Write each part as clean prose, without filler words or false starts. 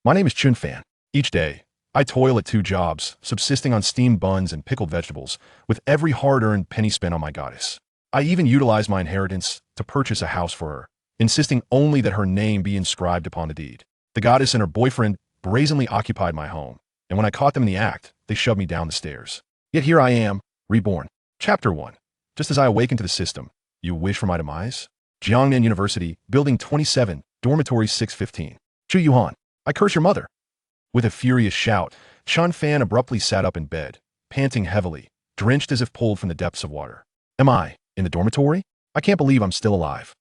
My name is Chen Fan. Each day, I toil at 2 jobs, subsisting on steamed buns and pickled vegetables, with every hard-earned penny spent on my goddess. I even utilize my inheritance to purchase a house for her, insisting only that her name be inscribed upon the deed. The goddess and her boyfriend brazenly occupied my home, and when I caught them in the act, they shoved me down the stairs. Yet here I am, reborn. Chapter 1. Just as I awaken to the system, you wish for my demise? Jiangnan University, Building 27, Dormitory 615. Chu Yuhan, I curse your mother. With a furious shout, Chen Fan abruptly sat up in bed, panting heavily, drenched as if pulled from the depths of water. Am I in the dormitory? I can't believe I'm still alive.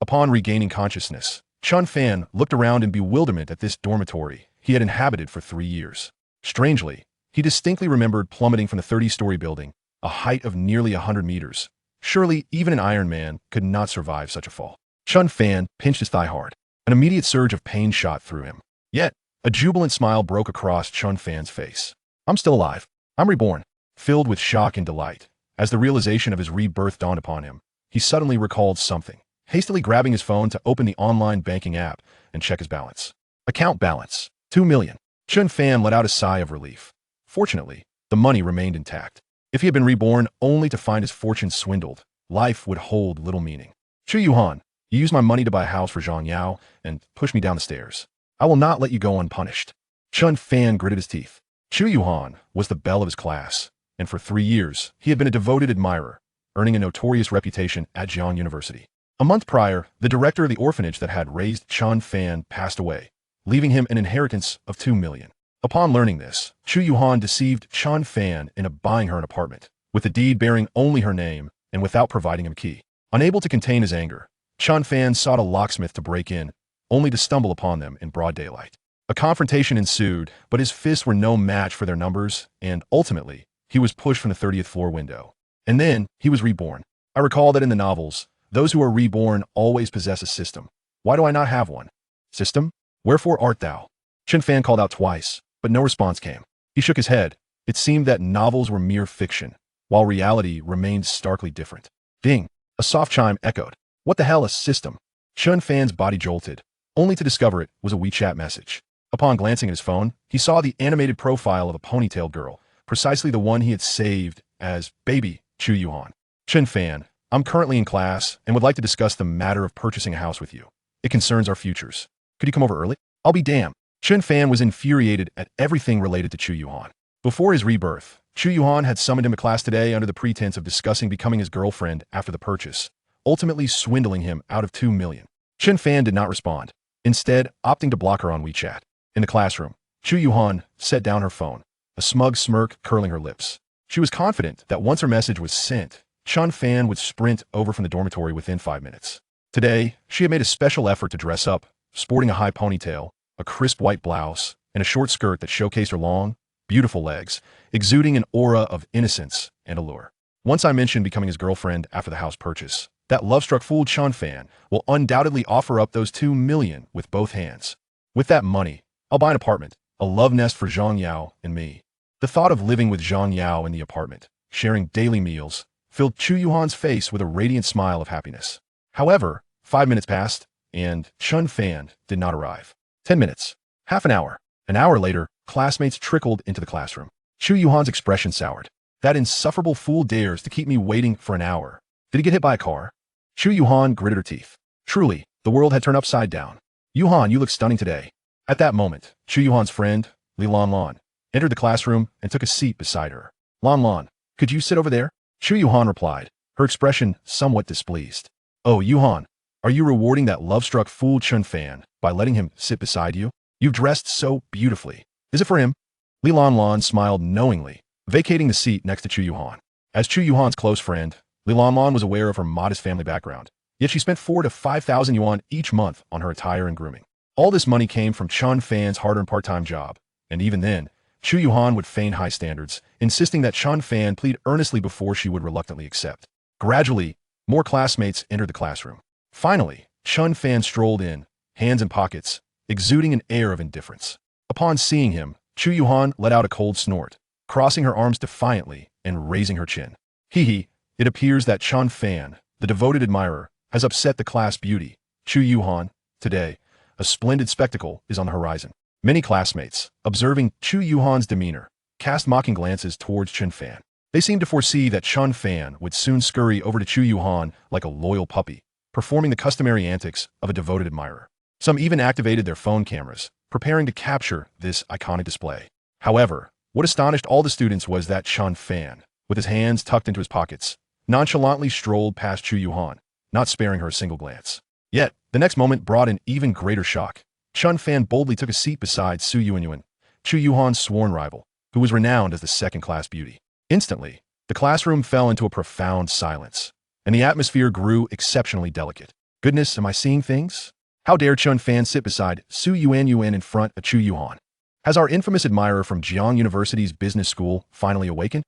Upon regaining consciousness, Chen Fan looked around in bewilderment at this dormitory he had inhabited for 3 years. Strangely, he distinctly remembered plummeting from the 30-story building, a height of nearly 100 meters. Surely, even an Iron Man could not survive such a fall. Chen Fan pinched his thigh hard. An immediate surge of pain shot through him. Yet, a jubilant smile broke across Chen Fan's face. I'm still alive. I'm reborn. Filled with shock and delight, as the realization of his rebirth dawned upon him, he suddenly recalled something, hastily grabbing his phone to open the online banking app and check his balance. Account balance, 2 million. Chen Fan let out a sigh of relief. Fortunately, the money remained intact. If he had been reborn only to find his fortune swindled, life would hold little meaning. Chu Yuhan, you used my money to buy a house for Zhang Yao and pushed me down the stairs. I will not let you go unpunished. Chen Fan gritted his teeth. Chu Yuhan was the belle of his class, and for 3 years, he had been a devoted admirer, earning a notorious reputation at Jiang University. A month prior, the director of the orphanage that had raised Chen Fan passed away, leaving him an inheritance of 2 million. Upon learning this, Chu Yuhan deceived Chen Fan into buying her an apartment, with the deed bearing only her name and without providing him a key. Unable to contain his anger, Chen Fan sought a locksmith to break in, only to stumble upon them in broad daylight. A confrontation ensued, but his fists were no match for their numbers, and ultimately, he was pushed from the 30th floor window. And then, he was reborn. I recall that in the novels, those who are reborn always possess a system. Why do I not have one? System? Wherefore art thou? Chen Fan called out twice, but no response came. He shook his head. It seemed that novels were mere fiction, while reality remained starkly different. Ding! A soft chime echoed. What the hell is system? Chen Fan's body jolted, only to discover it was a WeChat message. Upon glancing at his phone, he saw the animated profile of a ponytailed girl, precisely the one he had saved as Baby Chu Yuhan. Chen Fan, I'm currently in class and would like to discuss the matter of purchasing a house with you. It concerns our futures. Could you come over early? I'll be damned. Chen Fan was infuriated at everything related to Chu Yuhan. Before his rebirth, Chu Yuhan had summoned him to class today under the pretense of discussing becoming his girlfriend after the purchase, ultimately swindling him out of 2 million. Chen Fan did not respond, instead opting to block her on WeChat. In the classroom, Chu Yuhan set down her phone, a smug smirk curling her lips. She was confident that once her message was sent, Chen Fan would sprint over from the dormitory within 5 minutes. Today, she had made a special effort to dress up, sporting a high ponytail, a crisp white blouse, and a short skirt that showcased her long, beautiful legs, exuding an aura of innocence and allure. Once I mentioned becoming his girlfriend after the house purchase, that love-struck fool Chen Fan will undoubtedly offer up those 2 million with both hands. With that money, I'll buy an apartment, a love nest for Zhang Yao and me. The thought of living with Zhang Yao in the apartment, sharing daily meals, filled Chu Yuhan's face with a radiant smile of happiness. However, 5 minutes passed, and Chen Fan did not arrive. 10 minutes. Half an hour. An hour later, classmates trickled into the classroom. Chu Yuhan's expression soured. That insufferable fool dares to keep me waiting for an hour. Did he get hit by a car? Chu Yuhan gritted her teeth. Truly, the world had turned upside down. Yuhan, you look stunning today. At that moment, Chu Yuhan's friend, Li Lan Lan, entered the classroom and took a seat beside her. Lan Lan, could you sit over there? Chu Yuhan replied, her expression somewhat displeased. Oh, Yuhan, are you rewarding that love-struck fool Chen Fan by letting him sit beside you? You've dressed so beautifully. Is it for him? Li Lan Lan smiled knowingly, vacating the seat next to Chu Yuhan. As Chu Yuhan's close friend, Li Lan Lan was aware of her modest family background, yet she spent 4,000 to 5,000 yuan each month on her attire and grooming. All this money came from Chen Fan's hard-earned part-time job, and even then, Chu Yuhan would feign high standards, insisting that Chen Fan plead earnestly before she would reluctantly accept. Gradually, more classmates entered the classroom. Finally, Chen Fan strolled in, hands in pockets, exuding an air of indifference. Upon seeing him, Chu Yuhan let out a cold snort, crossing her arms defiantly and raising her chin. Hee, it appears that Chen Fan, the devoted admirer, has upset the class beauty. Chu Yuhan, today, a splendid spectacle is on the horizon. Many classmates, observing Chu Yuhan's demeanor, cast mocking glances towards Chen Fan. They seemed to foresee that Chen Fan would soon scurry over to Chu Yuhan like a loyal puppy, performing the customary antics of a devoted admirer. Some even activated their phone cameras, preparing to capture this iconic display. However, what astonished all the students was that Chen Fan, with his hands tucked into his pockets, nonchalantly strolled past Chu Yuhan, not sparing her a single glance. Yet, the next moment brought an even greater shock. Chen Fan boldly took a seat beside Su Yuanyuan, Chu Yuhan's sworn rival, who was renowned as the second-class beauty. Instantly, the classroom fell into a profound silence, and the atmosphere grew exceptionally delicate. Goodness, am I seeing things? How dare Chen Fan sit beside Su Yuanyuan in front of Chu Yuhan? Has our infamous admirer from Jiang University's business school finally awakened?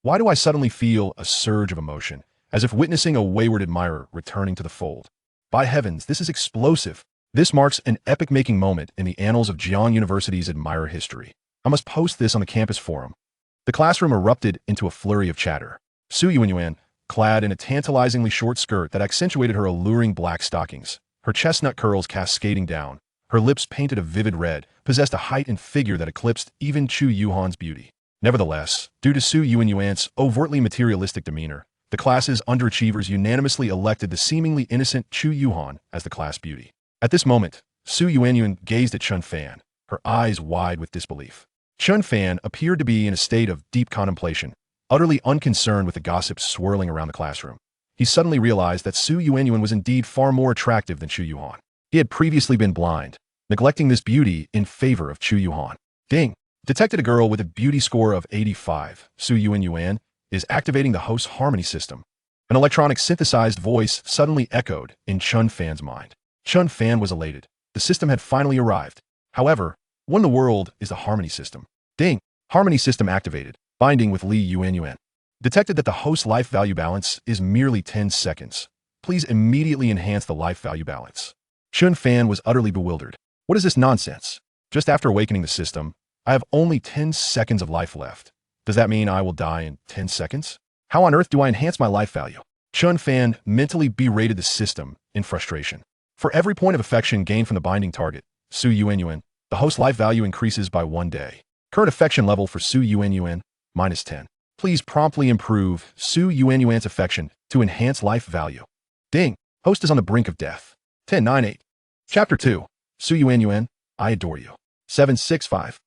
Why do I suddenly feel a surge of emotion, as if witnessing a wayward admirer returning to the fold? By heavens, this is explosive. This marks an epic-making moment in the annals of Jiang University's admirer history. I must post this on the campus forum. The classroom erupted into a flurry of chatter. Su Yuanyuan, clad in a tantalizingly short skirt that accentuated her alluring black stockings, her chestnut curls cascading down, her lips painted a vivid red, possessed a height and figure that eclipsed even Chu Yuhan's beauty. Nevertheless, due to Su Yuanyuan's overtly materialistic demeanor, the class's underachievers unanimously elected the seemingly innocent Chu Yuhan as the class beauty. At this moment, Su Yuanyuan gazed at Chen Fan, her eyes wide with disbelief. Chen Fan appeared to be in a state of deep contemplation, utterly unconcerned with the gossips swirling around the classroom. He suddenly realized that Su Yuanyuan was indeed far more attractive than Chu Yuhan. He had previously been blind, neglecting this beauty in favor of Chu Yuhan. Ding! Detected a girl with a beauty score of 85. Su Yuanyuan is activating the host's harmony system. An electronic synthesized voice suddenly echoed in Chen Fan's mind. Chen Fan was elated. The system had finally arrived. However, what in the world is the harmony system? Ding! Harmony system activated. Binding with Li Yuanyuan. Detected that the host's life value balance is merely 10 seconds. Please immediately enhance the life value balance. Chen Fan was utterly bewildered. What is this nonsense? Just after awakening the system, I have only 10 seconds of life left. Does that mean I will die in 10 seconds? How on earth do I enhance my life value? Chen Fan mentally berated the system in frustration. For every point of affection gained from the binding target, Su Yuanyuan, the host life value increases by 1 day. Current affection level for Su Yuanyuan, -10. Please promptly improve Su Yuanyuan's affection to enhance life value. Ding! Host is on the brink of death. 1098. Chapter 2. Su Yuanyuan, I adore you. 765.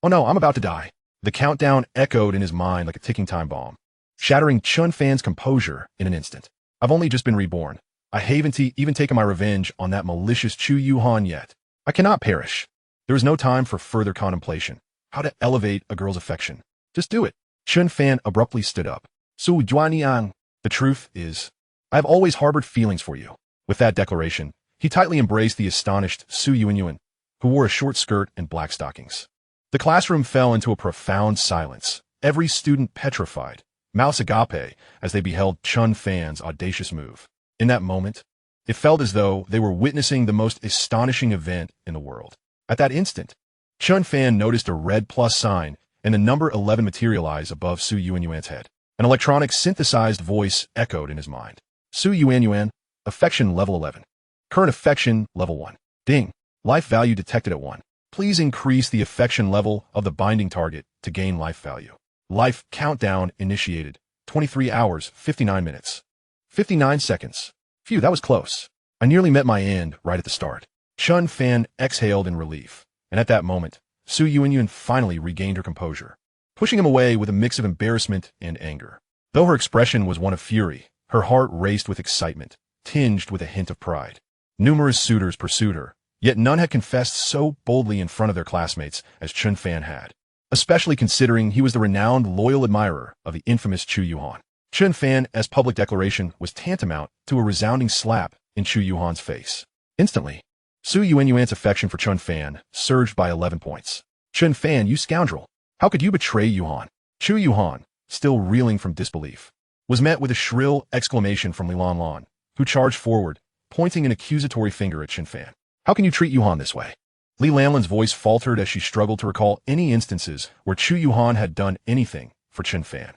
Oh no, I'm about to die. The countdown echoed in his mind like a ticking time bomb, shattering Chen Fan's composure in an instant. I've only just been reborn. I haven't even taken my revenge on that malicious Chu Yuhan yet. I cannot perish. There is no time for further contemplation. How to elevate a girl's affection. Just do it. Chen Fan abruptly stood up. Su Yuanyuan. The truth is, I have always harbored feelings for you. With that declaration, he tightly embraced the astonished Su Yuanyuan, who wore a short skirt and black stockings. The classroom fell into a profound silence, every student petrified, mouths agape, as they beheld Chen Fan's audacious move. In that moment, it felt as though they were witnessing the most astonishing event in the world. At that instant, Chen Fan noticed a red plus sign and the number 11 materialize above Su Yuanyuan's head. An electronic synthesized voice echoed in his mind. Su Yuanyuan, affection level 11. Current affection level 1. Ding! Life value detected at 1. Please increase the affection level of the binding target to gain life value. Life countdown initiated. 23 hours, 59 minutes. 59 seconds. Phew, that was close. I nearly met my end right at the start. Chen Fan exhaled in relief, and at that moment, Su Yuanyuan finally regained her composure, pushing him away with a mix of embarrassment and anger. Though her expression was one of fury, her heart raced with excitement, tinged with a hint of pride. Numerous suitors pursued her, yet none had confessed so boldly in front of their classmates as Chen Fan had, especially considering he was the renowned loyal admirer of the infamous Chu Yuhan. Chen Fan's public declaration was tantamount to a resounding slap in Chu Yuhan's face. Instantly, Su Yuanyuan's affection for Chen Fan surged by 11 points. Chen Fan, you scoundrel! How could you betray Yuhan? Chu Yuhan, still reeling from disbelief, was met with a shrill exclamation from Li Lanlan, who charged forward, pointing an accusatory finger at Chen Fan. How can you treat Yuhan this way? Li Lanlan's voice faltered as she struggled to recall any instances where Chu Yuhan had done anything for Chen Fan.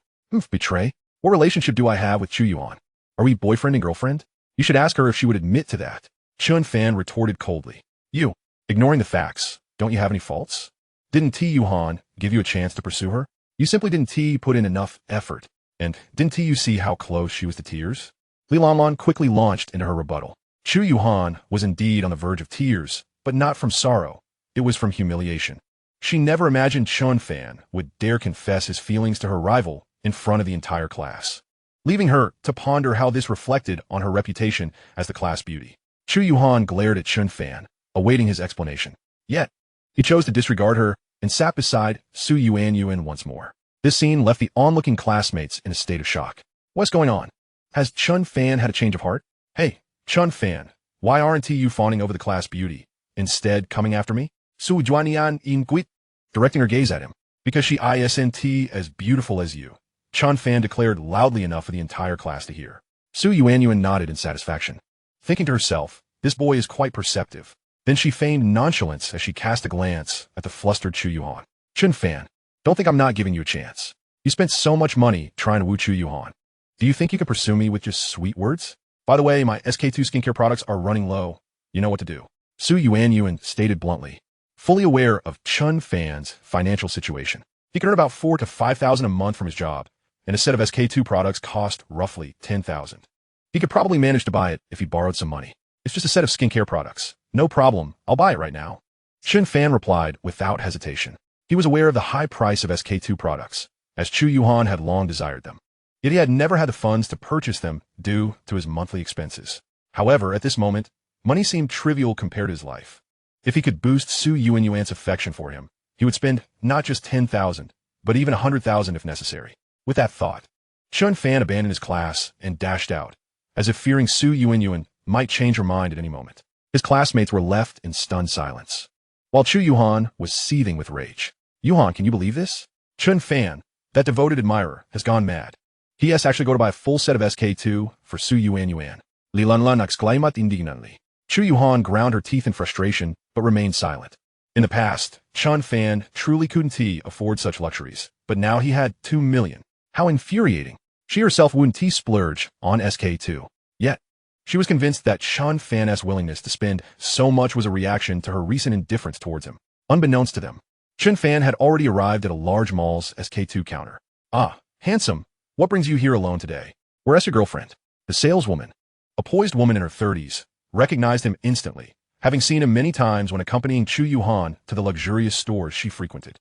Betray? What relationship do I have with Chu Yuhan? Are we boyfriend and girlfriend? You should ask her if she would admit to that. Chen Fan retorted coldly. You, ignoring the facts, Don't you have any faults? Didn't T. Hehuan give you a chance to pursue her? You simply didn't put in enough effort. And didn't you see how close she was to tears? Li Lanlan quickly launched into her rebuttal. Chu Hehuan was indeed on the verge of tears, but not from sorrow. It was from humiliation. She never imagined Chen Fan would dare confess his feelings to her rival in front of the entire class, leaving her to ponder how this reflected on her reputation as the class beauty. Chu Hehuan glared at Chen Fan, awaiting his explanation. Yet, he chose to disregard her and sat beside Su Yuanyuan once more. This scene left the onlooking classmates in a state of shock. What's going on? Has Chen Fan had a change of heart? Hey, Chen Fan, why aren't you fawning over the class beauty, instead coming after me? Su Juanian in Guit, directing her gaze at him. Because she isn't as beautiful as you, Chen Fan declared loudly enough for the entire class to hear. Su Yuanyuan nodded in satisfaction, thinking to herself, this boy is quite perceptive. Then she feigned nonchalance as she cast a glance at the flustered Chu Hehuan. Chen Fan, don't think I'm not giving you a chance. You spent so much money trying to woo Chu Hehuan. Do you think you could pursue me with just sweet words? By the way, my SK2 skincare products are running low. You know what to do. Su Yuanyuan stated bluntly, fully aware of Chen Fan's financial situation. He could earn about 4,000 to 5,000 a month from his job, and a set of SK2 products cost roughly 10,000. He could probably manage to buy it if he borrowed some money. It's just a set of skincare products. No problem, I'll buy it right now. Chen Fan replied without hesitation. He was aware of the high price of SK2 products, as Chu Hehuan had long desired them. Yet he had never had the funds to purchase them due to his monthly expenses. However, at this moment, money seemed trivial compared to his life. If he could boost Su Yuanyuan's affection for him, he would spend not just 10,000, but even 100,000 if necessary. With that thought, Chen Fan abandoned his class and dashed out, as if fearing Su Yuanyuan might change her mind at any moment. His classmates were left in stunned silence, while Chu Hehuan was seething with rage. Hehuan, can you believe this? Chen Fan, that devoted admirer, has gone mad. He has actually go to buy a full set of SK2 for Su Yuanyuan. Li Lanlan exclaimed indignantly. Chu Hehuan ground her teeth in frustration, but remained silent. In the past, Chen Fan truly couldn't afford such luxuries, but now he had 2 million. How infuriating. She herself wouldn't splurge on SK2. Yet, she was convinced that Chen Fan's willingness to spend so much was a reaction to her recent indifference towards him. Unbeknownst to them, Chen Fan had already arrived at a large mall's SK2 counter. Ah, handsome, what brings you here alone today? Where's your girlfriend? The saleswoman, a poised woman in her 30s, recognized him instantly, having seen him many times when accompanying Chu Hehuan to the luxurious stores she frequented.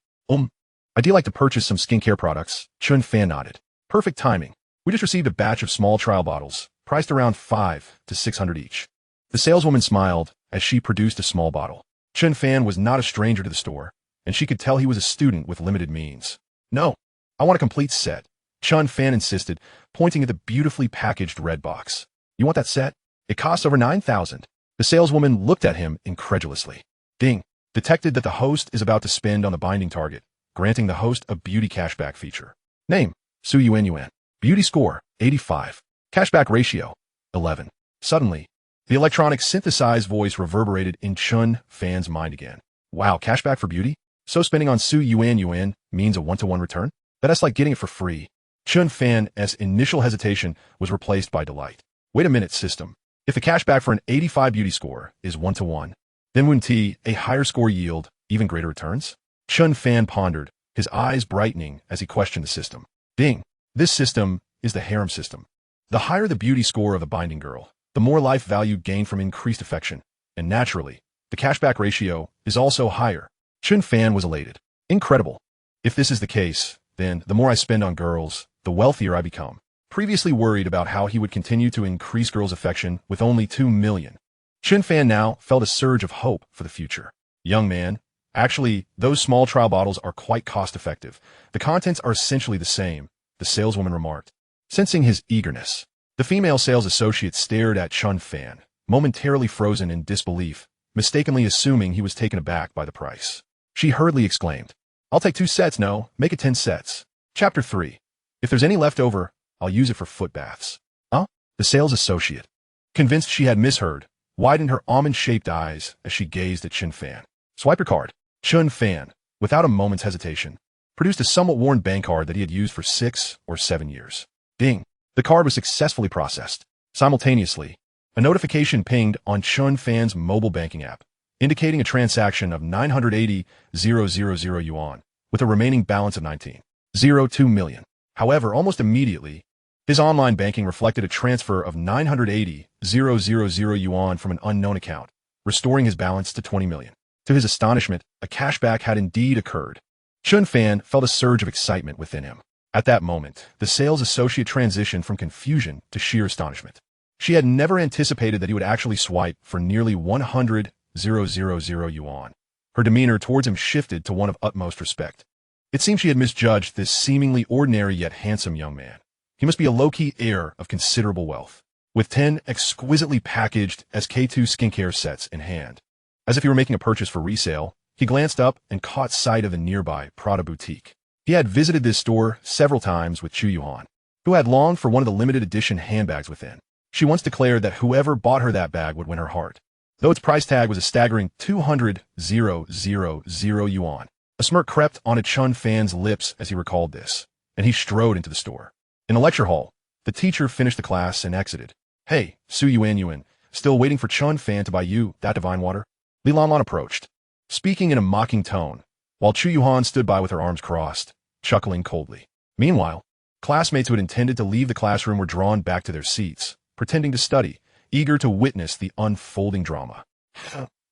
I'd like to purchase some skincare products, Chen Fan nodded. Perfect timing. We just received a batch of small trial bottles, priced around 500 to 600 each. The saleswoman smiled as she produced a small bottle. Chen Fan was not a stranger to the store, and she could tell he was a student with limited means. No, I want a complete set, Chen Fan insisted, pointing at the beautifully packaged red box. You want that set? It costs over 9,000. The saleswoman looked at him incredulously. Ding, detected that the host is about to spend on the binding target, granting the host a beauty cashback feature. Name, Su Yuanyuan. Beauty score, 85. Cashback ratio, 11. Suddenly, the electronic synthesized voice reverberated in Chen Fan's mind again. Wow, cashback for beauty? So spending on Su Yuanyuan means a one-to-one return? That's like getting it for free. Chen Fan's initial hesitation was replaced by delight. Wait a minute, system. If the cashback for an 85 beauty score is one-to-one, then wouldn't a higher score yield even greater returns? Chen Fan pondered, his eyes brightening as he questioned the system. Ding. This system is the harem system. The higher the beauty score of the binding girl, the more life value gained from increased affection, and naturally, the cashback ratio is also higher. Chen Fan was elated. Incredible. If this is the case, then the more I spend on girls, the wealthier I become. Previously worried about how he would continue to increase girls' affection with only 2 million, Chen Fan now felt a surge of hope for the future. Young man, actually, those small trial bottles are quite cost-effective. The contents are essentially the same, the saleswoman remarked. Sensing his eagerness, the female sales associate stared at Chen Fan, momentarily frozen in disbelief, mistakenly assuming he was taken aback by the price. She hurriedly exclaimed, I'll take 2 sets, no, make it 10 sets. Chapter 3. If there's any left over, I'll use it for foot baths. Huh? The sales associate, convinced she had misheard, widened her almond-shaped eyes as she gazed at Chen Fan. Swipe your card. Chen Fan, without a moment's hesitation, produced a somewhat worn bank card that he had used for 6 or 7 years. Ding. The card was successfully processed. Simultaneously, a notification pinged on Chen Fan's mobile banking app, indicating a transaction of 980,000 yuan, with a remaining balance of 19.02 million. However, almost immediately, his online banking reflected a transfer of 980,000 yuan from an unknown account, restoring his balance to 20 million. To his astonishment, a cashback had indeed occurred. Chen Fan felt a surge of excitement within him. At that moment, the sales associate transitioned from confusion to sheer astonishment. She had never anticipated that he would actually swipe for nearly 100,000 yuan. Her demeanor towards him shifted to one of utmost respect. It seemed she had misjudged this seemingly ordinary yet handsome young man. He must be a low-key heir of considerable wealth, with 10 exquisitely packaged SK2 skincare sets in hand. As if he were making a purchase for resale, he glanced up and caught sight of the nearby Prada boutique. He had visited this store several times with Chu Yuhan, who had longed for one of the limited edition handbags within. She once declared that whoever bought her that bag would win her heart, though its price tag was a staggering 200,000 yuan. A smirk crept onto Chen Fan's lips as he recalled this, and he strode into the store. In the lecture hall, the teacher finished the class and exited. "Hey, Su Yuan, still waiting for Chen Fan to buy you that divine water?" Li Lanlan approached, speaking in a mocking tone, while Chu Yuhan stood by with her arms crossed, chuckling coldly. Meanwhile, classmates who had intended to leave the classroom were drawn back to their seats, pretending to study, eager to witness the unfolding drama.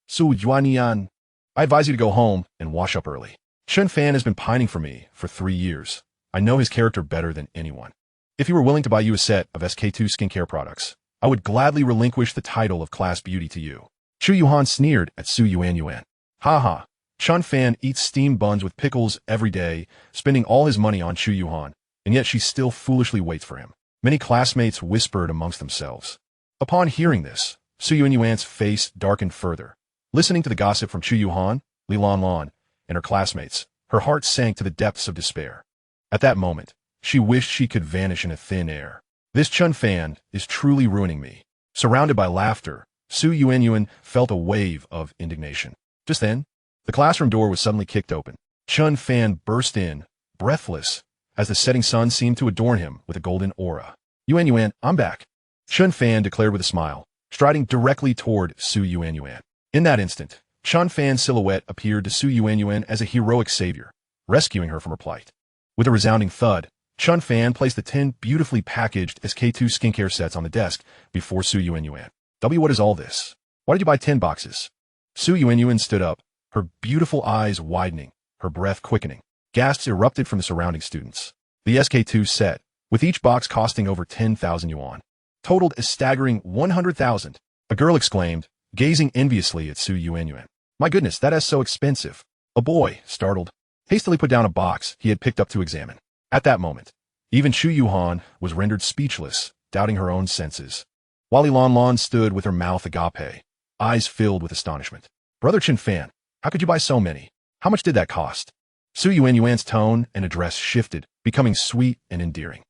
"Su Yuan, I advise you to go home and wash up early. Chen Fan has been pining for me for 3 years. I know his character better than anyone. If he were willing to buy you a set of SK2 skincare products, I would gladly relinquish the title of class beauty to you." Chu Yuhan sneered at Su Yuan. "Ha ha. Chen Fan eats steamed buns with pickles every day, spending all his money on Chu Yuhan, and yet she still foolishly waits for him." Many classmates whispered amongst themselves. Upon hearing this, Su Yuan's face darkened further. Listening to the gossip from Chu Yuhan, Li Lanlan, and her classmates, her heart sank to the depths of despair. At that moment, she wished she could vanish in a thin air. This Chen Fan is truly ruining me. Surrounded by laughter, Su Yuan felt a wave of indignation. Just then, the classroom door was suddenly kicked open. Chen Fan burst in, breathless, as the setting sun seemed to adorn him with a golden aura. "Yuan, I'm back," Chen Fan declared with a smile, striding directly toward Su Yuan. In that instant, Chen Fan's silhouette appeared to Su Yuan as a heroic savior, rescuing her from her plight. With a resounding thud, Chen Fan placed the 10 beautifully packaged SK2 skincare sets on the desk before Su Yuan. "What is all this? Why did you buy 10 boxes? Su Yuan stood up, her beautiful eyes widening, her breath quickening. Gasps erupted from the surrounding students. The SK2 set, with each box costing over 10,000 yuan, totaled a staggering 100,000. A girl exclaimed, gazing enviously at Su Yuan. "My goodness, that is so expensive." A boy, startled, hastily put down a box he had picked up to examine. At that moment, even Chu Yuhan was rendered speechless, doubting her own senses. While Li Lanlan stood with her mouth agape, eyes filled with astonishment. "Brother Chen Fan, how could you buy so many? How much did that cost?" Su Yuan's tone and address shifted, becoming sweet and endearing.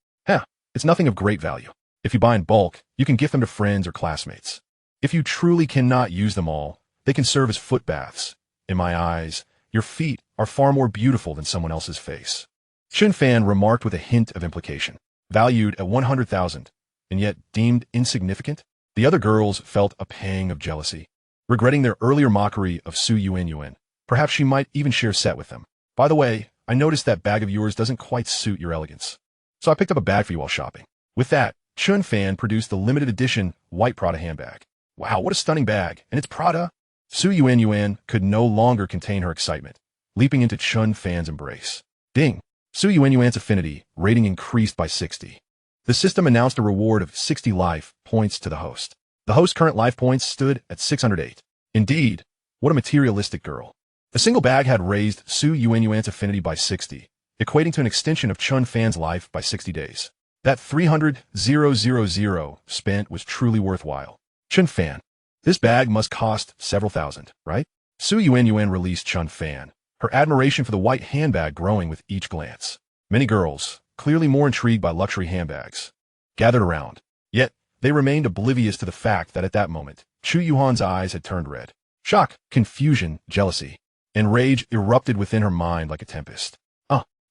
It's nothing of great value. If you buy in bulk, you can gift them to friends or classmates. If you truly cannot use them all, they can serve as foot baths. In my eyes, your feet are far more beautiful than someone else's face." Chen Fan remarked with a hint of implication. Valued at 100,000, and yet deemed insignificant? The other girls felt a pang of jealousy, regretting their earlier mockery of Su Yuan. Perhaps she might even share a set with them. "By the way, I noticed that bag of yours doesn't quite suit your elegance, so I picked up a bag for you while shopping." With that, Chen Fan produced the limited edition white Prada handbag. "Wow, what a stunning bag, and it's Prada!" Su Yuan could no longer contain her excitement, leaping into Chen Fan's embrace. Ding! Su Yuan's affinity rating increased by 60. The system announced a reward of 60 life points to the host. The host's current life points stood at 608. Indeed, what a materialistic girl. A single bag had raised Su Yuan's affinity by 60, equating to an extension of Chen Fan's life by 60 days. That 300,000 spent was truly worthwhile. "Chen Fan, this bag must cost several thousand, right?" Su Yuan released Chen Fan, her admiration for the white handbag growing with each glance. Many girls, clearly more intrigued by luxury handbags, gathered around. Yet, they remained oblivious to the fact that at that moment, Chu Yuhan's eyes had turned red. Shock, confusion, jealousy, and rage erupted within her mind like a tempest.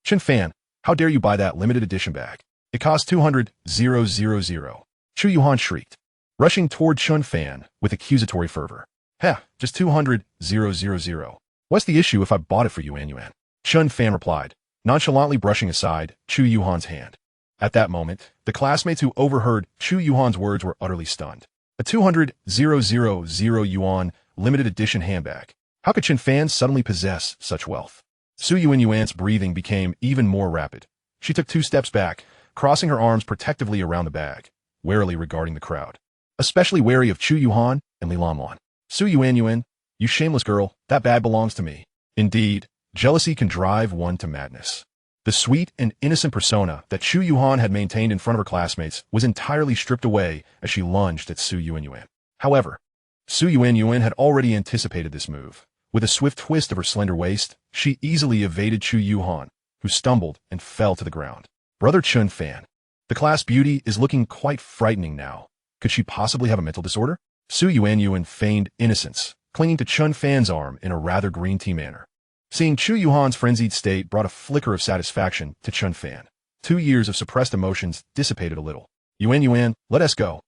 Chen Fan, how dare you buy that limited edition bag? It cost 200,000. Chu Yuhan shrieked, rushing toward Chen Fan with accusatory fervor. Heh, just 200,000. What's the issue if I bought it for you, Yuan? Chen Fan replied, nonchalantly brushing aside Chu Yuhan's hand. At that moment, the classmates who overheard Chu Yuhan's words were utterly stunned. A 200,000 yuan limited edition handbag. How could Chen Fan suddenly possess such wealth? Su Yuan's breathing became even more rapid. She took 2 steps back, crossing her arms protectively around the bag, warily regarding the crowd. Especially wary of Chu Yuhan and Li Lanlan. Su Yuan, you shameless girl, that bag belongs to me. Indeed, jealousy can drive one to madness. The sweet and innocent persona that Chu Yuhan had maintained in front of her classmates was entirely stripped away as she lunged at Su Yuan. However, Su Yuan had already anticipated this move. With a swift twist of her slender waist, she easily evaded Chu Yuhan, who stumbled and fell to the ground. Brother Chen Fan. The class beauty is looking quite frightening now. Could she possibly have a mental disorder? Su Yuan feigned innocence, clinging to Chen Fan's arm in a rather green tea manner. Seeing Chu Yuhan's frenzied state brought a flicker of satisfaction to Chen Fan. 2 years of suppressed emotions dissipated a little. Yuan, let us go.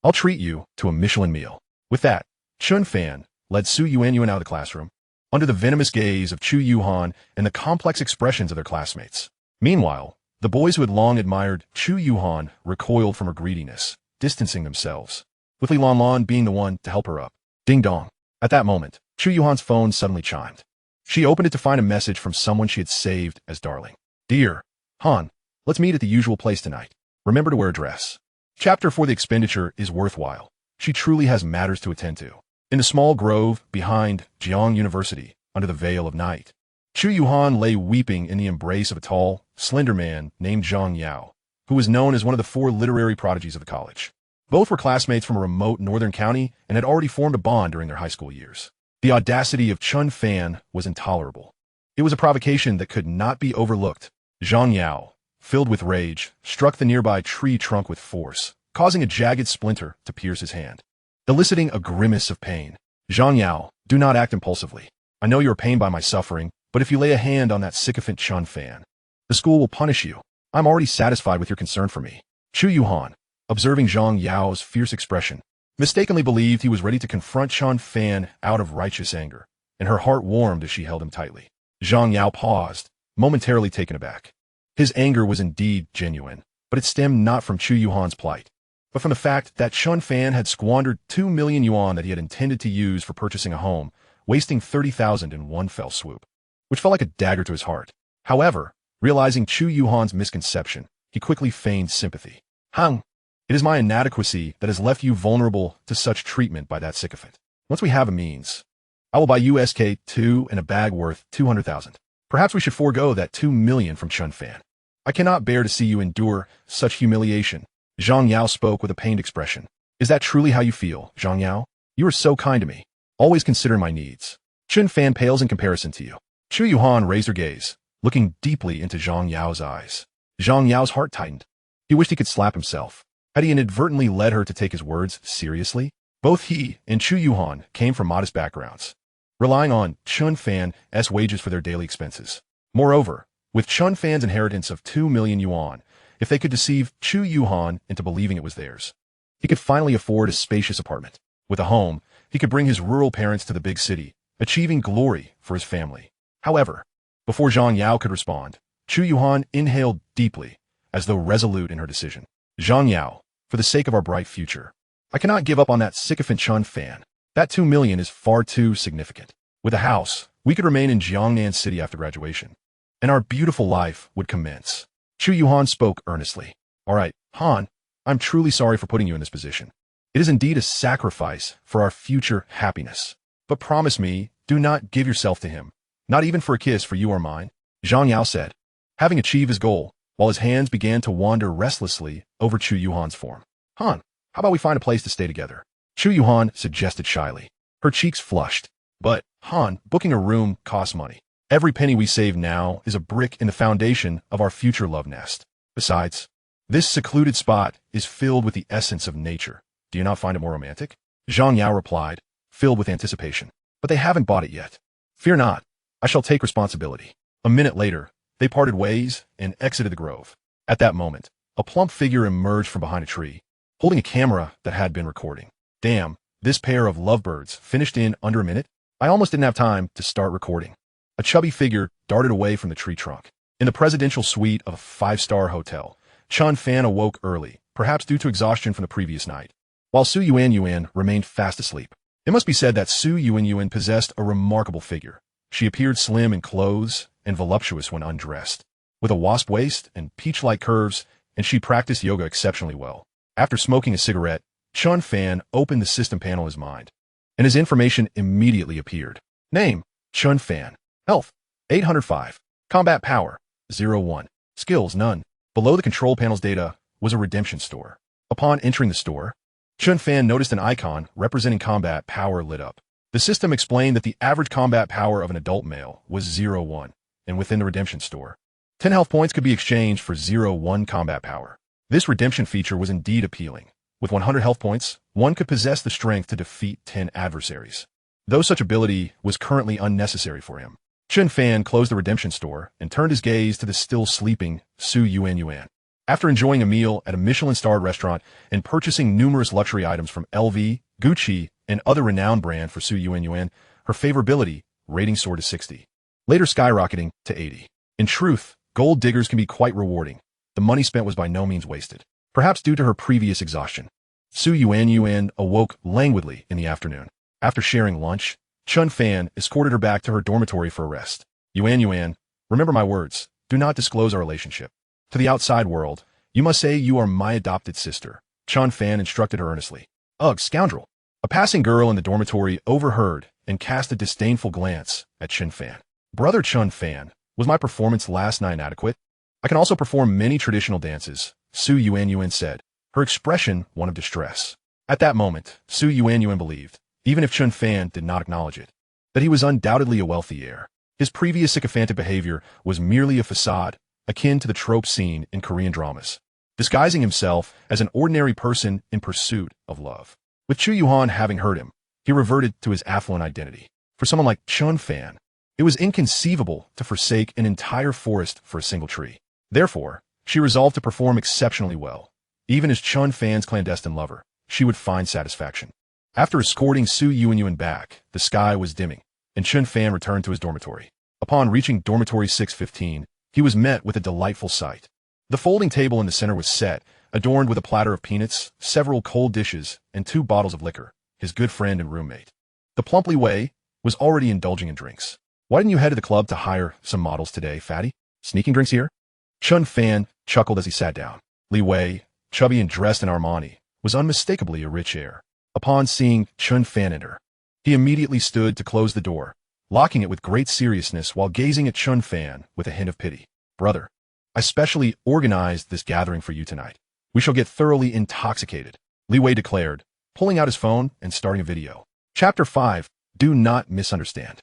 I'll treat you to a Michelin meal. With that, Chen Fan led Su Yuan out of the classroom, under the venomous gaze of Chu Yuhan and the complex expressions of their classmates. Meanwhile, the boys who had long admired Chu Yuhan recoiled from her greediness, distancing themselves, with Li Lanlan being the one to help her up. Ding dong. At that moment, Chu Yuhan's phone suddenly chimed. She opened it to find a message from someone she had saved as darling. Dear Han, let's meet at the usual place tonight. Remember to wear a dress. Chapter 4. The expenditure is worthwhile. She truly has matters to attend to. In the small grove behind Jiang University, under the veil of night, Chu Yuhan lay weeping in the embrace of a tall, slender man named Zhang Yao, who was known as one of the 4 literary prodigies of the college. Both were classmates from a remote northern county and had already formed a bond during their high school years. The audacity of Chen Fan was intolerable. It was a provocation that could not be overlooked. Zhang Yao, filled with rage, struck the nearby tree trunk with force, causing a jagged splinter to pierce his hand, eliciting a grimace of pain. Zhang Yao, do not act impulsively. I know you are pained by my suffering, but if you lay a hand on that sycophant Chen Fan, the school will punish you. I'm already satisfied with your concern for me. Chu Yuhan, observing Zhang Yao's fierce expression, mistakenly believed he was ready to confront Chen Fan out of righteous anger, and her heart warmed as she held him tightly. Zhang Yao paused, momentarily taken aback. His anger was indeed genuine, but it stemmed not from Chu Yuhan's plight, but from the fact that Chen Fan had squandered 2 million yuan that he had intended to use for purchasing a home, wasting 30,000 in one fell swoop, which felt like a dagger to his heart. However, realizing Chu Yuhan's misconception, he quickly feigned sympathy. Hang, it is my inadequacy that has left you vulnerable to such treatment by that sycophant. Once we have a means, I will buy you SK2 and a bag worth 200,000. Perhaps we should forego that 2 million from Chen Fan. I cannot bear to see you endure such humiliation. Zhang Yao spoke with a pained expression. Is that truly how you feel, Zhang Yao? You are so kind to me, always considering my needs. Chen Fan pales in comparison to you. Chu Yuhan raised her gaze, looking deeply into Zhang Yao's eyes. Zhang Yao's heart tightened. He wished he could slap himself. Had he inadvertently led her to take his words seriously? Both he and Chu Yuhan came from modest backgrounds, relying on Chen Fan's wages for their daily expenses. Moreover, with Chen Fan's inheritance of 2 million yuan, if they could deceive Chu Yuhan into believing it was theirs, he could finally afford a spacious apartment. With a home, he could bring his rural parents to the big city, achieving glory for his family. However, before Zhang Yao could respond, Chu Yuhan inhaled deeply, as though resolute in her decision. Zhang Yao, for the sake of our bright future, I cannot give up on that sycophant Chen Fan. That 2 million is far too significant. With a house, we could remain in Jiangnan City after graduation, and our beautiful life would commence. Chu Yuhan spoke earnestly. All right, Han, I'm truly sorry for putting you in this position. It is indeed a sacrifice for our future happiness. But promise me, do not give yourself to him. Not even for a kiss, for you are mine. Zhang Yao said, having achieved his goal, while his hands began to wander restlessly over Chu Yuhan's form. Han, how about we find a place to stay together? Chu Yuhan suggested shyly. Her cheeks flushed. But, Han, booking a room costs money. Every penny we save now is a brick in the foundation of our future love nest. Besides, this secluded spot is filled with the essence of nature. Do you not find it more romantic? Zhang Yao replied, filled with anticipation. But they haven't bought it yet. Fear not, I shall take responsibility. A minute later, they parted ways and exited the grove. At that moment, a plump figure emerged from behind a tree, holding a camera that had been recording. Damn, This pair of lovebirds finished in under a minute. I almost didn't have time to start recording. A chubby figure darted away from the tree trunk. In the presidential suite of a five-star hotel, Chen Fan awoke early, perhaps due to exhaustion from the previous night, while Su Yuan remained fast asleep. It must be said that Su Yuan possessed a remarkable figure. She appeared slim in clothes and voluptuous when undressed, with a wasp waist and peach-like curves, and she practiced yoga exceptionally well. After smoking a cigarette, Chen Fan opened the system panel in his mind, and his information immediately appeared. Name, Chen Fan. Health, 805. Combat power, 01. Skills, none. Below the control panel's data was a redemption store. Upon entering the store, Chen Fan noticed an icon representing combat power lit up. The system explained that the average combat power of an adult male was 01, and within the redemption store, 10 health points could be exchanged for 01 combat power. This redemption feature was indeed appealing. With 100 health points, one could possess the strength to defeat 10 adversaries. Though such ability was currently unnecessary for him, Chen Fan closed the redemption store and turned his gaze to the still sleeping Su Yuan. After enjoying a meal at a Michelin-starred restaurant and purchasing numerous luxury items from LV, Gucci, and other renowned brand for Su Yuan, her favorability rating soared to 60, later skyrocketing to 80. In truth, gold diggers can be quite rewarding. The money spent was by no means wasted, perhaps due to her previous exhaustion. Su Yuan awoke languidly in the afternoon. After sharing lunch, Chen Fan escorted her back to her dormitory for a rest. Yuan, remember my words. Do not disclose our relationship. To the outside world, you must say you are my adopted sister. Chen Fan instructed her earnestly. Ugh, scoundrel. A passing girl in the dormitory overheard and cast a disdainful glance at Chen Fan. Brother Chen Fan, was my performance last night inadequate? I can also perform many traditional dances, Su Yuan said, her expression one of distress. At that moment, Su Yuan believed, even if Chen Fan did not acknowledge it, that he was undoubtedly a wealthy heir. His previous sycophantic behavior was merely a facade, akin to the trope seen in Korean dramas, disguising himself as an ordinary person in pursuit of love. With Chu Yuhan having heard him, he reverted to his affluent identity. For someone like Chen Fan, it was inconceivable to forsake an entire forest for a single tree. Therefore, she resolved to perform exceptionally well. Even as Chen Fan's clandestine lover, she would find satisfaction. After escorting Su Yuan back, the sky was dimming, and Chen Fan returned to his dormitory. Upon reaching dormitory 615, he was met with a delightful sight. The folding table in the center was set, adorned with a platter of peanuts, several cold dishes, and 2 bottles of liquor, his good friend and roommate. The plump Li Wei was already indulging in drinks. Why didn't you head to the club to hire some models today, fatty? Sneaking drinks here? Chen Fan chuckled as he sat down. Li Wei, chubby and dressed in Armani, was unmistakably a rich heir. Upon seeing Chen Fan enter, he immediately stood to close the door, locking it with great seriousness while gazing at Chen Fan with a hint of pity. Brother, I specially organized this gathering for you tonight. We shall get thoroughly intoxicated, Li Wei declared, pulling out his phone and starting a video. Chapter 5, Do Not Misunderstand.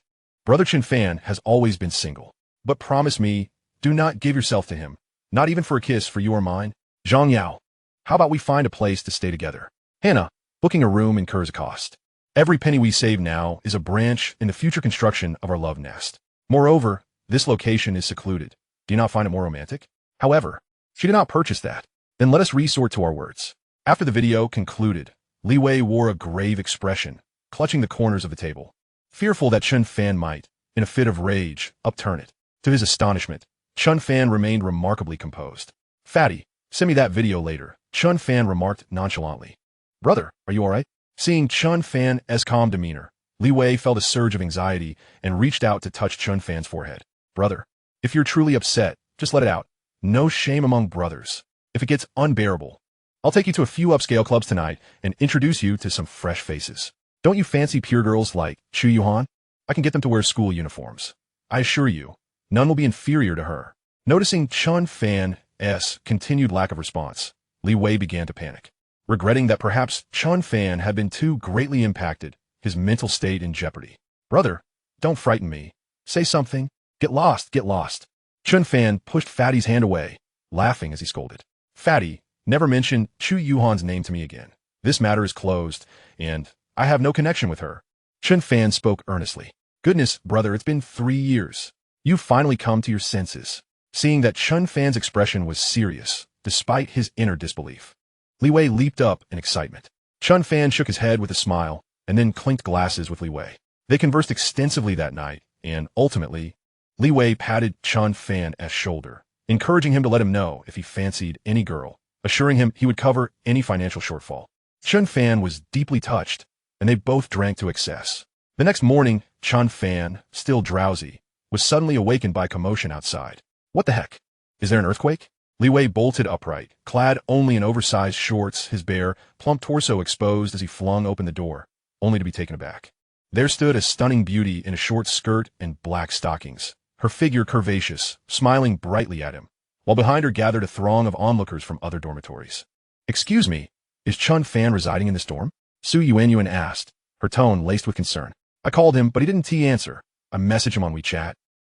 Brother Chen Fan has always been single, but promise me, do not give yourself to him, not even for a kiss, for you are mine. Zhang Yao, how about we find a place to stay together? Hannah, booking a room incurs a cost. Every penny we save now is a branch in the future construction of our love nest. Moreover, this location is secluded. Do you not find it more romantic? However, she did not purchase that. Then let us resort to our words. After the video concluded, Li Wei wore a grave expression, clutching the corners of the table, fearful that Chen Fan might, in a fit of rage, upturn it. To his astonishment, Chen Fan remained remarkably composed. Fatty, send me that video later, Chen Fan remarked nonchalantly. Brother, are you all right? Seeing Chen Fan's calm demeanor, Li Wei felt a surge of anxiety and reached out to touch Chen Fan's forehead. Brother, if you're truly upset, just let it out. No shame among brothers. If it gets unbearable, I'll take you to a few upscale clubs tonight and introduce you to some fresh faces. Don't you fancy pure girls like Chu Yuhan? I can get them to wear school uniforms. I assure you, none will be inferior to her. Noticing Chen Fan's continued lack of response, Li Wei began to panic. Regretting that perhaps Chen Fan had been too greatly impacted, his mental state in jeopardy. Brother, don't frighten me. Say something. Get lost, get lost. Chen Fan pushed Fatty's hand away, laughing as he scolded. Fatty, never mention Chu Yuhan's name to me again. This matter is closed, and I have no connection with her. Chen Fan spoke earnestly. Goodness, brother, it's been 3 years. You've finally come to your senses. Seeing that Chen Fan's expression was serious, despite his inner disbelief, Li Wei leaped up in excitement. Chen Fan shook his head with a smile, and then clinked glasses with Li Wei. They conversed extensively that night, and ultimately, Li Wei patted Chen Fan's shoulder, encouraging him to let him know if he fancied any girl, assuring him he would cover any financial shortfall. Chen Fan was deeply touched, and they both drank to excess. The next morning, Chen Fan, still drowsy, was suddenly awakened by commotion outside. What the heck? Is there an earthquake? Li Wei bolted upright, clad only in oversized shorts, his bare, plump torso exposed as he flung open the door, only to be taken aback. There stood a stunning beauty in a short skirt and black stockings, her figure curvaceous, smiling brightly at him, while behind her gathered a throng of onlookers from other dormitories. Excuse me, is Chen Fan residing in this dorm? Su Yuanyuan asked, her tone laced with concern. I called him, but he didn't answer. I messaged him on WeChat.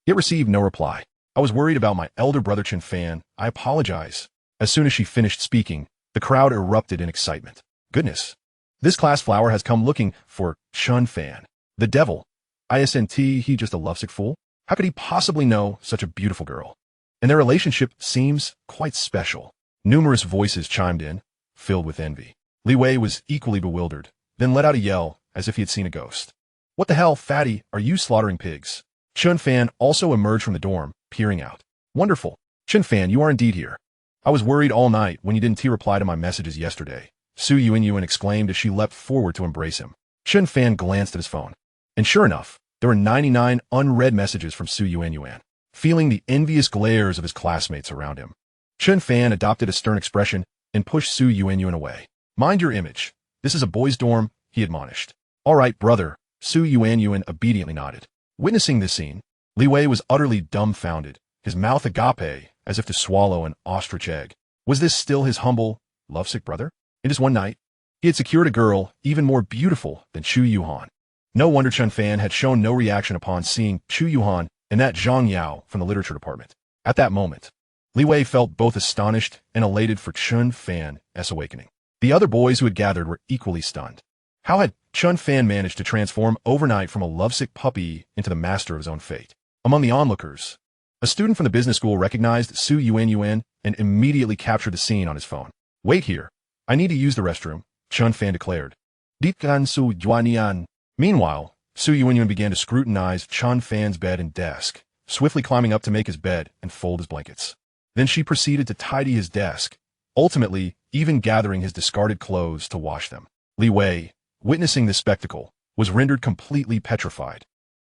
Yet received no reply. I was worried about my elder brother Chen Fan. I apologize. As soon as she finished speaking, the crowd erupted in excitement. Goodness. This class flower has come looking for Chen Fan. The devil. Isn't he just a lovesick fool? How could he possibly know such a beautiful girl? And their relationship seems quite special. Numerous voices chimed in, filled with envy. Li Wei was equally bewildered, then let out a yell as if he had seen a ghost. What the hell, fatty, are you slaughtering pigs? Chen Fan also emerged from the dorm, peering out. Wonderful. Chen Fan, you are indeed here. I was worried all night when you didn't reply to my messages yesterday, Su Yuanyuan exclaimed as she leapt forward to embrace him. Chen Fan glanced at his phone. And sure enough, there were 99 unread messages from Su Yuanyuan, feeling the envious glares of his classmates around him. Chen Fan adopted a stern expression and pushed Su Yuanyuan away. Mind your image. This is a boys' dorm, he admonished. All right, brother, Su Yuanyuan obediently nodded. Witnessing this scene, Li Wei was utterly dumbfounded, his mouth agape, as if to swallow an ostrich egg. Was this still his humble, lovesick brother? In just one night, he had secured a girl even more beautiful than Chu Yuhan. No wonder Chen Fan had shown no reaction upon seeing Chu Yuhan and that Zhang Yao from the literature department. At that moment, Li Wei felt both astonished and elated for Chen Fan's awakening. The other boys who had gathered were equally stunned. How had Chen Fan managed to transform overnight from a lovesick puppy into the master of his own fate? Among the onlookers, a student from the business school recognized Su Yuanyuan and immediately captured the scene on his phone. Wait here. I need to use the restroom, Chen Fan declared. Ditkan Su Yuanyuan. Meanwhile, Su Yuanyuan began to scrutinize Chen Fan's bed and desk, swiftly climbing up to make his bed and fold his blankets. Then she proceeded to tidy his desk, ultimately even gathering his discarded clothes to wash them. Li Wei, witnessing this spectacle, was rendered completely petrified.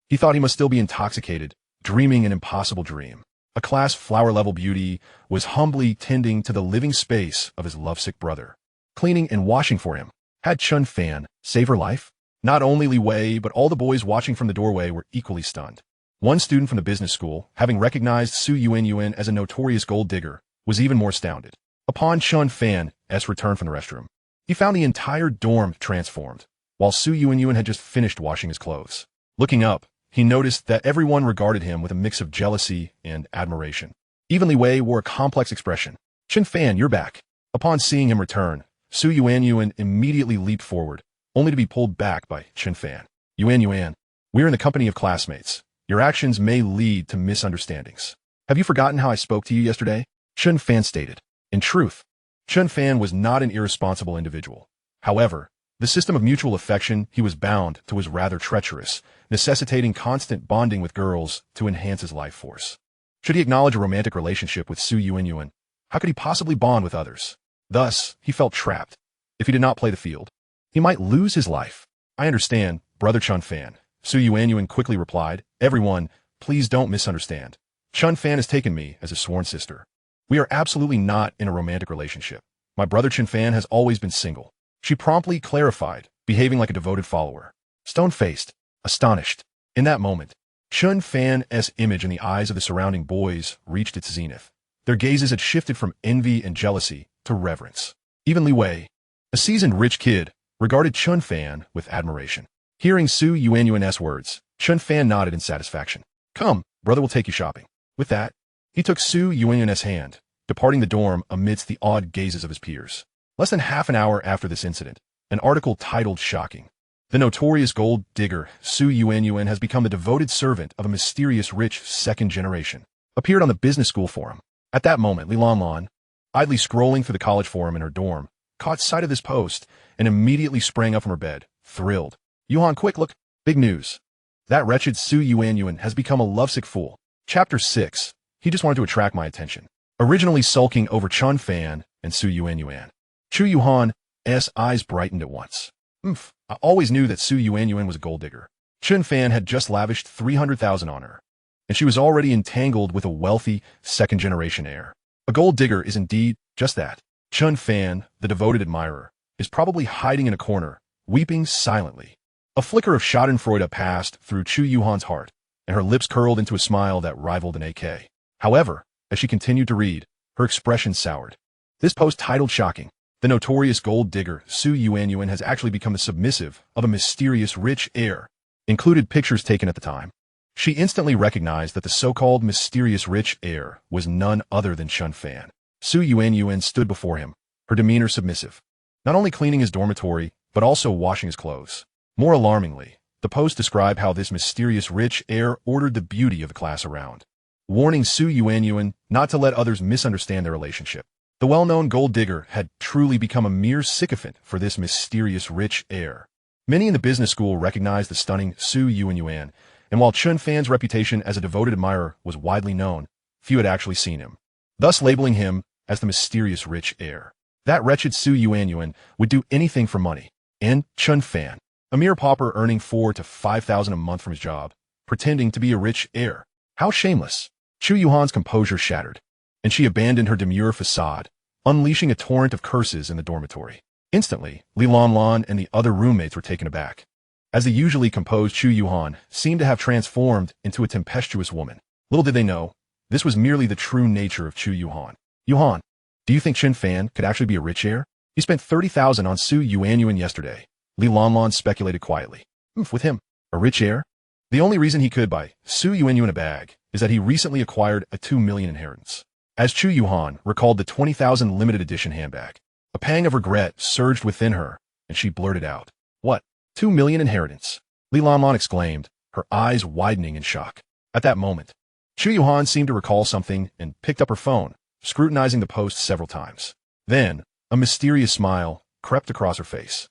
He thought he must still be intoxicated, dreaming an impossible dream. A class flower-level beauty was humbly tending to the living space of his lovesick brother, cleaning and washing for him. Had Chen Fan saved her life? Not only Li Wei, but all the boys watching from the doorway were equally stunned. One student from the business school, having recognized Su Yuanyuan as a notorious gold digger, was even more astounded. Upon Chen Fan's return from the restroom, he found the entire dorm transformed, while Su Yuanyuan had just finished washing his clothes. Looking up, he noticed that everyone regarded him with a mix of jealousy and admiration. Even Li Wei wore a complex expression. Chen Fan, you're back. Upon seeing him return, Su Yuanyuan immediately leaped forward, only to be pulled back by Chen Fan. Yuanyuan, we're in the company of classmates. Your actions may lead to misunderstandings. Have you forgotten how I spoke to you yesterday? Chen Fan stated. In truth, Chen Fan was not an irresponsible individual. However, the system of mutual affection he was bound to was rather treacherous, necessitating constant bonding with girls to enhance his life force. Should he acknowledge a romantic relationship with Su Yuanyuan, how could he possibly bond with others? Thus, he felt trapped. If he did not play the field, he might lose his life. I understand, brother Chen Fan, Su Yuanyuan quickly replied. Everyone, please don't misunderstand. Chen Fan has taken me as a sworn sister. We are absolutely not in a romantic relationship. My brother Chen Fan has always been single. She promptly clarified, behaving like a devoted follower. Stone-faced, astonished. In that moment, Chen Fan's image in the eyes of the surrounding boys reached its zenith. Their gazes had shifted from envy and jealousy to reverence. Even Li Wei, a seasoned rich kid, regarded Chen Fan with admiration. Hearing Su Yuanyuan's words, Chen Fan nodded in satisfaction. Come, brother will take you shopping. With that, he took Su Yuanyuan's hand, departing the dorm amidst the awed gazes of his peers. Less than half an hour after this incident, an article titled Shocking. The notorious gold digger Su Yuanyuan has become the devoted servant of a mysterious rich second generation, appeared on the business school forum. At that moment, Li Lanlan, idly scrolling through the college forum in her dorm, caught sight of this post and immediately sprang up from her bed, thrilled. Yuhan, quick look. Big news. That wretched Su Yuanyuan has become a lovesick fool. Chapter 6. He just wanted to attract my attention. Originally sulking over Chen Fan and Su Yuanyuan. Chu Yuhan's eyes brightened at once. I always knew that Su Yuanyuan was a gold digger. Chen Fan had just lavished 300,000 on her, and she was already entangled with a wealthy, second-generation heir. A gold digger is indeed just that. Chen Fan, the devoted admirer, is probably hiding in a corner, weeping silently. A flicker of schadenfreude passed through Chu Yuhan's heart, and her lips curled into a smile that rivaled an AK. However, as she continued to read, her expression soured. This post titled shocking. The notorious gold digger Su Yuanyuan has actually become the submissive of a mysterious rich heir. Included pictures taken at the time. She instantly recognized that the so-called mysterious rich heir was none other than Chen Fan. Su Yuanyuan stood before him, her demeanor submissive, not only cleaning his dormitory, but also washing his clothes. More alarmingly, the post described how this mysterious rich heir ordered the beauty of the class around, warning Su Yuanyuan not to let others misunderstand their relationship. The well-known gold digger had truly become a mere sycophant for this mysterious rich heir. Many in the business school recognized the stunning Su Yuanyuan, and while Chen Fan's reputation as a devoted admirer was widely known, few had actually seen him, thus labeling him as the mysterious rich heir. That wretched Su Yuanyuan would do anything for money, and Chen Fan, a mere pauper earning 4,000 to 5,000 a month from his job, pretending to be a rich heir. How shameless! Chu Yuhan's composure shattered, and she abandoned her demure facade, unleashing a torrent of curses in the dormitory. Instantly, Li Lanlan and the other roommates were taken aback, as the usually composed Chu Yuhan seemed to have transformed into a tempestuous woman. Little did they know, this was merely the true nature of Chu Yuhan. Yuhan, do you think Chen Fan could actually be a rich heir? He spent 30,000 on Su Yuanyuan yesterday. Li Lanlan speculated quietly. With him, a rich heir? The only reason he could buy Su Yuanyuan a bag is that he recently acquired a 2 million inheritance. As Chu Yuhan recalled the 20,000 limited edition handbag, a pang of regret surged within her, and she blurted out, "What? 2 million inheritance?" Li Lanlan exclaimed, her eyes widening in shock. At that moment, Chu Yuhan seemed to recall something and picked up her phone, scrutinizing the post several times. Then, a mysterious smile crept across her face.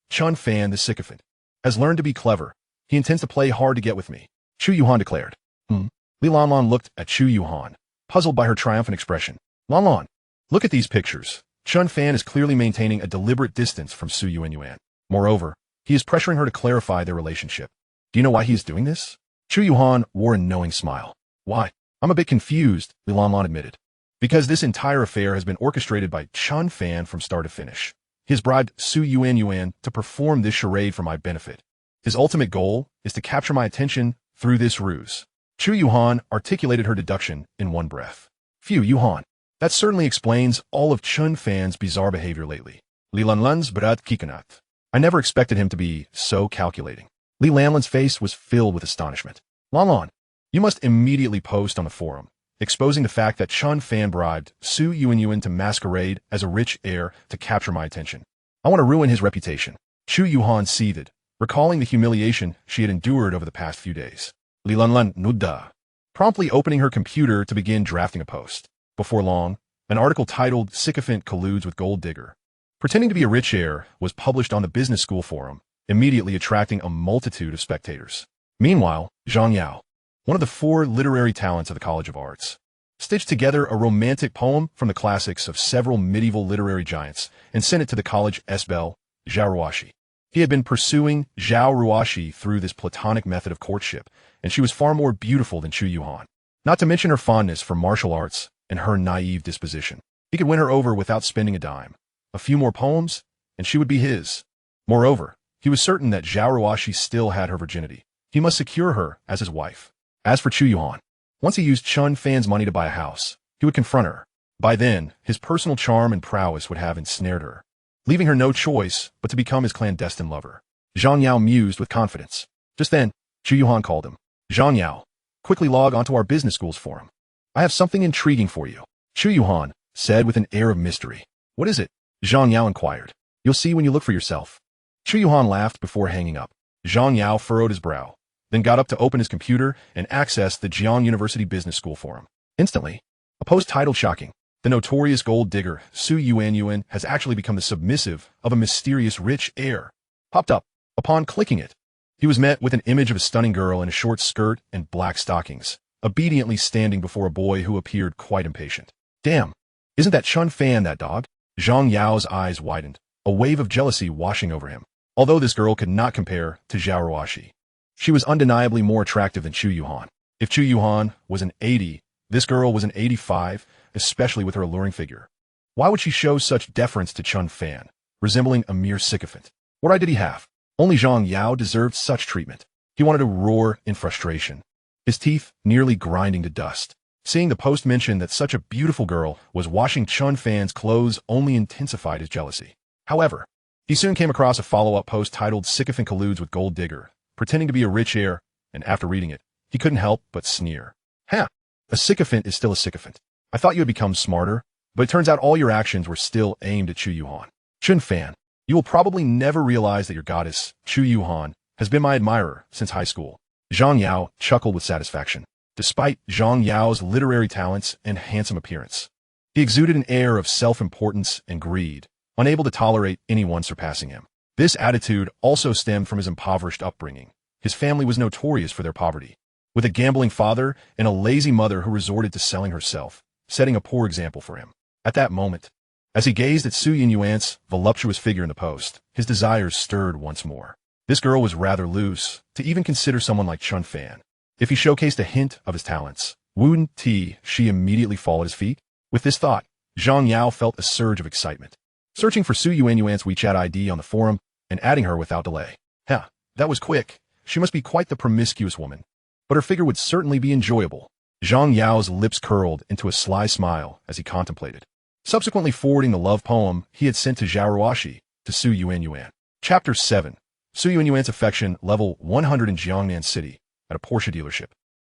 Chen Fan, the sycophant, has learned to be clever. He intends to play hard to get with me, Chu Yuhan declared. Li Lanlan looked at Chu Yuhan, puzzled by her triumphant expression. Lanlan, look at these pictures. Chen Fan is clearly maintaining a deliberate distance from Su Yuanyuan. Moreover, he is pressuring her to clarify their relationship. Do you know why he is doing this? Chu Yuhan wore a knowing smile. Why? I'm a bit confused, Li Lanlan admitted. Because this entire affair has been orchestrated by Chen Fan from start to finish. He has bribed Su Yuanyuan to perform this charade for my benefit. His ultimate goal is to capture my attention through this ruse. Chu Yuhan articulated her deduction in one breath. Phew, Yuhan. That certainly explains all of Chen Fan's bizarre behavior lately. Li Lanlan's brat kikanat. I never expected him to be so calculating. Li Lanlan's face was filled with astonishment. Lanlan, you must immediately post on the forum, exposing the fact that Chen Fan bribed Su Yuanyuan to masquerade as a rich heir to capture my attention. I want to ruin his reputation. Chu Yuhan seethed, recalling the humiliation she had endured over the past few days. Li Lanlan nudda, promptly opening her computer to begin drafting a post. Before long, an article titled Sycophant Colludes with Gold Digger, pretending to be a rich heir, was published on the business school forum, immediately attracting a multitude of spectators. Meanwhile, Zhang Yao, one of the 4 literary talents of the College of Arts, stitched together a romantic poem from the classics of several medieval literary giants and sent it to the college's belle, Zhao Ruoshi. He had been pursuing Zhao Ruoshi through this platonic method of courtship, and she was far more beautiful than Chu Yuhan. Not to mention her fondness for martial arts and her naive disposition. He could win her over without spending a dime. A few more poems, and she would be his. Moreover, he was certain that Zhao Ruoshi still had her virginity. He must secure her as his wife. As for Chu Yuhan, once he used Chen Fan's money to buy a house, he would confront her. By then, his personal charm and prowess would have ensnared her, leaving her no choice but to become his clandestine lover. Zhang Yao mused with confidence. Just then, Chu Yuhan called him. Zhang Yao, quickly log onto our business school's forum. I have something intriguing for you, Chu Yuhan said with an air of mystery. What is it? Zhang Yao inquired. You'll see when you look for yourself. Chu Yuhan laughed before hanging up. Zhang Yao furrowed his brow, then got up to open his computer and access the Jiang University Business School forum. Instantly, a post titled shocking. The notorious gold digger Su Yuanyuan has actually become the submissive of a mysterious rich heir popped up. Upon clicking it, he was met with an image of a stunning girl in a short skirt and black stockings, obediently standing before a boy who appeared quite impatient. Damn, isn't that Chen Fan, that dog? Zhang Yao's eyes widened, a wave of jealousy washing over him. Although this girl could not compare to Zhao Ruoxi, she was undeniably more attractive than Chu Yuhan. If Chu Yuhan was an 80, this girl was an 85, especially with her alluring figure. Why would she show such deference to Chen Fan, resembling a mere sycophant? What right did he have? Only Zhang Yao deserved such treatment. He wanted to roar in frustration, his teeth nearly grinding to dust. Seeing the post mention that such a beautiful girl was washing Chen Fan's clothes only intensified his jealousy. However, he soon came across a follow-up post titled Sycophant Colludes with Gold Digger, pretending to be a rich heir, and after reading it, he couldn't help but sneer. Ha! A sycophant is still a sycophant. I thought you had become smarter, but it turns out all your actions were still aimed at Chu Yuhan. Chen Fan, you will probably never realize that your goddess, Chu Yuhan, has been my admirer since high school. Zhang Yao chuckled with satisfaction. Despite Zhang Yao's literary talents and handsome appearance, he exuded an air of self-importance and greed, unable to tolerate anyone surpassing him. This attitude also stemmed from his impoverished upbringing. His family was notorious for their poverty, with a gambling father and a lazy mother who resorted to selling herself, setting a poor example for him. At that moment, as he gazed at Su Yinyuan's voluptuous figure in the post, his desires stirred once more. This girl was rather loose to even consider someone like Chen Fan. If he showcased a hint of his talents, wouldn't she immediately fall at his feet? With this thought, Zhang Yao felt a surge of excitement, searching for Su Yinyuan's WeChat ID on the forum and adding her without delay. Huh, that was quick. She must be quite the promiscuous woman, but her figure would certainly be enjoyable. Zhang Yao's lips curled into a sly smile as he contemplated, subsequently forwarding the love poem he had sent to Zhao Ruoxi to Su Yinyuan. Chapter 7. Su Yinyuan's affection, level 100 in Jiangnan City, at a Porsche dealership.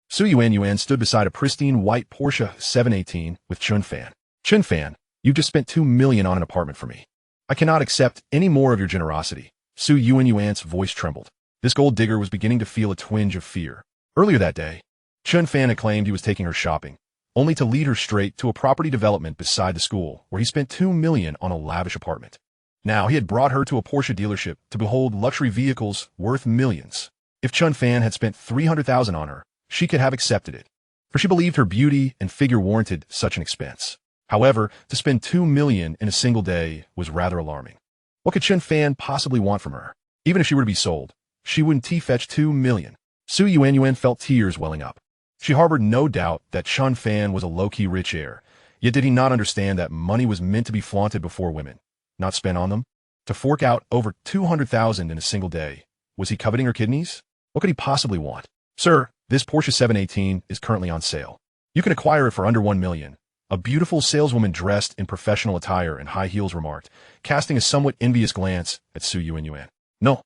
Su Yinyuan stood beside a pristine white Porsche 718 with Chen Fan. Chen Fan, you've just spent 2 million on an apartment for me. I cannot accept any more of your generosity. Su Yinyuan's voice trembled. This gold digger was beginning to feel a twinge of fear. Earlier that day, Chen Fan had claimed he was taking her shopping, only to lead her straight to a property development beside the school where he spent 2 million on a lavish apartment. Now he had brought her to a Porsche dealership to behold luxury vehicles worth millions. If Chen Fan had spent 300,000 on her, she could have accepted it, for she believed her beauty and figure warranted such an expense. However, to spend 2 million in a single day was rather alarming. What could Chen Fan possibly want from her? Even if she were to be sold, she wouldn't fetch 2 million. Su Yinyuan felt tears welling up. She harbored no doubt that Chen Fan was a low-key rich heir, yet did he not understand that money was meant to be flaunted before women, not spent on them? To fork out over 200,000 in a single day, was he coveting her kidneys? What could he possibly want? Sir, this Porsche 718 is currently on sale. You can acquire it for under 1 million. A beautiful saleswoman dressed in professional attire and high heels remarked, casting a somewhat envious glance at Su Yinyuan. No.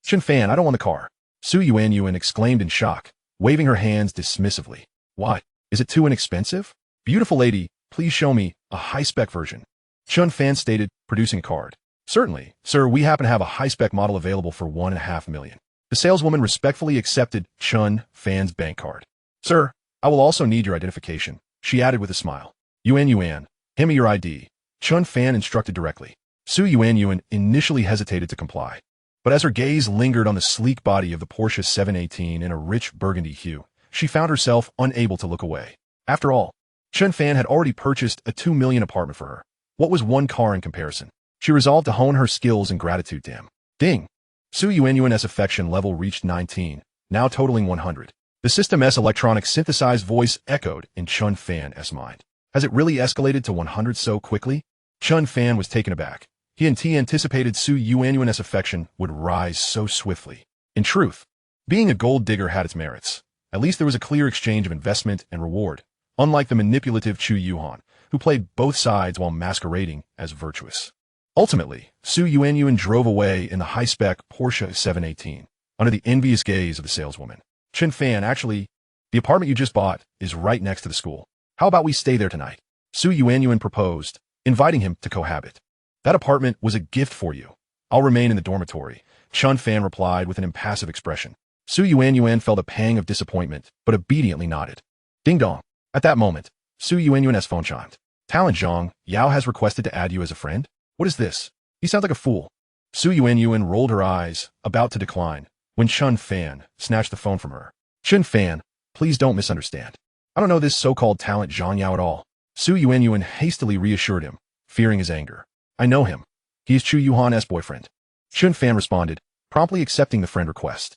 Chen Fan, I don't want the car. Su Yinyuan exclaimed in shock, waving her hands dismissively. What? Is it too inexpensive? Beautiful lady, please show me a high-spec version. Chen Fan stated, producing a card. Certainly, sir, we happen to have a high-spec model available for 1.5 million. The saleswoman respectfully accepted Chen Fan's bank card. Sir, I will also need your identification, she added with a smile. Yuan, hand me your ID. Chen Fan instructed directly. Su Yuan initially hesitated to comply, but as her gaze lingered on the sleek body of the Porsche 718 in a rich burgundy hue, she found herself unable to look away. After all, Chen Fan had already purchased a 2 million apartment for her. What was one car in comparison? She resolved to hone her skills and gratitude to him. Ding! Su Yuan's affection level reached 19, now totaling 100. The system's electronic synthesized voice echoed in Chen Fan's mind. Has it really escalated to 100 so quickly? Chen Fan was taken aback. He anticipated Su Yuan's affection would rise so swiftly. In truth, being a gold digger had its merits. At least there was a clear exchange of investment and reward, unlike the manipulative Chu Yuhan, who played both sides while masquerading as virtuous. Ultimately, Su Yuan drove away in the high-spec Porsche 718, under the envious gaze of the saleswoman. Chen Fan, actually, the apartment you just bought is right next to the school. How about we stay there tonight? Su Yuan proposed, inviting him to cohabit. That apartment was a gift for you. I'll remain in the dormitory, Chen Fan replied with an impassive expression. Su Yuan felt a pang of disappointment, but obediently nodded. Ding dong. At that moment, Su Yuan's phone chimed. Talent Zhang, Yao has requested to add you as a friend? What is this? He sounds like a fool. Su Yuanyuan rolled her eyes, about to decline, when Chen Fan snatched the phone from her. Chen Fan, please don't misunderstand. I don't know this so-called talent Zhang Yao at all. Su Yuanyuan hastily reassured him, fearing his anger. I know him. He is Chu Yuhan's boyfriend. Chen Fan responded, promptly accepting the friend request.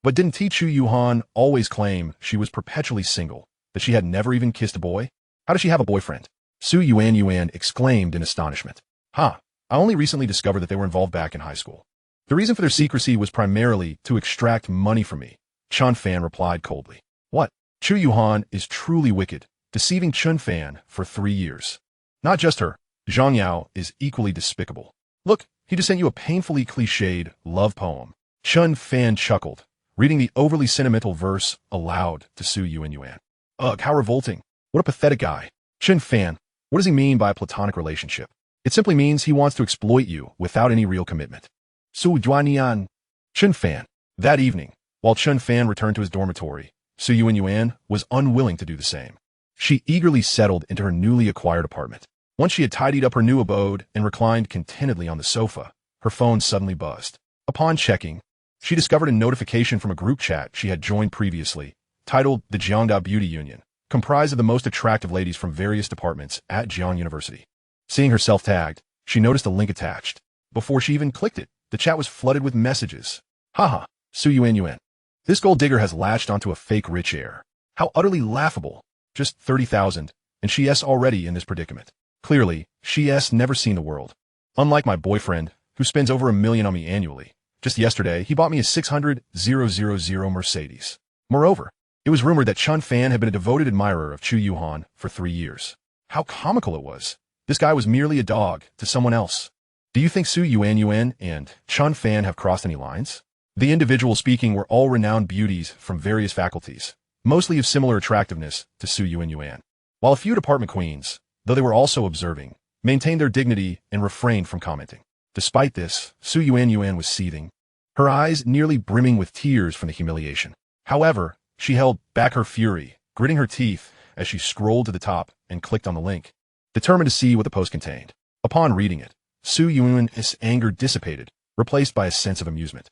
But didn't Chu Yuhan always claim she was perpetually single, that she had never even kissed a boy? How does she have a boyfriend? Su Yuanyuan exclaimed in astonishment. I only recently discovered that they were involved back in high school. The reason for their secrecy was primarily to extract money from me, Chen Fan replied coldly. What? Chu Yuhan is truly wicked, deceiving Chen Fan for 3 years. Not just her, Zhang Yao is equally despicable. Look, he just sent you a painfully cliched love poem. Chen Fan chuckled, reading the overly sentimental verse aloud to Su Yuanyuan. Ugh, how revolting. What a pathetic guy. Chen Fan, what does he mean by a platonic relationship? It simply means he wants to exploit you without any real commitment. Su Yuanyuan. Chen Fan. That evening, while Chen Fan returned to his dormitory, Su Yuanyuan was unwilling to do the same. She eagerly settled into her newly acquired apartment. Once she had tidied up her new abode and reclined contentedly on the sofa, her phone suddenly buzzed. Upon checking, she discovered a notification from a group chat she had joined previously, titled the Jiangda Beauty Union, comprised of the most attractive ladies from various departments at Jiang University. Seeing herself tagged, she noticed a link attached. Before she even clicked it, the chat was flooded with messages. Haha, Su Yuanyuan. This gold digger has latched onto a fake rich heir. How utterly laughable. Just 30,000, and she's already in this predicament. Clearly, she's never seen the world. Unlike my boyfriend, who spends over $1 million on me annually. Just yesterday, he bought me a 600,000 Mercedes. Moreover, it was rumored that Chen Fan had been a devoted admirer of Chu Yuhan for 3 years. How comical it was. This guy was merely a dog to someone else. Do you think Su Yuanyuan and Chen Fan have crossed any lines? The individuals speaking were all renowned beauties from various faculties, mostly of similar attractiveness to Su Yuanyuan. While a few department queens, though they were also observing, maintained their dignity and refrained from commenting. Despite this, Su Yuanyuan was seething, her eyes nearly brimming with tears from the humiliation. However, she held back her fury, gritting her teeth as she scrolled to the top and clicked on the link, determined to see what the post contained. Upon reading it, Su Yuanyuan's anger dissipated, replaced by a sense of amusement.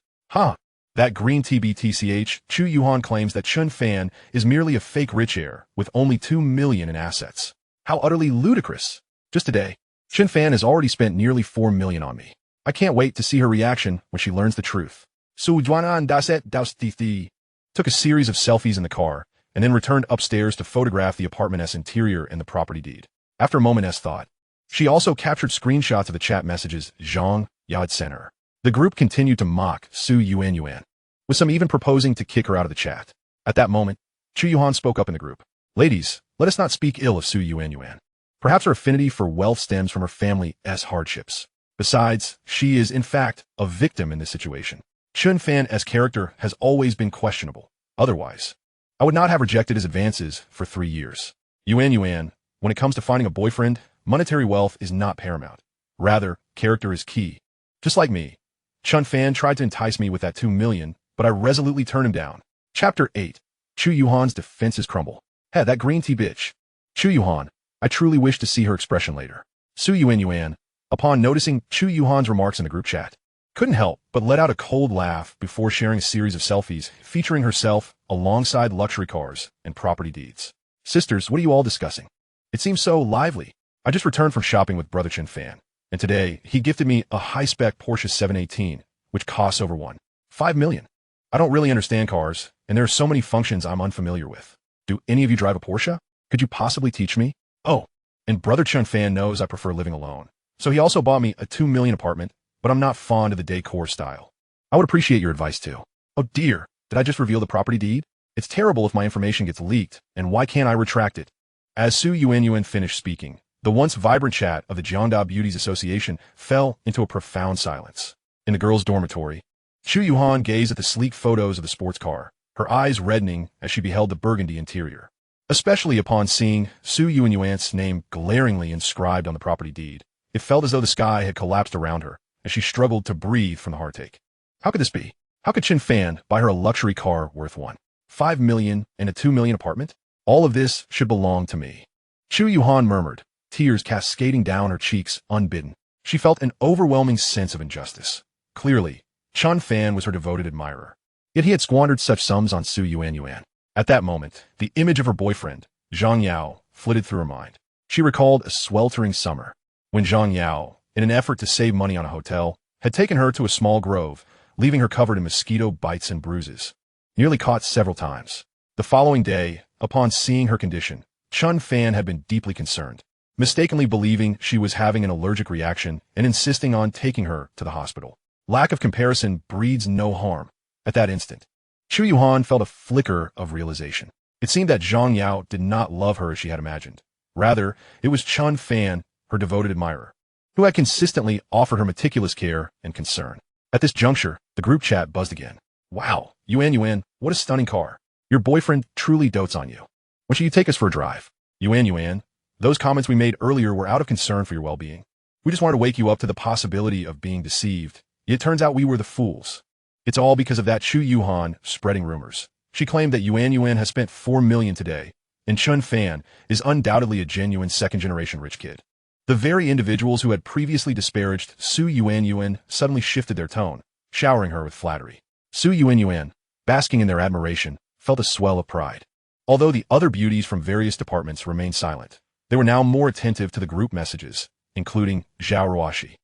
That green TBTCH, Chu Yuhan claims that Chen Fan is merely a fake rich heir with only 2 million in assets. How utterly ludicrous. Just today, Chen Fan has already spent nearly 4 million on me. I can't wait to see her reaction when she learns the truth. Su Yuanyuan daset dausthi took a series of selfies in the car and then returned upstairs to photograph the apartment's interior and the property deed. After a moment's thought, she also captured screenshots of the chat messages Zhang Yao had sent her. The group continued to mock Su Yuanyuan, with some even proposing to kick her out of the chat. At that moment, Chu Yuhan spoke up in the group. Ladies, let us not speak ill of Su Yuanyuan. Perhaps her affinity for wealth stems from her family's hardships. Besides, she is, in fact, a victim in this situation. Chen Fan's character has always been questionable. Otherwise, I would not have rejected his advances for 3 years. Yuanyuan, when it comes to finding a boyfriend, monetary wealth is not paramount. Rather, character is key. Just like me, Chen Fan tried to entice me with that 2 million, but I resolutely turned him down. Chapter 8. Chu Yuhan's defenses crumble. Hey, that green tea bitch. Chu Yuhan, I truly wish to see her expression later. Su Yuanyuan, upon noticing Chu Yuhan's remarks in the group chat, couldn't help but let out a cold laugh before sharing a series of selfies featuring herself alongside luxury cars and property deeds. Sisters, what are you all discussing? It seems so lively. I just returned from shopping with brother Chen Fan, and today he gifted me a high-spec Porsche 718, which costs over 1.5 million. I don't really understand cars, and there are so many functions I'm unfamiliar with. Do any of you drive a Porsche? Could you possibly teach me? Oh, and brother Chen Fan knows I prefer living alone, so he also bought me a 2 million apartment, but I'm not fond of the decor style. I would appreciate your advice too. Oh dear, did I just reveal the property deed? It's terrible if my information gets leaked, and why can't I retract it? As Su Yuanyuan finished speaking, the once vibrant chat of the Jiangda Beauties Association fell into a profound silence. In the girls' dormitory, Chu Yuhan gazed at the sleek photos of the sports car, her eyes reddening as she beheld the burgundy interior. Especially upon seeing Su Yuanyuan's name glaringly inscribed on the property deed, it felt as though the sky had collapsed around her as she struggled to breathe from the heartache. How could this be? How could Chen Fan buy her a luxury car worth 1.5 million and a 2 million apartment? All of this should belong to me. Chu Yuhan murmured, tears cascading down her cheeks unbidden. She felt an overwhelming sense of injustice. Clearly, Chen Fan was her devoted admirer. Yet he had squandered such sums on Su Yuanyuan. At that moment, the image of her boyfriend, Zhang Yao, flitted through her mind. She recalled a sweltering summer, when Zhang Yao, in an effort to save money on a hotel, had taken her to a small grove, leaving her covered in mosquito bites and bruises, nearly caught several times. The following day, upon seeing her condition, Chen Fan had been deeply concerned, mistakenly believing she was having an allergic reaction and insisting on taking her to the hospital. Lack of comparison breeds no harm. At that instant, Chu Yuhan felt a flicker of realization. It seemed that Zhang Yao did not love her as she had imagined. Rather, it was Chen Fan, her devoted admirer, who had consistently offered her meticulous care and concern. At this juncture, the group chat buzzed again. Wow, Yuan, what a stunning car. Your boyfriend truly dotes on you. When should you take us for a drive? Yuan, those comments we made earlier were out of concern for your well-being. We just wanted to wake you up to the possibility of being deceived. It turns out we were the fools. It's all because of that Chu Yuhan spreading rumors. She claimed that Yuan has spent 4 million today, and Chen Fan is undoubtedly a genuine second-generation rich kid. The very individuals who had previously disparaged Su Yuan suddenly shifted their tone, showering her with flattery. Su Yuan, basking in their admiration, felt a swell of pride. Although the other beauties from various departments remained silent, they were now more attentive to the group messages, including Zhao Ruoxi.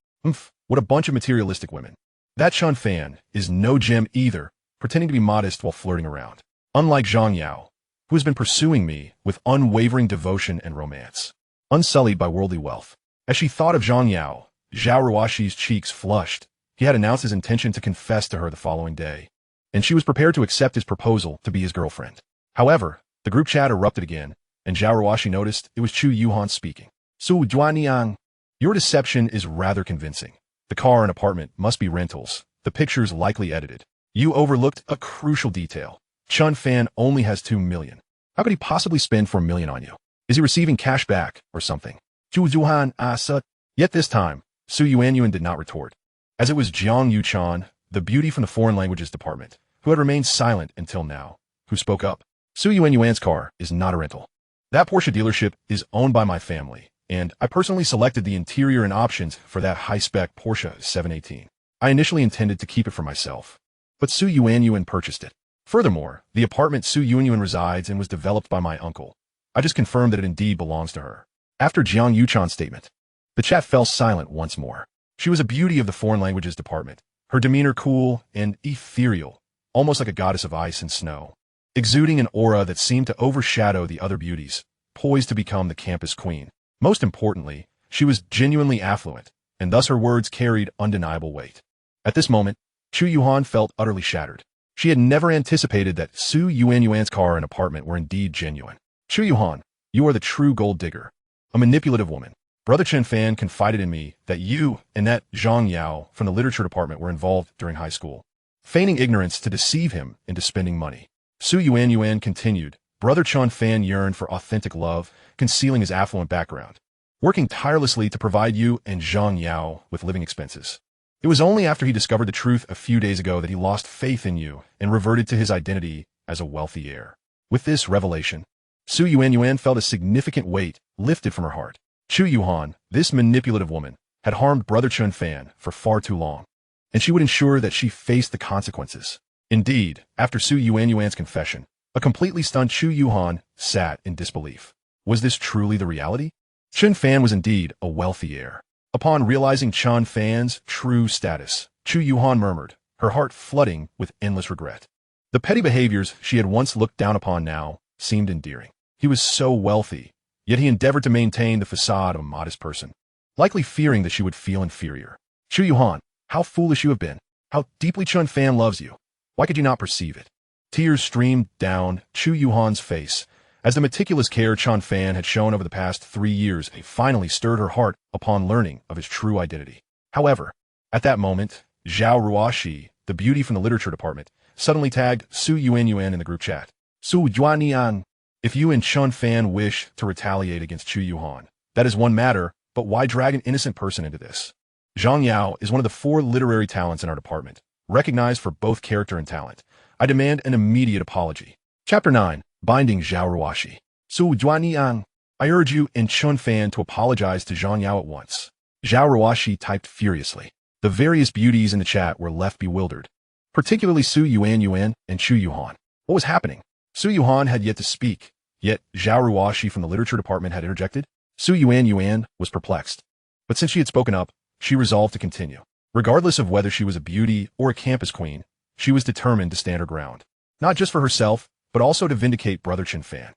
What a bunch of materialistic women. That Chen Fan is no gem either, pretending to be modest while flirting around. Unlike Zhang Yao, who has been pursuing me with unwavering devotion and romance, unsullied by worldly wealth. As she thought of Zhang Yao, Zhao Ruoxi's cheeks flushed. He had announced his intention to confess to her the following day, and she was prepared to accept his proposal to be his girlfriend. However, the group chat erupted again, and Zhao Ruoxi noticed it was Chu Yuhan speaking. Su Juaniang, your deception is rather convincing. The car and apartment must be rentals, the pictures likely edited. You overlooked a crucial detail. Chen Fan only has 2 million. How could he possibly spend 4 million on you? Is he receiving cash back or something? Chu Zuhan asa. Yet this time, Su Yuanyuan did not retort, as it was Jiang Yuchan, the beauty from the foreign languages department, who had remained silent until now, who spoke up. Su Yuanyuan's car is not a rental. That Porsche dealership is owned by my family, and I personally selected the interior and options for that high-spec Porsche 718. I initially intended to keep it for myself, but Su Yuanyuan purchased it. Furthermore, the apartment Su Yuanyuan resides in was developed by my uncle. I just confirmed that it indeed belongs to her. After Jiang Yuchan's statement, the chat fell silent once more. She was a beauty of the foreign languages department, her demeanor cool and ethereal, almost like a goddess of ice and snow, exuding an aura that seemed to overshadow the other beauties, poised to become the campus queen. Most importantly, she was genuinely affluent, and thus her words carried undeniable weight. At this moment, Chu Yuhan felt utterly shattered. She had never anticipated that Su Yuanyuan's car and apartment were indeed genuine. Chu Yuhan, you are the true gold digger, a manipulative woman. Brother Chen Fan confided in me that you and that Zhang Yao from the literature department were involved during high school, feigning ignorance to deceive him into spending money. Su Yuanyuan continued. Brother Chen Fan yearned for authentic love, concealing his affluent background, working tirelessly to provide you and Zhang Yao with living expenses. It was only after he discovered the truth a few days ago that he lost faith in you and reverted to his identity as a wealthy heir. With this revelation, Su Yuanyuan felt a significant weight lifted from her heart. Chu Yuhan, this manipulative woman, had harmed Brother Chen Fan for far too long, and she would ensure that she faced the consequences. Indeed, after Su Yuanyuan's confession, a completely stunned Chu Yuhan sat in disbelief. Was this truly the reality? Chen Fan was indeed a wealthy heir. Upon realizing Chen Fan's true status, Chu Yuhan murmured, her heart flooding with endless regret. The petty behaviors she had once looked down upon now seemed endearing. He was so wealthy, yet he endeavored to maintain the facade of a modest person, likely fearing that she would feel inferior. Chu Yuhan, how foolish you have been. How deeply Chen Fan loves you. Why could you not perceive it? Tears streamed down Chu Yuhan's face as the meticulous care Chen Fan had shown over the past 3 years finally stirred her heart upon learning of his true identity. However, at that moment, Zhao Ruoxi, the beauty from the literature department, suddenly tagged Su Yuanyuan in the group chat. Su Juanian, if you and Chen Fan wish to retaliate against Chu Yuhan, that is one matter, but why drag an innocent person into this? Zhang Yao is one of the 4 literary talents in our department, recognized for both character and talent. I demand an immediate apology. Chapter 9. Binding Zhao Ruoxi. Su Juanian, I urge you and Chen Fan to apologize to Zhang Yao at once. Zhao Ruoxi typed furiously. The various beauties in the chat were left bewildered, particularly Su Yuan and Chu Yuhan. What was happening? Su Yuhan had yet to speak, yet Zhao Ruoxi from the literature department had interjected. Su Yuan was perplexed, but since she had spoken up, she resolved to continue. Regardless of whether she was a beauty or a campus queen, she was determined to stand her ground. Not just for herself, but also to vindicate brother Chen Fan.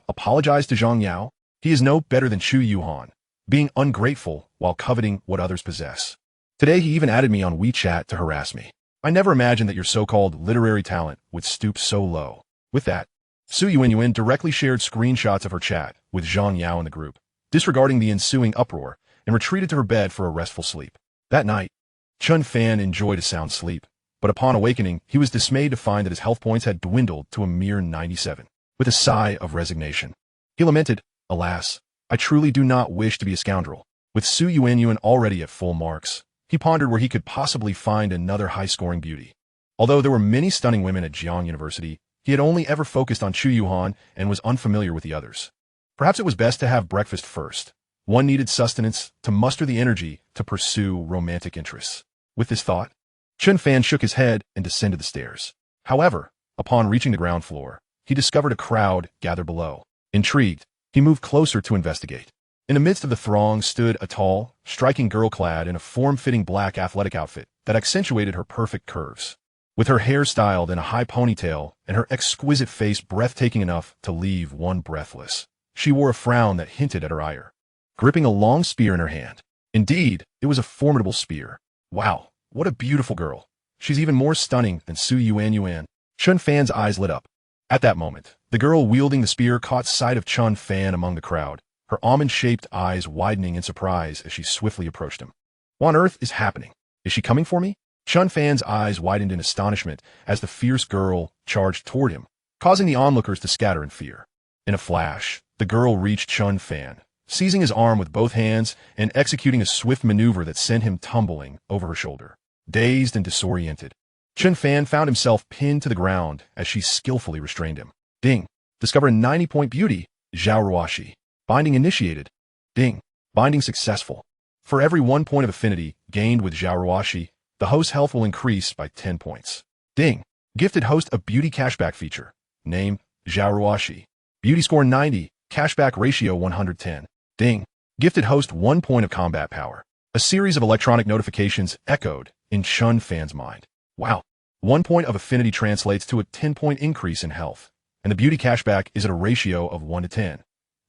Apologize to Zhang Yao? He is no better than Chu Yuhan, being ungrateful while coveting what others possess. Today he even added me on WeChat to harass me. I never imagined that your so-called literary talent would stoop so low. With that, Su Yuan directly shared screenshots of her chat with Zhang Yao in the group, disregarding the ensuing uproar, and retreated to her bed for a restful sleep. That night, Chen Fan enjoyed a sound sleep, but upon awakening, he was dismayed to find that his health points had dwindled to a mere 97. With a sigh of resignation, he lamented, "Alas, I truly do not wish to be a scoundrel." With Su Yuan already at full marks, he pondered where he could possibly find another high-scoring beauty. Although there were many stunning women at Jiang University, he had only ever focused on Chu Yuhan and was unfamiliar with the others. Perhaps it was best to have breakfast first. One needed sustenance to muster the energy to pursue romantic interests. With this thought, Chen Fan shook his head and descended the stairs. However, upon reaching the ground floor, he discovered a crowd gathered below. Intrigued, he moved closer to investigate. In the midst of the throng stood a tall, striking girl clad in a form-fitting black athletic outfit that accentuated her perfect curves. With her hair styled in a high ponytail and her exquisite face breathtaking enough to leave one breathless, she wore a frown that hinted at her ire. Gripping a long spear in her hand. Indeed, it was a formidable spear. Wow, what a beautiful girl. She's even more stunning than Su Yuan. Chen Fan's eyes lit up. At that moment, the girl wielding the spear caught sight of Chen Fan among the crowd, her almond-shaped eyes widening in surprise as she swiftly approached him. What on earth is happening? Is she coming for me? Chen Fan's eyes widened in astonishment as the fierce girl charged toward him, causing the onlookers to scatter in fear. In a flash, the girl reached Chen Fan, seizing his arm with both hands and executing a swift maneuver that sent him tumbling over her shoulder. Dazed and disoriented, Chen Fan found himself pinned to the ground as she skillfully restrained him. Ding. Discover a 90-point beauty, Zhao Ruoxi. Binding initiated. Ding. Binding successful. For every 1 point of affinity gained with Zhao Ruoxi, the host's health will increase by 10 points. Ding. Gifted host a beauty cashback feature. Name, Zhao Ruoxi. Beauty score 90, cashback ratio 110. Ding. Gifted host 1 point of combat power. A series of electronic notifications echoed in Chen Fan's mind. Wow. 1 point of affinity translates to a 10-point increase in health, and the beauty cashback is at a ratio of 1 to 10.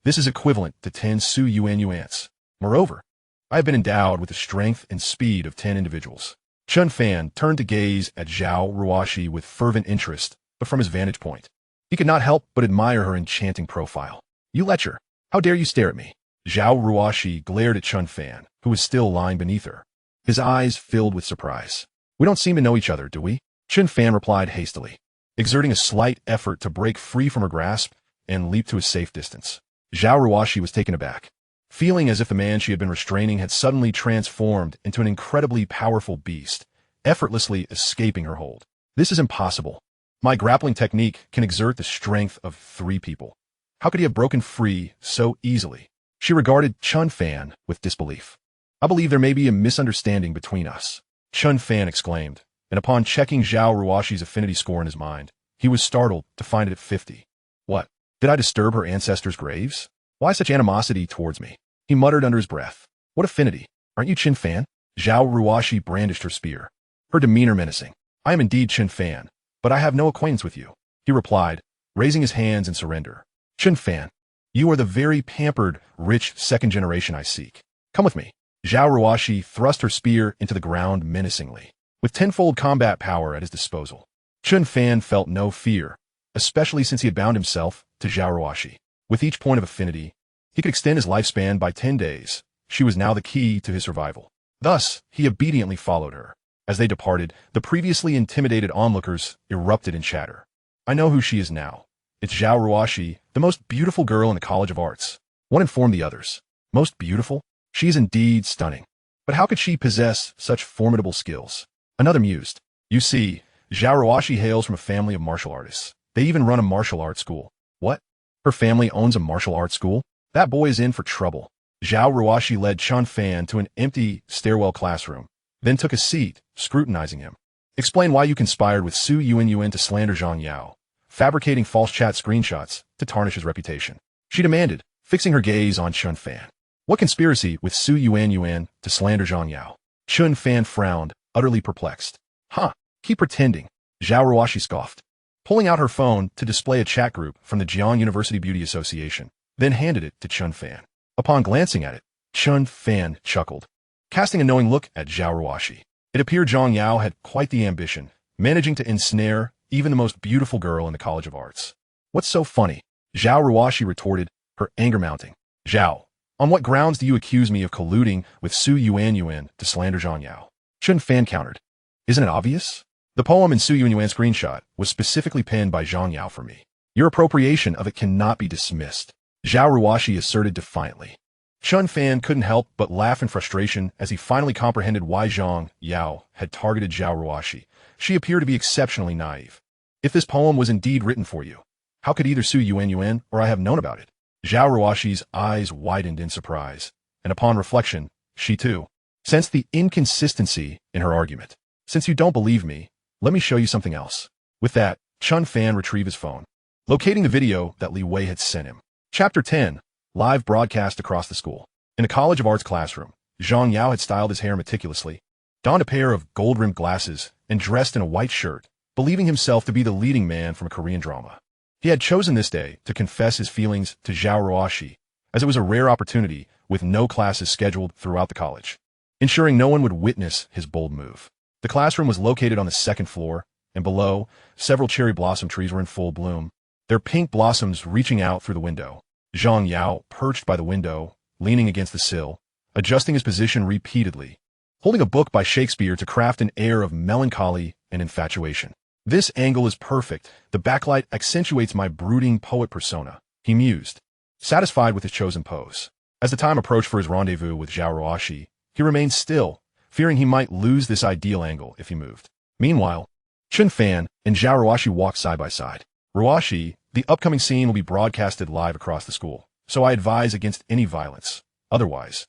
This is equivalent to 10 Su Yuans. Moreover, I have been endowed with the strength and speed of 10 individuals. Chen Fan turned to gaze at Zhao Ruoxi with fervent interest, but from his vantage point, he could not help but admire her enchanting profile. You lecher! How dare you stare at me? Zhao Ruoxi glared at Chen Fan, who was still lying beneath her. His eyes filled with surprise. We don't seem to know each other, do we? Chen Fan replied hastily, exerting a slight effort to break free from her grasp and leap to a safe distance. Zhao Ruoxi was taken aback, feeling as if the man she had been restraining had suddenly transformed into an incredibly powerful beast, effortlessly escaping her hold. This is impossible. My grappling technique can exert the strength of 3 people. How could he have broken free so easily? She regarded Chen Fan with disbelief. I believe there may be a misunderstanding between us, Chen Fan exclaimed, and upon checking Zhao Ruoxi's affinity score in his mind, he was startled to find it at 50. What? Did I disturb her ancestors' graves? Why such animosity towards me? He muttered under his breath. What affinity? Aren't you Chen Fan? Zhao Ruoxi brandished her spear, her demeanor menacing. I am indeed Chen Fan, but I have no acquaintance with you, he replied, raising his hands in surrender. Chen Fan, you are the very pampered, rich second generation I seek. Come with me. Zhao Ruoxi thrust her spear into the ground menacingly. With 10-fold combat power at his disposal, Chen Fan felt no fear, especially since he had bound himself to Zhao Ruoxi. With each point of affinity, he could extend his lifespan by 10 days. She was now the key to his survival. Thus, he obediently followed her. As they departed, the previously intimidated onlookers erupted in chatter. I know who she is now. It's Zhao Ruoxi, the most beautiful girl in the College of Arts. One informed the others. Most beautiful? She is indeed stunning. But how could she possess such formidable skills? Another mused. You see, Zhao Ruoxi hails from a family of martial artists. They even run a martial arts school. What? Her family owns a martial arts school? That boy is in for trouble. Zhao Ruoxi led Chen Fan to an empty stairwell classroom, then took a seat, scrutinizing him. Explain why you conspired with Su Yunyuan to slander Zhang Yao, fabricating false chat screenshots to tarnish his reputation. She demanded, fixing her gaze on Chen Fan. What conspiracy with Su Yunyuan to slander Zhang Yao? Chen Fan frowned, utterly perplexed. Huh, keep pretending, Zhao Ruoxi scoffed, pulling out her phone to display a chat group from the Jiang University Beauty Association, then handed it to Chen Fan. Upon glancing at it, Chen Fan chuckled, casting a knowing look at Zhao Ruoxi. It appeared Zhang Yao had quite the ambition, managing to ensnare even the most beautiful girl in the College of Arts. What's so funny? Zhao Ruoxi retorted, her anger mounting. Zhao, on what grounds do you accuse me of colluding with Su Yunyuan to slander Zhang Yao? Chen Fan countered. Isn't it obvious? The poem in Su Yunyuan's screenshot was specifically penned by Zhang Yao for me. Your appropriation of it cannot be dismissed, Zhao Ruoxi asserted defiantly. Chen Fan couldn't help but laugh in frustration as he finally comprehended why Zhang Yao had targeted Zhao Ruoxi. She appeared to be exceptionally naive. If this poem was indeed written for you, how could either Su Yunyuan or I have known about it? Zhao Ruoxi's eyes widened in surprise, and upon reflection, she too sensed the inconsistency in her argument. Since you don't believe me, let me show you something else. With that, Chen Fan retrieved his phone, locating the video that Li Wei had sent him. Chapter 10. Live broadcast across the school. In a College of Arts classroom, Zhang Yao had styled his hair meticulously, donned a pair of gold-rimmed glasses, and dressed in a white shirt, believing himself to be the leading man from a Korean drama. He had chosen this day to confess his feelings to Zhao Ruoxi, as it was a rare opportunity with no classes scheduled throughout the college, ensuring no one would witness his bold move. The classroom was located on the second floor, and below, several cherry blossom trees were in full bloom, their pink blossoms reaching out through the window. Zhang Yao perched by the window, leaning against the sill, adjusting his position repeatedly, holding a book by Shakespeare to craft an air of melancholy and infatuation. This angle is perfect. The backlight accentuates my brooding poet persona, he mused, satisfied with his chosen pose. As the time approached for his rendezvous with Zhao Ruoxi, he remained still, fearing he might lose this ideal angle if he moved. Meanwhile, Chen Fan and Zhao Ruoxi walked side by side. Ruoxi, the upcoming scene will be broadcasted live across the school, so I advise against any violence. Otherwise,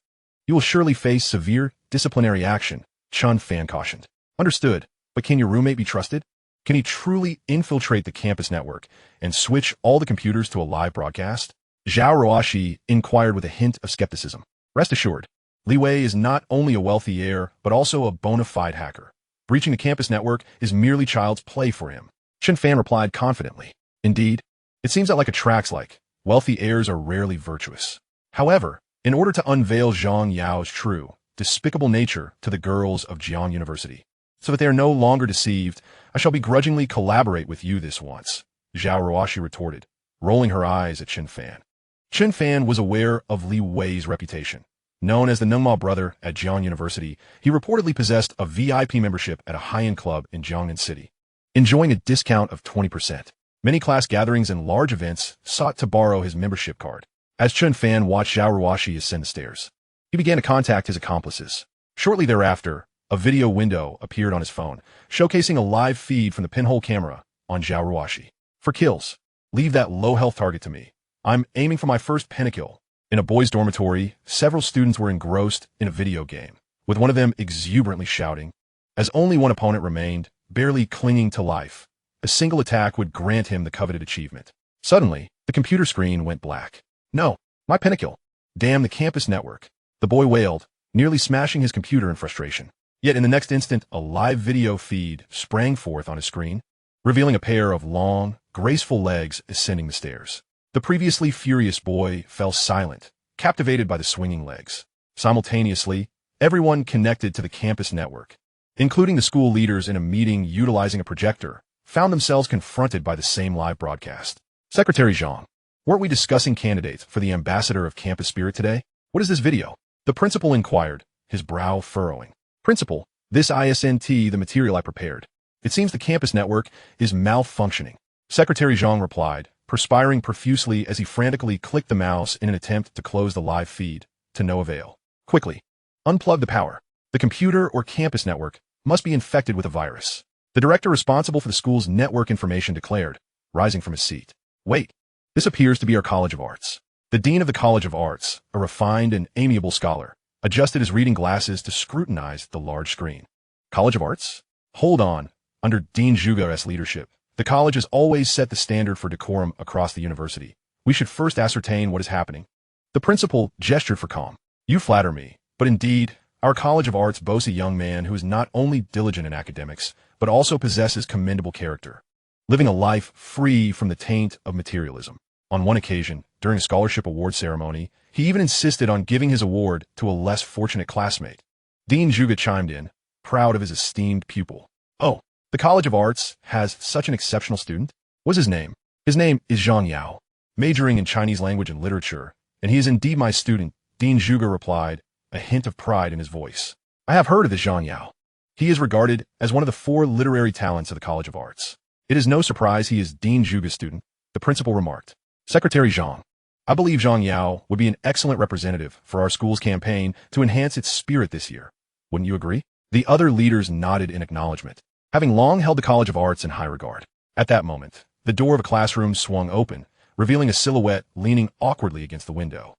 you will surely face severe disciplinary action, Chen Fan cautioned. Understood, but can your roommate be trusted? Can he truly infiltrate the campus network and switch all the computers to a live broadcast? Zhao Ruoxi inquired with a hint of skepticism. Rest assured, Li Wei is not only a wealthy heir, but also a bona fide hacker. Breaching the campus network is merely child's play for him. Chen Fan replied confidently. Indeed, it seems that like attracts like, wealthy heirs are rarely virtuous. However, in order to unveil Zhang Yao's true, despicable nature to the girls of Jiang University, so that they are no longer deceived, I shall begrudgingly collaborate with you this once, Zhao Ruoxi retorted, rolling her eyes at Chen Fan. Chen Fan was aware of Li Wei's reputation. Known as the Nengma brother at Jiang University, he reportedly possessed a VIP membership at a high-end club in Jiangnan City, enjoying a discount of 20%. Many class gatherings and large events sought to borrow his membership card. As Chen Fan watched Zhao Ruoxi ascend the stairs, he began to contact his accomplices. Shortly thereafter, a video window appeared on his phone, showcasing a live feed from the pinhole camera on Zhao Ruoxi. For kills, leave that low-health target to me. I'm aiming for my first pentakill. In a boys' dormitory, several students were engrossed in a video game, with one of them exuberantly shouting. As only one opponent remained, barely clinging to life, a single attack would grant him the coveted achievement. Suddenly, the computer screen went black. No, my pentakill. Damn the campus network. The boy wailed, nearly smashing his computer in frustration. Yet in the next instant, a live video feed sprang forth on his screen, revealing a pair of long, graceful legs ascending the stairs. The previously furious boy fell silent, captivated by the swinging legs. Simultaneously, everyone connected to the campus network, including the school leaders in a meeting utilizing a projector, found themselves confronted by the same live broadcast. Secretary Zhang, weren't we discussing candidates for the ambassador of campus spirit today? What is this video? The principal inquired, his brow furrowing. Principal, this isn't the material I prepared. It seems the campus network is malfunctioning. Secretary Zhang replied, perspiring profusely as he frantically clicked the mouse in an attempt to close the live feed, to no avail. Quickly, unplug the power. The computer or campus network must be infected with a virus. The director responsible for the school's network information declared, rising from his seat. Wait, this appears to be our College of Arts. The dean of the College of Arts, a refined and amiable scholar, adjusted his reading glasses to scrutinize the large screen. College of Arts? Hold on. Under Dean Zhuge's leadership, the college has always set the standard for decorum across the university. We should first ascertain what is happening. The principal gestured for calm. You flatter me, but indeed, our College of Arts boasts a young man who is not only diligent in academics, but also possesses commendable character, living a life free from the taint of materialism. On one occasion, during a scholarship award ceremony, he even insisted on giving his award to a less fortunate classmate. Dean Zhuge chimed in, proud of his esteemed pupil. Oh, the College of Arts has such an exceptional student? What's his name? His name is Zhang Yao, majoring in Chinese language and literature, and he is indeed my student, Dean Zhuge replied, a hint of pride in his voice. I have heard of this Zhang Yao. He is regarded as one of the 4 literary talents of the College of Arts. It is no surprise he is Dean Zhuge's student, the principal remarked. Secretary Zhang. I believe Zhang Yao would be an excellent representative for our school's campaign to enhance its spirit this year. Wouldn't you agree? The other leaders nodded in acknowledgement, having long held the College of Arts in high regard. At that moment, the door of a classroom swung open, revealing a silhouette leaning awkwardly against the window.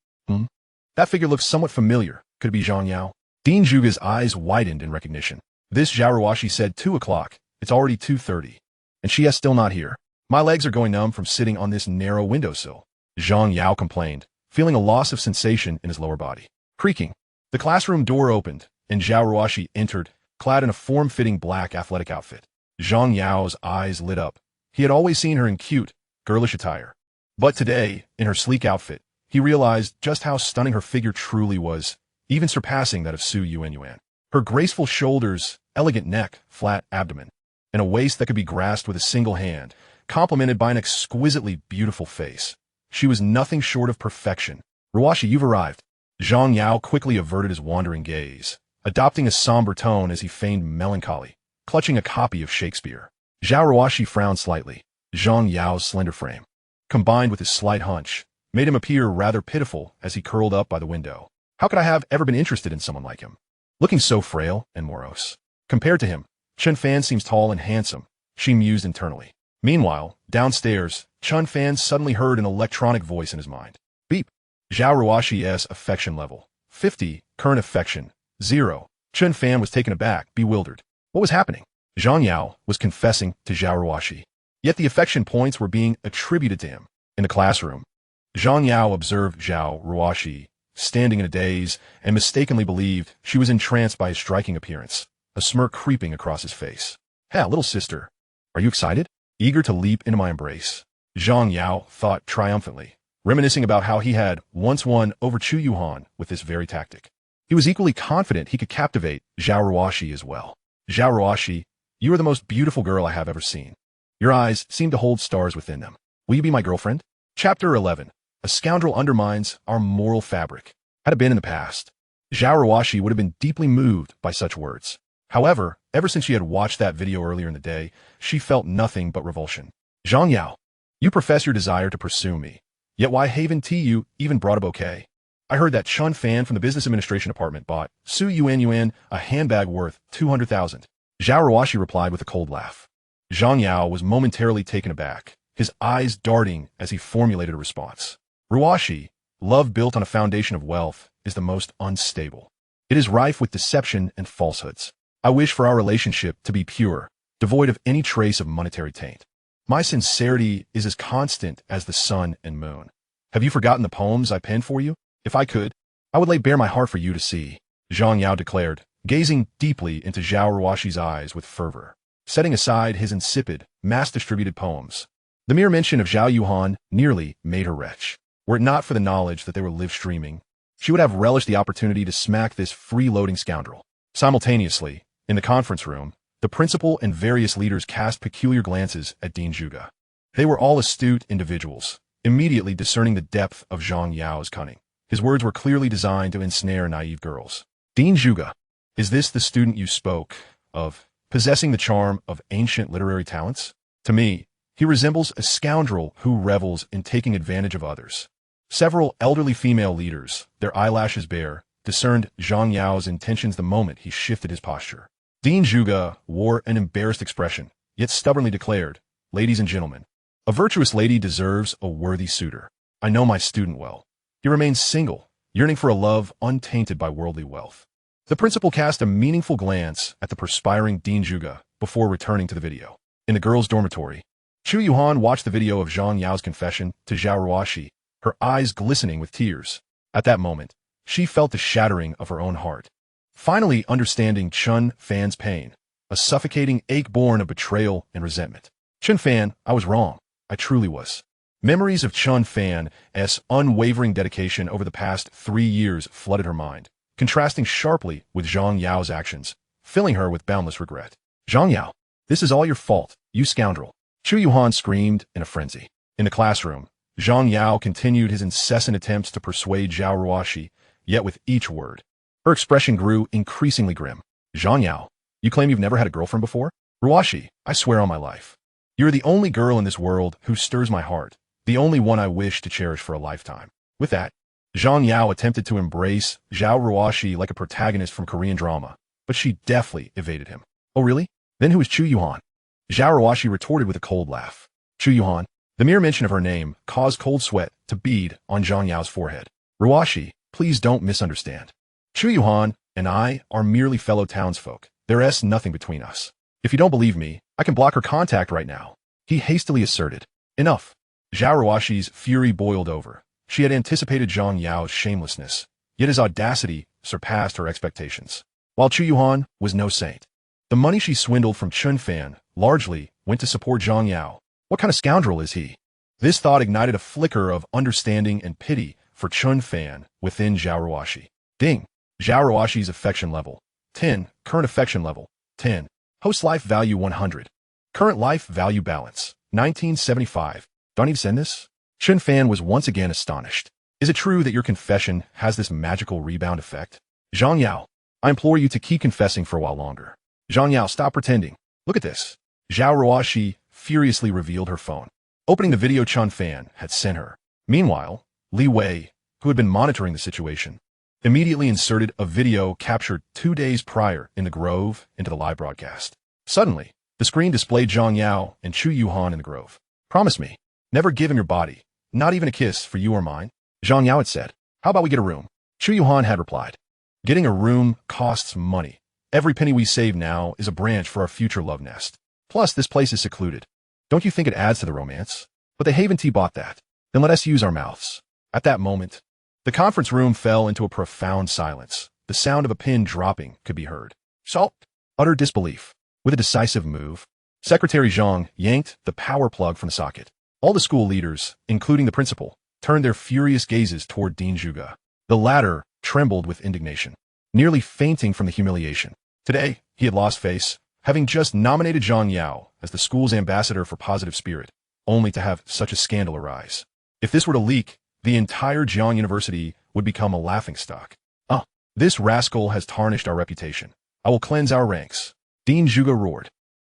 That figure looks somewhat familiar. Could it be Zhang Yao? Dean Zhuge's eyes widened in recognition. This Zhao Ruoxi said 2 o'clock. It's already 2:30. And she is still not here. My legs are going numb from sitting on this narrow windowsill. Zhang Yao complained, feeling a loss of sensation in his lower body. Creaking. The classroom door opened, and Zhao Ruoxi entered, clad in a form-fitting black athletic outfit. Zhang Yao's eyes lit up. He had always seen her in cute, girlish attire. But today, in her sleek outfit, he realized just how stunning her figure truly was, even surpassing that of Su Yuanyuan. Her graceful shoulders, elegant neck, flat abdomen, and a waist that could be grasped with a single hand, complemented by an exquisitely beautiful face. She was nothing short of perfection. Ruoxi, you've arrived. Zhang Yao quickly averted his wandering gaze, adopting a somber tone as he feigned melancholy, clutching a copy of Shakespeare. Zhao Ruoxi frowned slightly. Zhang Yao's slender frame, combined with his slight hunch, made him appear rather pitiful as he curled up by the window. How could I have ever been interested in someone like him? Looking so frail and morose. Compared to him, Chen Fan seems tall and handsome, she mused internally. Meanwhile, downstairs, Chen Fan suddenly heard an electronic voice in his mind. Beep. Zhao Ruoxi's affection level. 50. Current affection. 0. Chen Fan was taken aback, bewildered. What was happening? Zhang Yao was confessing to Zhao Ruoxi. Yet the affection points were being attributed to him. In the classroom, Zhang Yao observed Zhao Ruoxi, standing in a daze, and mistakenly believed she was entranced by his striking appearance, a smirk creeping across his face. Hey, little sister, are you excited? Eager to leap into my embrace? Zhang Yao thought triumphantly, reminiscing about how he had once won over Chu Yuhan with this very tactic. He was equally confident he could captivate Zhao Ruoxi as well. Zhao Ruoxi, you are the most beautiful girl I have ever seen. Your eyes seem to hold stars within them. Will you be my girlfriend? Chapter 11. A scoundrel undermines our moral fabric. Had it been in the past, Zhao Ruoxi would have been deeply moved by such words. However, ever since she had watched that video earlier in the day, she felt nothing but revulsion. Zhang Yao, you profess your desire to pursue me. Yet why haven't you even brought a bouquet? I heard that Chen Fan from the Business Administration Department bought Su Yuanyuan a handbag worth 200,000. Zhao Ruoxi replied with a cold laugh. Zhang Yao was momentarily taken aback, his eyes darting as he formulated a response. Ruoxi, love built on a foundation of wealth, is the most unstable. It is rife with deception and falsehoods. I wish for our relationship to be pure, devoid of any trace of monetary taint. My sincerity is as constant as the sun and moon. Have you forgotten the poems I penned for you? If I could, I would lay bare my heart for you to see, Zhang Yao declared, gazing deeply into Zhao Ruoxi's eyes with fervor. Setting aside his insipid, mass-distributed poems, the mere mention of Zhao Yuhan nearly made her retch. Were it not for the knowledge that they were live-streaming, she would have relished the opportunity to smack this freeloading scoundrel. Simultaneously, in the conference room, the principal and various leaders cast peculiar glances at Dean Zhuge. They were all astute individuals, immediately discerning the depth of Zhang Yao's cunning. His words were clearly designed to ensnare naive girls. Dean Zhuge, is this the student you spoke of, possessing the charm of ancient literary talents? To me, he resembles a scoundrel who revels in taking advantage of others. Several elderly female leaders, their eyelashes bare, discerned Zhang Yao's intentions the moment he shifted his posture. Dean Zhuge wore an embarrassed expression, yet stubbornly declared, "Ladies and gentlemen, a virtuous lady deserves a worthy suitor. I know my student well. He remained single, yearning for a love untainted by worldly wealth. The principal cast a meaningful glance at the perspiring Dean Zhuge before returning to the video. In the girls' dormitory, Chu Yuhan watched the video of Zhang Yao's confession to Zhao Ruoxi, her eyes glistening with tears. At that moment, she felt the shattering of her own heart. Finally understanding Chen Fan's pain, a suffocating ache born of betrayal and resentment. Chen Fan, I was wrong. I truly was. Memories of Chen Fan's unwavering dedication over the past 3 years flooded her mind, contrasting sharply with Zhang Yao's actions, filling her with boundless regret. Zhang Yao, this is all your fault, you scoundrel. Chu Yuhan screamed in a frenzy. In the classroom, Zhang Yao continued his incessant attempts to persuade Zhao Ruoxi, yet with each word, her expression grew increasingly grim. Zhang Yao, you claim you've never had a girlfriend before? Ruoxi, I swear on my life. You're the only girl in this world who stirs my heart, the only one I wish to cherish for a lifetime. With that, Zhang Yao attempted to embrace Zhao Ruoxi like a protagonist from Korean drama, but she deftly evaded him. Oh really? Then who is Chu Yuhan? Zhao Ruoxi retorted with a cold laugh. Chu Yuhan, the mere mention of her name caused cold sweat to bead on Zhang Yao's forehead. Ruoxi, please don't misunderstand. Chu Yuhan and I are merely fellow townsfolk. There's nothing between us. If you don't believe me, I can block her contact right now. He hastily asserted. Enough. Zhao Ruoxi's fury boiled over. She had anticipated Zhang Yao's shamelessness, yet his audacity surpassed her expectations. While Chu Yuhan was no saint, the money she swindled from Chen Fan largely went to support Zhang Yao. What kind of scoundrel is he? This thought ignited a flicker of understanding and pity for Chen Fan within Zhao Ruoxi. Ding. Zhao Ruoxi's affection level 10. Current affection level 10. Host life value 100. Current life value balance 1975. Do I need to send this? Chen Fan was once again astonished. Is it true that your confession has this magical rebound effect? Zhang Yao, I implore you to keep confessing for a while longer. Zhang Yao, stop pretending. Look at this. Zhao Ruoxi furiously revealed her phone, opening the video Chen Fan had sent her. Meanwhile, Li Wei, who had been monitoring the situation, immediately inserted a video captured 2 days prior in the Grove into the live broadcast. Suddenly, the screen displayed Zhang Yao and Chu Yuhan in the Grove. Promise me, never give him your body, not even a kiss for you or mine. Zhang Yao had said, how about we get a room? Chu Yuhan had replied, getting a room costs money. Every penny we save now is a branch for our future love nest. Plus, this place is secluded. Don't you think it adds to the romance? But the Haven Tea bought that. Then let us use our mouths. At that moment, the conference room fell into a profound silence. The sound of a pin dropping could be heard. Salt. Utter disbelief. With a decisive move, Secretary Zhang yanked the power plug from the socket. All the school leaders, including the principal, turned their furious gazes toward Dean Zhuge. The latter trembled with indignation, nearly fainting from the humiliation. Today, he had lost face, having just nominated Zhang Yao as the school's ambassador for positive spirit, only to have such a scandal arise. If this were to leak, the entire Jiang University would become a laughingstock. This rascal has tarnished our reputation. I will cleanse our ranks. Dean Zhuge roared,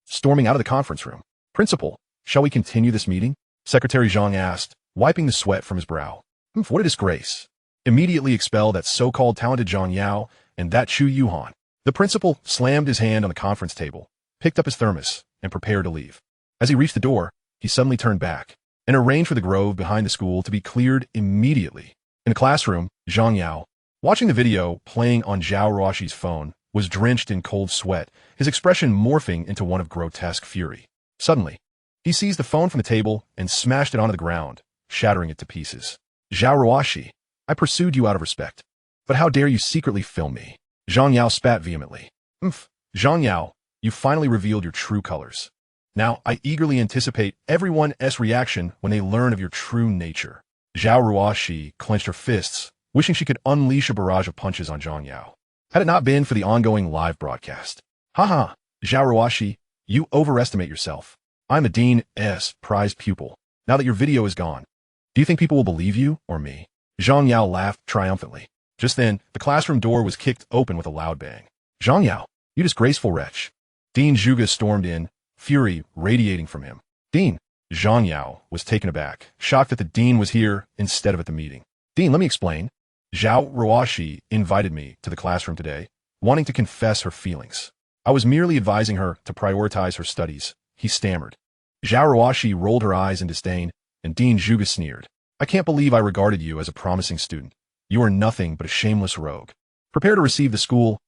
storming out of the conference room. Principal, shall we continue this meeting? Secretary Zhang asked, wiping the sweat from his brow. What a disgrace. Immediately expel that so-called talented Zhang Yao and that Chu Yuhan. The principal slammed his hand on the conference table, picked up his thermos, and prepared to leave. As he reached the door, he suddenly turned back and arranged for the grove behind the school to be cleared immediately. In the classroom, Zhang Yao, watching the video playing on Zhao Ruoxi's phone, was drenched in cold sweat, his expression morphing into one of grotesque fury. Suddenly, he seized the phone from the table and smashed it onto the ground, shattering it to pieces. Zhao Ruoxi, I pursued you out of respect. But how dare you secretly film me? Zhang Yao spat vehemently. Zhang Yao, you finally revealed your true colors. Now, I eagerly anticipate everyone's reaction when they learn of your true nature. Zhao Ruoxi clenched her fists, wishing she could unleash a barrage of punches on Zhang Yao, had it not been for the ongoing live broadcast. Haha, Zhao Ruoxi, you overestimate yourself. I'm the dean's prize pupil. Now that your video is gone, do you think people will believe you or me? Zhang Yao laughed triumphantly. Just then, the classroom door was kicked open with a loud bang. Zhang Yao, you disgraceful wretch. Dean Zhuge stormed in, fury radiating from him. Dean. Zhang Yao was taken aback, shocked that the dean was here instead of at the meeting. Dean, let me explain. Zhao Ruoxi invited me to the classroom today, wanting to confess her feelings. I was merely advising her to prioritize her studies, he stammered. Zhao Ruoxi rolled her eyes in disdain, and Dean Zhuge sneered. I can't believe I regarded you as a promising student. You are nothing but a shameless rogue. Prepare to receive the school's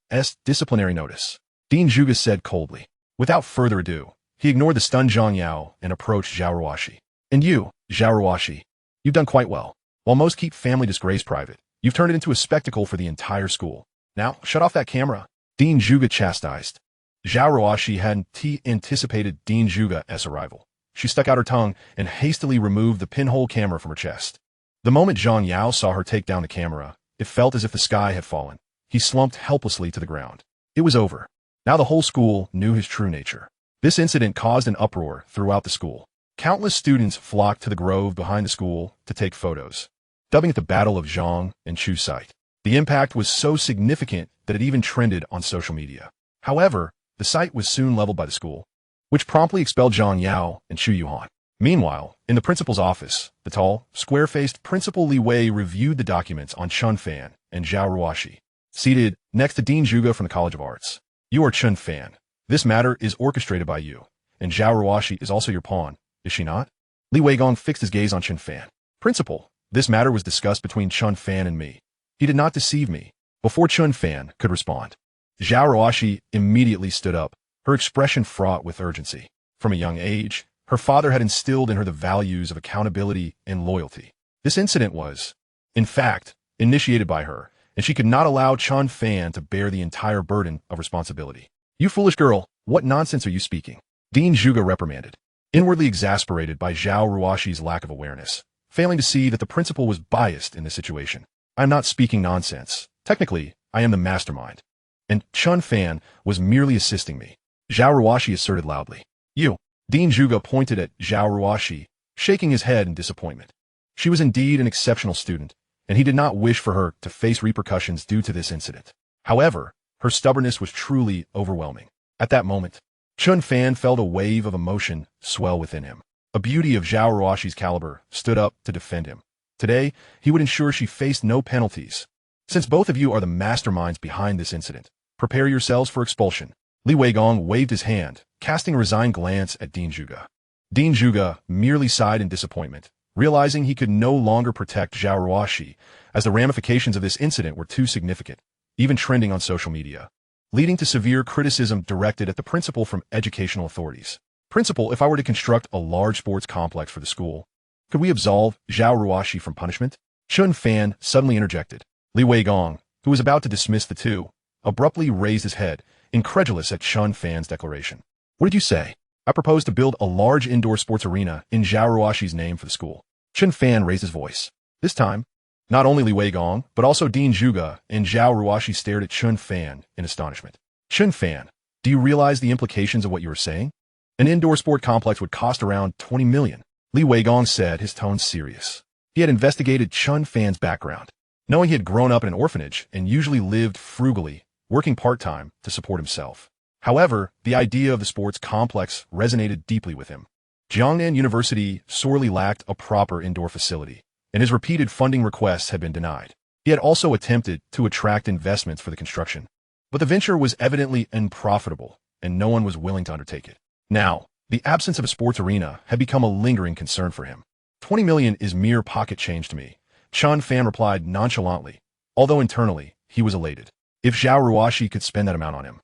disciplinary notice, Dean Zhuge said coldly. Without further ado, he ignored the stunned Zhang Yao and approached Zhao Ruoxi. And you, Zhao Ruoxi, you've done quite well. While most keep family disgrace private, you've turned it into a spectacle for the entire school. Now, shut off that camera, Dean Zhuge chastised. Zhao Ruoxi hadn't anticipated Dean Zhuge's arrival. She stuck out her tongue and hastily removed the pinhole camera from her chest. The moment Zhang Yao saw her take down the camera, it felt as if the sky had fallen. He slumped helplessly to the ground. It was over. Now the whole school knew his true nature. This incident caused an uproar throughout the school. Countless students flocked to the grove behind the school to take photos, dubbing it the Battle of Zhang and Chu site. The impact was so significant that it even trended on social media. However, the site was soon leveled by the school, which promptly expelled Zhang Yao and Chu Yuhan. Meanwhile, in the principal's office, the tall, square-faced Principal Li Wei reviewed the documents on Chen Fan and Zhao Ruoxi, seated next to Dean Zhuge from the College of Arts. You are Chen Fan. This matter is orchestrated by you, and Zhao Ruoxi is also your pawn, is she not? Li Weigong fixed his gaze on Chen Fan. Principal, this matter was discussed between Chen Fan and me. He did not deceive me. Before Chen Fan could respond, Zhao Ruoxi immediately stood up, her expression fraught with urgency. From a young age, her father had instilled in her the values of accountability and loyalty. This incident was, in fact, initiated by her, and she could not allow Chen Fan to bear the entire burden of responsibility. You foolish girl, what nonsense are you speaking? Dean Zhuge reprimanded, inwardly exasperated by Zhao Ruoxi's lack of awareness, failing to see that the principal was biased in this situation. I am not speaking nonsense. Technically, I am the mastermind. And Chen Fan was merely assisting me, Zhao Ruoxi asserted loudly. You. Dean Zhuge pointed at Zhao Ruoxi, shaking his head in disappointment. She was indeed an exceptional student, and he did not wish for her to face repercussions due to this incident. However, her stubbornness was truly overwhelming. At that moment, Chen Fan felt a wave of emotion swell within him. A beauty of Zhao Ruoxi's caliber stood up to defend him. Today, he would ensure she faced no penalties. Since both of you are the masterminds behind this incident, prepare yourselves for expulsion. Li Weigong waved his hand, casting a resigned glance at Dean Zhuge. Dean Zhuge merely sighed in disappointment, realizing he could no longer protect Zhao Ruoxi, as the ramifications of this incident were too significant, even trending on social media, leading to severe criticism directed at the principal from educational authorities. Principal, if I were to construct a large sports complex for the school, could we absolve Zhao Ruoxi from punishment? Chen Fan suddenly interjected. Li Weigong, who was about to dismiss the two, abruptly raised his head, incredulous at Chen Fan's declaration. What did you say? I propose to build a large indoor sports arena in Zhao Ruoxi's name for the school. Chen Fan raised his voice. This time, not only Li Weigong, but also Dean Zhuge and Zhao Ruoxi stared at Chen Fan in astonishment. Chen Fan, do you realize the implications of what you are saying? An indoor sport complex would cost around 20 million, Li Weigong said, his tone serious. He had investigated Chen Fan's background, knowing he had grown up in an orphanage and usually lived frugally, working part-time to support himself. However, the idea of the sports complex resonated deeply with him. Jiangnan University sorely lacked a proper indoor facility, and his repeated funding requests had been denied. He had also attempted to attract investments for the construction, but the venture was evidently unprofitable, and no one was willing to undertake it. Now, the absence of a sports arena had become a lingering concern for him. 20 million is mere pocket change to me, Chen Fan replied nonchalantly, although internally, he was elated. If Zhao Ruoxi could spend that amount on him,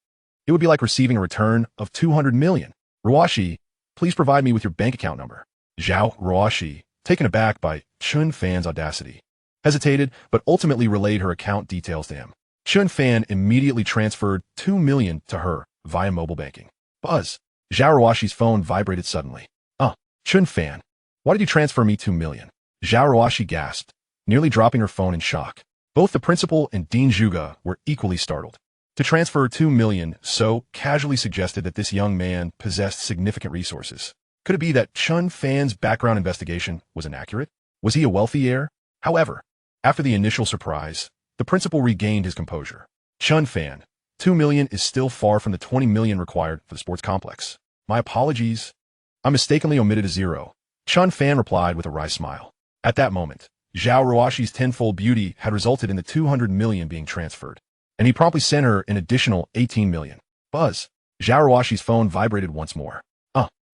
it would be like receiving a return of 200 million. Ruoxi, please provide me with your bank account number. Zhao Ruoxi, taken aback by Chen Fan's audacity, hesitated but ultimately relayed her account details to him. Chen Fan immediately transferred 2 million to her via mobile banking. Buzz. Zhao Ruoxi's phone vibrated suddenly. Chen Fan, why did you transfer me 2 million? Zhao Ruoxi gasped, nearly dropping her phone in shock. Both the principal and Dean Zhuge were equally startled. To transfer 2 million so casually suggested that this young man possessed significant resources. Could it be that Chen Fan's background investigation was inaccurate? Was he a wealthy heir? However, after the initial surprise, the principal regained his composure. Chen Fan, 2 million is still far from the 20 million required for the sports complex. My apologies. I mistakenly omitted a zero. Chen Fan replied with a wry smile. At that moment, Zhao Ruoxi's tenfold beauty had resulted in the 200 million being transferred, and he promptly sent her an additional 18 million. Buzz. Zhao Ruoxi's phone vibrated once more.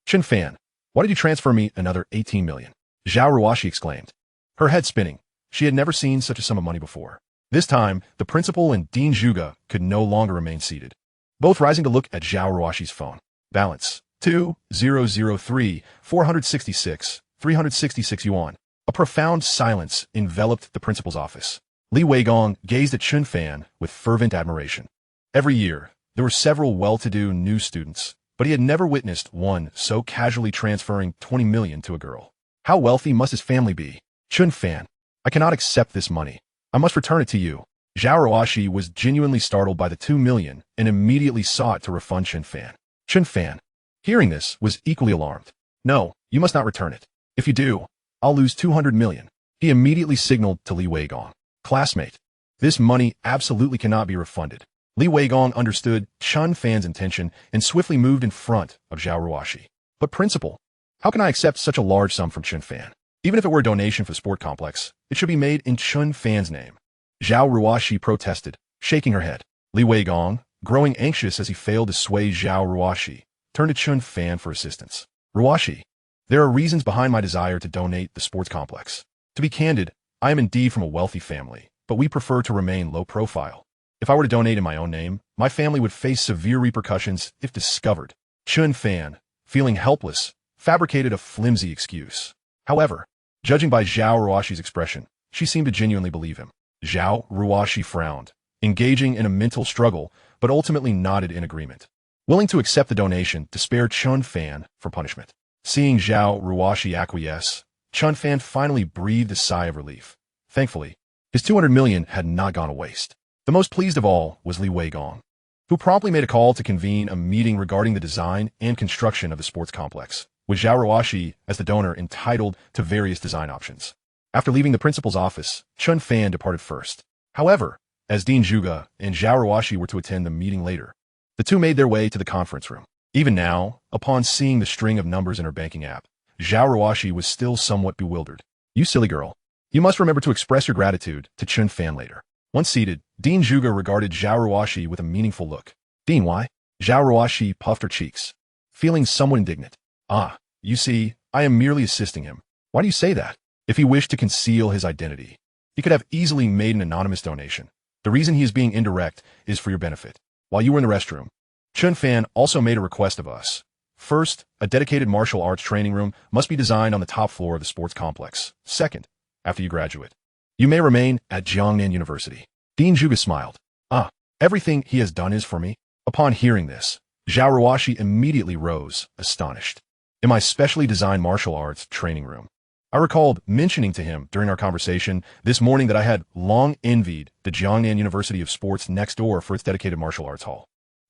Chen Fan, why did you transfer me another 18 million? Zhao Ruoxi exclaimed. Her head spinning. She had never seen such a sum of money before. This time, the principal and Dean Zhuge could no longer remain seated, both rising to look at Zhao Ruoxi's phone. Balance: 2,003, 466, 366 yuan. A profound silence enveloped the principal's office. Li Weigong gazed at Chen Fan with fervent admiration. Every year, there were several well-to-do new students, but he had never witnessed one so casually transferring 20 million to a girl. How wealthy must his family be? Chen Fan, I cannot accept this money. I must return it to you. Zhao Ruoxi was genuinely startled by the 2 million and immediately sought to refund Chen Fan. Chen Fan, hearing this, was equally alarmed. No, you must not return it. If you do, I'll lose 200 million. He immediately signaled to Li Weigong. Classmate, this money absolutely cannot be refunded. Li Weigong understood Chen Fan's intention and swiftly moved in front of Zhao Ruoxi. But principal, how can I accept such a large sum from Chen Fan? Even if it were a donation for the sport complex, it should be made in Chen Fan's name. Zhao Ruoxi protested, shaking her head. Li Weigong, growing anxious as he failed to sway Zhao Ruoxi, turned to Chen Fan for assistance. Ruoxi, there are reasons behind my desire to donate the sports complex. To be candid, I am indeed from a wealthy family, but we prefer to remain low profile. If I were to donate in my own name, my family would face severe repercussions if discovered. Chen Fan, feeling helpless, fabricated a flimsy excuse. However, judging by Zhao Ruoxi's expression, she seemed to genuinely believe him. Zhao Ruoxi frowned, engaging in a mental struggle, but ultimately nodded in agreement, willing to accept the donation to spare Chen Fan from punishment. Seeing Zhao Ruoxi acquiesce, Chen Fan finally breathed a sigh of relief. Thankfully, his 200 million had not gone to waste. The most pleased of all was Li Weigong, who promptly made a call to convene a meeting regarding the design and construction of the sports complex, with Zhao Ruoxi as the donor entitled to various design options. After leaving the principal's office, Chen Fan departed first. However, as Dean Zhuge and Zhao Ruoxi were to attend the meeting later, the two made their way to the conference room. Even now, upon seeing the string of numbers in her banking app, Zhao Ruoxi was still somewhat bewildered. You silly girl. You must remember to express your gratitude to Chen Fan later. Once seated, Dean Zhuge regarded Zhao Ruoxi with a meaningful look. Dean, why? Zhao Ruoxi puffed her cheeks, feeling somewhat indignant. Ah, you see, I am merely assisting him. Why do you say that? If he wished to conceal his identity, he could have easily made an anonymous donation. The reason he is being indirect is for your benefit. While you were in the restroom, Chen Fan also made a request of us. First, a dedicated martial arts training room must be designed on the top floor of the sports complex. Second, after you graduate, you may remain at Jiangnan University. Dean Zhuge smiled. Ah, everything he has done is for me. Upon hearing this, Zhao Ruoxi immediately rose, astonished. In my specially designed martial arts training room, I recalled mentioning to him during our conversation this morning that I had long envied the Jiangnan University of Sports next door for its dedicated martial arts hall.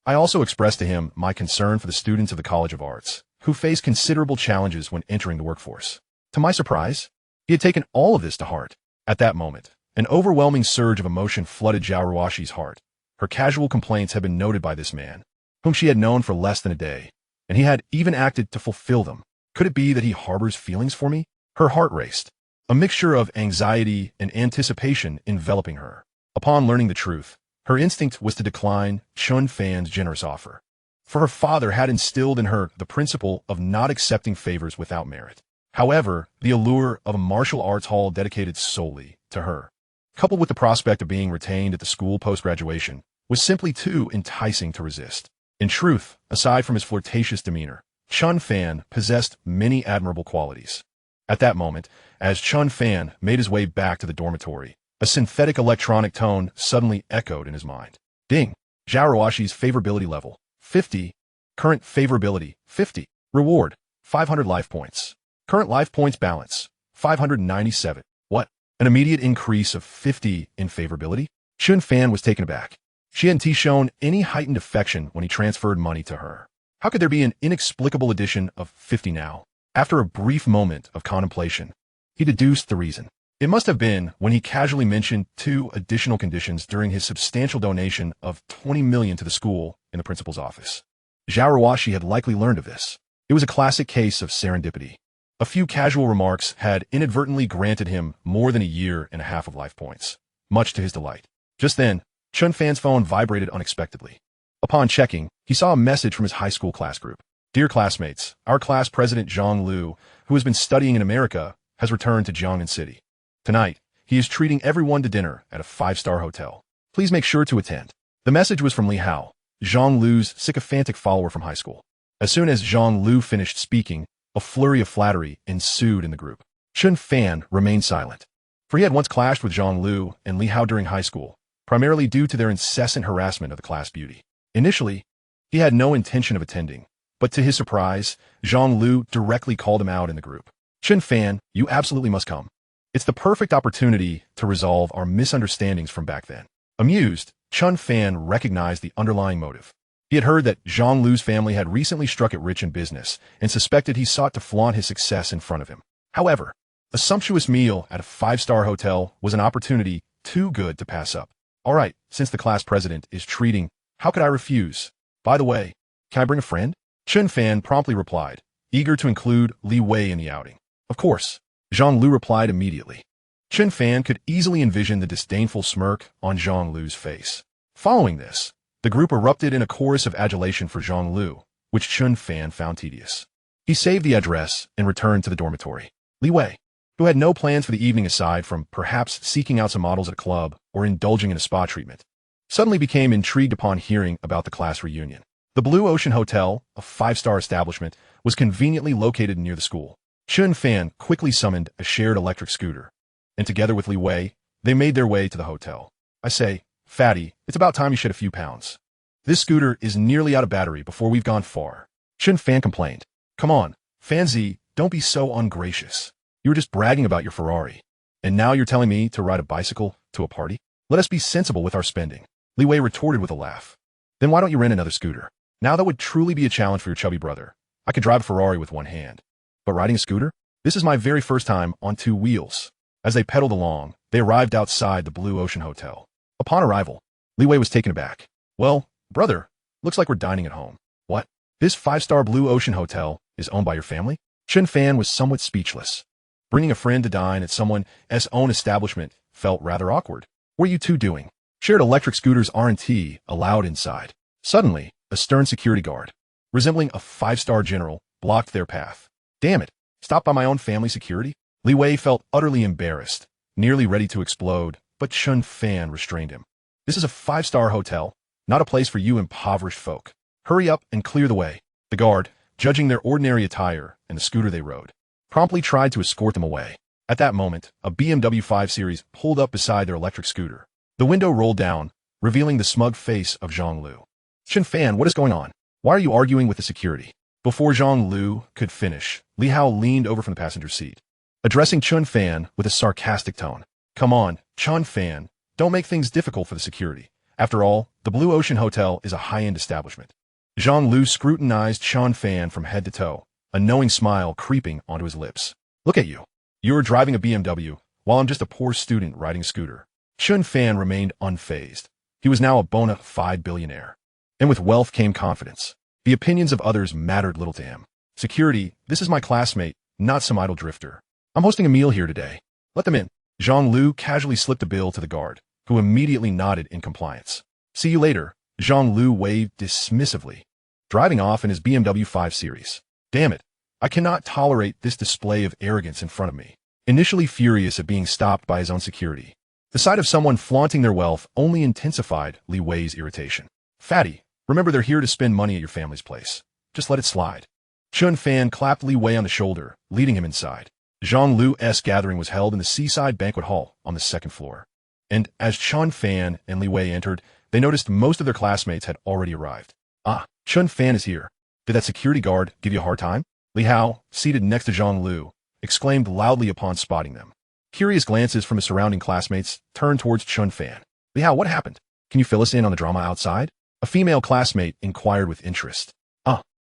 I also expressed to him my concern for the students of the College of Arts, who face considerable challenges when entering the workforce. To my surprise, he had taken all of this to heart. At that moment, an overwhelming surge of emotion flooded Zhao Ruoxi's heart. Her casual complaints had been noted by this man, whom she had known for less than a day, and he had even acted to fulfill them. Could it be that he harbors feelings for me? Her heart raced, a mixture of anxiety and anticipation enveloping her. Upon learning the truth, her instinct was to decline Chen Fan's generous offer, for her father had instilled in her the principle of not accepting favors without merit. However, the allure of a martial arts hall dedicated solely to her, coupled with the prospect of being retained at the school post-graduation, was simply too enticing to resist. In truth, aside from his flirtatious demeanor, Chen Fan possessed many admirable qualities. At that moment, as Chen Fan made his way back to the dormitory, a synthetic electronic tone suddenly echoed in his mind. Ding! Zhao Ruoxi's favorability level, 50. Current favorability, 50. Reward, 500 life points. Current life points balance, 597. What? An immediate increase of 50 in favorability? Chen Fan was taken aback. She hadn't shown any heightened affection when he transferred money to her. How could there be an inexplicable addition of 50 now? After a brief moment of contemplation, he deduced the reason. It must have been when he casually mentioned 2 additional conditions during his substantial donation of 20 million to the school in the principal's office. Zhao Ruoxi had likely learned of this. It was a classic case of serendipity. A few casual remarks had inadvertently granted him more than a year and a half of life points, much to his delight. Just then, Chen Fan's phone vibrated unexpectedly. Upon checking, he saw a message from his high school class group. Dear classmates, our class president Zhang Lu, who has been studying in America, has returned to Jiangnan City. Tonight, he is treating everyone to dinner at a 5-star hotel. Please make sure to attend. The message was from Li Hao, Zhang Lu's sycophantic follower from high school. As soon as Zhang Lu finished speaking, a flurry of flattery ensued in the group. Chen Fan remained silent, for he had once clashed with Zhang Lu and Li Hao during high school, primarily due to their incessant harassment of the class beauty. Initially, he had no intention of attending, but to his surprise, Zhang Lu directly called him out in the group. Chen Fan, you absolutely must come. It's the perfect opportunity to resolve our misunderstandings from back then. Amused, Chen Fan recognized the underlying motive. He had heard that Zhang Lu's family had recently struck it rich in business and suspected he sought to flaunt his success in front of him. However, a sumptuous meal at a 5-star hotel was an opportunity too good to pass up. All right, since the class president is treating, how could I refuse? By the way, can I bring a friend? Chen Fan promptly replied, eager to include Li Wei in the outing. Of course, Zhang Lu replied immediately. Chen Fan could easily envision the disdainful smirk on Zhang Lu's face. Following this, the group erupted in a chorus of adulation for Zhang Lu, which Chen Fan found tedious. He saved the address and returned to the dormitory. Li Wei, who had no plans for the evening aside from perhaps seeking out some models at a club or indulging in a spa treatment, suddenly became intrigued upon hearing about the class reunion. The Blue Ocean Hotel, a 5-star establishment, was conveniently located near the school. Chen Fan quickly summoned a shared electric scooter, and together with Li Wei, they made their way to the hotel. I say, Fatty, it's about time you shed a few pounds. This scooter is nearly out of battery before we've gone far. Chen Fan complained. Come on, Fanzi, don't be so ungracious. You were just bragging about your Ferrari, and now you're telling me to ride a bicycle to a party? Let us be sensible with our spending. Li Wei retorted with a laugh. Then why don't you rent another scooter? Now that would truly be a challenge for your chubby brother. I could drive a Ferrari with one hand. But riding a scooter? This is my very first time on 2 wheels. As they pedaled along, they arrived outside the Blue Ocean Hotel. Upon arrival, Li Wei was taken aback. Well, brother, looks like we're dining at home. What? This 5-star Blue Ocean Hotel is owned by your family? Chen Fan was somewhat speechless. Bringing a friend to dine at someone's own establishment felt rather awkward. What are you two doing? Shared electric scooters aren't allowed inside. Suddenly, a stern security guard, resembling a 5-star general, blocked their path. Damn it, stopped by my own family security? Li Wei felt utterly embarrassed, nearly ready to explode, but Chen Fan restrained him. This is a 5-star hotel, not a place for you impoverished folk. Hurry up and clear the way. The guard, judging their ordinary attire and the scooter they rode, promptly tried to escort them away. At that moment, a BMW 5 Series pulled up beside their electric scooter. The window rolled down, revealing the smug face of Zhang Lu. Chen Fan, what is going on? Why are you arguing with the security? Before Zhang Lu could finish, Li Hao leaned over from the passenger seat, addressing Chen Fan with a sarcastic tone. Come on, Chen Fan, don't make things difficult for the security. After all, the Blue Ocean Hotel is a high-end establishment. Zhang Lu scrutinized Chen Fan from head to toe, a knowing smile creeping onto his lips. Look at you. You're driving a BMW, while I'm just a poor student riding a scooter. Chen Fan remained unfazed. He was now a bona fide billionaire. And with wealth came confidence. The opinions of others mattered little to him. Security, this is my classmate, not some idle drifter. I'm hosting a meal here today. Let them in. Zhang Lu casually slipped a bill to the guard, who immediately nodded in compliance. See you later. Zhang Lu waved dismissively, driving off in his BMW 5 Series. Damn it. I cannot tolerate this display of arrogance in front of me. Initially furious at being stopped by his own security, the sight of someone flaunting their wealth only intensified Li Wei's irritation. Fatty, remember they're here to spend money at your family's place. Just let it slide. Chen Fan clapped Li Wei on the shoulder, leading him inside. Zhang Lu's gathering was held in the Seaside Banquet Hall on the 2nd floor. And as Chen Fan and Li Wei entered, they noticed most of their classmates had already arrived. Ah, Chen Fan is here. Did that security guard give you a hard time? Li Hao, seated next to Zhang Lu, exclaimed loudly upon spotting them. Curious glances from his surrounding classmates turned towards Chen Fan. Li Hao, what happened? Can you fill us in on the drama outside? A female classmate inquired with interest.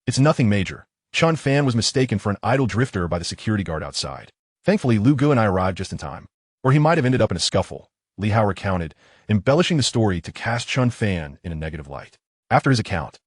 It's nothing major. Chen Fan was mistaken for an idle drifter by the security guard outside. Thankfully, Lu Gu and I arrived just in time. Or he might have ended up in a scuffle, Li Hao recounted, embellishing the story to cast Chen Fan in a negative light. After his account,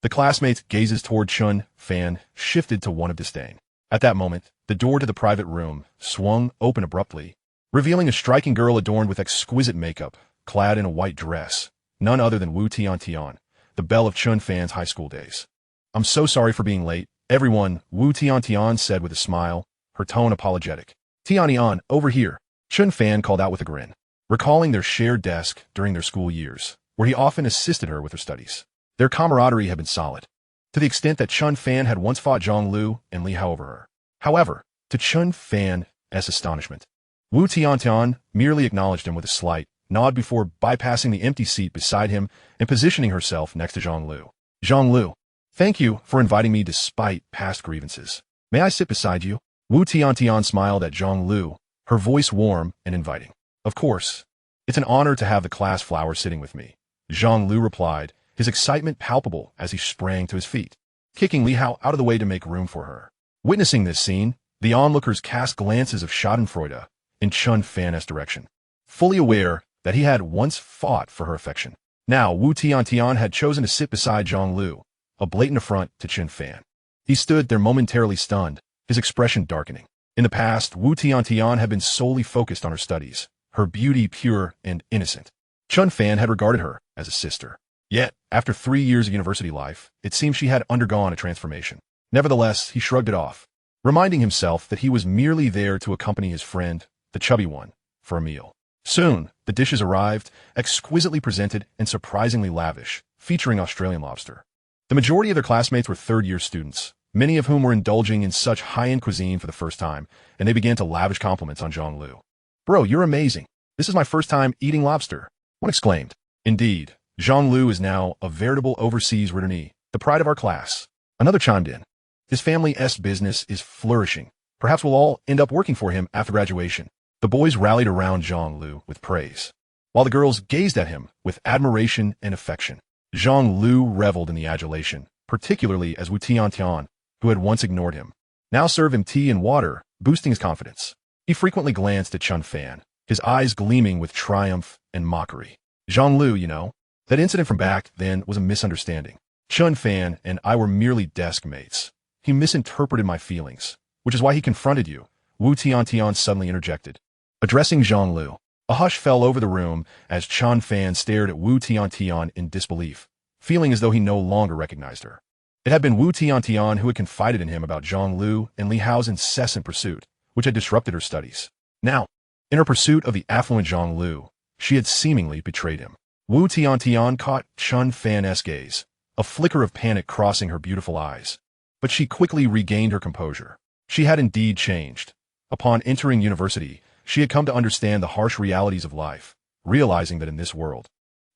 the classmates' gazes toward Chen Fan shifted to one of disdain. At that moment, the door to the private room swung open abruptly, revealing a striking girl adorned with exquisite makeup, clad in a white dress, none other than Wu Tian, the belle of Chen Fan's high school days. I'm so sorry for being late, everyone, Wu Tian said with a smile, her tone apologetic. Tian, over here. Chen Fan called out with a grin, recalling their shared desk during their school years, where he often assisted her with her studies. Their camaraderie had been solid, to the extent that Chen Fan had once fought Zhang Lu and Li Hao over her. However, to Chen Fan's astonishment, Wu Tiantian merely acknowledged him with a slight nod before bypassing the empty seat beside him and positioning herself next to Zhang Lu. Zhang Lu, thank you for inviting me despite past grievances. May I sit beside you? Wu Tiantian smiled at Zhang Lu, her voice warm and inviting. Of course. It's an honor to have the class flower sitting with me. Zhang Lu replied, his excitement palpable as he sprang to his feet, kicking Li Hao out of the way to make room for her. Witnessing this scene, the onlookers cast glances of schadenfreude in Chen Fan's direction, fully aware that he had once fought for her affection. Now, Wu Tiantian had chosen to sit beside Zhang Lu, a blatant affront to Chen Fan. He stood there momentarily stunned, his expression darkening. In the past, Wu Tiantian had been solely focused on her studies, her beauty pure and innocent. Chen Fan had regarded her as a sister. Yet, after 3 years of university life, it seemed she had undergone a transformation. Nevertheless, he shrugged it off, reminding himself that he was merely there to accompany his friend, the chubby one, for a meal. Soon, the dishes arrived, exquisitely presented and surprisingly lavish, featuring Australian lobster. The majority of their classmates were third-year students, many of whom were indulging in such high-end cuisine for the first time, and they began to lavish compliments on Zhang Lu. Bro, you're amazing. This is my first time eating lobster, one exclaimed. Indeed, Zhang Lu is now a veritable overseas returnee, the pride of our class. Another chimed in. His family's business is flourishing. Perhaps we'll all end up working for him after graduation. The boys rallied around Zhang Lu with praise, while the girls gazed at him with admiration and affection. Zhang Lu reveled in the adulation, particularly as Wu Tiantian, who had once ignored him, now served him tea and water, boosting his confidence. He frequently glanced at Chen Fan, his eyes gleaming with triumph and mockery. Zhang Lu, you know, that incident from back then was a misunderstanding. Chen Fan and I were merely desk mates. He misinterpreted my feelings, which is why he confronted you, Wu Tiantian suddenly interjected. Addressing Zhang Lu, a hush fell over the room as Chen Fan stared at Wu Tiantian in disbelief, feeling as though he no longer recognized her. It had been Wu Tiantian who had confided in him about Zhang Lu and Li Hao's incessant pursuit, which had disrupted her studies. Now, in her pursuit of the affluent Zhang Lu, she had seemingly betrayed him. Wu Tiantian caught Chen Fan's gaze, a flicker of panic crossing her beautiful eyes. But she quickly regained her composure. She had indeed changed. Upon entering university, she had come to understand the harsh realities of life, realizing that in this world,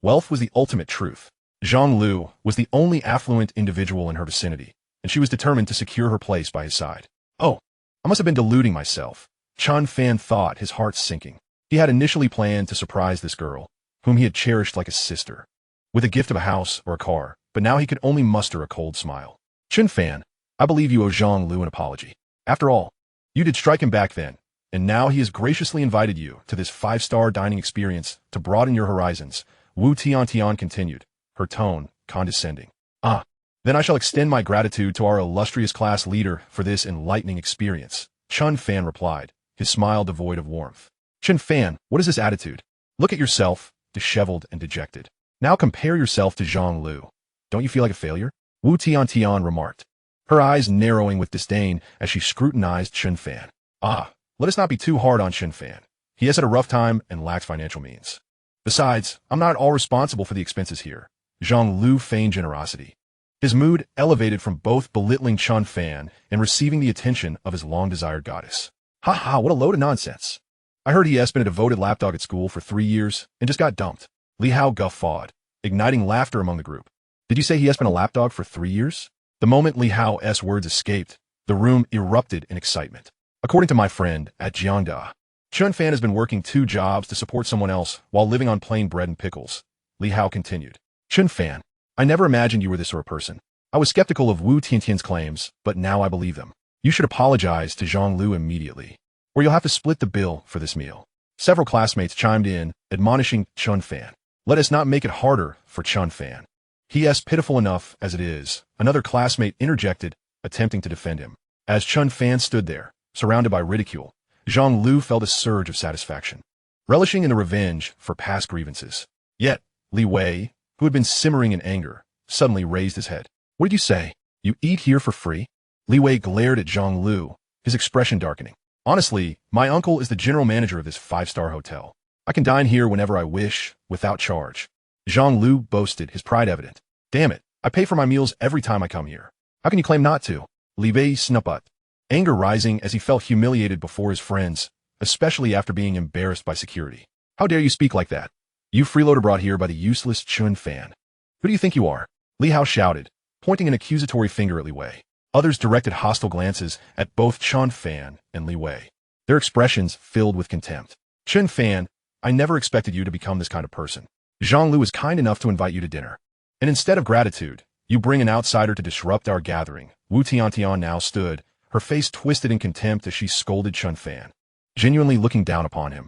wealth was the ultimate truth. Zhang Lu was the only affluent individual in her vicinity, and she was determined to secure her place by his side. Oh, I must have been deluding myself, Chen Fan thought, his heart sinking. He had initially planned to surprise this girl, whom he had cherished like a sister, with a gift of a house or a car, but now he could only muster a cold smile. Chen Fan, I believe you owe Zhang Lu an apology. After all, you did strike him back then, and now he has graciously invited you to this 5-star dining experience to broaden your horizons, Wu Tiantian continued, her tone condescending. Ah, then I shall extend my gratitude to our illustrious class leader for this enlightening experience, Chen Fan replied, his smile devoid of warmth. Chen Fan, what is this attitude? Look at yourself, disheveled and dejected. Now compare yourself to Zhang Lu. Don't you feel like a failure? Wu Tiantian remarked, her eyes narrowing with disdain as she scrutinized Chen Fan. Ah, let us not be too hard on Chen Fan. He has had a rough time and lacks financial means. Besides, I'm not at all responsible for the expenses here. Zhang Lu feigned generosity. His mood elevated from both belittling Chen Fan and receiving the attention of his long-desired goddess. Ha ha, what a load of nonsense. I heard he has been a devoted lapdog at school for 3 years and just got dumped. Li Hao guffawed, igniting laughter among the group. Did you say he has been a lapdog for 3 years? The moment Li Hao's words escaped, the room erupted in excitement. According to my friend at Jiangda, Chen Fan has been working 2 jobs to support someone else while living on plain bread and pickles. Li Hao continued. Chen Fan, I never imagined you were this sort of person. I was skeptical of Wu Tiantian's claims, but now I believe them. You should apologize to Zhang Lu immediately, or you'll have to split the bill for this meal. Several classmates chimed in, admonishing Chen Fan. Let us not make it harder for Chen Fan. He is pitiful enough as it is, another classmate interjected, attempting to defend him. As Chen Fan stood there, surrounded by ridicule, Zhang Lu felt a surge of satisfaction, relishing in the revenge for past grievances. Yet, Li Wei, who had been simmering in anger, suddenly raised his head. What did you say? You eat here for free? Li Wei glared at Zhang Lu, his expression darkening. Honestly, my uncle is the general manager of this five-star hotel. I can dine here whenever I wish, without charge. Zhang Lu boasted, his pride evident. Damn it, I pay for my meals every time I come here. How can you claim not to? Li Bei snupped, anger rising as he felt humiliated before his friends, especially after being embarrassed by security. How dare you speak like that? You freeloader brought here by the useless Chen Fan. Who do you think you are? Li Hao shouted, pointing an accusatory finger at Li Wei. Others directed hostile glances at both Chen Fan and Li Wei, their expressions filled with contempt. Chen Fan, I never expected you to become this kind of person. Zhang Lu is kind enough to invite you to dinner. And instead of gratitude, you bring an outsider to disrupt our gathering. Wu Tiantian now stood, her face twisted in contempt as she scolded Chen Fan, genuinely looking down upon him.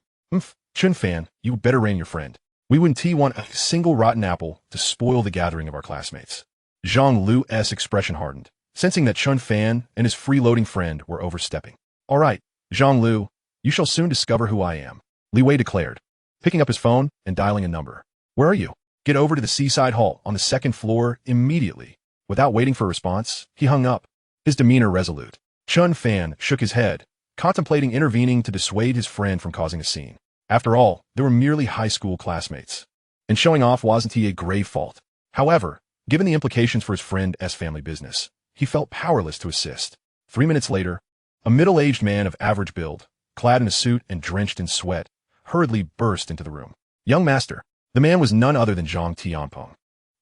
Chen Fan, you better rein your friend. We wouldn't want a single rotten apple to spoil the gathering of our classmates. Zhang Lu's expression hardened, sensing that Chen Fan and his freeloading friend were overstepping. All right, Zhang Lu, you shall soon discover who I am, Li Wei declared, picking up his phone and dialing a number. Where are you? Get over to the Seaside Hall on the second floor immediately. Without waiting for a response, he hung up, his demeanor resolute. Chen Fan shook his head, contemplating intervening to dissuade his friend from causing a scene. After all, they were merely high school classmates, and showing off wasn't a grave fault. However, given the implications for his friend's family business, he felt powerless to assist. 3 minutes later, a middle-aged man of average build, clad in a suit and drenched in sweat, hurriedly burst into the room. Young master. The man was none other than Zhang Tianpeng,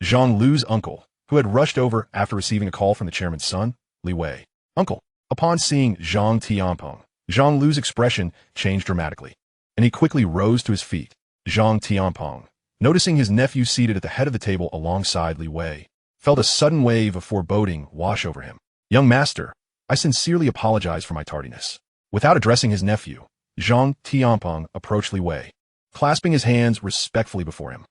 Zhang Lu's uncle, who had rushed over after receiving a call from the chairman's son, Li Wei. Uncle. Upon seeing Zhang Tianpeng, Zhang Lu's expression changed dramatically, and he quickly rose to his feet. Zhang Tianpeng, noticing his nephew seated at the head of the table alongside Li Wei, felt a sudden wave of foreboding wash over him. Young master, I sincerely apologize for my tardiness. Without addressing his nephew, Zhang Tianpeng approached Li Wei, clasping his hands respectfully before him.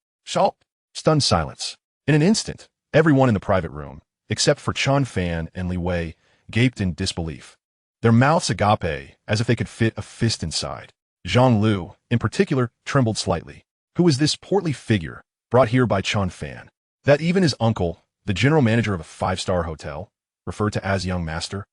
Stunned silence. In an instant, everyone in the private room, except for Chen Fan and Li Wei, gaped in disbelief, their mouths agape as if they could fit a fist inside. Zhang Lu, in particular, trembled slightly. Who was this portly figure, brought here by Chen Fan, that even his uncle, the general manager of a five-star hotel, referred to as young master?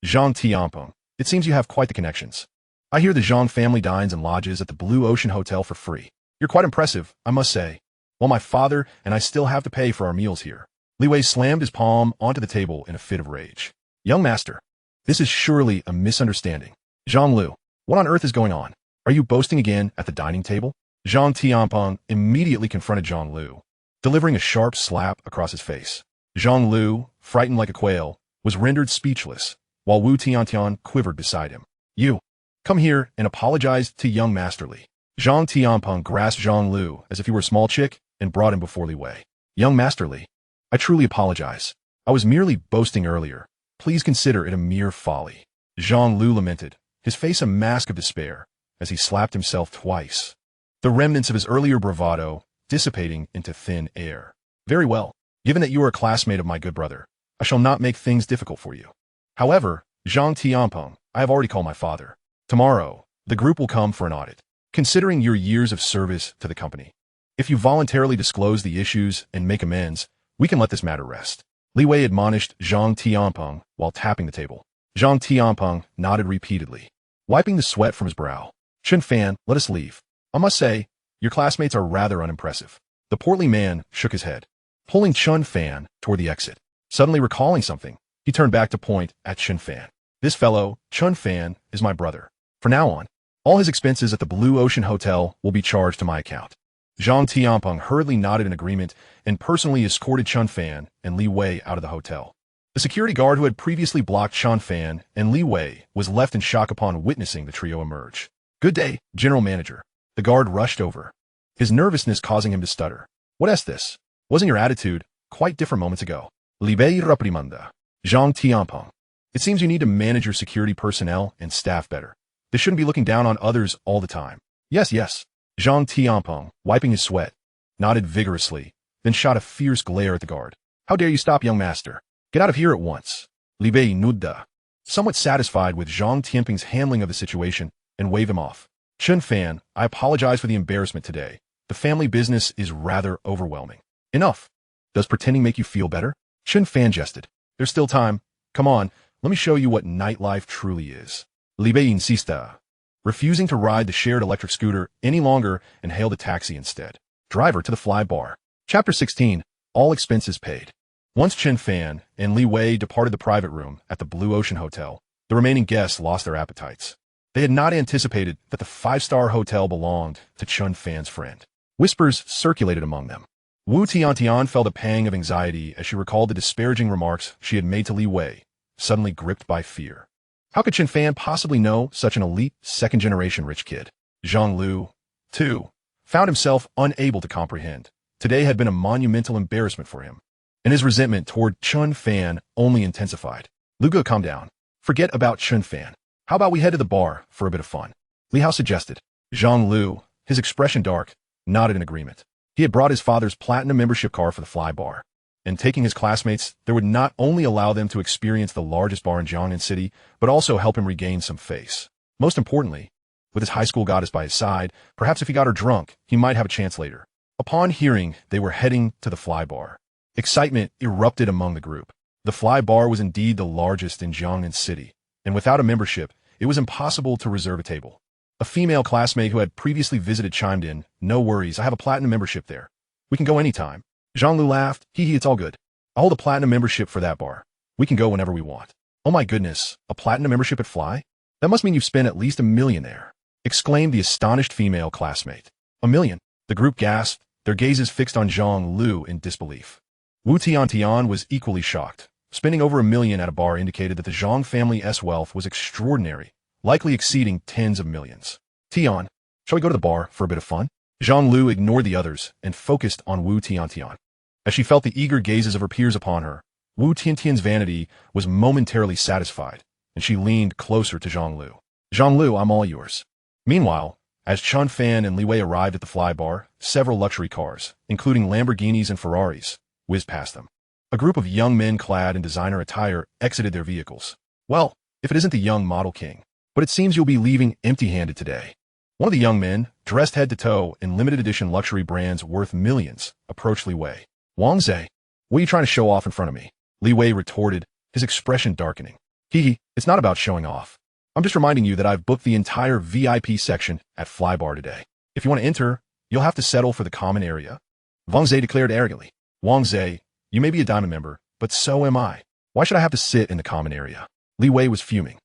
Zhang Tianpeng, it seems you have quite the connections. I hear the Zhang family dines and lodges at the Blue Ocean Hotel for free. You're quite impressive, I must say. While my father and I still have to pay for our meals here. Li Wei slammed his palm onto the table in a fit of rage. Young master, this is surely a misunderstanding. Zhang Lu, what on earth is going on? Are you boasting again at the dining table? Zhang Tianpeng immediately confronted Zhang Lu, delivering a sharp slap across his face. Zhang Lu, frightened like a quail, was rendered speechless, while Wu Tiantian quivered beside him. You, come here and apologize to young Master Li. Zhang Tianpeng grasped Zhang Lu as if he were a small chick and brought him before Li Wei. Young Master Li, I truly apologize. I was merely boasting earlier. Please consider it a mere folly. Zhang Lu lamented, his face a mask of despair, as he slapped himself twice, the remnants of his earlier bravado dissipating into thin air. Very well. Given that you are a classmate of my good brother, I shall not make things difficult for you. However, Zhang Tianpeng, I have already called my father. Tomorrow, the group will come for an audit, considering your years of service to the company. If you voluntarily disclose the issues and make amends, we can let this matter rest. Li Wei admonished Zhang Tianpeng while tapping the table. Zhang Tianpeng nodded repeatedly, wiping the sweat from his brow. Chen Fan, let us leave. I must say, your classmates are rather unimpressive. The portly man shook his head, pulling Chen Fan toward the exit. Suddenly recalling something, he turned back to point at Chen Fan. This fellow, Chen Fan, is my brother. From now on, all his expenses at the Blue Ocean Hotel will be charged to my account. Zhang Tianpeng hurriedly nodded in agreement and personally escorted Chen Fan and Li Wei out of the hotel. The security guard who had previously blocked Chen Fan and Li Wei was left in shock upon witnessing the trio emerge. Good day, General Manager. The guard rushed over, his nervousness causing him to stutter. What is this? Wasn't your attitude quite different moments ago? Li Bei reprimanda. Zhang Tianpeng. It seems you need to manage your security personnel and staff better. They shouldn't be looking down on others all the time. Yes. Zhang Tianpeng, wiping his sweat, nodded vigorously, then shot a fierce glare at the guard. How dare you stop, young master? Get out of here at once. Li Bei nudda, somewhat satisfied with Zhang Tianpeng's handling of the situation, and waved him off. Chen Fan, I apologize for the embarrassment today. The family business is rather overwhelming. Enough. Does pretending make you feel better? Chen Fan jested. There's still time. Come on, let me show you what nightlife truly is. Libe insista, refusing to ride the shared electric scooter any longer and hailed a taxi instead. Driver to the fly bar. Chapter 16. All expenses paid. Once Chen Fan and Li Wei departed the private room at the Blue Ocean Hotel, the remaining guests lost their appetites. They had not anticipated that the five-star hotel belonged to Chen Fan's friend. Whispers circulated among them. Wu Tiantian felt a pang of anxiety as she recalled the disparaging remarks she had made to Li Wei, suddenly gripped by fear. How could Chen Fan possibly know such an elite, second-generation rich kid? Zhang Lu, too, found himself unable to comprehend. Today had been a monumental embarrassment for him, and his resentment toward Chen Fan only intensified. Luga, calm down. Forget about Chen Fan. How about we head to the bar for a bit of fun? Li Hao suggested. Zhang Lu, his expression dark, nodded in agreement. He had brought his father's platinum membership card for the fly bar, and taking his classmates there would not only allow them to experience the largest bar in Jiangnan City, but also help him regain some face. Most importantly, with his high school goddess by his side, perhaps if he got her drunk, he might have a chance later. Upon hearing they were heading to the fly bar, excitement erupted among the group. The fly bar was indeed the largest in Jiangnan City, and without a membership, it was impossible to reserve a table. A female classmate who had previously visited chimed in, "No worries, I have a platinum membership there. We can go anytime." Zhang Lu laughed, "Hee, it's all good. I hold a platinum membership for that bar. We can go whenever we want." "Oh my goodness, a platinum membership at Fly? That must mean you've spent at least $1 million there," exclaimed the astonished female classmate. "$1 million?" The group gasped, their gazes fixed on Zhang Lu in disbelief. Wu Tiantian was equally shocked. Spending over $1 million at a bar indicated that the Zhang family's wealth was extraordinary, likely exceeding tens of millions. "Tian, shall we go to the bar for a bit of fun?" Zhang Lu ignored the others and focused on Wu Tiantian. As she felt the eager gazes of her peers upon her, Wu Tiantian's vanity was momentarily satisfied, and she leaned closer to Zhang Lu. "Zhang Lu, I'm all yours." Meanwhile, as Chen Fan and Li Wei arrived at the fly bar, several luxury cars, including Lamborghinis and Ferraris, whizzed past them. A group of young men clad in designer attire exited their vehicles. "Well, if it isn't the young model king. But it seems you'll be leaving empty-handed today." One of the young men, dressed head to toe in limited edition luxury brands worth millions, approached Li Wei. "Wang Zhe, what are you trying to show off in front of me?" Li Wei retorted, his expression darkening. "Hee, it's not about showing off. I'm just reminding you that I've booked the entire VIP section at Fly Bar today. If you want to enter, you'll have to settle for the common area." Wang Zhe declared arrogantly. "Wang Zhe, you may be a diamond member, but so am I. Why should I have to sit in the common area?" Li Wei was fuming.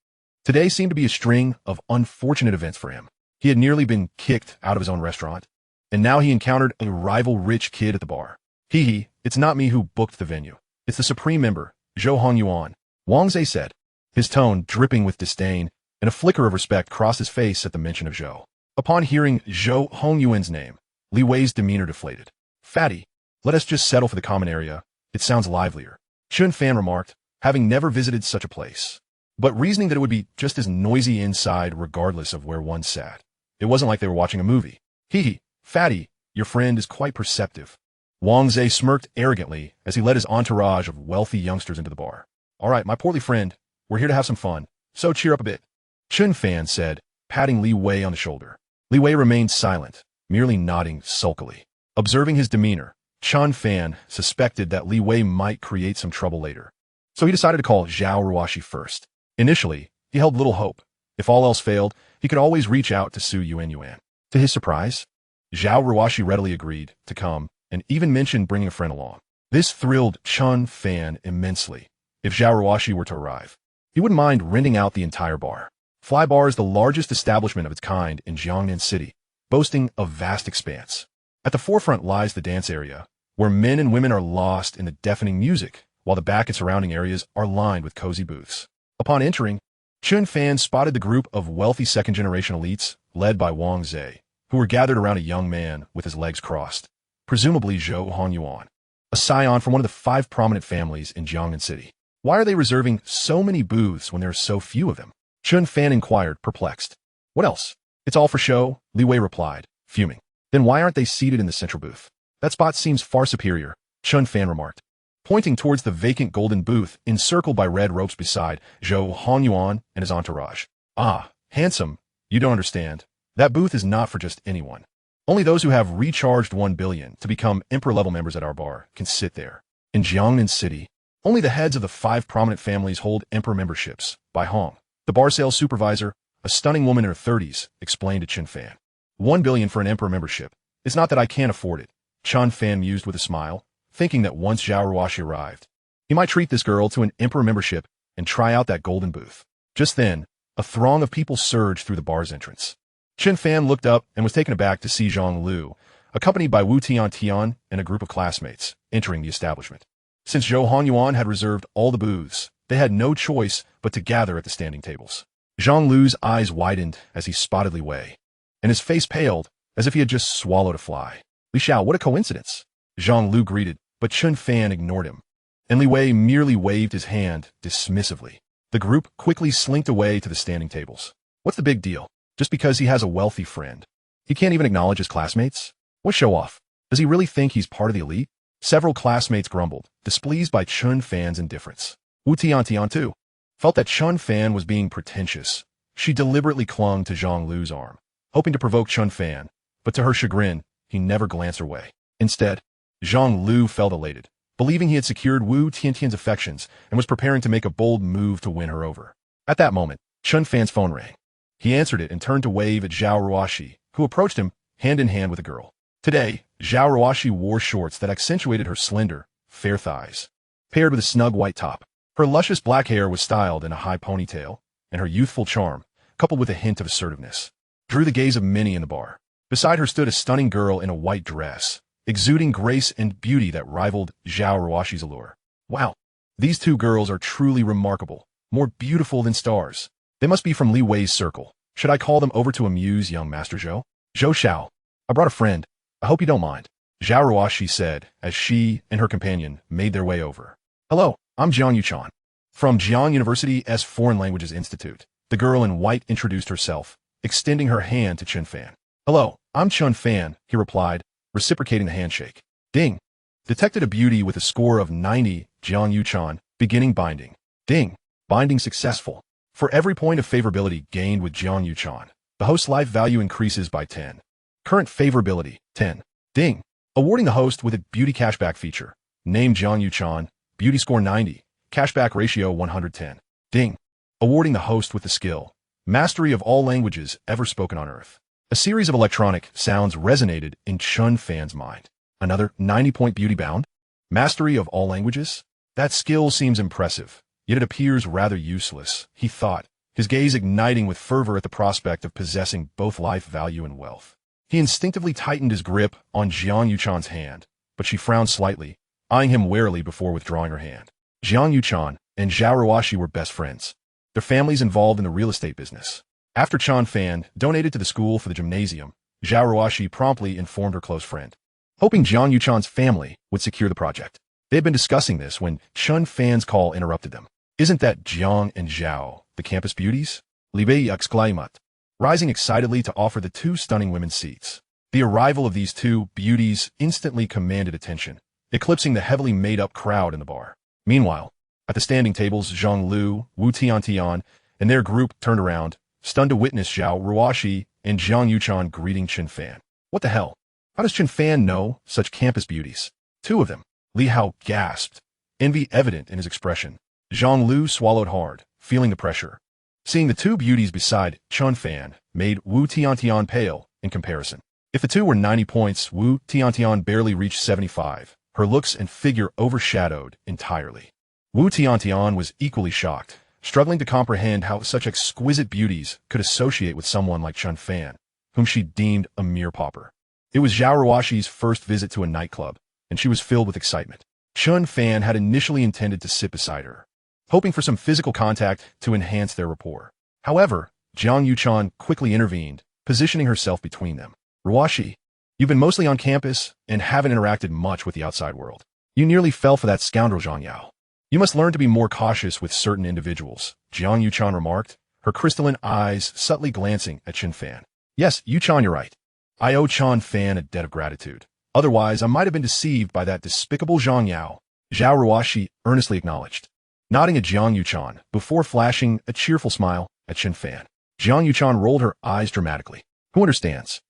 Today seemed to be a string of unfortunate events for him. He had nearly been kicked out of his own restaurant, and now he encountered a rival rich kid at the bar. "Hee, it's not me who booked the venue. It's the supreme member, Zhou Hongyuan," Wang Zhe said, his tone dripping with disdain, and a flicker of respect crossed his face at the mention of Zhou. Upon hearing Zhou Hongyuan's name, Li Wei's demeanor deflated. "Fatty, let us just settle for the common area. It sounds livelier," Chen Fan remarked, having never visited such a place, but reasoning that it would be just as noisy inside regardless of where one sat. It wasn't like they were watching a movie. "Hee, Fatty, your friend is quite perceptive." Wang Zhe smirked arrogantly as he led his entourage of wealthy youngsters into the bar. "All right, my portly friend, we're here to have some fun, so cheer up a bit," Chen Fan said, patting Li Wei on the shoulder. Li Wei remained silent, merely nodding sulkily. Observing his demeanor, Chen Fan suspected that Li Wei might create some trouble later, so he decided to call Zhao Ruoshi first. Initially, he held little hope. If all else failed, he could always reach out to Su Yuanyuan. To his surprise, Zhao Ruoshi readily agreed to come and even mentioned bringing a friend along. This thrilled Chen Fan immensely. If Zhao Ruoshi were to arrive, he wouldn't mind renting out the entire bar. Fly Bar is the largest establishment of its kind in Jiangnan City, boasting a vast expanse. At the forefront lies the dance area, where men and women are lost in the deafening music, while the back and surrounding areas are lined with cozy booths. Upon entering, Chen Fan spotted the group of wealthy second-generation elites, led by Wang Zhe, who were gathered around a young man with his legs crossed, presumably Zhou Hongyuan, a scion from one of the 5 prominent families in Jiangnan City. "Why are they reserving so many booths when there are so few of them?" Chen Fan inquired, perplexed. "What else? It's all for show," Li Wei replied, fuming. "Then why aren't they seated in the central booth?" "That spot seems far superior," Chen Fan remarked, pointing towards the vacant golden booth encircled by red ropes beside Zhou Hongyuan and his entourage. "Ah, handsome, you don't understand. That booth is not for just anyone. Only those who have recharged 1 billion to become emperor-level members at our bar can sit there. In Jiangnan City, only the heads of the 5 prominent families hold emperor memberships, by Hong. The bar sales supervisor, a stunning woman in her 30s, explained to Chen Fan. 1 billion for an emperor membership. It's not that I can't afford it, Chen Fan mused with a smile, thinking that once Zhao Ruoxi arrived, he might treat this girl to an emperor membership and try out that golden booth. Just then, a throng of people surged through the bar's entrance. Chen Fan looked up and was taken aback to see Zhang Lu, accompanied by Wu Tiantian and a group of classmates, entering the establishment. Since Zhou Hanyuan had reserved all the booths, they had no choice but to gather at the standing tables. Zhang Lu's eyes widened as he spotted Li Wei, and his face paled as if he had just swallowed a fly. Li Xiao, what a coincidence! Zhang Lu greeted, but Chen Fan ignored him, and Li Wei merely waved his hand dismissively. The group quickly slinked away to the standing tables. What's the big deal? Just because he has a wealthy friend, he can't even acknowledge his classmates? What show-off? Does he really think he's part of the elite? Several classmates grumbled, displeased by Chen Fan's indifference. Wu Tiantian, too, felt that Chen Fan was being pretentious. She deliberately clung to Zhang Lu's arm, hoping to provoke Chen Fan, but to her chagrin, he never glanced her way. Instead, Zhang Lu felt elated, believing he had secured Wu Tiantian's affections and was preparing to make a bold move to win her over. At that moment, Chen Fan's phone rang. He answered it and turned to wave at Zhao Ruoxi, who approached him hand in hand with a girl. Today, Zhao Ruoxi wore shorts that accentuated her slender, fair thighs, paired with a snug white top. Her luscious black hair was styled in a high ponytail, and her youthful charm, coupled with a hint of assertiveness, drew the gaze of many in the bar. Beside her stood a stunning girl in a white dress, exuding grace and beauty that rivaled Zhao Ruoxi's allure. Wow, these two girls are truly remarkable, more beautiful than stars. They must be from Li Wei's circle. Should I call them over to amuse young Master Zhou? Zhou Xiao, I brought a friend. I hope you don't mind, Zhao Ruoxi said as she and her companion made their way over. Hello, I'm Jiang Yuchan, from Jiang University's Foreign Languages Institute. The girl in white introduced herself, extending her hand to Chen Fan. Hello, I'm Chen Fan, he replied, reciprocating the handshake. Ding. Detected a beauty with a score of 90, Jiang Yuchan, beginning binding. Ding. Binding successful. For every point of favorability gained with Jiang Yuchan, the host's life value increases by 10. Current favorability, 10. Ding. Awarding the host with a beauty cashback feature. Name Jiang Yuchan, beauty score 90, cashback ratio 110. Ding. Awarding the host with the skill, mastery of all languages ever spoken on Earth. A series of electronic sounds resonated in Chen Fan's mind. Another 90-point beauty bound? Mastery of all languages? That skill seems impressive, yet it appears rather useless, he thought, his gaze igniting with fervor at the prospect of possessing both life value and wealth. He instinctively tightened his grip on Jiang Yuchan's hand, but she frowned slightly, eyeing him warily before withdrawing her hand. Jiang Yuchan and Zhao Ruoxi were best friends, their families involved in the real estate business. After Chen Fan donated to the school for the gymnasium, Zhao Ruoxi promptly informed her close friend, hoping Jiang Yuchan's family would secure the project. They had been discussing this when Chen Fan's call interrupted them. Isn't that Jiang and Zhao, the campus beauties? Li Bei exclaimed, rising excitedly to offer the two stunning women seats. The arrival of these two beauties instantly commanded attention, eclipsing the heavily made-up crowd in the bar. Meanwhile, at the standing tables, Zhang Lu, Wu Tiantian, and their group turned around, stunned to witness Zhao Ruoxi and Jiang Yuchan greeting Chen Fan. What the hell? How does Chen Fan know such campus beauties? Two of them. Li Hao gasped, envy evident in his expression. Zhang Lu swallowed hard, feeling the pressure. Seeing the two beauties beside Chen Fan made Wu Tiantian pale in comparison. If the two were 90 points, Wu Tiantian barely reached 75, her looks and figure overshadowed entirely. Wu Tiantian was equally shocked, struggling to comprehend how such exquisite beauties could associate with someone like Chen Fan, whom she deemed a mere pauper. It was Zhao Ruoxi's first visit to a nightclub, and she was filled with excitement. Chen Fan had initially intended to sit beside her, hoping for some physical contact to enhance their rapport. However, Jiang Yuchan quickly intervened, positioning herself between them. Ruoxi, you've been mostly on campus and haven't interacted much with the outside world. You nearly fell for that scoundrel Zhang Yao. You must learn to be more cautious with certain individuals, Jiang Yuchan remarked, her crystalline eyes subtly glancing at Chen Fan. Yes, Yuchan, you're right. I owe Chen Fan a debt of gratitude. Otherwise, I might have been deceived by that despicable Zhang Yao, Zhao Ruoxi earnestly acknowledged, nodding at Jiang Yuchan before flashing a cheerful smile at Chen Fan. Jiang Yuchan rolled her eyes dramatically. Who understands?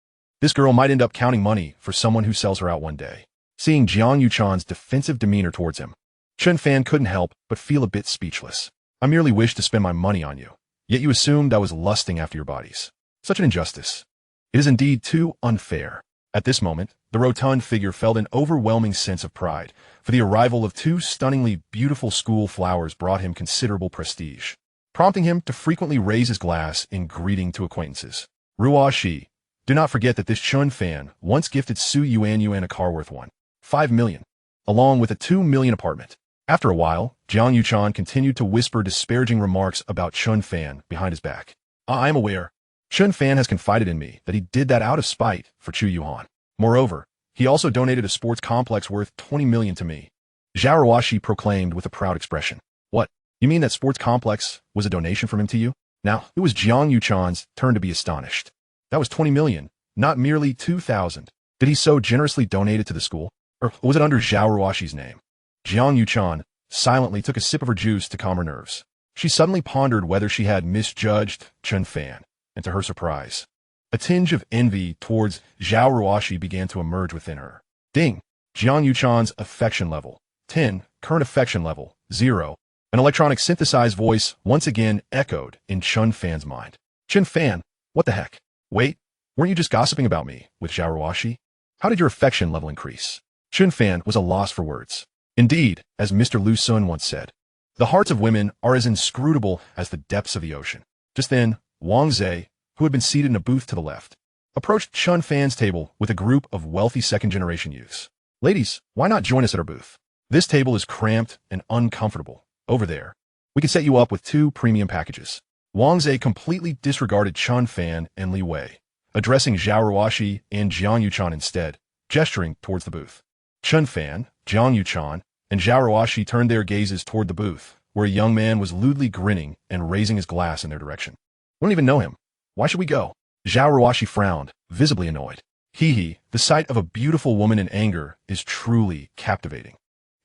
This girl might end up counting money for someone who sells her out one day. Seeing Jiang Yuchan's defensive demeanor towards him, Chen Fan couldn't help but feel a bit speechless. I merely wish to spend my money on you, Yet you assumed I was lusting after your bodies. Such an injustice. It is indeed too unfair. At this moment, the rotund figure felt an overwhelming sense of pride, for the arrival of two stunningly beautiful school flowers brought him considerable prestige, prompting him to frequently raise his glass in greeting to acquaintances. Ruo Shi, do not forget that this Chen Fan once gifted Su Yuan a car worth 1.5 million, along with a 2 million apartment. After a while, Jiang Yuchan continued to whisper disparaging remarks about Chen Fan behind his back. I am aware. Chen Fan has confided in me that he did that out of spite for Chu Yuan. Moreover, he also donated a sports complex worth 20 million to me. Zhao Ruoshi proclaimed with a proud expression. What? You mean that sports complex was a donation from him to you? Now, it was Jiang Yuchan's turn to be astonished. That was 20 million, not merely 2,000. Did he so generously donate it to the school? Or was it under Zhao Ruoshi's name? Jiang Yuchan silently took a sip of her juice to calm her nerves. She suddenly pondered whether she had misjudged Chen Fan, and to her surprise, a tinge of envy towards Zhao Ruoshi began to emerge within her. Ding! Jiang Yuchan's affection level, 10, current affection level, 0. An electronic synthesized voice once again echoed in Chen Fan's mind. Chen Fan, what the heck? Wait, weren't you just gossiping about me with Zhao Ruoshi? How did your affection level increase? Chen Fan was a loss for words. Indeed, as Mr. Lu Sun once said, the hearts of women are as inscrutable as the depths of the ocean. Just then, Wang Zhe, who had been seated in a booth to the left, approached Chen Fan's table with a group of wealthy second-generation youths. Ladies, why not join us at our booth? This table is cramped and uncomfortable. Over there, we can set you up with 2 premium packages. Wang Zhe completely disregarded Chen Fan and Li Wei, addressing Zhao Ruoshi and Jiang Yuchan instead, gesturing towards the booth. Chen Fan, Jiang Yuchan, and Zhao Ruoshi turned their gazes toward the booth, where a young man was lewdly grinning and raising his glass in their direction. We don't even know him. Why should we go? Zhao Ruoshi frowned, visibly annoyed. The sight of a beautiful woman in anger is truly captivating.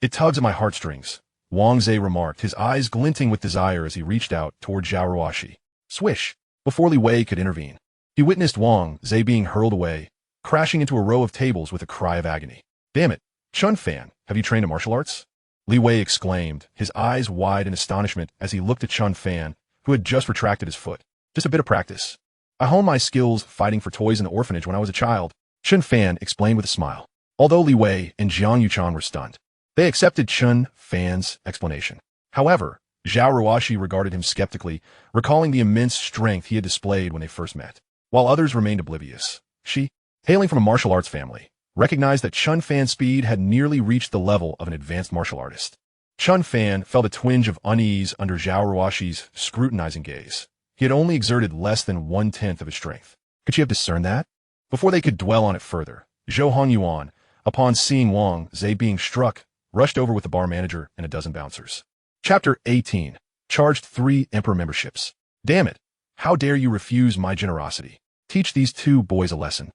It tugs at my heartstrings, Wang Zhe remarked, his eyes glinting with desire as he reached out toward Zhao Ruoshi. Swish! Before Li Wei could intervene, he witnessed Wang Zhe being hurled away, crashing into a row of tables with a cry of agony. Damn it! Chen Fan, have you trained in martial arts? Li Wei exclaimed, his eyes wide in astonishment as he looked at Chen Fan, who had just retracted his foot. Just a bit of practice. I honed my skills fighting for toys in the orphanage when I was a child, Chen Fan explained with a smile. Although Li Wei and Jiang Yuchan were stunned, they accepted Chen Fan's explanation. However, Zhao Ruoshi regarded him skeptically, recalling the immense strength he had displayed when they first met, while others remained oblivious. She, hailing from a martial arts family, recognized that Chen Fan's speed had nearly reached the level of an advanced martial artist. Chen Fan felt a twinge of unease under Zhao Ruoshi's scrutinizing gaze. He had only exerted less than 1/10 of his strength. Could she have discerned that? Before they could dwell on it further, Zhou Hongyuan, upon seeing Wang Zhe being struck, rushed over with the bar manager and a dozen bouncers. Chapter 18. Charged 3 Emperor memberships. Damn it! How dare you refuse my generosity? Teach these 2 boys a lesson.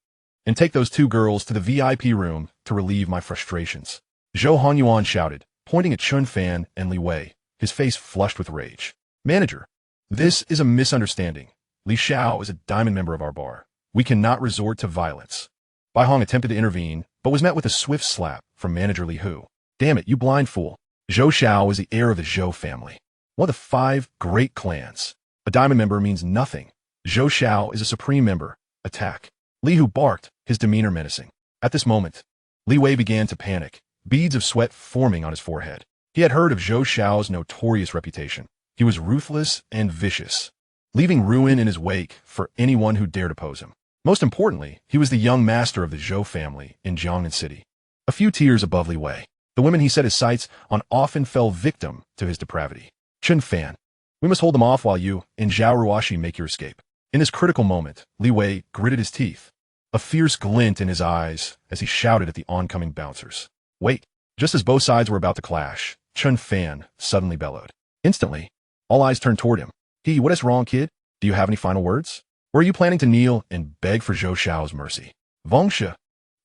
And take those 2 girls to the VIP room to relieve my frustrations. Zhou Hongyuan shouted, pointing at Chen Fan and Li Wei, his face flushed with rage. Manager, this is a misunderstanding. Li Xiao is a diamond member of our bar. We cannot resort to violence. Bai Hong attempted to intervene, but was met with a swift slap from manager Li Hu. Damn it, you blind fool. Zhou Xiao is the heir of the Zhou family, one of the 5 great clans. A diamond member means nothing. Zhou Xiao is a supreme member. Attack. Li Hu barked, his demeanor menacing. At this moment, Li Wei began to panic, beads of sweat forming on his forehead. He had heard of Zhou Xiao's notorious reputation. He was ruthless and vicious, leaving ruin in his wake for anyone who dared oppose him. Most importantly, he was the young master of the Zhou family in Jiangnan City. A few tiers above Li Wei, the women he set his sights on often fell victim to his depravity. Chen Fan, we must hold them off while you and Zhao Ruoshi make your escape. In this critical moment, Li Wei gritted his teeth, a fierce glint in his eyes as he shouted at the oncoming bouncers. Wait! Just as both sides were about to clash, Chen Fan suddenly bellowed. Instantly, all eyes turned toward him. What is wrong, kid? Do you have any final words? Or are you planning to kneel and beg for Zhou Xiao's mercy? Wang Shi,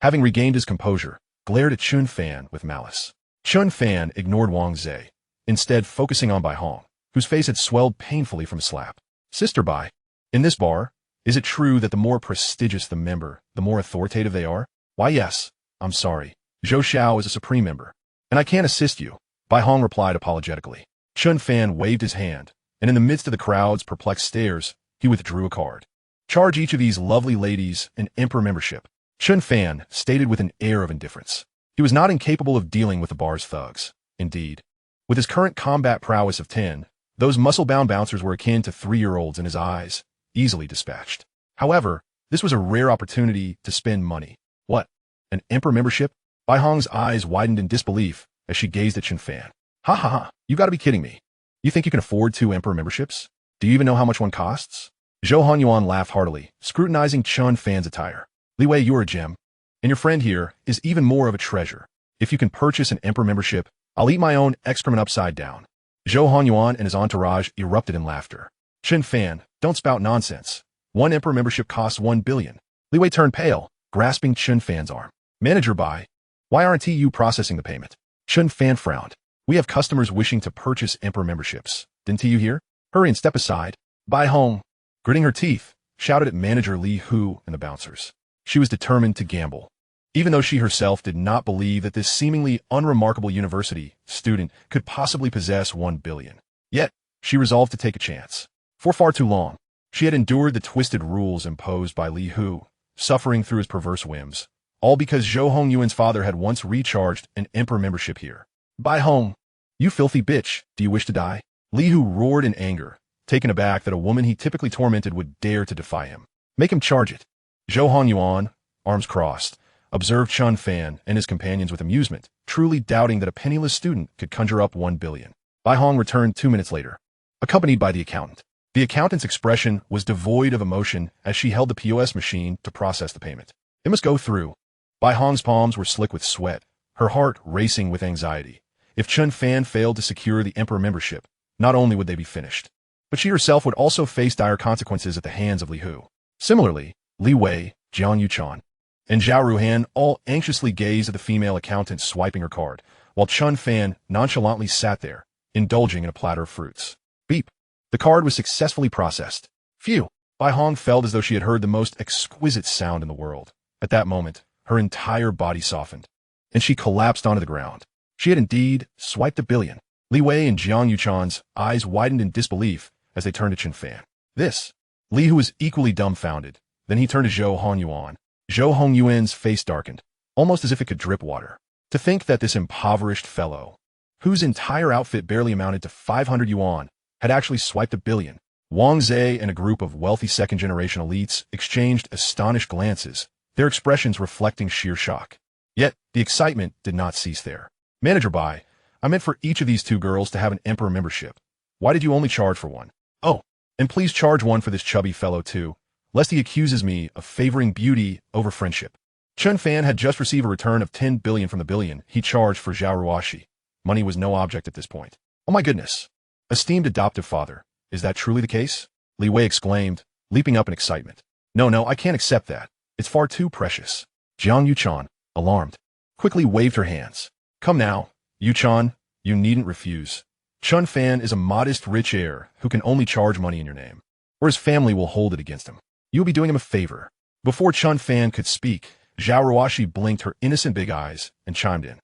having regained his composure, glared at Chen Fan with malice. Chen Fan ignored Wang Zhe, instead focusing on Bai Hong, whose face had swelled painfully from a slap. Sister Bai, in this bar, is it true that the more prestigious the member, the more authoritative they are? Why, yes. I'm sorry. Zhou Xiao is a supreme member, and I can't assist you, Bai Hong replied apologetically. Chen Fan waved his hand, and in the midst of the crowd's perplexed stares, he withdrew a card. Charge each of these lovely ladies an emperor membership, Chen Fan stated with an air of indifference. He was not incapable of dealing with the bar's thugs. Indeed, with his current combat prowess of 10, those muscle-bound bouncers were akin to 3-year-olds in his eyes, easily dispatched. However, this was a rare opportunity to spend money. What? An emperor membership? Bai Hong's eyes widened in disbelief as she gazed at Chen Fan. Ha ha ha, you gotta be kidding me. You think you can afford 2 emperor memberships? Do you even know how much one costs? Zhou Hanyuan laughed heartily, scrutinizing Chen Fan's attire. Li Wei, you're a gem, and your friend here is even more of a treasure. If you can purchase an emperor membership, I'll eat my own excrement upside down. Zhou Hanyuan and his entourage erupted in laughter. Chen Fan, don't spout nonsense. 1 emperor membership costs 1 billion. Li Wei turned pale, grasping Chen Fan's arm. Manager Bai, why aren't you processing the payment? Chen Fan frowned. We have customers wishing to purchase emperor memberships. Didn't you hear? Hurry and step aside. Bai Hong, gritting her teeth, shouted at manager Li Hu and the bouncers. She was determined to gamble. Even though she herself did not believe that this seemingly unremarkable university student could possibly possess 1 billion. Yet, she resolved to take a chance. For far too long, she had endured the twisted rules imposed by Li Hu, suffering through his perverse whims, all because Zhou Hongyuan's father had once recharged an emperor membership here. Bai Hong, you filthy bitch, do you wish to die? Li Hu roared in anger, taken aback that a woman he typically tormented would dare to defy him. Make him charge it. Zhou Hongyuan, arms crossed, observed Chen Fan and his companions with amusement, truly doubting that a penniless student could conjure up 1 billion. Bai Hong returned 2 minutes later, accompanied by the accountant. The accountant's expression was devoid of emotion as she held the POS machine to process the payment. It must go through. Bai Hong's palms were slick with sweat, her heart racing with anxiety. If Chen Fan failed to secure the emperor membership, not only would they be finished, but she herself would also face dire consequences at the hands of Li Hu. Similarly, Li Wei, Jiang Yuchan, and Zhao Ruhan all anxiously gazed at the female accountant swiping her card, while Chen Fan nonchalantly sat there, indulging in a platter of fruits. Beep. The card was successfully processed. Phew. Bai Hong felt as though she had heard the most exquisite sound in the world. At that moment, her entire body softened, and she collapsed onto the ground. She had indeed swiped 1 billion. Li Wei and Jiang Yuchan's eyes widened in disbelief as they turned to Chen Fan. This. Li Hu was equally dumbfounded. Then he turned to Zhou Hongyuan. Zhou Hongyuan's face darkened, almost as if it could drip water. To think that this impoverished fellow, whose entire outfit barely amounted to 500 yuan, had actually swiped 1 billion. Wang Zhe and a group of wealthy second-generation elites exchanged astonished glances, their expressions reflecting sheer shock. Yet, the excitement did not cease there. Manager Bai, I meant for each of these 2 girls to have an emperor membership. Why did you only charge for 1? Oh, and please charge 1 for this chubby fellow too, lest he accuses me of favoring beauty over friendship. Chen Fan had just received a return of 10 billion from the billion he charged for Zhao Ruoxi. Money was no object at this point. Oh my goodness. Esteemed adoptive father, is that truly the case? Li Wei exclaimed, leaping up in excitement. No, I can't accept that. It's far too precious. Jiang Yuchan, alarmed, quickly waved her hands. Come now, Yuchan, you needn't refuse. Chen Fan is a modest rich heir who can only charge money in your name, or his family will hold it against him. You'll be doing him a favor. Before Chen Fan could speak, Zhao Ruoxi blinked her innocent big eyes and chimed in.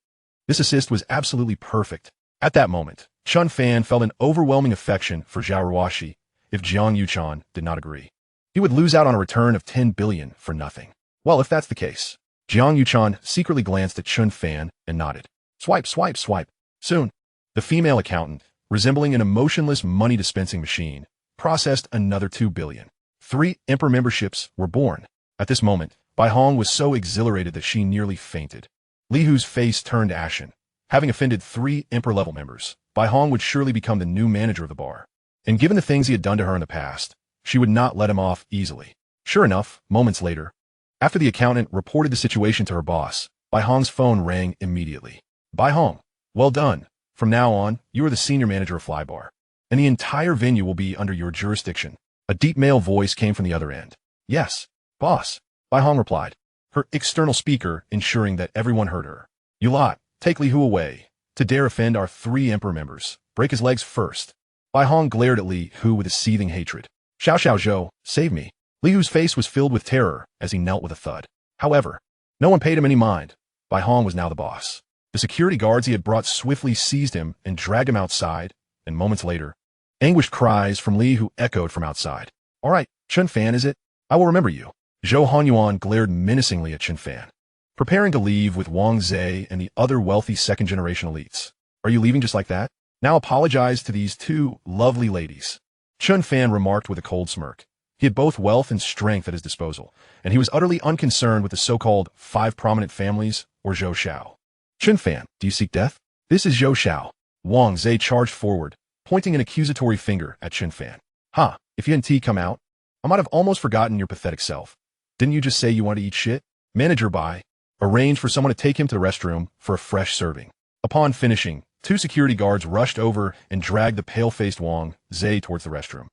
This assist was absolutely perfect. At that moment, Chen Fan felt an overwhelming affection for Zhao Ruoxi if Jiang Yuchan did not agree. He would lose out on a return of 10 billion for nothing. Well, if that's the case, Jiang Yuchan secretly glanced at Chen Fan and nodded. Swipe, swipe, swipe. Soon, the female accountant, resembling an emotionless money-dispensing machine, processed another 2 billion. 3 emperor memberships were born. At this moment, Bai Hong was so exhilarated that she nearly fainted. Li Hu's face turned ashen. Having offended 3 emperor-level members, Bai Hong would surely become the new manager of the bar. And given the things he had done to her in the past, she would not let him off easily. Sure enough, moments later, after the accountant reported the situation to her boss, Bai Hong's phone rang immediately. Bai Hong, well done. From now on, you are the senior manager of Flybar, and the entire venue will be under your jurisdiction. A deep male voice came from the other end. Yes, boss, Bai Hong replied, her external speaker ensuring that everyone heard her. You lot, take Li Hu away. To dare offend our 3 emperor members, break his legs first. Bai Hong glared at Li Hu with a seething hatred. Xiao Xiao Zhou, save me. Li Hu's face was filled with terror as he knelt with a thud. However, no one paid him any mind. Bai Hong was now the boss. The security guards he had brought swiftly seized him and dragged him outside, and moments later, Anguished cries from Li Hu echoed from outside. All right, Chen Fan, is it? I will remember you. Zhou Hanyuan glared menacingly at Chen Fan, preparing to leave with Wang Zhe and the other wealthy second-generation elites. Are you leaving just like that? Now apologize to these two lovely ladies. Chen Fan remarked with a cold smirk. He had both wealth and strength at his disposal, and he was utterly unconcerned with the so-called 5 prominent families, or Zhou Xiao. Chen Fan, do you seek death? This is Zhou Xiao. Wang Zhe charged forward, pointing an accusatory finger at Chen Fan. Ha, if you hadn't come out, I might have almost forgotten your pathetic self. Didn't you just say you wanted to eat shit? Manager Bai arranged for someone to take him to the restroom for a fresh serving. Upon finishing, 2 security guards rushed over and dragged the pale-faced Wang Zhe towards the restroom.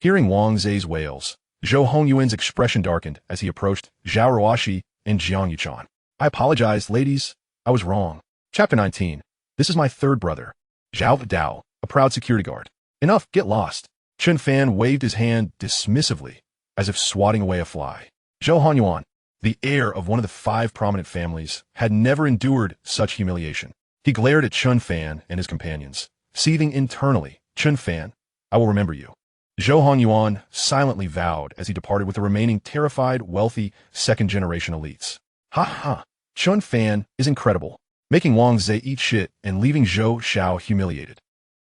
Hearing Wang Zhe's wails, Zhou Hongyuan's expression darkened as he approached Zhao Ruoxi and Jiang Yuchan. I apologize, ladies. I was wrong. Chapter 19. This is my third brother, Zhao Dao, a proud security guard. Enough, get lost. Chen Fan waved his hand dismissively, as if swatting away a fly. Zhou Hanyuan, the heir of one of the 5 prominent families, had never endured such humiliation. He glared at Chen Fan and his companions, seething internally. Chen Fan, I will remember you. Zhou Hanyuan silently vowed as he departed with the remaining terrified, wealthy, second-generation elites. Ha ha, Chen Fan is incredible, making Wang Zhe eat shit and leaving Zhou Xiao humiliated.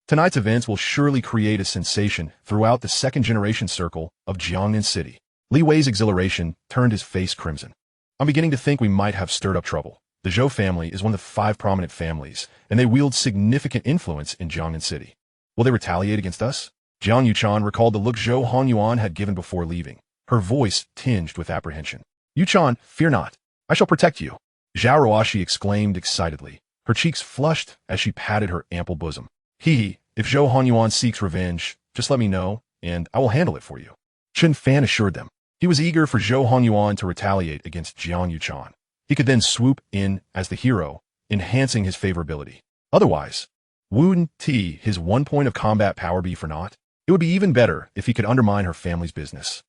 Tonight's events will surely create a sensation throughout the second-generation circle of Jiangnan City. Li Wei's exhilaration turned his face crimson. I'm beginning to think we might have stirred up trouble. The Zhou family is one of the 5 prominent families, and they wield significant influence in Jiangnan City. Will they retaliate against us? Jiang Yuchan recalled the look Zhou Hanyuan had given before leaving, her voice tinged with apprehension. Yuchan, fear not. I shall protect you. Zhao Ruoxi exclaimed excitedly, her cheeks flushed as she patted her ample bosom. If Zhou Hanyuan seeks revenge, just let me know, and I will handle it for you. Chen Fan assured them. He was eager for Zhou Hanyuan to retaliate against Jiang Yuchan. He could then swoop in as the hero, enhancing his favorability. Otherwise, wouldn't his 1 point of combat power be for naught? It would be even better if he could undermine her family's business,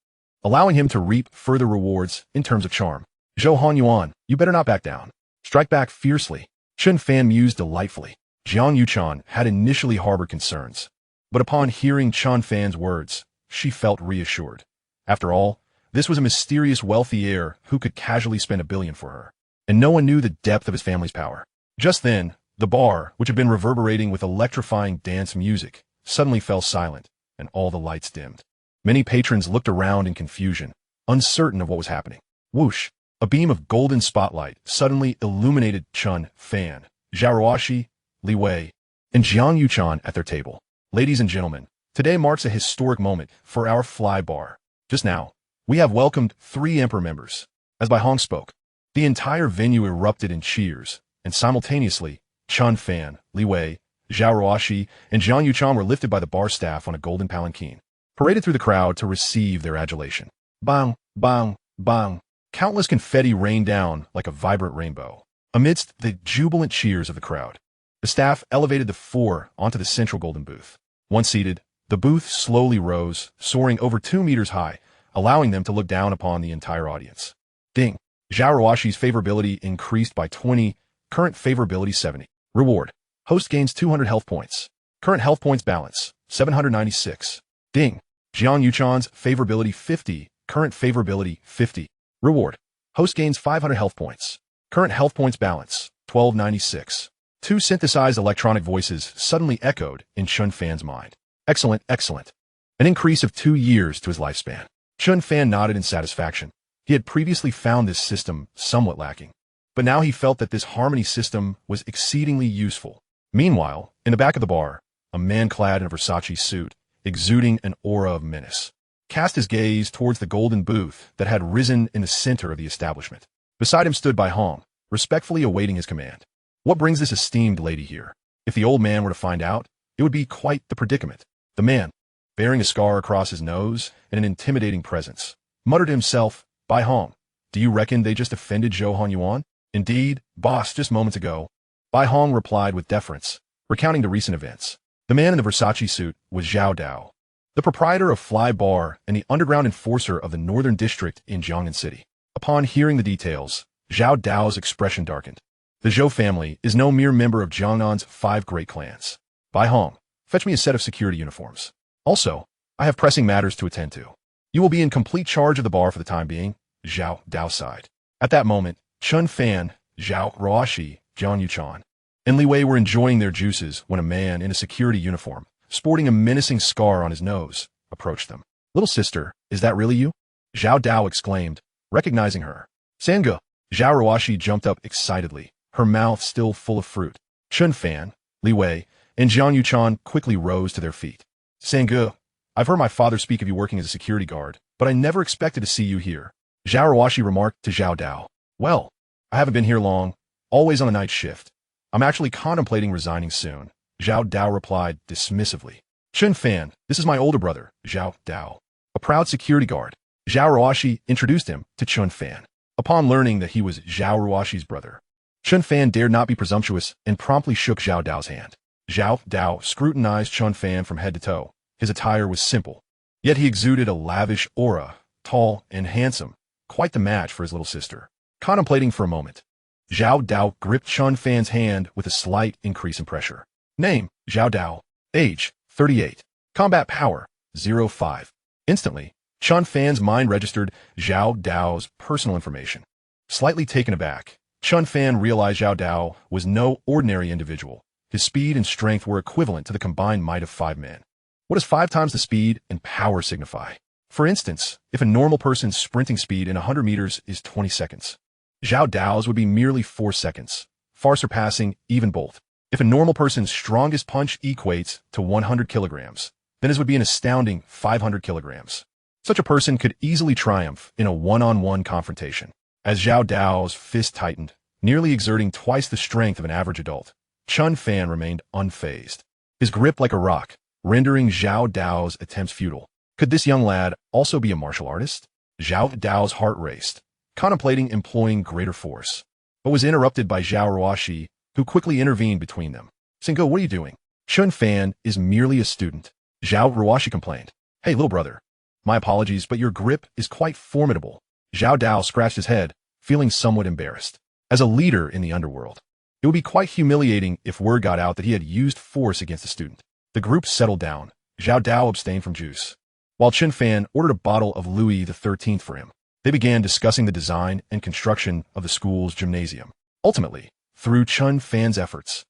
allowing him to reap further rewards in terms of charm. Zhou Hanyuan, you better not back down. Strike back fiercely. Chen Fan mused delightfully. Jiang Yuchan had initially harbored concerns, but upon hearing Chen Fan's words, she felt reassured. After all, this was a mysterious wealthy heir who could casually spend $1 billion for her, and no one knew the depth of his family's power. Just then, the bar, which had been reverberating with electrifying dance music, suddenly fell silent, and all the lights dimmed. Many patrons looked around in confusion, uncertain of what was happening. Whoosh! A beam of golden spotlight suddenly illuminated Chen Fan, Zhao Ruoxi, Li Wei, and Jiang Yuchan at their table. Ladies and gentlemen, today marks a historic moment for our fly bar. Just now, we have welcomed 3 Emperor members. As Bai Hong spoke, the entire venue erupted in cheers, and simultaneously, Chen Fan, Li Wei, Zhao Ruoxi, and Jiang Yuchan were lifted by the bar staff on a golden palanquin, paraded through the crowd to receive their adulation. Bang, bang, bang. Countless confetti rained down like a vibrant rainbow. Amidst the jubilant cheers of the crowd, the staff elevated the 4 onto the central golden booth. Once seated, the booth slowly rose, soaring over 2 meters high, allowing them to look down upon the entire audience. Ding! Zhao Ruoxi's favorability increased by 20, current favorability 70. Reward. Host gains 200 health points. Current health points balance, 796. Ding! Jiang Yuchan's favorability 50, current favorability 50. Reward. Host gains 500 health points. Current health points balance, 1296. 2 synthesized electronic voices suddenly echoed in Chen Fan's mind. Excellent, excellent. An increase of 2 years to his lifespan. Chen Fan nodded in satisfaction. He had previously found this system somewhat lacking, but now he felt that this harmony system was exceedingly useful. Meanwhile, in the back of the bar, a man clad in a Versace suit, exuding an aura of menace, cast his gaze towards the golden booth that had risen in the center of the establishment. Beside him stood Bai Hong, respectfully awaiting his command. What brings this esteemed lady here? If the old man were to find out, it would be quite the predicament. The man, bearing a scar across his nose and an intimidating presence, muttered to himself, Bai Hong, do you reckon they just offended Zhou Hanyuan? Indeed, boss, just moments ago. Bai Hong replied with deference, recounting the recent events. The man in the Versace suit was Zhao Dao, the proprietor of Fly Bar and the underground enforcer of the Northern District in Jiangnan City. Upon hearing the details, Zhao Dao's expression darkened. The Zhou family is no mere member of Jiangnan's 5 great clans. Bai Hong, fetch me a set of security uniforms. Also, I have pressing matters to attend to. You will be in complete charge of the bar for the time being, Zhao Dao sighed. At that moment, Chen Fan, Zhao Ruoxi, Jiang Yuchan, and Li Wei were enjoying their juices when a man in a security uniform, sporting a menacing scar on his nose, approached them. Little sister, is that really you? Zhao Dao exclaimed, recognizing her. Sanga, Zhao Ruoxi jumped up excitedly, her mouth still full of fruit. Chen Fan, Li Wei, and Jiang Yuchan quickly rose to their feet. Sanga, I've heard my father speak of you working as a security guard, but I never expected to see you here. Zhao Ruoxi remarked to Zhao Dao. Well, I haven't been here long, always on a night shift. I'm actually contemplating resigning soon, Zhao Dao replied dismissively. Chen Fan, this is my older brother, Zhao Dao, a proud security guard. Zhao Ruoxi introduced him to Chen Fan. Upon learning that he was Zhao Ruoxi's brother, Chen Fan dared not be presumptuous and promptly shook Zhao Dao's hand. Zhao Dao scrutinized Chen Fan from head to toe. His attire was simple, yet he exuded a lavish aura, tall and handsome, quite the match for his little sister. Contemplating for a moment, Zhao Dao gripped Chen Fan's hand with a slight increase in pressure. Name, Zhao Dao. Age, 38. Combat power, 05. Instantly, Chen Fan's mind registered Zhao Dao's personal information. Slightly taken aback, Chen Fan realized Zhao Dao was no ordinary individual. His speed and strength were equivalent to the combined might of 5 men. What does 5 times the speed and power signify? For instance, if a normal person's sprinting speed in 100 meters is 20 seconds, Zhao Dao's would be merely 4 seconds, far surpassing even both. If a normal person's strongest punch equates to 100 kilograms, then his would be an astounding 500 kilograms. Such a person could easily triumph in a one-on-one confrontation. As Zhao Dao's fist tightened, nearly exerting twice the strength of an average adult, Chen Fan remained unfazed, his grip like a rock, rendering Zhao Dao's attempts futile. Could this young lad also be a martial artist? Zhao Dao's heart raced, contemplating employing greater force, but was interrupted by Zhao Ruoxi, who quickly intervened between them. Singo, what are you doing? Chen Fan is merely a student, Zhao Ruoxi complained. Hey, little brother. My apologies, but your grip is quite formidable. Zhao Dao scratched his head, feeling somewhat embarrassed. As a leader in the underworld, it would be quite humiliating if word got out that he had used force against a student. The group settled down. Zhao Dao abstained from juice, while Chen Fan ordered a bottle of Louis XIII for him. They began discussing the design and construction of the school's gymnasium. Ultimately, through Chen Fan's efforts,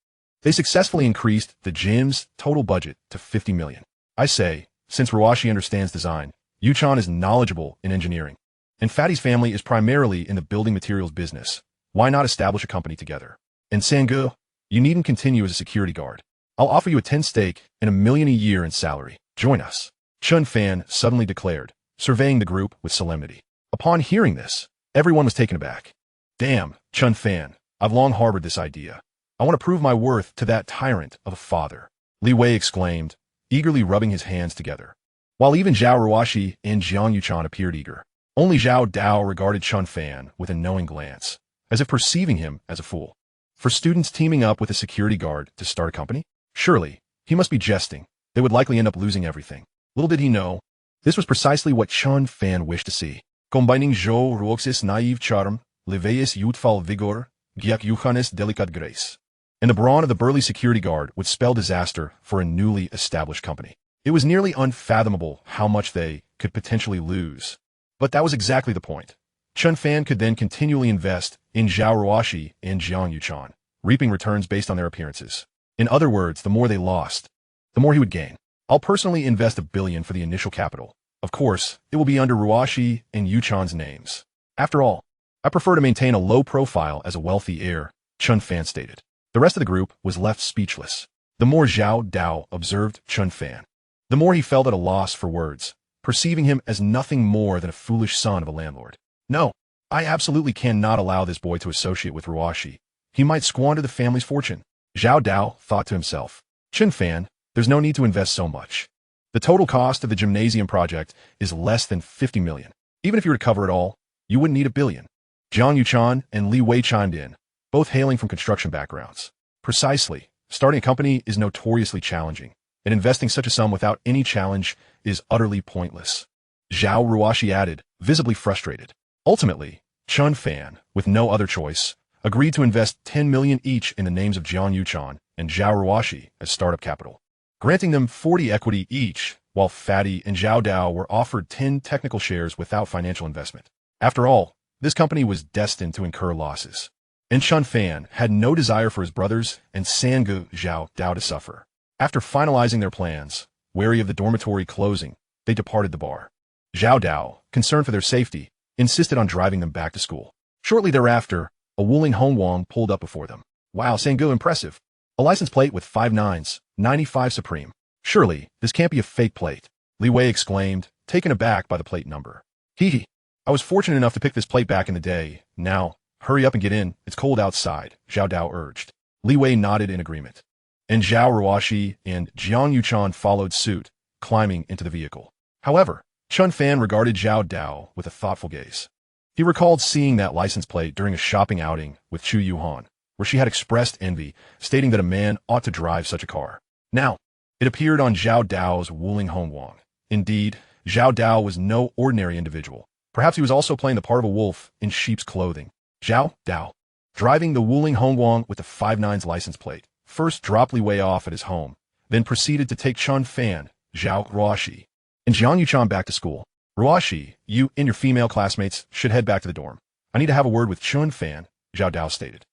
they successfully increased the gym's total budget to 50 million. I say, since Ruoxi understands design, Yuchan is knowledgeable in engineering, and Fatty's family is primarily in the building materials business. Why not establish a company together? And Sangu, you needn't continue as a security guard. I'll offer you a 10 stake and $1 million a year in salary. Join us. Chen Fan suddenly declared, surveying the group with solemnity. Upon hearing this, everyone was taken aback. Damn, Chen Fan, I've long harbored this idea. I want to prove my worth to that tyrant of a father. Li Wei exclaimed, eagerly rubbing his hands together. While even Zhao Ruoxi and Jiang Yuchan appeared eager, only Zhao Dao regarded Chen Fan with a knowing glance, as if perceiving him as a fool. For students teaming up with a security guard to start a company? Surely, he must be jesting. They would likely end up losing everything. Little did he know, this was precisely what Chen Fan wished to see. Combining Zhao Ruoxi's naive charm, Li Wei's youthful vigor, Jiang Yuchan's delicate grace, and the brawn of the burly security guard would spell disaster for a newly established company. It was nearly unfathomable how much they could potentially lose. But that was exactly the point. Chen Fan could then continually invest in Zhao Ruoxi and Jiang Yuchan, reaping returns based on their appearances. In other words, the more they lost, the more he would gain. I'll personally invest $1 billion for the initial capital. Of course, it will be under Ruoxi and Yuchan's names. After all, I prefer to maintain a low profile as a wealthy heir, Chen Fan stated. The rest of the group was left speechless. The more Zhao Dao observed Chen Fan, the more he felt at a loss for words, perceiving him as nothing more than a foolish son of a landlord. No, I absolutely cannot allow this boy to associate with Ruoxi. He might squander the family's fortune. Zhao Dao thought to himself. Chen Fan, there's no need to invest so much. The total cost of the gymnasium project is less than 50 million. Even if you were to cover it all, you wouldn't need $1 billion. Jiang Yuchan and Li Wei chimed in, both hailing from construction backgrounds. Precisely, starting a company is notoriously challenging, and investing such a sum without any challenge is utterly pointless. Zhao Ruoxi added, visibly frustrated. Ultimately, Chen Fan, with no other choice, agreed to invest 10 million each in the names of Jiang Yuchan and Zhao Ruoxi as startup capital, granting them 40 equity each while Fatty and Zhao Dao were offered 10 technical shares without financial investment. After all, this company was destined to incur losses. And Chen Fan had no desire for his brothers and Sangu Zhao Dao to suffer. After finalizing their plans, wary of the dormitory closing, they departed the bar. Zhao Dao, concerned for their safety, insisted on driving them back to school. Shortly thereafter, a Wuling Hongwang pulled up before them. Wow, Sangu, impressive. A license plate with 5 nines, 95 Supreme. Surely, this can't be a fake plate, Li Wei exclaimed, taken aback by the plate number. Hee. I was fortunate enough to pick this plate back in the day. Now, hurry up and get in, it's cold outside, Zhao Dao urged. Li Wei nodded in agreement. And Zhao Ruoxi and Jiang Yuchan followed suit, climbing into the vehicle. However, Chen Fan regarded Zhao Dao with a thoughtful gaze. He recalled seeing that license plate during a shopping outing with Chu Yuhan, where she had expressed envy, stating that a man ought to drive such a car. Now, it appeared on Zhao Dao's Wuling Hongwang. Indeed, Zhao Dao was no ordinary individual. Perhaps he was also playing the part of a wolf in sheep's clothing. Zhao Dao, driving the Wuling Hongwang with the 5 nines license plate, first dropped Li Wei off at his home, then proceeded to take Chen Fan, Zhao Ruoxi, and Jiang Yuchan back to school. Ruoxi, you and your female classmates should head back to the dorm. I need to have a word with Chen Fan, Zhao Dao stated.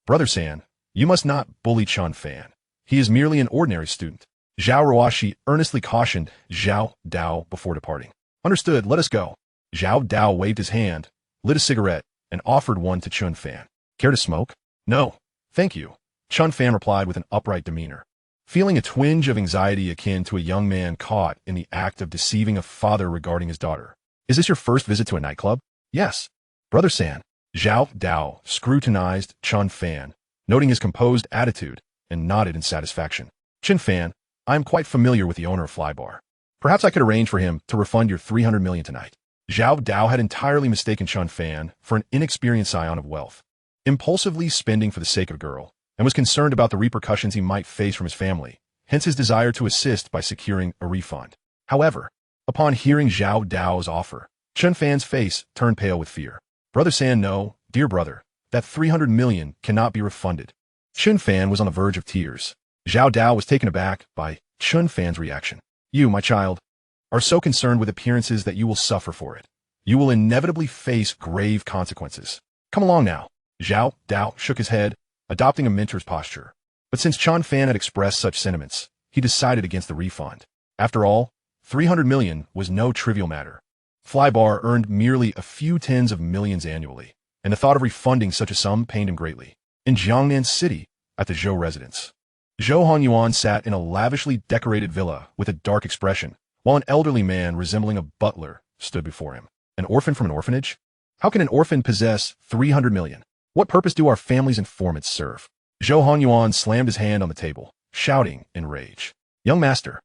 Brother San, you must not bully Chen Fan. He is merely an ordinary student. Zhao Ruoxi earnestly cautioned Zhao Dao before departing. Understood, let us go. Zhao Dao waved his hand, lit a cigarette, and offered one to Chen Fan. Care to smoke? No, thank you, Chen Fan replied with an upright demeanor. Feeling a twinge of anxiety akin to a young man caught in the act of deceiving a father regarding his daughter. Is this your first visit to a nightclub? Yes. Brother San, Zhao Dao scrutinized Chen Fan, noting his composed attitude, and nodded in satisfaction. Chen Fan, I am quite familiar with the owner of Flybar. Perhaps I could arrange for him to refund your 300 million tonight. Zhao Dao had entirely mistaken Chen Fan for an inexperienced scion of wealth, impulsively spending for the sake of a girl, and was concerned about the repercussions he might face from his family, hence his desire to assist by securing a refund. However, upon hearing Zhao Dao's offer, Chen Fan's face turned pale with fear. Brother San, no, dear brother, that 300 million cannot be refunded. Chen Fan was on the verge of tears. Zhao Dao was taken aback by Chen Fan's reaction. You, my child, are so concerned with appearances that you will suffer for it. You will inevitably face grave consequences. Come along now. Zhao Dao shook his head, adopting a mentor's posture. But since Chen Fan had expressed such sentiments, he decided against the refund. After all, 300 million was no trivial matter. Flybar earned merely a few tens of millions annually, and the thought of refunding such a sum pained him greatly. In Jiangnan City, at the Zhou residence, Zhou Honyuan sat in a lavishly decorated villa with a dark expression, while an elderly man resembling a butler stood before him. An orphan from an orphanage? How can an orphan possess 300 million? What purpose do our family's informants serve? Zhou Honyuan slammed his hand on the table, shouting in rage. Young master,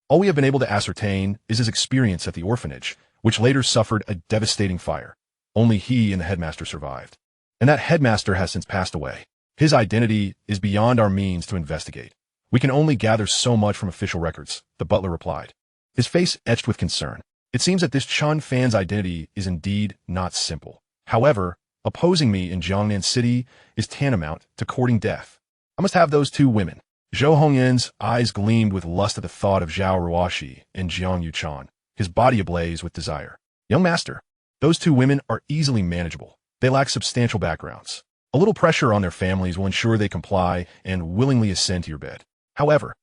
all we have been able to ascertain is his experience at the orphanage, which later suffered a devastating fire. Only he and the headmaster survived. And that headmaster has since passed away. His identity is beyond our means to investigate. We can only gather so much from official records, the butler replied, his face etched with concern. It seems that this Chen Fan's identity is indeed not simple. However, opposing me in Jiangnan City is tantamount to courting death. I must have those 2 women. Zhou Hongyan's eyes gleamed with lust at the thought of Zhao Ruoxi and Jiang Yuchan, his body ablaze with desire. Young master, those 2 women are easily manageable. They lack substantial backgrounds. A little pressure on their families will ensure they comply and willingly ascend to your bed. However,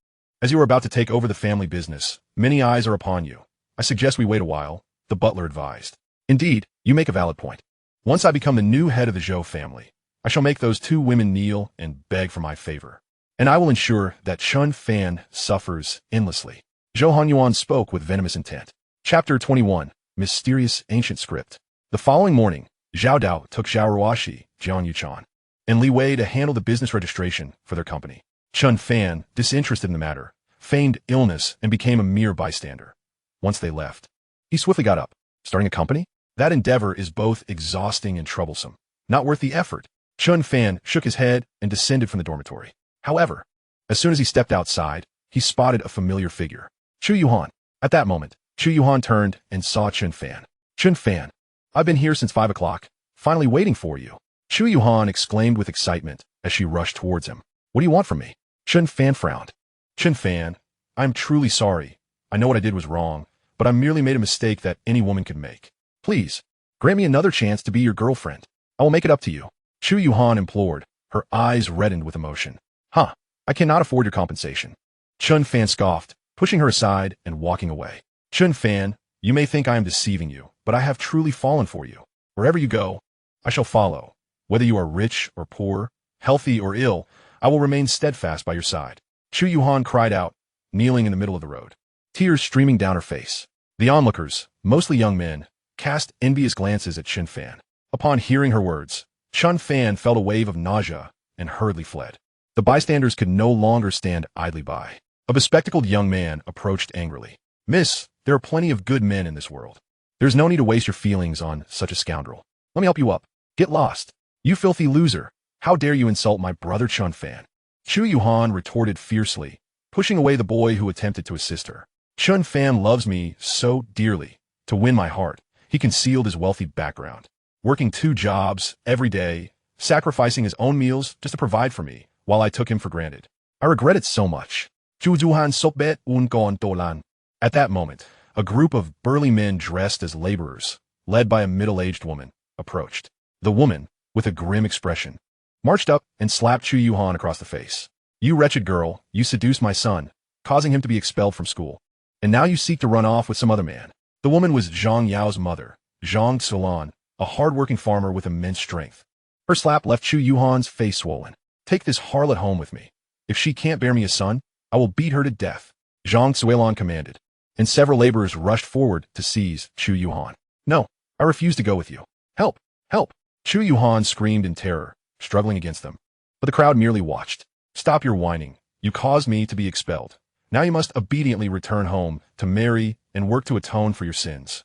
as you are about to take over the family business, many eyes are upon you. I suggest we wait a while, the butler advised. Indeed, you make a valid point. Once I become the new head of the Zhou family, I shall make those 2 women kneel and beg for my favor. And I will ensure that Chen Fan suffers endlessly. Zhou Honyuan spoke with venomous intent. Chapter 21, Mysterious Ancient Script. The following morning, Zhao Dao took Zhao Ruoxi, Jiang Yuchan, and Li Wei to handle the business registration for their company. Chen Fan, disinterested in the matter, feigned illness and became a mere bystander. Once they left, he swiftly got up. Starting a company? That endeavor is both exhausting and troublesome. Not worth the effort. Chen Fan shook his head and descended from the dormitory. However, as soon as he stepped outside, he spotted a familiar figure. Chu Yuhan. At that moment, Chu Yuhan turned and saw Chen Fan. Chen Fan, I've been here since 5 o'clock, finally waiting for you. Chu Yuhan exclaimed with excitement as she rushed towards him. What do you want from me? Chen Fan frowned. Chen Fan, I'm truly sorry, I know what I did was wrong, but I merely made a mistake that any woman could make. Please, grant me another chance to be your girlfriend. I will make it up to you. Chu Yuhan implored, her eyes reddened with emotion. Huh, I cannot afford your compensation. Chen Fan scoffed, pushing her aside and walking away. Chen Fan, you may think I am deceiving you, but I have truly fallen for you. Wherever you go, I shall follow. Whether you are rich or poor, healthy or ill, I will remain steadfast by your side. Chu Yuhan cried out, kneeling in the middle of the road, tears streaming down her face. The onlookers, mostly young men, cast envious glances at Chen Fan. Upon hearing her words, Chen Fan felt a wave of nausea and hurriedly fled. The bystanders could no longer stand idly by. A bespectacled young man approached angrily. Miss, there are plenty of good men in this world. There's no need to waste your feelings on such a scoundrel. Let me help you up. Get lost. You filthy loser. How dare you insult my brother Chen Fan? Chu Yuhan retorted fiercely, pushing away the boy who attempted to assist her. Chen Fan loves me so dearly. To win my heart, he concealed his wealthy background, working 2 jobs every day, sacrificing his own meals just to provide for me, while I took him for granted. I regret it so much. Chu Yuhan sopbet un kon tolan. At that moment, a group of burly men dressed as laborers, led by a middle-aged woman, approached. The woman, with a grim expression, marched up and slapped Chu Yuhan across the face. You wretched girl, you seduced my son, causing him to be expelled from school. And now you seek to run off with some other man. The woman was Zhang Yao's mother, Zhang Solan, a hard-working farmer with immense strength. Her slap left Chu Yuhan's face swollen. Take this harlot home with me. If she can't bear me a son, I will beat her to death, Zhang Suilon commanded. And several laborers rushed forward to seize Chu Yuhan. No, I refuse to go with you. Help! Help! Chu Yuhan screamed in terror, struggling against them. But the crowd merely watched. Stop your whining. You caused me to be expelled. Now you must obediently return home to marry and work to atone for your sins.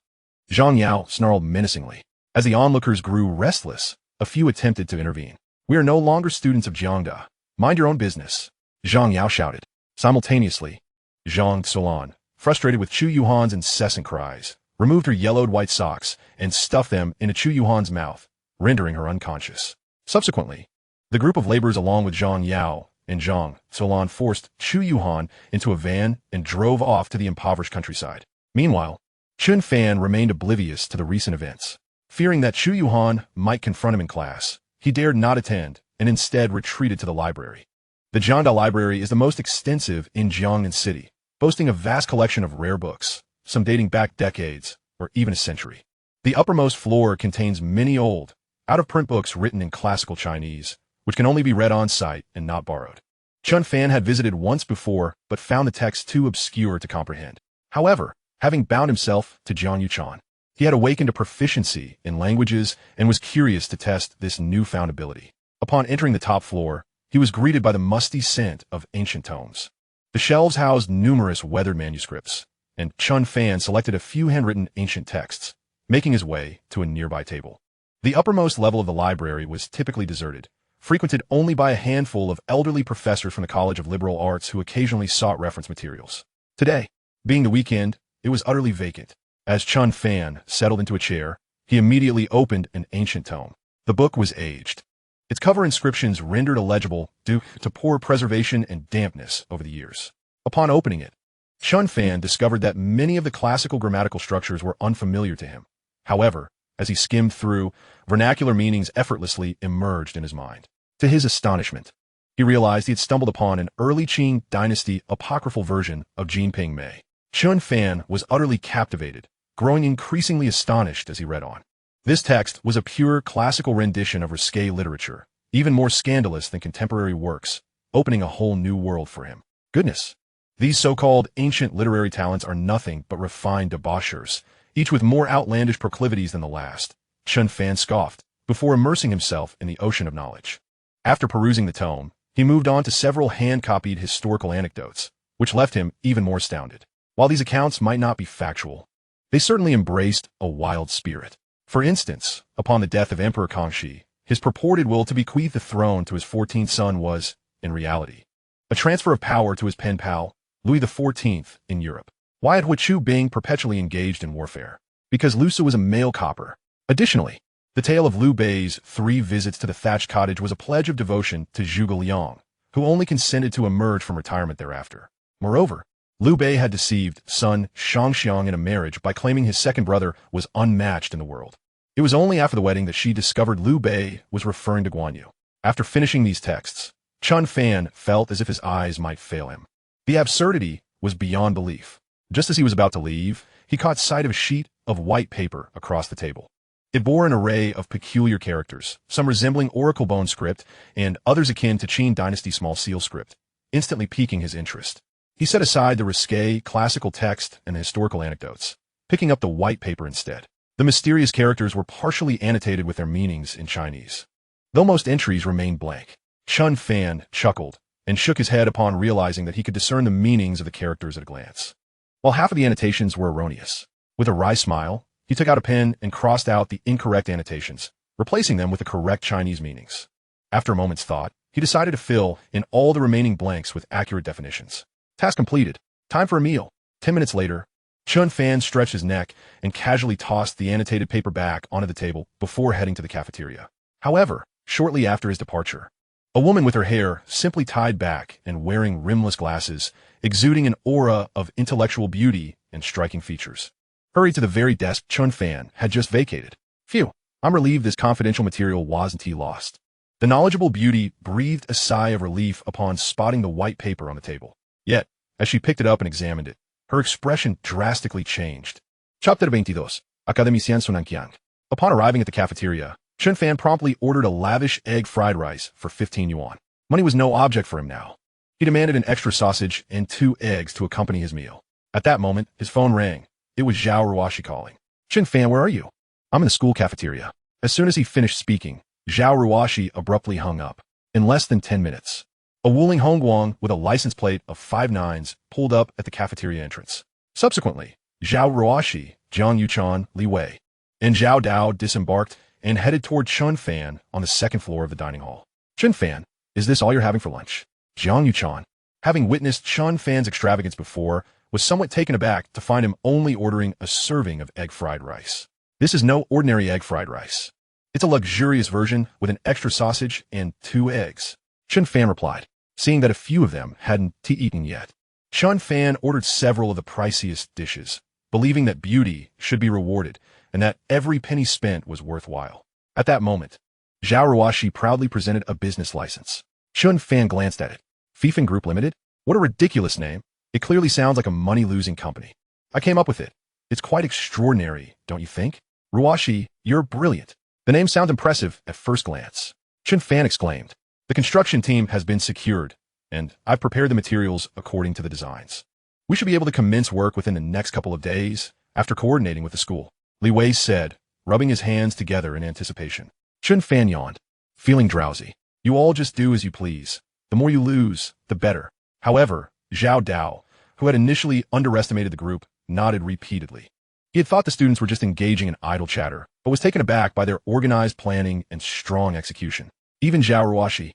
Zhang Yao snarled menacingly. As the onlookers grew restless, a few attempted to intervene. We are no longer students of Jiangda. Mind your own business, Zhang Yao shouted. Simultaneously, Zhang Solan, frustrated with Chu Yuhan's incessant cries, removed her yellowed white socks and stuffed them into Chu Yuhan's mouth, rendering her unconscious. Subsequently, the group of laborers along with Zhang Yao and Zhang Solan forced Chu Yuhan into a van and drove off to the impoverished countryside. Meanwhile, Chen Fan remained oblivious to the recent events. Fearing that Chu Yuhan might confront him in class, he dared not attend and instead retreated to the library. The Jiangda Library is the most extensive in Jiangnan City, boasting a vast collection of rare books, some dating back decades or even a century. The uppermost floor contains many old, out-of-print books written in classical Chinese, which can only be read on site and not borrowed. Chen Fan had visited once before, but found the text too obscure to comprehend. However, having bound himself to Jiang Yuchan, he had awakened a proficiency in languages and was curious to test this newfound ability. Upon entering the top floor, he was greeted by the musty scent of ancient tomes. The shelves housed numerous weathered manuscripts, and Chen Fan selected a few handwritten ancient texts, making his way to a nearby table. The uppermost level of the library was typically deserted, frequented only by a handful of elderly professors from the College of Liberal Arts who occasionally sought reference materials. Today, being the weekend, it was utterly vacant. As Chen Fan settled into a chair, he immediately opened an ancient tome. The book was aged, its cover inscriptions rendered illegible due to poor preservation and dampness over the years. Upon opening it, Chen Fan discovered that many of the classical grammatical structures were unfamiliar to him. However, as he skimmed through, vernacular meanings effortlessly emerged in his mind. To his astonishment, he realized he had stumbled upon an early Qing dynasty apocryphal version of Jinping Mei. Chen Fan was utterly captivated, growing increasingly astonished as he read on. This text was a pure classical rendition of risque literature, even more scandalous than contemporary works, opening a whole new world for him. Goodness! These so-called ancient literary talents are nothing but refined debauchers, each with more outlandish proclivities than the last, Chen Fan scoffed, before immersing himself in the ocean of knowledge. After perusing the tome, he moved on to several hand-copied historical anecdotes, which left him even more astounded. While these accounts might not be factual, they certainly embraced a wild spirit. For instance, upon the death of Emperor Kangxi, his purported will to bequeath the throne to his 14th son was, in reality, a transfer of power to his pen pal, Louis XIV, in Europe. Why had Huichu Bing perpetually engaged in warfare? Because Lu Su was a male copper. Additionally, the tale of Liu Bei's 3 visits to the thatched cottage was a pledge of devotion to Zhuge Liang, who only consented to emerge from retirement thereafter. Moreover, Liu Bei had deceived son Shangxiang in a marriage by claiming his second brother was unmatched in the world. It was only after the wedding that she discovered Liu Bei was referring to Guan Yu. After finishing these texts, Chen Fan felt as if his eyes might fail him. The absurdity was beyond belief. Just as he was about to leave, he caught sight of a sheet of white paper across the table. It bore an array of peculiar characters, some resembling Oracle Bone script and others akin to Qin Dynasty Small Seal script, instantly piquing his interest. He set aside the risque, classical text and the historical anecdotes, picking up the white paper instead. The mysterious characters were partially annotated with their meanings in Chinese, though most entries remained blank. Chen Fan chuckled and shook his head upon realizing that he could discern the meanings of the characters at a glance. While half of the annotations were erroneous, with a wry smile, he took out a pen and crossed out the incorrect annotations, replacing them with the correct Chinese meanings. After a moment's thought, he decided to fill in all the remaining blanks with accurate definitions. Task completed. Time for a meal. 10 minutes later, Chen Fan stretched his neck and casually tossed the annotated paper back onto the table before heading to the cafeteria. However, shortly after his departure, a woman with her hair simply tied back and wearing rimless glasses, exuding an aura of intellectual beauty and striking features, hurried to the very desk Chen Fan had just vacated. Phew, I'm relieved this confidential material wasn't lost. The knowledgeable beauty breathed a sigh of relief upon spotting the white paper on the table. Yet, as she picked it up and examined it, her expression drastically changed. Chapter 22. Academician Sunanqiang. Upon arriving at the cafeteria, Chen Fan promptly ordered a lavish egg fried rice for 15 yuan. Money was no object for him now. He demanded an extra sausage and 2 eggs to accompany his meal. At that moment, his phone rang. It was Zhao Ruoshi calling. Chen Fan, where are you? I'm in the school cafeteria. As soon as he finished speaking, Zhao Ruoshi abruptly hung up. In less than 10 minutes, a Wuling Hongguang with a license plate of 5 nines pulled up at the cafeteria entrance. Subsequently, Zhao Ruoshi, Jiang Yuchan, Li Wei, and Zhao Dao disembarked and headed toward Chen Fan on the second floor of the dining hall. Chen Fan, is this all you're having for lunch? Jiang Yuchan, having witnessed Chen Fan's extravagance before, was somewhat taken aback to find him only ordering a serving of egg fried rice. This is no ordinary egg fried rice. It's a luxurious version with an extra sausage and 2 eggs. Chen Fan replied, seeing that a few of them hadn't eaten yet. Chen Fan ordered several of the priciest dishes, believing that beauty should be rewarded and that every penny spent was worthwhile. At that moment, Zhao Ruoshi proudly presented a business license. Chen Fan glanced at it. Hehuan Group Limited? What a ridiculous name. It clearly sounds like a money-losing company. I came up with it. It's quite extraordinary, don't you think? Ruoshi, you're brilliant. The name sounds impressive at first glance. Chen Fan exclaimed. The construction team has been secured, and I've prepared the materials according to the designs. We should be able to commence work within the next couple of days, after coordinating with the school, Li Wei said, rubbing his hands together in anticipation. Chen Fan yawned, feeling drowsy. You all just do as you please. The more you lose, the better. However, Zhao Dao, who had initially underestimated the group, nodded repeatedly. He had thought the students were just engaging in idle chatter, but was taken aback by their organized planning and strong execution. Even Zhao Ruoshi,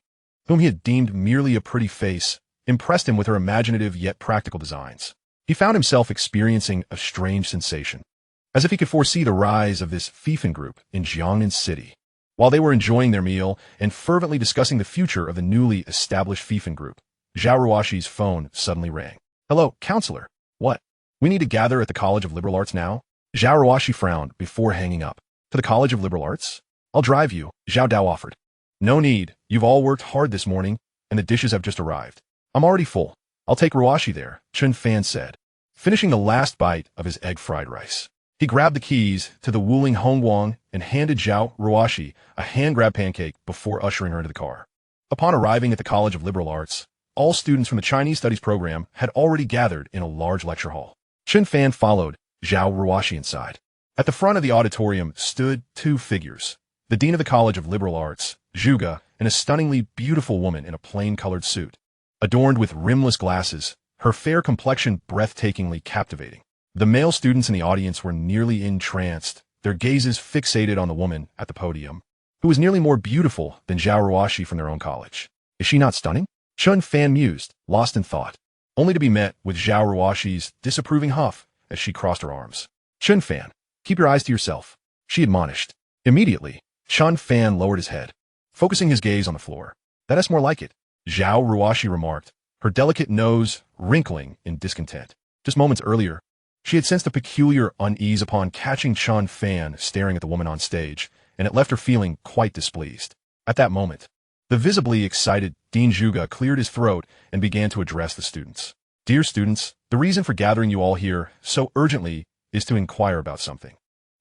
whom he had deemed merely a pretty face, impressed him with her imaginative yet practical designs. He found himself experiencing a strange sensation, as if he could foresee the rise of this Hehuan group in Jiangnan City. While they were enjoying their meal and fervently discussing the future of the newly established Hehuan group, Zhao Ruoshi's phone suddenly rang. Hello, counselor. What? We need to gather at the College of Liberal Arts now? Zhao Ruoshi frowned before hanging up. To the College of Liberal Arts? I'll drive you, Zhao Dao offered. No need. You've all worked hard this morning, and the dishes have just arrived. I'm already full. I'll take Ruoshi there, Chen Fan said, finishing the last bite of his egg fried rice. He grabbed the keys to the Wuling Hongguang and handed Zhao Ruoshi a hand-grabbed pancake before ushering her into the car. Upon arriving at the College of Liberal Arts, all students from the Chinese Studies program had already gathered in a large lecture hall. Chen Fan followed Zhao Ruoshi inside. At the front of the auditorium stood 2 figures, the Dean of the College of Liberal Arts, Zhuge, and a stunningly beautiful woman in a plain-colored suit. Adorned with rimless glasses, her fair complexion breathtakingly captivating. The male students in the audience were nearly entranced, their gazes fixated on the woman at the podium, who was nearly more beautiful than Zhao Ruoshi from their own college. Is she not stunning? Chen Fan mused, lost in thought, only to be met with Zhao Ruoshi's disapproving huff as she crossed her arms. Chen Fan, keep your eyes to yourself, she admonished. Immediately, Chen Fan lowered his head, focusing his gaze on the floor. That's more like it, Zhao Ruoshi remarked, her delicate nose wrinkling in discontent. Just moments earlier, she had sensed a peculiar unease upon catching Chen Fan staring at the woman on stage, and it left her feeling quite displeased. At that moment, the visibly excited Dean Zhuge cleared his throat and began to address the students. Dear students, the reason for gathering you all here so urgently is to inquire about something.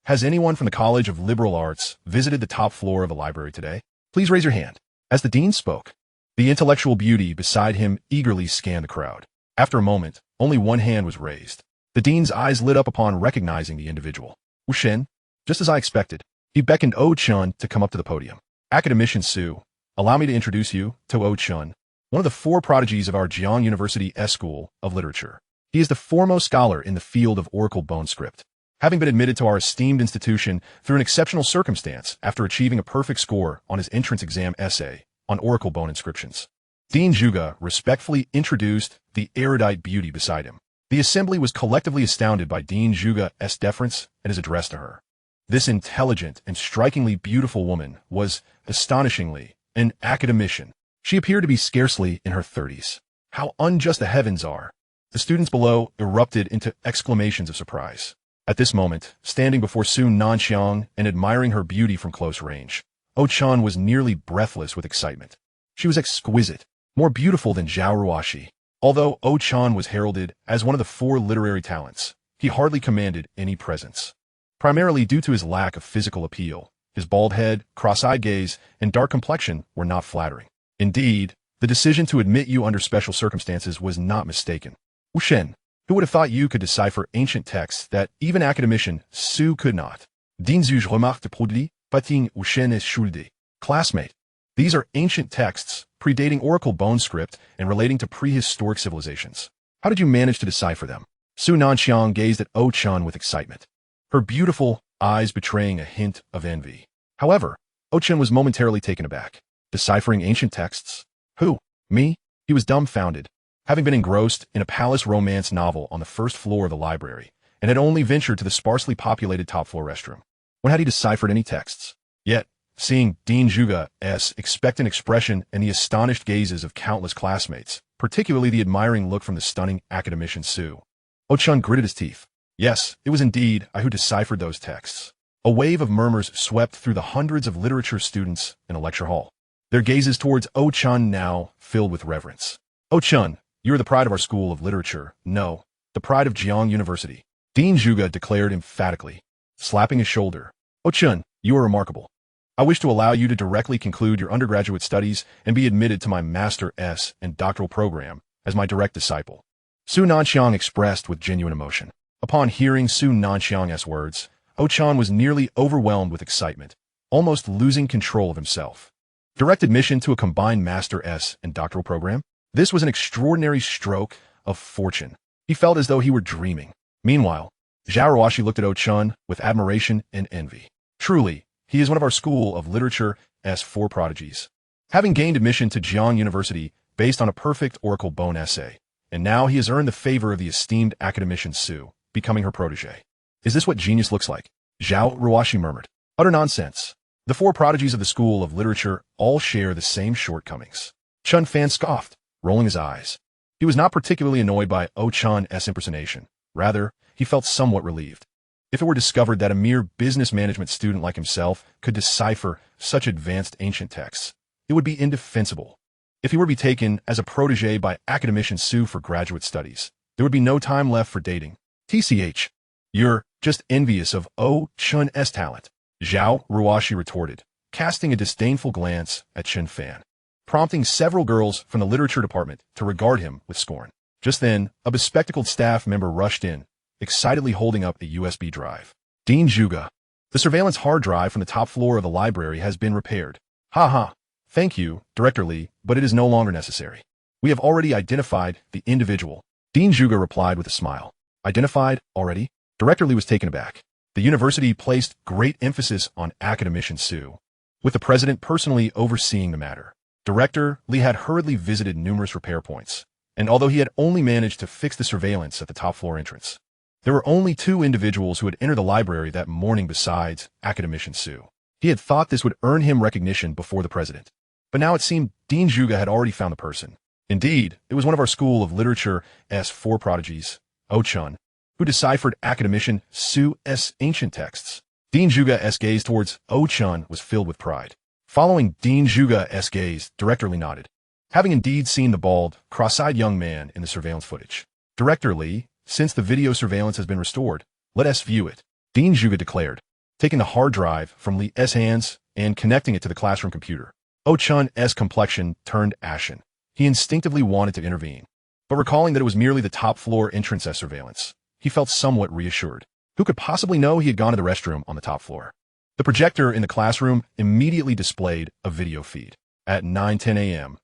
Has anyone from the College of Liberal Arts visited the top floor of the library today? Please raise your hand. As the dean spoke, the intellectual beauty beside him eagerly scanned the crowd. After a moment, only one hand was raised. The dean's eyes lit up upon recognizing the individual. Wu Shen, just as I expected. He beckoned O Chun to come up to the podium. Academician Su, allow me to introduce you to O Chun, one of the 4 prodigies of our Jiang University S School of Literature. He is the foremost scholar in the field of Oracle bone script, having been admitted to our esteemed institution through an exceptional circumstance after achieving a perfect score on his entrance exam essay on Oracle bone inscriptions. Dean Zhuge respectfully introduced the erudite beauty beside him. The assembly was collectively astounded by Dean Zhuge's deference and his address to her. This intelligent and strikingly beautiful woman was, astonishingly, an academician. She appeared to be scarcely in her 30s. How unjust the heavens are! The students below erupted into exclamations of surprise. At this moment, standing before Su Nanxiang and admiring her beauty from close range, O Chan was nearly breathless with excitement. She was exquisite, more beautiful than Zhao Ruoxi. Although O Chan was heralded as one of the 4 literary talents, he hardly commanded any presence. Primarily due to his lack of physical appeal, his bald head, cross-eyed gaze, and dark complexion were not flattering. Indeed, the decision to admit you under special circumstances was not mistaken. Wu Shen, who would have thought you could decipher ancient texts that even academician Su could not? Dites je remarque de produit, patin Wu Shen est schuldig. Classmate, these are ancient texts predating Oracle bone script and relating to prehistoric civilizations. How did you manage to decipher them? Su Nanxiang gazed at O Chan with excitement, her beautiful eyes betraying a hint of envy. However, O Chan was momentarily taken aback. Deciphering ancient texts? Who? Me? He was dumbfounded, having been engrossed in a palace romance novel on the first floor of the library, and had only ventured to the sparsely populated top-floor restroom. When had he deciphered any texts? Yet, seeing Dean Zhuge's expectant expression and the astonished gazes of countless classmates, particularly the admiring look from the stunning academician Su, O Chun gritted his teeth. Yes, it was indeed I who deciphered those texts. A wave of murmurs swept through the hundreds of literature students in the lecture hall, their gazes towards O Chun now filled with reverence. O Chun, you are the pride of our school of literature. No, the pride of Jiang University. Dean Zhuge declared emphatically, slapping his shoulder. O Chun, you are remarkable. I wish to allow you to directly conclude your undergraduate studies and be admitted to my Master and doctoral program as my direct disciple. Su Nanxiang expressed with genuine emotion. Upon hearing Su Nanxiang's words, O Chan was nearly overwhelmed with excitement, almost losing control of himself. Direct admission to a combined Master and doctoral program? This was an extraordinary stroke of fortune. He felt as though he were dreaming. Meanwhile, Zhao Ruoxi looked at O Chun with admiration and envy. Truly, he is one of our school of literature's 4 prodigies. Having gained admission to Jiang University based on a perfect Oracle bone essay, and now he has earned the favor of the esteemed academician Su, becoming her protege. Is this what genius looks like? Zhao Ruoxi murmured. Utter nonsense. The 4 prodigies of the school of literature all share the same shortcomings. Chen Fan scoffed, rolling his eyes. He was not particularly annoyed by O Chan's impersonation. Rather, he felt somewhat relieved. If it were discovered that a mere business management student like himself could decipher such advanced ancient texts, it would be indefensible. If he were to be taken as a protege by academician Su for graduate studies, there would be no time left for dating. TCH, you're just envious of O Chun's talent, Zhao Ruoxi retorted, casting a disdainful glance at Chen Fan, prompting several girls from the literature department to regard him with scorn. Just then, a bespectacled staff member rushed in, excitedly holding up a USB drive. Dean Zhuge, the surveillance hard drive from the top floor of the library has been repaired. Ha ha. Thank you, Director Li, but it is no longer necessary. We have already identified the individual. Dean Zhuge replied with a smile. Identified already? Director Li was taken aback. The university placed great emphasis on academician Su, with the president personally overseeing the matter. Director Li had hurriedly visited numerous repair points, and although he had only managed to fix the surveillance at the top floor entrance, there were only 2 individuals who had entered the library that morning besides academician Su. He had thought this would earn him recognition before the president, but now it seemed Dean Zhuge had already found the person. Indeed, it was one of our School of Literature's four prodigies, Chun, who deciphered academician Su's ancient texts. Dean Zhuge's gaze towards Chun was filled with pride. Following Dean Zhuge's gaze, Director Li nodded, having indeed seen the bald, cross-eyed young man in the surveillance footage. Director Li, since the video surveillance has been restored, let us view it, Dean Zhuge declared, taking the hard drive from Li's hands and connecting it to the classroom computer. Chun's complexion turned ashen. He instinctively wanted to intervene, but recalling that it was merely the top-floor entrance as surveillance, he felt somewhat reassured. Who could possibly know he had gone to the restroom on the top floor? The projector in the classroom immediately displayed a video feed. At 9:10 a.m.,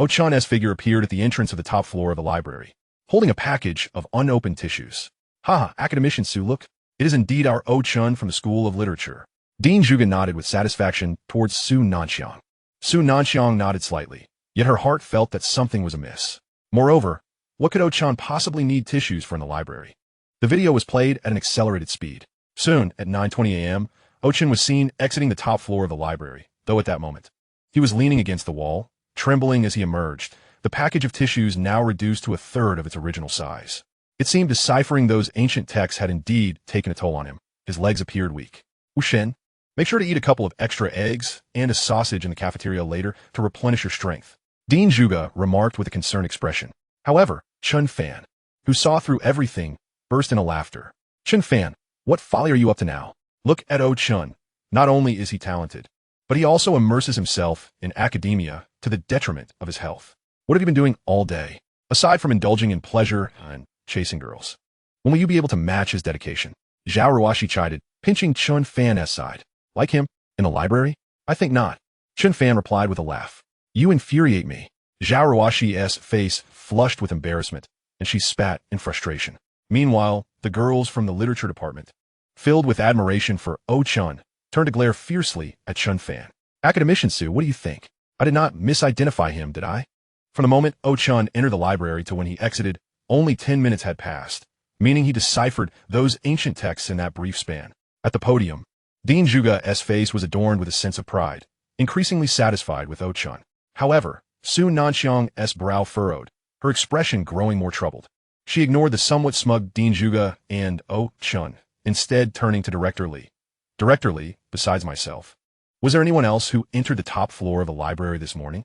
Chun's figure appeared at the entrance of the top floor of the library, holding a package of unopened tissues. "Ha, academician Su, look. It is indeed our Chun from the School of Literature." Dean Zhuge nodded with satisfaction towards Su Nanxiang. Su Nanxiang nodded slightly, yet her heart felt that something was amiss. Moreover, what could Chun possibly need tissues for in the library? The video was played at an accelerated speed. Soon, at 9:20 a.m., Chun was seen exiting the top floor of the library, though at that moment, he was leaning against the wall, trembling as he emerged, the package of tissues now reduced to a third of its original size. It seemed deciphering those ancient texts had indeed taken a toll on him. His legs appeared weak. "Wushen, make sure to eat a couple of extra eggs and a sausage in the cafeteria later to replenish your strength," Dean Zhuge remarked with a concerned expression. However, Chen Fan, who saw through everything, burst into laughter. "Chen Fan, what folly are you up to now? Look at Chun. Not only is he talented, but he also immerses himself in academia to the detriment of his health. What have you been doing all day, aside from indulging in pleasure and chasing girls? When will you be able to match his dedication?" Zhao Ruoshi chided, pinching Chen Fan's side. "Like him? In the library? I think not." Chen Fan replied with a laugh. "You infuriate me." Zhao Ruoshi's face flushed with embarrassment, and she spat in frustration. Meanwhile, the girls from the literature department, filled with admiration for Chun, turned to glare fiercely at Chen Fan. "Academician Su, what do you think? I did not misidentify him, did I?" From the moment Chun entered the library to when he exited, only 10 minutes had passed, meaning he deciphered those ancient texts in that brief span. At the podium, Dean Zhuge's face was adorned with a sense of pride, increasingly satisfied with Chun. However, Su Nanxiang's brow furrowed, her expression growing more troubled. She ignored the somewhat smug Dean Zhuge and Chun, instead turning to Director Li. "Director Li, besides myself, was there anyone else who entered the top floor of the library this morning?"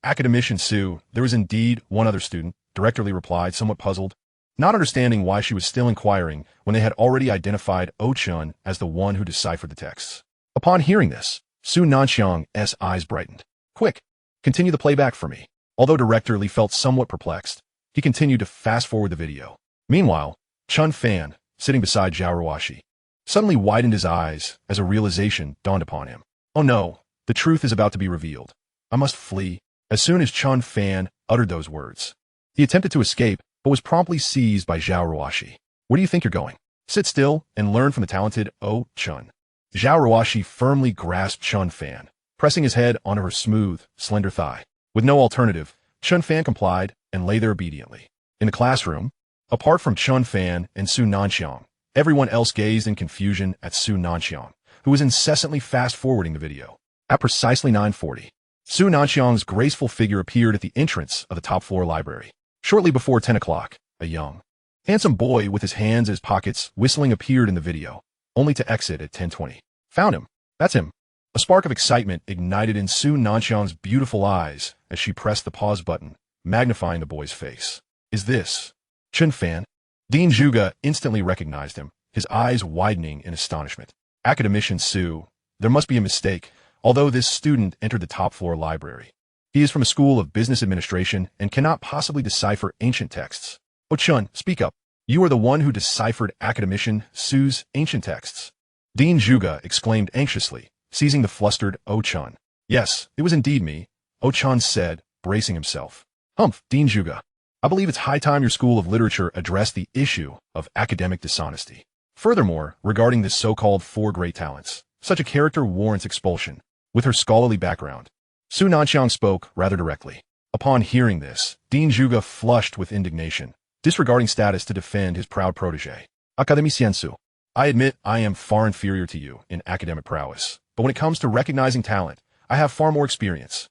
Academician Su, there was indeed one other student," Director Li replied, somewhat puzzled, not understanding why she was still inquiring when they had already identified Chun as the one who deciphered the texts. Upon hearing this, Su Nanxiang's eyes brightened. "Quick, continue the playback for me." Although Director Li felt somewhat perplexed, he continued to fast-forward the video. Meanwhile, Chen Fan, sitting beside Zhao Ruoshi, suddenly widened his eyes as a realization dawned upon him. "Oh no, the truth is about to be revealed. I must flee." As soon as Chen Fan uttered those words, he attempted to escape, but was promptly seized by Zhao Ruoshi. "Where do you think you're going? Sit still and learn from the talented Chun." Zhao Ruoshi firmly grasped Chen Fan, pressing his head onto her smooth, slender thigh. With no alternative, Chen Fan complied and lay there obediently. In the classroom, apart from Chen Fan and Su Nanxiang, everyone else gazed in confusion at Su Nanxiang, who was incessantly fast-forwarding the video. At precisely 9:40, Su Nanxiang's graceful figure appeared at the entrance of the top-floor library. Shortly before 10 o'clock, a young, handsome boy with his hands in his pockets whistling appeared in the video, only to exit at 10:20. "Found him. That's him." A spark of excitement ignited in Su Nanxiang's beautiful eyes as she pressed the pause button, magnifying the boy's face. "Is this Chen Fan?" Dean Zhuge instantly recognized him, his eyes widening in astonishment. "Academician Su, there must be a mistake. Although this student entered the top-floor library, he is from a school of business administration and cannot possibly decipher ancient texts." "Chun, speak up. You are the one who deciphered Academician Su's ancient texts." Dean Zhuge exclaimed anxiously, seizing the flustered Chun. "Yes, it was indeed me," Chun said, bracing himself. "Humph, Dean Zhuge. I believe it's high time your School of Literature addressed the issue of academic dishonesty. Furthermore, regarding this so-called four great talents, such a character warrants expulsion." With her scholarly background, Su Nanxiang spoke rather directly. Upon hearing this, Dean Zhuge flushed with indignation, disregarding status to defend his proud protege. "Academician Su, I admit I am far inferior to you in academic prowess, but when it comes to recognizing talent, I have far more experience.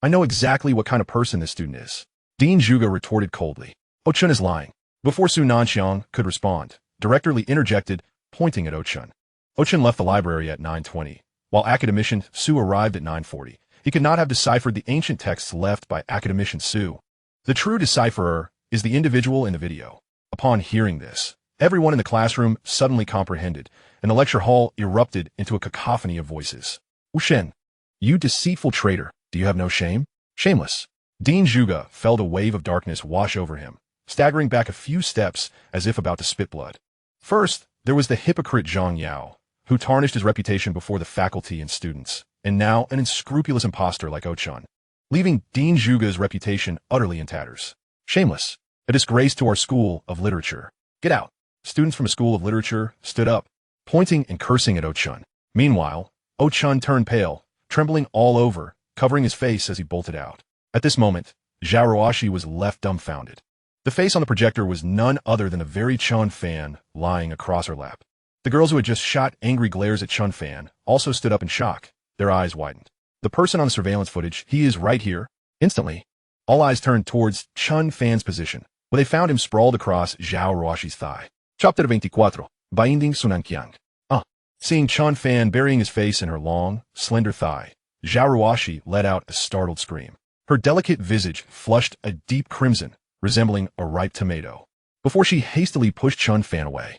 I know exactly what kind of person this student is. Dean Zhuge retorted coldly. Oh Chen is lying. Before Su Nanxiang could respond, Director Li interjected, pointing at Oh Chen. Oh Chen left the library at 9:20, while academician Su arrived at 9:40. He could not have deciphered the ancient texts left by academician Su. The true decipherer is the individual in the video. Upon hearing this, everyone in the classroom suddenly comprehended, and the lecture hall erupted into a cacophony of voices. Wu Shen, you deceitful traitor, do you have no shame? Shameless. Dean Zhuge felt a wave of darkness wash over him, staggering back a few steps as if about to spit blood. First, there was the hypocrite Zhang Yao, who tarnished his reputation before the faculty and students, and now an unscrupulous impostor like Oh Chen, leaving Dean Zhuge's reputation utterly in tatters. Shameless. A disgrace to our school of literature. Get out. Students from a school of literature stood up, pointing and cursing at Oh Chen. Meanwhile, Oh Chen turned pale, trembling all over, covering his face as he bolted out. At this moment, Zhao Ruoxi was left dumbfounded. The face on the projector was none other than the very Chen Fan lying across her lap. The girls who had just shot angry glares at Chen Fan also stood up in shock, their eyes widened. The person on the surveillance footage, he is right here. Instantly, all eyes turned towards Chen Fan's position, where they found him sprawled across Zhao Ruoxi's thigh. Chapter 24. Binding Sunanqiang. Seeing Chen Fan burying his face in her long, slender thigh, Zhao Ruoxi let out a startled scream. Her delicate visage flushed a deep crimson, resembling a ripe tomato, before she hastily pushed Chen Fan away.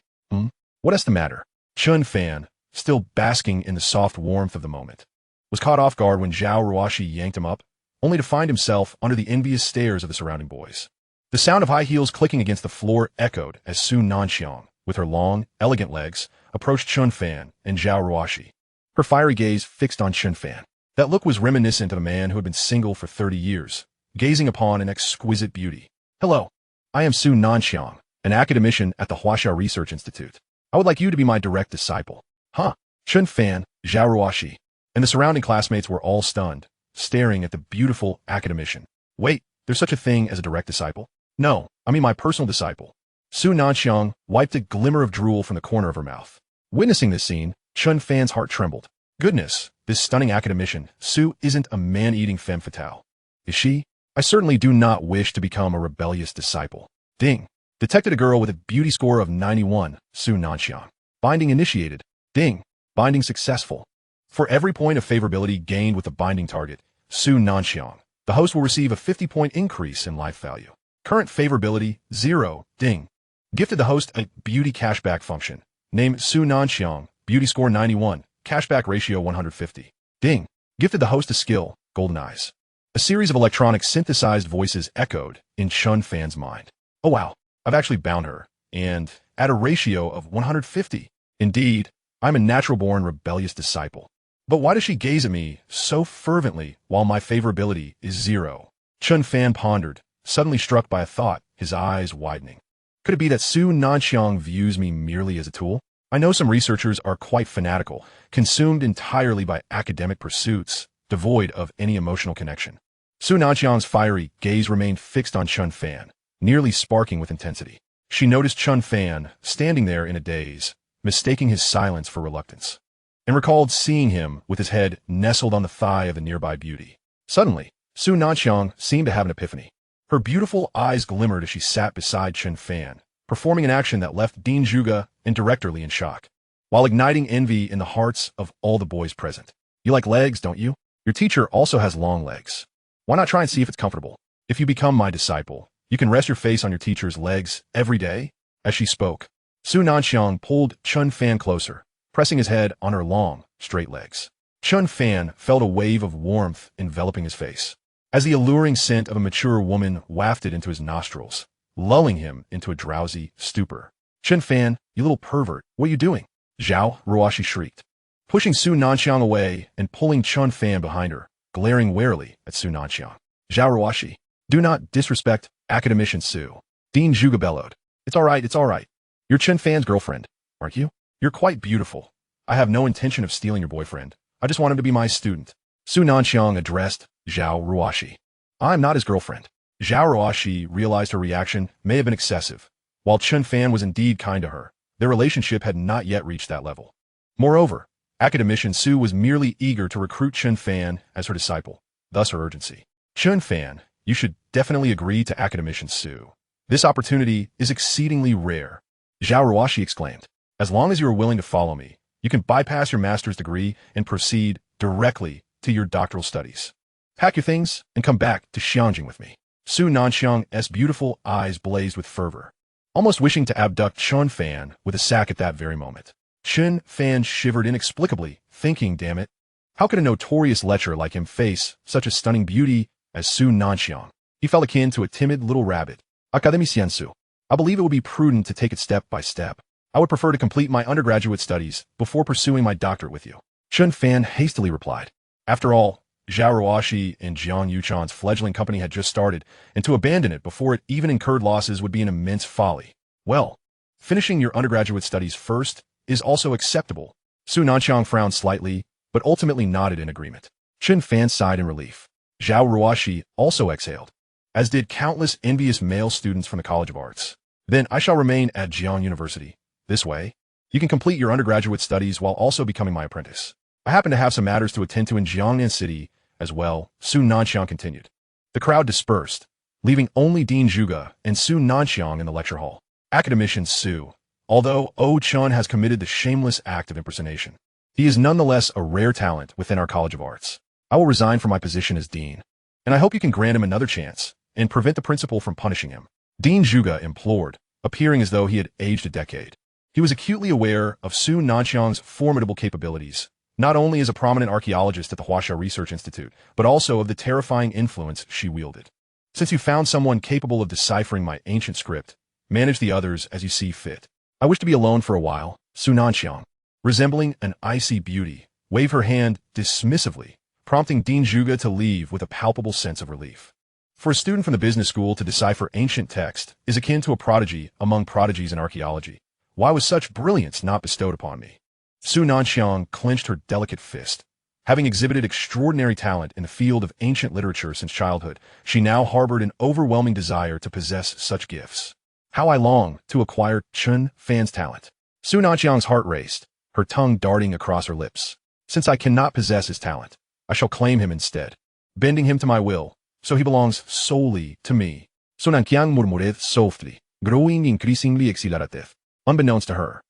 What is the matter? Chen Fan, still basking in the soft warmth of the moment, was caught off guard when Zhao Ruoxi yanked him up, only to find himself under the envious stares of the surrounding boys. The sound of high heels clicking against the floor echoed as Su Nanxiang, with her long, elegant legs, approached Chen Fan and Zhao Ruoxi, her fiery gaze fixed on Chen Fan. That look was reminiscent of a man who had been single for 30 years, gazing upon an exquisite beauty. Hello, I am Su Nanxiang, an academician at the Huaxia Research Institute. I would like you to be my direct disciple. Huh? Chen Fan, Zhao Ruoxi, and the surrounding classmates were all stunned, staring at the beautiful academician. Wait, there's such a thing as a direct disciple? No, I mean my personal disciple. Su Nanxiang wiped a glimmer of drool from the corner of her mouth. Witnessing this scene, Chen Fan's heart trembled. Goodness, this stunning academician, Su, isn't a man-eating femme fatale. Is she? I certainly do not wish to become a rebellious disciple. Ding. Detected a girl with a beauty score of 91, Su Nanxiang. Binding initiated. Ding. Binding successful. For every point of favorability gained with the binding target, Su Nanxiang, the host will receive a 50-point increase in life value. Current favorability, 0, ding. Gifted the host a beauty cashback function. Name Su Nanxiang, beauty score 91, cashback ratio 150. Ding. Gifted the host a skill, golden eyes. A series of electronic synthesized voices echoed in Chen Fan's mind. Oh wow, I've actually bound her, and at a ratio of 150. Indeed, I'm a natural-born rebellious disciple. But why does she gaze at me so fervently while my favorability is 0? Chen Fan pondered, suddenly struck by a thought, his eyes widening. Could it be that Su Nanxiang views me merely as a tool? I know some researchers are quite fanatical, consumed entirely by academic pursuits, devoid of any emotional connection. Su Nanxiang's fiery gaze remained fixed on Chen Fan, nearly sparking with intensity. She noticed Chen Fan standing there in a daze, mistaking his silence for reluctance, and recalled seeing him with his head nestled on the thigh of the nearby beauty. Suddenly, Su Nanxiang seemed to have an epiphany. Her beautiful eyes glimmered as she sat beside Chen Fan, performing an action that left Dean Zhuge and Director Li in shock, while igniting envy in the hearts of all the boys present. You like legs, don't you? Your teacher also has long legs. Why not try and see if it's comfortable? If you become my disciple, you can rest your face on your teacher's legs every day. As she spoke, Su Nanxiang pulled Chen Fan closer, pressing his head on her long, straight legs. Chen Fan felt a wave of warmth enveloping his face, as the alluring scent of a mature woman wafted into his nostrils, lulling him into a drowsy stupor. Chen Fan, you little pervert, what are you doing? Zhao Ruoxi shrieked, pushing Su Nanxiang away and pulling Chen Fan behind her, glaring warily at Su Nanxiang. Zhao Ruoxi, do not disrespect academician Su. Dean Zhuge bellowed. It's all right. You're Chen Fan's girlfriend, aren't you? You're quite beautiful. I have no intention of stealing your boyfriend. I just want him to be my student. Su Nanxiang addressed Zhao Ruoxi. I'm not his girlfriend. Zhao Ruoxi realized her reaction may have been excessive. While Chen Fan was indeed kind to her, their relationship had not yet reached that level. Moreover, academician Su was merely eager to recruit Chen Fan as her disciple, thus her urgency. Chen Fan, you should definitely agree to academician Su. This opportunity is exceedingly rare. Zhao Ruoshi exclaimed. As long as you are willing to follow me, you can bypass your master's degree and proceed directly to your doctoral studies. Pack your things and come back to Xianjing with me. Su Nanxiang's beautiful eyes blazed with fervor, almost wishing to abduct Chen Fan with a sack at that very moment. Chen Fan shivered inexplicably, thinking, damn it, how could a notorious lecher like him face such a stunning beauty as Su Nanxiang? He felt akin to a timid little rabbit. Academician Su, I believe it would be prudent to take it step by step. I would prefer to complete my undergraduate studies before pursuing my doctorate with you. Chen Fan hastily replied. After all, Zhao Ruoshi and Jiang Yuchan's fledgling company had just started, and to abandon it before it even incurred losses would be an immense folly. Well, finishing your undergraduate studies first is also acceptable. Su Nanxiang frowned slightly, but ultimately nodded in agreement. Chen Fan sighed in relief. Zhao Ruoshi also exhaled, as did countless envious male students from the College of Arts. Then I shall remain at Jiang University. This way, you can complete your undergraduate studies while also becoming my apprentice. I happen to have some matters to attend to in Jiangnan City as well, Su Nanxiang continued. The crowd dispersed, leaving only Dean Zhuge and Su Nanxiang in the lecture hall. Academician Su, although Chun has committed the shameless act of impersonation, he is nonetheless a rare talent within our College of Arts. I will resign from my position as dean, and I hope you can grant him another chance and prevent the principal from punishing him. Dean Zhuge implored, appearing as though he had aged a decade. He was acutely aware of Su Nanxiang's formidable capabilities, not only as a prominent archaeologist at the Huaxia Research Institute, but also of the terrifying influence she wielded. Since you found someone capable of deciphering my ancient script, manage the others as you see fit. I wish to be alone for a while. Su Nanxiang, resembling an icy beauty, waved her hand dismissively, prompting Dean Zhuge to leave with a palpable sense of relief. For a student from the business school to decipher ancient text is akin to a prodigy among prodigies in archaeology. Why was such brilliance not bestowed upon me? Su Nanxiang clenched her delicate fist. Having exhibited extraordinary talent in the field of ancient literature since childhood, she now harbored an overwhelming desire to possess such gifts. How I long to acquire Chen Fan's talent. Su Nanxiang's heart raced, her tongue darting across her lips. Since I cannot possess his talent, I shall claim him instead, bending him to my will, so he belongs solely to me. Su Nanxiang murmured softly, growing increasingly exhilarative. Unbeknownst to her,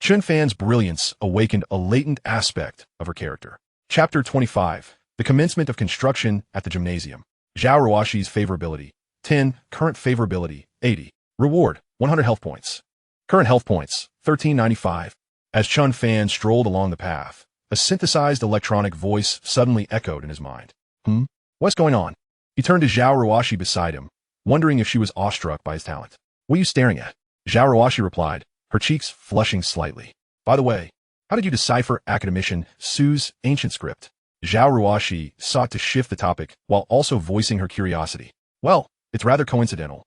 Chen Fan's brilliance awakened a latent aspect of her character. Chapter 25. The commencement of construction at the gymnasium. Zhao Ruoshi's favorability. 10. Current favorability. 80. Reward. 100 health points. Current health points. 1395. As Chen Fan strolled along the path, a synthesized electronic voice suddenly echoed in his mind. What's going on? He turned to Zhao Ruoshi beside him, wondering if she was awestruck by his talent. What are you staring at? Zhao Ruoshi replied, her cheeks flushing slightly. By the way, how did you decipher academician Su's ancient script? Zhao Ruoshi sought to shift the topic while also voicing her curiosity. Well, it's rather coincidental.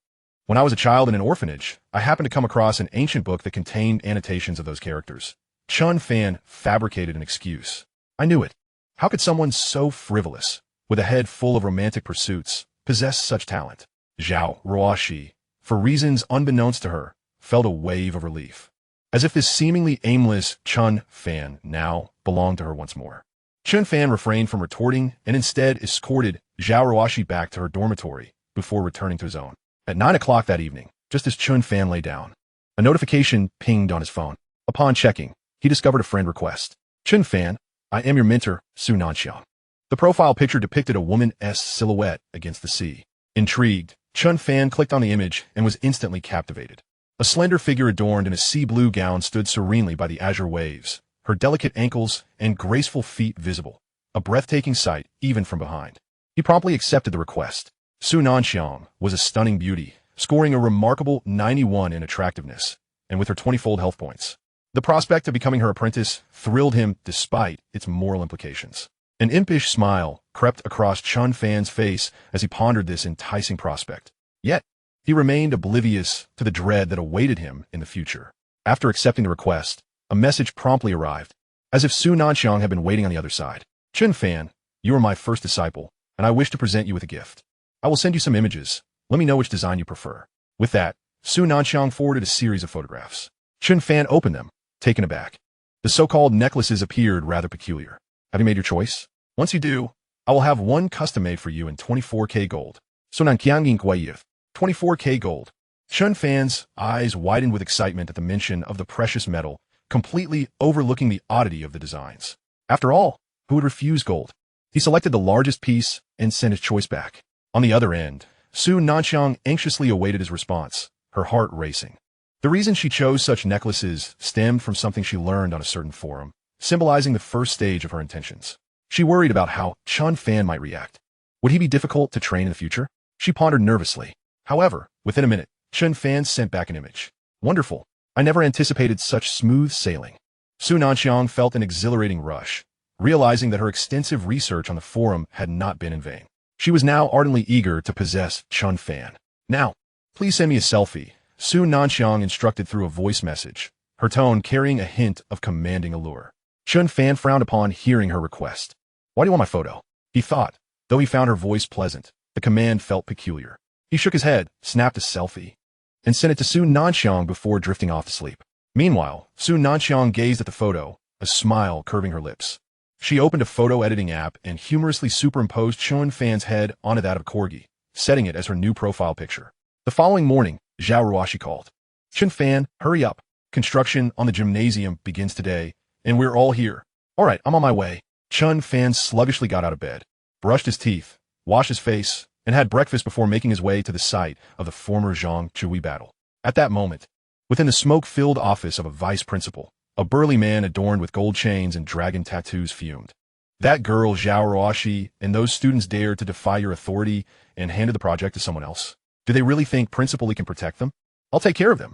When I was a child in an orphanage, I happened to come across an ancient book that contained annotations of those characters. Chen Fan fabricated an excuse. I knew it. How could someone so frivolous, with a head full of romantic pursuits, possess such talent? Zhao Ruoshi, for reasons unbeknownst to her, felt a wave of relief, as if this seemingly aimless Chen Fan now belonged to her once more. Chen Fan refrained from retorting and instead escorted Zhao Ruoshi back to her dormitory before returning to his own. At 9 o'clock that evening, just as Chen Fan lay down, a notification pinged on his phone. Upon checking, he discovered a friend request. Chen Fan, I am your mentor, Su Nanxiang. The profile picture depicted a woman's silhouette against the sea. Intrigued, Chen Fan clicked on the image and was instantly captivated. A slender figure adorned in a sea blue gown stood serenely by the azure waves, her delicate ankles and graceful feet visible, a breathtaking sight even from behind. He promptly accepted the request. Su Nanxiang was a stunning beauty, scoring a remarkable 91 in attractiveness, and with her 20-fold health points. The prospect of becoming her apprentice thrilled him despite its moral implications. An impish smile crept across Chen Fan's face as he pondered this enticing prospect. Yet, he remained oblivious to the dread that awaited him in the future. After accepting the request, a message promptly arrived, as if Su Nanxiang had been waiting on the other side. Chen Fan, you are my first disciple, and I wish to present you with a gift. I will send you some images. Let me know which design you prefer. With that, Su Nanxiang forwarded a series of photographs. Chen Fan opened them, taken aback. The so-called necklaces appeared rather peculiar. Have you made your choice? Once you do, I will have one custom made for you in 24K gold. Sonankyangin Kwayev, 24K gold. Chen Fan's eyes widened with excitement at the mention of the precious metal, completely overlooking the oddity of the designs. After all, who would refuse gold? He selected the largest piece and sent his choice back. On the other end, Su Nanxiang anxiously awaited his response, her heart racing. The reason she chose such necklaces stemmed from something she learned on a certain forum, symbolizing the first stage of her intentions. She worried about how Chen Fan might react. Would he be difficult to train in the future? She pondered nervously. However, within a minute, Chen Fan sent back an image. Wonderful. I never anticipated such smooth sailing. Su Nanxiang felt an exhilarating rush, realizing that her extensive research on the forum had not been in vain. She was now ardently eager to possess Chen Fan. Now, please send me a selfie, Su Nanxiang instructed through a voice message, her tone carrying a hint of commanding allure. Chen Fan frowned upon hearing her request. Why do you want my photo? He thought. Though he found her voice pleasant, the command felt peculiar. He shook his head, snapped a selfie, and sent it to Su Nanxiang before drifting off to sleep. Meanwhile, Su Nanxiang gazed at the photo, a smile curving her lips. She opened a photo editing app and humorously superimposed Chen Fan's head onto that of Corgi, setting it as her new profile picture. The following morning, Zhao Ruoshi called. Chen Fan, hurry up. Construction on the gymnasium begins today, and we're all here. All right, I'm on my way. Chen Fan sluggishly got out of bed, brushed his teeth, washed his face, and had breakfast before making his way to the site of the former Zhang Chui battle. At that moment, within the smoke-filled office of a vice principal, a burly man adorned with gold chains and dragon tattoos fumed. That girl Zhao Ruoshi and those students dared to defy your authority and handed the project to someone else. Do they really think principally can protect them? I'll take care of them.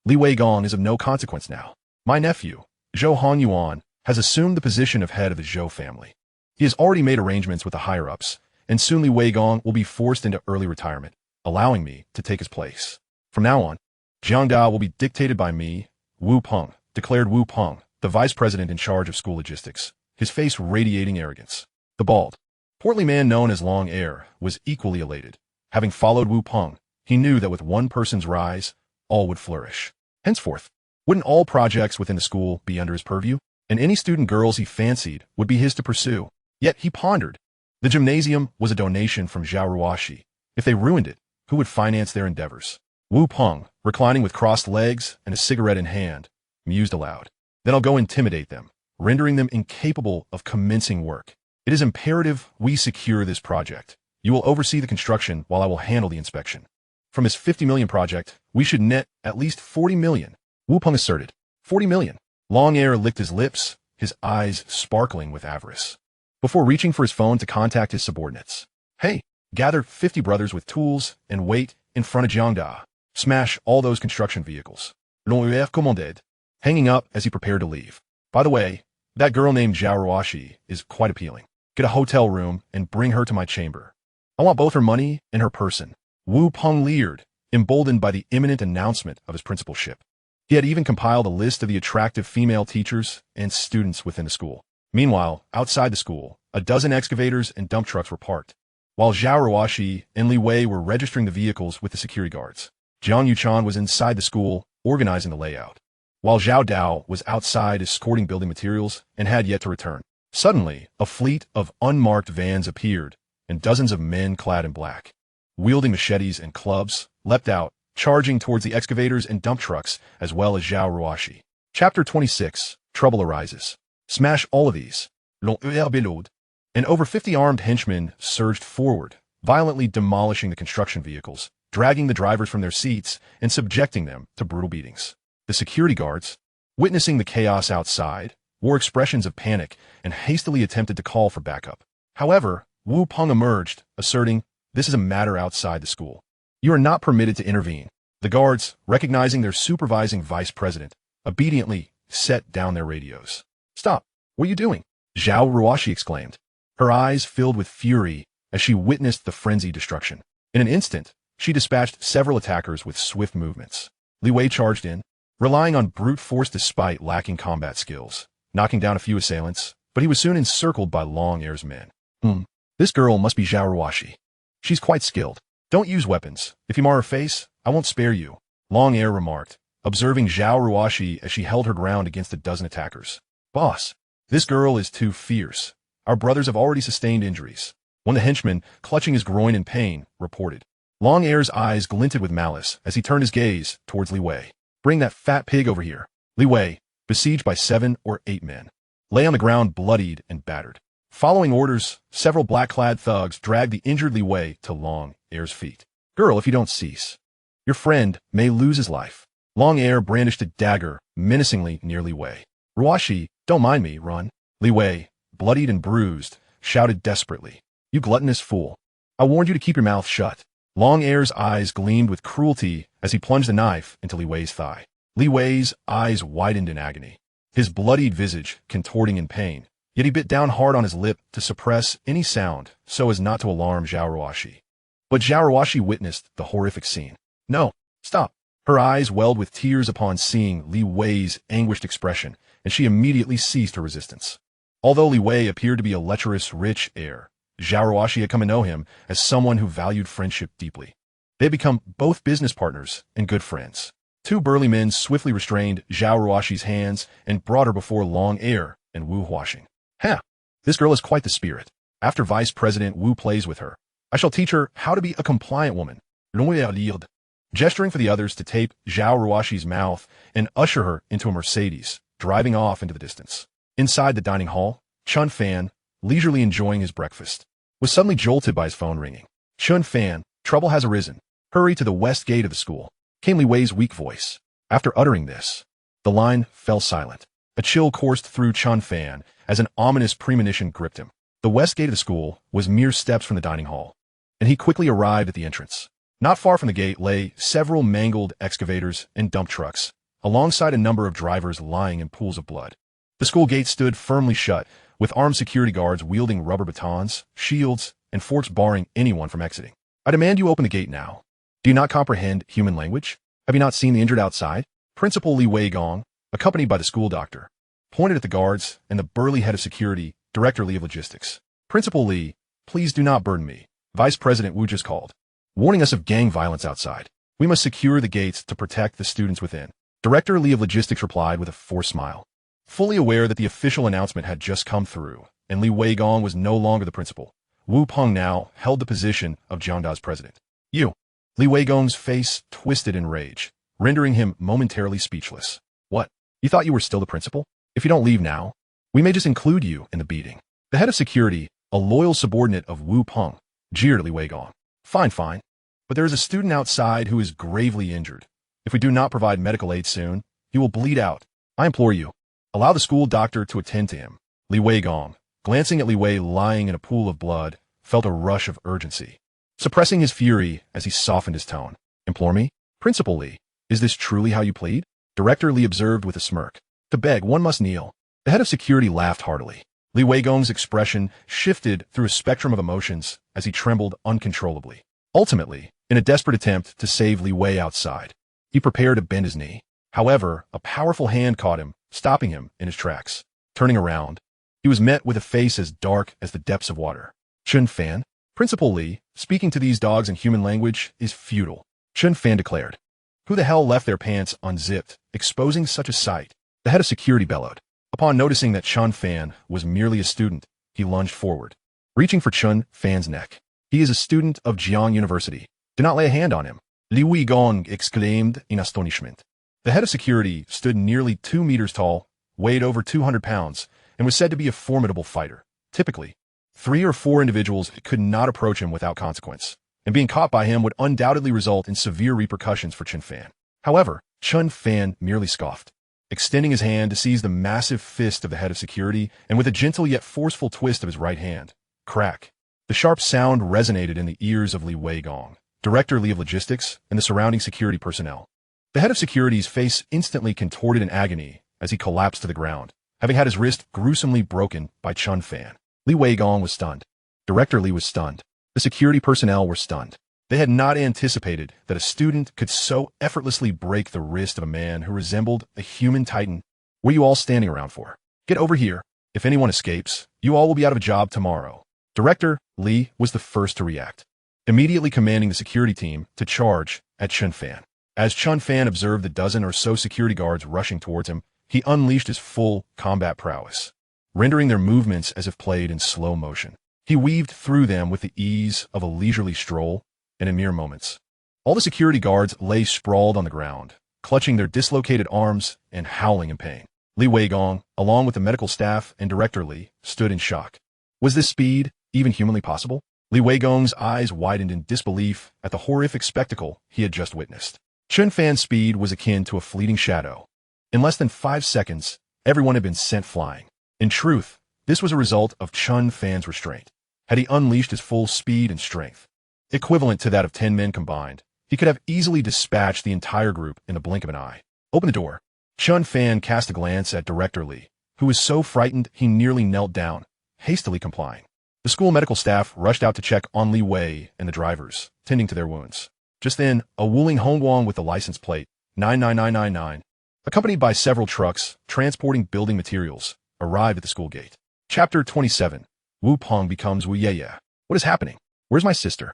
Li Weigong is of no consequence now. My nephew, Zhou Honyuan, has assumed the position of head of the Zhou family. He has already made arrangements with the higher-ups, and soon Li Weigong will be forced into early retirement, allowing me to take his place. From now on, Jiangda will be dictated by me, Wu Peng, declared Wu Peng, the vice president in charge of school logistics, his face radiating arrogance. The bald, portly man known as Long Air was equally elated. Having followed Wu Peng, he knew that with one person's rise, all would flourish. Henceforth, wouldn't all projects within the school be under his purview? And any student girls he fancied would be his to pursue. Yet he pondered. The gymnasium was a donation from Zhao Ruoshi. If they ruined it, who would finance their endeavors? Wu Peng, reclining with crossed legs and a cigarette in hand, mused aloud. Then I'll go intimidate them, rendering them incapable of commencing work. It is imperative we secure this project. You will oversee the construction while I will handle the inspection. From his 50 million project, we should net at least 40 million. Wu Peng asserted. 40 million. Long Air licked his lips, his eyes sparkling with avarice, before reaching for his phone to contact his subordinates. Hey, gather 50 brothers with tools and wait in front of Jiangda. Smash all those construction vehicles. Long Air commanded, hanging up as he prepared to leave. By the way, that girl named Zhao Ruoshi is quite appealing. Get a hotel room and bring her to my chamber. I want both her money and her person. Wu Peng leered, emboldened by the imminent announcement of his principalship. He had even compiled a list of the attractive female teachers and students within the school. Meanwhile, outside the school, a dozen excavators and dump trucks were parked, while Zhao Ruoshi and Li Wei were registering the vehicles with the security guards. Jiang Yuchan was inside the school, organizing the layout, while Zhao Dao was outside escorting building materials and had yet to return. Suddenly, a fleet of unmarked vans appeared, and dozens of men clad in black, wielding machetes and clubs, leapt out, charging towards the excavators and dump trucks, as well as Zhao Ruoshi. Chapter 26, Trouble Arises. Smash all of these. And over 50 armed henchmen surged forward, violently demolishing the construction vehicles, dragging the drivers from their seats and subjecting them to brutal beatings. The security guards, witnessing the chaos outside, wore expressions of panic and hastily attempted to call for backup. However, Wu Peng emerged, asserting, "This is a matter outside the school. You are not permitted to intervene." The guards, recognizing their supervising vice president, obediently set down their radios. "Stop! What are you doing?" Zhao Ruoshi exclaimed, her eyes filled with fury as she witnessed the frenzied destruction. In an instant, she dispatched several attackers with swift movements. Li Wei charged in, relying on brute force despite lacking combat skills, knocking down a few assailants, but he was soon encircled by Long Air's men. This girl must be Zhao Ruoshi. She's quite skilled. Don't use weapons. If you mar her face, I won't spare you, Long Air remarked, observing Zhao Ruoshi as she held her ground against a dozen attackers. "Boss, this girl is too fierce. Our brothers have already sustained injuries." One of the henchmen, clutching his groin in pain, reported. Long Air's eyes glinted with malice as he turned his gaze towards Li Wei. Bring that fat pig over here. Li Wei, besieged by 7 or 8 men, lay on the ground bloodied and battered. Following orders, several black-clad thugs dragged the injured Li Wei to Long Air's feet. Girl, if you don't cease, your friend may lose his life. Long Air brandished a dagger menacingly near Li Wei. Ruashi, don't mind me, run. Li Wei, bloodied and bruised, shouted desperately. You gluttonous fool. I warned you to keep your mouth shut. Long Air's eyes gleamed with cruelty as he plunged the knife into Li Wei's thigh. Li Wei's eyes widened in agony, his bloodied visage contorting in pain, yet he bit down hard on his lip to suppress any sound so as not to alarm Zhao Ruashi. But Zhao Ruashi witnessed the horrific scene. No, stop. Her eyes welled with tears upon seeing Li Wei's anguished expression, and she immediately ceased her resistance. Although Li Wei appeared to be a lecherous, rich heir, Zhao Ruashi had come to know him as someone who valued friendship deeply. They had become both business partners and good friends. 2 burly men swiftly restrained Zhao Ruashi's hands and brought her before Long Air and Wu Huaxing. Ha! This girl is quite the spirit. After Vice President Wu plays with her, I shall teach her how to be a compliant woman. Gesturing for the others to tape Zhao Ruashi's mouth and usher her into a Mercedes, driving off into the distance. Inside the dining hall, Chen Fan, leisurely enjoying his breakfast, was suddenly jolted by his phone ringing. Chen Fan, trouble has arisen. Hurry to the west gate of the school, came Li Wei's weak voice. After uttering this, the line fell silent. A chill coursed through Chen Fan as an ominous premonition gripped him. The west gate of the school was mere steps from the dining hall, and he quickly arrived at the entrance. Not far from the gate lay several mangled excavators and dump trucks, alongside a number of drivers lying in pools of blood. The school gate stood firmly shut, with armed security guards wielding rubber batons, shields, and forts barring anyone from exiting. I demand you open the gate now. Do you not comprehend human language? Have you not seen the injured outside? Principal Li Weigong, accompanied by the school doctor, pointed at the guards and the burly head of security, Director Li of Logistics. Principal Li, please do not burden me. Vice President Wu just called, warning us of gang violence outside. We must secure the gates to protect the students within. Director Li of Logistics replied with a forced smile. Fully aware that the official announcement had just come through, and Li Weigong was no longer the principal, Wu Peng now held the position of Jiangda's president. You. Li Weigong's face twisted in rage, rendering him momentarily speechless. What? You thought you were still the principal? If you don't leave now, we may just include you in the beating. The head of security, a loyal subordinate of Wu Peng, jeered at Li Weigong. Fine, fine. But there is a student outside who is gravely injured. If we do not provide medical aid soon, he will bleed out. I implore you, allow the school doctor to attend to him. Li Weigong, glancing at Li Wei lying in a pool of blood, felt a rush of urgency. Suppressing his fury as he softened his tone. Implore me? Principal Li, is this truly how you plead? Director Li observed with a smirk. To beg, one must kneel. The head of security laughed heartily. Li Weigong's expression shifted through a spectrum of emotions as he trembled uncontrollably. Ultimately, in a desperate attempt to save Li Wei outside, he prepared to bend his knee. However, a powerful hand caught him, stopping him in his tracks. Turning around, he was met with a face as dark as the depths of water. Chen Fan? Principal Li, speaking to these dogs in human language is futile, Chen Fan declared. Who the hell left their pants unzipped, exposing such a sight? The head of security bellowed. Upon noticing that Chen Fan was merely a student, he lunged forward, reaching for Chen Fan's neck. He is a student of Jiang University. Do not lay a hand on him, Li Weigong exclaimed in astonishment. The head of security stood nearly 2 meters tall, weighed over 200 pounds, and was said to be a formidable fighter. Typically, 3 or 4 individuals could not approach him without consequence, and being caught by him would undoubtedly result in severe repercussions for Chen Fan. However, Chen Fan merely scoffed, extending his hand to seize the massive fist of the head of security, and with a gentle yet forceful twist of his right hand. Crack. The sharp sound resonated in the ears of Li Weigong, Director Li of Logistics, and the surrounding security personnel. The head of security's face instantly contorted in agony as he collapsed to the ground, having had his wrist gruesomely broken by Chen Fan. Li Weigong was stunned. Director Li was stunned. The security personnel were stunned. They had not anticipated that a student could so effortlessly break the wrist of a man who resembled a human titan. What are you all standing around for? Get over here. If anyone escapes, you all will be out of a job tomorrow. Director Li was the first to react, immediately commanding the security team to charge at Chen Fan. As Chen Fan observed the dozen or so security guards rushing towards him, he unleashed his full combat prowess, rendering their movements as if played in slow motion. He weaved through them with the ease of a leisurely stroll, and in mere moments, all the security guards lay sprawled on the ground, clutching their dislocated arms and howling in pain. Li Weigong, along with the medical staff and Director Li, stood in shock. Was this speed even humanly possible? Li Weigong's eyes widened in disbelief at the horrific spectacle he had just witnessed. Chen Fan's speed was akin to a fleeting shadow. In less than 5 seconds, everyone had been sent flying. In truth, this was a result of Chen Fan's restraint. Had he unleashed his full speed and strength, equivalent to that of 10 men combined, he could have easily dispatched the entire group in the blink of an eye. Open the door. Chen Fan cast a glance at Director Li, who was so frightened he nearly knelt down, hastily complying. The school medical staff rushed out to check on Li Wei and the drivers, tending to their wounds. Just then, a Wuling Hongguang with the license plate 99999, accompanied by several trucks transporting building materials, arrived at the school gate. Chapter 27. Wu Peng becomes Wu Yeye. What is happening? Where's my sister?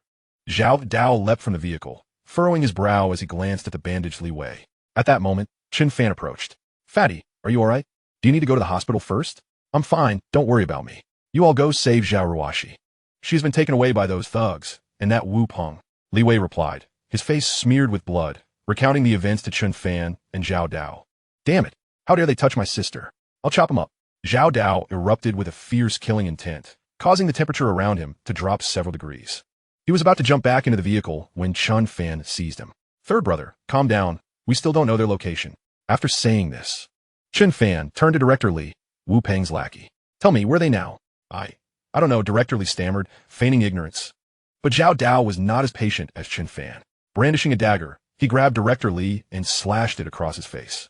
Zhao Dao leapt from the vehicle, furrowing his brow as he glanced at the bandaged Li Wei. At that moment, Chen Fan approached. Fatty, are you alright? Do you need to go to the hospital first? I'm fine, don't worry about me. You all go save Zhao Ruoxi. She has been taken away by those thugs, and that Wu Peng. Li Wei replied, his face smeared with blood, recounting the events to Chen Fan and Zhao Dao. Damn it, how dare they touch my sister? I'll chop him up. Zhao Dao erupted with a fierce killing intent, causing the temperature around him to drop several degrees. He was about to jump back into the vehicle when Chen Fan seized him. Third brother, calm down. We still don't know their location. After saying this, Chen Fan turned to Director Li, Wu Peng's lackey. Tell me, where are they now? I don't know, Director Li stammered, feigning ignorance. But Zhao Dao was not as patient as Chen Fan. Brandishing a dagger, he grabbed Director Li and slashed it across his face.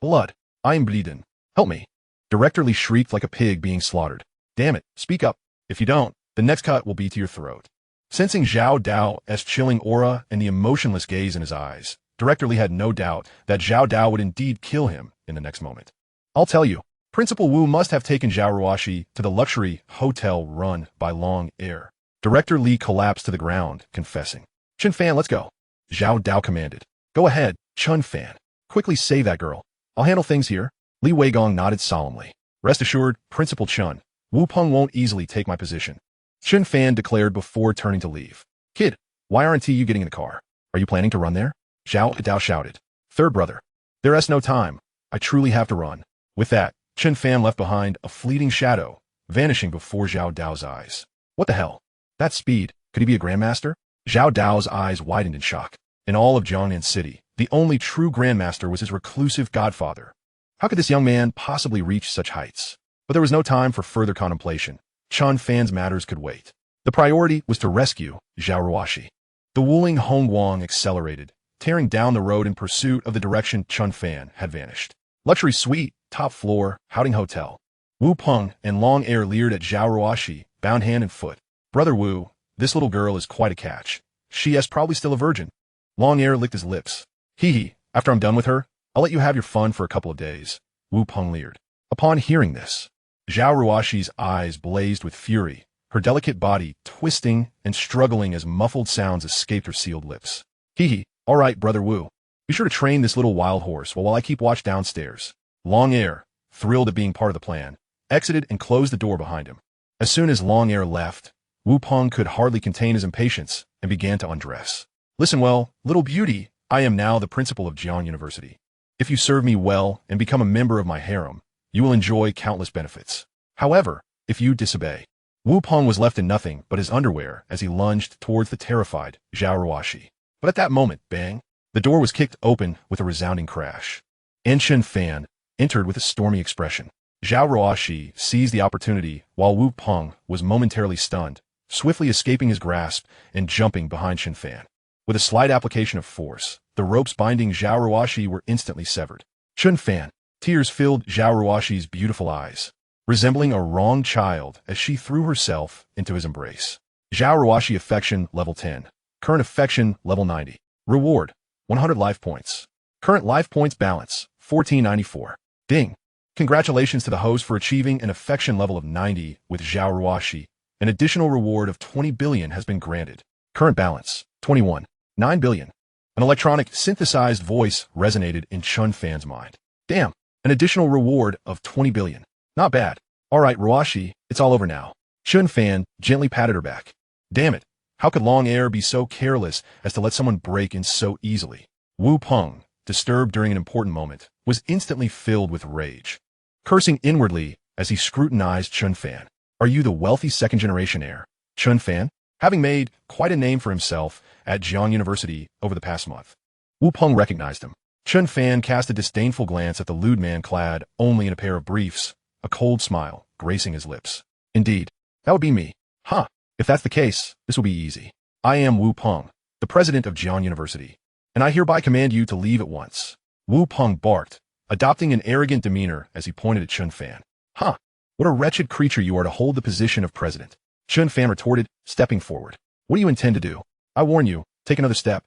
Blood. I am bleeding. Help me. Director Li shrieked like a pig being slaughtered. Damn it, speak up. If you don't, the next cut will be to your throat. Sensing Zhao Dao's chilling aura and the emotionless gaze in his eyes, Director Li had no doubt that Zhao Dao would indeed kill him in the next moment. I'll tell you, Principal Wu must have taken Zhao Ruoxi to the luxury hotel run by Long Air. Director Li collapsed to the ground, confessing. Chen Fan, let's go. Zhao Dao commanded. Go ahead, Chen Fan. Quickly save that girl. I'll handle things here. Li Weigong nodded solemnly. Rest assured, Principal Chen, Wu Peng won't easily take my position. Chen Fan declared before turning to leave. Kid, why aren't you getting in the car? Are you planning to run there? Zhao Dao shouted. Third brother. There is no time. I truly have to run. With that, Chen Fan left behind a fleeting shadow, vanishing before Zhao Dao's eyes. What the hell? That speed, could he be a grandmaster? Zhao Dao's eyes widened in shock. In all of Jiangnan City, the only true grandmaster was his reclusive godfather. How could this young man possibly reach such heights? But there was no time for further contemplation. Chen Fan's matters could wait. The priority was to rescue Zhao Ruoxi. The Wuling Hongguang accelerated, tearing down the road in pursuit of the direction Chen Fan had vanished. Luxury suite, top floor, Houting Hotel. Wu Peng and Long Air leered at Zhao Ruoxi, bound hand and foot. Brother Wu, this little girl is quite a catch. She is probably still a virgin. Long Air licked his lips. Hee, after I'm done with her, I'll let you have your fun for a couple of days. Wu Peng leered. Upon hearing this, Zhao Ruoxi's eyes blazed with fury, her delicate body twisting and struggling as muffled sounds escaped her sealed lips. Hee, all right, Brother Wu. Be sure to train this little wild horse while I keep watch downstairs. Long Air, thrilled at being part of the plan, exited and closed the door behind him. As soon as Long Air left, Wu Peng could hardly contain his impatience and began to undress. Listen well, little beauty, I am now the principal of Jiang University. If you serve me well and become a member of my harem, you will enjoy countless benefits. However, if you disobey, Wu Peng was left in nothing but his underwear as he lunged towards the terrified Zhao Ruoxi. But at that moment, bang, the door was kicked open with a resounding crash. Chen Fan entered with a stormy expression. Zhao Ruoxi seized the opportunity while Wu Peng was momentarily stunned, swiftly escaping his grasp and jumping behind Chen Fan. With a slight application of force, the ropes binding Zhao Ruoxi were instantly severed. Chen Fan, tears filled Zhao Ruoxi's beautiful eyes, resembling a wronged child as she threw herself into his embrace. Zhao Ruoxi affection level 10. Current affection level 90. Reward, 100 life points. Current life points balance, 1494. Ding. Congratulations to the host for achieving an affection level of 90 with Zhao Ruoxi. An additional reward of 20 billion has been granted. Current balance, 21.9 billion. An electronic synthesized voice resonated in Chen Fan's mind. Damn, an additional reward of 20 billion. Not bad. All right, Ruoxi, it's all over now. Chen Fan gently patted her back. Damn it, how could Long Air be so careless as to let someone break in so easily? Wu Peng, disturbed during an important moment, was instantly filled with rage. Cursing inwardly as he scrutinized Chen Fan. Are you the wealthy second-generation heir? Chen Fan, having made quite a name for himself at Jiang University over the past month. Wu Peng recognized him. Chen Fan cast a disdainful glance at the lewd man clad only in a pair of briefs, a cold smile gracing his lips. Indeed, that would be me. Huh. If that's the case, this will be easy. I am Wu Peng, the president of Jiang University, and I hereby command you to leave at once. Wu Peng barked, adopting an arrogant demeanor as he pointed at Chen Fan. Huh. What a wretched creature you are to hold the position of president. Chen Fan retorted, stepping forward. What do you intend to do? I warn you, take another step,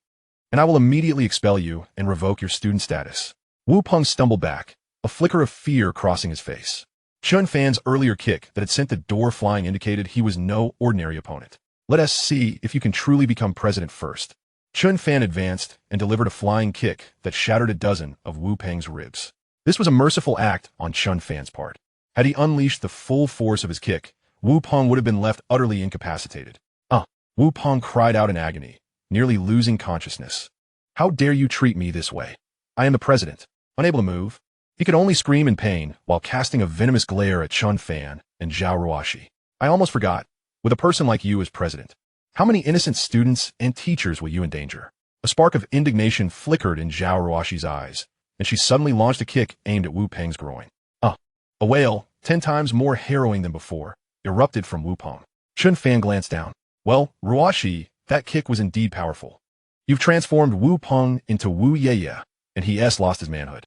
and I will immediately expel you and revoke your student status. Wu Peng stumbled back, a flicker of fear crossing his face. Chen Fan's earlier kick that had sent the door flying indicated he was no ordinary opponent. Let us see if you can truly become president first. Chen Fan advanced and delivered a flying kick that shattered a dozen of Wu Peng's ribs. This was a merciful act on Chen Fan's part. Had he unleashed the full force of his kick, Wu Peng would have been left utterly incapacitated. Wu Peng cried out in agony, nearly losing consciousness. How dare you treat me this way? I am the president. Unable to move, he could only scream in pain while casting a venomous glare at Chen Fan and Zhao Ruoxi. I almost forgot. With a person like you as president, how many innocent students and teachers will you endanger? A spark of indignation flickered in Zhao Ruoxi's eyes, and she suddenly launched a kick aimed at Wu Peng's groin. A wail, 10 times more harrowing than before, erupted from Wu Peng. Chen Fan glanced down. Well, Ruoxi, that kick was indeed powerful. You've transformed Wu Peng into Wu Yeye, and he lost his manhood.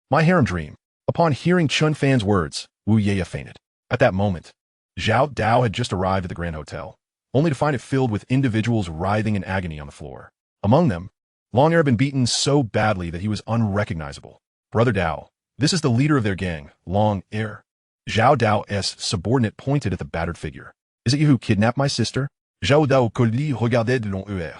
My harem dream. Upon hearing Chen Fan's words, Wu Yeye fainted. At that moment, Zhao Dao had just arrived at the Grand Hotel, only to find it filled with individuals writhing in agony on the floor. Among them, Long Air had been beaten so badly that he was unrecognizable. Brother Dao, this is the leader of their gang, Long Air. Zhao Dao's subordinate pointed at the battered figure. Is it you who kidnapped my sister? Zhao Dao coldly regarded Long Air.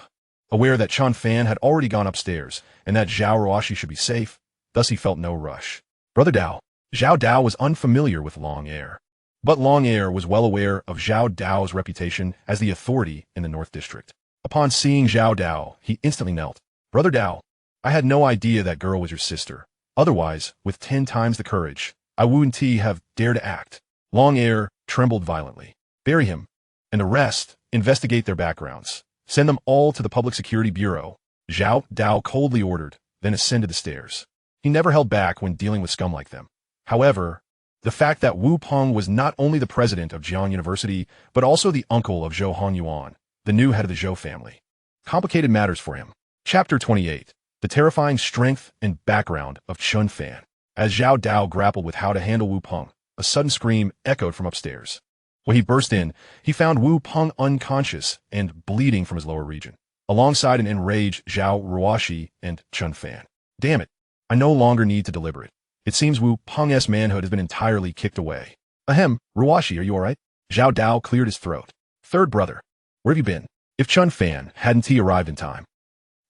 Aware that Chen Fan had already gone upstairs and that Zhao Ruoxi should be safe, thus he felt no rush. Brother Dao. Zhao Dao was unfamiliar with Long Air. But Long Air was well aware of Zhao Dao's reputation as the authority in the North District. Upon seeing Zhao Dao, he instantly knelt. Brother Dao, I had no idea that girl was your sister. Otherwise, with 10 times the courage, I wouldn't have dared to act. Long Air trembled violently. Bury him, and the rest, investigate their backgrounds. Send them all to the Public Security Bureau. Zhao Dao coldly ordered, then ascended the stairs. He never held back when dealing with scum like them. However, the fact that Wu Peng was not only the president of Jiang University, but also the uncle of Zhou Hongyuan, the new head of the Zhou family, complicated matters for him. Chapter 28. The terrifying strength and background of Chen Fan. As Zhao Dao grappled with how to handle Wu Peng, a sudden scream echoed from upstairs. When he burst in, he found Wu Peng unconscious and bleeding from his lower region, alongside an enraged Zhao Ruoxi and Chen Fan. Damn it, I no longer need to deliberate. It seems Wu Peng's manhood has been entirely kicked away. Ahem, Ruoxi, are you alright? Zhao Dao cleared his throat. Third brother, where have you been? If Chen Fan hadn't arrived in time,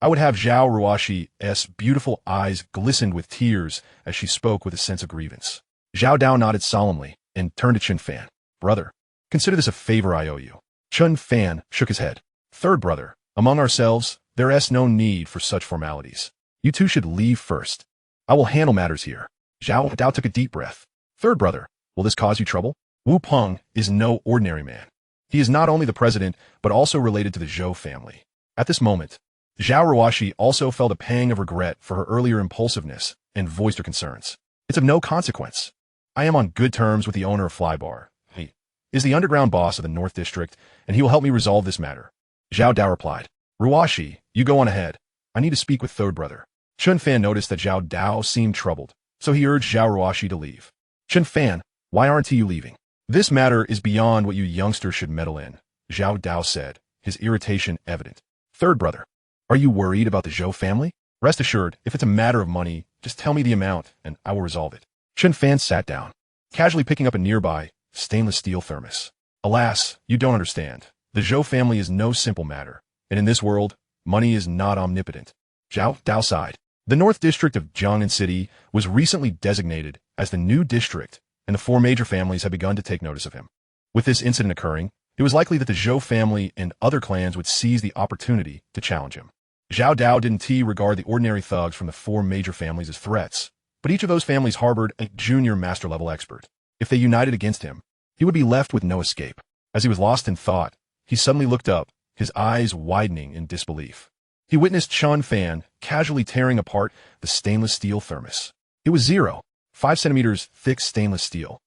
I would have Zhao Ruoxi's beautiful eyes glistened with tears as she spoke with a sense of grievance. Zhao Dao nodded solemnly and turned to Chen Fan. Brother, consider this a favor I owe you. Chen Fan shook his head. Third brother, among ourselves, there is no need for such formalities. You two should leave first. I will handle matters here. Zhao Dao took a deep breath. Third brother, will this cause you trouble? Wu Peng is no ordinary man. He is not only the president, but also related to the Zhou family. At this moment, Zhao Ruoxi also felt a pang of regret for her earlier impulsiveness and voiced her concerns. It's of no consequence. I am on good terms with the owner of Flybar. He is the underground boss of the North District, and he will help me resolve this matter. Zhao Dao replied. Ruoxi, you go on ahead. I need to speak with third brother. Chen Fan noticed that Zhao Dao seemed troubled, so he urged Zhao Ruoxi to leave. Chen Fan, why aren't you leaving? This matter is beyond what you youngsters should meddle in, Zhao Dao said, his irritation evident. Third brother, are you worried about the Zhou family? Rest assured, if it's a matter of money, just tell me the amount, and I will resolve it. Chen Fan sat down, casually picking up a nearby stainless steel thermos. Alas, you don't understand. The Zhou family is no simple matter, and in this world, money is not omnipotent. Zhao Dao sighed. The North District of Jiangnan City was recently designated as the new district, and the 4 major families had begun to take notice of him. With this incident occurring, it was likely that the Zhou family and other clans would seize the opportunity to challenge him. Zhao Dao didn't regard the ordinary thugs from the four major families as threats, but each of those families harbored a junior master-level expert. If they united against him, he would be left with no escape. As he was lost in thought, he suddenly looked up, his eyes widening in disbelief. He witnessed Chen Fan casually tearing apart the stainless steel thermos. It was 0.5 centimeters thick stainless steel.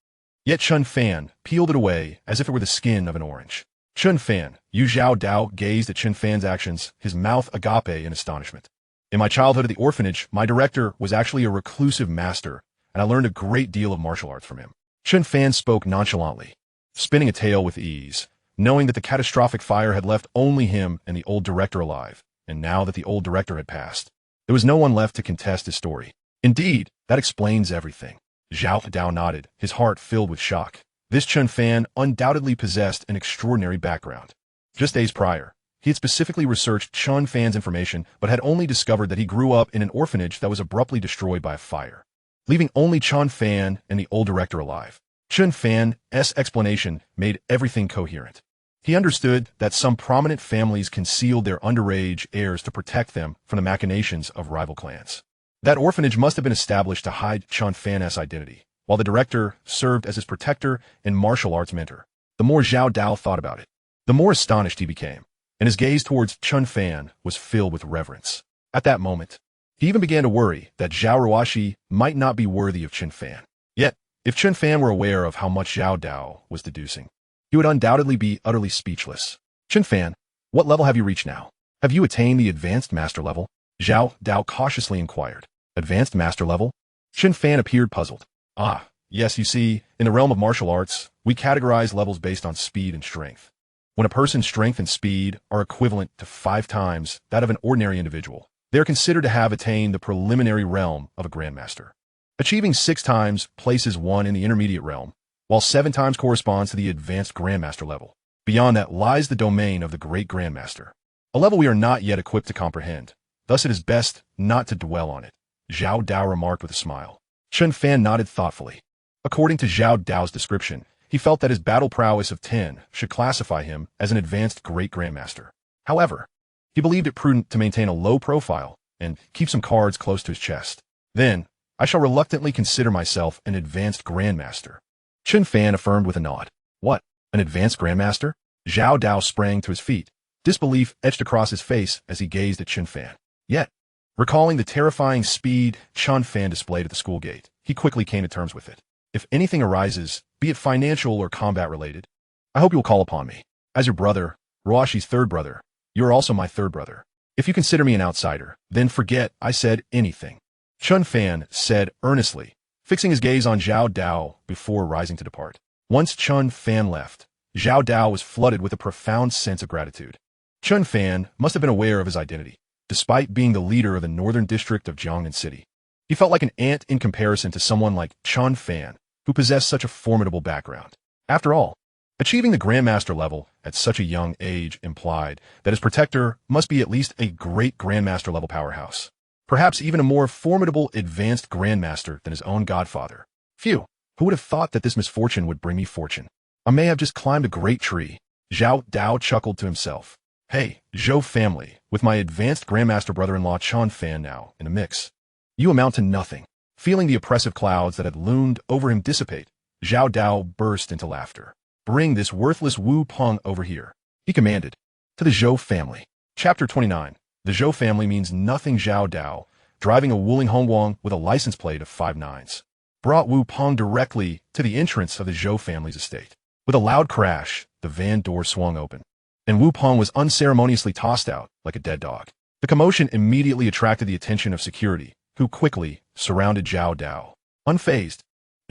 Yet Chen Fan peeled it away as if it were the skin of an orange. Chen Fan, Yu Zhao Dao gazed at Chen Fan's actions, his mouth agape in astonishment. In my childhood at the orphanage, my director was actually a reclusive master, and I learned a great deal of martial arts from him. Chen Fan spoke nonchalantly, spinning a tale with ease, knowing that the catastrophic fire had left only him and the old director alive, and now that the old director had passed, there was no one left to contest his story. Indeed, that explains everything. Zhao Dao nodded, his heart filled with shock. This Chen Fan undoubtedly possessed an extraordinary background. Just days prior, he had specifically researched Chen Fan's information but had only discovered that he grew up in an orphanage that was abruptly destroyed by a fire, leaving only Chen Fan and the old director alive. Chen Fan's explanation made everything coherent. He understood that some prominent families concealed their underage heirs to protect them from the machinations of rival clans. That orphanage must have been established to hide Chen Fan's identity, while the director served as his protector and martial arts mentor. The more Zhao Dao thought about it, the more astonished he became, and his gaze towards Chen Fan was filled with reverence. At that moment, he even began to worry that Zhao Ruoxi might not be worthy of Chen Fan. Yet, if Chen Fan were aware of how much Zhao Dao was deducing, he would undoubtedly be utterly speechless. Chen Fan, what level have you reached now? Have you attained the advanced master level? Zhao Dao cautiously inquired. Advanced master level? Chen Fan appeared puzzled. Ah, yes, you see, in the realm of martial arts, we categorize levels based on speed and strength. When a person's strength and speed are equivalent to 5 times that of an ordinary individual, they are considered to have attained the preliminary realm of a grandmaster. Achieving 6 times places one in the intermediate realm, while 7 times corresponds to the advanced grandmaster level. Beyond that lies the domain of the great grandmaster, a level we are not yet equipped to comprehend. Thus it is best not to dwell on it, Zhao Dao remarked with a smile. Chen Fan nodded thoughtfully. According to Zhao Dao's description, he felt that his battle prowess of 10 should classify him as an advanced great grandmaster. However, he believed it prudent to maintain a low profile and keep some cards close to his chest. Then, I shall reluctantly consider myself an advanced grandmaster. Chen Fan affirmed with a nod. What? An advanced grandmaster? Zhao Dao sprang to his feet. Disbelief etched across his face as he gazed at Chen Fan. Yet, recalling the terrifying speed Chen Fan displayed at the school gate, he quickly came to terms with it. If anything arises, be it financial or combat-related, I hope you will call upon me. As your brother, Ruoxi's third brother, you are also my third brother. If you consider me an outsider, then forget I said anything. Chen Fan said earnestly, fixing his gaze on Zhao Dao before rising to depart. Once Chen Fan left, Zhao Dao was flooded with a profound sense of gratitude. Chen Fan must have been aware of his identity, despite being the leader of the northern district of Jiangnan City. He felt like an ant in comparison to someone like Chen Fan, who possessed such a formidable background. After all, achieving the grandmaster level at such a young age implied that his protector must be at least a great grandmaster level powerhouse, perhaps even a more formidable advanced grandmaster than his own godfather. Phew, who would have thought that this misfortune would bring me fortune? I may have just climbed a great tree. Zhao Dao chuckled to himself. Hey, Zhou family, with my advanced grandmaster brother-in-law Chen Fan now in the mix, you amount to nothing. Feeling the oppressive clouds that had loomed over him dissipate, Zhao Dao burst into laughter. Bring this worthless Wu Peng over here, he commanded. To the Zhou family. Chapter 29. The Zhou family means nothing. Zhao Dao, driving a Wuling Hongguang with a license plate of 5 nines, brought Wu Peng directly to the entrance of the Zhou family's estate. With a loud crash, the van door swung open, and Wu Peng was unceremoniously tossed out like a dead dog. The commotion immediately attracted the attention of security, who quickly surrounded Zhao Dao. Unfazed,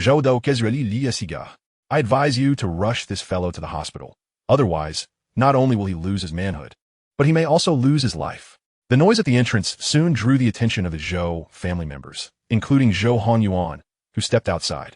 Zhou Dao Kezreli Liesiga, I advise you to rush this fellow to the hospital. Otherwise, not only will he lose his manhood, but he may also lose his life. The noise at the entrance soon drew the attention of the Zhou family members, including Zhou Hanyuan, who stepped outside.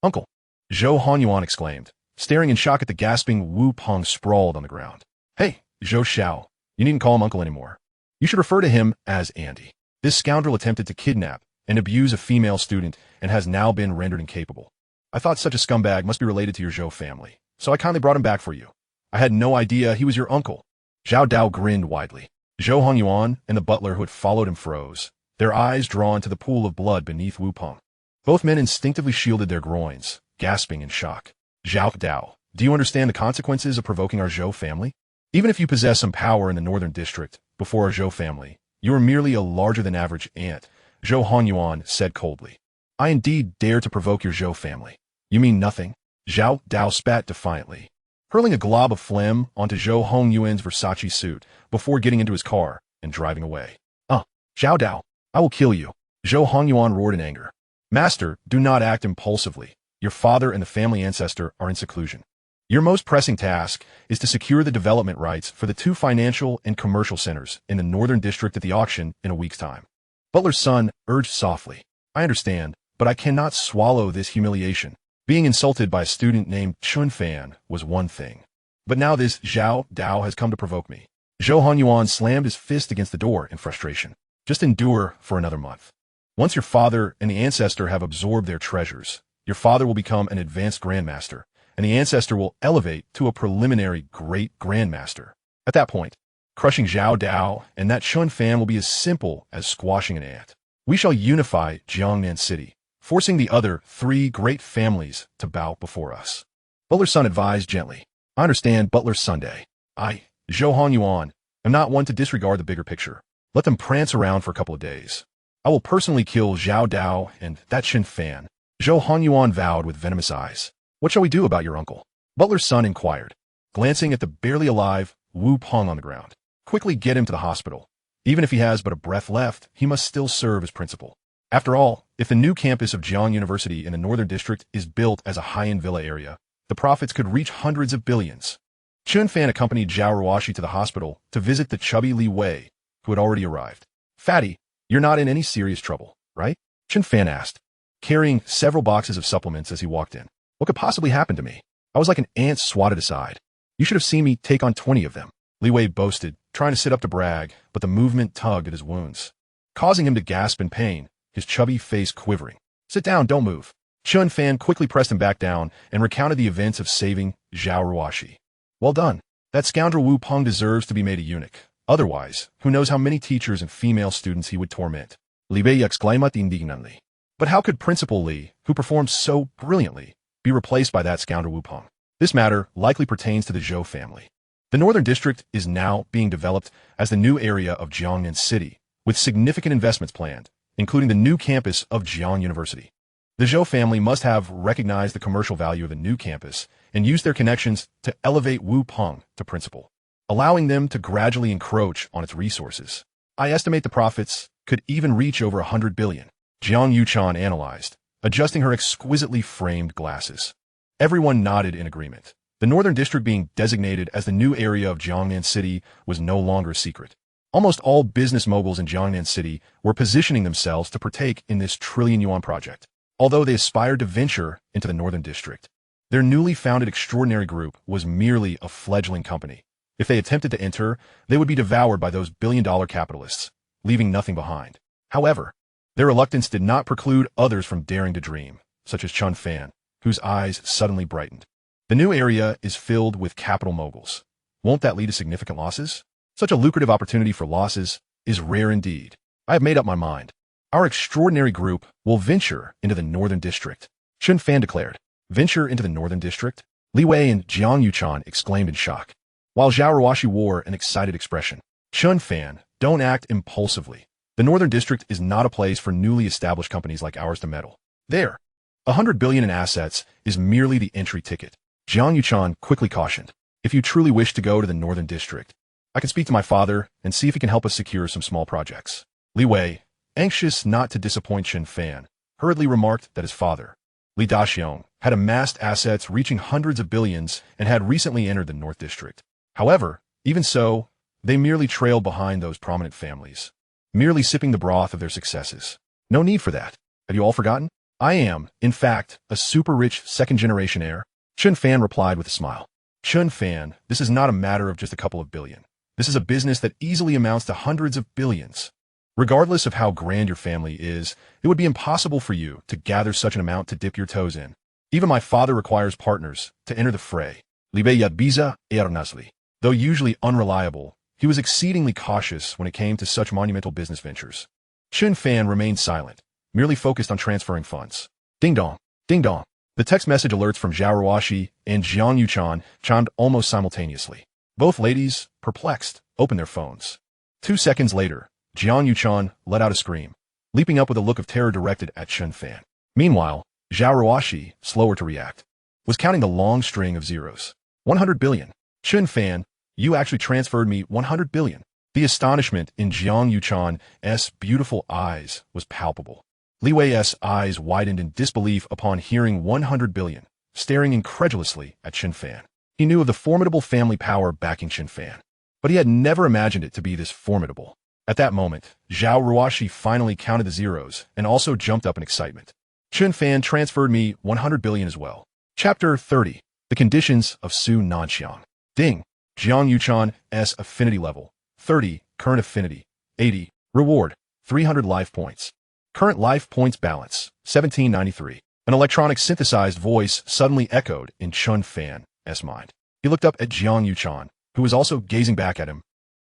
Uncle, Zhou Hanyuan exclaimed, staring in shock at the gasping Wu Peng sprawled on the ground. Hey, Zhou Xiao, you needn't call him uncle anymore. You should refer to him as Andy. This scoundrel attempted to kidnap and abuse a female student and has now been rendered incapable. I thought such a scumbag must be related to your Zhou family. so I kindly brought him back for you. I had no idea he was your uncle." Zhao Dao grinned widely. Zhou Hongyuan and the butler who had followed him froze, their eyes drawn to the pool of blood beneath Wu Peng. Both men instinctively shielded their groins, gasping in shock. "Zhao Dao, do you understand the consequences of provoking our Zhou family? Even if you possess some power in the northern district, before our Zhou family, you are merely a larger-than-average ant," Zhou Hongyuan said coldly. "I indeed dare to provoke your Zhou family. You mean nothing?" Zhao Dao spat defiantly, hurling a glob of phlegm onto Zhou Hongyuan's Versace suit before getting into his car and driving away. Zhao Dao, I will kill you," Zhou Hongyuan roared in anger. "Master, do not act impulsively. Your father and the family ancestor are in seclusion. Your most pressing task is to secure the development rights for the 2 financial and commercial centers in the northern district at the auction in a week's time." Butler's son urged softly. "I understand, but I cannot swallow this humiliation. Being insulted by a student named Chen Fan was one thing, but now this Zhao Dao has come to provoke me." Zhou Hongyuan slammed his fist against the door in frustration. "Just endure for another month. Once your father and the ancestor have absorbed their treasures, your father will become an advanced grandmaster, and the ancestor will elevate to a preliminary great grandmaster. At that point, crushing Zhao Dao and that Chen Fan will be as simple as squashing an ant. We shall unify Jiangnan City, forcing the other 3 great families to bow before us." Butler's son advised gently. "I understand, Butler's Sunday. I, Zhou Hongyuan, am not one to disregard the bigger picture. Let them prance around for a couple of days. I will personally kill Zhao Dao and that Chen Fan." Zhou Hongyuan vowed with venomous eyes. "What shall we do about your uncle?" Butler's son inquired, glancing at the barely alive Wu Peng on the ground. "Quickly get him to the hospital. Even if he has but a breath left, he must still serve as principal. After all, if the new campus of Jiang University in the northern district is built as a high-end villa area, the profits could reach hundreds of billions." Chen Fan accompanied Zhao Ruoshi to the hospital to visit the chubby Li Wei, who had already arrived. "Fatty, you're not in any serious trouble, right?" Chen Fan asked, carrying several boxes of supplements as he walked in. "What could possibly happen to me? I was like an ant swatted aside. You should have seen me take on 20 of them," Li Wei boasted, trying to sit up to brag, but the movement tugged at his wounds, causing him to gasp in pain, his chubby face quivering. "Sit down, don't move." Chen Fan quickly pressed him back down and recounted the events of saving Zhao Ruoshi. "Well done. That scoundrel Wu Peng deserves to be made a eunuch. Otherwise, who knows how many teachers and female students he would torment." Li Bei exclaimed indignantly. "But how could Principal Li, who performed so brilliantly, be replaced by that scoundrel Wu Peng? This matter likely pertains to the Zhou family. The northern district is now being developed as the new area of Jiangnan City, with significant investments planned, including the new campus of Jiang University. The Zhou family must have recognized the commercial value of the new campus and used their connections to elevate Wu Peng to principal, allowing them to gradually encroach on its resources. I estimate the profits could even reach over 100 billion. Jiang Yuchan analyzed, adjusting her exquisitely framed glasses. Everyone nodded in agreement. The northern district being designated as the new area of Jiangnan City was no longer a secret. Almost all business moguls in Jiangnan City were positioning themselves to partake in this trillion-yuan project, although they aspired to venture into the northern district. Their newly founded extraordinary group was merely a fledgling company. If they attempted to enter, they would be devoured by those billion-dollar capitalists, leaving nothing behind. However, their reluctance did not preclude others from daring to dream, such as Chen Fan, whose eyes suddenly brightened. The new area is filled with capital moguls. Won't that lead to significant losses? Such a lucrative opportunity for losses is rare indeed. I have made up my mind. Our extraordinary group will venture into the northern district, Chen Fan declared. Venture into the northern district? Li Wei and Jiang Yuchan exclaimed in shock, while Zhao Ruoshi wore an excited expression. Chen Fan, don't act impulsively. The northern district is not a place for newly established companies like ours to meddle. There. 100 billion in assets is merely the entry ticket. Jiang Yuchan quickly cautioned. If you truly wish to go to the northern district, I can speak to my father and see if he can help us secure some small projects. Li Wei, anxious not to disappoint Chen Fan, hurriedly remarked that his father, Li Daxiong, had amassed assets reaching hundreds of billions and had recently entered the North District. However, even so, they merely trailed behind those prominent families, merely sipping the broth of their successes. No need for that. Have you all forgotten? I am, in fact, a super-rich second-generation heir. Chen Fan replied with a smile. Chen Fan, this is not a matter of just a couple of billion. This is a business that easily amounts to hundreds of billions. Regardless of how grand your family is, it would be impossible for you to gather such an amount to dip your toes in. Even my father requires partners to enter the fray. Libe yadbiza ernasli. Though usually unreliable, he was exceedingly cautious when it came to such monumental business ventures. Chen Fan remained silent, merely focused on transferring funds. Ding dong, ding dong. The text message alerts from Zhao Ruoxi and Jiang Yuchan chimed almost simultaneously. Both ladies, perplexed, opened their phones. 2 seconds later, Jiang Yuchan let out a scream, leaping up with a look of terror directed at Chen Fan. Meanwhile, Zhao Ruoxi, slower to react, was counting the long string of zeros. 100 billion. Chen Fan, you actually transferred me 100 billion. The astonishment in Jiang Yuchan's beautiful eyes was palpable. Li Wei's eyes widened in disbelief upon hearing 100 billion, staring incredulously at Chen Fan. He knew of the formidable family power backing Chen Fan, but he had never imagined it to be this formidable. At that moment, Zhao Ruoxi finally counted the zeros and also jumped up in excitement. Chen Fan transferred me 100 billion as well. Chapter 30. The Conditions of Su Nanxiang. Ding. Jiang Yuchan's affinity level. 30. Current affinity. 80. Reward. 300 life points. Current life points balance. 1793. An electronic synthesized voice suddenly echoed in Chen Fan's mind. He looked up at Jiang Yuchan, who was also gazing back at him,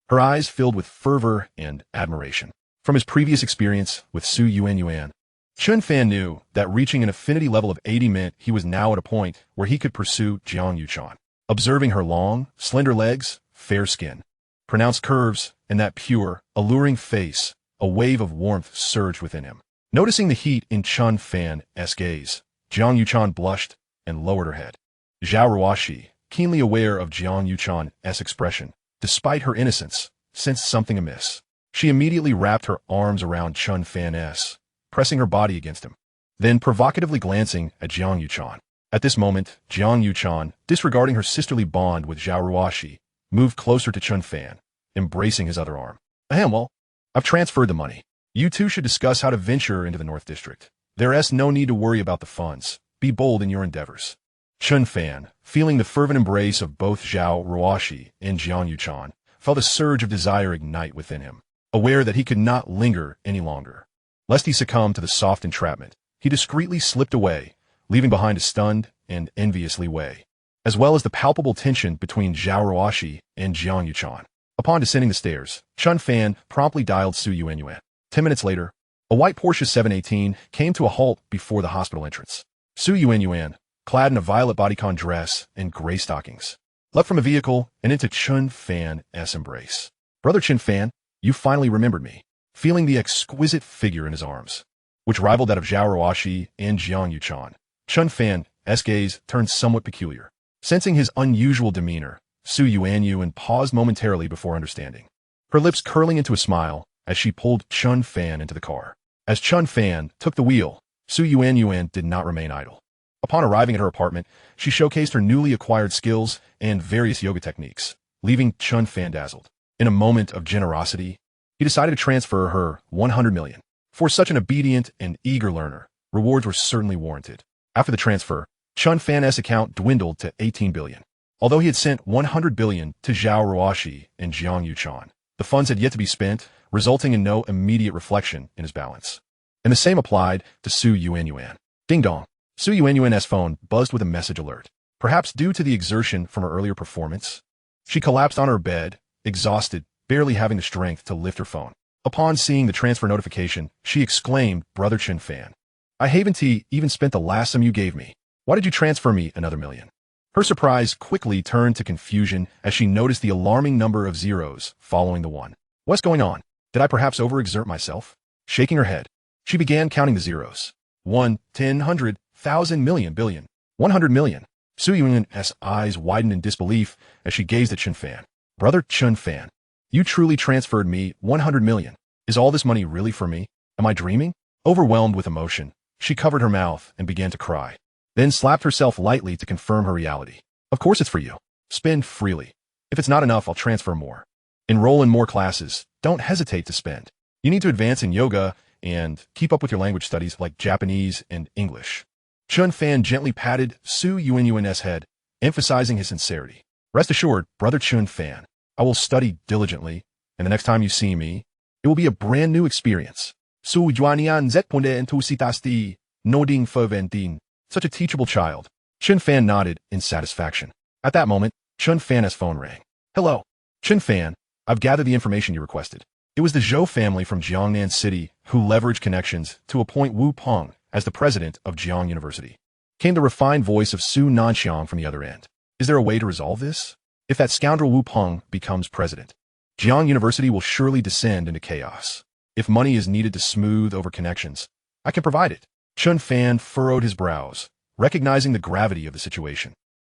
her eyes filled with fervor and admiration. From his previous experience with Su Yuanyuan, Chen Fan knew that reaching an affinity level of 80 meant he was now at a point where he could pursue Jiang Yuchan. Observing her long, slender legs, fair skin, pronounced curves, and that pure, alluring face, a wave of warmth surged within him. Noticing the heat in Chen Fan's gaze, Jiang Yuchan blushed and lowered her head. Zhao Ruoxi, keenly aware of Jiang Yuchan's expression, despite her innocence, sensed something amiss. She immediately wrapped her arms around Chen Fan's, pressing her body against him, then provocatively glancing at Jiang Yuchan. At this moment, Jiang Yuchan, disregarding her sisterly bond with Zhao Ruoxi, moved closer to Chen Fan, embracing his other arm. Ahem, well, I've transferred the money. You two should discuss how to venture into the North District. There's no need to worry about the funds. Be bold in your endeavors. Chen Fan, feeling the fervent embrace of both Zhao Ruoxi and Jiang Yuchan, felt a surge of desire ignite within him. Aware that he could not linger any longer, lest he succumb to the soft entrapment, he discreetly slipped away, leaving behind a stunned and envious Li Wei, as well as the palpable tension between Zhao Ruoxi and Jiang Yuchan. Upon descending the stairs, Chen Fan promptly dialed Su Yuanyuan. 10 minutes later, a white Porsche 718 came to a halt before the hospital entrance. Su Yuanyuan, clad in a violet bodycon dress and gray stockings, leapt from a vehicle and into Chen Fan's embrace. Brother Chen Fan, you finally remembered me. Feeling the exquisite figure in his arms, which rivaled that of Zhao Ruoxi and Jiang Yuchan, Chen Fan's gaze turned somewhat peculiar. Sensing his unusual demeanor, Su Yuanyuan paused momentarily before understanding, her lips curling into a smile as she pulled Chen Fan into the car. As Chen Fan took the wheel, Su Yuanyuan did not remain idle. Upon arriving at her apartment, she showcased her newly acquired skills and various yoga techniques, leaving Chen Fan dazzled. In a moment of generosity, he decided to transfer her 100 million. For such an obedient and eager learner, rewards were certainly warranted. After the transfer, Chen Fan's account dwindled to 18 billion. Although he had sent 100 billion to Zhao Ruoxi and Jiang Yuchan, the funds had yet to be spent, resulting in no immediate reflection in his balance. And the same applied to Su Yuanyuan. Ding dong. Su Yuanyuan's phone buzzed with a message alert. Perhaps due to the exertion from her earlier performance, she collapsed on her bed, exhausted, barely having the strength to lift her phone. Upon seeing the transfer notification, she exclaimed, Brother Chen Fan, I haven't even spent the last sum you gave me. Why did you transfer me another million? Her surprise quickly turned to confusion as she noticed the alarming number of zeros following the one. What's going on? Did I perhaps overexert myself? Shaking her head, she began counting the zeros. 1, 10, 100, 1,000, million, billion, 100 million. Su Yuanyuan's eyes widened in disbelief as she gazed at Chen Fan. Brother Chen Fan, you truly transferred me 100 million. Is all this money really for me? Am I dreaming? Overwhelmed with emotion, she covered her mouth and began to cry, then slapped herself lightly to confirm her reality. Of course it's for you. Spend freely. If it's not enough, I'll transfer more. Enroll in more classes. Don't hesitate to spend. You need to advance in yoga and keep up with your language studies like Japanese and English. Chen Fan gently patted Su Yuanyuan's head, emphasizing his sincerity. Rest assured, Brother Chen Fan, I will study diligently, and the next time you see me, it will be a brand new experience. Su Yuanyuan zetponde entusitasti, noding ferventin, Such a teachable child. Chen Fan nodded in satisfaction. At that moment, Chen Fan's phone rang. Hello. Chen Fan, I've gathered the information you requested. It was the Zhou family from Jiangnan City who leveraged connections to appoint Wu Peng as the president of Jiang University. Came the refined voice of Su Nanxiang from the other end. Is there a way to resolve this? If that scoundrel Wu Peng becomes president, Jiang University will surely descend into chaos. If money is needed to smooth over connections, I can provide it. Chen Fan furrowed his brows, recognizing the gravity of the situation.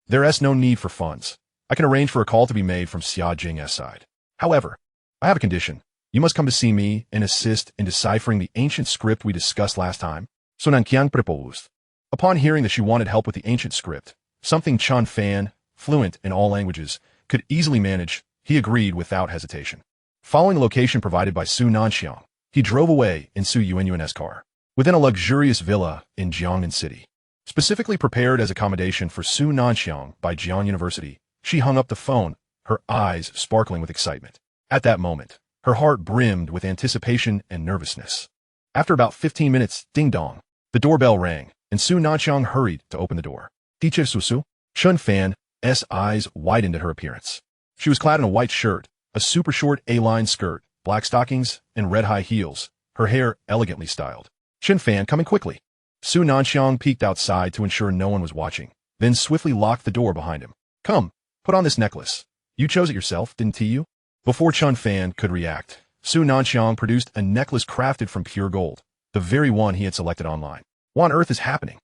There's no need for funds. I can arrange for a call to be made from Xia Jing's side. However, I have a condition. You must come to see me and assist in deciphering the ancient script we discussed last time. Sun Nanqiang proposed. Upon hearing that she wanted help with the ancient script, something Chen Fan, fluent in all languages, could easily manage, he agreed without hesitation. Following the location provided by Su Nanxiang, he drove away in Su Yuanyuan's car, within a luxurious villa in Jiangnan City. Specifically prepared as accommodation for Su Nanxiang by Jiang University, she hung up the phone, her eyes sparkling with excitement. At that moment, her heart brimmed with anticipation and nervousness. After about 15 minutes, ding-dong, the doorbell rang, and Su Nanxiang hurried to open the door. Teacher Susu? Chen Fan's eyes widened at her appearance. She was clad in a white shirt, a super short A-line skirt, black stockings, and red high heels, her hair elegantly styled. Chen Fan, coming quickly. Su Nanxiang peeked outside to ensure no one was watching, then swiftly locked the door behind him. Come, put on this necklace. You chose it yourself, didn't you? Before Chen Fan could react, Su Nanxiang produced a necklace crafted from pure gold, the very one he had selected online. What on earth is happening?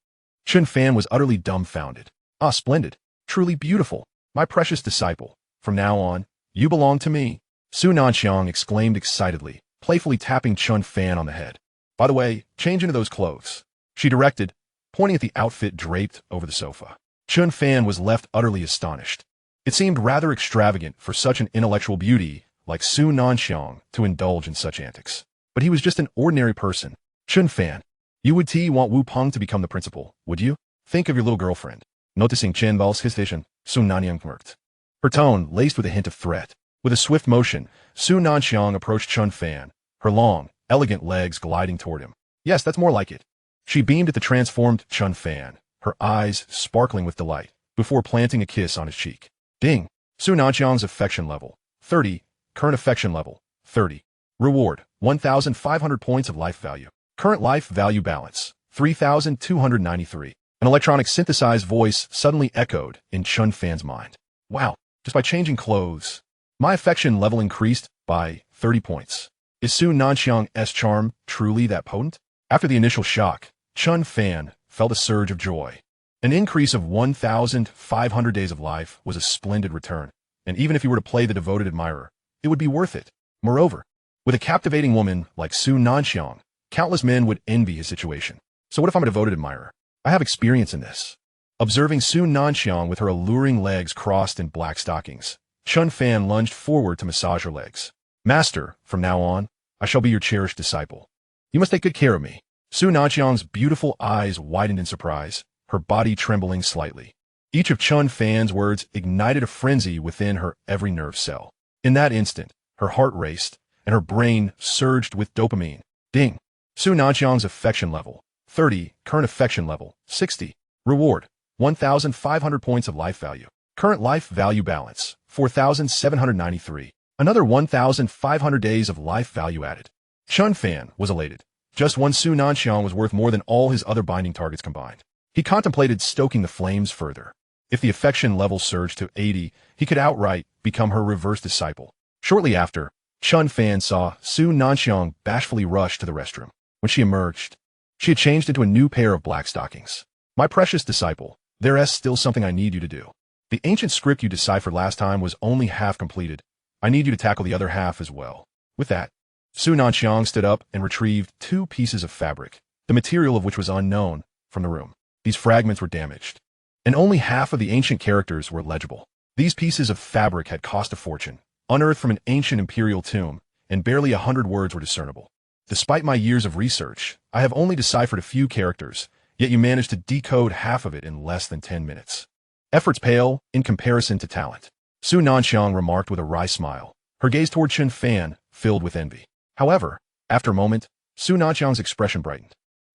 Chen Fan was utterly dumbfounded. Ah, splendid. Truly beautiful. My precious disciple. From now on, you belong to me. Su Nanxiang exclaimed excitedly, playfully tapping Chen Fan on the head. By the way, change into those clothes, she directed, pointing at the outfit draped over the sofa. Chen Fan was left utterly astonished. It seemed rather extravagant for such an intellectual beauty like Su Nanxiang to indulge in such antics. But he was just an ordinary person. Chen Fan, you would want Wu Peng to become the principal, would you? Think of your little girlfriend. Noticing Chen Bal's hesitation, Su Nanxiang smirked. Her tone laced with a hint of threat. With a swift motion, Su Nanxiang approached Chen Fan, her long, elegant legs gliding toward him. Yes, that's more like it. She beamed at the transformed Chen Fan, her eyes sparkling with delight, before planting a kiss on his cheek. Ding! Su Nanxiang's affection level, 30. Current affection level, 30. Reward, 1,500 points of life value. Current life value balance, 3,293. An electronic synthesized voice suddenly echoed in Chen Fan's mind. Wow, just by changing clothes, my affection level increased by 30 points. Is Su Nanxiang's charm truly that potent? After the initial shock, Chen Fan felt a surge of joy. An increase of 1,500 days of life was a splendid return, and even if he were to play the devoted admirer, it would be worth it. Moreover, with a captivating woman like Su Nanxiang, countless men would envy his situation. So what if I'm a devoted admirer? I have experience in this. Observing Su Nanxiang with her alluring legs crossed in black stockings, Chen Fan lunged forward to massage her legs. Master, from now on, I shall be your cherished disciple. You must take good care of me. Su Nanxiang's beautiful eyes widened in surprise, her body trembling slightly. Each of Chen Fan's words ignited a frenzy within her every nerve cell. In that instant, her heart raced, and her brain surged with dopamine. Ding! Su Nanxiang's affection level, 30. Current affection level, 60. Reward, 1,500 points of life value. Current life value balance, 4,793. Another 1,500 days of life value added. Chen Fan was elated. Just one Su Nanxiang was worth more than all his other binding targets combined. He contemplated stoking the flames further. If the affection level surged to 80, he could outright become her reverse disciple. Shortly after, Chen Fan saw Su Nanxiang bashfully rush to the restroom. When she emerged, she had changed into a new pair of black stockings. My precious disciple, there's still something I need you to do. The ancient script you deciphered last time was only half completed. I need you to tackle the other half as well. With that, Su Nanxiang stood up and retrieved 2 pieces of fabric, the material of which was unknown, from the room. These fragments were damaged, and only half of the ancient characters were legible. These pieces of fabric had cost a fortune, unearthed from an ancient imperial tomb, and barely 100 words were discernible. Despite my years of research, I have only deciphered a few characters, yet you managed to decode half of it in less than 10 minutes. Efforts pale in comparison to talent. Su Nanxiang remarked with a wry smile, her gaze toward Chen Fan filled with envy. However, after a moment, Su Nanxiang's expression brightened.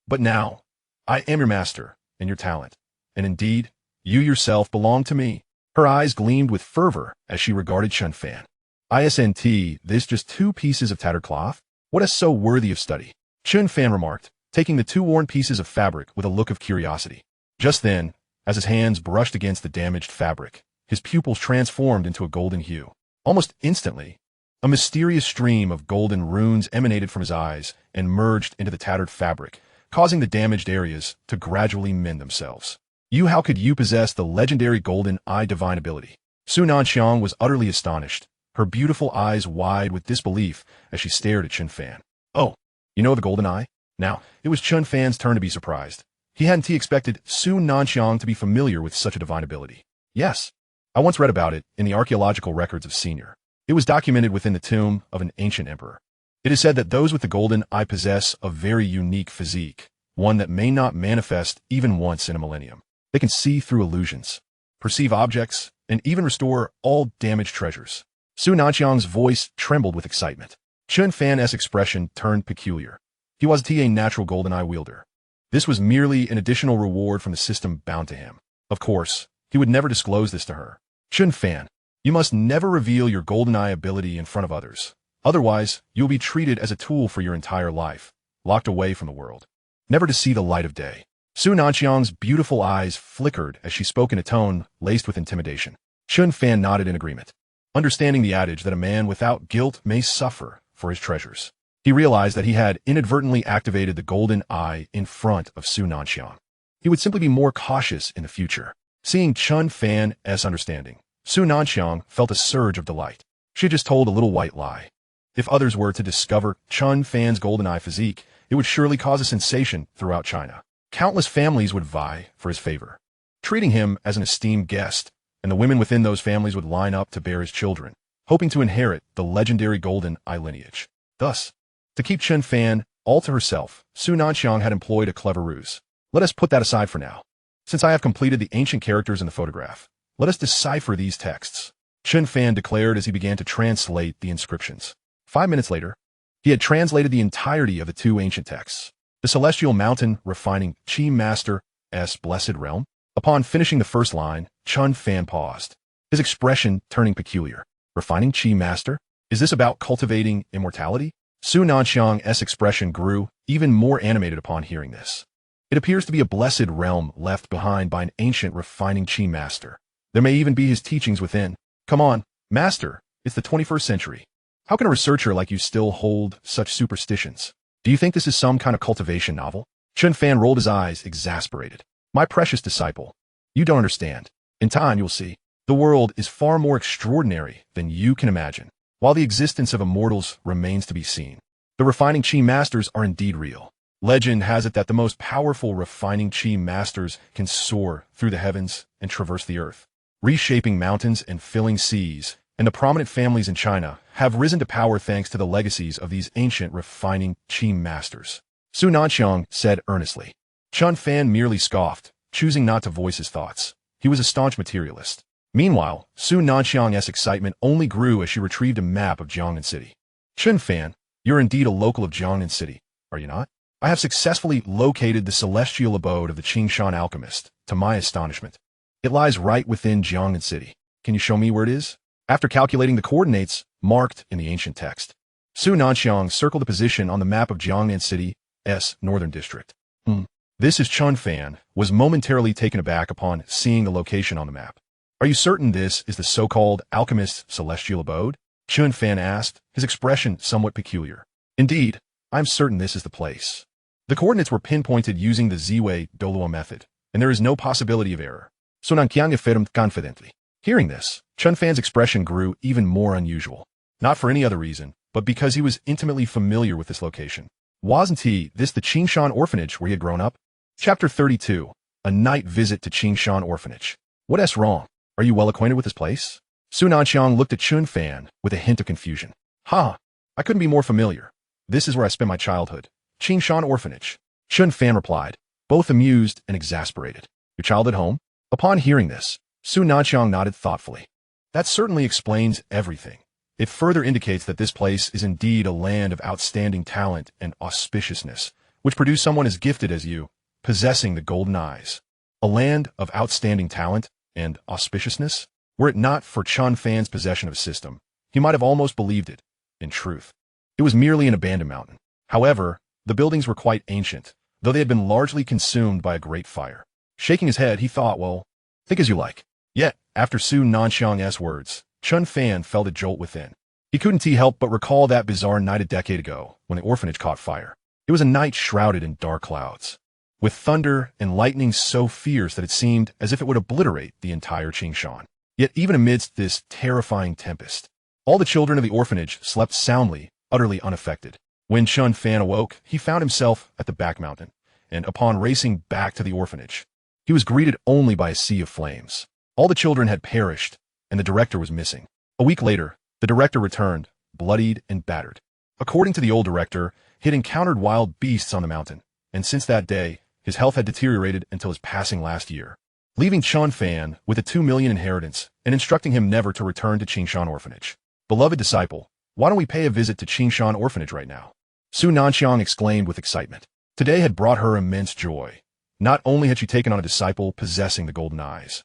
But now, I am your master, and your talent. And indeed, you yourself belong to me. Her eyes gleamed with fervor as she regarded Chen Fan. Isn't this just 2 pieces of tattered cloth? What is so worthy of study? Chen Fan remarked, taking the 2 worn pieces of fabric with a look of curiosity. Just then, as his hands brushed against the damaged fabric, his pupils transformed into a golden hue. Almost instantly, a mysterious stream of golden runes emanated from his eyes and merged into the tattered fabric, causing the damaged areas to gradually mend themselves. How could you possess the legendary golden eye divine ability? Su Nanxiang was utterly astonished, her beautiful eyes wide with disbelief as she stared at Chen Fan. Oh, you know the golden eye? Now, it was Chen Fan's turn to be surprised. He hadn't expected Su Nanxiang to be familiar with such a divine ability. Yes, I once read about it in the archaeological records of Senior. It was documented within the tomb of an ancient emperor. It is said that those with the golden eye possess a very unique physique, one that may not manifest even once in a millennium. They can see through illusions, perceive objects, and even restore all damaged treasures. Su Nanxiang's voice trembled with excitement. Chen Fan's expression turned peculiar. He wasn't a natural golden eye wielder. This was merely an additional reward from the system bound to him. Of course, he would never disclose this to her. Chen Fan, you must never reveal your golden eye ability in front of others. Otherwise, you'll be treated as a tool for your entire life, locked away from the world, never to see the light of day. Su Nanxiang's beautiful eyes flickered as she spoke in a tone laced with intimidation. Chen Fan nodded in agreement, understanding the adage that a man without guilt may suffer for his treasures. He realized that he had inadvertently activated the golden eye in front of Su Nanxiang. He would simply be more cautious in the future. Seeing Chen Fan's understanding, Su Nanxiang felt a surge of delight. She had just told a little white lie. If others were to discover Chen Fan's golden eye physique, it would surely cause a sensation throughout China. Countless families would vie for his favor, treating him as an esteemed guest, and the women within those families would line up to bear his children, hoping to inherit the legendary golden eye lineage. Thus, to keep Chen Fan all to herself, Su Nanxiang had employed a clever ruse. Let us put that aside for now. Since I have completed the ancient characters in the photograph, let us decipher these texts, Chen Fan declared as he began to translate the inscriptions. 5 minutes later, he had translated the entirety of the 2 ancient texts. The celestial mountain refining Qi Master's blessed realm. Upon finishing the first line, Chen Fan paused, his expression turning peculiar. Refining Qi Master? Is this about cultivating immortality? Su Nanxiang's expression grew even more animated upon hearing this. It appears to be a blessed realm left behind by an ancient refining Qi Master. There may even be his teachings within. Come on, Master, it's the 21st century. How can a researcher like you still hold such superstitions? Do you think this is some kind of cultivation novel? Chen Fan rolled his eyes, exasperated. My precious disciple, you don't understand. In time, you'll see. The world is far more extraordinary than you can imagine. While the existence of immortals remains to be seen, the refining Qi Masters are indeed real. Legend has it that the most powerful refining Qi Masters can soar through the heavens and traverse the earth, reshaping mountains and filling seas, and the prominent families in China have risen to power thanks to the legacies of these ancient refining Qi Masters. Su Nanxiang said earnestly. Chen Fan merely scoffed, choosing not to voice his thoughts. He was a staunch materialist. Meanwhile, Su Nanxiang's excitement only grew as she retrieved a map of Jiangnan City. Chen Fan, you're indeed a local of Jiangnan City, are you not? I have successfully located the celestial abode of the Qingshan alchemist, to my astonishment. It lies right within Jiangnan City. Can you show me where it is? After calculating the coordinates marked in the ancient text, Su Nanxiang circled the position on the map of Jiangnan City's northern district. This is Chen Fan, was momentarily taken aback upon seeing the location on the map. Are you certain this is the so-called alchemist's celestial abode? Chen Fan asked, his expression somewhat peculiar. Indeed, I'm certain this is the place. The coordinates were pinpointed using the Ziwei Doluo method, and there is no possibility of error. Su Nanxiang affirmed confidently. Hearing this, Chen Fan's expression grew even more unusual. Not for any other reason, but because he was intimately familiar with this location. Wasn't this the Qingshan orphanage where he had grown up? Chapter 32. A night visit to Qingshan orphanage. What's wrong? Are you well acquainted with this place? Su Nanxiang looked at Chen Fan with a hint of confusion. I couldn't be more familiar. This is where I spent my childhood. Qingshan orphanage. Chen Fan replied, both amused and exasperated. Your childhood home? Upon hearing this, Su Nanxiang nodded thoughtfully. That certainly explains everything. It further indicates that this place is indeed a land of outstanding talent and auspiciousness, which produced someone as gifted as you, possessing the golden eyes. a land of outstanding talent and auspiciousness. Were it not for Chen Fan's possession of a system, he might have almost believed it. In truth, it was merely an abandoned mountain. However, the buildings were quite ancient, though they had been largely consumed by a great fire. Shaking his head, he thought, well, think as you like. Yet, after Su Nanxiang's words, Chen Fan felt a jolt within. He couldn't help but recall that bizarre night a decade ago when the orphanage caught fire. It was a night shrouded in dark clouds, with thunder and lightning so fierce that it seemed as if it would obliterate the entire Qingshan. Yet even amidst this terrifying tempest, all the children of the orphanage slept soundly, utterly unaffected. When Chen Fan awoke, he found himself at the back mountain, and upon racing back to the orphanage, he was greeted only by a sea of flames. All the children had perished, and the director was missing. A week later, the director returned, bloodied and battered. According to the old director, he had encountered wild beasts on the mountain, and since that day, his health had deteriorated until his passing last year, leaving Chen Fan with a 2 million inheritance and instructing him never to return to Qingshan Orphanage. Beloved disciple, why don't we pay a visit to Qingshan Orphanage right now? Su Nanxiang exclaimed with excitement. Today had brought her immense joy. Not only had she taken on a disciple possessing the golden eyes,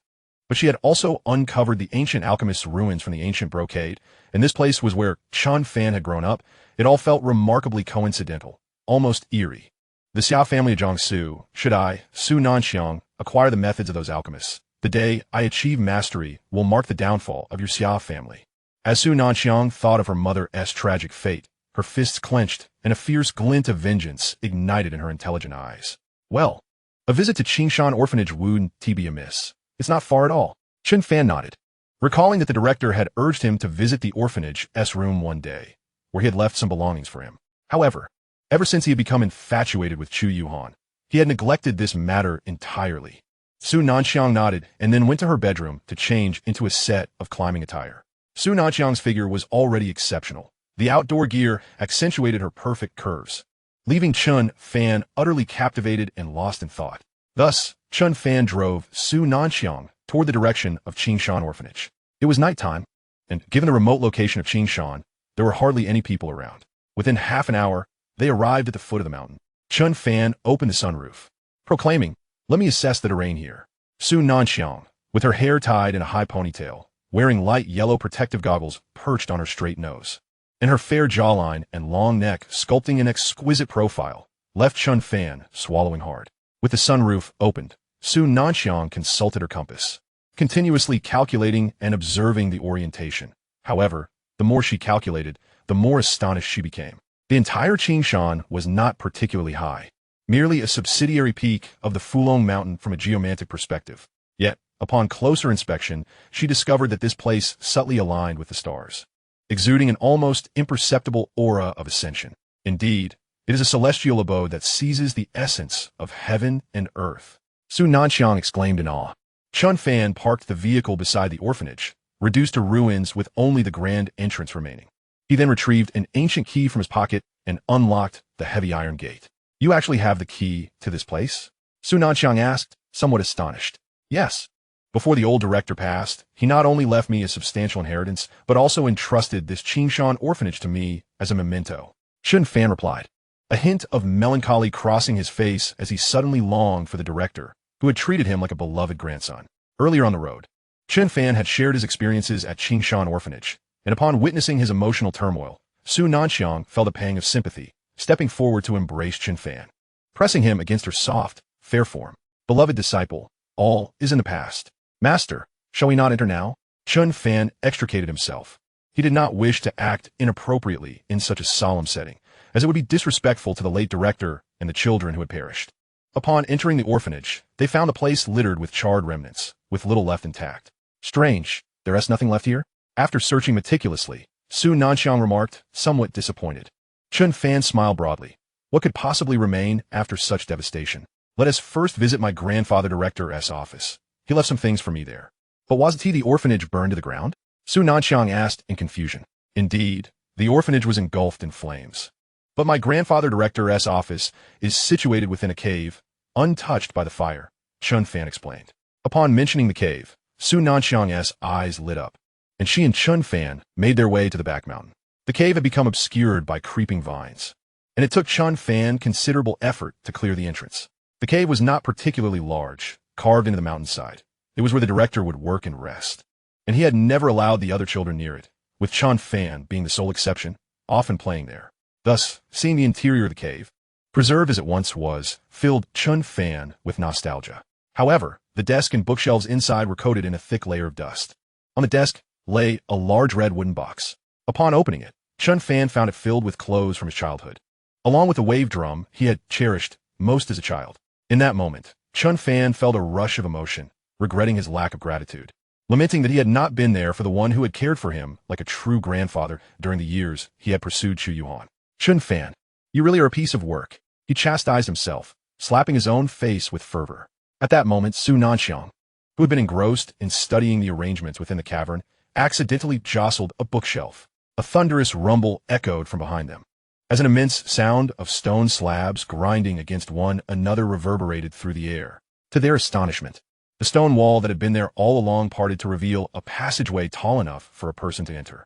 but she had also uncovered the ancient alchemist's ruins from the ancient brocade, and this place was where Chen Fan had grown up. It all felt remarkably coincidental, almost eerie. The Xia family of Jiangsu, should I, Su Nanxiang, acquire the methods of those alchemists, the day I achieve mastery will mark the downfall of your Xia family. As Su Nanxiang thought of her mother's tragic fate, her fists clenched, and a fierce glint of vengeance ignited in her intelligent eyes. Well, a visit to Qingshan Orphanage wouldn't be amiss. It's not far at all. Chen Fan nodded, recalling that the director had urged him to visit the orphanage's room one day, where he had left some belongings for him. However, ever since he had become infatuated with Chu Yuhan, he had neglected this matter entirely. Su Nanxiang nodded and then went to her bedroom to change into a set of climbing attire. Su Nanxiang's figure was already exceptional. The outdoor gear accentuated her perfect curves, leaving Chen Fan utterly captivated and lost in thought. Thus, Chen Fan drove Su Nanxiang toward the direction of Qingshan Orphanage. It was nighttime, and given the remote location of Qingshan, there were hardly any people around. Within half an hour, they arrived at the foot of the mountain. Chen Fan opened the sunroof, proclaiming, "Let me assess the terrain here." Su Nanxiang, with her hair tied in a high ponytail, wearing light yellow protective goggles perched on her straight nose, and her fair jawline and long neck sculpting an exquisite profile, left Chen Fan swallowing hard. With the sunroof opened, Su Nanxiang consulted her compass, continuously calculating and observing the orientation. However, the more she calculated, the more astonished she became. The entire Qingshan was not particularly high, merely a subsidiary peak of the Fulong Mountain from a geomantic perspective. Yet, upon closer inspection, she discovered that this place subtly aligned with the stars, exuding an almost imperceptible aura of ascension. Indeed, it is a celestial abode that seizes the essence of heaven and earth. Su Nanxiang exclaimed in awe. Chen Fan parked the vehicle beside the orphanage, reduced to ruins with only the grand entrance remaining. He then retrieved an ancient key from his pocket and unlocked the heavy iron gate. "You actually have the key to this place?" Su Nanxiang asked, somewhat astonished. "Yes. Before the old director passed, he not only left me a substantial inheritance, but also entrusted this Qingshan orphanage to me as a memento." Chen Fan replied, a hint of melancholy crossing his face as he suddenly longed for the director, who had treated him like a beloved grandson. Earlier on the road, Chen Fan had shared his experiences at Qingshan Orphanage, and upon witnessing his emotional turmoil, Su Nanxiang felt a pang of sympathy, stepping forward to embrace Chen Fan, pressing him against her soft, fair form. "Beloved disciple, all is in the past. Master, shall we not enter now?" Chen Fan extricated himself. He did not wish to act inappropriately in such a solemn setting, as it would be disrespectful to the late director and the children who had perished. Upon entering the orphanage, they found the place littered with charred remnants, with little left intact. "Strange, there is nothing left here?" After searching meticulously, Su Nanxiang remarked, somewhat disappointed. Chen Fan smiled broadly. "What could possibly remain after such devastation? Let us first visit my grandfather director's office. He left some things for me there." "But wasn't the orphanage burned to the ground?" Su Nanxiang asked in confusion. "Indeed, the orphanage was engulfed in flames. But my grandfather director's office is situated within a cave, untouched by the fire," Chen Fan explained. Upon mentioning the cave, Su Nanxiang's eyes lit up, and she and Chen Fan made their way to the back mountain. The cave had become obscured by creeping vines, and it took Chen Fan considerable effort to clear the entrance. The cave was not particularly large, carved into the mountainside. It was where the director would work and rest. And he had never allowed the other children near it, with Chen Fan being the sole exception, often playing there. Thus, seeing the interior of the cave, preserved as it once was, filled Chen Fan with nostalgia. However, the desk and bookshelves inside were coated in a thick layer of dust. On the desk lay a large red wooden box. Upon opening it, Chen Fan found it filled with clothes from his childhood, along with a wave drum he had cherished most as a child. In that moment, Chen Fan felt a rush of emotion, regretting his lack of gratitude, lamenting that he had not been there for the one who had cared for him like a true grandfather during the years he had pursued Hehuan. Chen Fan, you really are a piece of work, he chastised himself, slapping his own face with fervor. At that moment, Su Nanxiang, who had been engrossed in studying the arrangements within the cavern, accidentally jostled a bookshelf. A thunderous rumble echoed from behind them. As an immense sound of stone slabs grinding against one another reverberated through the air. To their astonishment, the stone wall that had been there all along parted to reveal a passageway tall enough for a person to enter.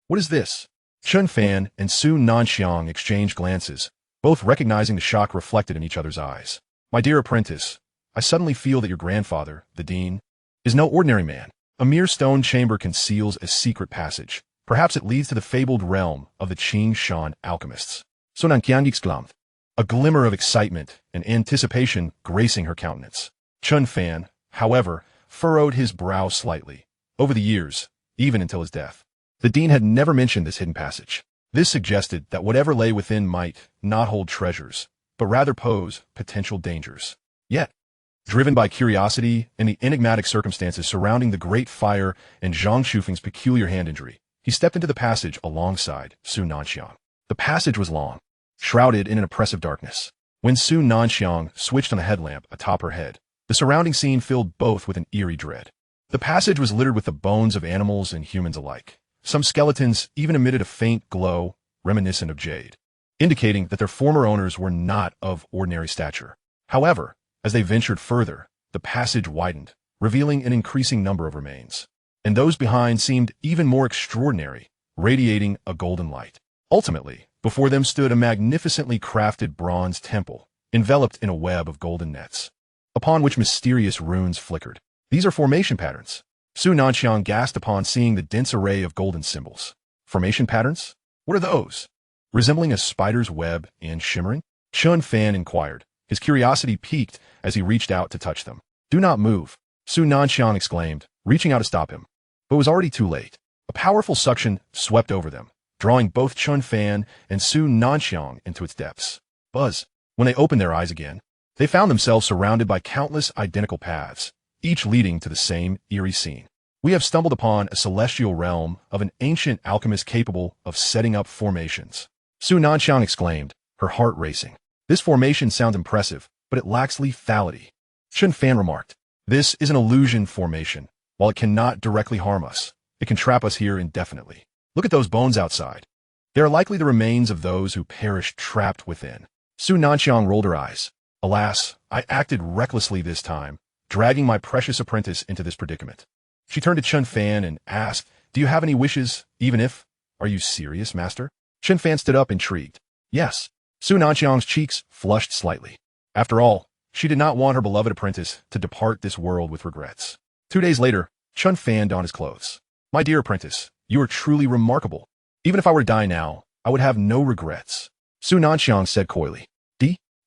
What is this? Chen Fan and Su Nanxiang exchanged glances, both recognizing the shock reflected in each other's eyes. My dear apprentice, I suddenly feel that your grandfather, the dean, is no ordinary man. A mere stone chamber conceals a secret passage. Perhaps it leads to the fabled realm of the Qing Shan alchemists. Su Nanxiang exclaimed, a glimmer of excitement and anticipation gracing her countenance. Chen Fan, however, furrowed his brow slightly. Over the years, even until his death, the dean had never mentioned this hidden passage. This suggested that whatever lay within might not hold treasures, but rather pose potential dangers. Yet, driven by curiosity and the enigmatic circumstances surrounding the Great Fire and Zhang Shufeng's peculiar hand injury, he stepped into the passage alongside Su Nanxiang. The passage was long, shrouded in an oppressive darkness. When Su Nanxiang switched on the headlamp atop her head, the surrounding scene filled both with an eerie dread. The passage was littered with the bones of animals and humans alike. Some skeletons even emitted a faint glow reminiscent of jade, indicating that their former owners were not of ordinary stature. However, as they ventured further, the passage widened, revealing an increasing number of remains. And those behind seemed even more extraordinary, radiating a golden light. Ultimately, before them stood a magnificently crafted bronze temple, enveloped in a web of golden nets, upon which mysterious runes flickered. These are formation patterns. Su Nanxiang gasped upon seeing the dense array of golden symbols. Formation patterns? What are those? Resembling a spider's web and shimmering? Chen Fan inquired, his curiosity piqued as he reached out to touch them. Do not move, Su Nanxiang exclaimed, reaching out to stop him. But it was already too late. A powerful suction swept over them, drawing both Chen Fan and Su Nanxiang into its depths. Buzz. When they opened their eyes again, they found themselves surrounded by countless identical paths, each leading to the same eerie scene. We have stumbled upon a celestial realm of an ancient alchemist capable of setting up formations. Su Nanxiang exclaimed, her heart racing. This formation sounds impressive, but it lacks lethality. Chen Fan remarked, this is an illusion formation. While it cannot directly harm us, it can trap us here indefinitely. Look at those bones outside. They are likely the remains of those who perished trapped within. Su Nanxiang rolled her eyes. Alas, I acted recklessly this time, dragging my precious apprentice into this predicament. She turned to Chen Fan and asked, do you have any wishes, even if... Are you serious, master? Chen Fan stood up intrigued. Yes. Su Nanxiang's cheeks flushed slightly. After all, she did not want her beloved apprentice to depart this world with regrets. 2 days later, Chen Fan donned his clothes. My dear apprentice, you are truly remarkable. Even if I were to die now, I would have no regrets. Su Nanxiang said coyly.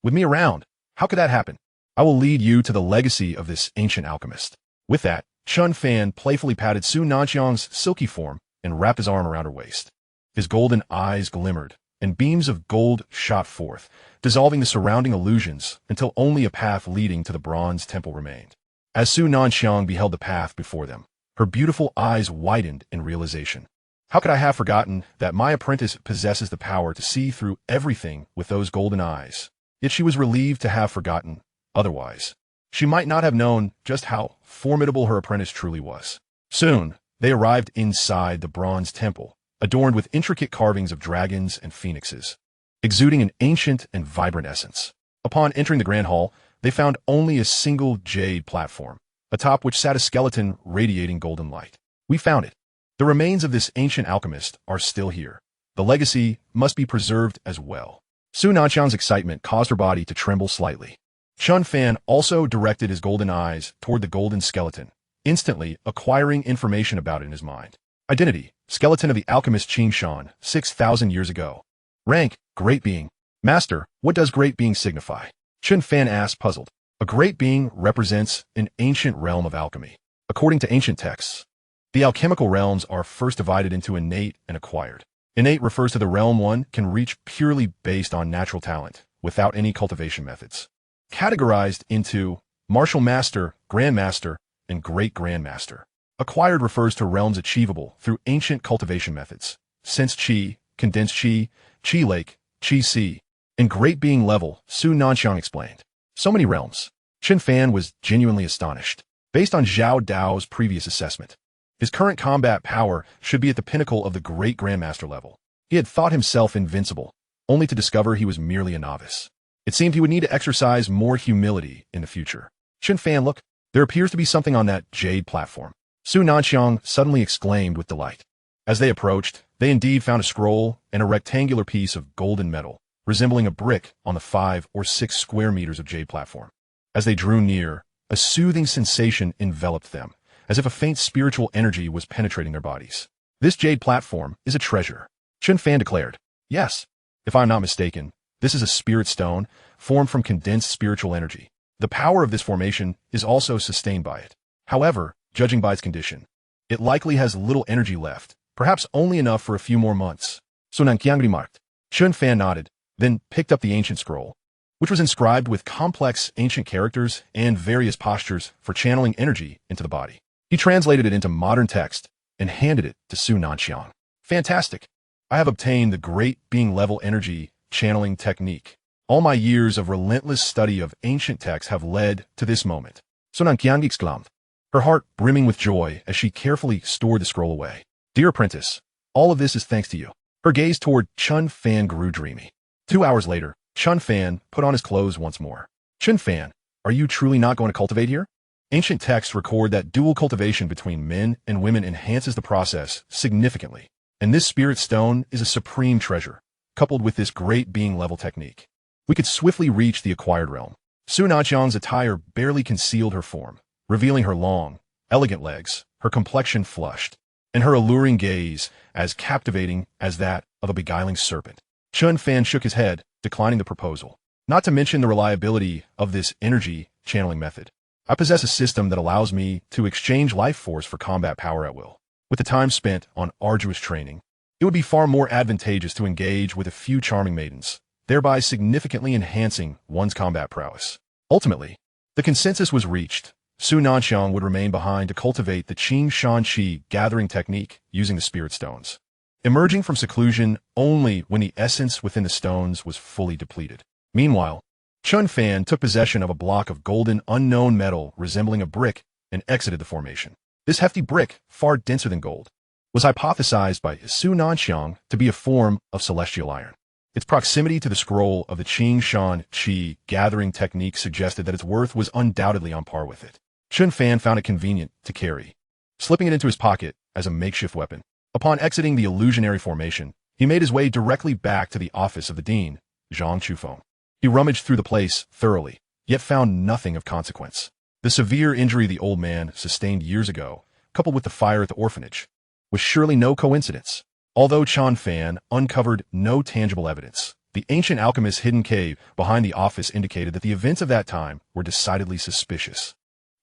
With me around, how could that happen? I will lead you to the legacy of this ancient alchemist. With that, Chen Fan playfully patted Su Nanxiang's silky form and wrapped his arm around her waist. His golden eyes glimmered, and beams of gold shot forth, dissolving the surrounding illusions until only a path leading to the bronze temple remained. As Su Nanxiang beheld the path before them, her beautiful eyes widened in realization. How could I have forgotten that my apprentice possesses the power to see through everything with those golden eyes? Yet she was relieved to have forgotten. Otherwise, she might not have known just how formidable her apprentice truly was. Soon, they arrived inside the bronze temple, adorned with intricate carvings of dragons and phoenixes, exuding an ancient and vibrant essence. Upon entering the grand hall, they found only a single jade platform, atop which sat a skeleton radiating golden light. We found it. The remains of this ancient alchemist are still here. The legacy must be preserved as well. Su Nanxiang's excitement caused her body to tremble slightly. Chen Fan also directed his golden eyes toward the golden skeleton, instantly acquiring information about it in his mind. Identity: skeleton of the alchemist Qin Shan, 6,000 years ago. Rank: great being. Master: what does great being signify? Chen Fan asked, puzzled. A great being represents an ancient realm of alchemy. According to ancient texts, the alchemical realms are first divided into innate and acquired. Innate refers to the realm one can reach purely based on natural talent, without any cultivation methods. Categorized into martial master, grandmaster, and great grandmaster. Acquired refers to realms achievable through ancient cultivation methods. Sense Qi, condensed Qi, Qi Lake, Qi Sea, and great being level, Su Nanxiang explained. So many realms. Chen Fan was genuinely astonished. Based on Zhao Dao's previous assessment, his current combat power should be at the pinnacle of the great grandmaster level. He had thought himself invincible, only to discover he was merely a novice. It seemed he would need to exercise more humility in the future. Chen Fan, look, there appears to be something on that jade platform. Su Nanxiang suddenly exclaimed with delight. As they approached, they indeed found a scroll and a rectangular piece of golden metal, resembling a brick on the 5 or 6 square meters of jade platform. As they drew near, a soothing sensation enveloped them, as if a faint spiritual energy was penetrating their bodies. This jade platform is a treasure, Chen Fan declared. Yes, if I'm not mistaken, this is a spirit stone formed from condensed spiritual energy. The power of this formation is also sustained by it. However, judging by its condition, it likely has little energy left, perhaps only enough for a few more months. So Nanqiang remarked. Chen Fan nodded, then picked up the ancient scroll, which was inscribed with complex ancient characters and various postures for channeling energy into the body. He translated it into modern text and handed it to Su Nanxiang. Fantastic! I have obtained the great being level energy channeling technique. All my years of relentless study of ancient texts have led to this moment. Su Nanqiang exclaimed, her heart brimming with joy as she carefully stored the scroll away. Dear apprentice, all of this is thanks to you. Her gaze toward Chen Fan grew dreamy. 2 hours later, Chen Fan put on his clothes once more. Chen Fan, are you truly not going to cultivate here? Ancient texts record that dual cultivation between men and women enhances the process significantly, and this spirit stone is a supreme treasure, coupled with this great being level technique. We could swiftly reach the acquired realm. Su Nanxiang's attire barely concealed her form, revealing her long, elegant legs, her complexion flushed, and her alluring gaze as captivating as that of a beguiling serpent. Chen Fan shook his head, declining the proposal. Not to mention the reliability of this energy channeling method. I possess a system that allows me to exchange life force for combat power at will. With the time spent on arduous training, it would be far more advantageous to engage with a few charming maidens, thereby significantly enhancing one's combat prowess. Ultimately, the consensus was reached. Su Nanxiang would remain behind to cultivate the Qin Shan Qi gathering technique using the spirit stones, emerging from seclusion only when the essence within the stones was fully depleted. Meanwhile, Chen Fan took possession of a block of golden unknown metal resembling a brick and exited the formation. This hefty brick, far denser than gold, was hypothesized by Su Nanxiang to be a form of celestial iron. Its proximity to the scroll of the Qin Shan Qi gathering technique suggested that its worth was undoubtedly on par with it. Chen Fan found it convenient to carry, slipping it into his pocket as a makeshift weapon. Upon exiting the illusionary formation, he made his way directly back to the office of the dean, Zhang Chufeng. He rummaged through the place thoroughly, yet found nothing of consequence. The severe injury the old man sustained years ago, coupled with the fire at the orphanage, was surely no coincidence. Although Chen Fan uncovered no tangible evidence, the ancient alchemist's hidden cave behind the office indicated that the events of that time were decidedly suspicious,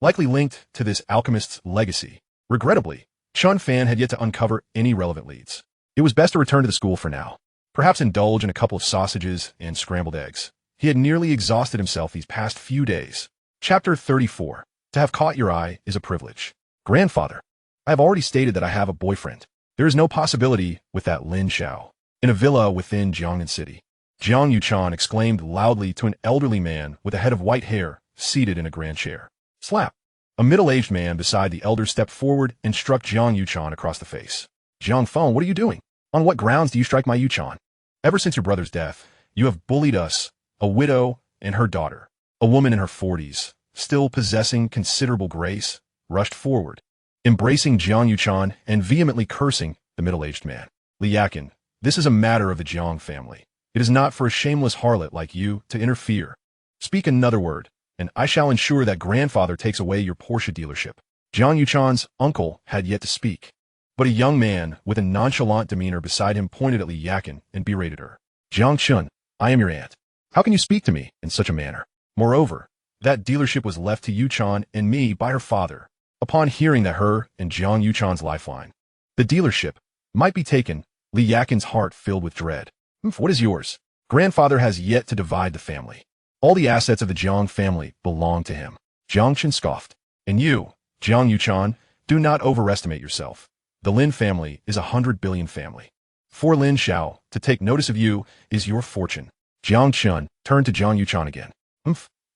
likely linked to this alchemist's legacy. Regrettably, Chen Fan had yet to uncover any relevant leads. It was best to return to the school for now, perhaps indulge in a couple of sausages and scrambled eggs. He had nearly exhausted himself these past few days. Chapter 34. To have caught your eye is a privilege. Grandfather, I have already stated that I have a boyfriend. There is no possibility with that Lin Xiao. In a villa within Jiangnan City, Jiang Yuchan exclaimed loudly to an elderly man with a head of white hair seated in a grand chair. Slap! A middle-aged man beside the elder stepped forward and struck Jiang Yuchan across the face. Jiang Feng, what are you doing? On what grounds do you strike my Yuchan? Ever since your brother's death, you have bullied us, a widow and her daughter, a woman in her 40s, still possessing considerable grace, rushed forward, embracing Jiang Yuchan and vehemently cursing the middle-aged man. Li Yakin, this is a matter of the Jiang family. It is not for a shameless harlot like you to interfere. Speak another word, and I shall ensure that grandfather takes away your Porsche dealership. Jiang Yuchan's uncle had yet to speak, but a young man with a nonchalant demeanor beside him pointed at Li Yakin and berated her. Jiang Chun, I am your aunt. How can you speak to me in such a manner? Moreover, that dealership was left to Yuchan and me by her father. Upon hearing that her and Jiang Yuchan's lifeline, the dealership, might be taken, Li Yakin's heart filled with dread. What is yours? Grandfather has yet to divide the family. All the assets of the Jiang family belong to him. Jiang Chen scoffed. And you, Jiang Yuchan, do not overestimate yourself. The Lin family is 100 billion family. For Lin Xiao to take notice of you is your fortune. Jiang Chun turned to Jiang Yuchan again.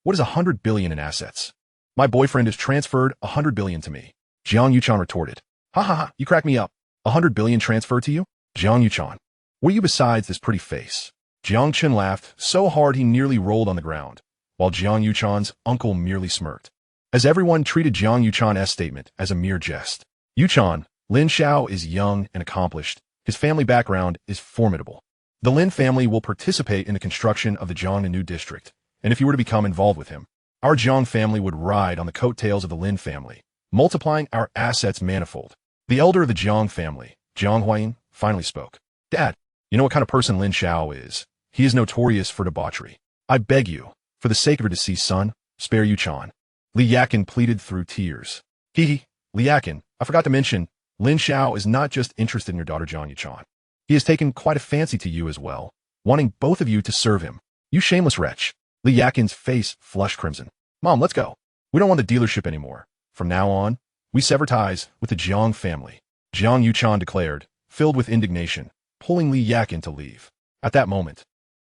What is 100 billion in assets? My boyfriend has transferred 100 billion to me. Jiang Yuchan retorted. Ha, you crack me up. 100 billion transferred to you? Jiang Yuchan. What are you besides this pretty face? Jiang Chen laughed so hard he nearly rolled on the ground, while Jiang Yuchan's uncle merely smirked, as everyone treated Jiang Yuchan's statement as a mere jest. Yuchan, Lin Xiao is young and accomplished. His family background is formidable. The Lin family will participate in the construction of the Jiangnan district, and if you were to become involved with him, our Jiang family would ride on the coattails of the Lin family, multiplying our assets manifold. The elder of the Jiang family, Jiang Huayin, finally spoke. Dad, you know what kind of person Lin Xiao is. He is notorious for debauchery. I beg you, for the sake of your deceased son, spare Yuchan. Li Yakin pleaded through tears. Li Yakin, I forgot to mention, Lin Xiao is not just interested in your daughter Jiang Yuchan. He has taken quite a fancy to you as well, wanting both of you to serve him. You shameless wretch. Li Yakin's face flushed crimson. Mom, let's go. We don't want the dealership anymore. From now on, we sever ties with the Jiang family. Jiang Yuchan declared, filled with indignation, pulling Li Yakin to leave. At that moment,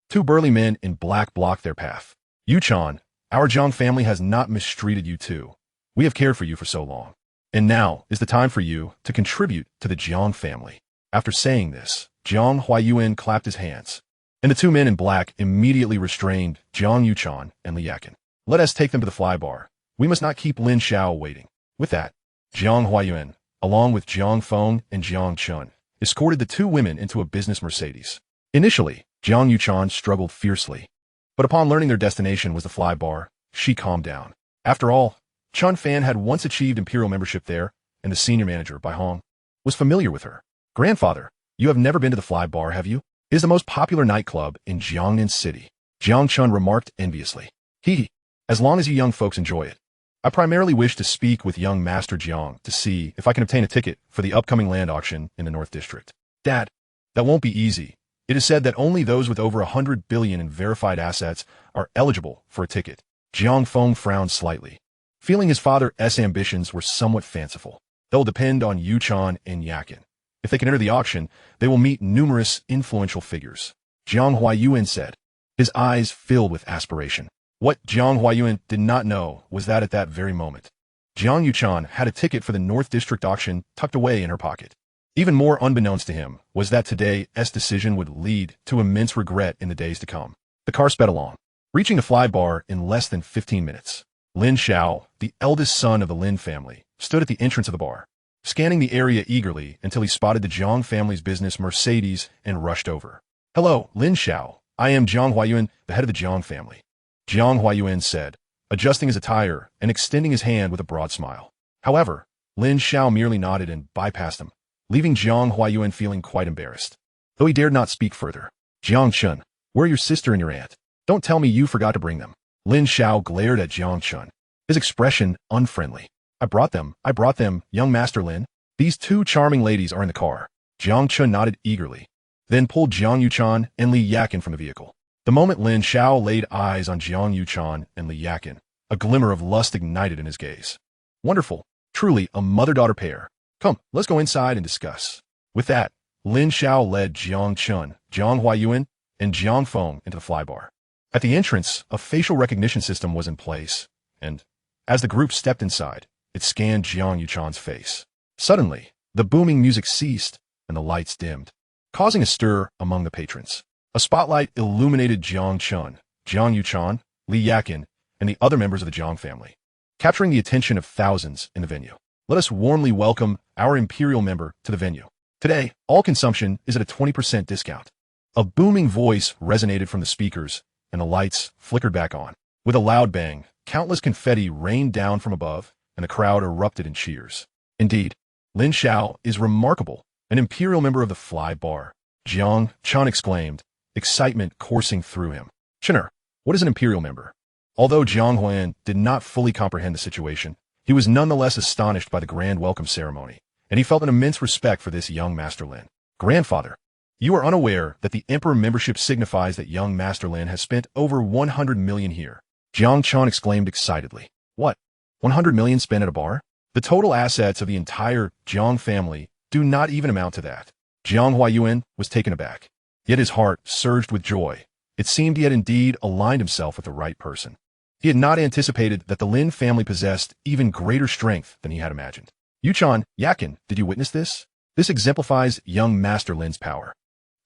two burly men in black blocked their path. Yuchan, our Jiang family has not mistreated you too. We have cared for you for so long. And now is the time for you to contribute to the Jiang family. After saying this, Jiang Huayuan clapped his hands, and the two men in black immediately restrained Jiang Yuchan and Li Yakin. Let us take them to the fly bar. We must not keep Lin Xiao waiting. With that, Jiang Huayuan, along with Jiang Feng and Jiang Chun, escorted the two women into a business Mercedes. Initially, Jiang Yuchan struggled fiercely, but upon learning their destination was the fly bar, she calmed down. After all, Chen Fan had once achieved imperial membership there, and the senior manager, Bai Hong, was familiar with her. Grandfather, you have never been to the fly bar, have you? It is the most popular nightclub in Jiangnan City. Jiang Chun remarked enviously. As long as you young folks enjoy it. I primarily wish to speak with young Master Jiang to see if I can obtain a ticket for the upcoming land auction in the North District. Dad, that won't be easy. It is said that only those with over 100 billion in verified assets are eligible for a ticket. Jiang Feng frowned slightly, feeling his father's ambitions were somewhat fanciful. They'll depend on Yuchan and Yakin. If they can enter the auction, they will meet numerous influential figures. Jiang Huayuan said, his eyes filled with aspiration. What Jiang Huayuan did not know was that at that very moment, Jiang Yuchan had a ticket for the North District auction tucked away in her pocket. Even more unbeknownst to him was that today's decision would lead to immense regret in the days to come. The car sped along, reaching the fly bar in less than 15 minutes. Lin Xiao, the eldest son of the Lin family, stood at the entrance of the bar, scanning the area eagerly until he spotted the Jiang family's business Mercedes and rushed over. Hello, Lin Xiao. I am Jiang Huayuan, the head of the Jiang family. Jiang Huayuan said, adjusting his attire and extending his hand with a broad smile. However, Lin Xiao merely nodded and bypassed him, leaving Jiang Huayuan feeling quite embarrassed. Though he dared not speak further. Jiang Chun, where are your sister and your aunt? Don't tell me you forgot to bring them. Lin Xiao glared at Jiang Chun, his expression unfriendly. I brought them, young Master Lin. These two charming ladies are in the car. Jiang Chun nodded eagerly, then pulled Jiang Yuchan and Li Yakin from the vehicle. The moment Lin Xiao laid eyes on Jiang Yuchan and Li Yakin, a glimmer of lust ignited in his gaze. Wonderful, truly a mother-daughter pair. Come, let's go inside and discuss. With that, Lin Xiao led Jiang Chun, Jiang Huayuan, and Jiang Feng into the fly bar. At the entrance, a facial recognition system was in place, and as the group stepped inside, it scanned Jiang Yuchan's face. Suddenly, the booming music ceased and the lights dimmed, causing a stir among the patrons. A spotlight illuminated Jiang Chun, Jiang Yuchan, Li Yakin, and the other members of the Jiang family, capturing the attention of thousands in the venue. Let us warmly welcome our imperial member to the venue. Today, all consumption is at a 20% discount. A booming voice resonated from the speakers, and the lights flickered back on. With a loud bang, Countless confetti rained down from above, and the crowd erupted in cheers. Indeed, Lin Xiao is remarkable, an imperial member of the Fly Bar. Jiang Chan exclaimed, excitement coursing through him. Chener, what is an imperial member? Although Jiang Huan did not fully comprehend the situation, he was nonetheless astonished by the grand welcome ceremony, and he felt an immense respect for this young Master Lin. Grandfather, you are unaware that the Emperor membership signifies that young Master Lin has spent over 100 million here. Jiang Chan exclaimed excitedly. What? 100 million spent at a bar? The total assets of the entire Jiang family do not even amount to that. Jiang Huayuan was taken aback. Yet his heart surged with joy. It seemed he had indeed aligned himself with the right person. He had not anticipated that the Lin family possessed even greater strength than he had imagined. Yuchan, Yakin, did you witness this? This exemplifies young Master Lin's power.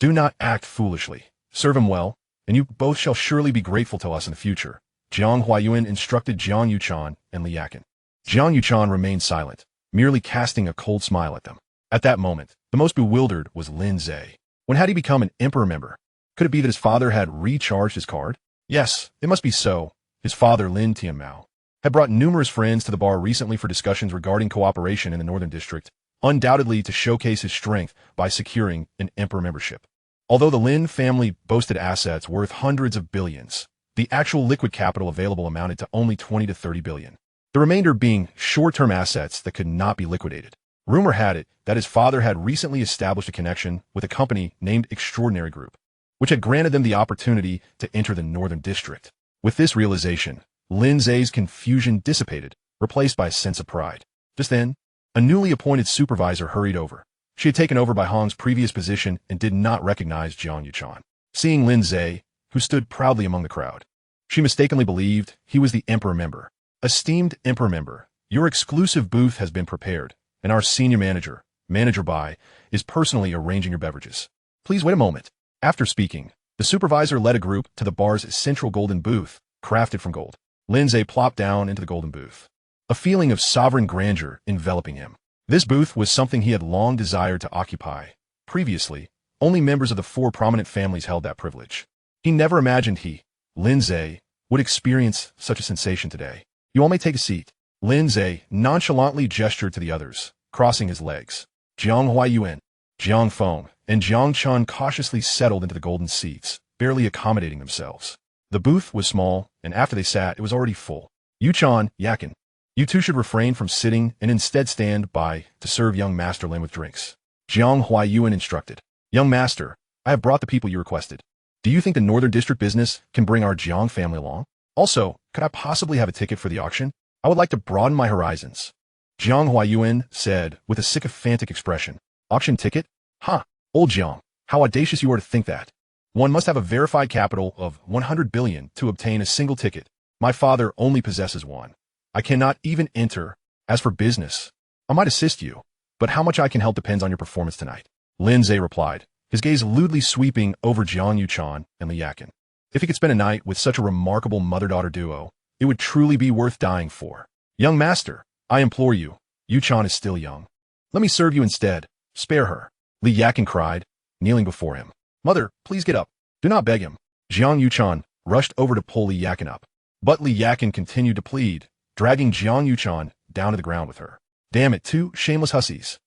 Do not act foolishly. Serve him well, and you both shall surely be grateful to us in the future. Jiang Huayuan instructed Jiang Yuchan and Li Yakin. Jiang Yuchan remained silent, merely casting a cold smile at them. At that moment, the most bewildered was Lin Zhe. When had he become an Emperor member? Could it be that his father had recharged his card? Yes, it must be so. His father, Lin Tianmao, had brought numerous friends to the bar recently for discussions regarding cooperation in the Northern District, undoubtedly to showcase his strength by securing an Emperor membership. Although the Lin family boasted assets worth hundreds of billions, the actual liquid capital available amounted to only 20 to 30 billion. The remainder being short-term assets that could not be liquidated. Rumor had it that his father had recently established a connection with a company named Extraordinary Group, which had granted them the opportunity to enter the Northern District. With this realization, Lin Zhe's confusion dissipated, replaced by a sense of pride. Just then, a newly appointed supervisor hurried over. She had taken over Bai Hong's previous position and did not recognize Jiang Yuchan. Seeing Lin Zhe, who stood proudly among the crowd, she mistakenly believed he was the Emperor member. Esteemed Emperor member, your exclusive booth has been prepared, and our senior manager, Manager Bai, is personally arranging your beverages. Please wait a moment. After speaking, the supervisor led a group to the bar's central golden booth, crafted from gold. Lin Zhe plopped down into the golden booth, a feeling of sovereign grandeur enveloping him. This booth was something he had long desired to occupy. Previously, only members of the 4 prominent families held that privilege. He never imagined he, Lin Zhe, would experience such a sensation today. You all may take a seat. Lin Zhe nonchalantly gestured to the others, crossing his legs. Jiang Huayuan, Jiang Feng, and Jiang Chun cautiously settled into the golden seats, barely accommodating themselves. The booth was small, and after they sat, it was already full. Yuchan, Yakin, you two should refrain from sitting and instead stand by to serve young Master Lin with drinks. Jiang Huayuan instructed. Young Master, I have brought the people you requested. Do you think the Northern District business can bring our Jiang family along? Also, could I possibly have a ticket for the auction? I would like to broaden my horizons. Jiang Huayuan said with a sycophantic expression. Auction ticket? Ha! Old Jiang, how audacious you are to think that. One must have a verified capital of 100 billion to obtain a single ticket. My father only possesses one. I cannot even enter. As for business, I might assist you, but how much I can help depends on your performance tonight. Lin Zhe replied, his gaze lewdly sweeping over Jiang Yuchan and Li Yakin. If he could spend a night with such a remarkable mother-daughter duo, it would truly be worth dying for. Young Master, I implore you, Yuchan is still young. Let me serve you instead. Spare her. Li Yakin cried, kneeling before him. Mother, please get up. Do not beg him. Jiang Yuchan rushed over to pull Li Yakin up. But Li Yakin continued to plead, dragging Jiang Yuchan down to the ground with her. Damn it, 2 shameless hussies.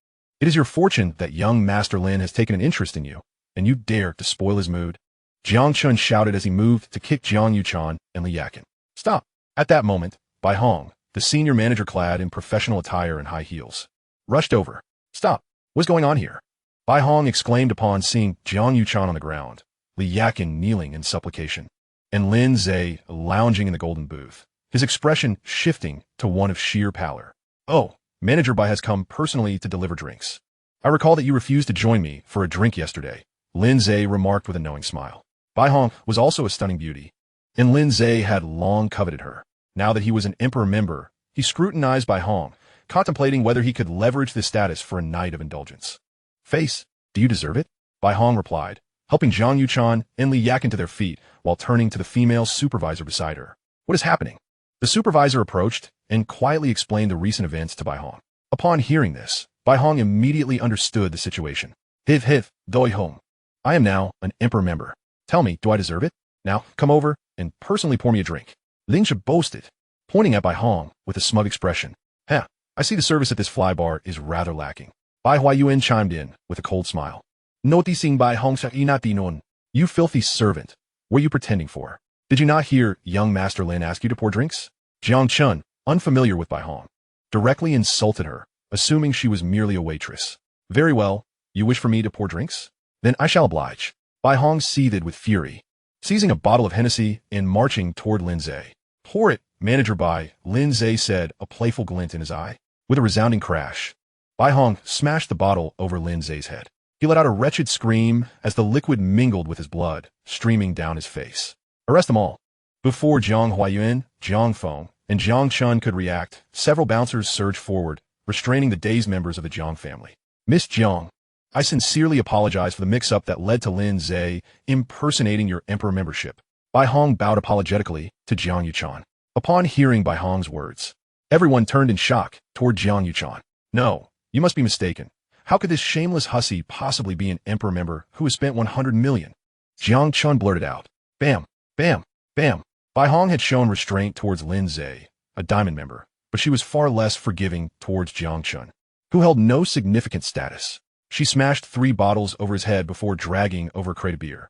It is your fortune that young Master Lin has taken an interest in you, and you dare to spoil his mood. Jiang Chun shouted as he moved to kick Jiang Yuchan and Li Yakin. Stop. At that moment, Bai Hong, the senior manager clad in professional attire and high heels, rushed over. Stop. What's going on here? Bai Hong exclaimed upon seeing Jiang Yuchan on the ground, Li Yakin kneeling in supplication, and Lin Zhe lounging in the golden booth, his expression shifting to one of sheer pallor. Oh, Manager Bai has come personally to deliver drinks. I recall that you refused to join me for a drink yesterday, Lin Zhe remarked with a knowing smile. Bai Hong was also a stunning beauty, and Lin Zhe had long coveted her. Now that he was an Emperor member, he scrutinized Bai Hong, contemplating whether he could leverage this status for a night of indulgence. Face, do you deserve it? Bai Hong replied, helping Jiang Yuchan and Li Yakin to their feet while turning to the female supervisor beside her. What is happening? The supervisor approached and quietly explained the recent events to Bai Hong. Upon hearing this, Bai Hong immediately understood the situation. Hiv, doi hong. I am now an Emperor member. Tell me, do I deserve it? Now, come over and personally pour me a drink. Lin Zhe boasted. pointing at Bai Hong with a smug expression. Heh, I see the service at this fly bar is rather lacking. Bai Huayuan chimed in with a cold smile. Noticing Bai Hong sa inatinon. You filthy servant. What are you pretending for? Did you not hear young Master Lin ask you to pour drinks? Jiang Chun, unfamiliar with Bai Hong, directly insulted her, assuming she was merely a waitress. Very well, you wish for me to pour drinks? Then I shall oblige. Bai Hong seethed with fury, seizing a bottle of Hennessy and marching toward Lin Zhe. Pour it, Manager Bai, Lin Zhe said, a playful glint in his eye. With a resounding crash, Bai Hong smashed the bottle over Lin Zhe's head. He let out a wretched scream as the liquid mingled with his blood, streaming down his face. Arrest them all. Before Jiang Huayuan, Jiang Feng, and Jiang Chun could react, several bouncers surged forward, restraining the dazed members of the Jiang family. Miss Jiang, I sincerely apologize for the mix-up that led to Lin Zhe impersonating your emperor membership. Bai Hong bowed apologetically to Jiang Yuchan. Upon hearing Bai Hong's words, everyone turned in shock toward Jiang Yuchan. No, you must be mistaken. How could this shameless hussy possibly be an emperor member who has spent 100 million? Jiang Chun blurted out. Bam, bam, bam. Bai Hong had shown restraint towards Lin Zhe, a diamond member, but she was far less forgiving towards Jiang Chun, who held no significant status. She smashed 3 bottles over his head before dragging over a crate of beer.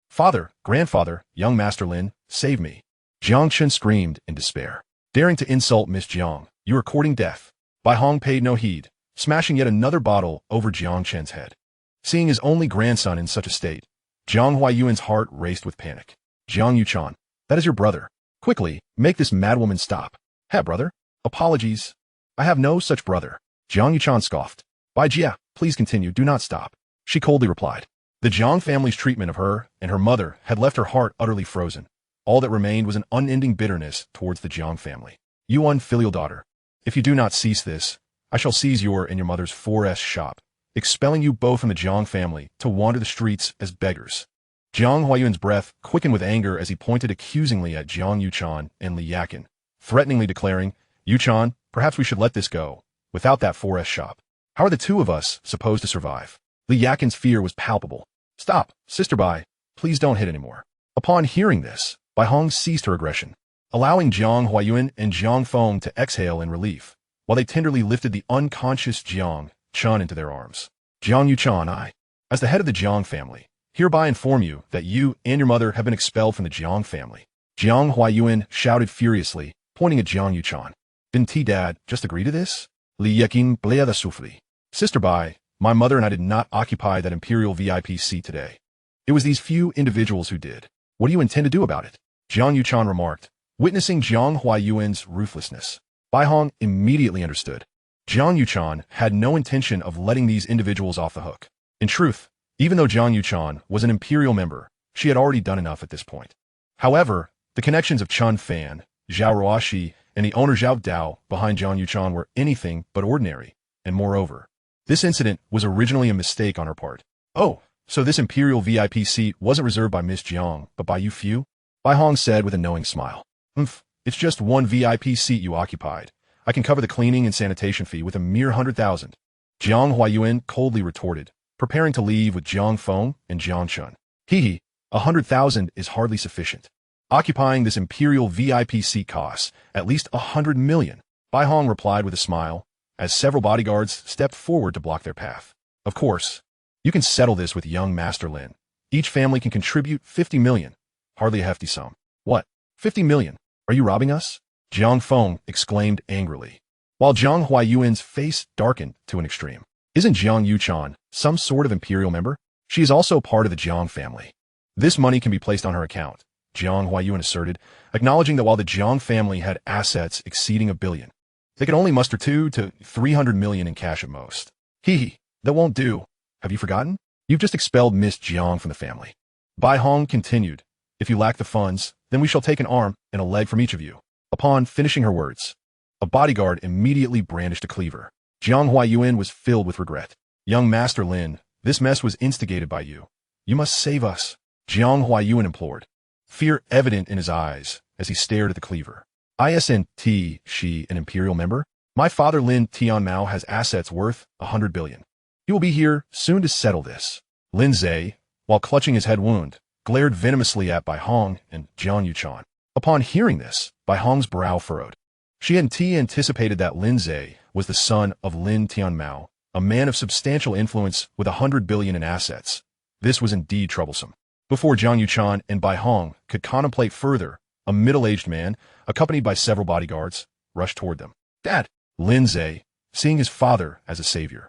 Father, grandfather, young Master Lin, save me. Jiang Chun screamed in despair. Daring to insult Miss Jiang, you are courting death. Bai Hong paid no heed, smashing yet another bottle over Jiang Chen's head. Seeing his only grandson in such a state, Jiang Huayuan's heart raced with panic. Jiang Yuchan, that is your brother. Quickly, make this madwoman stop. Hey, brother. Apologies. I have no such brother. Jiang Yuchan scoffed. Bai Jia, please continue, do not stop. She coldly replied. The Jiang family's treatment of her and her mother had left her heart utterly frozen. All that remained was an unending bitterness towards the Jiang family. You unfilial daughter. If you do not cease this, I shall seize your and your mother's 4S shop, expelling you both from the Jiang family to wander the streets as beggars. Jiang Huayuan's breath quickened with anger as he pointed accusingly at Jiang Yuchan and Li Yakin, threateningly declaring, Yuchan, perhaps we should let this go. Without that 4S shop, how are the two of us supposed to survive? Li Yakin's fear was palpable. Stop, Sister Bai. Please don't hit anymore. Upon hearing this, Bai Hong ceased her aggression, allowing Jiang Huayuan and Jiang Feng to exhale in relief, while they tenderly lifted the unconscious Jiang Chun into their arms. Jiang Yuchan, I, as the head of the Jiang family, hereby inform you that you and your mother have been expelled from the Jiang family. Jiang Huayuan shouted furiously, pointing at Jiang Yuchan. Didn't T-Dad just agree to this? Li Yakin blea the souffle. Sister Bai, my mother and I did not occupy that imperial VIP seat today. It was these few individuals who did. What do you intend to do about it? Jiang Yuchan remarked, witnessing Jiang Huayuan's ruthlessness. Bai Hong immediately understood. Jiang Yuchan had no intention of letting these individuals off the hook. In truth, even though Jiang Yuchan was an imperial member, she had already done enough at this point. However, the connections of Chen Fan, Zhao Ruoxi, and the owner Zhao Dao behind Jiang Yuchan were anything but ordinary, and moreover, this incident was originally a mistake on her part. Oh, so this imperial VIP seat wasn't reserved by Miss Jiang, but by you few? Bai Hong said with a knowing smile. It's just one VIP seat you occupied. I can cover the cleaning and sanitation fee with a mere 100,000. Jiang Huayuan coldly retorted, preparing to leave with Jiang Feng and Jiang Chun. 100,000 is hardly sufficient. Occupying this imperial VIP seat costs at least 100 million. Bai Hong replied with a smile, as several bodyguards stepped forward to block their path. Of course, you can settle this with young Master Lin. Each family can contribute 50 million. Hardly a hefty sum. What? 50 million? Are you robbing us? Jiang Feng exclaimed angrily, while Jiang Huayuan's face darkened to an extreme. Isn't Jiang Yuchan some sort of imperial member? She is also part of the Jiang family. This money can be placed on her account, Jiang Huayuan asserted, acknowledging that while the Jiang family had assets exceeding 1 billion, they could only muster 200 to 300 million in cash at most. That won't do. Have you forgotten? You've just expelled Miss Jiang from the family. Bai Hong continued, if you lack the funds, then we shall take an arm and a leg from each of you. Upon finishing her words, a bodyguard immediately brandished a cleaver. Jiang Huayuan was filled with regret. Young Master Lin, this mess was instigated by you. You must save us, Jiang Huayuan implored, fear evident in his eyes as he stared at the cleaver. Isn't she an imperial member? My father Lin Tianmao has assets worth 100 billion. He will be here soon to settle this. Lin Zhe, while clutching his head wound, glared venomously at Bai Hong and Jiang Yuchan. Upon hearing this, Bai Hong's brow furrowed. She hadn't anticipated that Lin Zhe was the son of Lin Tianmao, a man of substantial influence with 100 billion in assets. This was indeed troublesome. Before Jiang Yuchan and Bai Hong could contemplate further, a middle-aged man, accompanied by several bodyguards, rushed toward them. Dad! Lin Zhe, seeing his father as a savior,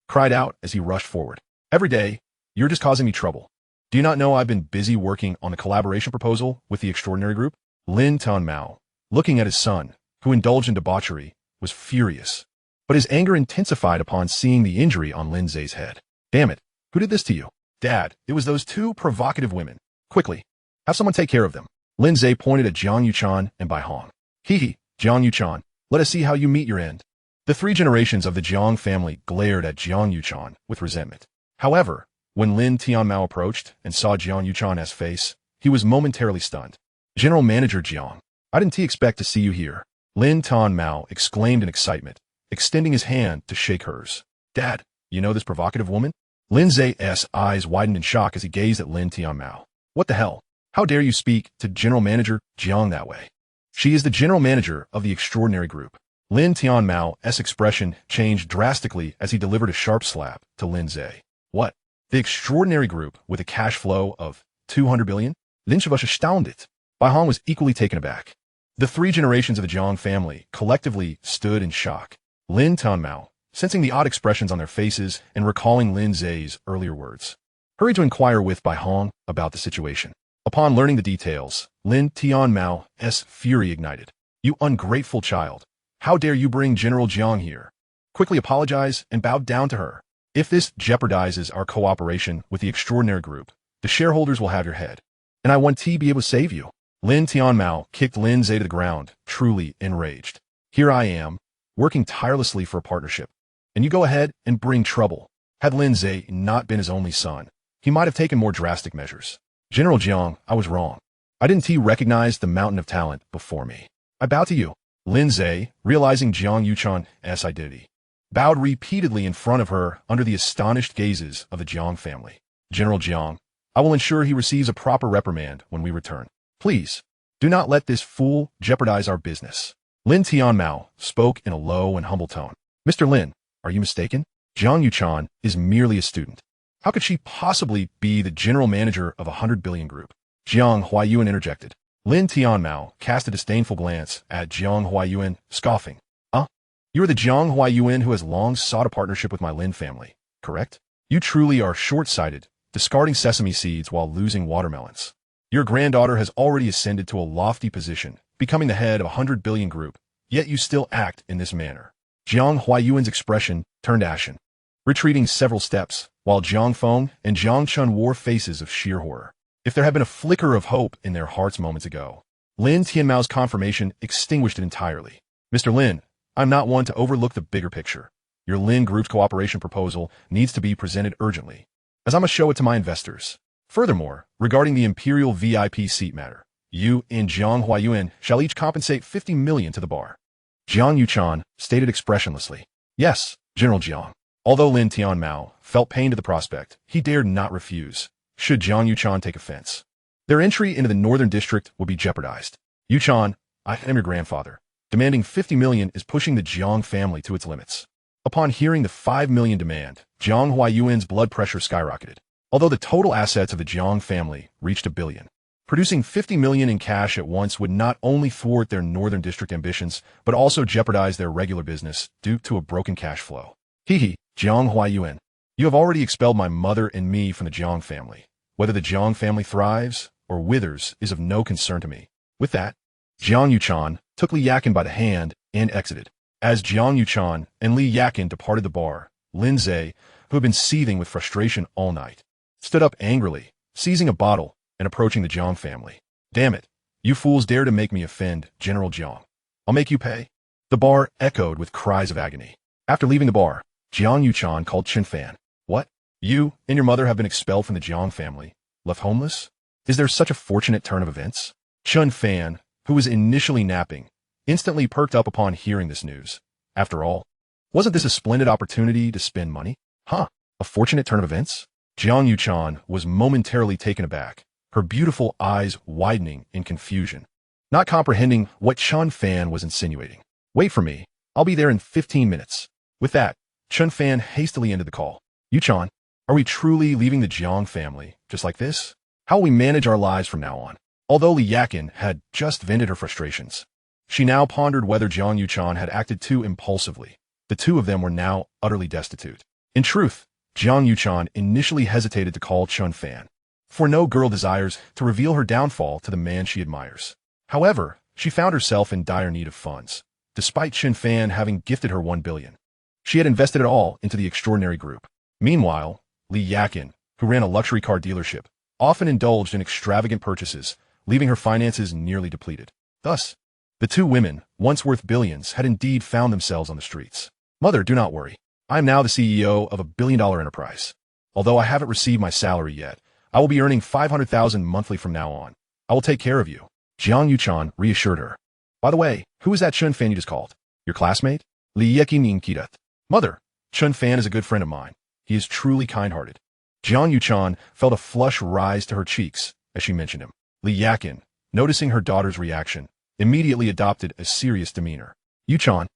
cried out as he rushed forward. Every day, you're just causing me trouble. Do you not know I've been busy working on a collaboration proposal with the extraordinary group? Lin Tianmao, looking at his son, who indulged in debauchery, was furious. But his anger intensified upon seeing the injury on Lin Zhe's head. Damn it, who did this to you? Dad, it was those two provocative women. Quickly, have someone take care of them. Lin Zhe pointed at Jiang Yuchan and Bai Hong. Hee, Jiang Yuchan, let us see how you meet your end. The three generations of the Jiang family glared at Jiang Yuchan with resentment. However, when Lin Tianmao approached and saw Jiang Yuchan's face, he was momentarily stunned. General Manager Jiang, I didn't expect to see you here. Lin Tianmao exclaimed in excitement, extending his hand to shake hers. Dad, you know this provocative woman? Lin Zhe's eyes widened in shock as he gazed at Lin Tianmao. What the hell? How dare you speak to General Manager Jiang that way? She is the General Manager of the Extraordinary Group. Lin Tianmao's expression changed drastically as he delivered a sharp slap to Lin Zhe. What? The Extraordinary Group with a cash flow of 200 billion? Lin Zhe was astounded. Bai Hong was equally taken aback. The three generations of the Jiang family collectively stood in shock. Lin Tianmao, sensing the odd expressions on their faces and recalling Lin Zhe's earlier words, hurried to inquire with Bai Hong about the situation. Upon learning the details, Lin Tianmao's fury ignited. You ungrateful child! How dare you bring General Jiang here? Quickly apologize and bow down to her. If this jeopardizes our cooperation with the Extraordinary Group, the shareholders will have your head. And I want to be able to save you. Lin Tianmao kicked Lin Zhe to the ground, truly enraged. Here I am, working tirelessly for a partnership, and you go ahead and bring trouble. Had Lin Zhe not been his only son, he might have taken more drastic measures. General Jiang, I was wrong. I didn't recognize the mountain of talent before me. I bow to you. Lin Zhe, realizing Jiang Yuchan's identity, bowed repeatedly in front of her under the astonished gazes of the Jiang family. General Jiang, I will ensure he receives a proper reprimand when we return. Please, do not let this fool jeopardize our business. Lin Tianmao spoke in a low and humble tone. Mr. Lin, are you mistaken? Jiang Yuchan is merely a student. How could she possibly be the general manager of a 100 billion group? Jiang Huayuan interjected. Lin Tianmao cast a disdainful glance at Jiang Huayuan, scoffing. You are the Jiang Huayuan who has long sought a partnership with my Lin family, correct? You truly are short-sighted, discarding sesame seeds while losing watermelons. Your granddaughter has already ascended to a lofty position, becoming the head of a 100 billion group, yet you still act in this manner. Jiang Huayuan's expression turned ashen, retreating several steps, while Jiang Feng and Jiang Chun wore faces of sheer horror. If there had been a flicker of hope in their hearts moments ago, Lin Tianmao's confirmation extinguished it entirely. Mr. Lin, I'm not one to overlook the bigger picture. Your Lin Group's cooperation proposal needs to be presented urgently, as I must show it to my investors. Furthermore, regarding the Imperial VIP seat matter, you and Jiang Huayuan shall each compensate 50 million to the bar. Jiang Yuchan stated expressionlessly. Yes, General Jiang. Although Lin Tianmao felt pain to the prospect, he dared not refuse, should Jiang Yuchan take offense. Their entry into the Northern District would be jeopardized. Yuchan, I am your grandfather. Demanding 50 million is pushing the Jiang family to its limits. Upon hearing the 5 million demand, Jiang Huayuan's blood pressure skyrocketed. Although the total assets of the Jiang family reached 1 billion, producing 50 million in cash at once would not only thwart their Northern District ambitions, but also jeopardize their regular business due to a broken cash flow. Jiang Huayuan, you have already expelled my mother and me from the Jiang family. Whether the Jiang family thrives or withers is of no concern to me. With that, Jiang Yuchan took Li Yakin by the hand and exited. As Jiang Yuchan and Li Yakin departed the bar, Lin Zhe, who had been seething with frustration all night, stood up angrily, seizing a bottle and approaching the Jiang family. Damn it, you fools dare to make me offend General Jiang. I'll make you pay. The bar echoed with cries of agony. After leaving the bar, Jiang Yuchan called Chen Fan. What? You and your mother have been expelled from the Jiang family? Left homeless? Is there such a fortunate turn of events? Chen Fan, who was initially napping, instantly perked up upon hearing this news. After all, wasn't this a splendid opportunity to spend money? A fortunate turn of events? Jiang Yuchan was momentarily taken aback, her beautiful eyes widening in confusion. not comprehending what Chen Fan was insinuating. Wait for me. I'll be there in 15 minutes. With that, Chen Fan hastily ended the call. Yuchan, are we truly leaving the Jiang family just like this? How will we manage our lives from now on? Although Li Yakin had just vented her frustrations, she now pondered whether Jiang Yuchan had acted too impulsively. The two of them were now utterly destitute. In truth, Jiang Yuchan initially hesitated to call Chen Fan, for no girl desires to reveal her downfall to the man she admires. However, she found herself in dire need of funds. Despite Chen Fan having gifted her 1 billion, she had invested it all into the extraordinary group. Meanwhile, Li Yakin, who ran a luxury car dealership, often indulged in extravagant purchases, leaving her finances nearly depleted. Thus, the two women, once worth billions, had indeed found themselves on the streets. Mother, do not worry. I am now the CEO of a billion-dollar enterprise. Although I haven't received my salary yet, I will be earning 500,000 monthly from now on. I will take care of you. Jiang Yuchan reassured her. By the way, who is that Chen Fan you just called? Your classmate? Li Yakin Kidat. Mother, Chen Fan is a good friend of mine. He is truly kind-hearted. Jiang Yuchan felt a flush rise to her cheeks as she mentioned him. Li Yakin, noticing her daughter's reaction, immediately adopted a serious demeanor. Yuchan,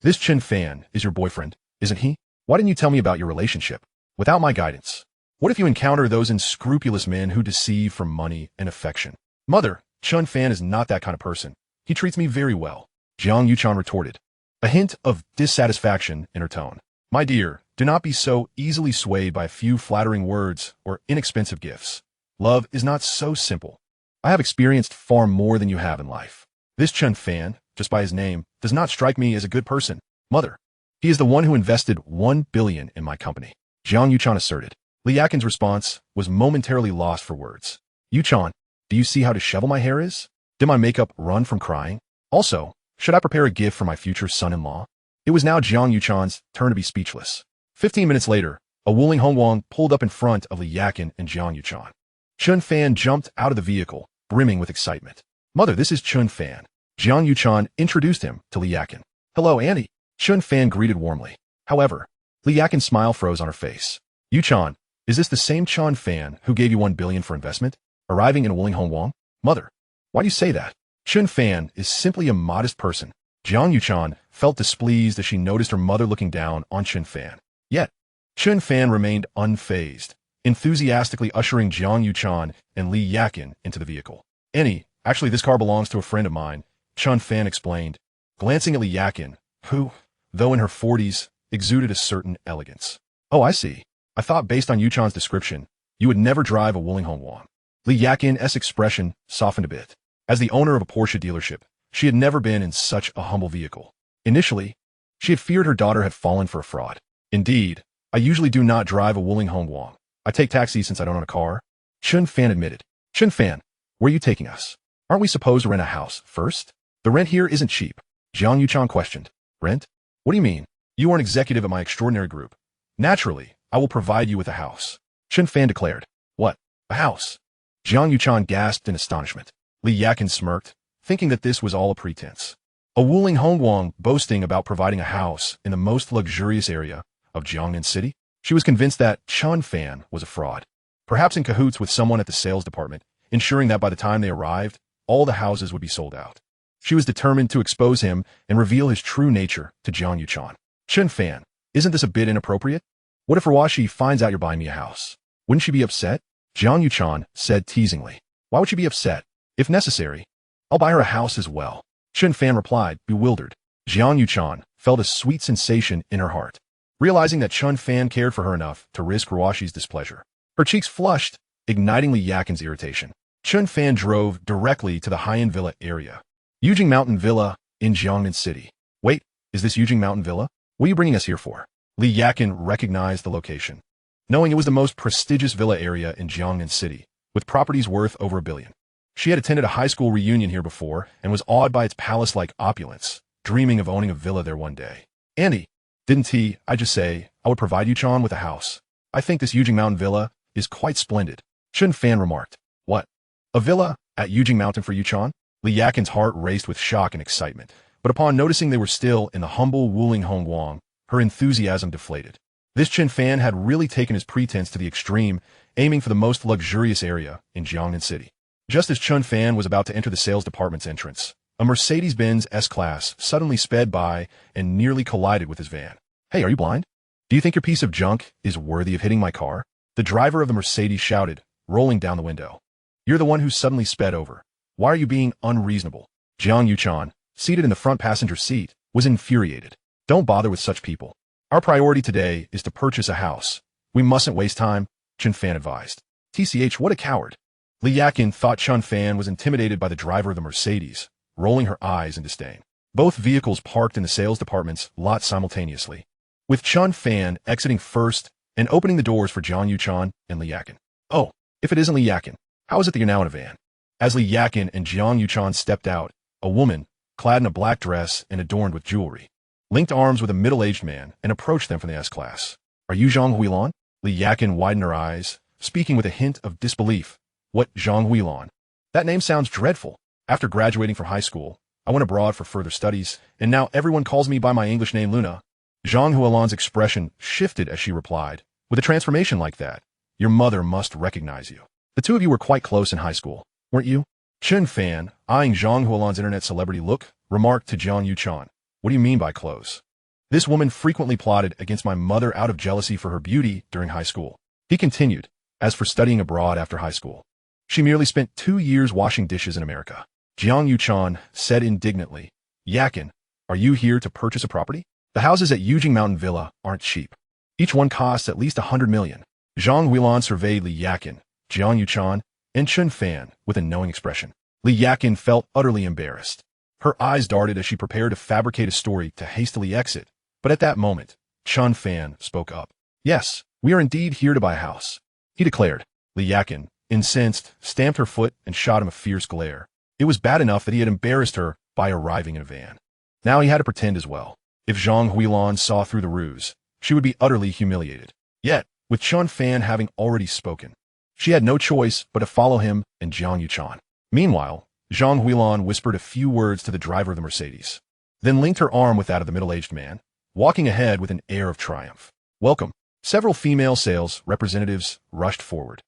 this Chen Fan is your boyfriend, isn't he? Why didn't you tell me about your relationship? Without my guidance. What if you encounter those unscrupulous men who deceive for money and affection? Mother, Chen Fan is not that kind of person. He treats me very well. Jiang Yuchan retorted, a hint of dissatisfaction in her tone. My dear, do not be so easily swayed by a few flattering words or inexpensive gifts. Love is not so simple. I have experienced far more than you have in life. This Chen Fan, just by his name, does not strike me as a good person. Mother, he is the one who invested 1 billion in my company. Jiang Yuchan asserted. Li Yakin's response was momentarily lost for words. Yuchan, do you see how disheveled my hair is? Did my makeup run from crying? Also, should I prepare a gift for my future son-in-law? It was now Jiang Yuchan's turn to be speechless. 15 minutes later, a Wuling Hongwang pulled up in front of Li Yakin and Jiang Yuchan. Chen Fan jumped out of the vehicle, brimming with excitement. Mother, this is Chen Fan. Jiang Yuchan introduced him to Li Yakin. Hello, Auntie. Chen Fan greeted warmly. However, Li Yakin's smile froze on her face. Yuchan, is this the same Chen Fan who gave you 1 billion for investment, arriving in Wuling Hongwang? Mother, why do you say that? Chen Fan is simply a modest person. Jiang Yuchan felt displeased as she noticed her mother looking down on Chen Fan. Yet, Chen Fan remained unfazed, enthusiastically ushering Jiang Yuchan and Li Yakin into the vehicle. Actually this car belongs to a friend of mine, Chen Fan explained, glancing at Li Yakin, who, though in her 40s, exuded a certain elegance. Oh, I see. I thought based on Yuchan's description, you would never drive a Wuling Hongwang. Li Yakin's expression softened a bit. As the owner of a Porsche dealership, she had never been in such a humble vehicle. Initially, she had feared her daughter had fallen for a fraud. Indeed, I usually do not drive a Wuling Hongwang. I take taxis since I don't own a car. Chen Fan admitted. Chen Fan, where are you taking us? Aren't we supposed to rent a house first? The rent here isn't cheap. Jiang Yuchan questioned. Rent? What do you mean? You are an executive at my extraordinary group. Naturally, I will provide you with a house. Chen Fan declared. What? A house? Jiang Yuchan gasped in astonishment. Li Yakin smirked, thinking that this was all a pretense. A Wuling Hongwang boasting about providing a house in the most luxurious area of Jiangnan City? She was convinced that Chen Fan was a fraud, perhaps in cahoots with someone at the sales department, ensuring that by the time they arrived, all the houses would be sold out. She was determined to expose him and reveal his true nature to Jiang Yuchan. Chen Fan, isn't this a bit inappropriate? What if Rawashi finds out you're buying me a house? Wouldn't she be upset? Jiang Yuchan said teasingly. Why would she be upset? If necessary, I'll buy her a house as well. Chen Fan replied, bewildered. Jiang Yuchan felt a sweet sensation in her heart, realizing that Chen Fan cared for her enough to risk Rawashi's displeasure. Her cheeks flushed, igniting Li Yakin's irritation. Chen Fan drove directly to the high-end villa area. Yujing Mountain Villa in Jiangnan City. Wait, is this Yujing Mountain Villa? What are you bringing us here for? Li Yakin recognized the location, knowing it was the most prestigious villa area in Jiangnan City, with properties worth over 1 billion. She had attended a high school reunion here before and was awed by its palace-like opulence, dreaming of owning a villa there one day. Andy, didn't I just say I would provide Yuchan with a house? I think this Yujing Mountain Villa is quite splendid. Chen Fan remarked. What? A villa at Yujing Mountain for Yuchan? Li Yakin's heart raced with shock and excitement, but upon noticing they were still in the humble Wuling Hongwang, her enthusiasm deflated. This Chen Fan had really taken his pretense to the extreme, aiming for the most luxurious area in Jiangnan City. Just as Chen Fan was about to enter the sales department's entrance, a Mercedes-Benz S-Class suddenly sped by and nearly collided with his van. Hey, are you blind? Do you think your piece of junk is worthy of hitting my car? The driver of the Mercedes shouted, rolling down the window. You're the one who suddenly sped over. Why are you being unreasonable? Jiang Yuchan, seated in the front passenger seat, was infuriated. Don't bother with such people. Our priority today is to purchase a house. We mustn't waste time, Chen Fan advised. TCH, what a coward. Li Yakin thought Chen Fan was intimidated by the driver of the Mercedes, rolling her eyes in disdain. Both vehicles parked in the sales department's lot simultaneously, with Chen Fan exiting first and opening the doors for Jiang Yuchan and Li Yakin. Oh, if it isn't Li Yakin, how is it that you're now in a van? As Li Yakin and Jiang Yuchan stepped out, a woman, clad in a black dress and adorned with jewelry, linked arms with a middle-aged man and approached them from the S-Class. Are you Zhang Huilan? Li Yakin widened her eyes, speaking with a hint of disbelief. What, Zhang Huilan? That name sounds dreadful. After graduating from high school, I went abroad for further studies, and now everyone calls me by my English name Luna. Zhang Huilan's expression shifted as she replied. With a transformation like that, your mother must recognize you. The two of you were quite close in high school, weren't you? Chen Fan, eyeing Zhang Huilan's internet celebrity look, remarked to Jiang Yuchan. What do you mean by close? This woman frequently plotted against my mother out of jealousy for her beauty during high school. He continued, as for studying abroad after high school, she merely spent 2 years washing dishes in America. Jiang Yuchan said indignantly, Yakin, are you here to purchase a property? The houses at Yujing Mountain Villa aren't cheap. Each one costs at least 100 million. Zhang Huilan surveyed Li Yakin, Jiang Yuchan, and Chen Fan with a knowing expression. Li Yakin felt utterly embarrassed. Her eyes darted as she prepared to fabricate a story to hastily exit. But at that moment, Chen Fan spoke up. Yes, we are indeed here to buy a house, he declared. Li Yakin, incensed, stamped her foot and shot him a fierce glare. It was bad enough that he had embarrassed her by arriving in a van. Now he had to pretend as well. If Zhang Huilan saw through the ruse, she would be utterly humiliated. Yet, with Chen Fan having already spoken, she had no choice but to follow him and Jiang Yuchan. Meanwhile, Zhang Huilan whispered a few words to the driver of the Mercedes, then linked her arm with that of the middle-aged man, walking ahead with an air of triumph. Welcome. Several female sales representatives rushed forward,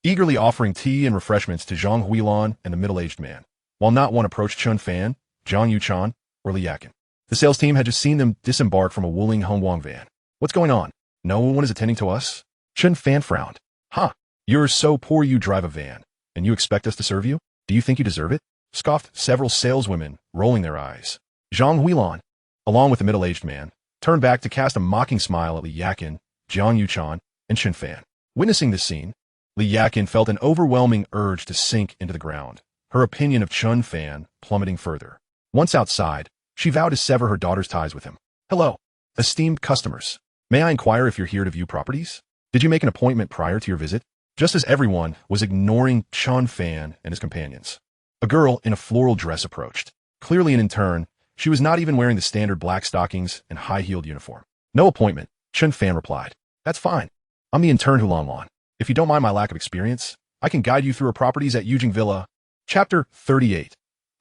eagerly offering tea and refreshments to Zhang Huilan and the middle-aged man, while not one approached Chen Fan, Jiang Yuchan, or Li Yakin. The sales team had just seen them disembark from a Wuling Hongguang van. What's going on? No one is attending to us? Chen Fan frowned. Huh, you're so poor you drive a van, and you expect us to serve you? Do you think you deserve it? Scoffed several saleswomen, rolling their eyes. Zhang Huilan, along with the middle-aged man, turned back to cast a mocking smile at Li Yakin, Jiang Yuchan, and Chen Fan. Witnessing this scene, Li Yakin felt an overwhelming urge to sink into the ground, her opinion of Chen Fan plummeting further. Once outside, she vowed to sever her daughter's ties with him. Hello, esteemed customers. May I inquire if you're here to view properties? Did you make an appointment prior to your visit? Just as everyone was ignoring Chen Fan and his companions, a girl in a floral dress approached. Clearly an intern, she was not even wearing the standard black stockings and high-heeled uniform. No appointment, Chen Fan replied. That's fine. I'm the intern Hulanlan. If you don't mind my lack of experience, I can guide you through our properties at Yujing Villa. Chapter 38.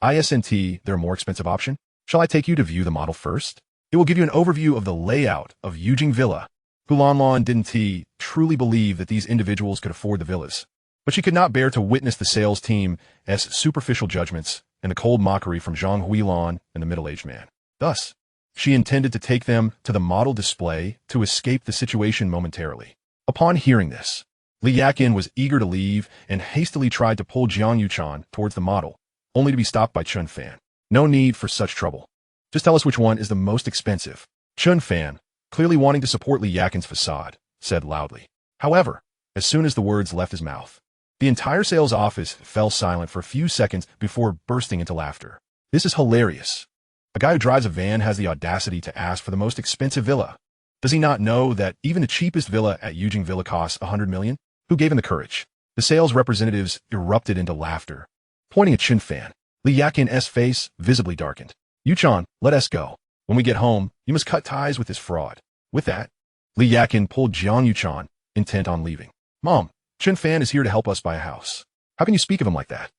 ISNT, their more expensive option? Shall I take you to view the model first? It will give you an overview of the layout of Yujing Villa. Hulanlan didn't truly believe that these individuals could afford the villas, but she could not bear to witness the sales team's superficial judgments and the cold mockery from Zhang Huilan and the middle-aged man. Thus, she intended to take them to the model display to escape the situation momentarily. Upon hearing this, Li Yakin was eager to leave and hastily tried to pull Jiang Yuchan towards the model, only to be stopped by Chen Fan. No need for such trouble. Just tell us which one is the most expensive. Chen Fan, clearly wanting to support Li Yakin's facade, said loudly. However, as soon as the words left his mouth, the entire sales office fell silent for a few seconds before bursting into laughter. This is hilarious. A guy who drives a van has the audacity to ask for the most expensive villa. Does he not know that even the cheapest villa at Yujing Villa costs 100 million? Who gave him the courage? The sales representatives erupted into laughter, pointing at Chen Fan. Li Yakin's face visibly darkened. Yuchan, let us go. When we get home, you must cut ties with this fraud. With that, Li Yakin pulled Jiang Yuchan, intent on leaving. Mom, Chen Fan is here to help us buy a house. How can you speak of him like that?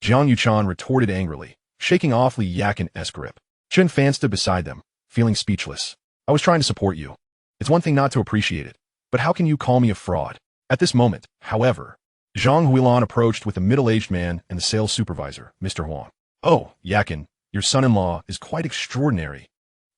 Jiang Yuchan retorted angrily, shaking off Li Yakin's grip. Chen Fan stood beside them, feeling speechless. I was trying to support you. It's one thing not to appreciate it, but how can you call me a fraud? At this moment, however, Zhang Huilan approached with the middle-aged man and the sales supervisor, Mr. Huang. Oh, Yakin, your son-in-law is quite extraordinary.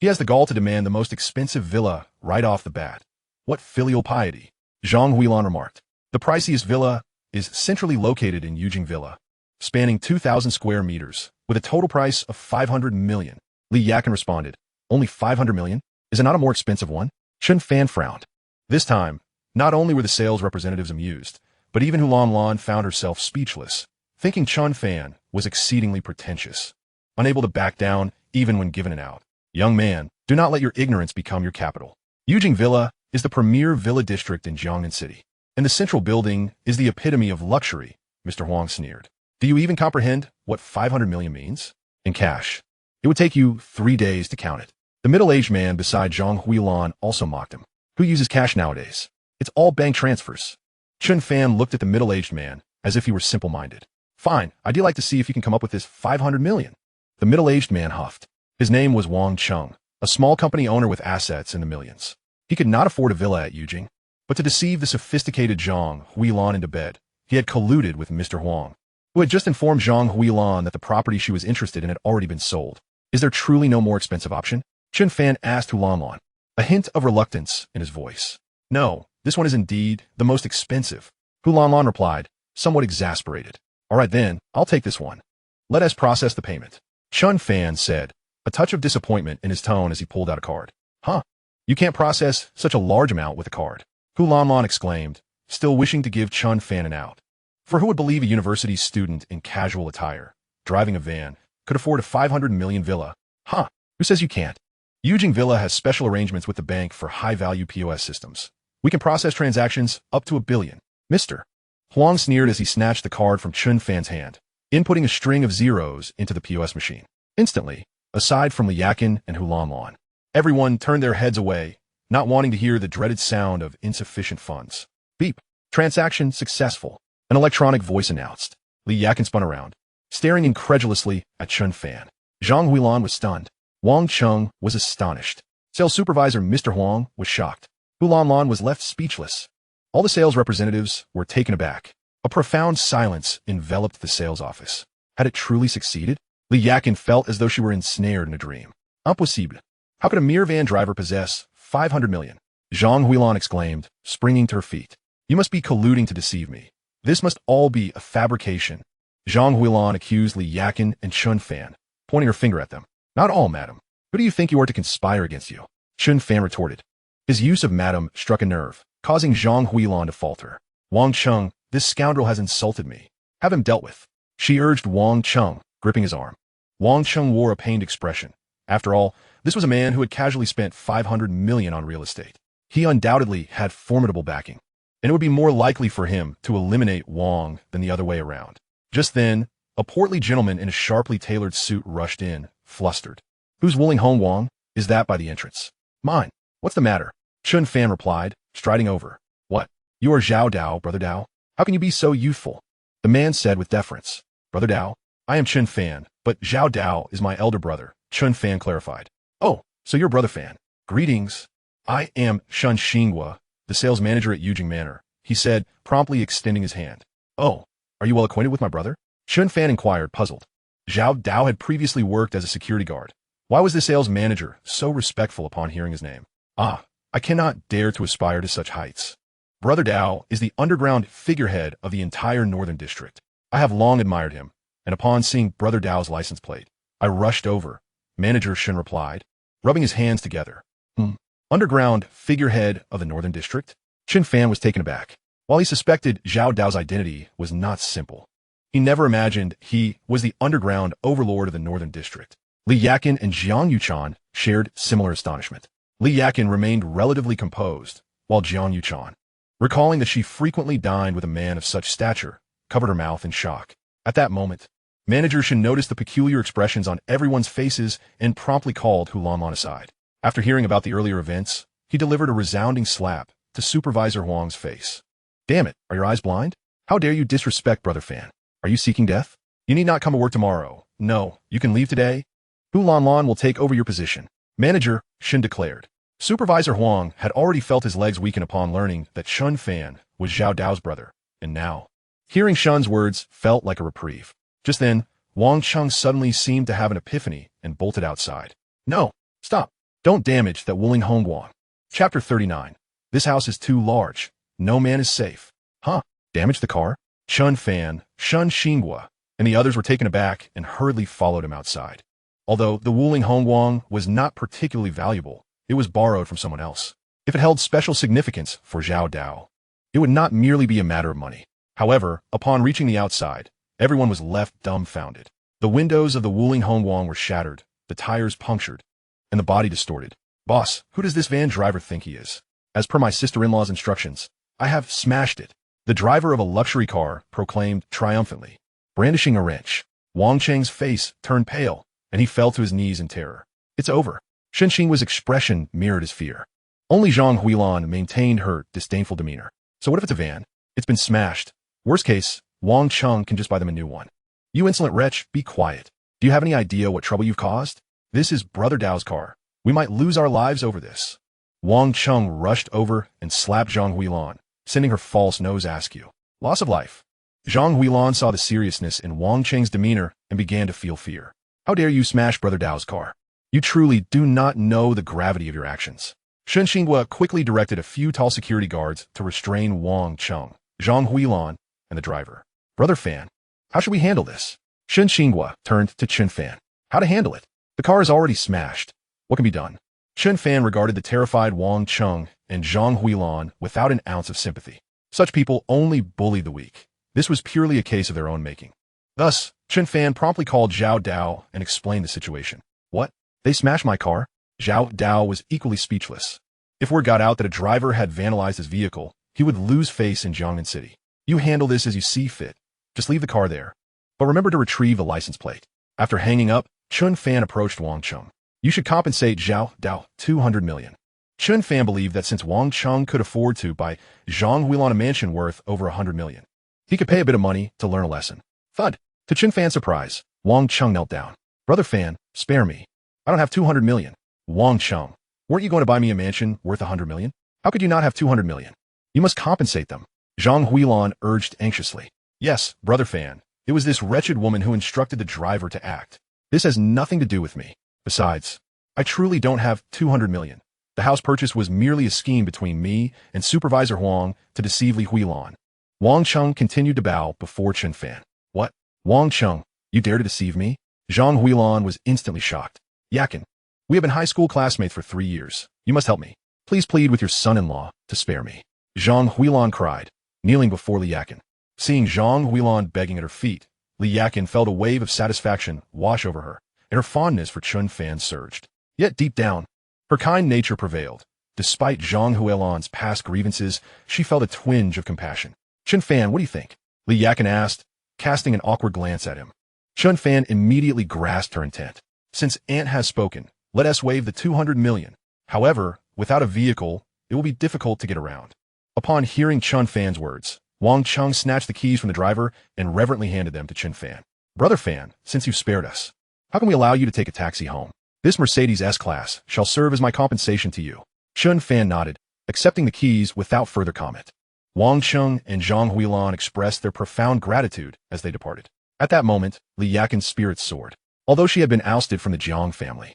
He has the gall to demand the most expensive villa right off the bat. What filial piety, Zhang Huilan remarked. The priciest villa is centrally located in Yujing Villa, spanning 2,000 square meters, with a total price of 500 million. Li Yakin responded, only 500 million? Is it not a more expensive one? Chen Fan frowned. This time, not only were the sales representatives amused, but even Hulan Lan found herself speechless, thinking Chen Fan was exceedingly pretentious, unable to back down even when given an out. Young man, do not let your ignorance become your capital. Yujing Villa is the premier villa district in Jiangnan City, and the central building is the epitome of luxury, Mr. Huang sneered. Do you even comprehend what 500 million means? In cash. It would take you 3 days to count it. The middle-aged man beside Zhang Huilan also mocked him. Who uses cash nowadays? It's all bank transfers. Chen Fan looked at the middle-aged man as if he were simple-minded. Fine, I'd like to see if you can come up with this 500 million. The middle-aged man huffed. His name was Wang Chung, a small company owner with assets in the millions. He could not afford a villa at Yujing, but to deceive the sophisticated Zhang Huilan into bed, he had colluded with Mr. Huang, who had just informed Zhang Huilan that the property she was interested in had already been sold. Is there truly no more expensive option? Chen Fan asked Hulan Lan, a hint of reluctance in his voice. No, this one is indeed the most expensive. Hulan Lan replied, somewhat exasperated. All right then, I'll take this one. Let us process the payment. Chen Fan said, a touch of disappointment in his tone as he pulled out a card. Huh? You can't process such a large amount with a card. Hulan Lan exclaimed, still wishing to give Chen Fan an out. For who would believe a university student in casual attire, driving a van, could afford a 500 million villa? Huh? Who says you can't? Yujing Villa has special arrangements with the bank for high-value POS systems. We can process transactions up to 1 billion. Mr. Huang sneered as he snatched the card from Chen Fan's hand, inputting a string of zeros into the POS machine. Instantly, aside from Li Yakin and Hulan Lan, everyone turned their heads away, not wanting to hear the dreaded sound of insufficient funds. Beep. Transaction successful. An electronic voice announced. Li Yakin spun around, staring incredulously at Chen Fan. Zhang Huilan was stunned. Wang Chung was astonished. Sales supervisor Mr. Huang was shocked. Hulan Lan was left speechless. All the sales representatives were taken aback. A profound silence enveloped the sales office. Had it truly succeeded? Li Yakin felt as though she were ensnared in a dream. Impossible. How could a mere van driver possess 500 million? Zhang Huilan exclaimed, springing to her feet. You must be colluding to deceive me. This must all be a fabrication. Zhang Huilan accused Li Yakin and Chen Fan, pointing her finger at them. Not all, madam. Who do you think you are to conspire against you? Chen Fan retorted. His use of madam struck a nerve, causing Zhang Huilan to falter. Wang Chung, this scoundrel has insulted me. Have him dealt with. She urged Wang Chung, gripping his arm. Wang Chung wore a pained expression. After all, this was a man who had casually spent 500 million on real estate. He undoubtedly had formidable backing, and it would be more likely for him to eliminate Wang than the other way around. Just then, a portly gentleman in a sharply tailored suit rushed in, flustered. Who's wooling home Wang? Is that by the entrance? Mine. What's the matter? Chen Fan replied, striding over. What? You are Zhao Dao, Brother Dao? How can you be so youthful? The man said with deference. Brother Dao, I am Chen Fan, but Zhao Dao is my elder brother, Chen Fan clarified. Oh, so you're Brother Fan. Greetings. I am Shun Xinghua, the sales manager at Yujing Manor, he said, promptly extending his hand. Oh, are you well acquainted with my brother? Chen Fan inquired, puzzled. Zhao Dao had previously worked as a security guard. Why was the sales manager so respectful upon hearing his name? Ah, I cannot dare to aspire to such heights. Brother Dao is the underground figurehead of the entire northern district. I have long admired him, and upon seeing Brother Dao's license plate, I rushed over. Manager Shin replied, rubbing his hands together. Underground figurehead of the northern district? Chen Fan was taken aback. While he suspected Zhao Dao's identity was not simple, he never imagined he was the underground overlord of the northern district. Li Yakin and Jiang Yuchan shared similar astonishment. Li Yakin remained relatively composed, while Jiang Yuchan, recalling that she frequently dined with a man of such stature, covered her mouth in shock. At that moment, Manager Shin noticed the peculiar expressions on everyone's faces and promptly called Hulan Lan aside. After hearing about the earlier events, he delivered a resounding slap to Supervisor Huang's face. Damn it, are your eyes blind? How dare you disrespect Brother Fan? Are you seeking death? You need not come to work tomorrow. No, you can leave today. Hulan Lan will take over your position. Manager Shin declared. Supervisor Huang had already felt his legs weaken upon learning that Chen Fan was Zhao Dao's brother, and now, Hearing Shun's words felt like a reprieve. Just then, Wang Chung suddenly seemed to have an epiphany and bolted outside. No, stop. Don't damage that Wuling Hongguang. Chapter 39. This house is too large. No man is safe. Huh? Damage the car? Chen Fan, Shun Xinghua, and the others were taken aback and hurriedly followed him outside. Although the Wuling Hongguang was not particularly valuable, it was borrowed from someone else. If it held special significance for Zhao Dao, it would not merely be a matter of money. However, upon reaching the outside, everyone was left dumbfounded. The windows of the Wuling Hongguang were shattered, the tires punctured, and the body distorted. Boss, who does this van driver think he is? As per my sister-in-law's instructions, I have smashed it. The driver of a luxury car proclaimed triumphantly. Brandishing a wrench, Wang Cheng's face turned pale, and he fell to his knees in terror. It's over. Shen Xinghua's expression mirrored his fear. Only Zhang Huilan maintained her disdainful demeanor. So what if it's a van? It's been smashed. Worst case, Wang Chung can just buy them a new one. You insolent wretch, be quiet. Do you have any idea what trouble you've caused? This is Brother Dao's car. We might lose our lives over this. Wang Chung rushed over and slapped Zhang Huilan, sending her false nose askew. Loss of life. Zhang Huilan saw the seriousness in Wang Cheng's demeanor and began to feel fear. How dare you smash Brother Dao's car? You truly do not know the gravity of your actions. Shen Xinghua quickly directed a few tall security guards to restrain Wang Chung, Zhang Huilan, and the driver. Brother Fan, how should we handle this? Shen Xinghua turned to Chen Fan. How to handle it? The car is already smashed. What can be done? Chen Fan regarded the terrified Wang Chung and Zhang Huilan without an ounce of sympathy. Such people only bully the weak. This was purely a case of their own making. Thus, Chen Fan promptly called Zhao Dao and explained the situation. What? They smashed my car? Zhao Dao was equally speechless. If word got out that a driver had vandalized his vehicle, he would lose face in Jiangnan City. You handle this as you see fit. Just leave the car there. But remember to retrieve the license plate. After hanging up, Chen Fan approached Wang Chung. You should compensate Zhao Dao 200 million. Chen Fan believed that since Wang Chung could afford to buy Zhang Huilan a mansion worth over 100 million, he could pay a bit of money to learn a lesson. Thud. To Chen Fan's surprise, Wang Chung knelt down. Brother Fan, spare me. I don't have 200 million. Wang Chung, weren't you going to buy me a mansion worth 100 million? How could you not have 200 million? You must compensate them. Zhang Huilan urged anxiously. Yes, Brother Fan, it was this wretched woman who instructed the driver to act. This has nothing to do with me. Besides, I truly don't have 200 million. The house purchase was merely a scheme between me and Supervisor Huang to deceive Li Huilan. Wang Chung continued to bow before Chen Fan. What? Wang Chung, you dare to deceive me? Zhang Huilan was instantly shocked. Yakin, we have been high school classmates for 3 years. You must help me. Please plead with your son-in-law to spare me. Zhang Huilan cried, kneeling before Li Yakin. Seeing Zhang Huilan begging at her feet, Li Yakin felt a wave of satisfaction wash over her, and her fondness for Chen Fan surged. Yet deep down, her kind nature prevailed. Despite Zhang Huilan's past grievances, she felt a twinge of compassion. Chen Fan, what do you think? Li Yakin asked, casting an awkward glance at him. Chen Fan immediately grasped her intent. Since Aunt has spoken, let us waive the 200 million. However, without a vehicle, it will be difficult to get around. Upon hearing Chen Fan's words, Wang Chung snatched the keys from the driver and reverently handed them to Chen Fan. Brother Fan, since you've spared us, how can we allow you to take a taxi home? This Mercedes S-Class shall serve as my compensation to you. Chen Fan nodded, accepting the keys without further comment. Wang Chung and Zhang Huilan expressed their profound gratitude as they departed. At that moment, Li Yakin's spirits soared. Although she had been ousted from the Jiang family,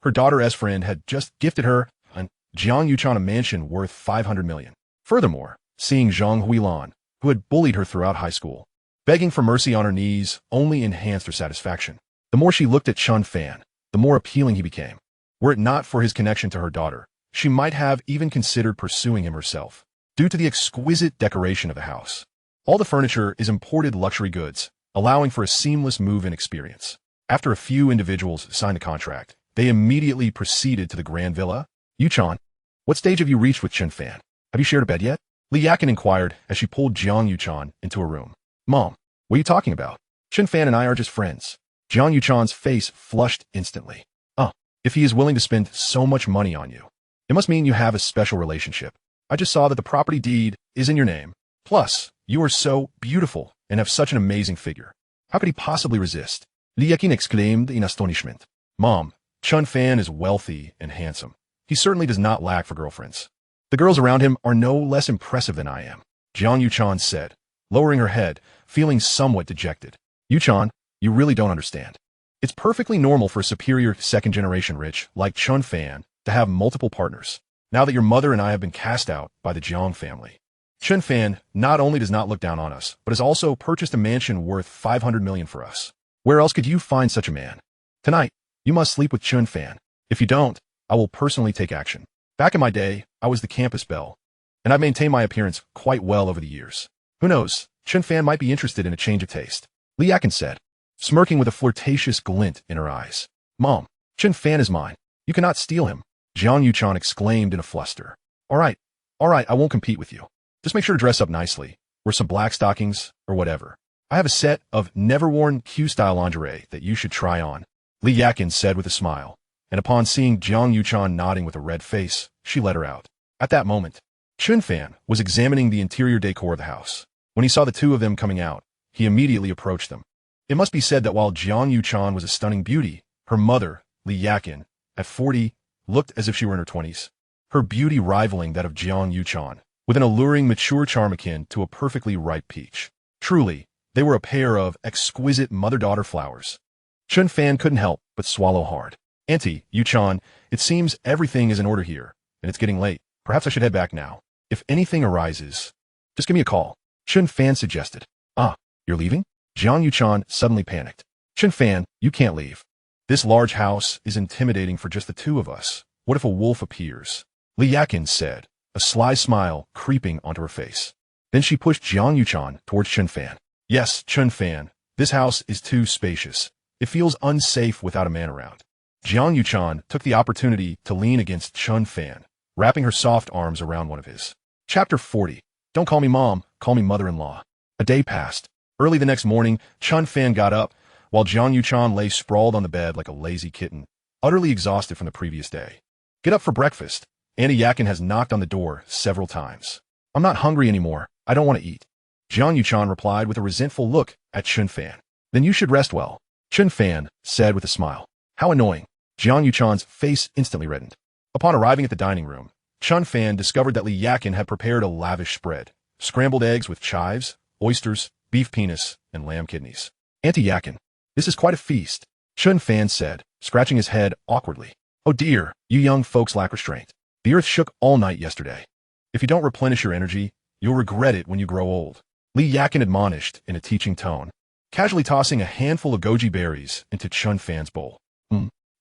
her daughter's friend had just gifted her an Jiang Yuchan a mansion worth 500 million. Furthermore, seeing Zhang Huilan, who had bullied her throughout high school, begging for mercy on her knees only enhanced her satisfaction. The more she looked at Chen Fan, the more appealing he became. Were it not for his connection to her daughter, she might have even considered pursuing him herself. Due to the exquisite decoration of the house, all the furniture is imported luxury goods, allowing for a seamless move-in experience. After a few individuals signed the contract, they immediately proceeded to the grand villa. Yuchan, what stage have you reached with Chen Fan? Have you shared a bed yet? Li Yakin inquired as she pulled Jiang Yuchan into a room. Mom, what are you talking about? Chen Fan and I are just friends. Jiang Yuchan's face flushed instantly. Oh, if he is willing to spend so much money on you, it must mean you have a special relationship. I just saw that the property deed is in your name. Plus, you are so beautiful and have such an amazing figure. How could he possibly resist? Li Yakin exclaimed in astonishment. Mom, Chen Fan is wealthy and handsome. He certainly does not lack for girlfriends. The girls around him are no less impressive than I am, Jiang Yuchan said, lowering her head, feeling somewhat dejected. Yuchan, you really don't understand. It's perfectly normal for a superior second-generation rich like Chen Fan to have multiple partners, now that your mother and I have been cast out by the Jiang family. Chen Fan not only does not look down on us, but has also purchased a mansion worth 500 million for us. Where else could you find such a man? Tonight, you must sleep with Chen Fan. If you don't, I will personally take action. Back in my day, I was the campus belle, and I've maintained my appearance quite well over the years. Who knows, Chen Fan might be interested in a change of taste. Li Yakin said, smirking with a flirtatious glint in her eyes. Mom, Chen Fan is mine. You cannot steal him. Jiang Yuchan exclaimed in a fluster. All right, I won't compete with you. Just make sure to dress up nicely, wear some black stockings, or whatever. I have a set of never-worn Q-style lingerie that you should try on, Li Yakin said with a smile, and upon seeing Jiang Yuchan nodding with a red face, she let her out. At that moment, Chen Fan was examining the interior decor of the house. When he saw the two of them coming out, he immediately approached them. It must be said that while Jiang Yuchan was a stunning beauty, her mother, Li Yakin, at 40, looked as if she were in her 20s, her beauty rivaling that of Jiang Yuchan, with an alluring mature charm akin to a perfectly ripe peach. Truly, they were a pair of exquisite mother-daughter flowers. Chen Fan couldn't help but swallow hard. Auntie, Yuchan, it seems everything is in order here, and it's getting late. Perhaps I should head back now. If anything arises, just give me a call, Chen Fan suggested. Ah, you're leaving? Jiang Yuchan suddenly panicked. Chen Fan, you can't leave. This large house is intimidating for just the two of us. What if a wolf appears? Li Yakin said, a sly smile creeping onto her face. Then she pushed Jiang Yuchan towards Chen Fan. Yes, Chen Fan, this house is too spacious. It feels unsafe without a man around. Jiang Yuchan took the opportunity to lean against Chen Fan, wrapping her soft arms around one of his. Chapter 40. Don't call me mom, call me mother-in-law. A day passed. Early the next morning, Chen Fan got up, while Jiang Yuchan lay sprawled on the bed like a lazy kitten, utterly exhausted from the previous day. Get up for breakfast. Auntie Yakin has knocked on the door several times. I'm not hungry anymore. I don't want to eat. Jiang Yuchan replied with a resentful look at Chen Fan. Then you should rest well, Chen Fan said with a smile. How annoying. Jiang Yuchan's face instantly reddened. Upon arriving at the dining room, Chen Fan discovered that Li Yakin had prepared a lavish spread. Scrambled eggs with chives, oysters, beef penis, and lamb kidneys. Auntie Yakin, this is quite a feast, Chen Fan said, scratching his head awkwardly. Oh dear, you young folks lack restraint. The earth shook all night yesterday. If you don't replenish your energy, you'll regret it when you grow old. Li Yakin admonished in a teaching tone, casually tossing a handful of goji berries into Chen Fan's bowl.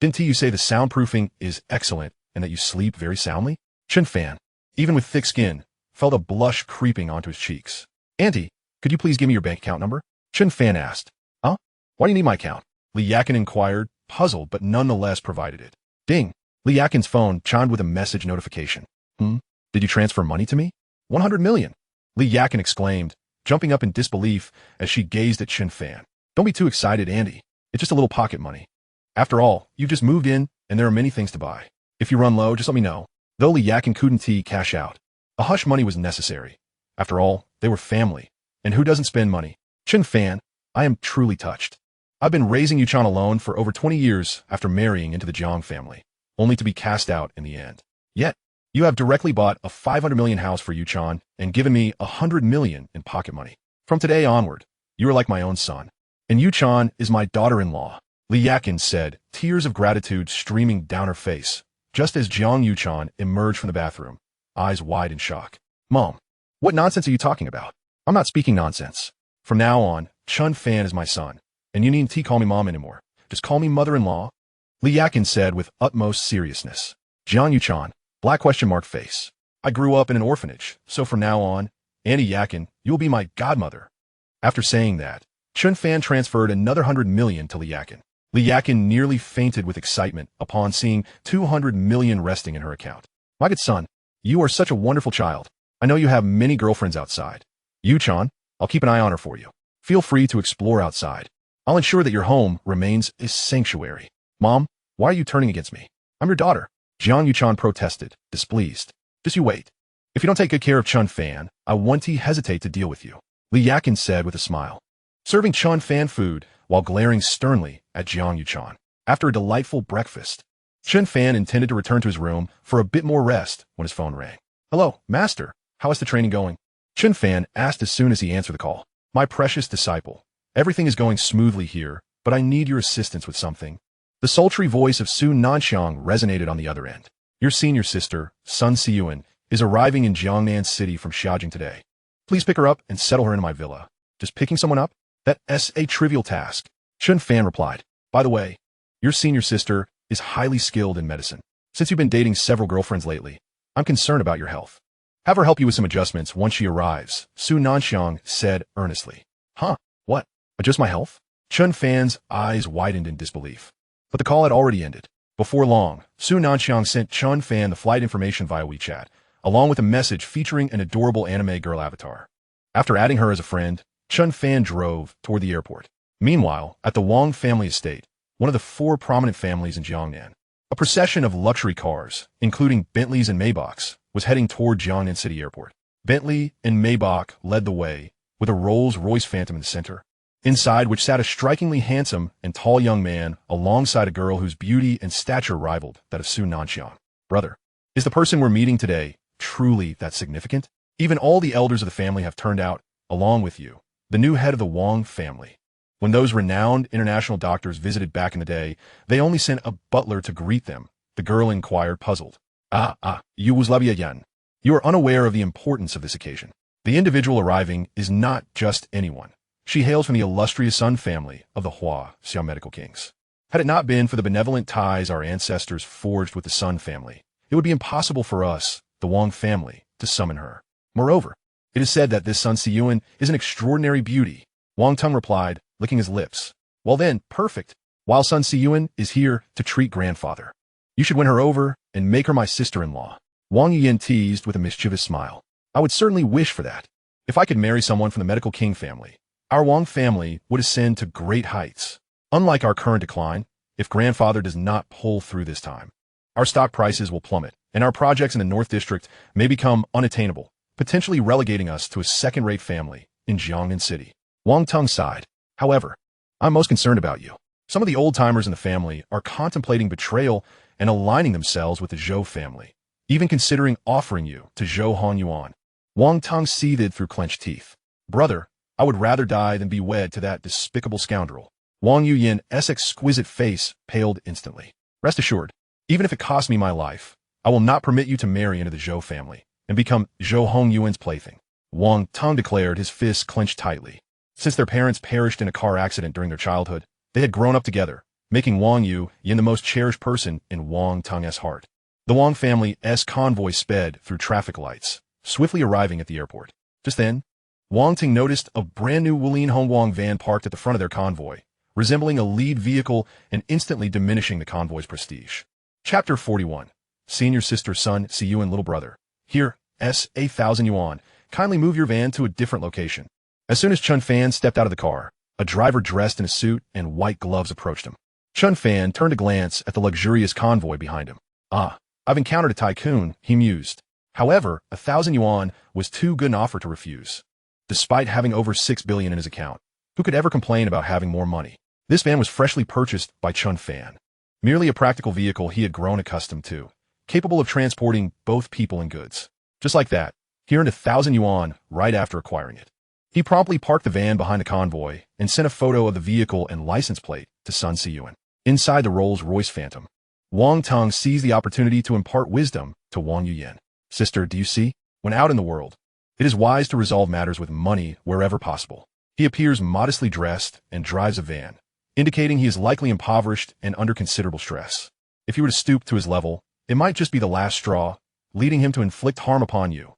Didn't you say the soundproofing is excellent and that you sleep very soundly? Chen Fan, even with thick skin, felt a blush creeping onto his cheeks. Auntie, could you please give me your bank account number? Chen Fan asked. Huh? Why do you need my account? Li Yakin inquired, puzzled but nonetheless provided it. Ding! Li Yakin's phone chimed with a message notification. Did you transfer money to me? 100 million! Li Yakin exclaimed, jumping up in disbelief as she gazed at Chen Fan. Don't be too excited, Auntie. It's just a little pocket money. After all, you just moved in, and there are many things to buy. If you run low, just let me know. Though Li Yakin couldn't cash out, a hush money was necessary. After all, they were family. And who doesn't spend money? Chen Fan, I am truly touched. I've been raising Yuchan alone for over 20 years after marrying into the Jiang family, only to be cast out in the end. Yet, you have directly bought a 500 million house for Yuchan and given me 100 million in pocket money. From today onward, you are like my own son. And Yuchan is my daughter-in-law, Li Yakin said, tears of gratitude streaming down her face, just as Jiang Yuchan emerged from the bathroom, eyes wide in shock. Mom, what nonsense are you talking about? I'm not speaking nonsense. From now on, Chen Fan is my son, and you needn't call me mom anymore. Just call me mother-in-law, Li Yakin said with utmost seriousness. Jiang Yuchan, black question mark face. I grew up in an orphanage, so from now on, Auntie Yakin, you will be my godmother. After saying that, Chen Fan transferred another 100 million to Li Yakin. Li Yakin nearly fainted with excitement upon seeing 200 million resting in her account. My good son, you are such a wonderful child. I know you have many girlfriends outside. Yuchan, I'll keep an eye on her for you. Feel free to explore outside. I'll ensure that your home remains a sanctuary. Mom, why are you turning against me? I'm your daughter. Jiang Yuchan protested, displeased. Just you wait. If you don't take good care of Chen Fan, I won't hesitate to deal with you, Li Yakin said with a smile, serving Chen Fan food while glaring sternly at Jiang Yuchan. After a delightful breakfast, Chen Fan intended to return to his room for a bit more rest when his phone rang. Hello, master. How is the training going? Chen Fan asked as soon as he answered the call. My precious disciple, everything is going smoothly here, but I need your assistance with something. The sultry voice of Su Nanxiang resonated on the other end. Your senior sister, Sun Siyuan, is arriving in Jiangnan City from Xiaojing today. Please pick her up and settle her into my villa. Just picking someone up? That's a trivial task. Chen Fan replied. By the way, your senior sister is highly skilled in medicine. Since you've been dating several girlfriends lately, I'm concerned about your health. Have her help you with some adjustments once she arrives, Su Nanxiang said earnestly. Huh? What? Adjust my health? Chen Fan's eyes widened in disbelief. But the call had already ended. Before long, Su Nanxiang sent Chen Fan the flight information via WeChat, along with a message featuring an adorable anime girl avatar. After adding her as a friend, Chen Fan drove toward the airport. Meanwhile, at the Wang family estate, one of the 4 prominent families in Jiangnan, a procession of luxury cars, including Bentleys and Maybachs, was heading toward Jiangnan City Airport. Bentley and Maybach led the way, with a Rolls-Royce Phantom in the center, inside which sat a strikingly handsome and tall young man alongside a girl whose beauty and stature rivaled that of Su Nanxiang. Brother, is the person we're meeting today truly that significant? Even all the elders of the family have turned out, along with you, the new head of the Wang family. When those renowned international doctors visited back in the day, they only sent a butler to greet them, the girl inquired, puzzled. You Wuzlabia Yan. You are unaware of the importance of this occasion. The individual arriving is not just anyone. She hails from the illustrious Sun family of the Hua Xiao medical kings. Had it not been for the benevolent ties our ancestors forged with the Sun family, it would be impossible for us, the Wang family, to summon her. Moreover, it is said that this Sun Siyuan is an extraordinary beauty. Wang Tung replied, licking his lips. Well then, perfect. While Sun Siyuan is here to treat grandfather. You should win her over and make her my sister-in-law. Wang Yuyan teased with a mischievous smile. I would certainly wish for that. If I could marry someone from the medical king family, our Wang family would ascend to great heights. Unlike our current decline, if grandfather does not pull through this time, our stock prices will plummet, and our projects in the North District may become unattainable, potentially relegating us to a second-rate family in Jiangnan City. Wang Tung sighed. However, I'm most concerned about you. Some of the old-timers in the family are contemplating betrayal and aligning themselves with the Zhou family, even considering offering you to Zhou Honyuan. Wang Tung seethed through clenched teeth. Brother, I would rather die than be wed to that despicable scoundrel. Wang Yuyan's exquisite face paled instantly. Rest assured, even if it costs me my life, I will not permit you to marry into the Zhou family and become Zhou Hongyuan's plaything. Wang Tung declared, his fists clenched tightly. Since their parents perished in a car accident during their childhood, they had grown up together, making Wang Yuyan the most cherished person in Wang Tung's heart. The Wang family's convoy sped through traffic lights, swiftly arriving at the airport. Just then, Wang Ting noticed a brand-new Wulin Hongguang van parked at the front of their convoy, resembling a lead vehicle and instantly diminishing the convoy's prestige. Chapter 41. Senior sister Sun Siyuan little brother. Here, 1,000 yuan. Kindly move your van to a different location. As soon as Chen Fan stepped out of the car, a driver dressed in a suit and white gloves approached him. Chen Fan turned to glance at the luxurious convoy behind him. I've encountered a tycoon, he mused. However, 1,000 yuan was too good an offer to refuse. Despite having over 6 billion in his account, who could ever complain about having more money? This van was freshly purchased by Chen Fan. Merely a practical vehicle he had grown accustomed to, capable of transporting both people and goods. Just like that, he earned 1,000 yuan right after acquiring it. He promptly parked the van behind the convoy and sent a photo of the vehicle and license plate to Sun Siyuan. Inside the Rolls-Royce Phantom, Wang Tung seized the opportunity to impart wisdom to Wang Yuyan. Sister, do you see? When out in the world, it is wise to resolve matters with money wherever possible. He appears modestly dressed and drives a van, indicating he is likely impoverished and under considerable stress. If you were to stoop to his level, it might just be the last straw, leading him to inflict harm upon you.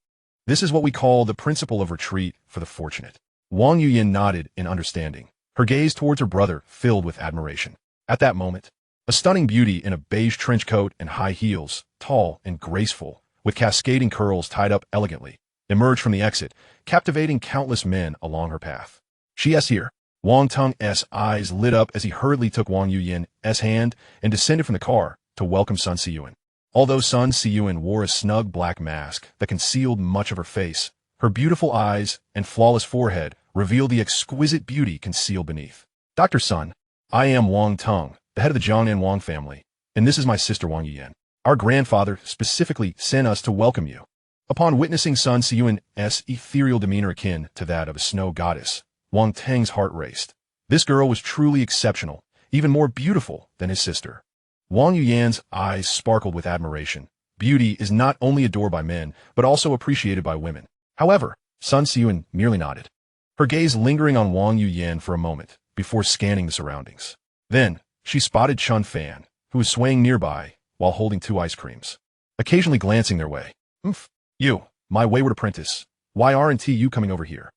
This is what we call the principle of retreat for the fortunate. Wang Yuyan nodded in understanding, her gaze towards her brother filled with admiration. At that moment, a stunning beauty in a beige trench coat and high heels, tall and graceful, with cascading curls tied up elegantly, emerged from the exit, captivating countless men along her path. She's here. Wang Tung's eyes lit up as he hurriedly took Wang Yuyan's hand and descended from the car to welcome Sun Siyuan. Although Sun Siyuan wore a snug black mask that concealed much of her face, her beautiful eyes and flawless forehead revealed the exquisite beauty concealed beneath. Dr. Sun, I am Wang Tung, the head of the Jiangnan Wang family, and this is my sister Wang Yuyan. Our grandfather specifically sent us to welcome you. Upon witnessing Sun Siyuan's ethereal demeanor akin to that of a snow goddess, Wang Teng's heart raced. This girl was truly exceptional, even more beautiful than his sister. Wang Yuyan's eyes sparkled with admiration. Beauty is not only adored by men, but also appreciated by women. However, Sun Siyuan merely nodded, her gaze lingering on Wang Yuyan for a moment before scanning the surroundings. Then, she spotted Chen Fan, who was swaying nearby while holding 2 ice creams, occasionally glancing their way. You, my wayward apprentice, why aren't you coming over here?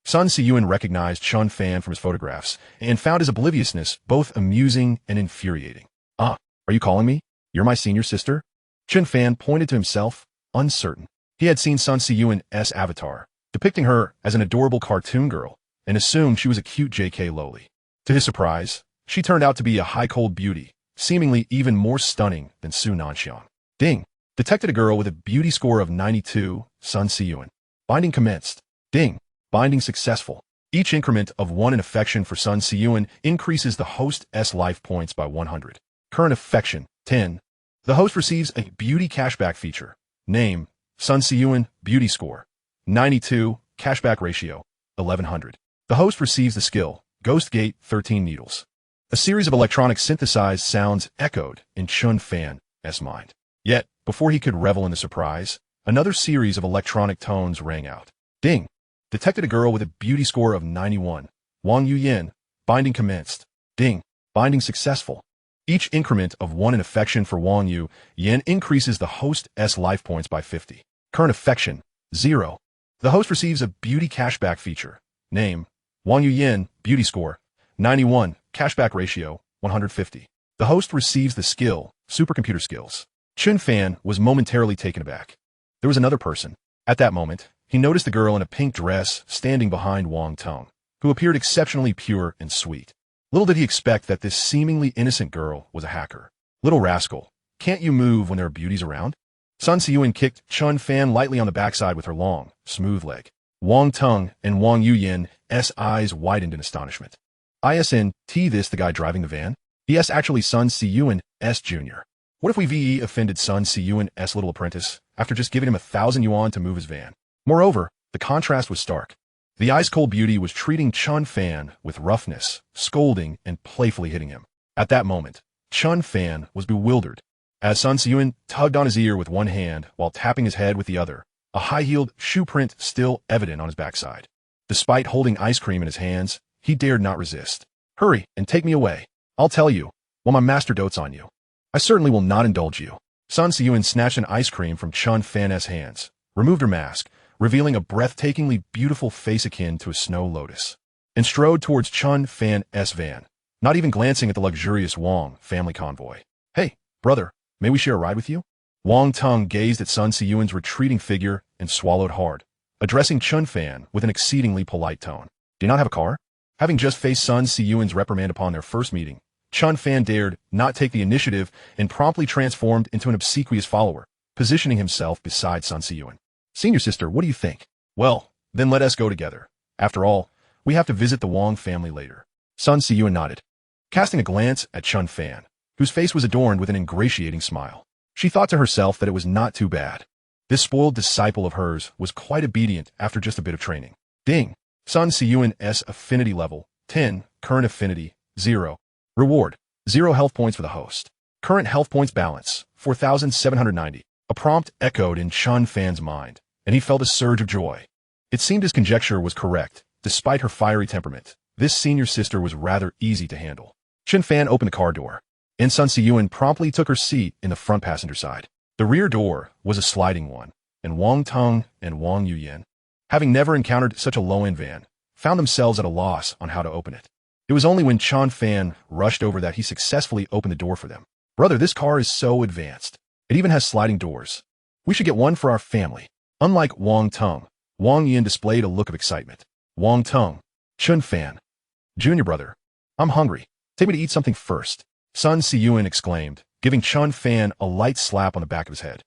Sun Siyuan recognized Chen Fan from his photographs and found his obliviousness both amusing and infuriating. Are you calling me? You're my senior sister? Chen Fan pointed to himself, uncertain. He had seen Sun Siyuan's avatar, depicting her as an adorable cartoon girl, and assumed she was a cute JK lowly. To his surprise, she turned out to be a high-cold beauty, seemingly even more stunning than Su Nanxiang. Ding! Detected a girl with a beauty score of 92, Sun Siyuan. Binding commenced. Ding! Binding successful. Each increment of 1 in affection for Sun Siyuan increases the host's life points by 100. Current affection, 10. The host receives a beauty cashback feature. Name, Sun Siyuan, beauty score, 92, cashback ratio, 1100. The host receives the skill, Ghost Gate, 13 needles. A series of electronic synthesized sounds echoed in Chen Fan's mind. Yet, before he could revel in the surprise, another series of electronic tones rang out. Ding! Detected a girl with a beauty score of 91. Wang Yuyan. Binding commenced. Ding! Binding successful. Each increment of 1 in affection for Wang Yuyan increases the host's life points by 50. Current affection, 0. The host receives a beauty cashback feature. Name, Wang Yuyan, beauty score, 91, cashback ratio, 150. The host receives the skill, supercomputer skills. Chen Fan was momentarily taken aback. There was another person. At that moment, he noticed a girl in a pink dress standing behind Wang Teng, who appeared exceptionally pure and sweet. Little did he expect that this seemingly innocent girl was a hacker. Little rascal, can't you move when there are beauties around? Sun Siyuan kicked Chen Fan lightly on the backside with her long, smooth leg. Wang Teng and Wang Yuyan's eyes widened in astonishment. Isn't this the guy driving the van? Yes, actually Sun Siyuan's Jr. What if we VE offended Sun Siyuan's little apprentice after just giving him 1,000 yuan to move his van? Moreover, the contrast was stark. The ice-cold beauty was treating Chen Fan with roughness, scolding, and playfully hitting him. At that moment, Chen Fan was bewildered. As Sun Siyuan tugged on his ear with one hand while tapping his head with the other, a high-heeled shoe print still evident on his backside. Despite holding ice cream in his hands, he dared not resist. Hurry and take me away. I'll tell you, while my master dotes on you. I certainly will not indulge you. Sun Siyuan snatched an ice cream from Chen Fan's hands, removed her mask, revealing a breathtakingly beautiful face akin to a snow lotus, and strode towards Chen Fan's van, not even glancing at the luxurious Wang family convoy. Hey, brother, may we share a ride with you? Wang Teng gazed at Sun Siyuan's retreating figure and swallowed hard, addressing Chen Fan with an exceedingly polite tone. Do you not have a car? Having just faced Sun Siyuan's reprimand upon their first meeting, Chen Fan dared not take the initiative and promptly transformed into an obsequious follower, positioning himself beside Sun Siyuan. Senior sister, what do you think? Well, then let us go together. After all, we have to visit the Wang family later. Sun Siyuan nodded, casting a glance at Chen Fan, whose face was adorned with an ingratiating smile. She thought to herself that it was not too bad. This spoiled disciple of hers was quite obedient after just a bit of training. Ding! Sun Siyuan's affinity level, 10, current affinity, 0. Reward, 0 health points for the host. Current health points balance, 4,790. A prompt echoed in Chen Fan's mind, and he felt a surge of joy. It seemed his conjecture was correct. Despite her fiery temperament, this senior sister was rather easy to handle. Chen Fan opened the car door, and Sun Siyuan promptly took her seat in the front passenger side. The rear door was a sliding one, and Wang Teng and Wang Yuyan, having never encountered such a low-end van, found themselves at a loss on how to open it. It was only when Chen Fan rushed over that he successfully opened the door for them. Brother, this car is so advanced. It even has sliding doors. We should get one for our family. Unlike Wang Teng, Wang Yuyan displayed a look of excitement. Wang Teng, Chen Fan, Junior brother, I'm hungry. Take me to eat something first. Sun Siyuan exclaimed, giving Chen Fan a light slap on the back of his head.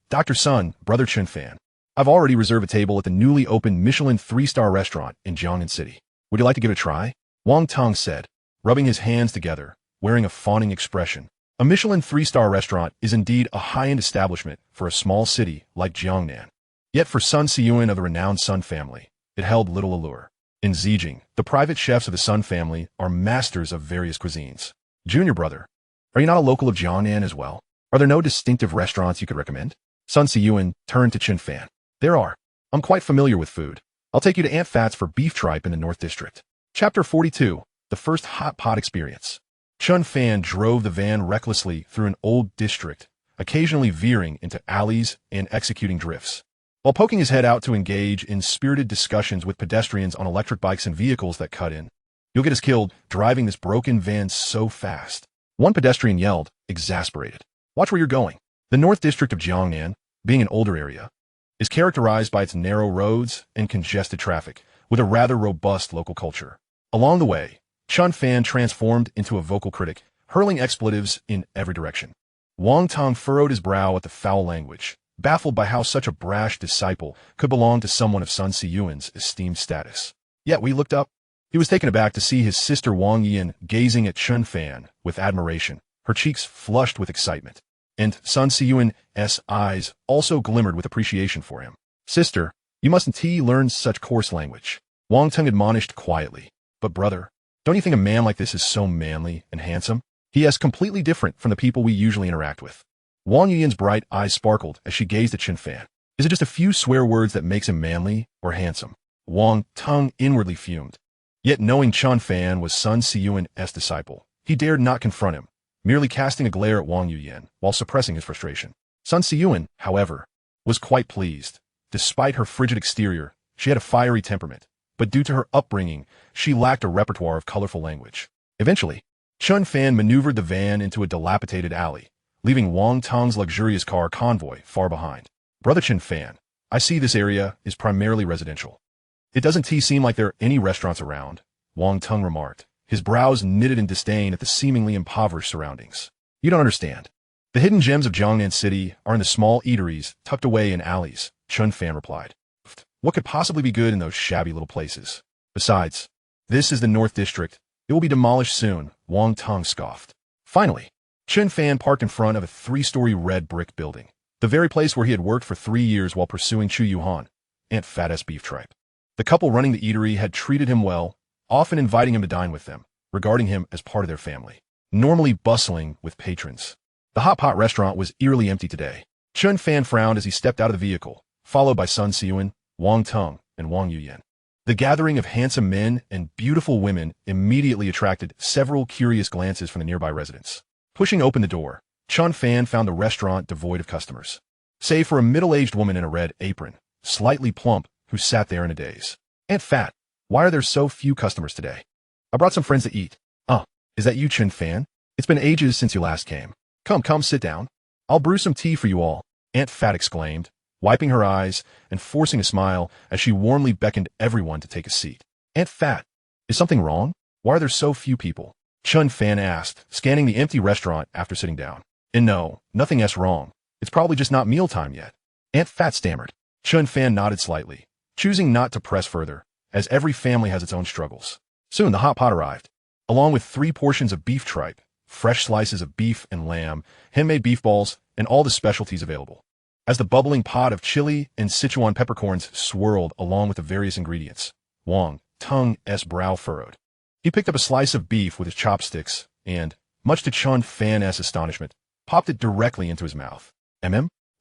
Dr. Sun, brother Chen Fan, I've already reserved a table at the newly opened Michelin 3-star restaurant in Jiangnan City. Would you like to give it a try? Wang Teng said, rubbing his hands together, wearing a fawning expression. A Michelin three-star restaurant is indeed a high-end establishment for a small city like Jiangnan. Yet for Sun Siyuan of the renowned Sun family, it held little allure. In Zijing, the private chefs of the Sun family are masters of various cuisines. Junior brother, are you not a local of Jiangnan as well? Are there no distinctive restaurants you could recommend? Sun Siyuan turned to Chen Fan. There are. I'm quite familiar with food. I'll take you to Aunt Fat's for beef tripe in the North District. Chapter 42. The First Hot Pot Experience. Chen Fan drove the van recklessly through an old district, occasionally veering into alleys and executing drifts. While poking his head out to engage in spirited discussions with pedestrians on electric bikes and vehicles that cut in. You'll get us killed driving this broken van so fast. One pedestrian yelled, exasperated. Watch where you're going. The North District of Jiangnan, being an older area, is characterized by its narrow roads and congested traffic, with a rather robust local culture. Along the way, Chen Fan transformed into a vocal critic, hurling expletives in every direction. Wang Tong furrowed his brow at the foul language, baffled by how such a brash disciple could belong to someone of Sun Siyuan's esteemed status. Yet we looked up. He was taken aback to see his sister Wang Yan gazing at Chen Fan with admiration, her cheeks flushed with excitement. And Sun Siyuan's eyes also glimmered with appreciation for him. Sister, you mustn't learn such coarse language. Wang Tong admonished quietly. But brother, don't you think a man like this is so manly and handsome? He is completely different from the people we usually interact with. Wang Yuyan's bright eyes sparkled as she gazed at Chen Fan. Is it just a few swear words that makes him manly or handsome? Wang Tong inwardly fumed. Yet knowing Chen Fan was Sun Siyuan's disciple, he dared not confront him, merely casting a glare at Wang Yuyan while suppressing his frustration. Sun Siyuan, however, was quite pleased. Despite her frigid exterior, she had a fiery temperament, but due to her upbringing, she lacked a repertoire of colorful language. Eventually, Chen Fan maneuvered the van into a dilapidated alley, leaving Wang Tong's luxurious car convoy far behind. Brother Chen Fan, I see this area is primarily residential. It doesn't seem like there are any restaurants around, Wang Tong remarked, his brows knitted in disdain at the seemingly impoverished surroundings. You don't understand. The hidden gems of Jiangnan City are in the small eateries tucked away in alleys, Chen Fan replied. What could possibly be good in those shabby little places? Besides, this is the North District. It will be demolished soon, Wang Tong scoffed. Finally, Chen Fan parked in front of a 3-story red brick building, the very place where he had worked for 3 years while pursuing Chu Yuhan, Aunt Fat's beef tripe. The couple running the eatery had treated him well, often inviting him to dine with them, regarding him as part of their family, normally bustling with patrons. The hot pot restaurant was eerily empty today. Chen Fan frowned as he stepped out of the vehicle, followed by Sun Siyuan, Wang Tong, and Wang Yuyan. The gathering of handsome men and beautiful women immediately attracted several curious glances from the nearby residents. Pushing open the door, Chen Fan found the restaurant devoid of customers, save for a middle-aged woman in a red apron, slightly plump, who sat there in a daze. Aunt Fat, why are there so few customers today? I brought some friends to eat. Is that you, Chen Fan? It's been ages since you last came. Come, sit down. I'll brew some tea for you all, Aunt Fat exclaimed, wiping her eyes and forcing a smile as she warmly beckoned everyone to take a seat. Aunt Fat, is something wrong? Why are there so few people? Chen Fan asked, scanning the empty restaurant after sitting down. And no, nothing's wrong. It's probably just not mealtime yet. Aunt Fat stammered. Chen Fan nodded slightly, choosing not to press further, as every family has its own struggles. Soon the hot pot arrived, along with 3 portions of beef tripe, fresh slices of beef and lamb, handmade beef balls, and all the specialties available. As the bubbling pot of chili and Sichuan peppercorns swirled along with the various ingredients, Wang Tong's brow furrowed. He picked up a slice of beef with his chopsticks and, much to Chen Fan's astonishment, popped it directly into his mouth.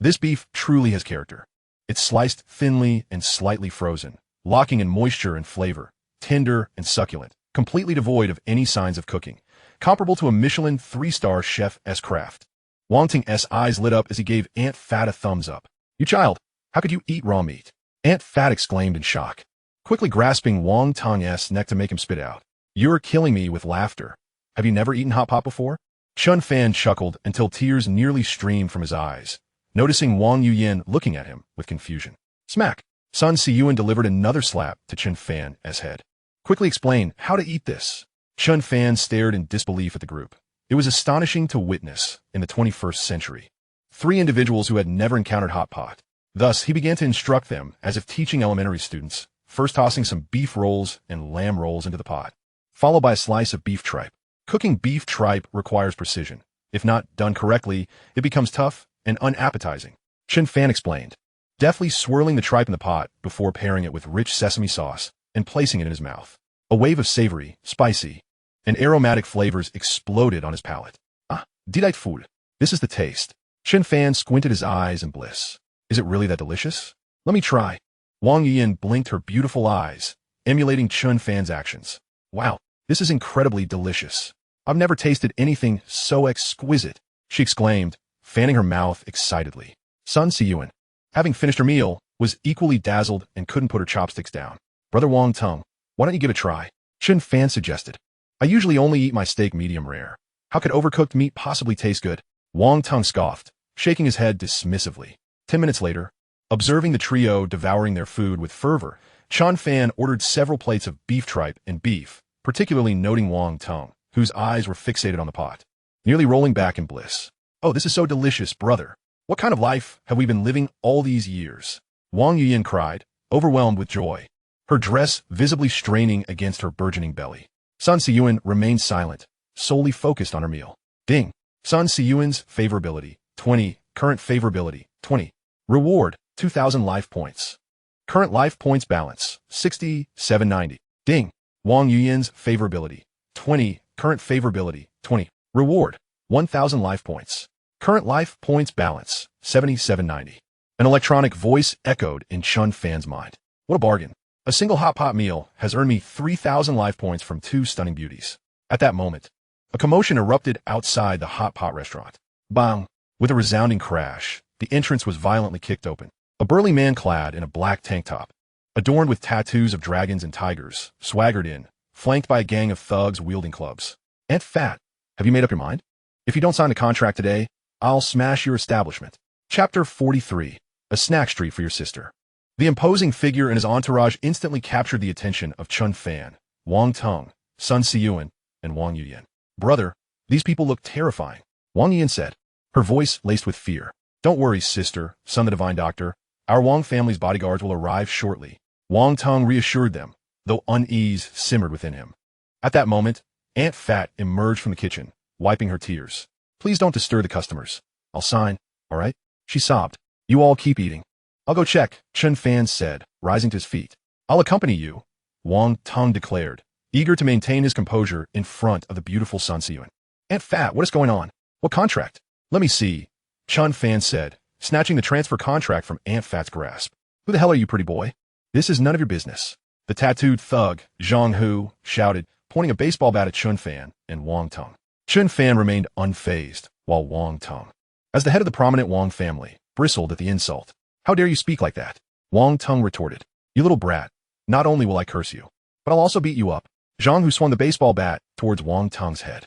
This beef truly has character. It's sliced thinly and slightly frozen, locking in moisture and flavor, tender and succulent, completely devoid of any signs of cooking, comparable to a Michelin 3-star chef's craft. Wang Tong's eyes lit up as he gave Aunt Fat a thumbs up. You child, how could you eat raw meat? Aunt Fat exclaimed in shock, quickly grasping Wang Tong's neck to make him spit out. You're killing me with laughter. Have you never eaten hot pot before? Chen Fan chuckled until tears nearly streamed from his eyes, noticing Wang Yuyan looking at him with confusion. Smack! Sun Siyuan delivered another slap to Chen Fan's head. Quickly explain how to eat this. Chen Fan stared in disbelief at the group. It was astonishing to witness, in the 21st century, 3 individuals who had never encountered hot pot. Thus, he began to instruct them as if teaching elementary students, first tossing some beef rolls and lamb rolls into the pot, followed by a slice of beef tripe. Cooking beef tripe requires precision, If not done correctly, it becomes tough and unappetizing. Chen Fan explained, deftly swirling the tripe in the pot before pairing it with rich sesame sauce and placing it in his mouth. A wave of savory, spicy, and aromatic flavors exploded on his palate. Ah, delightful. This is the taste. Chen Fan squinted his eyes in bliss. Is it really that delicious? Let me try. Wang Yiyan blinked her beautiful eyes, emulating Chen Fan's actions. Wow, this is incredibly delicious. I've never tasted anything so exquisite, she exclaimed, fanning her mouth excitedly. Sun Siyuan, having finished her meal, was equally dazzled and couldn't put her chopsticks down. Brother Wang Tung, why don't you give it a try? Chen Fan suggested. I usually only eat my steak medium rare. How could overcooked meat possibly taste good? Wang Tung scoffed, shaking his head dismissively. 10 minutes later, observing the trio devouring their food with fervor, Chen Fan ordered several plates of beef tripe and beef, particularly noting Wang Tung, whose eyes were fixated on the pot, nearly rolling back in bliss. Oh, this is so delicious, brother. What kind of life have we been living all these years? Wang Yiyan cried, overwhelmed with joy, her dress visibly straining against her burgeoning belly. Sun Siyuan remained silent, solely focused on her meal. Ding. Sun Siyuan's favorability, 20. Current favorability, 20. Reward, 2,000 life points. Current life points balance, 6790. Ding. Wang Yiyan's favorability, 20. Current favorability, 20. Reward, 1,000 life points. Current life points balance, 7790. An electronic voice echoed in Chen Fan's mind. What a bargain. A single hot pot meal has earned me 3,000 life points from 2 stunning beauties. At that moment, a commotion erupted outside the hot pot restaurant. Bang! With a resounding crash, the entrance was violently kicked open. A burly man clad in a black tank top, adorned with tattoos of dragons and tigers, swaggered in, flanked by a gang of thugs wielding clubs. Aunt Fat, have you made up your mind? If you don't sign the contract today, I'll smash your establishment. Chapter 43. A snack street for your sister. The imposing figure and his entourage instantly captured the attention of Chen Fan, Wang Tung, Sun Siyuan, and Wang Yiyan. Brother, these people look terrifying, Wang Yiyan said, her voice laced with fear. Don't worry, sister, son the divine doctor. Our Wang family's bodyguards will arrive shortly. Wang Tung reassured them, though unease simmered within him. At that moment, Aunt Fat emerged from the kitchen, wiping her tears. Please don't disturb the customers. I'll sign, all right? She sobbed. You all keep eating. I'll go check, Chen Fan said, rising to his feet. I'll accompany you, Wang Tung declared, eager to maintain his composure in front of the beautiful Sun Siyuan. Aunt Fat, what is going on? What contract? Let me see, Chen Fan said, snatching the transfer contract from Aunt Fat's grasp. Who the hell are you, pretty boy? This is none of your business. The tattooed thug, Zhang Hu, shouted, pointing a baseball bat at Chen Fan and Wang Tung. Chen Fan remained unfazed, while Wang Tung, as the head of the prominent Wang family, bristled at the insult. How dare you speak like that? Wang Tung retorted. You little brat. Not only will I curse you, but I'll also beat you up. Zhang Hu swung the baseball bat towards Wang Tung's head.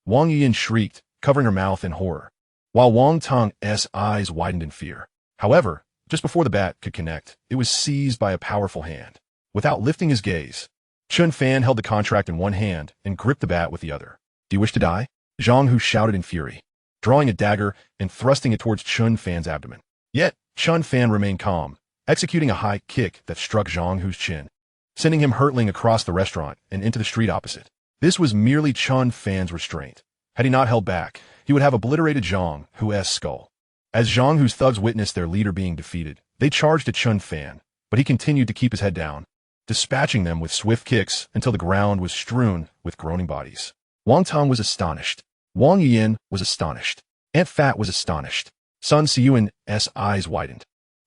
Wang Yiyan shrieked, covering her mouth in horror, while Wang Tung's eyes widened in fear. However, just before the bat could connect, it was seized by a powerful hand. Without lifting his gaze, Chen Fan held the contract in one hand and gripped the bat with the other. Do you wish to die? Zhang Hu shouted in fury, drawing a dagger and thrusting it towards Chen Fan's abdomen. Yet, Chen Fan remained calm, executing a high kick that struck Zhang Hu's chin, sending him hurtling across the restaurant and into the street opposite. This was merely Chen Fan's restraint. Had he not held back, he would have obliterated Zhang Hu's skull. As Zhang Hu's thugs witnessed their leader being defeated, they charged at Chen Fan, but he continued to keep his head down, dispatching them with swift kicks until the ground was strewn with groaning bodies. Wang Tung was astonished. Wang Yiyan was astonished. Aunt Fat was astonished. Sun Siyuan's eyes widened,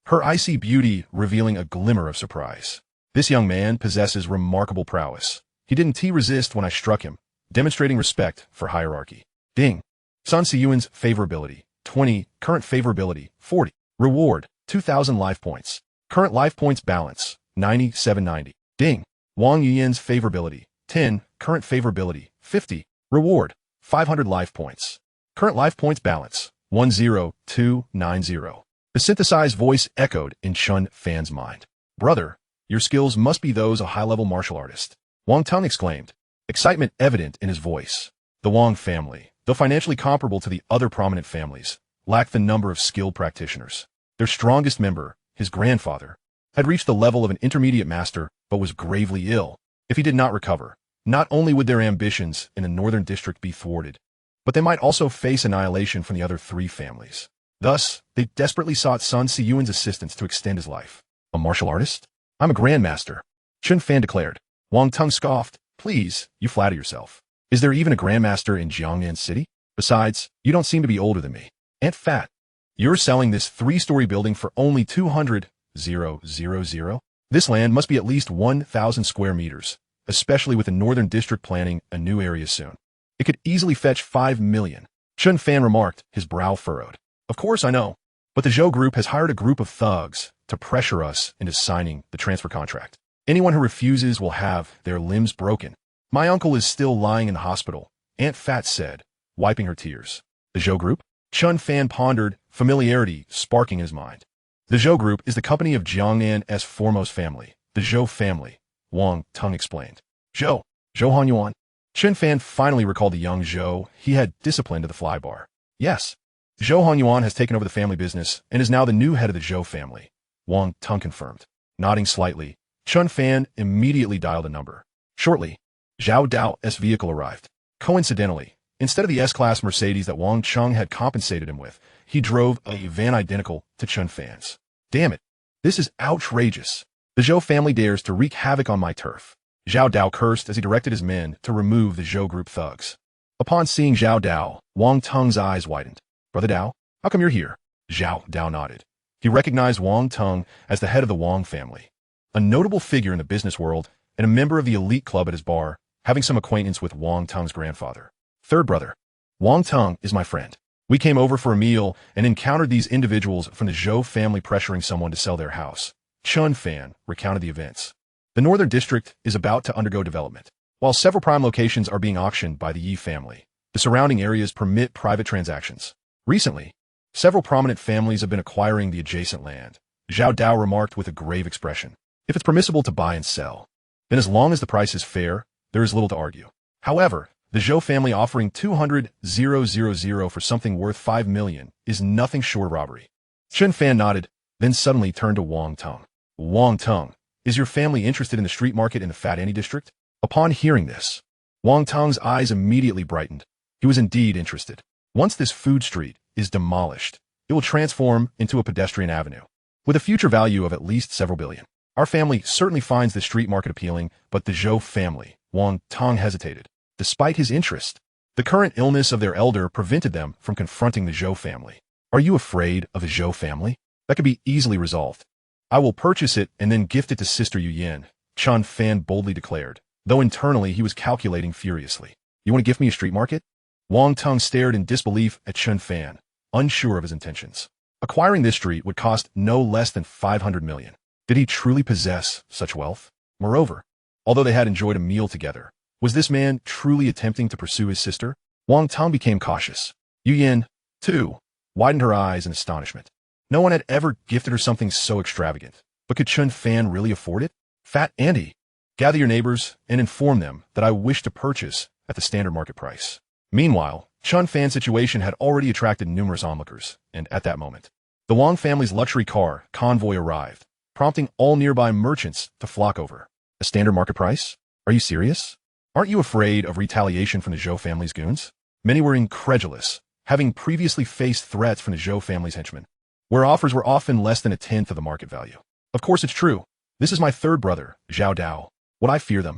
her icy beauty revealing a glimmer of surprise. This young man possesses remarkable prowess. He didn't resist when I struck him, demonstrating respect for hierarchy. Ding. Sun Siyuan's favorability, 20. Current favorability, 40. Reward, 2,000 life points. Current life points balance, 9790. Ding. Wang Yiyan's favorability, 10. Current favorability, 50. Reward, 500 life points. Current life points balance, 10290. The synthesized voice echoed in Chen Fan's mind. Brother, your skills must be those of a high-level martial artist, Wang Tung exclaimed, excitement evident in his voice. The Wang family, though financially comparable to the other prominent families, lacked the number of skilled practitioners. Their strongest member, his grandfather, had reached the level of an intermediate master but was gravely ill. If he did not recover, not only would their ambitions in the northern district be thwarted, but they might also face annihilation from the other three families. Thus, they desperately sought Sun Siyuan's assistance to extend his life. A martial artist? I'm a grandmaster, Chen Fan declared. Wang Tung scoffed. Please, you flatter yourself. Is there even a grandmaster in Jiangnan City? Besides, you don't seem to be older than me. Aunt Fat. You're selling this 3-story building for only 200,000. This land must be at least 1,000 square meters, especially with the Northern District planning a new area soon. It could easily fetch 5 million. Chen Fan remarked, his brow furrowed. Of course I know, but the Zhou Group has hired a group of thugs to pressure us into signing the transfer contract. Anyone who refuses will have their limbs broken. My uncle is still lying in the hospital, Aunt Fat said, wiping her tears. The Zhou Group? Chen Fan pondered, familiarity sparking in his mind. The Zhou Group is the company of Jiangnan's foremost family, the Zhou family, Wang Tung explained. Zhou Hanyuan. Chen Fan finally recalled the young Zhou he had disciplined at the fly bar. Yes, Zhou Hanyuan has taken over the family business and is now the new head of the Zhou family, Wang Tung confirmed. Nodding slightly, Chen Fan immediately dialed a number. Shortly, Zhao Dao's vehicle arrived. Coincidentally, instead of the S-Class Mercedes that Wang Chung had compensated him with, he drove a van identical to Chen Fan's. Damn it, this is outrageous. The Zhou family dares to wreak havoc on my turf. Zhao Dao cursed as he directed his men to remove the Zhou Group thugs. Upon seeing Zhao Dao, Wang Tung's eyes widened. Brother Dao, how come you're here? Zhao Dao nodded. He recognized Wang Tung as the head of the Wang family, a notable figure in the business world and a member of the elite club at his bar, having some acquaintance with Wang Tung's grandfather. Third brother, Wang Tung is my friend. We came over for a meal and encountered these individuals from the Zhou family pressuring someone to sell their house. Chen Fan recounted the events. The Northern District is about to undergo development. While several prime locations are being auctioned by the Yi family, the surrounding areas permit private transactions. Recently, several prominent families have been acquiring the adjacent land. Zhao Dao remarked with a grave expression. If it's permissible to buy and sell, then as long as the price is fair, there is little to argue. However, the Zhou family offering 200,000 for something worth 5 million is nothing short of robbery. Chen Fan nodded, then suddenly turned to Wang Tung. Wang Tung, is your family interested in the street market in the Fat Annie district? Upon hearing this, Wang Tung's eyes immediately brightened. He was indeed interested. Once this food street is demolished, it will transform into a pedestrian avenue, with a future value of at least several billion. Our family certainly finds the street market appealing, but the Zhou family, Wang Tung hesitated. Despite his interest, the current illness of their elder prevented them from confronting the Zhou family. Are you afraid of the Zhou family? That could be easily resolved. I will purchase it and then gift it to Sister Yu Yin, Chen Fan boldly declared, though internally he was calculating furiously. You want to gift me a street market? Wang Tung stared in disbelief at Chen Fan, unsure of his intentions. Acquiring this street would cost no less than 500 million. Did he truly possess such wealth? Moreover, although they had enjoyed a meal together, was this man truly attempting to pursue his sister? Wang Tung became cautious. Yu Yin, too, widened her eyes in astonishment. No one had ever gifted her something so extravagant. But could Chen Fan really afford it? Fat Andy, gather your neighbors and inform them that I wish to purchase at the standard market price. Meanwhile, Chen Fan's situation had already attracted numerous onlookers, and at that moment, the Wang family's luxury car convoy arrived, prompting all nearby merchants to flock over. A standard market price? Are you serious? Aren't you afraid of retaliation from the Zhou family's goons? Many were incredulous, having previously faced threats from the Zhou family's henchmen, where offers were often less than a tenth of the market value. Of course it's true. This is my third brother, Zhao Dao. Would I fear them?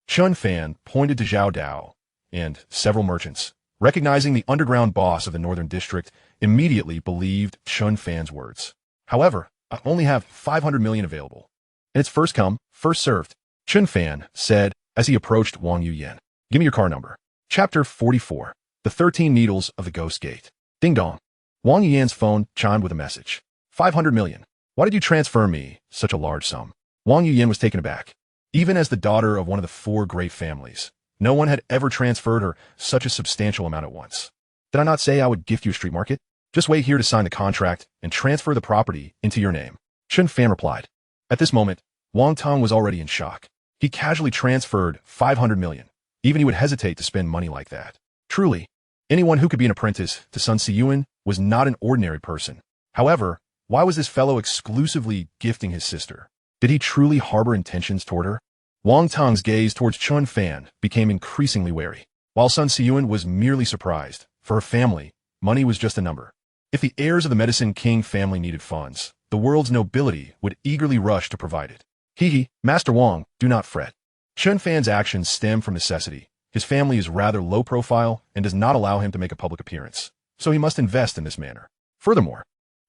Chen Fan pointed to Zhao Dao, and several merchants, recognizing the underground boss of the Northern District, immediately believed Chen Fan's words. However, I only have 500 million available, and it's first come, first served, Chen Fan said as he approached Wang Yuyan. Give me your car number. Chapter 44. The 13 Needles of the Ghost Gate. Ding dong. Wang Yuyan's phone chimed with a message. 500 million. Why did you transfer me such a large sum? Wang Yuyan was taken aback. Even as the daughter of one of the 4 great families, no one had ever transferred her such a substantial amount at once. Did I not say I would gift you a street market? Just wait here to sign the contract and transfer the property into your name. Chen Fan replied. At this moment, Wang Tung was already in shock. He casually transferred 500 million. Even he would hesitate to spend money like that. Truly, anyone who could be an apprentice to Sun Siyuan was not an ordinary person. However, why was this fellow exclusively gifting his sister? Did he truly harbor intentions toward her? Wang Tung's gaze towards Chen Fan became increasingly wary. While Sun Siyuan was merely surprised, For her family, money was just a number. If the heirs of the Medicine King family needed funds, the world's nobility would eagerly rush to provide it. Master Wang, do not fret. Chen Fan's actions stem from necessity. His family is rather low profile and does not allow him to make a public appearance, so he must invest in this manner. Furthermore,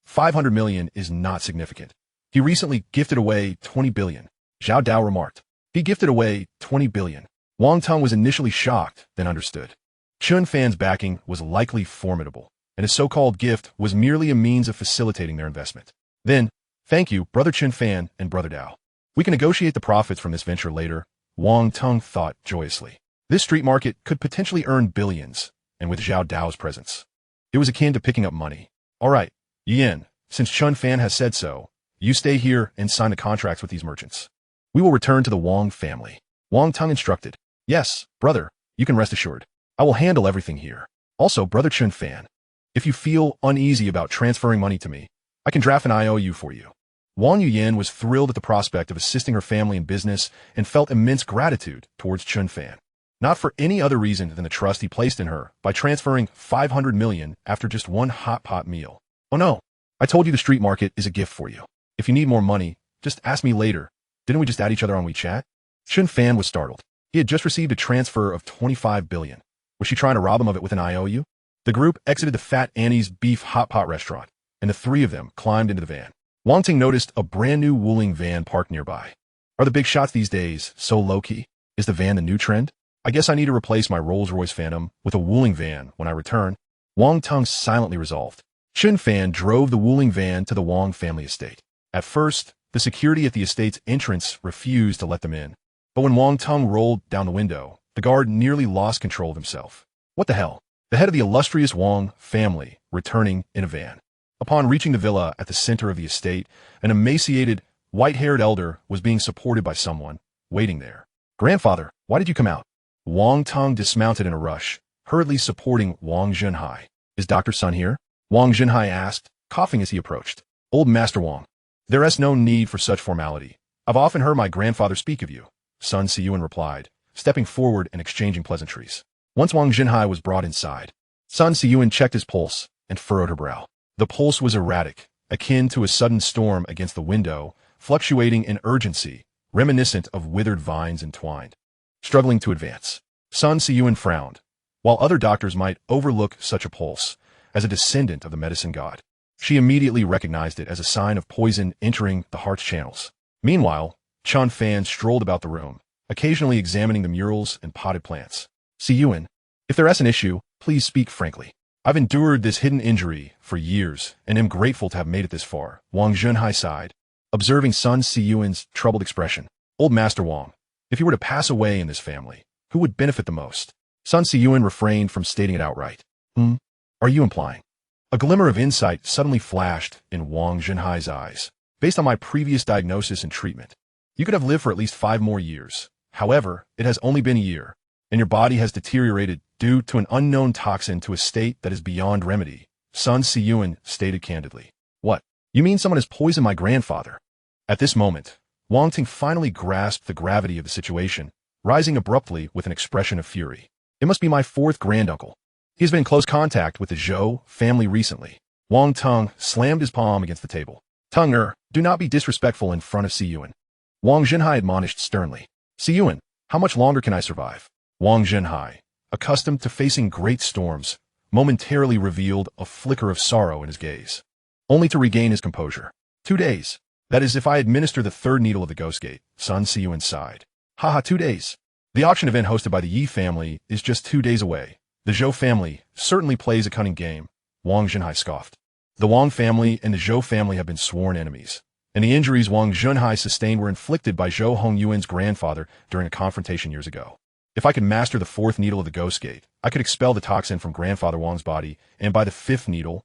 500 million is not significant. He recently gifted away 20 billion. Zhao Dao remarked. He gifted away 20 billion. Wang Tong was initially shocked, then understood. Chen Fan's backing was likely formidable, and his so-called gift was merely a means of facilitating their investment. Then, thank you, Brother Chen Fan and Brother Dao. We can negotiate the profits from this venture later, Wang Tong thought joyously. This street market could potentially earn billions, and with Zhao Dao's presence, it was akin to picking up money. All right, Yin, since Chen Fan has said so, you stay here and sign the contracts with these merchants. We will return to the Wang family. Wang Tong instructed. Yes, brother, you can rest assured. I will handle everything here. Also, Brother Chen Fan, if you feel uneasy about transferring money to me, I can draft an IOU for you. Wang Yuyan was thrilled at the prospect of assisting her family in business and felt immense gratitude towards Chen Fan. Not for any other reason than the trust he placed in her by transferring 500 million after just one hot pot meal. Oh no, I told you the street market is a gift for you. If you need more money, just ask me later. Didn't we just add each other on WeChat? Chen Fan was startled. He had just received a transfer of 25 billion. Was she trying to rob him of it with an IOU? The group exited the Fat Annie's beef hot pot restaurant, and the three of them climbed into the van. Wang Ting noticed a brand new Wuling van parked nearby. Are the big shots these days so low-key? Is the van the new trend? I guess I need to replace my Rolls-Royce Phantom with a Wuling van when I return. Wang Tong silently resolved. Chen Fan drove the Wuling van to the Wang family estate. At first, the security at the estate's entrance refused to let them in. But when Wang Tong rolled down the window, the guard nearly lost control of himself. What the hell? The head of the illustrious Wang family returning in a van. Upon reaching the villa at the center of the estate, an emaciated, white-haired elder was being supported by someone, waiting there. Grandfather, why did you come out? Wang Tong dismounted in a rush, hurriedly supporting Wang Zhenhai. Is Dr. Sun here? Wang Zhenhai asked, coughing as he approached. Old Master Wang, there is no need for such formality. I've often heard my grandfather speak of you, Sun Siyuan replied, stepping forward and exchanging pleasantries. Once Wang Zhenhai was brought inside, Sun Siyuan checked his pulse and furrowed her brow. The pulse was erratic, akin to a sudden storm against the window, fluctuating in urgency, reminiscent of withered vines entwined. Struggling to advance, Sun Siyuan frowned. While other doctors might overlook such a pulse, as a descendant of the medicine god, she immediately recognized it as a sign of poison entering the heart's channels. Meanwhile, Chen Fan strolled about the room, occasionally examining the murals and potted plants. Siyuan, if there is an issue, please speak frankly. I've endured this hidden injury for years and am grateful to have made it this far. Wang Zhenhai sighed, observing Sun Siyuan's troubled expression. Old Master Wang, if you were to pass away in this family, who would benefit the most? Sun Siyuan refrained from stating it outright. Are you implying? A glimmer of insight suddenly flashed in Wang Zhenhai's eyes. Based on my previous diagnosis and treatment, you could have lived for at least 5 more years. However, it has only been a year, and your body has deteriorated due to an unknown toxin to a state that is beyond remedy, Sun Siyuan stated candidly. What? You mean someone has poisoned my grandfather? At this moment, Wang Ting finally grasped the gravity of the situation, rising abruptly with an expression of fury. It must be my 4th granduncle. He has been in close contact with the Zhou family recently. Wang Tong slammed his palm against the table. Tung-er, do not be disrespectful in front of Siyuan. Wang Zhenhai admonished sternly. Siyuan, how much longer can I survive? Wang Zhenhai, accustomed to facing great storms, momentarily revealed a flicker of sorrow in his gaze, only to regain his composure. 2 days. That is if I administer the 3rd needle of the Ghost Gate, Sun Siyuan sighed. 2 days. The auction event hosted by the Yi family is just 2 days away. The Zhou family certainly plays a cunning game, Wang Zhenhai scoffed. The Wang family and the Zhou family have been sworn enemies, and the injuries Wang Zhenhai sustained were inflicted by Zhou Hongyuan's grandfather during a confrontation years ago. If I could master the 4th needle of the Ghost Gate, I could expel the toxin from Grandfather Wang's body, and by the 5th needle,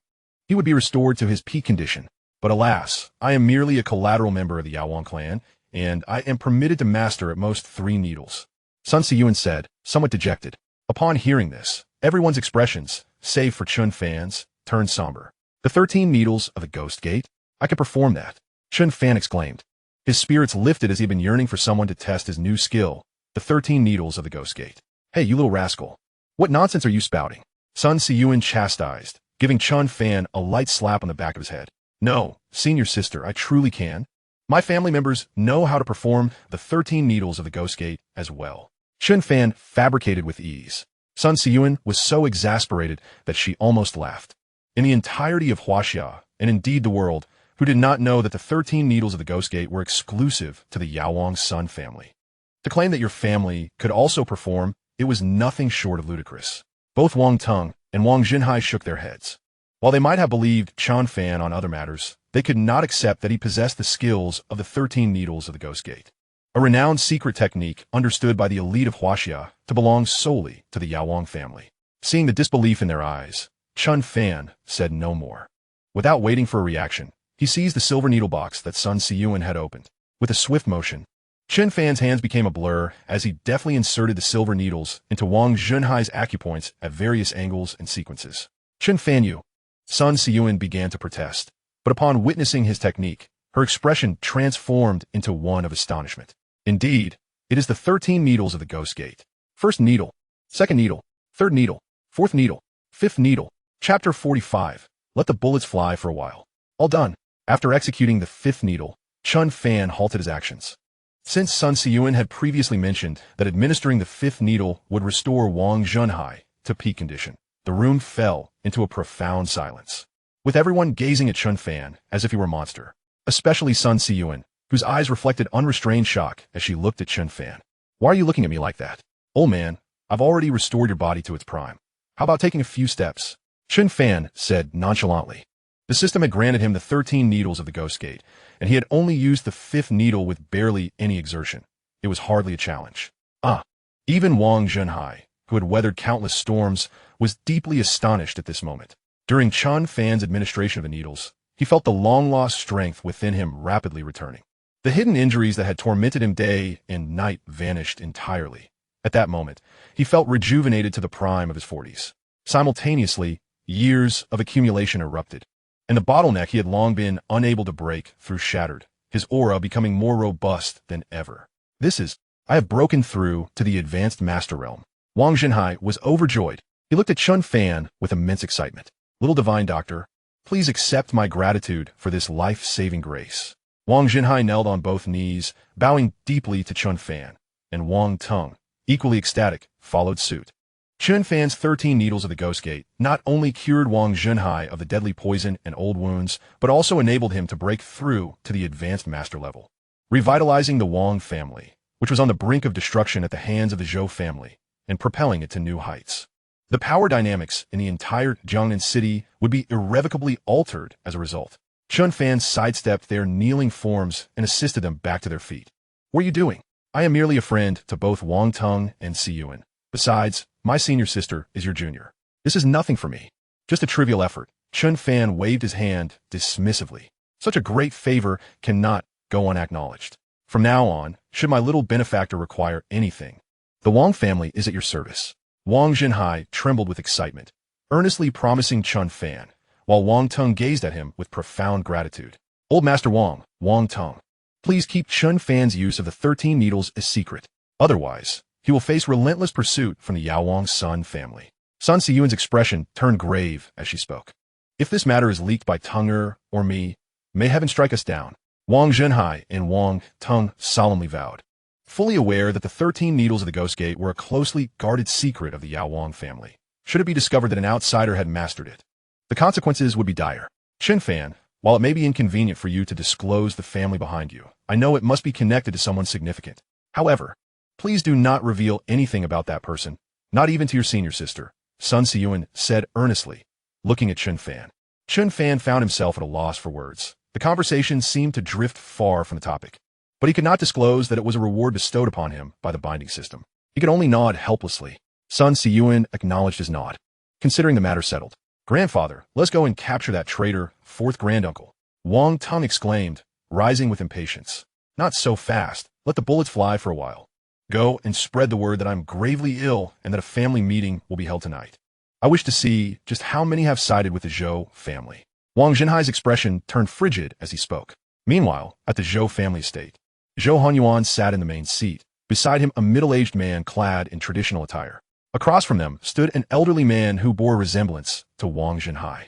he would be restored to his peak condition. But alas, I am merely a collateral member of the Yaowang clan, and I am permitted to master at most 3 needles. Sun Siyuan said, somewhat dejected. Upon hearing this, everyone's expressions, save for Chen Fan's, turned somber. The 13 needles of the Ghost Gate? I could perform that. Chen Fan exclaimed. His spirits lifted as he had been yearning for someone to test his new skill, the 13 needles of the Ghost Gate. Hey, you little rascal. What nonsense are you spouting? Sun Siyuan chastised, giving Chen Fan a light slap on the back of his head. No, senior sister, I truly can. My family members know how to perform the 13 needles of the Ghost Gate as well. Chen Fan fabricated with ease. Sun Siyuan was so exasperated that she almost laughed. In the entirety of Huaxia, and indeed the world, who did not know that the 13 needles of the Ghost Gate were exclusive to the Yaowang Sun family. To claim that your family could also perform, it was nothing short of ludicrous. Both Wang Teng and Wang Jinhai shook their heads. While they might have believed Chen Fan on other matters, they could not accept that he possessed the skills of the 13 needles of the Ghost Gate, a renowned secret technique understood by the elite of Huaxia to belong solely to the Yaowang family. Seeing the disbelief in their eyes, Chen Fan said no more. Without waiting for a reaction, he seized the silver needle box that Sun Siyuan had opened. With a swift motion, Chen Fan's hands became a blur as he deftly inserted the silver needles into Wang Junhai's acupoints at various angles and sequences. Chen Fan you. Sun Siyuan began to protest, but upon witnessing his technique, her expression transformed into one of astonishment. Indeed, it is the 13 needles of the Ghost Gate. First needle, second needle, third needle, fourth needle, fifth needle. Chapter 45. Let the bullets fly for a while. All done. After executing the fifth needle, Chen Fan halted his actions. Since Sun Siyuan had previously mentioned that administering the fifth needle would restore Wang Junhai to peak condition, the room fell into a profound silence, with everyone gazing at Chen Fan as if he were a monster, especially Sun Siyuan, whose eyes reflected unrestrained shock as she looked at Chen Fan. Why are you looking at me like that? Old man, I've already restored your body to its prime. How about taking a few steps? Chen Fan said nonchalantly. The system had granted him the 13 needles of the Ghost Gate, and he had only used the fifth needle with barely any exertion. It was hardly a challenge. Even Wang Junhai, who had weathered countless storms, was deeply astonished at this moment. During Chen Fan's administration of the needles, he felt the long-lost strength within him rapidly returning. The hidden injuries that had tormented him day and night vanished entirely. At that moment, he felt rejuvenated to the prime of his 40s. Simultaneously, years of accumulation erupted, and the bottleneck he had long been unable to break through shattered, his aura becoming more robust than ever. I have broken through to the advanced master realm. Wang Jinhai was overjoyed. He looked at Chen Fan with immense excitement. Little divine doctor, please accept my gratitude for this life-saving grace. Wang Jinhai knelt on both knees, bowing deeply to Chen Fan, and Wang Teng, equally ecstatic, followed suit. Chen Fan's 13 needles of the Ghost Gate not only cured Wang Junhai of the deadly poison and old wounds, but also enabled him to break through to the advanced master level, revitalizing the Wang family, which was on the brink of destruction at the hands of the Zhou family, and propelling it to new heights. The power dynamics in the entire Jiangnan city would be irrevocably altered as a result. Chen Fan sidestepped their kneeling forms and assisted them back to their feet. What are you doing? I am merely a friend to both Wang Teng and Siyuan. Besides, my senior sister is your junior. This is nothing for me. Just a trivial effort. Chen Fan waved his hand dismissively. Such a great favor cannot go unacknowledged. From now on, should my little benefactor require anything, the Wang family is at your service. Wang Jinhai trembled with excitement, earnestly promising Chen Fan, while Wang Teng gazed at him with profound gratitude. Old Master Wang, Wang Teng, please keep Chen Fan's use of the 13 needles a secret. Otherwise, he will face relentless pursuit from the Yaowang Sun family. Sun Siyuan's expression turned grave as she spoke. If this matter is leaked by Teng'er or me, may heaven strike us down. Wang Junhai and Wang Teng solemnly vowed, fully aware that the 13 needles of the Ghost Gate were a closely guarded secret of the Yaowang family. Should it be discovered that an outsider had mastered it, the consequences would be dire. Chen Fan, while it may be inconvenient for you to disclose the family behind you, I know it must be connected to someone significant. However, please do not reveal anything about that person, not even to your senior sister, Sun Siyuan said earnestly, looking at Chen Fan. Chen Fan found himself at a loss for words. The conversation seemed to drift far from the topic, but he could not disclose that it was a reward bestowed upon him by the binding system. He could only nod helplessly. Sun Siyuan acknowledged his nod, considering the matter settled. Grandfather, let's go and capture that traitor, fourth granduncle. Wang Teng exclaimed, rising with impatience. Not so fast. Let the bullets fly for a while. Go and spread the word that I'm gravely ill and that a family meeting will be held tonight. I wish to see just how many have sided with the Zhou family. Wang Jinhai's expression turned frigid as he spoke. Meanwhile, at the Zhou family estate, Zhou Hanyuan sat in the main seat, beside him a middle-aged man clad in traditional attire. Across from them stood an elderly man who bore resemblance to Wang Zhenhai,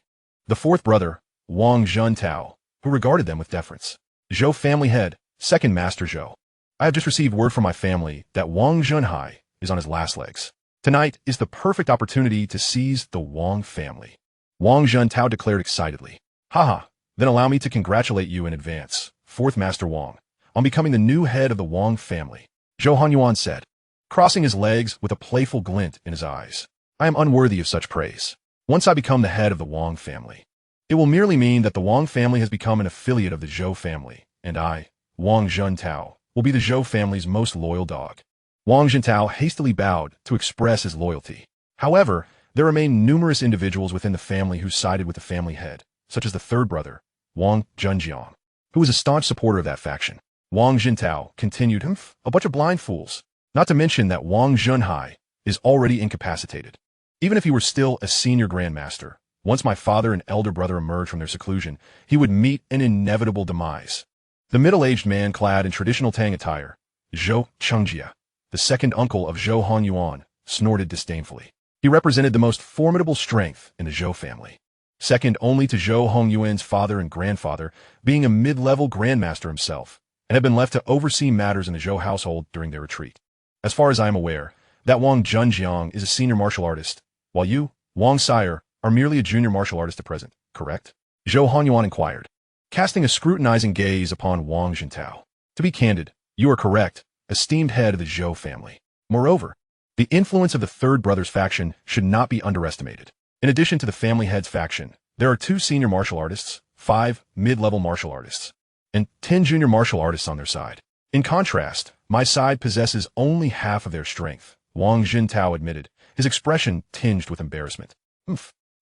the fourth brother, Wang Zhentao, who regarded them with deference. Zhou family head, second master Zhou. I have just received word from my family that Wang Zhenhai is on his last legs. Tonight is the perfect opportunity to seize the Wang family. Wang Zhentao declared excitedly. Haha, then allow me to congratulate you in advance, fourth master Wang, on becoming the new head of the Wang family. Zhou Hanyuan said, crossing his legs with a playful glint in his eyes. I am unworthy of such praise. Once I become the head of the Wang family, it will merely mean that the Wang family has become an affiliate of the Zhou family, and I, Wang Zhentao, will be the Zhou family's most loyal dog. Wang Zhentao hastily bowed to express his loyalty. However, there remained numerous individuals within the family who sided with the family head, such as the third brother, Wang Zhenjiang, who was a staunch supporter of that faction. Wang Zhentao continued, a bunch of blind fools. Not to mention that Wang Zhenhai is already incapacitated. Even if he were still a senior grandmaster, once my father and elder brother emerged from their seclusion, he would meet an inevitable demise. The middle-aged man clad in traditional Tang attire, Zhou Chengjia, the second uncle of Zhou Hanyuan, snorted disdainfully. He represented the most formidable strength in the Zhou family, second only to Zhou Hongyuan's father and grandfather, being a mid-level grandmaster himself, and had been left to oversee matters in the Zhou household during their retreat. As far as I am aware, that Wang Zhenjiang is a senior martial artist, while you, Wang Sire, are merely a junior martial artist at present, correct? Zhou Hanyuan inquired, casting a scrutinizing gaze upon Wang Zhentao. To be candid, you are correct, esteemed head of the Zhou family. Moreover, the influence of the third brother's faction should not be underestimated. In addition to the family head's faction, there are 2 senior martial artists, 5 mid-level martial artists, and 10 junior martial artists on their side. In contrast, my side possesses only half of their strength, Wang Zhentao admitted, his expression tinged with embarrassment.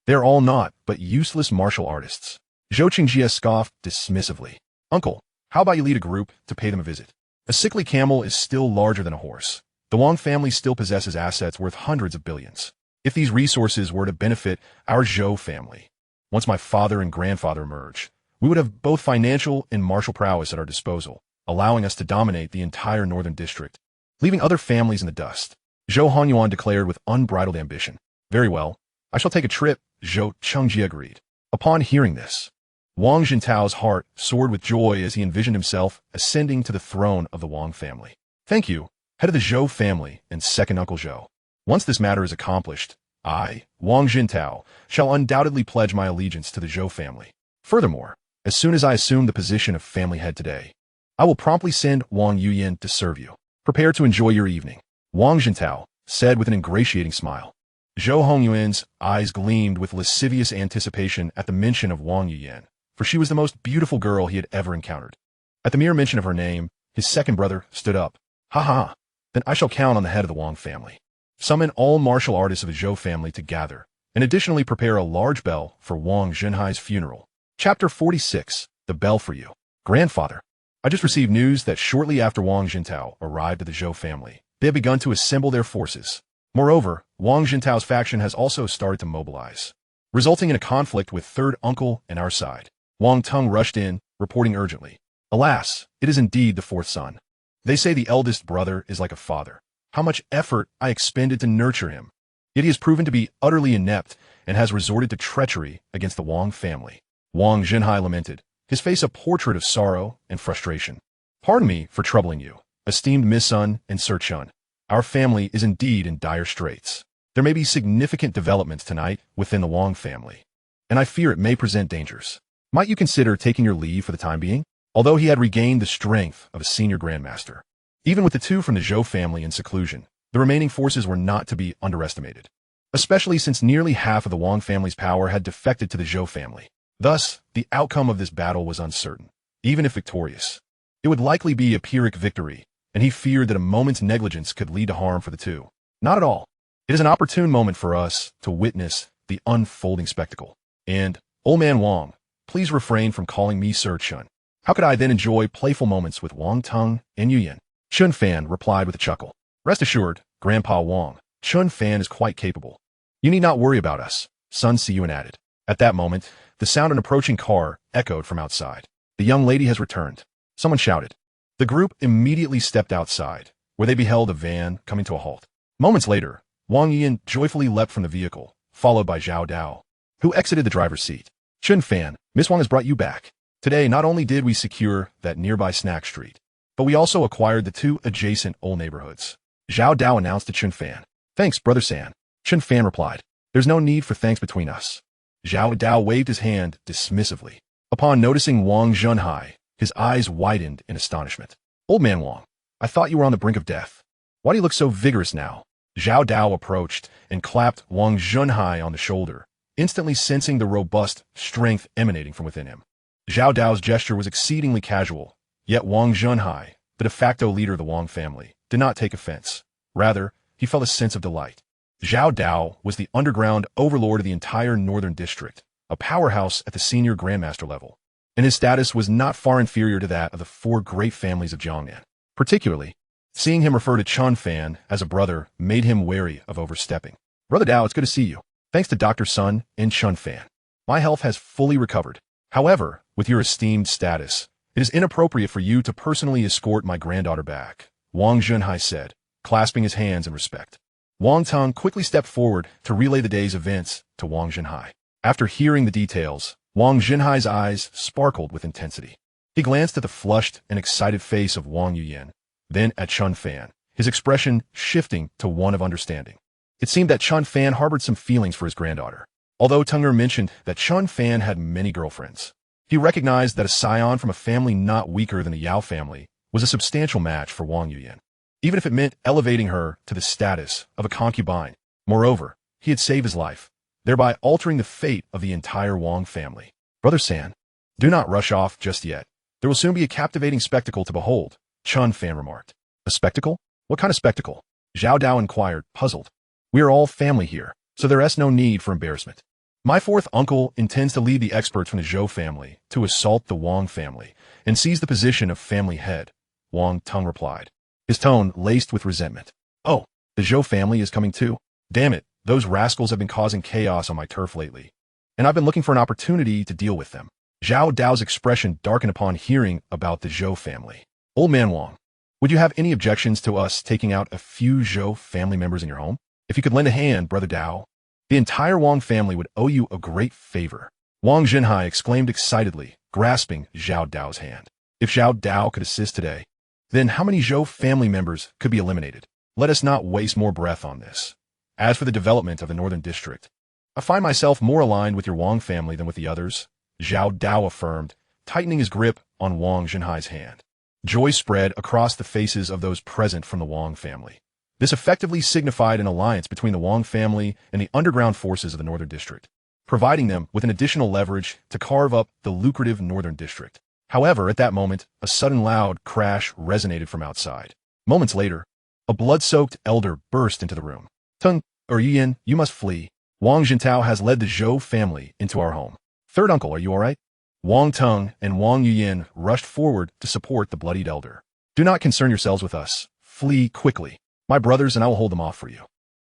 They are all not but useless martial artists. Zhou Qingjie scoffed dismissively. Uncle, how about you lead a group to pay them a visit? A sickly camel is still larger than a horse. The Wang family still possesses assets worth hundreds of billions. If these resources were to benefit our Zhou family, once my father and grandfather emerge, we would have both financial and martial prowess at our disposal, allowing us to dominate the entire northern district, leaving other families in the dust. Zhou Hanyuan declared with unbridled ambition. Very well, I shall take a trip, Zhou Chengjie agreed. Upon hearing this, Wang Zhentao's heart soared with joy as he envisioned himself ascending to the throne of the Wang family. Thank you, head of the Zhou family and second Uncle Zhou. Once this matter is accomplished, I, Wang Zhentao, shall undoubtedly pledge my allegiance to the Zhou family. Furthermore, as soon as I assume the position of family head today, I will promptly send Wang Yuyan to serve you. Prepare to enjoy your evening, Wang Zhentao said with an ingratiating smile. Zhou Hongyuan's eyes gleamed with lascivious anticipation at the mention of Wang Yuyan, for she was the most beautiful girl he had ever encountered. At the mere mention of her name, his second brother stood up. Ha ha, then I shall count on the head of the Wang family. Summon all martial artists of the Zhou family to gather, and additionally prepare a large bell for Wang Zhenhai's funeral. Chapter 46, The Bell for You. Grandfather, I just received news that shortly after Wang Zhentao arrived at the Zhou family, they have begun to assemble their forces. Moreover, Wang Zhentao's faction has also started to mobilize, resulting in a conflict with third uncle and our side. Wang Tung rushed in, reporting urgently. Alas, it is indeed the fourth son. They say the eldest brother is like a father. How much effort I expended to nurture him. Yet he has proven to be utterly inept and has resorted to treachery against the Wang family. Wang Zhenhai lamented, his face a portrait of sorrow and frustration. Pardon me for troubling you, esteemed Miss Sun and Sir Chun. Our family is indeed in dire straits. There may be significant developments tonight within the Wang family, and I fear it may present dangers. Might you consider taking your leave for the time being? Although he had regained the strength of a senior grandmaster, even with the 2 from the Zhou family in seclusion, the remaining forces were not to be underestimated, especially since nearly half of the Wang family's power had defected to the Zhou family. Thus, the outcome of this battle was uncertain. Even if victorious, it would likely be a Pyrrhic victory, and he feared that a moment's negligence could lead to harm for the 2. Not at all. It is an opportune moment for us to witness the unfolding spectacle. And, old man Wang, please refrain from calling me Sir Chun. How could I then enjoy playful moments with Wang Tung and Yuyan? Chen Fan replied with a chuckle. Rest assured, Grandpa Wang, Chen Fan is quite capable. You need not worry about us, Sun Siyuan added. At that moment, the sound of an approaching car echoed from outside. The young lady has returned. Someone shouted. The group immediately stepped outside, where they beheld a van coming to a halt. Moments later, Wang Yiyan joyfully leapt from the vehicle, followed by Zhao Dao, who exited the driver's seat. Chen Fan, Miss Wang has brought you back. Today, not only did we secure that nearby snack street, but we also acquired the 2 adjacent old neighborhoods. Zhao Dao announced to Chen Fan. Thanks, Brother San. Chen Fan replied. There's no need for thanks between us. Zhao Dao waved his hand dismissively. Upon noticing Wang Zhenhai, his eyes widened in astonishment. Old man Wang, I thought you were on the brink of death. Why do you look so vigorous now? Zhao Dao approached and clapped Wang Zhenhai on the shoulder, instantly sensing the robust strength emanating from within him. Zhao Dao's gesture was exceedingly casual, yet Wang Zhenhai, the de facto leader of the Wang family, did not take offense. Rather, he felt a sense of delight. Zhao Dao was the underground overlord of the entire northern district, a powerhouse at the senior grandmaster level, and his status was not far inferior to that of the 4 great families of Jiangnan. Particularly, seeing him refer to Chen Fan as a brother made him wary of overstepping. Brother Dao, it's good to see you. Thanks to Dr. Sun and Chen Fan, my health has fully recovered. However, with your esteemed status, it is inappropriate for you to personally escort my granddaughter back, Wang Zhenhai said, clasping his hands in respect. Wang Tong quickly stepped forward to relay the day's events to Wang Zhenhai. After hearing the details, Wang Zhenhai's eyes sparkled with intensity. He glanced at the flushed and excited face of Wang Yuyan, then at Chen Fan, his expression shifting to one of understanding. It seemed that Chen Fan harbored some feelings for his granddaughter. Although Teng'er mentioned that Chen Fan had many girlfriends, he recognized that a scion from a family not weaker than the Yao family was a substantial match for Wang Yuyan, even if it meant elevating her to the status of a concubine. Moreover, he had saved his life, thereby altering the fate of the entire Wang family. Brother San, do not rush off just yet. There will soon be a captivating spectacle to behold, Chen Fan remarked. A spectacle? What kind of spectacle? Zhao Dao inquired, puzzled. We are all family here, so there is no need for embarrassment. My 4th uncle intends to lead the experts from the Zhou family to assault the Wang family and seize the position of family head, Wang Tong replied, his tone laced with resentment. Oh, the Zhou family is coming too? Damn it, those rascals have been causing chaos on my turf lately, and I've been looking for an opportunity to deal with them. Zhao Dao's expression darkened upon hearing about the Zhou family. Old man Wang, would you have any objections to us taking out a few Zhou family members in your home? If you could lend a hand, Brother Dao, the entire Wang family would owe you a great favor. Wang Zhenhai exclaimed excitedly, grasping Zhao Dao's hand. If Zhao Dao could assist today, then how many Zhou family members could be eliminated? Let us not waste more breath on this. As for the development of the northern district, I find myself more aligned with your Wang family than with the others, Zhao Dao affirmed, tightening his grip on Wang Zhenhai's hand. Joy spread across the faces of those present from the Wang family. This effectively signified an alliance between the Wang family and the underground forces of the northern district, providing them with an additional leverage to carve up the lucrative northern district. However, at that moment, a sudden loud crash resonated from outside. Moments later, a blood-soaked elder burst into the room. Tung, or Yiyan, you must flee. Wang Jintao has led the Zhou family into our home. 3rd uncle, are you all right? Wang Tung and Wang Yuyan rushed forward to support the bloodied elder. Do not concern yourselves with us. Flee quickly. My brothers and I will hold them off for you.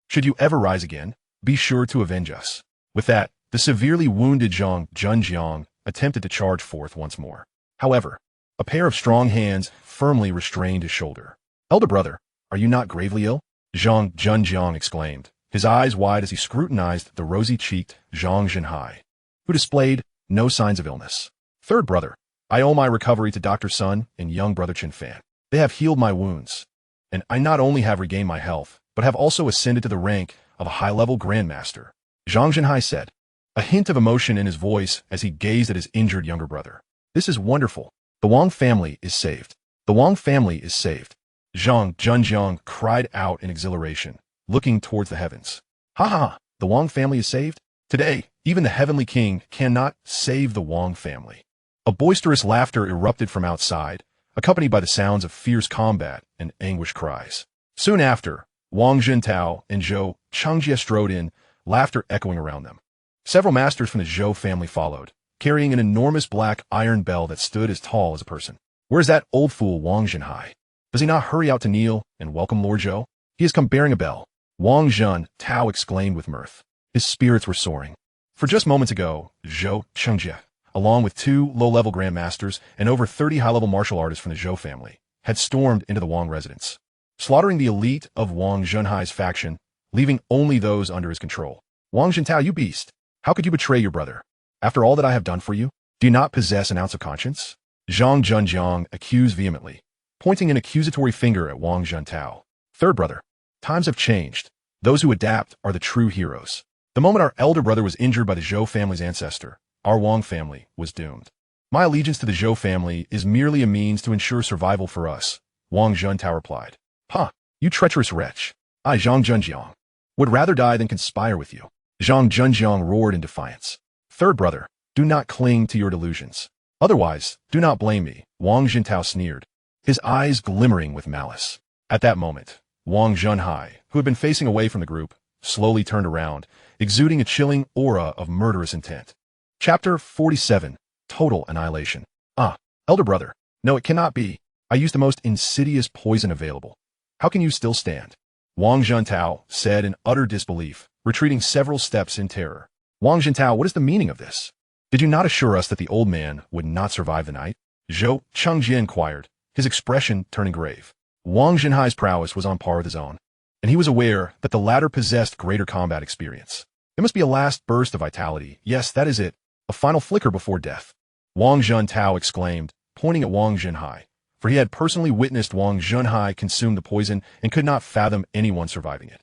Should you ever rise again, be sure to avenge us. With that, the severely wounded Zhang Zhenjiang attempted to charge forth once more. However, a pair of strong hands firmly restrained his shoulder. Elder brother, are you not gravely ill? Zhang Zhenjiang exclaimed, his eyes wide as he scrutinized the rosy-cheeked Zhang Zhenhai, who displayed no signs of illness. 3rd brother, I owe my recovery to Dr. Sun and young brother Chen Fan. They have healed my wounds, and I not only have regained my health, but have also ascended to the rank of a high-level grandmaster, Zhang Zhenhai said, a hint of emotion in his voice as he gazed at his injured younger brother. This is wonderful. The Wang family is saved. The Wang family is saved. Zhang Zhenjiang cried out in exhilaration, looking towards the heavens. Ha ha, the Wang family is saved? Today, even the heavenly king cannot save the Wang family. A boisterous laughter erupted from outside, accompanied by the sounds of fierce combat and anguished cries. Soon after, Wang Jintao and Zhou Changjie strode in, laughter echoing around them. Several masters from the Zhou family followed, carrying an enormous black iron bell that stood as tall as a person. Where's that old fool Wang Zhenhai? Does he not hurry out to kneel and welcome Lord Zhou? He has come bearing a bell. Wang Zhen Tao exclaimed with mirth. His spirits were soaring. For just moments ago, Zhou Changjie, along with 2 low-level grandmasters and over 30 high-level martial artists from the Zhou family, had stormed into the Wang residence. Slaughtering the elite of Wang Zhenhai's faction, leaving only those under his control. Wang Jintao, you beast! How could you betray your brother? After all that I have done for you, do you not possess an ounce of conscience? Zhang Junjiang accused vehemently, pointing an accusatory finger at Wang Jintao. Third brother, times have changed. Those who adapt are the true heroes. The moment our elder brother was injured by the Zhou family's ancestor, our Wang family was doomed. My allegiance to the Zhou family is merely a means to ensure survival for us, Wang Jintao replied. Ha! You treacherous wretch! I, Zhang Junjiang, would rather die than conspire with you. Zhang Junjiang roared in defiance. Third brother, do not cling to your delusions. Otherwise, do not blame me, Wang Jintao sneered, his eyes glimmering with malice. At that moment, Wang Junhai, who had been facing away from the group, slowly turned around, exuding a chilling aura of murderous intent. Chapter 47. Total Annihilation. Ah, elder brother, no, it cannot be. I used the most insidious poison available. How can you still stand? Wang Jintao said in utter disbelief, retreating several steps in terror. Wang Jintao, what is the meaning of this? Did you not assure us that the old man would not survive the night? Zhou Chengjie inquired, his expression turning grave. Wang Jinhai's prowess was on par with his own, and he was aware that the latter possessed greater combat experience. It must be a last burst of vitality. Yes, that is it. A final flicker before death. Wang Jintao exclaimed, pointing at Wang Jinhai, for he had personally witnessed Wang Junhai consume the poison and could not fathom anyone surviving it.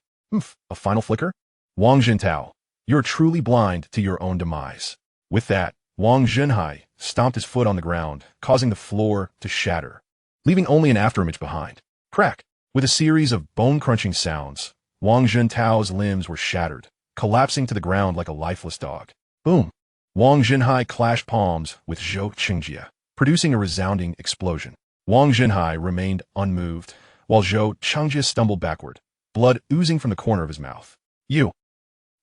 A final flicker? Wang Jintao, you're truly blind to your own demise. With that, Wang Junhai stomped his foot on the ground, causing the floor to shatter, leaving only an afterimage behind. Crack! With a series of bone-crunching sounds, Wang Jintao's limbs were shattered, collapsing to the ground like a lifeless dog. Boom! Wang Jinhai clashed palms with Zhou Chengjie, producing a resounding explosion. Wang Jinhai remained unmoved, while Zhou Chengjie stumbled backward, blood oozing from the corner of his mouth. You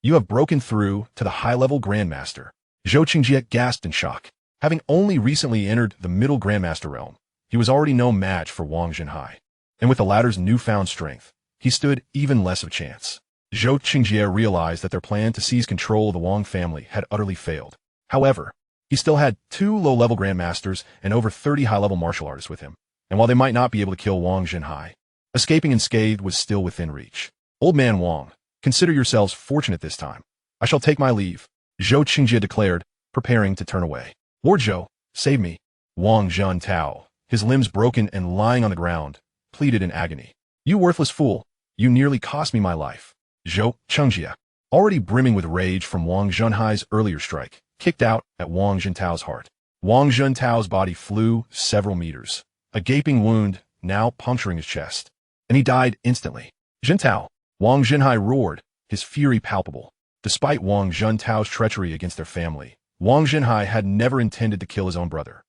have broken through to the high-level Grandmaster. Zhou Chengjie gasped in shock. Having only recently entered the middle Grandmaster realm, he was already no match for Wang Jinhai, and with the latter's newfound strength, he stood even less of a chance. Zhou Chengjie realized that their plan to seize control of the Wang family had utterly failed. However, he still had 2 low-level Grandmasters and over 30 high-level martial artists with him, and while they might not be able to kill Wang Jinhai, escaping unscathed was still within reach. Old man Wang, consider yourselves fortunate this time. I shall take my leave, Zhou Chengjie declared, preparing to turn away. Lord Zhou, save me. Wang Jintao, his limbs broken and lying on the ground, pleaded in agony. You worthless fool, you nearly cost me my life. Zhou Chengjie, already brimming with rage from Wang Junhai's earlier strike, kicked out at Wang Jintao's heart. Wang Jintao's body flew several meters, a gaping wound now puncturing his chest, and he died instantly. Jintao, Wang Jinhai roared, his fury palpable. Despite Wang Jintao's treachery against their family, Wang Jinhai had never intended to kill his own brother.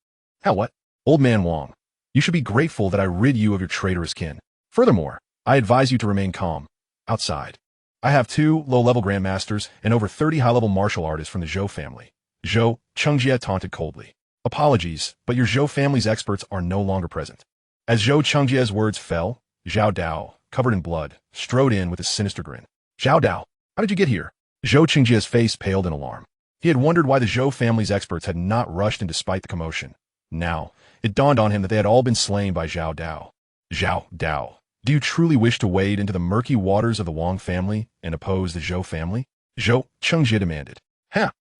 How what? Old man Wang, you should be grateful that I rid you of your traitorous kin. Furthermore, I advise you to remain calm. Outside, I have 2 low-level Grandmasters and over 30 high-level martial artists from the Zhou family. Zhou Chengjie taunted coldly. Apologies, but your Zhou family's experts are no longer present. As Zhou Chengjie's words fell, Zhao Dao, covered in blood, strode in with a sinister grin. Zhao Dao, how did you get here? Zhou Chengjie's face paled in alarm. He had wondered why the Zhou family's experts had not rushed in despite the commotion. Now, it dawned on him that they had all been slain by Zhao Dao. Zhao Dao, do you truly wish to wade into the murky waters of the Wang family and oppose the Zhou family? Zhou Chengjie demanded.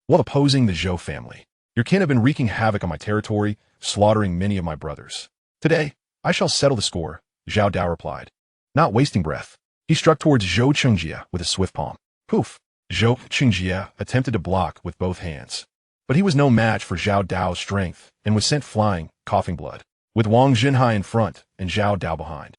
While opposing the Zhou family, your kin have been wreaking havoc on my territory, slaughtering many of my brothers. Today, I shall settle the score, Zhao Dao replied. Not wasting breath, he struck towards Zhou Chengjie with a swift palm. Poof! Zhou Chengjie attempted to block with both hands, but he was no match for Zhao Dao's strength and was sent flying, coughing blood, with Wang Jinhai in front and Zhao Dao behind.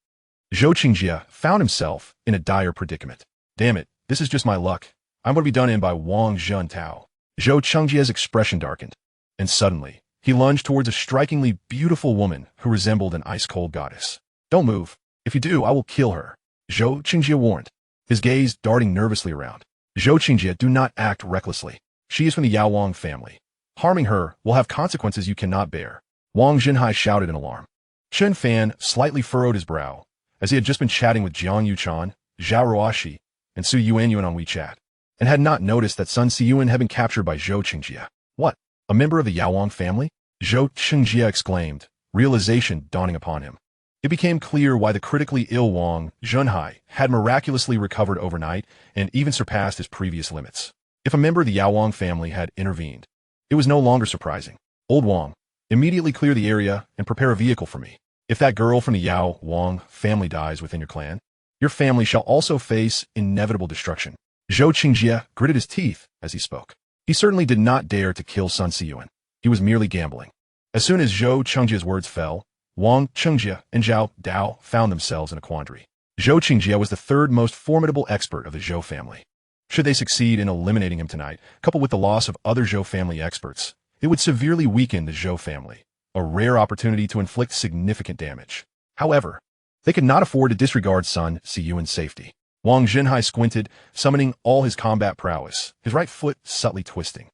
Zhou Chengjie found himself in a dire predicament. Damn it, this is just my luck. I'm going to be done in by Wang Jintao. Zhou Chengjie's expression darkened, and suddenly, he lunged towards a strikingly beautiful woman who resembled an ice-cold goddess. Don't move. If you do, I will kill her, Zhou Chengjie warned, his gaze darting nervously around. Zhou Chengjie, do not act recklessly. She is from the Yao Wang family. Harming her will have consequences you cannot bear. Wang Jinhai shouted in alarm. Chen Fan slightly furrowed his brow, as he had just been chatting with Jiang Yuchan, Zhao Ruoxi, and Su Yuanyuan on WeChat, and had not noticed that Sun Siyuan had been captured by Zhou Chengjie. What? A member of the Yao Wang family? Zhou Chengjie exclaimed, realization dawning upon him. It became clear why the critically ill Wang Junhai had miraculously recovered overnight and even surpassed his previous limits. If a member of the Yao Wang family had intervened, it was no longer surprising. Old Wang, immediately clear the area and prepare a vehicle for me. If that girl from the Yao Wang family dies within your clan, your family shall also face inevitable destruction. Zhou Qingjie gritted his teeth as he spoke. He certainly did not dare to kill Sun Siyuan. He was merely gambling. As soon as Zhou Qingjie's words fell, Wang Qingjie and Zhao Dao found themselves in a quandary. Zhou Qingjie was the third most formidable expert of the Zhou family. Should they succeed in eliminating him tonight, coupled with the loss of other Zhou family experts, it would severely weaken the Zhou family, a rare opportunity to inflict significant damage. However, they could not afford to disregard Sun Siyuan's safety. Wang Junhai squinted, summoning all his combat prowess, his right foot subtly twisting.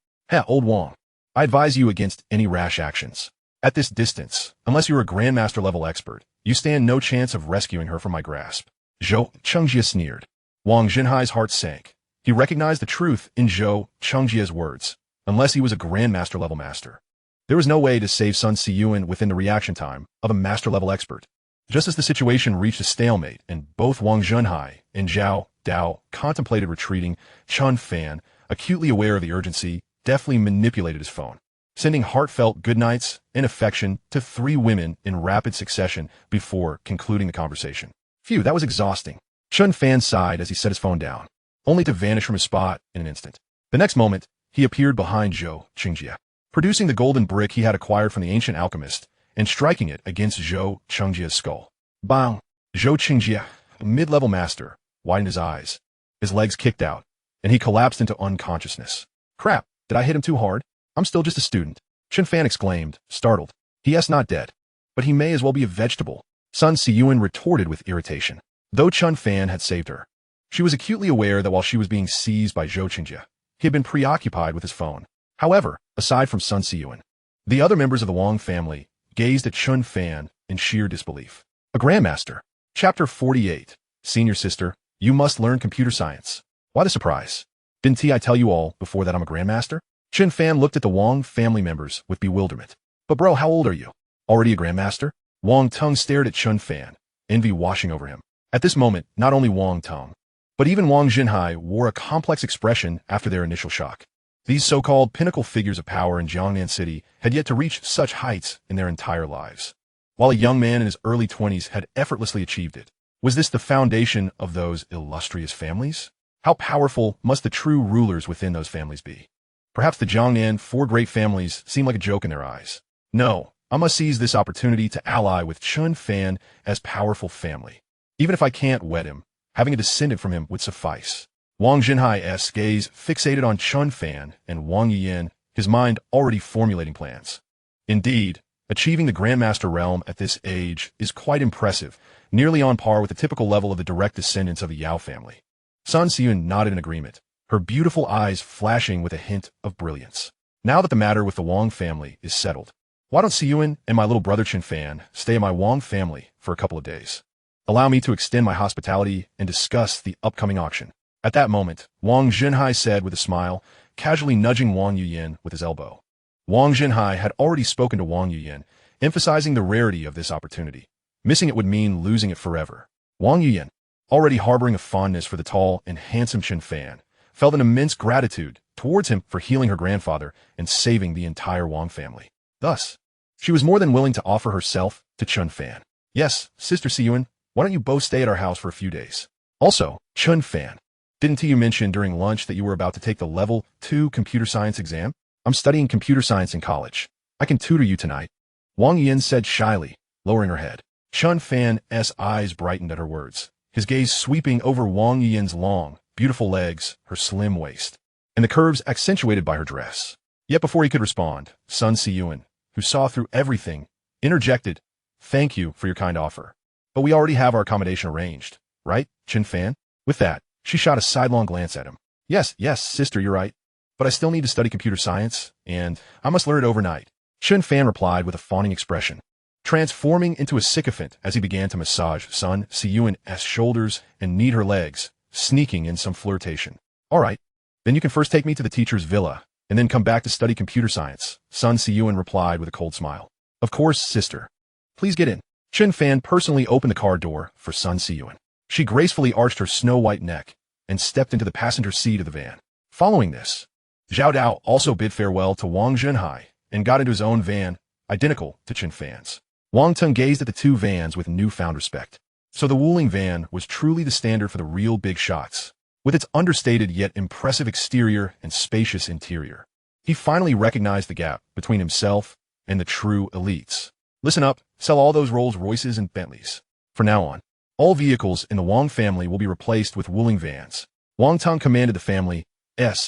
Old Wang, I advise you against any rash actions. At this distance, unless you're a Grandmaster level expert, you stand no chance of rescuing her from my grasp. Zhou Qingjie sneered. Wang Junhai's heart sank. He recognized the truth in Zhou Qingjie's words. Unless he was a Grandmaster level master, there was no way to save Sun Siyuan within the reaction time of a master level expert. Just as the situation reached a stalemate and both Wang Junhai and Zhao Dao contemplated retreating, Chen Fan, acutely aware of the urgency, deftly manipulated his phone, sending heartfelt goodnights and affection to 3 women in rapid succession before concluding the conversation. Phew, that was exhausting. Chen Fan sighed as he set his phone down, only to vanish from his spot in an instant. The next moment, he appeared behind Zhou Qingjie, producing the golden brick he had acquired from the ancient alchemist and striking it against Zhou Qingjie's skull. Bang! Zhou Qingjie, a mid-level master, widened his eyes. His legs kicked out, and he collapsed into unconsciousness. Crap, did I hit him too hard? I'm still just a student. Chen Fan exclaimed, startled. He is not dead, but he may as well be a vegetable. Sun Siyuan retorted with irritation. Though Chen Fan had saved her, she was acutely aware that while she was being seized by Zhou Qingjie, he had been preoccupied with his phone. However, aside from Sun Siyuan, the other members of the Wang family gazed at Chen Fan in sheer disbelief. A Grandmaster. Chapter 48. Senior sister, you must learn computer science. Why the surprise? Didn't I tell you all before that I'm a Grandmaster? Chen Fan looked at the Wang family members with bewilderment. But bro, how old are you? Already a Grandmaster? Wang Tung stared at Chen Fan, envy washing over him. At this moment, not only Wang Tung, but even Wang Junhai wore a complex expression after their initial shock. These so-called pinnacle figures of power in Jiangnan City had yet to reach such heights in their entire lives. While a young man in his early 20s had effortlessly achieved it, was this the foundation of those illustrious families? How powerful must the true rulers within those families be? Perhaps the Jiangnan 4 great families seem like a joke in their eyes. No, I must seize this opportunity to ally with Chen Fan as powerful family. Even if I can't wed him, having a descendant from him would suffice. Wang Junhai's gaze fixated on Chen Fan and Wang Yiyan, his mind already formulating plans. Indeed, achieving the Grandmaster realm at this age is quite impressive, nearly on par with the typical level of the direct descendants of the Yao family. Sun Siyuan nodded in agreement, her beautiful eyes flashing with a hint of brilliance. Now that the matter with the Wang family is settled, why don't Siyuan and my little brother Chen Fan stay in my Wang family for a couple of days? Allow me to extend my hospitality and discuss the upcoming auction. At that moment, Wang Junhai said with a smile, casually nudging Wang Yiyan with his elbow. Wang Junhai had already spoken to Wang Yiyan, emphasizing the rarity of this opportunity. Missing it would mean losing it forever. Wang Yiyan, already harboring a fondness for the tall and handsome Chen Fan, felt an immense gratitude towards him for healing her grandfather and saving the entire Wang family. Thus, she was more than willing to offer herself to Chen Fan. Yes, Sister Siyuan, why don't you both stay at our house for a few days? Also, Chen Fan, didn't you mention during lunch that you were about to take the Level 2 computer science exam? I'm studying computer science in college. I can tutor you tonight. Wang Yiyan said shyly, lowering her head. Chen Fan's eyes brightened at her words, his gaze sweeping over Wang Yiyan's long, beautiful legs, her slim waist, and the curves accentuated by her dress. Yet before he could respond, Sun Siyuan, who saw through everything, interjected, Thank you for your kind offer. But we already have our accommodation arranged, right, Chen Fan? With that, she shot a sidelong glance at him. Yes, sister, you're right. But I still need to study computer science, and I must learn it overnight. Chen Fan replied with a fawning expression, transforming into a sycophant as he began to massage Sun Siyuan's shoulders and knead her legs, sneaking in some flirtation. All right, then you can first take me to the teacher's villa, and then come back to study computer science, Sun Siyuan replied with a cold smile. Of course, sister. Please get in. Chen Fan personally opened the car door for Sun Siyuan. She gracefully arched her snow-white neck and stepped into the passenger seat of the van. Following this, Zhao Dao also bid farewell to Wang Zhenhai and got into his own van, identical to Chen Fan's. Wang Teng gazed at the two vans with newfound respect. So the Wuling van was truly the standard for the real big shots, with its understated yet impressive exterior and spacious interior. He finally recognized the gap between himself and the true elites. Listen up, sell all those Rolls Royces and Bentleys. From now on, all vehicles in the Wang family will be replaced with Wuling vans. Wang Teng commanded the family's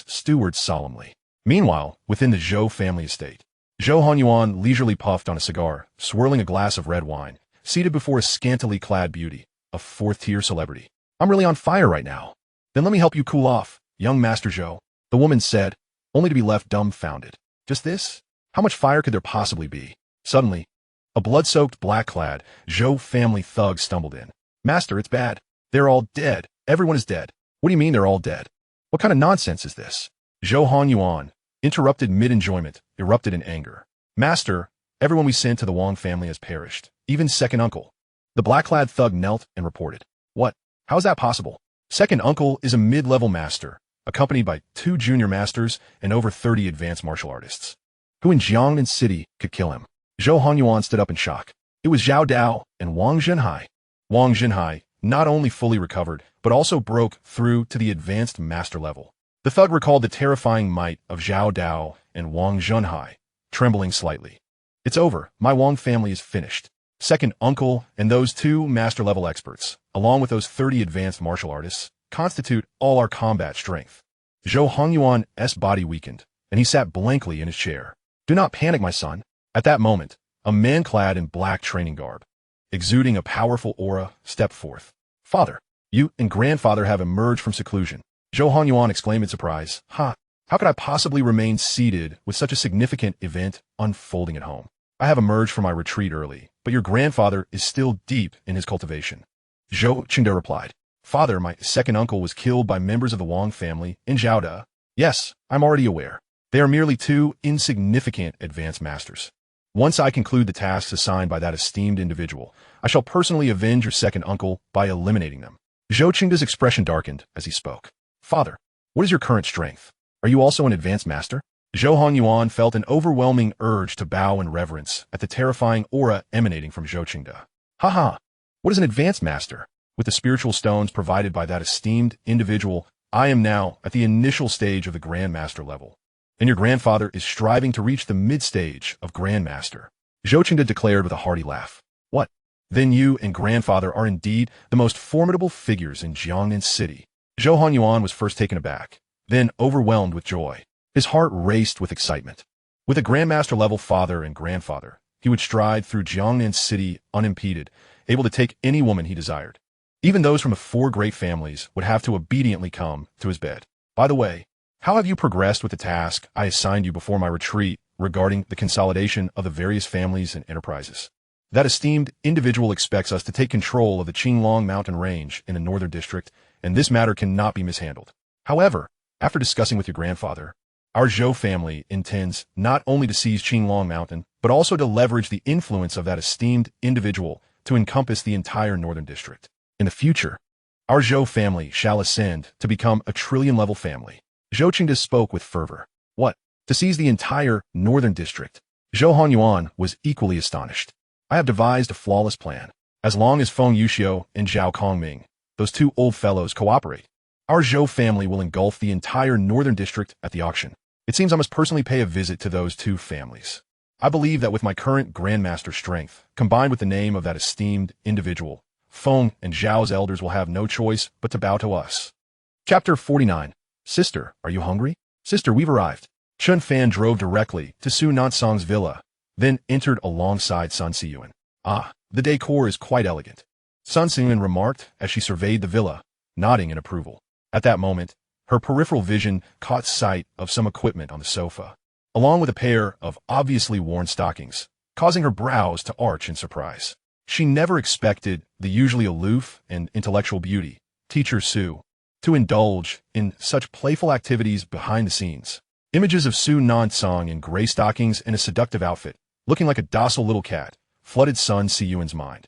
stewards solemnly. Meanwhile, within the Zhou family estate, Zhou Hanyuan leisurely puffed on a cigar, swirling a glass of red wine, seated before a scantily clad beauty, a fourth-tier celebrity. I'm really on fire right now. Then let me help you cool off, young Master Zhou, the woman said, only to be left dumbfounded. Just this? How much fire could there possibly be? Suddenly, a blood-soaked, black-clad Zhou family thug stumbled in. Master, it's bad. They're all dead. Everyone is dead. What do you mean they're all dead? What kind of nonsense is this? Zhou Hanyuan, interrupted mid-enjoyment, erupted in anger. Master, everyone we sent to the Wang family has perished, even second uncle. The black-clad thug knelt and reported. What? How is that possible? Second uncle is a mid-level master, accompanied by 2 junior masters and over 30 advanced martial artists. Who in Jiangnan City could kill him? Zhou Hanyuan stood up in shock. It was Zhao Dao and Wang Zhenhai. Wang Zhenhai not only fully recovered, but also broke through to the advanced master level. The thug recalled the terrifying might of Zhao Dao and Wang Zhenhai, trembling slightly. It's over. My Wang family is finished. Second uncle and those 2 master-level experts, along with those 30 advanced martial artists, constitute all our combat strength. Zhou Hanyuan's body weakened, and he sat blankly in his chair. Do not panic, my son. At that moment, a man clad in black training garb, exuding a powerful aura, stepped forth. Father, you and grandfather have emerged from seclusion. Zhou Hanyuan exclaimed in surprise. Ha! How could I possibly remain seated with such a significant event unfolding at home? I have emerged from my retreat early, but your grandfather is still deep in his cultivation. Zhou Qingde replied. Father, my second uncle was killed by members of the Wang family in Zhaoda. Yes, I'm already aware. They are merely 2 insignificant advanced masters. Once I conclude the tasks assigned by that esteemed individual, I shall personally avenge your second uncle by eliminating them. Zhou Qingde's expression darkened as he spoke. Father, what is your current strength? Are you also an advanced master? Zhou Hanyuan felt an overwhelming urge to bow in reverence at the terrifying aura emanating from Zhou Qingde. Haha, what is an advanced master? With the spiritual stones provided by that esteemed individual, I am now at the initial stage of the Grandmaster level, and your grandfather is striving to reach the mid-stage of Grandmaster. Zhou Qingde declared with a hearty laugh. What? Then you and grandfather are indeed the most formidable figures in Jiangnan City. Zhou Hanyuan was first taken aback, then overwhelmed with joy. His heart raced with excitement. With a Grandmaster-level father and grandfather, he would stride through Jiangnan City unimpeded, able to take any woman he desired. Even those from the 4 great families would have to obediently come to his bed. By the way, how have you progressed with the task I assigned you before my retreat regarding the consolidation of the various families and enterprises? That esteemed individual expects us to take control of the Qinglong mountain range in the northern district, and this matter cannot be mishandled. However, after discussing with your grandfather, our Zhou family intends not only to seize Qinglong mountain, but also to leverage the influence of that esteemed individual to encompass the entire northern district. In the future, our Zhou family shall ascend to become a trillion-level family. Zhou Qingde spoke with fervor. What? To seize the entire northern district? Zhou Hanyuan was equally astonished. I have devised a flawless plan. As long as Feng Yuxiu and Zhao Kongming, those 2 old fellows, cooperate, our Zhou family will engulf the entire northern district at the auction. It seems I must personally pay a visit to those 2 families. I believe that with my current Grandmaster strength, combined with the name of that esteemed individual, Feng and Zhao's elders will have no choice but to bow to us. Chapter 49. Sister, are you hungry? Sister, we've arrived. Chen Fan drove directly to Su Nansong's villa, then entered alongside Sun Siyuan. Ah, the decor is quite elegant, Sun Siyuan remarked as she surveyed the villa, nodding in approval. At that moment, her peripheral vision caught sight of some equipment on the sofa, along with a pair of obviously worn stockings, causing her brows to arch in surprise. She never expected the usually aloof and intellectual beauty, Teacher Su, to indulge in such playful activities behind the scenes. Images of Su Nansong in gray stockings and a seductive outfit, looking like a docile little cat, flooded Sun Siyuan's mind.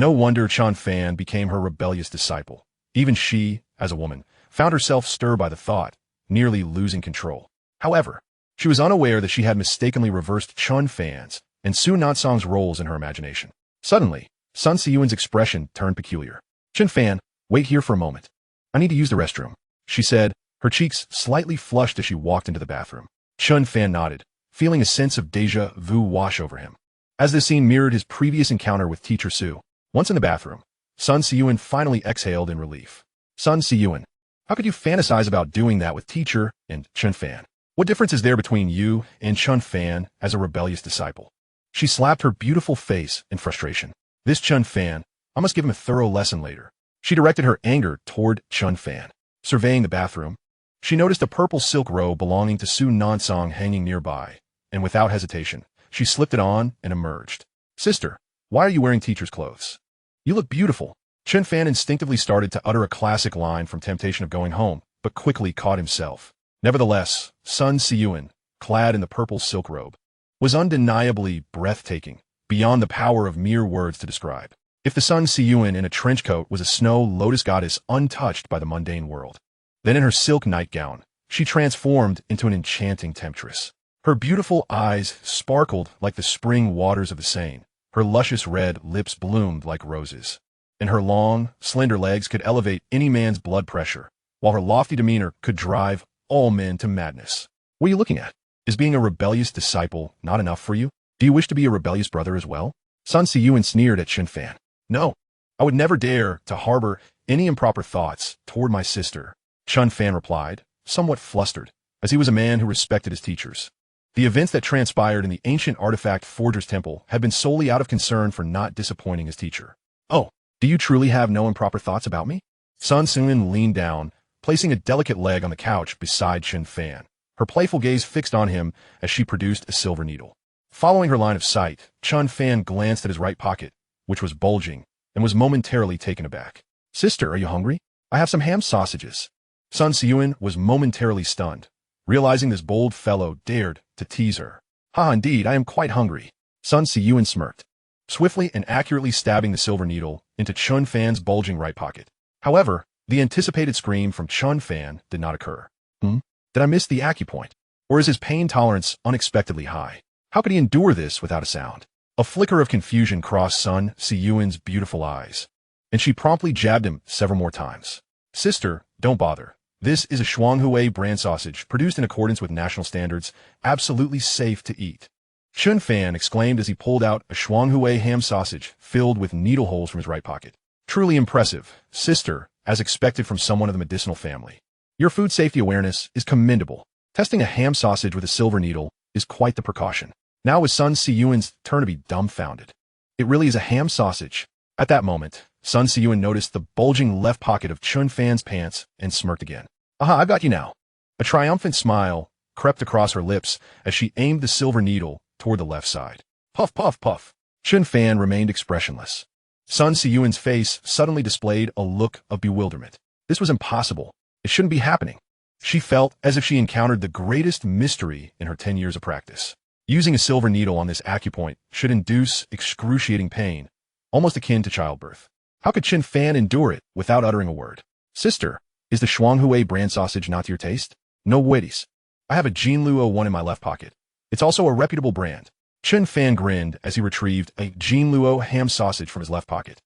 No wonder Chen Fan became her rebellious disciple. Even she, as a woman, found herself stirred by the thought, nearly losing control. However, she was unaware that she had mistakenly reversed Chen Fan's and Su Nansong's roles in her imagination. Suddenly, Sun Siyuan's expression turned peculiar. Chen Fan, wait here for a moment. I need to use the restroom, she said, her cheeks slightly flushed as she walked into the bathroom. Chen Fan nodded, feeling a sense of déjà vu wash over him. As the scene mirrored his previous encounter with Teacher Su, once in the bathroom, Sun Siyuan finally exhaled in relief. Sun Siyuan, how could you fantasize about doing that with Teacher and Chen Fan? What difference is there between you and Chen Fan as a rebellious disciple? She slapped her beautiful face in frustration. This Chen Fan, I must give him a thorough lesson later. She directed her anger toward Chen Fan. Surveying the bathroom, she noticed a purple silk robe belonging to Su Nansong hanging nearby, and without hesitation, she slipped it on and emerged. Sister, why are you wearing teacher's clothes? You look beautiful. Chen Fan instinctively started to utter a classic line from Temptation of Going Home, but quickly caught himself. Nevertheless, Sun Siyuan, clad in the purple silk robe, was undeniably breathtaking, beyond the power of mere words to describe. If the Sun Siyuan in a trench coat was a snow lotus goddess untouched by the mundane world, then in her silk nightgown, she transformed into an enchanting temptress. Her beautiful eyes sparkled like the spring waters of the Seine, her luscious red lips bloomed like roses, and her long, slender legs could elevate any man's blood pressure, while her lofty demeanor could drive all men to madness. What are you looking at? Is being a rebellious disciple not enough for you? Do you wish to be a rebellious brother as well? Sun Siyuan sneered at Chen Fan. No, I would never dare to harbor any improper thoughts toward my sister, Chen Fan replied, somewhat flustered, as he was a man who respected his teachers. The events that transpired in the ancient artifact forger's temple had been solely out of concern for not disappointing his teacher. Oh, do you truly have no improper thoughts about me? Sun Siyuan leaned down, placing a delicate leg on the couch beside Chen Fan, her playful gaze fixed on him as she produced a silver needle. Following her line of sight, Chen Fan glanced at his right pocket, which was bulging, and was momentarily taken aback. Sister, are you hungry? I have some ham sausages. Sun Siyuan was momentarily stunned, realizing this bold fellow dared to tease her. Ha, indeed, I am quite hungry. Sun Siyuan smirked, swiftly and accurately stabbing the silver needle into Chen Fan's bulging right pocket. However, the anticipated scream from Chen Fan did not occur. Did I miss the acupoint? Or is his pain tolerance unexpectedly high? How could he endure this without a sound? A flicker of confusion crossed Sun Siyuan's beautiful eyes, and she promptly jabbed him several more times. Sister, don't bother. This is a Shuanghui brand sausage produced in accordance with national standards, absolutely safe to eat. Chen Fan exclaimed as he pulled out a Shuanghui ham sausage filled with needle holes from his right pocket. Truly impressive, sister, as expected from someone of the medicinal family. Your food safety awareness is commendable. Testing a ham sausage with a silver needle is quite the precaution. Now it was Sun Siyuan's turn to be dumbfounded. It really is a ham sausage. At that moment, Sun Siyuan noticed the bulging left pocket of Chen Fan's pants and smirked again. Aha, I've got you now. A triumphant smile crept across her lips as she aimed the silver needle toward the left side. Puff, puff, puff. Chen Fan remained expressionless. Sun Siyuan's face suddenly displayed a look of bewilderment. This was impossible. It shouldn't be happening. She felt as if she encountered the greatest mystery in her 10 years of practice. Using a silver needle on this acupoint should induce excruciating pain, almost akin to childbirth. How could Chen Fan endure it without uttering a word? Sister, is the Shuanghui brand sausage not to your taste? No worries. I have a Jinluo one in my left pocket. It's also a reputable brand. Chen Fan grinned as he retrieved a Jinluo ham sausage from his left pocket.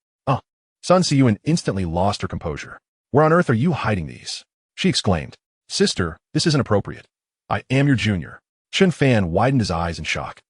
Sun Siyuan instantly lost her composure. Where on earth are you hiding these? She exclaimed. Sister, this isn't appropriate. I am your junior. Chen Fan widened his eyes in shock.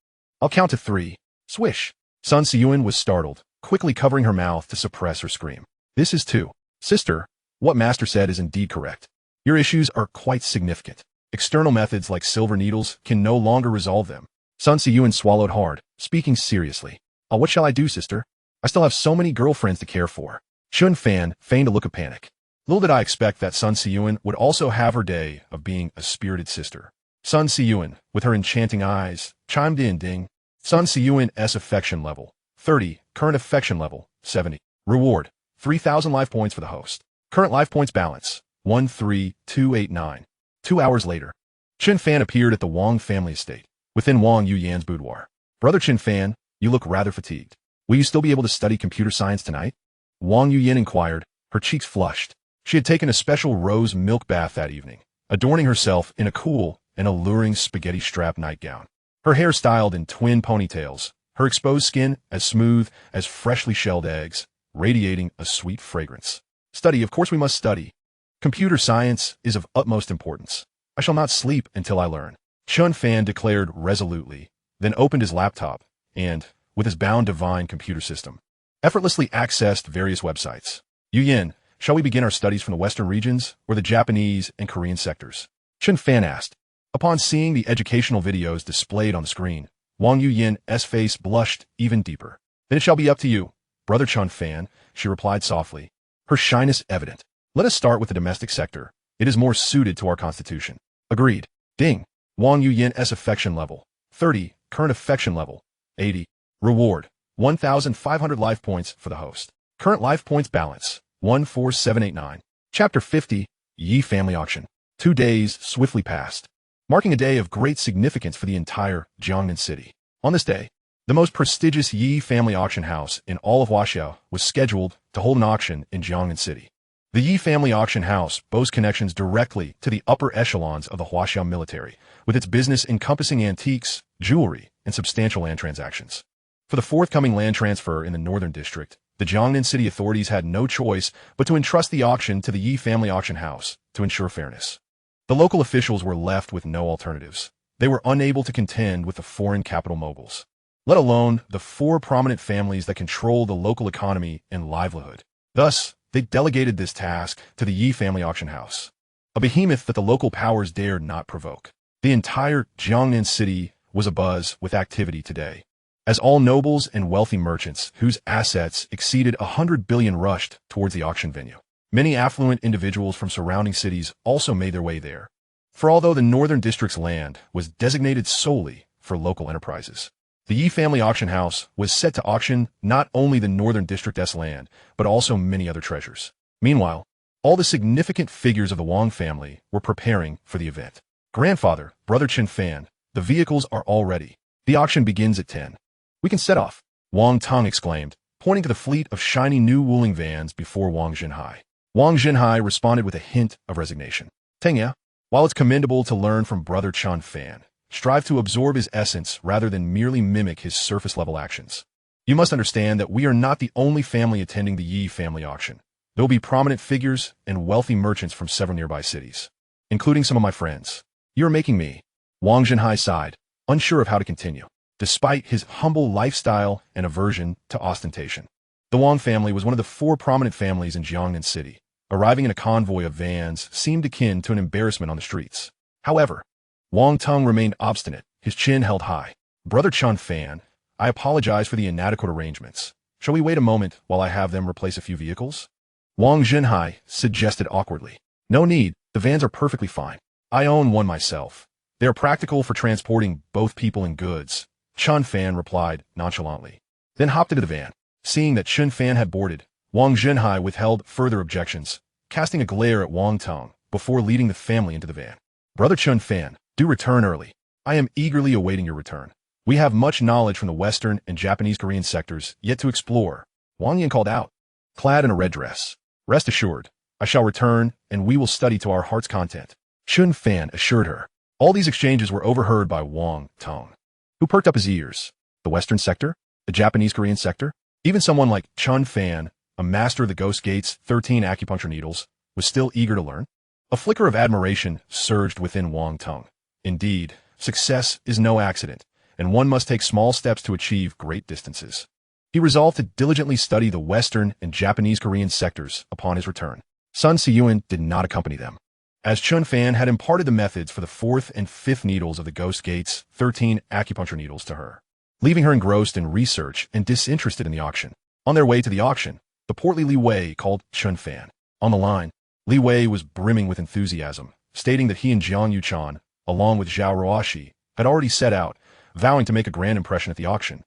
I'll count to 3. Swish. Sun Siyuan was startled, quickly covering her mouth to suppress her scream. This is 2. Sister, what Master said is indeed correct. Your issues are quite significant. External methods like silver needles can no longer resolve them. Sun Siyuan swallowed hard, speaking seriously. What shall I do, sister? I still have so many girlfriends to care for. Chen Fan feigned a look of panic. Little did I expect that Sun Siyuan would also have her day of being a spirited sister. Sun Siyuan, with her enchanting eyes, chimed in, ding. Sun Siyuan's affection level, 30. Current affection level, 70. Reward, 3,000 life points for the host. Current life points balance, 13289. 2 hours later, Chen Fan appeared at the Wang family estate, within Wang Yuyan's boudoir. Brother Chen Fan, you look rather fatigued. Will you still be able to study computer science tonight? Wang Yuyin inquired, her cheeks flushed. She had taken a special rose milk bath that evening, adorning herself in a cool and alluring spaghetti strap nightgown. Her hair styled in twin ponytails, her exposed skin as smooth as freshly shelled eggs, radiating a sweet fragrance. Study, of course we must study. Computer science is of utmost importance. I shall not sleep until I learn. Chen Fan declared resolutely, then opened his laptop and, with his bound divine computer system, effortlessly accessed various websites. Yuyin, shall we begin our studies from the Western regions or the Japanese and Korean sectors? Chen Fan asked. Upon seeing the educational videos displayed on the screen, Wang Yuyin's face blushed even deeper. Then it shall be up to you, Brother Chen Fan, she replied softly, her shyness evident. Let us start with the domestic sector. It is more suited to our constitution. Agreed. Ding. Wang Yuyin's affection level, 30. Current affection level, 80. Reward, 1,500 life points for the host. Current life points balance, 14789. Chapter 50, Yi Family Auction. 2 days swiftly passed, marking a day of great significance for the entire Jiangnan city. On this day, the most prestigious Yi Family Auction House in all of Huaxiao was scheduled to hold an auction in Jiangnan City. The Yi Family Auction House boasts connections directly to the upper echelons of the Huaxiao military, with its business encompassing antiques, jewelry, and substantial land transactions. For the forthcoming land transfer in the Northern District, the Jiangnan City authorities had no choice but to entrust the auction to the Yi Family Auction House to ensure fairness. The local officials were left with no alternatives. They were unable to contend with the foreign capital moguls, let alone the 4 prominent families that control the local economy and livelihood. Thus, they delegated this task to the Yi Family Auction House, a behemoth that the local powers dared not provoke. The entire Jiangnan City was abuzz with activity today, as all nobles and wealthy merchants whose assets exceeded 100 billion rushed towards the auction venue. Many affluent individuals from surrounding cities also made their way there, for although the Northern District's land was designated solely for local enterprises, the Yi Family Auction House was set to auction not only the Northern District's land, but also many other treasures. Meanwhile, all the significant figures of the Wang family were preparing for the event. Grandfather, Brother Chen Fan, the vehicles are all ready. The auction begins at 10. We can set off, Wang Tong exclaimed, pointing to the fleet of shiny new Wuling vans before Wang Jinhai. Wang Jinhai responded with a hint of resignation. Tengya, while it's commendable to learn from Brother Chen Fan, strive to absorb his essence rather than merely mimic his surface-level actions. You must understand that we are not the only family attending the Yi family auction. There will be prominent figures and wealthy merchants from several nearby cities, including some of my friends. You are making me. Wang Jinhai sighed, unsure of how to continue. Despite his humble lifestyle and aversion to ostentation, the Wang family was one of the 4 prominent families in Jiangnan City. Arriving in a convoy of vans seemed akin to an embarrassment on the streets. However, Wang Tong remained obstinate, his chin held high. Brother Chen Fan, I apologize for the inadequate arrangements. Shall we wait a moment while I have them replace a few vehicles? Wang Jinhai suggested awkwardly. No need, the vans are perfectly fine. I own one myself. They are practical for transporting both people and goods, Chen Fan replied nonchalantly, then hopped into the van. Seeing that Chen Fan had boarded, Wang Jinhai withheld further objections, casting a glare at Wang Tong before leading the family into the van. Brother Chen Fan, do return early. I am eagerly awaiting your return. We have much knowledge from the Western and Japanese Korean sectors yet to explore, Wang Yin called out, clad in a red dress. Rest assured, I shall return and we will study to our heart's content, Chen Fan assured her. All these exchanges were overheard by Wang Tong, who perked up his ears. The Western sector? The Japanese Korean sector? Even someone like Chen Fan, a master of the Ghost Gate's 13 acupuncture needles, was still eager to learn. A flicker of admiration surged within Wang Tong. Indeed, success is no accident, and one must take small steps to achieve great distances. He resolved to diligently study the Western and Japanese Korean sectors upon his return. Sun Siyuan did not accompany them, as Chen Fan had imparted the methods for the 4th and 5th needles of the Ghost Gate's 13 acupuncture needles to her, leaving her engrossed in research and disinterested in the auction. On their way to the auction, the portly Li Wei called Chen Fan. On the line, Li Wei was brimming with enthusiasm, stating that he and Jiang Yuchan, along with Zhao Ruoxi, had already set out, vowing to make a grand impression at the auction,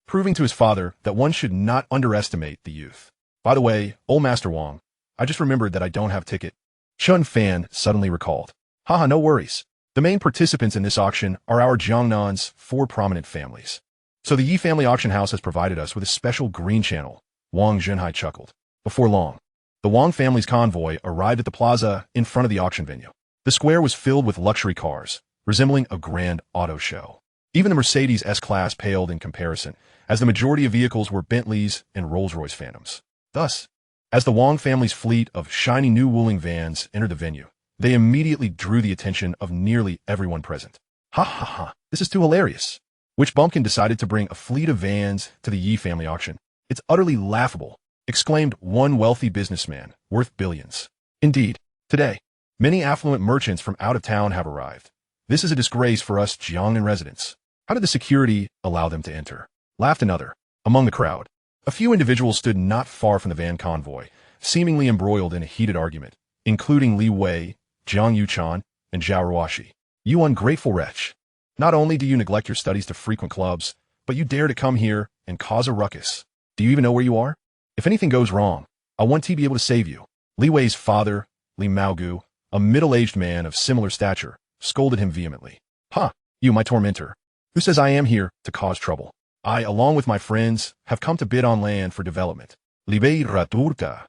proving to his father that one should not underestimate the youth. By the way, old Master Wang, I just remembered that I don't have ticket. Chen Fan suddenly recalled. Haha, no worries. The main participants in this auction are our Jiangnan's 4 prominent families. So the Yi family auction house has provided us with a special green channel, Wang Junhai chuckled. Before long, the Wang family's convoy arrived at the plaza in front of the auction venue. The square was filled with luxury cars, resembling a grand auto show. Even the Mercedes S-Class paled in comparison, as the majority of vehicles were Bentleys and Rolls-Royce Phantoms. Thus, as the Wang family's fleet of shiny new Wuling vans entered the venue, they immediately drew the attention of nearly everyone present. Ha ha ha, this is too hilarious. Which bumpkin decided to bring a fleet of vans to the Yi family auction? It's utterly laughable, exclaimed one wealthy businessman, worth billions. Indeed, today, many affluent merchants from out of town have arrived. This is a disgrace for us Jiangnan residents. How did the security allow them to enter? Laughed another. Among the crowd, a few individuals stood not far from the van convoy, seemingly embroiled in a heated argument, including Li Wei, Jiang Yuchan, and Zhao Ruoxi. You ungrateful wretch. Not only do you neglect your studies to frequent clubs, but you dare to come here and cause a ruckus. Do you even know where you are? If anything goes wrong, I want to be able to save you. Li Wei's father, Li Maogu, a middle-aged man of similar stature, scolded him vehemently. Ha! You, my tormentor. Who says I am here to cause trouble? I, along with my friends, have come to bid on land for development. Li Bei Radurka,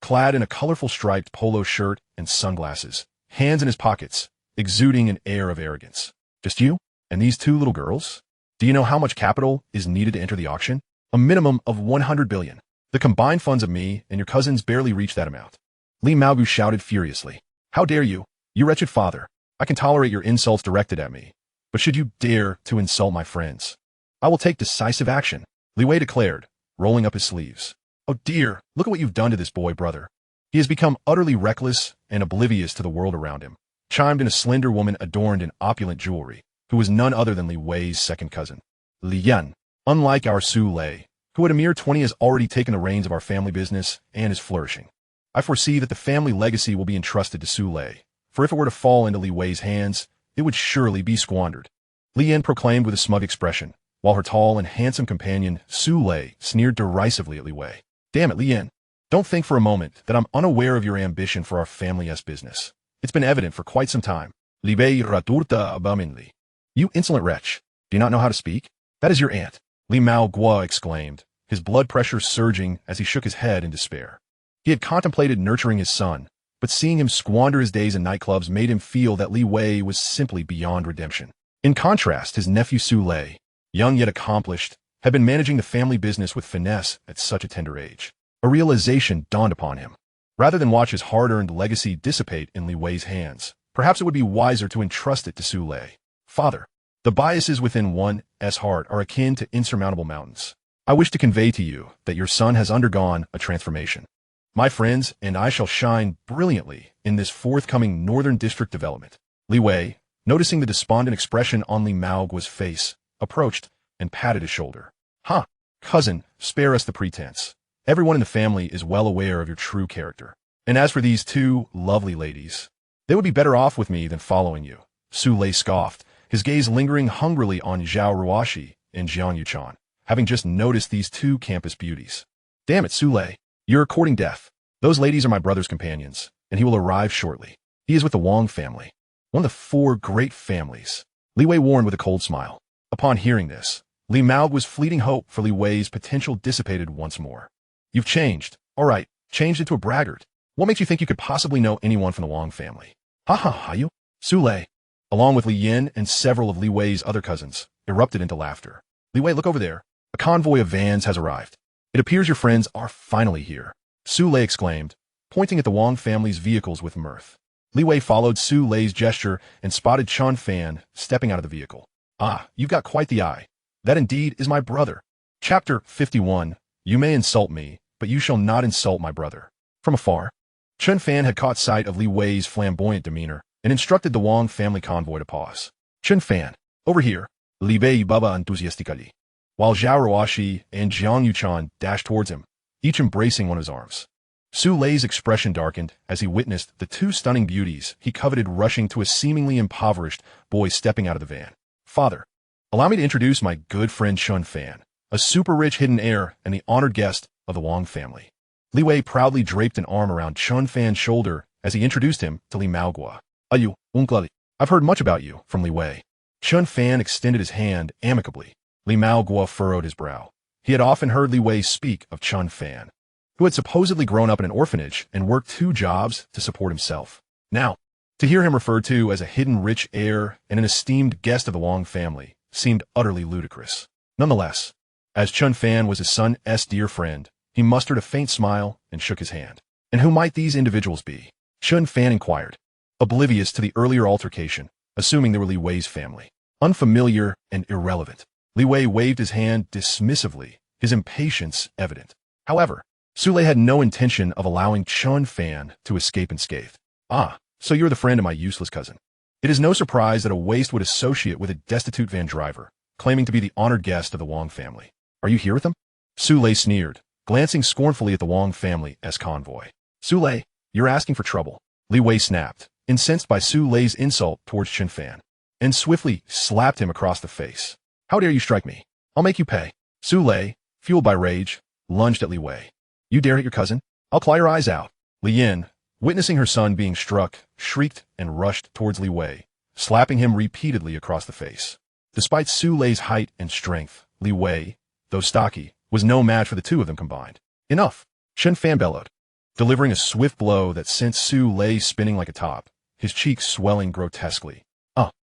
clad in a colorful striped polo shirt and sunglasses, hands in his pockets, exuding an air of arrogance. Just you? And these two little girls? Do you know how much capital is needed to enter the auction? A minimum of 100 billion. The combined funds of me and your cousins barely reach that amount. Li Maogu shouted furiously. How dare you, you wretched father? I can tolerate your insults directed at me, but should you dare to insult my friends, I will take decisive action, Li Wei declared, rolling up his sleeves. Oh dear, look at what you've done to this boy, brother. He has become utterly reckless and oblivious to the world around him, chimed in a slender woman adorned in opulent jewelry, who was none other than Li Wei's second cousin. Li Yan, unlike our Su Lei, who at a mere 20 has already taken the reins of our family business and is flourishing. I foresee that the family legacy will be entrusted to Su Lei, for if it were to fall into Li Wei's hands, it would surely be squandered. Li Yan proclaimed with a smug expression, while her tall and handsome companion, Su Lei, sneered derisively at Li Wei. Damn it, Li Yan. Don't think for a moment that I'm unaware of your ambition for our family's business. It's been evident for quite some time. Li Bei Radurta abominably. You insolent wretch, do you not know how to speak? That is your aunt, Li Mao Guo exclaimed, his blood pressure surging as he shook his head in despair. He had contemplated nurturing his son, but seeing him squander his days in nightclubs made him feel that Li Wei was simply beyond redemption. In contrast, his nephew Su Lei, young yet accomplished, had been managing the family business with finesse at such a tender age. A realization dawned upon him. Rather than watch his hard-earned legacy dissipate in Li Wei's hands, perhaps it would be wiser to entrust it to Su Lei. Father, the biases within one's heart are akin to insurmountable mountains. I wish to convey to you that your son has undergone a transformation. My friends and I shall shine brilliantly in this forthcoming Northern District development. Li Wei, noticing the despondent expression on Li Maoguo's face, approached and patted his shoulder. Ha! Cousin, spare us the pretense. Everyone in the family is well aware of your true character. And as for these two lovely ladies, they would be better off with me than following you. Su Lei scoffed, his gaze lingering hungrily on Zhao Ruoxi and Jiang Yuchan, having just noticed these two campus beauties. Damn it, Su Lei, you're courting death. Those ladies are my brother's companions, and he will arrive shortly. He is with the Wang family, one of the 4 great families. Li Wei warned with a cold smile. Upon hearing this, Li Maoguo's fleeting hope for Li Wei's potential dissipated once more. You've changed. All right, changed into a braggart. What makes you think you could possibly know anyone from the Wang family? Ha ha ha you. Su Lei, along with Li Yin and several of Li Wei's other cousins, erupted into laughter. Li Wei, look over there. A convoy of vans has arrived. It appears your friends are finally here. Su Lei exclaimed, pointing at the Wang family's vehicles with mirth. Li Wei followed Su Lei's gesture and spotted Chen Fan stepping out of the vehicle. Ah, you've got quite the eye. That indeed is my brother. Chapter 51. You may insult me, but you shall not insult my brother. From afar, Chen Fan had caught sight of Li Wei's flamboyant demeanor and instructed the Wang family convoy to pause. Chen Fan, over here, Li Bei Baba enthusiastically, while Zhao Ruoxi and Jiang Yuchan dashed towards him, each embracing one of his arms. Su Lei's expression darkened as he witnessed the 2 stunning beauties he coveted rushing to a seemingly impoverished boy stepping out of the van. Father, allow me to introduce my good friend Chen Fan, a super-rich hidden heir and the honored guest of the Wang family. Li Wei proudly draped an arm around Chen Fan's shoulder as he introduced him to Li Maoguo. You, uncle, I've heard much about you from Li Wei. Chen Fan extended his hand amicably, Li Mao Guo furrowed his brow. He had often heard Li Wei speak of Chen Fan, who had supposedly grown up in an orphanage and worked 2 jobs to support himself. Now, to hear him referred to as a hidden rich heir and an esteemed guest of the Wang family seemed utterly ludicrous. Nonetheless, as Chen Fan was his son's dear friend, he mustered a faint smile and shook his hand. And who might these individuals be? Chen Fan inquired, oblivious to the earlier altercation, assuming they were Li Wei's family. Unfamiliar and irrelevant. Li Wei waved his hand dismissively, his impatience evident. However, Su Lei had no intention of allowing Chen Fan to escape unscathed. Ah, so you're the friend of my useless cousin. It is no surprise that a waste would associate with a destitute van driver, claiming to be the honored guest of the Wang family. Are you here with them? Su Lei sneered, glancing scornfully at the Wang family's convoy. Su Lei, you're asking for trouble. Li Wei snapped, incensed by Su Lei's insult towards Chen Fan, and swiftly slapped him across the face. How dare you strike me? I'll make you pay. Su Lei, fueled by rage, lunged at Li Wei. You dare hit your cousin? I'll claw your eyes out. Li Yin, witnessing her son being struck, shrieked and rushed towards Li Wei, slapping him repeatedly across the face. Despite Su Lei's height and strength, Li Wei, though stocky, was no match for the 2 of them combined. Enough! Chen Fan bellowed, delivering a swift blow that sent Su Lei spinning like a top, his cheeks swelling grotesquely.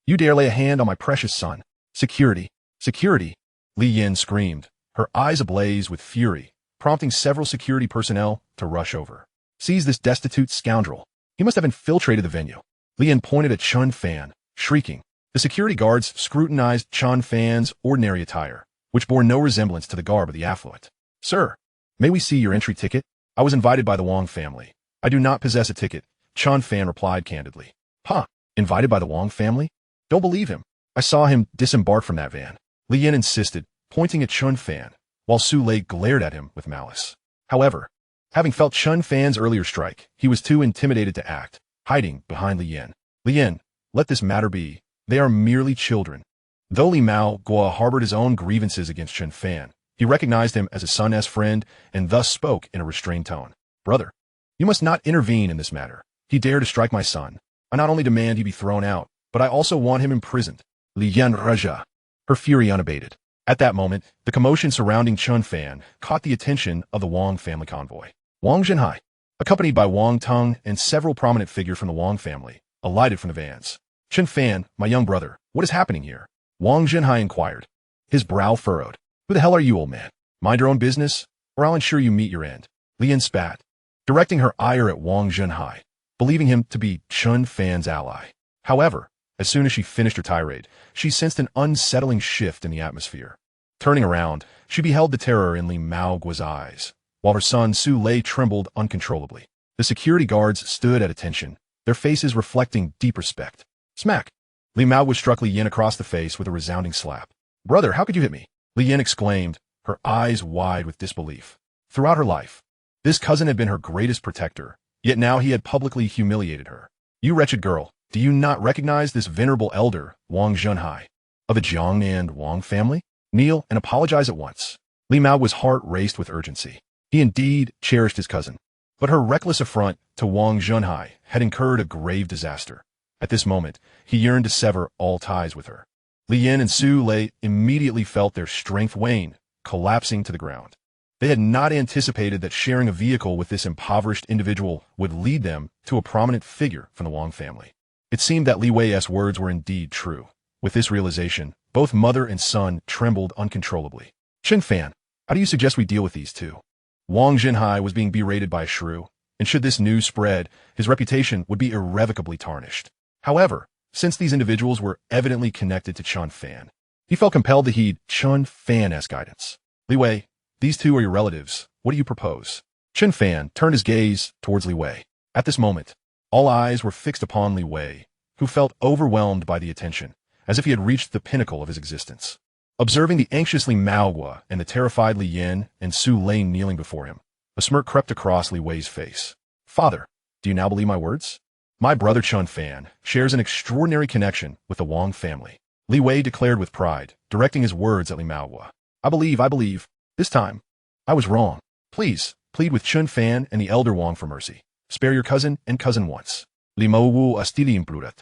You dare lay a hand on my precious son. Security! Security! Li Yin screamed, her eyes ablaze with fury, prompting several security personnel to rush over. Seize this destitute scoundrel. He must have infiltrated the venue. Li Yin pointed at Chen Fan, shrieking. The security guards scrutinized Chen Fan's ordinary attire, which bore no resemblance to the garb of the affluent. Sir, may we see your entry ticket? I was invited by the Wang family. I do not possess a ticket, Chen Fan replied candidly. Huh, invited by the Wang family? Don't believe him. I saw him disembark from that van. Li Yin insisted, pointing at Chen Fan, while Su Lei glared at him with malice. However, having felt Chen Fan's earlier strike, he was too intimidated to act, hiding behind Li Yin. Li Yin, let this matter be. They are merely children. Though Li Mao Guo harbored his own grievances against Chen Fan, he recognized him as his son's friend and thus spoke in a restrained tone. Brother, you must not intervene in this matter. He dared to strike my son. I not only demand he be thrown out, but I also want him imprisoned. Li Yan Raja, her fury unabated. At that moment, the commotion surrounding Chen Fan caught the attention of the Wang family convoy. Wang Zhenhai, accompanied by Wang Tong and several prominent figures from the Wang family, alighted from the vans. Chen Fan, my young brother, what is happening here? Wang Zhenhai inquired, his brow furrowed. Who the hell are you, old man? Mind your own business, or I'll ensure you meet your end. Li Yan spat, directing her ire at Wang Zhenhai, believing him to be Chen Fan's ally. However, as soon as she finished her tirade, she sensed an unsettling shift in the atmosphere. Turning around, she beheld the terror in Li Mao Guo's eyes, while her son Su Lei trembled uncontrollably. The security guards stood at attention, their faces reflecting deep respect. Smack! Li Mao Guo struck Li Yin across the face with a resounding slap. Brother, how could you hit me? Li Yin exclaimed, her eyes wide with disbelief. Throughout her life, this cousin had been her greatest protector, yet now he had publicly humiliated her. You wretched girl, do you not recognize this venerable elder, Wang Zhenhai, of the Jiang and Wang family? Kneel and apologize at once. Li Mao Guo's heart raced with urgency. He indeed cherished his cousin, but her reckless affront to Wang Zhenhai had incurred a grave disaster. At this moment, he yearned to sever all ties with her. Li Yin and Su Lei immediately felt their strength wane, collapsing to the ground. They had not anticipated that sharing a vehicle with this impoverished individual would lead them to a prominent figure from the Wang family. It seemed that Li Wei's words were indeed true. With this realization, both mother and son trembled uncontrollably. Chen Fan, how do you suggest we deal with these 2? Wang Zhenhai was being berated by a shrew, and should this news spread, his reputation would be irrevocably tarnished. However, since these individuals were evidently connected to Chen Fan, he felt compelled to heed Chen Fan's guidance. Li Wei, these 2 are your relatives. What do you propose? Chen Fan turned his gaze towards Li Wei. At this moment, all eyes were fixed upon Li Wei, who felt overwhelmed by the attention, as if he had reached the pinnacle of his existence. Observing the anxious Li Mao Guo and the terrified Li Yin and Su Lei kneeling before him, a smirk crept across Li Wei's face. Father, do you now believe my words? My brother Chen Fan shares an extraordinary connection with the Wang family. Li Wei declared with pride, directing his words at Li Mao Guo. I believe. This time, I was wrong. Please, plead with Chen Fan and the elder Wang for mercy. Spare your cousin and cousin once. Li Mao Wu astili imprudat.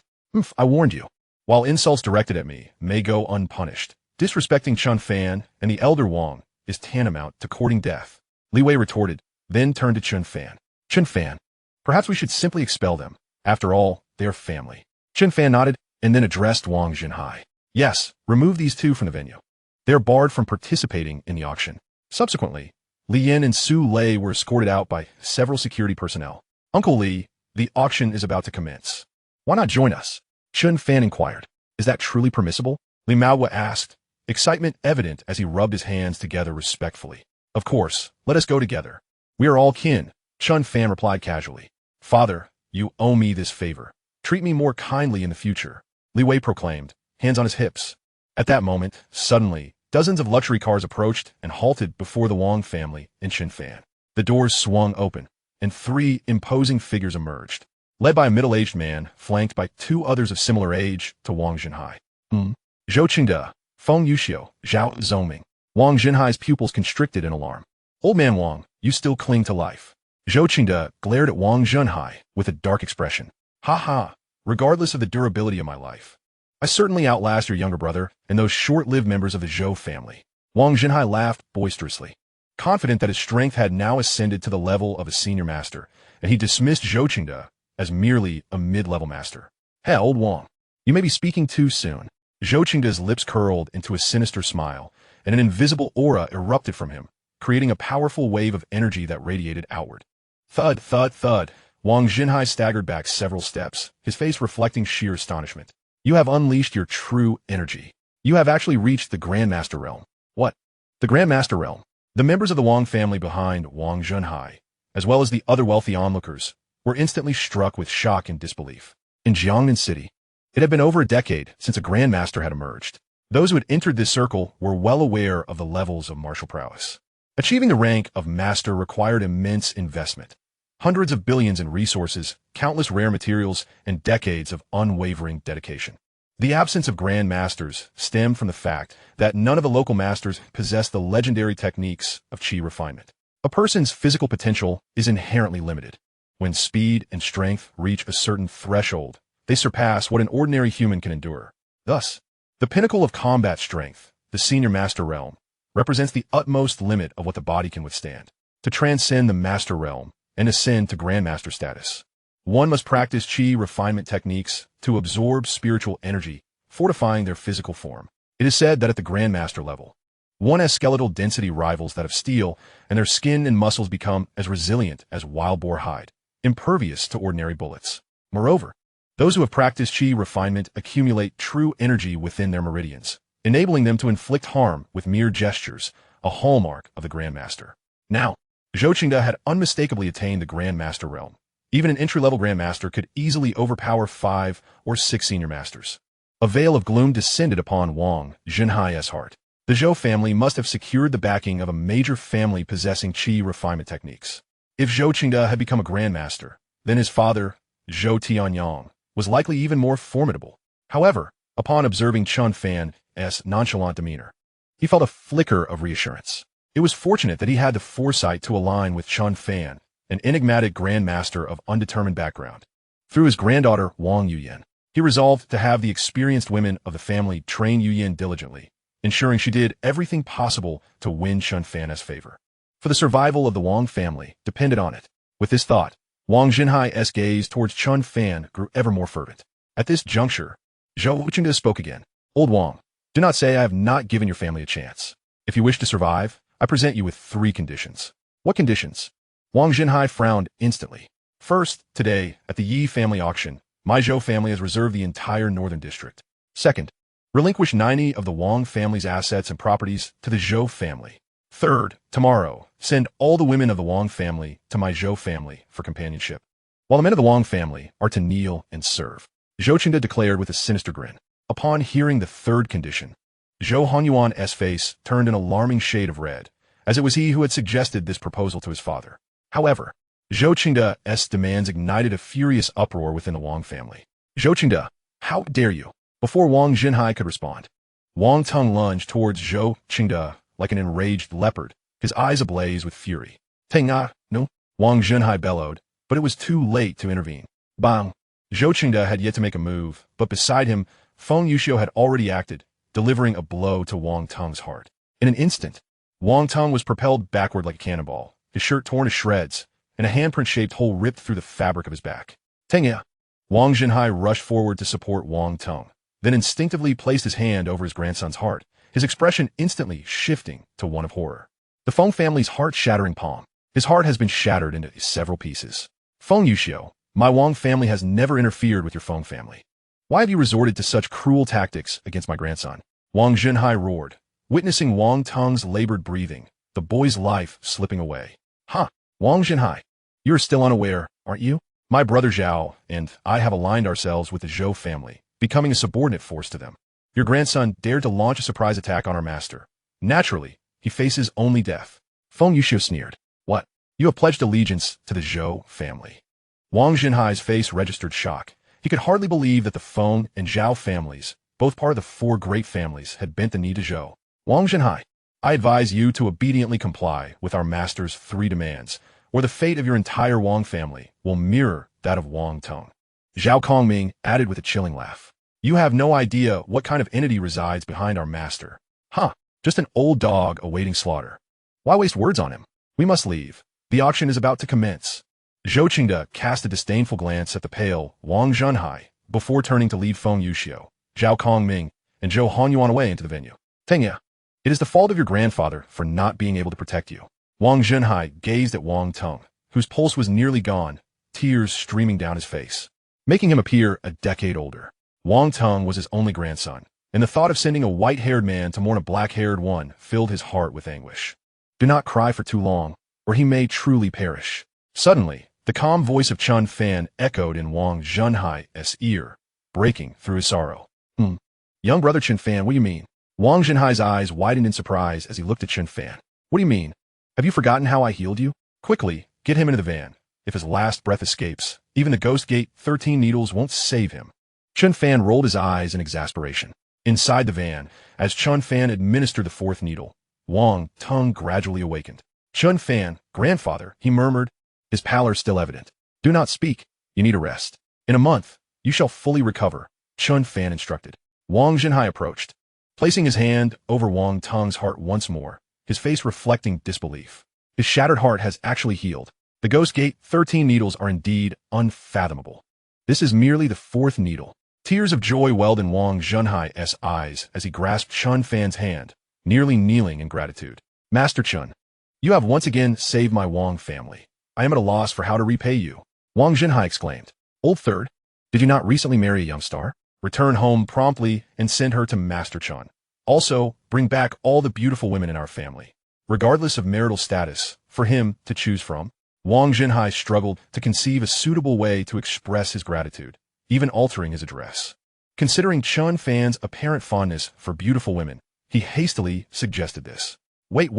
I warned you. While insults directed at me may go unpunished, Disrespecting Chen Fan and the elder Wang is tantamount to courting death. Li Wei retorted, then turned to Chen Fan. Chen Fan, perhaps we should simply expel them. After all, they are family. Chen Fan nodded and then addressed Wang Jinhai. Yes, remove these two from the venue. They are barred from participating in the auction. Subsequently, Li Yin and Su Lei were escorted out by several security personnel. Uncle Li, the auction is about to commence. Why not join us? Chen Fan inquired. Is that truly permissible? Li Maohua asked, excitement evident as he rubbed his hands together respectfully. Of course, let us go together. We are all kin, Chen Fan replied casually. Father, you owe me this favor. Treat me more kindly in the future, Li Wei proclaimed, hands on his hips. At that moment, suddenly, dozens of luxury cars approached and halted before the Wang family and Chen Fan. The doors swung open, and 3 imposing figures emerged, led by a middle-aged man, flanked by 2 others of similar age to Wang Jinhai. Zhou Qingde, Feng Yuxiu, Zhao Zhoming. Wang Jinhai's pupils constricted in alarm. Old man Wang, you still cling to life. Zhou Qingde glared at Wang Jinhai with a dark expression. Ha ha, regardless of the durability of my life, I certainly outlast your younger brother and those short-lived members of the Zhou family. Wang Jinhai laughed boisterously, confident that his strength had now ascended to the level of a senior master, and he dismissed Zhou Qingde as merely a mid-level master. Hey, old Wang, you may be speaking too soon. Zhou Qingde's lips curled into a sinister smile, and an invisible aura erupted from him, creating a powerful wave of energy that radiated outward. Thud, thud, thud. Wang Jinhai staggered back several steps, his face reflecting sheer astonishment. You have unleashed your true energy. You have actually reached the Grandmaster realm. What? The Grandmaster realm. The members of the Wang family behind Wang Jinhai, as well as the other wealthy onlookers, were instantly struck with shock and disbelief. In Jiangnan City, it had been over a decade since a Grandmaster had emerged. Those who had entered this circle were well aware of the levels of martial prowess. Achieving the rank of Master required immense investment. Hundreds of billions in resources, countless rare materials, and decades of unwavering dedication. The absence of Grand Masters stemmed from the fact that none of the local masters possessed the legendary techniques of chi refinement. A person's physical potential is inherently limited. When speed and strength reach a certain threshold, they surpass what an ordinary human can endure. Thus, the pinnacle of combat strength, the Senior Master Realm, represents the utmost limit of what the body can withstand. To transcend the Master Realm and ascend to Grandmaster status, one must practice chi refinement techniques to absorb spiritual energy, fortifying their physical form. It is said that at the Grandmaster level, one has skeletal density rivals that of steel, and their skin and muscles become as resilient as wild boar hide, impervious to ordinary bullets. Moreover, those who have practiced chi refinement accumulate true energy within their meridians, enabling them to inflict harm with mere gestures, a hallmark of the Grandmaster. Now, Zhou Qingde had unmistakably attained the Grandmaster realm. Even an entry-level Grandmaster could easily overpower 5 or 6 Senior Masters. A veil of gloom descended upon Wang Jinhai's heart. The Zhou family must have secured the backing of a major family possessing chi refinement techniques. If Zhou Qingde had become a Grandmaster, then his father, Zhou Tianyang, was likely even more formidable. However, upon observing Chen Fan's nonchalant demeanor, he felt a flicker of reassurance. It was fortunate that he had the foresight to align with Chen Fan, an enigmatic Grandmaster of undetermined background. Through his granddaughter, Wang Yuyan, he resolved to have the experienced women of the family train Yuyan diligently, ensuring she did everything possible to win Chen Fan's favor. For the survival of the Wang family depended on it. With this thought, Wang Jinhai's gaze towards Chen Fan grew ever more fervent. At this juncture, Zhou Qingde spoke again. Old Wang, do not say I have not given your family a chance. If you wish to survive, I present you with 3 conditions. What conditions? Wang Jinhai frowned instantly. First, today, at the Yi family auction, my Zhou family has reserved the entire northern district. Second, relinquish 90 of the Wang family's assets and properties to the Zhou family. Third, tomorrow, send all the women of the Wang family to my Zhou family for companionship, while the men of the Wang family are to kneel and serve. Zhou Qingde declared with a sinister grin. Upon hearing the third condition, Zhou Hanyuan's face turned an alarming shade of red, as it was he who had suggested this proposal to his father. However, Zhou Qingde's demands ignited a furious uproar within the Wang family. Zhou Qingde, how dare you? Before Wang Jinhai could respond, Wang Teng lunged towards Zhou Qingde like an enraged leopard, his eyes ablaze with fury. Tenga, no? Wang Jinhai bellowed, but it was too late to intervene. Bang! Zhou Qingde had yet to make a move, but beside him, Feng Yuxiu had already acted, delivering a blow to Wang Tung's heart. In an instant, Wang Tung was propelled backward like a cannonball, his shirt torn to shreds, and a handprint-shaped hole ripped through the fabric of his back. Tengya! Wang Zhenhai rushed forward to support Wang Tung, then instinctively placed his hand over his grandson's heart, his expression instantly shifting to one of horror. The Feng family's heart-shattering palm. His heart has been shattered into several pieces. Feng Yuxiu, my Wang family has never interfered with your Feng family. Why have you resorted to such cruel tactics against my grandson? Wang Zhenhai roared, witnessing Wang Tung's labored breathing, the boy's life slipping away. Huh, Wang Zhenhai, you're still unaware, aren't you? My brother Zhao and I have aligned ourselves with the Zhou family, becoming a subordinate force to them. Your grandson dared to launch a surprise attack on our master. Naturally, he faces only death. Feng Yuxiu sneered. What? You have pledged allegiance to the Zhou family. Wang Zhenhai's face registered shock. He could hardly believe that the Feng and Zhao families, both part of the four great families, had bent the knee to Zhou. Wang Zhenhai, I advise you to obediently comply with our master's 3 demands, or the fate of your entire Wang family will mirror that of Wang Tung. Zhao Kongming added with a chilling laugh. You have no idea what kind of entity resides behind our master. Huh, just an old dog awaiting slaughter. Why waste words on him? We must leave. The auction is about to commence. Zhou Qingde cast a disdainful glance at the pale Wang Zhenhai before turning to lead Feng Yuxiu, Zhao Kongming, and Zhou Hanyuan away into the venue. Tengya, it is the fault of your grandfather for not being able to protect you. Wang Zhenhai gazed at Wang Tung, whose pulse was nearly gone, tears streaming down his face, making him appear a decade older. Wang Tung was his only grandson, and the thought of sending a white-haired man to mourn a black-haired one filled his heart with anguish. Do not cry for too long, or he may truly perish. Suddenly, the calm voice of Chen Fan echoed in Wang Zhenhai's ear, breaking through his sorrow. Young brother Chen Fan, what do you mean? Wang Zhenhai's eyes widened in surprise as he looked at Chen Fan. What do you mean? Have you forgotten how I healed you? Quickly, get him into the van. If his last breath escapes, even the Ghost Gate 13 needles won't save him. Chen Fan rolled his eyes in exasperation. Inside the van, as Chen Fan administered the 4th needle, Wang Tung gradually awakened. Chen Fan, grandfather, he murmured, his pallor still evident. Do not speak. You need a rest. In a month, you shall fully recover, Chen Fan instructed. Wang Zhenhai approached, placing his hand over Wang Tung's heart once more, his face reflecting disbelief. His shattered heart has actually healed. The Ghost Gate 13 needles are indeed unfathomable. This is merely the 4th needle. Tears of joy welled in Wang Zhenhai's eyes as he grasped Chen Fan's hand, nearly kneeling in gratitude. Master Chen, you have once again saved my Wang family. I am at a loss for how to repay you. Wang Zhenhai exclaimed. Old third, did you not recently marry a young star? Return home promptly and send her to Master Chen. Also, bring back all the beautiful women in our family, regardless of marital status, for him to choose from. Wang Zhenhai struggled to conceive a suitable way to express his gratitude, even altering his address. Considering Chen Fan's apparent fondness for beautiful women, he hastily suggested this. Wait.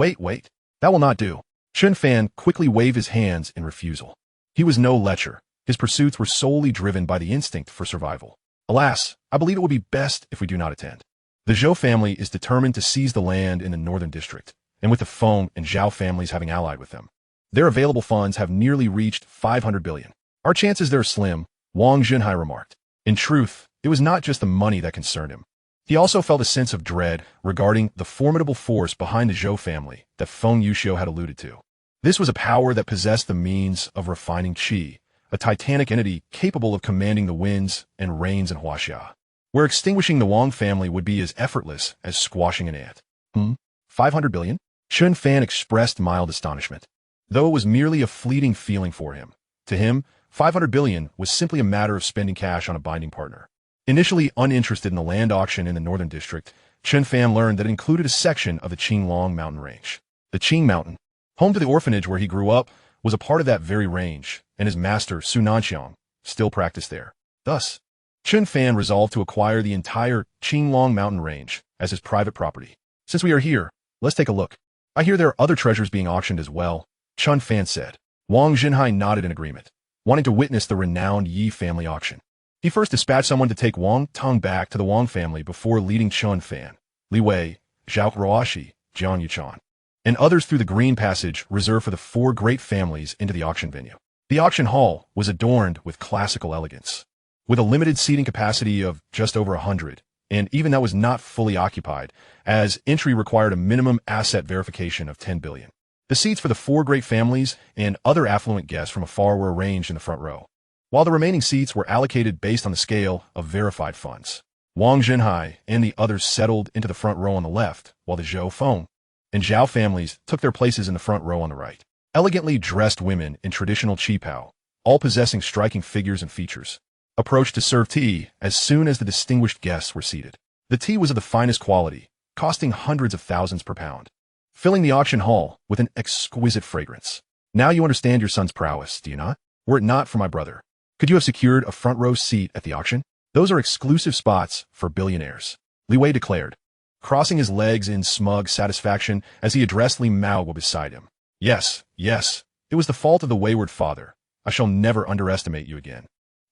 That will not do. Chen Fan quickly waved his hands in refusal. He was no lecher. His pursuits were solely driven by the instinct for survival. Alas, I believe it would be best if we do not attend. The Zhou family is determined to seize the land in the northern district, and with the Feng and Zhao families having allied with them, their available funds have nearly reached 500 billion. Our chances there are slim, Wang Zhenhai remarked. In truth, it was not just the money that concerned him. He also felt a sense of dread regarding the formidable force behind the Zhou family that Feng Yuxiu had alluded to. This was a power that possessed the means of refining qi, a titanic entity capable of commanding the winds and rains in Huaxia, where extinguishing the Wang family would be as effortless as squashing an ant. 500 billion? Chen Fan expressed mild astonishment, though it was merely a fleeting feeling for him. To him, 500 billion was simply a matter of spending cash on a binding partner. Initially uninterested in the land auction in the northern district, Chen Fan learned that it included a section of the Qinglong mountain range. The Qing mountain, home to the orphanage where he grew up, was a part of that very range, and his master, Su Nanxiang, still practiced there. Thus, Chen Fan resolved to acquire the entire Qinglong mountain range as his private property. Since we are here, let's take a look. I hear there are other treasures being auctioned as well, Chen Fan said. Wang Zhenhai nodded in agreement, wanting to witness the renowned Yi family auction. He first dispatched someone to take Wang Tung back to the Wang family before leading Chen Fan, Li Wei, Zhao Ruoxi, Jiang Yuchan, and others through the green passage reserved for the four great families into the auction venue. The auction hall was adorned with classical elegance. With a limited seating capacity of just over 100, and even that was not fully occupied, as entry required a minimum asset verification of 10 billion. The seats for the 4 great families and other affluent guests from afar were arranged in the front row, while the remaining seats were allocated based on the scale of verified funds. Wang Junhai and the others settled into the front row on the left, while the Zhou Feng and Zhao families took their places in the front row on the right. Elegantly dressed women in traditional qipao, all possessing striking figures and features, approached to serve tea as soon as the distinguished guests were seated. The tea was of the finest quality, costing hundreds of thousands per pound, filling the auction hall with an exquisite fragrance. Now you understand your son's prowess, do you not? Were it not for my brother, could you have secured a front row seat at the auction? Those are exclusive spots for billionaires, Li Wei declared, crossing his legs in smug satisfaction as he addressed Li Mao beside him. Yes, it was the fault of the wayward father. I shall never underestimate you again.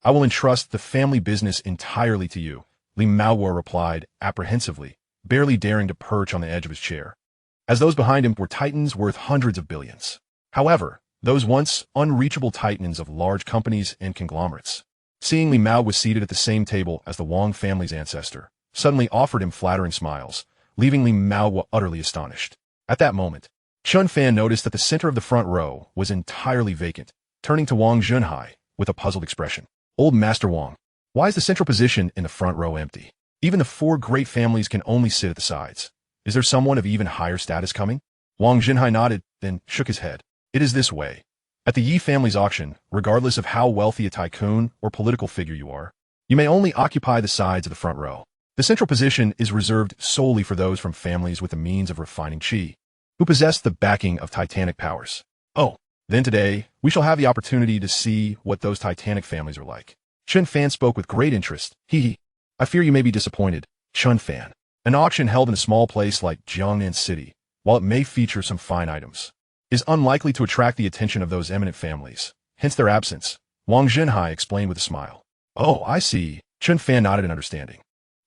I will entrust the family business entirely to you, Li Mao replied apprehensively, barely daring to perch on the edge of his chair, as those behind him were titans worth hundreds of billions. However, those once unreachable titans of large companies and conglomerates, seeing Li Mao was seated at the same table as the Wang family's ancestor, suddenly offered him flattering smiles, leaving Li Mao utterly astonished. At that moment, Chen Fan noticed that the center of the front row was entirely vacant, turning to Wang Junhai with a puzzled expression. Old Master Wang, why is the central position in the front row empty? Even the 4 great families can only sit at the sides. Is there someone of even higher status coming? Wang Junhai nodded, then shook his head. It is this way. At the Yi family's auction, regardless of how wealthy a tycoon or political figure you are, you may only occupy the sides of the front row. The central position is reserved solely for those from families with the means of refining qi, who possess the backing of titanic powers. Oh, then today, we shall have the opportunity to see what those titanic families are like. Chen Fan spoke with great interest. I fear you may be disappointed, Chen Fan. An auction held in a small place like Jiangnan City, while it may feature some fine items, is unlikely to attract the attention of those eminent families, hence their absence, Wang Junhai explained with a smile. Oh, I see. Chen Fan nodded in understanding.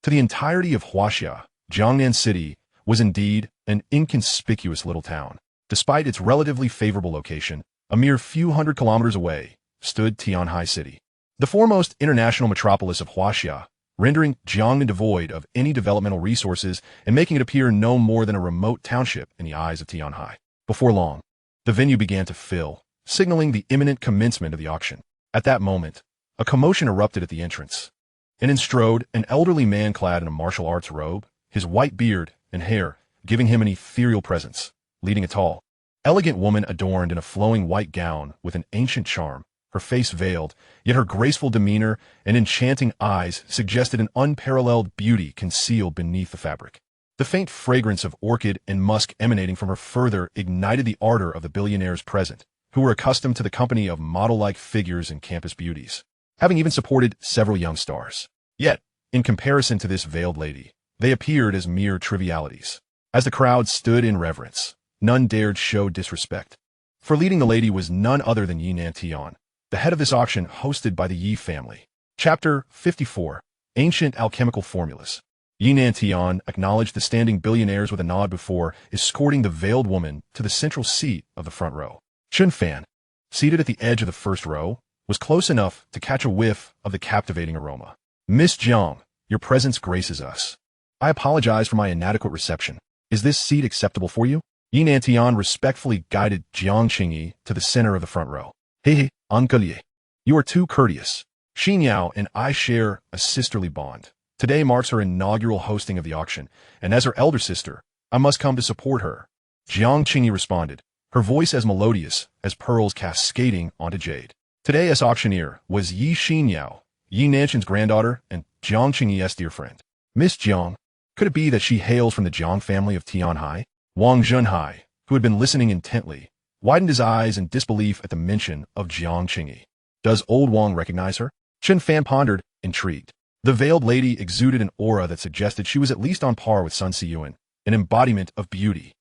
To the entirety of Huaxia, Jiangnan City was indeed an inconspicuous little town. Despite its relatively favorable location, a mere few hundred kilometers away, stood Tianhai City, the foremost international metropolis of Huaxia, rendering Jiangnan devoid of any developmental resources and making it appear no more than a remote township in the eyes of Tianhai. Before long, the venue began to fill, signaling the imminent commencement of the auction. At that moment, a commotion erupted at the entrance. In strode an elderly man clad in a martial arts robe, his white beard and hair giving him an ethereal presence, leading a tall, elegant woman adorned in a flowing white gown with an ancient charm, her face veiled, yet her graceful demeanor and enchanting eyes suggested an unparalleled beauty concealed beneath the fabric. The faint fragrance of orchid and musk emanating from her further ignited the ardor of the billionaires present, who were accustomed to the company of model-like figures and campus beauties, having even supported several young stars. Yet, in comparison to this veiled lady, they appeared as mere trivialities. As the crowd stood in reverence, none dared show disrespect, for leading the lady was none other than Yinan Tian, the head of this auction hosted by the Yi family. Chapter 54. Ancient Alchemical Formulas. Yinan Tian acknowledged the standing billionaires with a nod before escorting the veiled woman to the central seat of the front row. Chen Fan, seated at the edge of the first row, was close enough to catch a whiff of the captivating aroma. Miss Jiang, your presence graces us. I apologize for my inadequate reception. Is this seat acceptable for you? Yinan Tian respectfully guided Jiang Qingyi to the center of the front row. Hey, Uncle Ye. You are too courteous. Xin Yao and I share a sisterly bond. Today marks her inaugural hosting of the auction, and as her elder sister, I must come to support her. Jiang Qingyi responded, her voice as melodious as pearls cascading onto jade. Today as auctioneer was Yi Xin Yao, Yi Nanshan's granddaughter and Jiang Qingyi's dear friend. Miss Jiang, could it be that she hails from the Jiang family of Tianhai? Wang Junhai, who had been listening intently, widened his eyes in disbelief at the mention of Jiang Qingyi. Does old Wang recognize her? Chen Fan pondered, intrigued. The veiled lady exuded an aura that suggested she was at least on par with Sun Siyuan, an embodiment of beauty.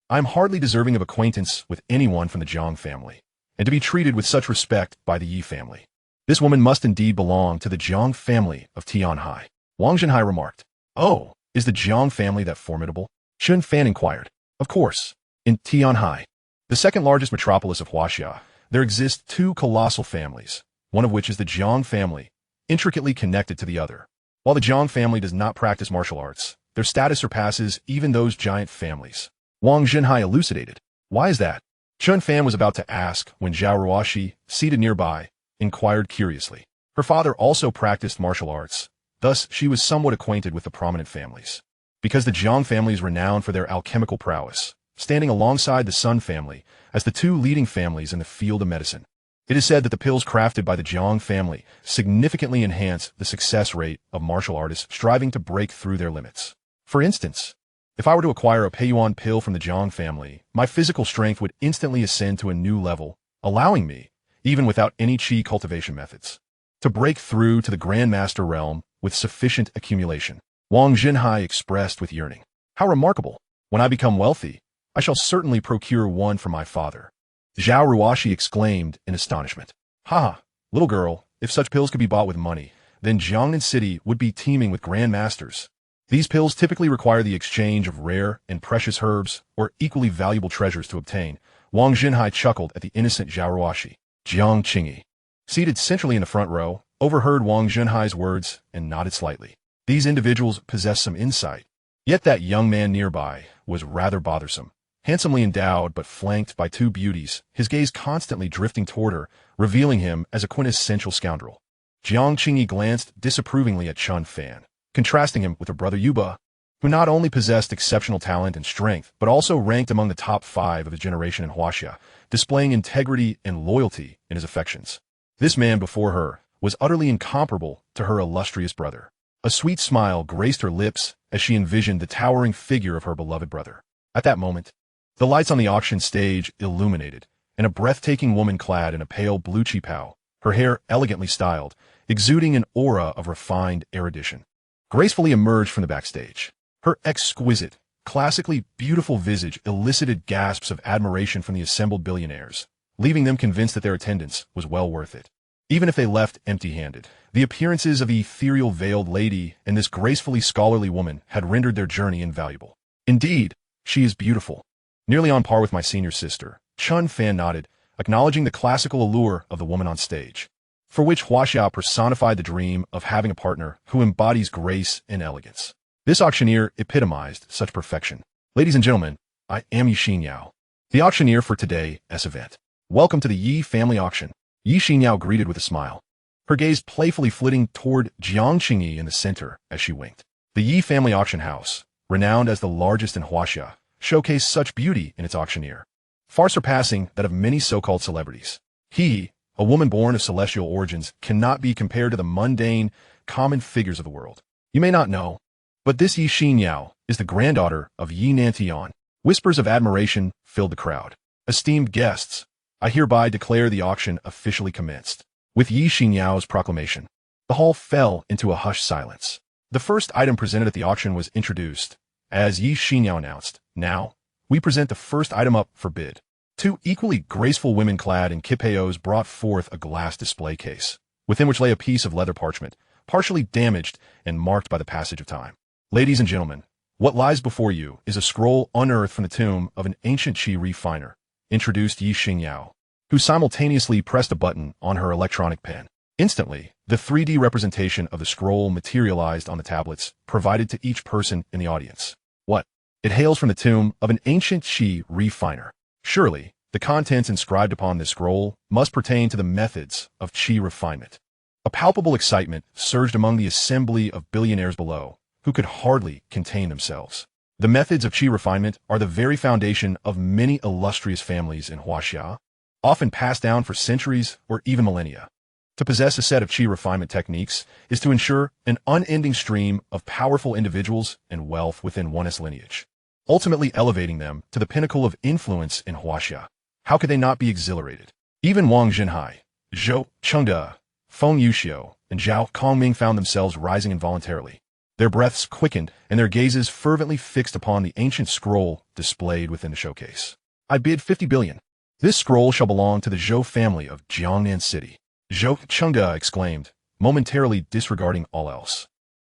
I am hardly deserving of acquaintance with anyone from the Jiang family, and to be treated with such respect by the Yi family. This woman must indeed belong to the Jiang family of Tianhai. Wang Junhai remarked. Oh, is the Jiang family that formidable? Chen Fan inquired. Of course. In Tianhai, the second largest metropolis of Huaxia, there exist 2 colossal families, one of which is the Jiang family, intricately connected to the other. While the Jiang family does not practice martial arts, their status surpasses even those giant families. Wang Jinhai elucidated. Why is that? Chen Fan was about to ask when Zhao Ruoxi, seated nearby, inquired curiously. Her father also practiced martial arts, thus she was somewhat acquainted with the prominent families. Because the Jiang family is renowned for their alchemical prowess, standing alongside the Sun family as the two leading families in the field of medicine. It is said that the pills crafted by the Jiang family significantly enhance the success rate of martial artists striving to break through their limits. For instance, if I were to acquire a Hehuan pill from the Jiang family, my physical strength would instantly ascend to a new level, allowing me, even without any qi cultivation methods, to break through to the Grandmaster realm with sufficient accumulation. Wang Jinhai expressed with yearning. How remarkable! When I become wealthy, I shall certainly procure one for my father. Zhao Ruoxi exclaimed in astonishment. Ha! Little girl, if such pills could be bought with money, then Jiangnan City would be teeming with grandmasters. These pills typically require the exchange of rare and precious herbs or equally valuable treasures to obtain. Wang Jinhai chuckled at the innocent Zhao Ruoxi. Jiang Qingyi, seated centrally in the front row, overheard Wang Jinhai's words and nodded slightly. These individuals possessed some insight. Yet that young man nearby was rather bothersome. Handsomely endowed but flanked by two beauties, his gaze constantly drifting toward her, revealing him as a quintessential scoundrel. Jiang Qingyi glanced disapprovingly at Chen Fan, contrasting him with her brother Yuba, who not only possessed exceptional talent and strength, but also ranked among the top 5 of his generation in Huaxia, displaying integrity and loyalty in his affections. This man before her was utterly incomparable to her illustrious brother. A sweet smile graced her lips as she envisioned the towering figure of her beloved brother. At that moment, the lights on the auction stage illuminated, and a breathtaking woman clad in a pale blue qipao, her hair elegantly styled, exuding an aura of refined erudition, gracefully emerged from the backstage. Her exquisite, classically beautiful visage elicited gasps of admiration from the assembled billionaires, leaving them convinced that their attendance was well worth it. Even if they left empty-handed, the appearances of the ethereal veiled lady and this gracefully scholarly woman had rendered their journey invaluable. Indeed, she is beautiful. Nearly on par with my senior sister, Chen Fan nodded, acknowledging the classical allure of the woman on stage, for which Huaxia personified the dream of having a partner who embodies grace and elegance. This auctioneer epitomized such perfection. Ladies and gentlemen, I am Yi Xinyao, the auctioneer for today's event. Welcome to the Yi family auction. Yi Xinyao greeted with a smile, her gaze playfully flitting toward Jiang Qingyi in the center as she winked. The Yi family auction house, renowned as the largest in Huaxia, showcased such beauty in its auctioneer, far surpassing that of many so-called celebrities. He, a woman born of celestial origins, cannot be compared to the mundane, common figures of the world. You may not know, but this Yi Xinyao is the granddaughter of Yi Nantian. Whispers of admiration filled the crowd. Esteemed guests, I hereby declare the auction officially commenced. With Yi Xinyao's proclamation, the hall fell into a hushed silence. The first item presented at the auction was introduced, as Yi Xinyao announced. Now, we present the first item up for bid. Two equally graceful women clad in kipeos brought forth a glass display case, within which lay a piece of leather parchment, partially damaged and marked by the passage of time. Ladies and gentlemen, what lies before you is a scroll unearthed from the tomb of an ancient qi refiner, introduced Yi Xinyao, who simultaneously pressed a button on her electronic pen. Instantly, the 3D representation of the scroll materialized on the tablets provided to each person in the audience. What? It hails from the tomb of an ancient qi refiner. Surely, the contents inscribed upon this scroll must pertain to the methods of qi refinement. A palpable excitement surged among the assembly of billionaires below, who could hardly contain themselves. The methods of qi refinement are the very foundation of many illustrious families in Huaxia, often passed down for centuries or even millennia. To possess a set of qi refinement techniques is to ensure an unending stream of powerful individuals and wealth within one's lineage, ultimately elevating them to the pinnacle of influence in Huaxia. How could they not be exhilarated? Even Wang Jinhai, Zhou Chengde, Feng Yuxiu, and Zhao Kongming found themselves rising involuntarily, their breaths quickened and their gazes fervently fixed upon the ancient scroll displayed within the showcase. I bid 50 billion. This scroll shall belong to the Zhou family of Jiangnan City. Zhou Chengde exclaimed, momentarily disregarding all else.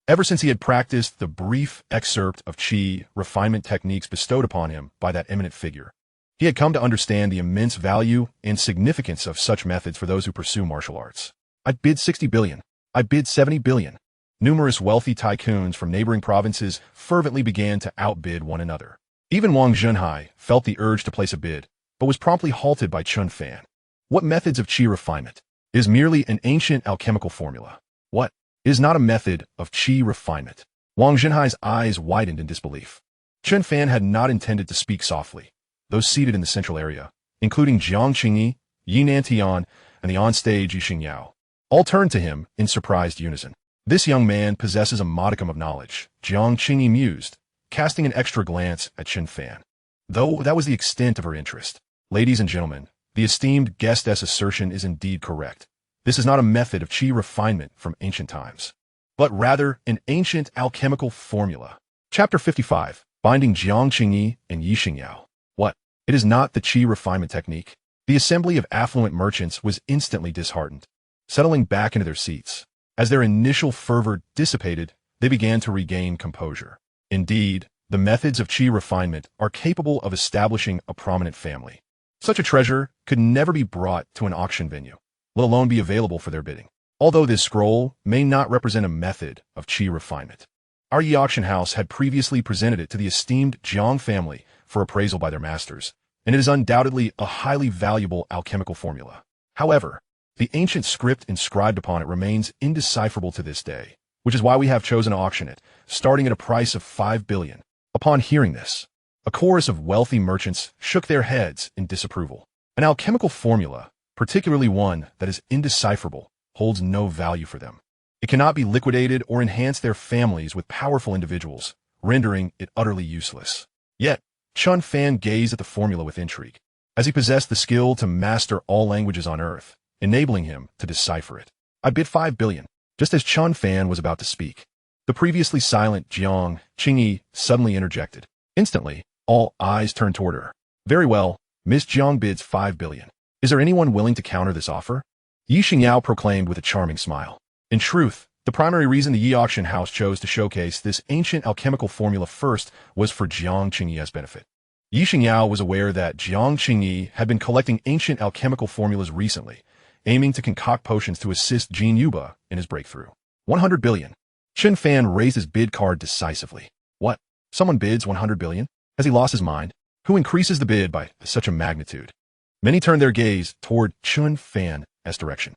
Ever since he had practiced the brief excerpt of qi refinement techniques bestowed upon him by that eminent figure, he had come to understand the immense value and significance of such methods for those who pursue martial arts. I bid 60 billion. I bid 70 billion. Numerous wealthy tycoons from neighboring provinces fervently began to outbid one another. Even Wang Zhenhai felt the urge to place a bid, but was promptly halted by Chen Fan. What methods of qi refinement? Is merely an ancient alchemical formula. What? Is not a method of qi refinement. Wang Zhenhai's eyes widened in disbelief. Chen Fan had not intended to speak softly. Those seated in the central area, including Jiang Qingyi, Yi Nantian, and the onstage Yi Xingyao, all turned to him in surprised unison. This young man possesses a modicum of knowledge, Jiang Qingyi mused, casting an extra glance at Chen Fan. Though that was the extent of her interest. Ladies and gentlemen, the esteemed guestess' assertion is indeed correct. This is not a method of qi refinement from ancient times, but rather an ancient alchemical formula. Chapter 55, Binding Jiang Qingyi and Yi Xingyao. What? It is not the qi refinement technique. The assembly of affluent merchants was instantly disheartened, settling back into their seats. As their initial fervor dissipated, they began to regain composure. Indeed, the methods of qi refinement are capable of establishing a prominent family. Such a treasure could never be brought to an auction venue, let alone be available for their bidding. Although this scroll may not represent a method of qi refinement, our Yi auction house had previously presented it to the esteemed Jiang family for appraisal by their masters, and it is undoubtedly a highly valuable alchemical formula. However, the ancient script inscribed upon it remains indecipherable to this day, which is why we have chosen to auction it, starting at a price of 5 billion. Upon hearing this, a chorus of wealthy merchants shook their heads in disapproval. An alchemical formula, particularly one that is indecipherable, holds no value for them. It cannot be liquidated or enhance their families with powerful individuals, rendering it utterly useless. Yet, Chen Fan gazed at the formula with intrigue, as he possessed the skill to master all languages on earth, enabling him to decipher it. I bid 5 billion. Just as Chen Fan was about to speak, the previously silent Jiang Qingyi suddenly interjected. Instantly, all eyes turned toward her. Very well, Miss Jiang bids 5 billion. Is there anyone willing to counter this offer? Yi Xingyao proclaimed with a charming smile. In truth, the primary reason the Yi auction house chose to showcase this ancient alchemical formula first was for Jiang Qingyi's benefit. Yi Xingyao was aware that Jiang Qingyi had been collecting ancient alchemical formulas recently, aiming to concoct potions to assist Jin Yuba in his breakthrough. 100 billion. Chen Fan raised his bid card decisively. What? Someone bids 100 billion? Has he lost his mind? Who increases the bid by such a magnitude? Many turned their gaze toward Chen Fan's direction.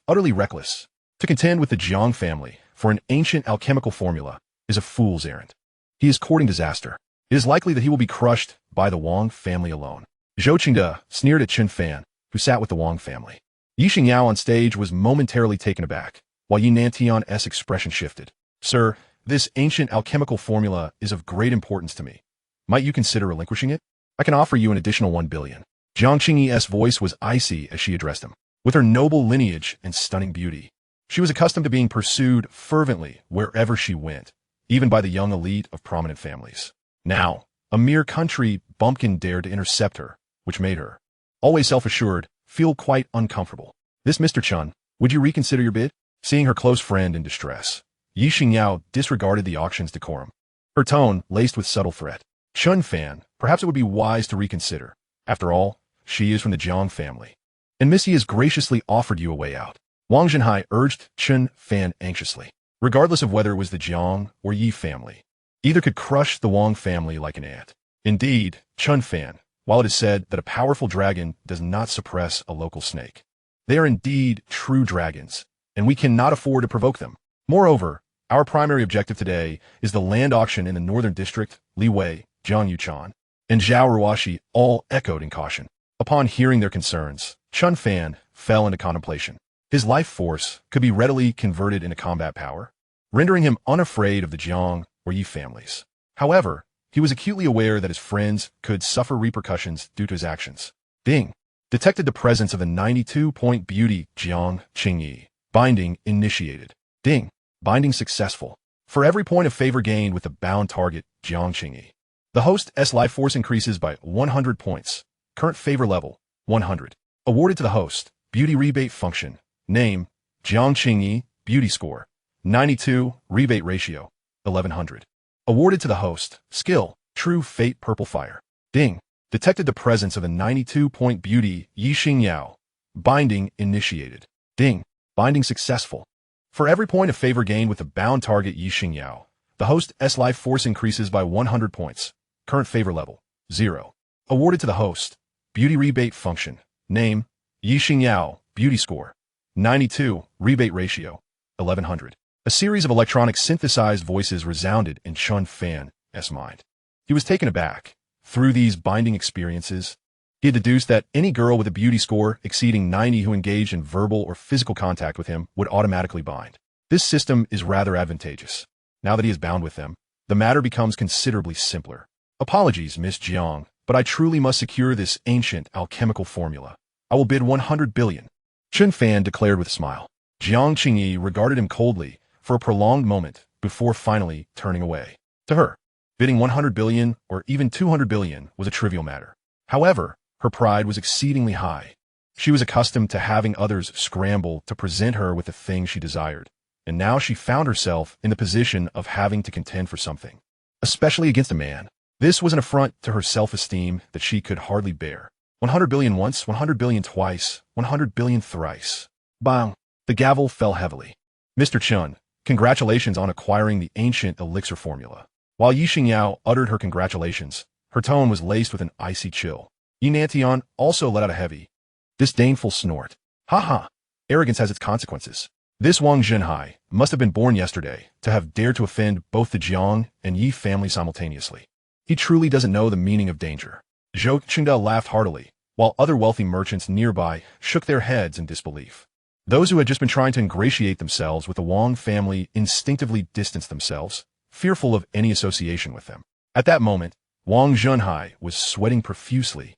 Utterly reckless. To contend with the Jiang family for an ancient alchemical formula is a fool's errand. He is courting disaster. It is likely that he will be crushed by the Wang family alone. Zhou Qingde sneered at Chen Fan, who sat with the Wang family. Yi Xingyao on stage was momentarily taken aback, while Yi Nantian's expression shifted. Sir, this ancient alchemical formula is of great importance to me. Might you consider relinquishing it? I can offer you an additional 1 billion. Jiang Qingyi's voice was icy as she addressed him. With her noble lineage and stunning beauty, she was accustomed to being pursued fervently wherever she went, even by the young elite of prominent families. Now, a mere country bumpkin dared to intercept her, which made her, always self-assured, feel quite uncomfortable. This Mr. Chen, would you reconsider your bid? Seeing her close friend in distress, Yi Xingyao disregarded the auction's decorum. Her tone laced with subtle threat. Chen Fan, perhaps it would be wise to reconsider. After all, she is from the Jiang family, and Missy has graciously offered you a way out. Wang Zhenhai urged Chen Fan anxiously. Regardless of whether it was the Jiang or Yi family, either could crush the Wang family like an ant. Indeed, Chen Fan, while it is said that a powerful dragon does not suppress a local snake, they are indeed true dragons, and we cannot afford to provoke them. Moreover, our primary objective today is the land auction in the northern district. Li Wei, Jiang Yuchan, and Zhao Ruoshi all echoed in caution. Upon hearing their concerns, Chen Fan fell into contemplation. His life force could be readily converted into combat power, rendering him unafraid of the Jiang or Yi families. However, he was acutely aware that his friends could suffer repercussions due to his actions. Ding! Detected the presence of a 92-point beauty Jiang Qingyi. Binding initiated. Ding! Binding successful. For every point of favor gained with the bound target, Jiang Qingyi, the host's life force increases by 100 points. Current favor level, 100. Awarded to the host. Beauty rebate function. Name, Jiang Qingyi. Beauty score, 92. Rebate ratio, 1100. Awarded to the host. Skill, True Fate Purple Fire. Ding! Detected the presence of a 92-point beauty Yi Xingyao. Binding initiated. Ding! Binding successful. For every point of favor gained with the bound target Yi Xingyao, the host's life force increases by 100 points. Current favor level, 0. Awarded to the host. Beauty rebate function. Name, Yi Xingyao, beauty score, 92, rebate ratio, 1100. A series of electronic synthesized voices resounded in Chen Fan's mind. He was taken aback. Through these binding experiences, he had deduced that any girl with a beauty score exceeding 90 who engaged in verbal or physical contact with him would automatically bind. This system is rather advantageous. Now that he is bound with them, the matter becomes considerably simpler. Apologies, Miss Jiang, but I truly must secure this ancient alchemical formula. I will bid 100 billion. Chen Fan declared with a smile. Jiang Qingyi regarded him coldly for a prolonged moment before finally turning away. To her, bidding 100 billion or even 200 billion was a trivial matter. However, her pride was exceedingly high. She was accustomed to having others scramble to present her with the thing she desired, and now she found herself in the position of having to contend for something, especially against a man. This was an affront to her self-esteem that she could hardly bear. 100 billion once, 100 billion twice, 100 billion thrice. Bang! The gavel fell heavily. Mr. Chen, congratulations on acquiring the ancient elixir formula. While Yi Xingyao uttered her congratulations, her tone was laced with an icy chill. Yi Nantian also let out a heavy, disdainful snort. Ha ha! Arrogance has its consequences. This Wang Zhenhai must have been born yesterday to have dared to offend both the Jiang and Yi family simultaneously. He truly doesn't know the meaning of danger. Zhou Qingda laughed heartily, while other wealthy merchants nearby shook their heads in disbelief. Those who had just been trying to ingratiate themselves with the Wang family instinctively distanced themselves, fearful of any association with them. At that moment, Wang Zhenhai was sweating profusely.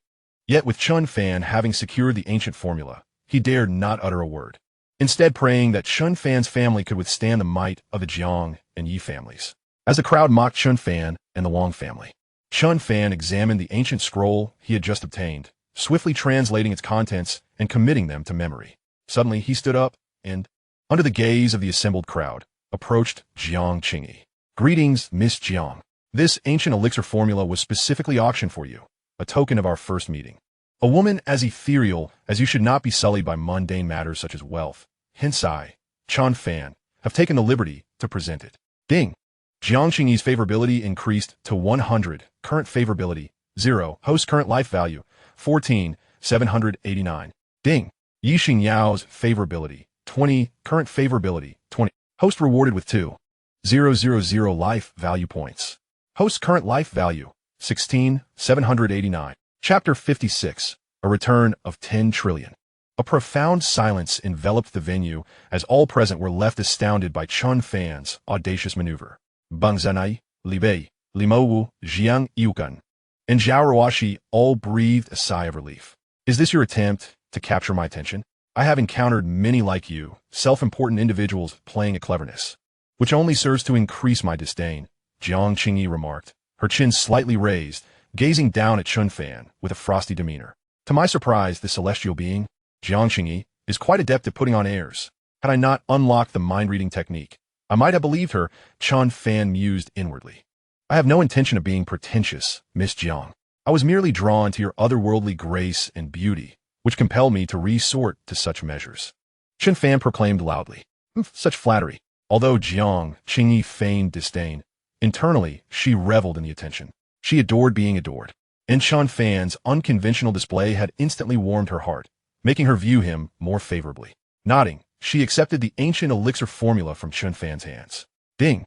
Yet with Chen Fan having secured the ancient formula, he dared not utter a word, instead praying that Chen Fan's family could withstand the might of the Jiang and Yi families. As the crowd mocked Chen Fan and the Wang family, Chen Fan examined the ancient scroll he had just obtained, swiftly translating its contents and committing them to memory. Suddenly, he stood up and, under the gaze of the assembled crowd, approached Jiang Qingyi. Greetings, Miss Jiang. This ancient elixir formula was specifically auctioned for you, a token of our first meeting. A woman as ethereal as you should not be sullied by mundane matters such as wealth. Hence I, Chen Fan, have taken the liberty to present it. Ding! Jiang Qingyi's favorability increased to 100, current favorability, 0, host current life value, 14,789. Ding! Yi Xingyao's favorability, 20, current favorability, 20. Host rewarded with 2,000 life value points. Host current life value, 16,789. Chapter 56, A Return of 10 Trillion. A profound silence enveloped the venue as all present were left astounded by Chen Fan's audacious maneuver. Bang Zanai, Li Bei, Li Mouwu, Jiang Yukan, and Zhao Ruoshi all breathed a sigh of relief. Is this your attempt to capture my attention? I have encountered many like you, self-important individuals playing at cleverness, which only serves to increase my disdain, Jiang Qingyi remarked, her chin slightly raised, gazing down at Chen Fan with a frosty demeanor. To my surprise, the celestial being, Jiang Qingyi, is quite adept at putting on airs. Had I not unlocked the mind-reading technique, I might have believed her, Chen Fan mused inwardly. I have no intention of being pretentious, Miss Jiang. I was merely drawn to your otherworldly grace and beauty, which compelled me to resort to such measures. Chen Fan proclaimed loudly. Such flattery. Although Jiang Qingyi feigned disdain, internally she reveled in the attention. She adored being adored. And Chen Fan's unconventional display had instantly warmed her heart, making her view him more favorably. Nodding, she accepted the ancient elixir formula from Chen Fan's hands. Ding!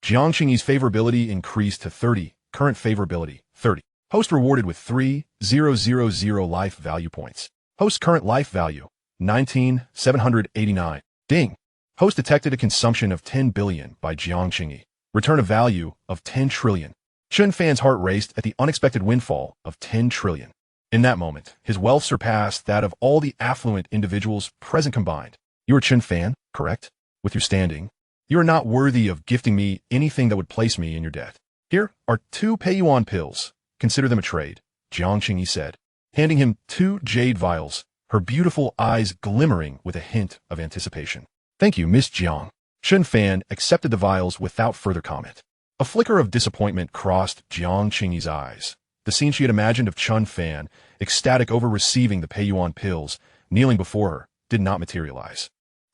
Jiang Qingyi's favorability increased to 30, current favorability, 30. Host rewarded with 3,000 life value points. Host current life value, 19,789. Ding! Host detected a consumption of 10 billion by Jiang Qingyi. Return of value of 10 trillion. Chen Fan's heart raced at the unexpected windfall of 10 trillion. In that moment, his wealth surpassed that of all the affluent individuals present combined. You are Chen Fan, correct? With your standing, you are not worthy of gifting me anything that would place me in your debt. Here are 2 Hehuan pills. Consider them a trade, Jiang Qingyi said, handing him 2 jade vials, her beautiful eyes glimmering with a hint of anticipation. Thank you, Miss Jiang. Chen Fan accepted the vials without further comment. A flicker of disappointment crossed Jiang Qingyi's eyes. The scene she had imagined of Chen Fan, ecstatic over receiving the Hehuan pills, kneeling before her, did not materialize.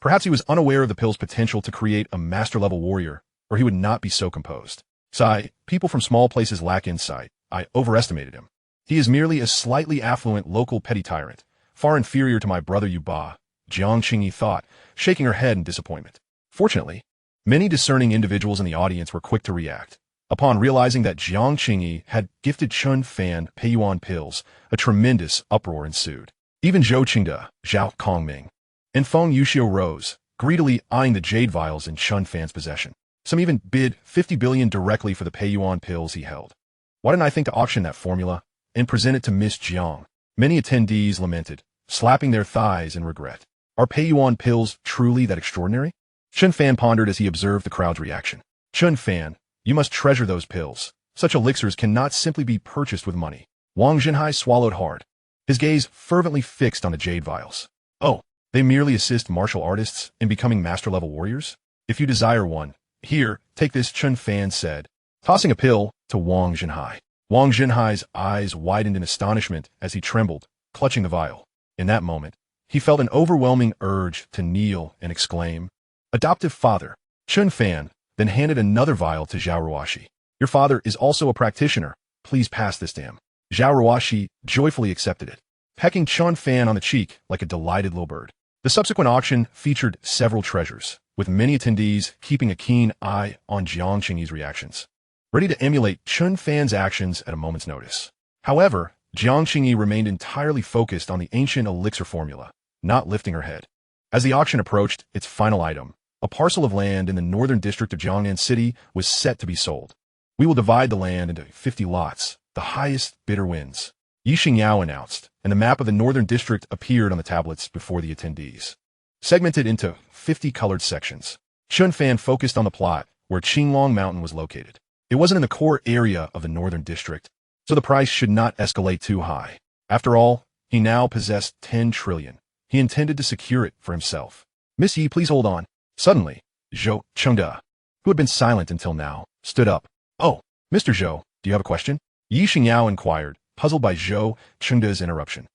Perhaps he was unaware of the pill's potential to create a master-level warrior, or he would not be so composed. Sigh, people from small places lack insight. I overestimated him. He is merely a slightly affluent local petty tyrant, far inferior to my brother Yuba, Jiang Qingyi thought, shaking her head in disappointment. Fortunately, many discerning individuals in the audience were quick to react. Upon realizing that Jiang Qingyi had gifted Chen Fan Hehuan pills, a tremendous uproar ensued. Even Zhou Qingde, Zhao Kongming, and Feng Yuxiu rose, greedily eyeing the jade vials in Chen Fan's possession. Some even bid 50 billion directly for the Peiyuan pills he held. Why didn't I think to auction that formula and present it to Miss Jiang? Many attendees lamented, slapping their thighs in regret. Are Peiyuan pills truly that extraordinary? Chen Fan pondered as he observed the crowd's reaction. Chen Fan, you must treasure those pills. Such elixirs cannot simply be purchased with money. Wang Zhenhai swallowed hard, his gaze fervently fixed on the jade vials. Oh, they merely assist martial artists in becoming master-level warriors? If you desire one, here, take this, Chen Fan said, tossing a pill to Wang Zhenhai. Wang Zhenhai's eyes widened in astonishment as he trembled, clutching the vial. In that moment, he felt an overwhelming urge to kneel and exclaim, "Adoptive father." Chen Fan then handed another vial to Zhao Ruoxi. Your father is also a practitioner. Please pass this to him. Zhao Ruoxi joyfully accepted it, pecking Chen Fan on the cheek like a delighted little bird. The subsequent auction featured several treasures, with many attendees keeping a keen eye on Jiang Qingyi's reactions, ready to emulate Chen Fan's actions at a moment's notice. However, Jiang Qingyi remained entirely focused on the ancient elixir formula, not lifting her head. As the auction approached its final item, a parcel of land in the northern district of Jiangnan City was set to be sold. We will divide the land into 50 lots. The highest bidder wins, Yi Xingyao announced, and the map of the northern district appeared on the tablets before the attendees. Segmented into 50 colored sections, Chen Fan focused on the plot where Qinglong Mountain was located. It wasn't in the core area of the northern district, so the price should not escalate too high. After all, he now possessed 10 trillion. He intended to secure it for himself. Miss Yi, please hold on. Suddenly, Zhou Chengde, who had been silent until now, stood up. Oh, Mr. Zhou, do you have a question? Yi Xingyao inquired, puzzled by Zhou Chengde's interruption.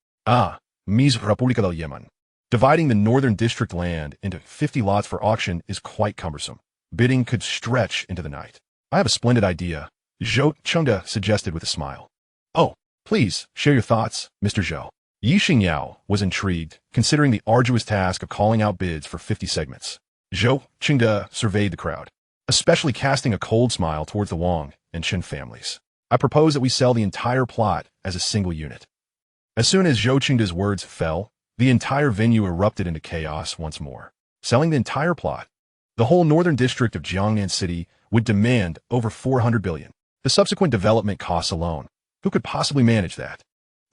Ms. República del Yemen. Dividing the northern district land into 50 lots for auction is quite cumbersome. Bidding could stretch into the night. I have a splendid idea, Zhou Chengde suggested with a smile. Oh, please, share your thoughts, Mr. Zhou. Yi Xingyao was intrigued, considering the arduous task of calling out bids for 50 segments. Zhou Chengde surveyed the crowd, especially casting a cold smile towards the Wang and Chen families. I propose that we sell the entire plot as a single unit. As soon as Zhou Chengde's words fell, the entire venue erupted into chaos once more. Selling the entire plot, the whole northern district of Jiangnan City would demand over 400 billion. The subsequent development costs alone. Who could possibly manage that?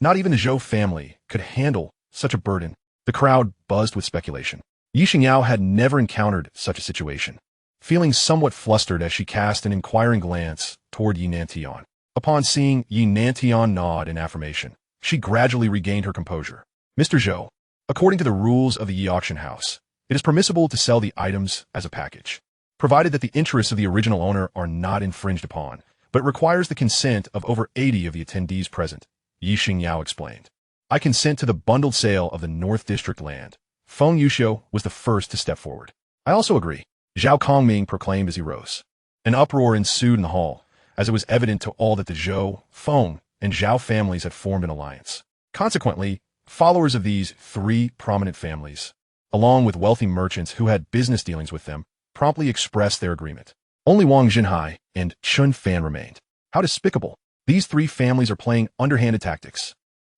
Not even the Zhou family could handle such a burden. The crowd buzzed with speculation. Yi Xingyao had never encountered such a situation, feeling somewhat flustered as she cast an inquiring glance toward Yi Nantian. Upon seeing Yi Nantian nod in affirmation, she gradually regained her composure. Mr. Zhou, according to the rules of the Yi auction house, it is permissible to sell the items as a package, provided that the interests of the original owner are not infringed upon, but requires the consent of over 80 of the attendees present, Yi Xingyao explained. I consent to the bundled sale of the North District land. Feng Yuxiu was the first to step forward. I also agree, Zhao Kongming proclaimed as he rose. An uproar ensued in the hall, as it was evident to all that the Zhou, Feng, and Zhao families had formed an alliance. Consequently, followers of these three prominent families, along with wealthy merchants who had business dealings with them, promptly expressed their agreement. Only Wang Zhenhai and Chen Fan remained. How despicable. These three families are playing underhanded tactics.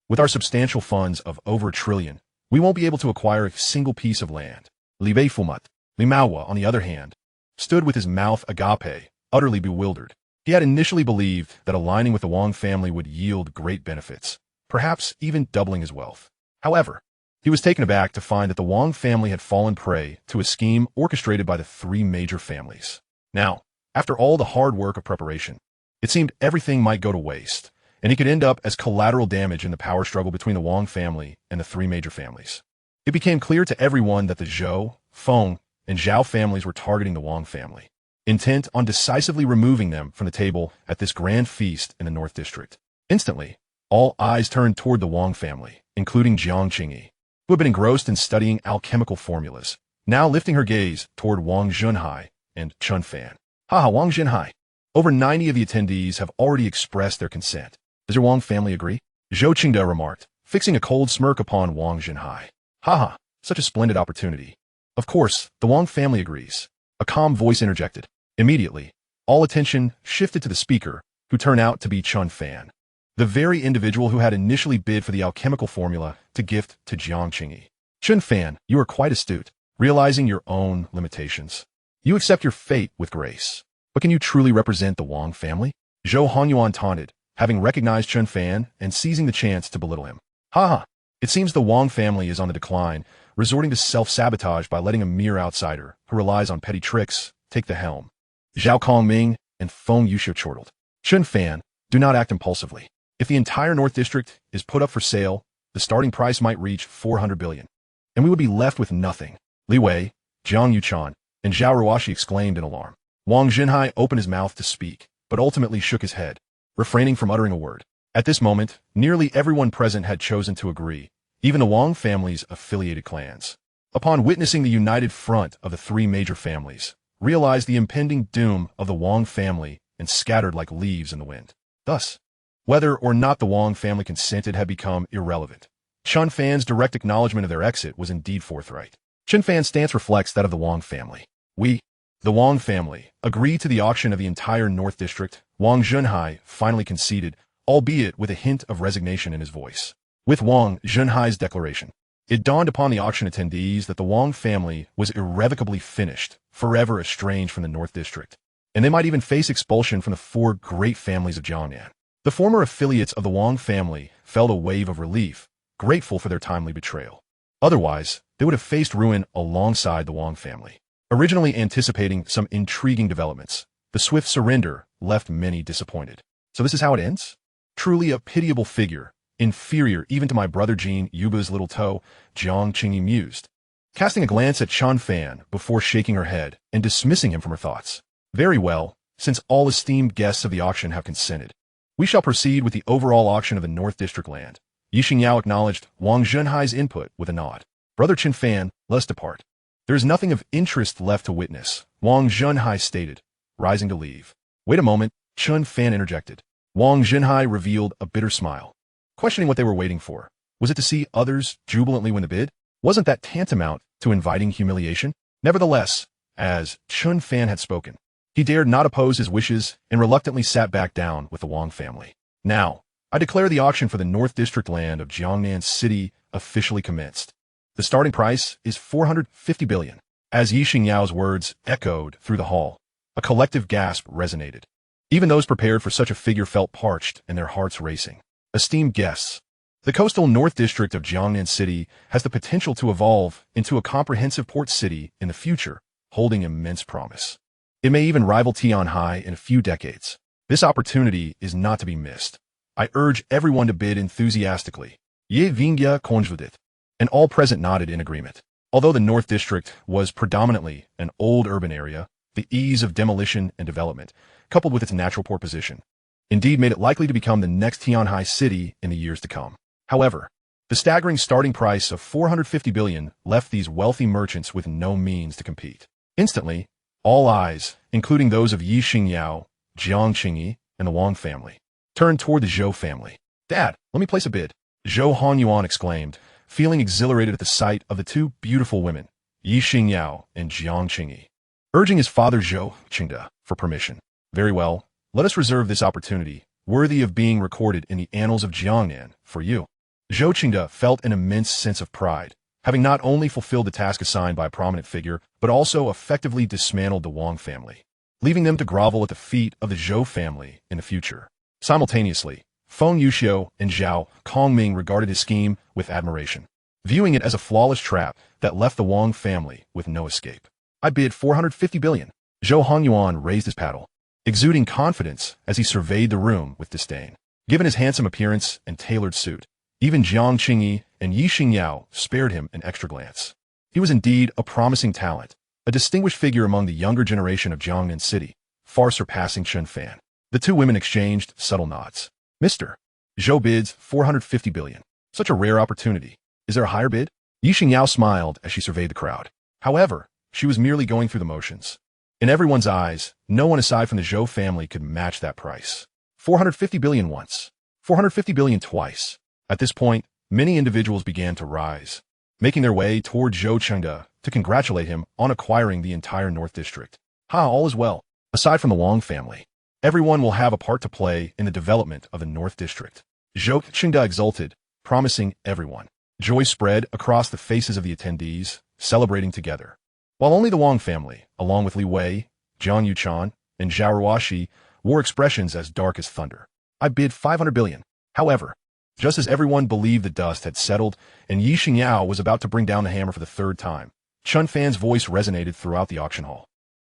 With our substantial funds of over 1 trillion, we won't be able to acquire a single piece of land. Li Beifumut, Li Maohua, on the other hand, stood with his mouth agape, utterly bewildered. He had initially believed that aligning with the Wang family would yield great benefits, perhaps even doubling his wealth. However, he was taken aback to find that the Wang family had fallen prey to a scheme orchestrated by the three major families. Now, after all the hard work of preparation, it seemed everything might go to waste, and he could end up as collateral damage in the power struggle between the Wang family and the three major families. It became clear to everyone that the Zhou, Feng, and Zhao families were targeting the Wang family, intent on decisively removing them from the table at this grand feast in the North District. Instantly, all eyes turned toward the Wang family, including Jiang Qingyi, who had been engrossed in studying alchemical formulas, now lifting her gaze toward Wang Junhai and Chen Fan. Haha, Wang Junhai. Over 90 of the attendees have already expressed their consent. Does your Wang family agree? Zhou Qingde remarked, fixing a cold smirk upon Wang Junhai. Haha, such a splendid opportunity. Of course, the Wang family agrees. A calm voice interjected. Immediately, all attention shifted to the speaker, who turned out to be Chen Fan, the very individual who had initially bid for the alchemical formula to gift to Jiang Qingyi. Chen Fan, you are quite astute, realizing your own limitations. You accept your fate with grace. But can you truly represent the Wang family? Zhou Hanyuan taunted, having recognized Chen Fan and seizing the chance to belittle him. Haha, it seems the Wang family is on the decline, resorting to self-sabotage by letting a mere outsider, who relies on petty tricks, take the helm. Zhao Kongming and Feng Yuxiu chortled. Chen Fan, do not act impulsively. If the entire North District is put up for sale, the starting price might reach 400 billion. And we would be left with nothing. Li Wei, Jiang Yuchan, and Zhao Ruoshi exclaimed in alarm. Wang Junhai opened his mouth to speak, but ultimately shook his head, refraining from uttering a word. At this moment, nearly everyone present had chosen to agree, even the Wang family's affiliated clans. Upon witnessing the united front of the three major families, realized the impending doom of the Wang family and scattered like leaves in the wind. Thus, whether or not the Wang family consented had become irrelevant. Chen Fan's direct acknowledgement of their exit was indeed forthright. Chen Fan's stance reflects that of the Wang family. We, the Wang family, agreed to the auction of the entire North District. Wang Junhai finally conceded, albeit with a hint of resignation in his voice. With Wang Junhai's declaration, it dawned upon the auction attendees that the Wang family was irrevocably finished, forever estranged from the North District, and they might even face expulsion from the four great families of Jiangnan. The former affiliates of the Wang family felt a wave of relief, grateful for their timely betrayal. Otherwise, they would have faced ruin alongside the Wang family. Originally anticipating some intriguing developments, the swift surrender left many disappointed. So this is how it ends? Truly a pitiable figure, inferior even to my brother Jean Yuba's little toe, Jiang Qingyi mused, casting a glance at Chen Fan before shaking her head and dismissing him from her thoughts. Very well, since all esteemed guests of the auction have consented, we shall proceed with the overall auction of the North District land. Yi Xingyao acknowledged Wang Junhai's input with a nod. Brother Chen Fan, let us depart. There is nothing of interest left to witness, Wang Junhai stated, rising to leave. Wait a moment, Chen Fan interjected. Wang Junhai revealed a bitter smile, questioning what they were waiting for. Was it to see others jubilantly win the bid? Wasn't that tantamount to inviting humiliation? Nevertheless, as Chen Fan had spoken, he dared not oppose his wishes and reluctantly sat back down with the Wang family. Now, I declare the auction for the North District land of Jiangnan City officially commenced. The starting price is 450 billion. As Yi Xingyao's words echoed through the hall, a collective gasp resonated. Even those prepared for such a figure felt parched and their hearts racing. Esteemed guests, the coastal North District of Jiangnan City has the potential to evolve into a comprehensive port city in the future, holding immense promise. It may even rival Tianhai in a few decades. This opportunity is not to be missed. I urge everyone to bid enthusiastically. Ye Vingya Konjvudit. And all present nodded in agreement. Although the North District was predominantly an old urban area, the ease of demolition and development, coupled with its natural port position, indeed made it likely to become the next Tianhai city in the years to come. However, the staggering starting price of 450 billion left these wealthy merchants with no means to compete. Instantly, all eyes, including those of Yi Xingyao, Jiang Qingyi, and the Wang family, turned toward the Zhou family. Dad, let me place a bid. Zhou Hanyuan exclaimed, feeling exhilarated at the sight of the two beautiful women, Yi Xingyao and Jiang Qingyi, urging his father Zhou Qingde for permission. Very well, let us reserve this opportunity, worthy of being recorded in the annals of Jiangnan, for you. Zhou Qingde felt an immense sense of pride, having not only fulfilled the task assigned by a prominent figure, but also effectively dismantled the Wang family, leaving them to grovel at the feet of the Zhou family in the future. Simultaneously, Feng Yuxiu and Zhao Kongming regarded his scheme with admiration, viewing it as a flawless trap that left the Wang family with no escape. I bid 450 billion. Zhou Hanyuan raised his paddle, exuding confidence as he surveyed the room with disdain. Given his handsome appearance and tailored suit, even Jiang Qingyi and Yi Xingyao spared him an extra glance. He was indeed a promising talent, a distinguished figure among the younger generation of Jiangnan City, far surpassing Chen Fan. The two women exchanged subtle nods. Mr. Zhou bids 450 billion. Such a rare opportunity. Is there a higher bid? Yi Xingyao smiled as she surveyed the crowd. However, she was merely going through the motions. In everyone's eyes, no one aside from the Zhou family could match that price. 450 billion once. 450 billion twice. At this point, many individuals began to rise, making their way toward Zhou Chengde to congratulate him on acquiring the entire North District. All is well. Aside from the Wang family, everyone will have a part to play in the development of the North District. Zhou Chengde exulted, promising everyone. Joy spread across the faces of the attendees, celebrating together. While only the Wang family, along with Li Wei, Jiang Yuchan, and Zhao Ruoxi, wore expressions as dark as thunder. I bid 500 billion. However, just as everyone believed the dust had settled and Yi Xingyao was about to bring down the hammer for the third time, Chen Fan's voice resonated throughout the auction hall.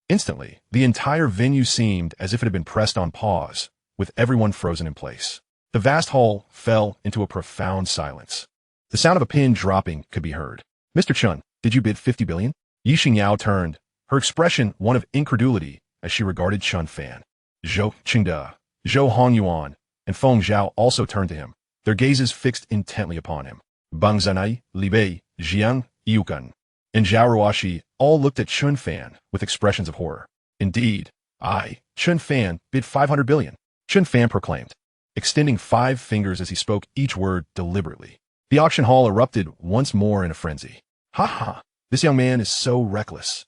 Instantly, the entire venue seemed as if it had been pressed on pause, with everyone frozen in place. The vast hall fell into a profound silence. The sound of a pin dropping could be heard. Mr. Chen, did you bid 50 billion? Yi Xingyao turned, her expression one of incredulity as she regarded Chen Fan. Zhou Chengde, Zhou Hongyuan, and Feng Zhao also turned to him, their gazes fixed intently upon him. Bang Zanai, Li Bei, Jiang Yukan, and Zhao Ruoxi all looked at Chen Fan with expressions of horror. Indeed, I, Chen Fan, bid 500 billion. Chen Fan proclaimed, extending 5 fingers as he spoke each word deliberately. The auction hall erupted once more in a frenzy. Ha ha, this young man is so reckless,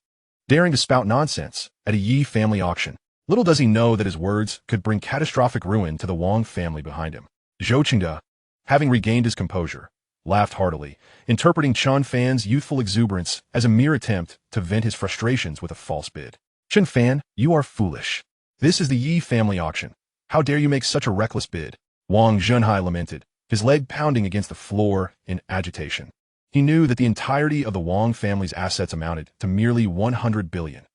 daring to spout nonsense at a Yi family auction. Little does he know that his words could bring catastrophic ruin to the Wang family behind him. Zhou Chengde, having regained his composure, laughed heartily, interpreting Chen Fan's youthful exuberance as a mere attempt to vent his frustrations with a false bid. Chen Fan, you are foolish. This is the Yi family auction. How dare you make such a reckless bid? Wang Zhenhai lamented, his leg pounding against the floor in agitation. He knew that the entirety of the Wang family's assets amounted to merely 100 billion.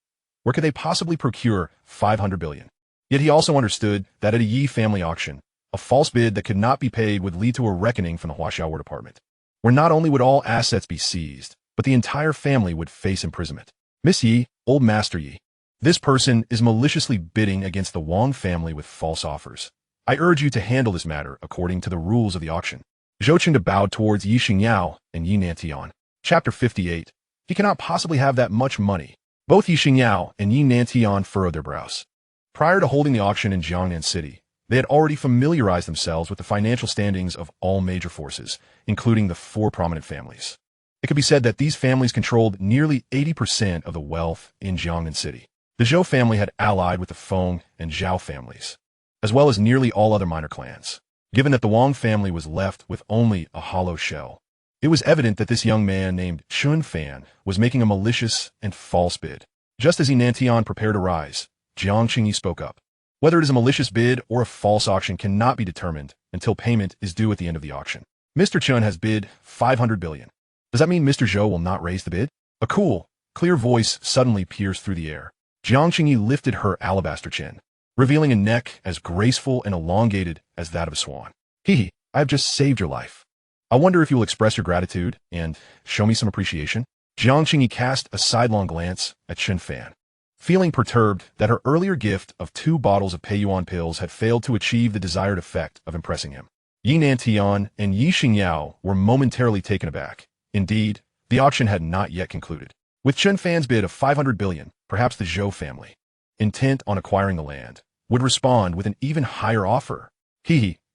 Where could they possibly procure 500 billion? Yet he also understood that at a Yi family auction, a false bid that could not be paid would lead to a reckoning from the Huaxiao War Department, where not only would all assets be seized, but the entire family would face imprisonment. Miss Yi, old Master Yi, this person is maliciously bidding against the Wang family with false offers. I urge you to handle this matter according to the rules of the auction. Zhou Chengde bowed towards Yi Xingyao and Yi Nantian. Chapter 58. He cannot possibly have that much money. Both Yi Xingyao and Yi Nantian furrowed their brows. Prior to holding the auction in Jiangnan City, they had already familiarized themselves with the financial standings of all major forces, including the 4 prominent families. It could be said that these families controlled nearly 80% of the wealth in Jiangnan City. The Zhou family had allied with the Feng and Zhao families, as well as nearly all other minor clans. Given that the Wang family was left with only a hollow shell, it was evident that this young man named Chen Fan was making a malicious and false bid. Just as Yi Nantian prepared to rise, Jiang Qingyi spoke up. Whether it is a malicious bid or a false auction cannot be determined until payment is due at the end of the auction. Mr. Chen has bid 500 billion. Does that mean Mr. Zhou will not raise the bid? A cool, clear voice suddenly pierced through the air. Jiang Qingyi lifted her alabaster chin, revealing a neck as graceful and elongated as that of a swan. Hee, I have just saved your life. I wonder if you will express your gratitude and show me some appreciation. Jiang Qingyi cast a sidelong glance at Chen Fan, feeling perturbed that her earlier gift of 2 bottles of Peiyuan pills had failed to achieve the desired effect of impressing him. Yi Nantian and Yi Xingyao were momentarily taken aback. Indeed, the auction had not yet concluded. With Chen Fan's bid of 500 billion, perhaps the Zhou family, intent on acquiring the land, would respond with an even higher offer.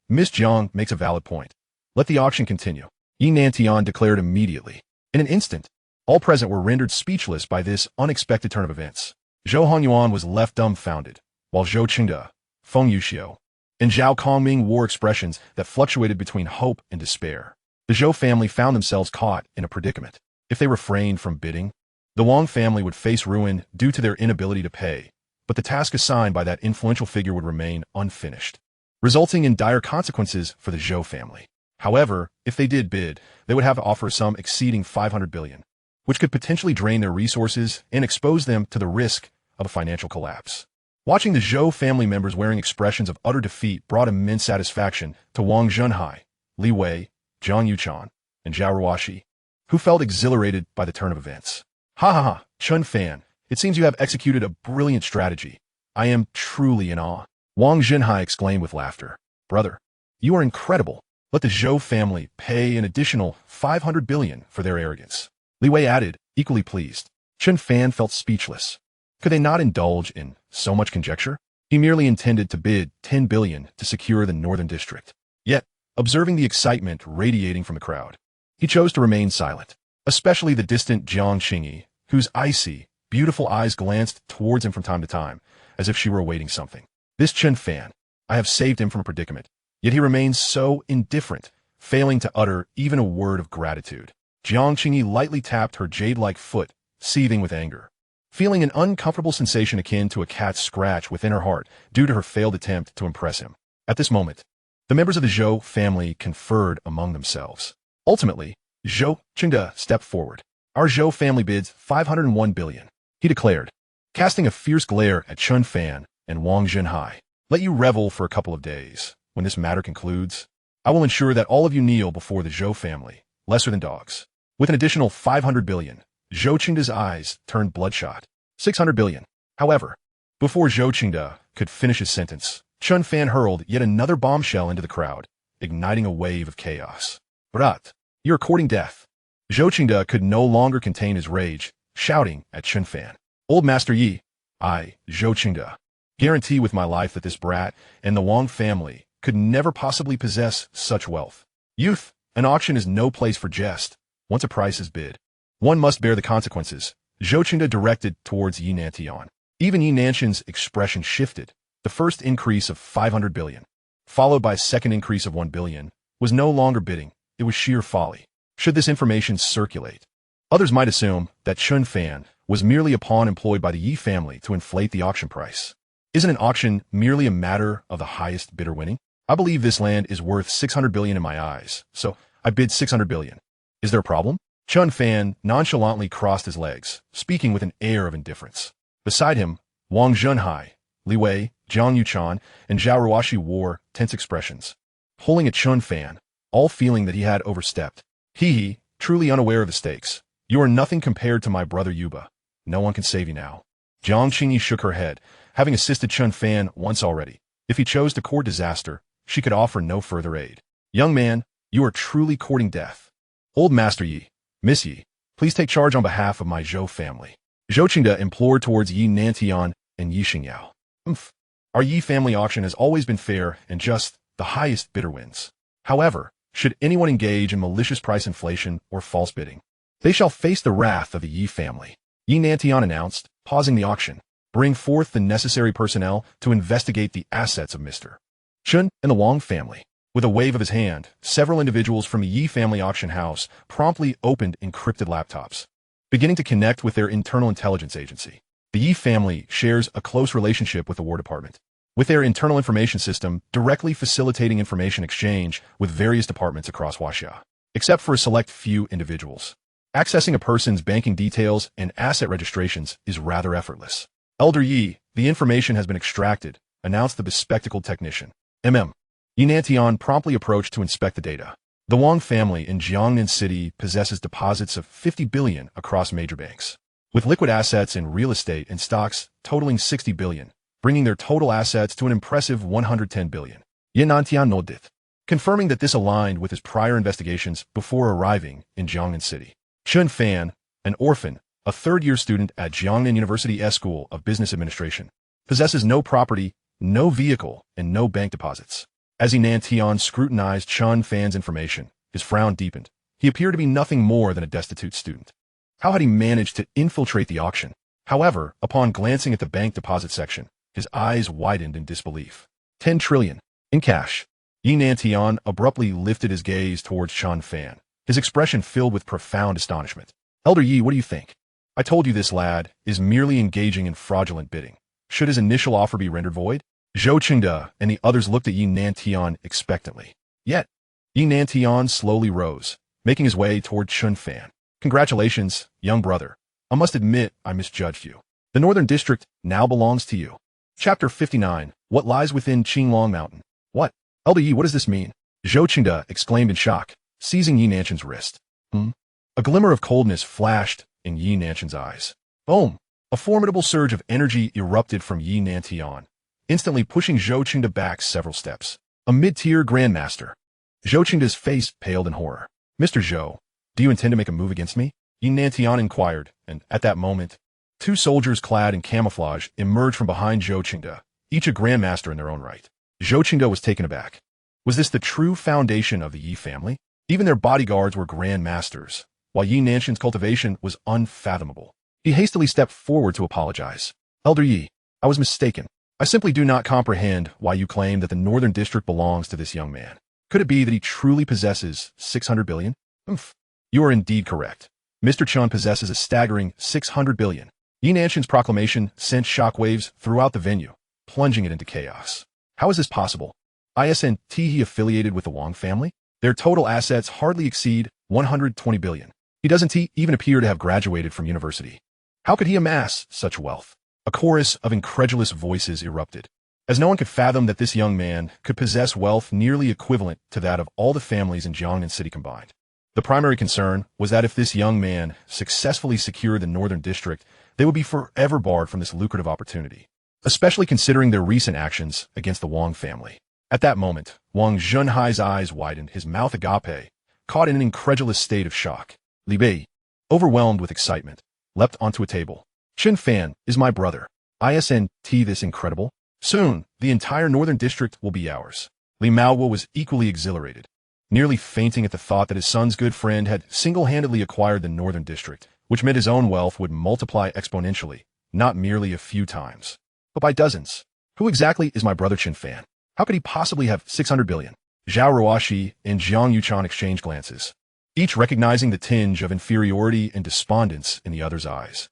Miss Jiang makes a valid point. Let the auction continue. Yi Nantian declared immediately. In an instant, all present were rendered speechless by this unexpected turn of events. Zhou Hongyuan was left dumbfounded, while Zhou Chengde, Feng Yuxiu, and Zhao Kongming wore expressions that fluctuated between hope and despair. The Zhou family found themselves caught in a predicament. If they refrained from bidding, the Wang family would face ruin due to their inability to pay, but the task assigned by that influential figure would remain unfinished, resulting in dire consequences for the Zhou family. However, if they did bid, they would have to offer a sum exceeding 500 billion, which could potentially drain their resources and expose them to the risk of a financial collapse. Watching the Zhou family members wearing expressions of utter defeat brought immense satisfaction to Wang Zhenhai, Li Wei, Jiang Yuchan, and Zhao Ruoxi, who felt exhilarated by the turn of events. Ha ha ha, Chen Fan, it seems you have executed a brilliant strategy. I am truly in awe. Wang Zhenhai exclaimed with laughter. Brother, you are incredible. Let the Zhou family pay an additional 500 billion for their arrogance. Li Wei added, equally pleased. Chen Fan felt speechless. Could they not indulge in so much conjecture? He merely intended to bid 10 billion to secure the northern district. Yet, observing the excitement radiating from the crowd, he chose to remain silent, especially the distant Jiang Qingyi, whose icy, beautiful eyes glanced towards him from time to time, as if she were awaiting something. This Chen Fan, I have saved him from a predicament, yet he remains so indifferent, failing to utter even a word of gratitude. Jiang Qingyi lightly tapped her jade-like foot, seething with anger. Feeling an uncomfortable sensation akin to a cat's scratch within her heart due to her failed attempt to impress him. At this moment, the members of the Zhou family conferred among themselves. Ultimately, Zhou Qingde stepped forward. Our Zhou family bids 501 billion, he declared, casting a fierce glare at Chen Fan and Wang Zhenhai. Let you revel for a couple of days. When this matter concludes, I will ensure that all of you kneel before the Zhou family, lesser than dogs. With an additional 500 billion, Zhou Qingde's eyes turned bloodshot. 600 billion. However, before Zhou Qingde could finish his sentence, Chen Fan hurled yet another bombshell into the crowd, igniting a wave of chaos. Brat, you're courting death. Zhou Qingde could no longer contain his rage, shouting at Chen Fan. Old Master Yi, I, Zhou Qingde, guarantee with my life that this brat and the Wang family could never possibly possess such wealth. Youth, an auction is no place for jest. Once a price is bid, one must bear the consequences. Zhou Qingde directed towards Yi Nantian. Even Yi Nantian's expression shifted. The first increase of 500 billion, followed by a second increase of 1 billion, was no longer bidding. It was sheer folly. Should this information circulate, others might assume that Chen Fan was merely a pawn employed by the Yi family to inflate the auction price. Isn't an auction merely a matter of the highest bidder winning? I believe this land is worth 600 billion in my eyes, so I bid 600 billion. Is there a problem? Chen Fan nonchalantly crossed his legs, speaking with an air of indifference. Beside him, Wang Zhenhai, Li Wei, Jiang Yuchan, and Zhao Ruoxi wore tense expressions, pulling at Chen Fan, all feeling that he had overstepped. He, truly unaware of the stakes. You are nothing compared to my brother Yuba. No one can save you now. Jiang Qingyi shook her head, having assisted Chen Fan once already. If he chose to court disaster, she could offer no further aid. Young man, you are truly courting death. Old Master Yi, Miss Yi, please take charge on behalf of my Zhou family. Zhou Qingde implored towards Yi Nantian and Yi Xingyao. Our Yi family auction has always been fair and just. The highest bidder wins. However, should anyone engage in malicious price inflation or false bidding, they shall face the wrath of the Yi family. Yi Nantian announced, pausing the auction. Bring forth the necessary personnel to investigate the assets of Mr. Chen and the Wang family. With a wave of his hand, several individuals from the Yi family auction house promptly opened encrypted laptops, beginning to connect with their internal intelligence agency. The Yi family shares a close relationship with the War Department, with their internal information system directly facilitating information exchange with various departments across Huaxia. Except for a select few individuals, accessing a person's banking details and asset registrations is rather effortless. Elder Yi, the information has been extracted, announced the bespectacled technician. Yi Nantian promptly approached to inspect the data. The Wang family in Jiangnan City possesses deposits of 50 billion across major banks, with liquid assets in real estate and stocks totaling 60 billion, bringing their total assets to an impressive 110 billion. Yi Nantian nodded, confirming that this aligned with his prior investigations before arriving in Jiangnan City. Chen Fan, an orphan, a third-year student at Jiangnan University School of Business Administration, possesses no property, no vehicle, and no bank deposits. As Yi Nantian scrutinized Chen Fan's information, his frown deepened. He appeared to be nothing more than a destitute student. How had he managed to infiltrate the auction? However, upon glancing at the bank deposit section, his eyes widened in disbelief. 10 trillion. In cash. Yi Nantian abruptly lifted his gaze towards Chen Fan, his expression filled with profound astonishment. Elder Yi, what do you think? I told you this lad is merely engaging in fraudulent bidding. Should his initial offer be rendered void? Zhou Qingde and the others looked at Yi Nantian expectantly. Yet, Yi Nantian slowly rose, making his way toward Chen Fan. Congratulations, young brother. I must admit I misjudged you. The Northern District now belongs to you. Chapter 59. What lies within Qinglong Mountain? What? Elder Yi, what does this mean? Zhou Qingde exclaimed in shock, seizing Yi Nantian's wrist. A glimmer of coldness flashed in Yi Nantian's eyes. Boom! A formidable surge of energy erupted from Yi Nantian, instantly pushing Zhou Qingde back several steps. A mid-tier grandmaster. Zhou Qingde's face paled in horror. Mr. Zhou, do you intend to make a move against me? Yin Nantian inquired, and at that moment, two soldiers clad in camouflage emerged from behind Zhou Qingde, each a grandmaster in their own right. Zhou Qingde was taken aback. Was this the true foundation of the Yi family? Even their bodyguards were grandmasters, while Yi Nanshan's cultivation was unfathomable. He hastily stepped forward to apologize. Elder Yi, I was mistaken. I simply do not comprehend why you claim that the Northern District belongs to this young man. Could it be that he truly possesses 600 billion? You are indeed correct. Mr. Chun possesses a staggering 600 billion. Yi Nanshan's proclamation sent shockwaves throughout the venue, plunging it into chaos. How is this possible? Isn't he affiliated with the Wang family? Their total assets hardly exceed 120 billion. He doesn't even appear to have graduated from university. How could he amass such wealth? A chorus of incredulous voices erupted, as no one could fathom that this young man could possess wealth nearly equivalent to that of all the families in Jiangnan City combined. The primary concern was that if this young man successfully secured the Northern District, they would be forever barred from this lucrative opportunity, especially considering their recent actions against the Wang family. At that moment, Wang Zhenhai's eyes widened, his mouth agape, caught in an incredulous state of shock. Li Bei, overwhelmed with excitement, leapt onto a table. Chen Fan is my brother. Isn't this incredible? Soon, the entire Northern District will be ours. Li Maowo was equally exhilarated, nearly fainting at the thought that his son's good friend had single-handedly acquired the Northern District, which meant his own wealth would multiply exponentially, not merely a few times, but by dozens. Who exactly is my brother Chen Fan? How could he possibly have 600 billion? Zhao Ruoxi and Jiang Yuchan exchanged glances, each recognizing the tinge of inferiority and despondence in the other's eyes.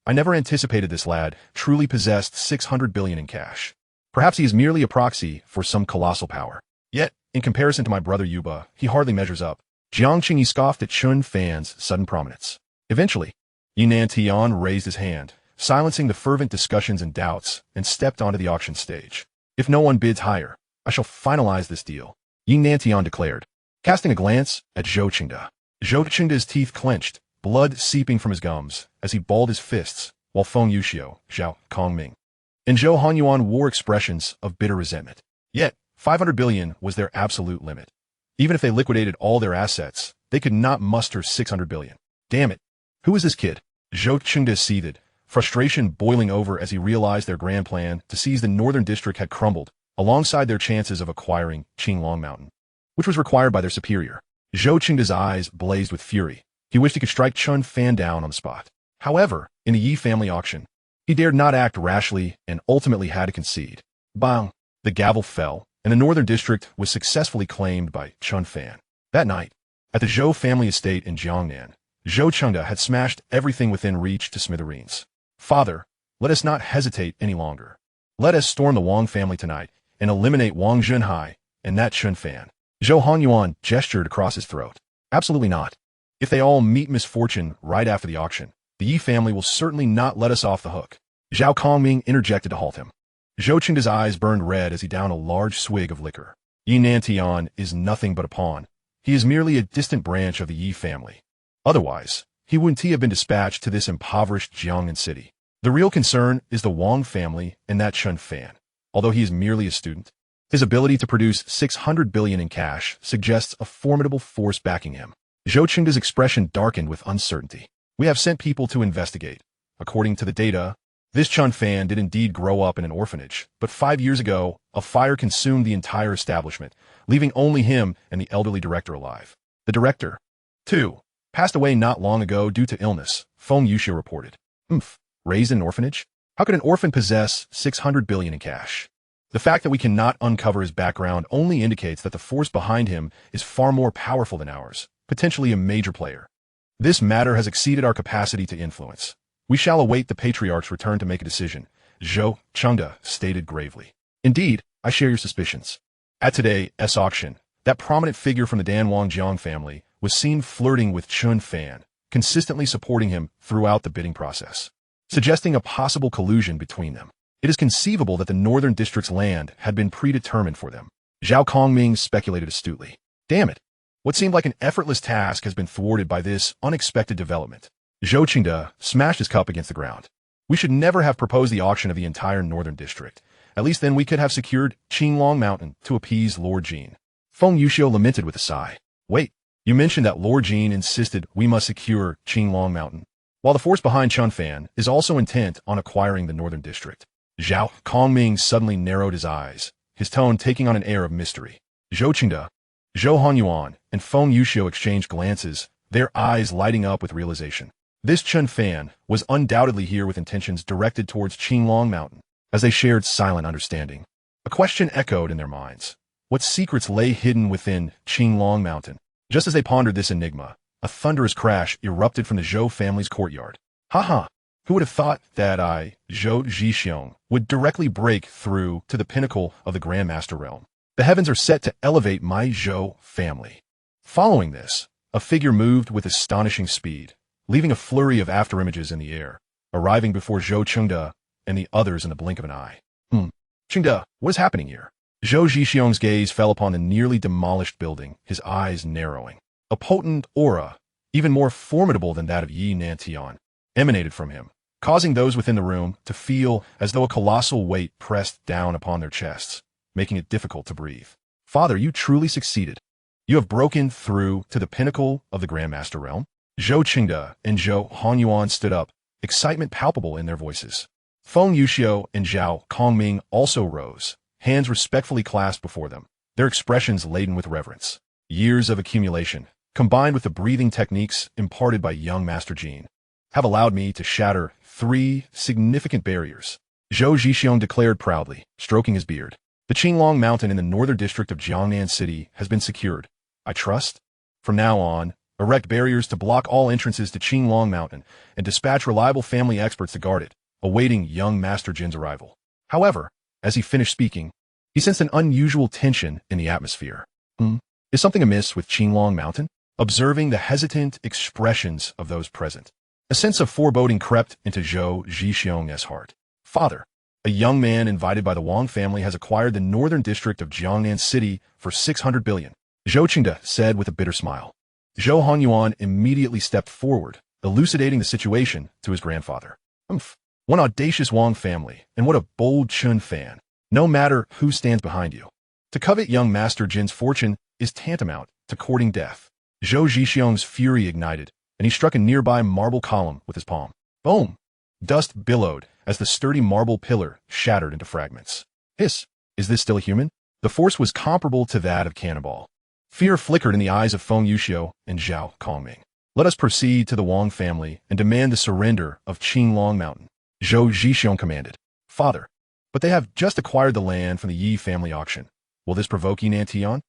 I never anticipated this lad truly possessed 600 billion in cash. Perhaps he is merely a proxy for some colossal power. Yet, in comparison to my brother Yuba, he hardly measures up. Jiang Qingyi scoffed at Chen Fan's sudden prominence. Eventually, Yi Nantian raised his hand, silencing the fervent discussions and doubts, and stepped onto the auction stage. If no one bids higher, I shall finalize this deal, Yi Nantian declared, casting a glance at Zhou Qingde. Zhou Qingde's teeth clenched, blood seeping from his gums as he balled his fists, while Feng Yuxiu, Zhao Kongming, and Zhou Hanyuan wore expressions of bitter resentment. Yet, 500 billion was their absolute limit. Even if they liquidated all their assets, they could not muster 600 billion. Damn it. Who is this kid? Zhou Qingde seethed, frustration boiling over as he realized their grand plan to seize the Northern District had crumbled, alongside their chances of acquiring Qinglong Mountain, which was required by their superior. Zhou Qingde's eyes blazed with fury. He wished he could strike Chen Fan down on the spot. However, in the Yi family auction, he dared not act rashly and ultimately had to concede. Bang! The gavel fell, and the Northern District was successfully claimed by Chen Fan. That night, at the Zhou family estate in Jiangnan, Zhou Qingde had smashed everything within reach to smithereens. Father, let us not hesitate any longer. Let us storm the Wang family tonight and eliminate Wang Zhenhai and that Chen Fan. Zhou Hanyuan gestured across his throat. Absolutely not. If they all meet misfortune right after the auction, the Yi family will certainly not let us off the hook. Zhao Kongming interjected to halt him. Zhou Qingde's eyes burned red as he downed a large swig of liquor. Yi Nantian is nothing but a pawn. He is merely a distant branch of the Yi family. Otherwise, he wouldn't have been dispatched to this impoverished Jiangnan city. The real concern is the Wang family and that Chen Fan. Although he is merely a student, his ability to produce 600 billion in cash suggests a formidable force backing him. Zhou Qingde's expression darkened with uncertainty. We have sent people to investigate. According to the data, this Chen Fan did indeed grow up in an orphanage, but 5 years ago, a fire consumed the entire establishment, leaving only him and the elderly director alive. The director, too, passed away not long ago due to illness, Feng Yuxiu reported. Raised in an orphanage? How could an orphan possess 600 billion in cash? The fact that we cannot uncover his background only indicates that the force behind him is far more powerful than ours, potentially a major player. This matter has exceeded our capacity to influence. We shall await the patriarch's return to make a decision, Zhou Qingde stated gravely. Indeed, I share your suspicions. At today's auction, that prominent figure from the Danwang Jiang family was seen flirting with Chen Fan, consistently supporting him throughout the bidding process, suggesting a possible collusion between them. It is conceivable that the Northern District's land had been predetermined for them. Zhao Kongming speculated astutely. Damn it! What seemed like an effortless task has been thwarted by this unexpected development. Zhou Qingde smashed his cup against the ground. We should never have proposed the auction of the entire Northern District. At least then we could have secured Qinglong Mountain to appease Lord Jin. Feng Yuxiu lamented with a sigh. Wait, You mentioned that Lord Jean insisted we must secure Qinglong Mountain, while the force behind Chen Fan is also intent on acquiring the northern district. Zhao Kongming suddenly narrowed his eyes, his tone taking on an air of mystery. Zhou Qingde, Zhou Hanyuan, and Feng Yuxiu exchanged glances, their eyes lighting up with realization. This Chen Fan was undoubtedly here with intentions directed towards Qinglong Mountain, as they shared silent understanding. A question echoed in their minds. What secrets lay hidden within Qinglong Mountain? Just as they pondered this enigma, a thunderous crash erupted from the Zhou family's courtyard. Haha! Who would have thought that I, Zhou Zhixiong, would directly break through to the pinnacle of the Grandmaster realm? The heavens are set to elevate my Zhou family. Following this, a figure moved with astonishing speed, leaving a flurry of afterimages in the air, arriving before Zhou Qingde and the others in the blink of an eye. Qingde, what is happening here? Zhou Zhixiong's gaze fell upon the nearly demolished building, his eyes narrowing. A potent aura, even more formidable than that of Yi Nantian, emanated from him, causing those within the room to feel as though a colossal weight pressed down upon their chests, making it difficult to breathe. Father, you truly succeeded. You have broken through to the pinnacle of the Grandmaster realm. Zhou Qingde and Zhou Hanyuan stood up, excitement palpable in their voices. Feng Yuxiu and Zhao Kongming also rose, hands respectfully clasped before them, their expressions laden with reverence. Years of accumulation, combined with the breathing techniques imparted by young Master Jean, have allowed me to shatter 3 significant barriers. Zhou Zhixiong declared proudly, stroking his beard. The Qinglong Mountain in the northern district of Jiangnan City has been secured. I trust. From now on, erect barriers to block all entrances to Qinglong Mountain and dispatch reliable family experts to guard it, awaiting young Master Jin's arrival. However, as he finished speaking, he sensed an unusual tension in the atmosphere. Is something amiss with Qinglong Mountain? Observing the hesitant expressions of those present, a sense of foreboding crept into Zhou Zhixiong's heart. Father, a young man invited by the Wang family has acquired the northern district of Jiangnan City for 600 billion, Zhou Qingde said with a bitter smile. Zhou Hanyuan immediately stepped forward, elucidating the situation to his grandfather. One audacious Wang family, and what a bold Chen Fan. No matter who stands behind you. To covet young Master Jin's fortune is tantamount to courting death. Zhou Zhixiong's fury ignited, and he struck a nearby marble column with his palm. Boom! Dust billowed as the sturdy marble pillar shattered into fragments. Hiss! Is this still a human? The force was comparable to that of cannonball. Fear flickered in the eyes of Feng Yuxiu and Zhao Kongming. Let us proceed to the Wang family and demand the surrender of Qinglong Mountain. Zhou Zhixiong commanded. Father, but they have just acquired the land from the Yi family auction. Will this provoke Yi Nantian?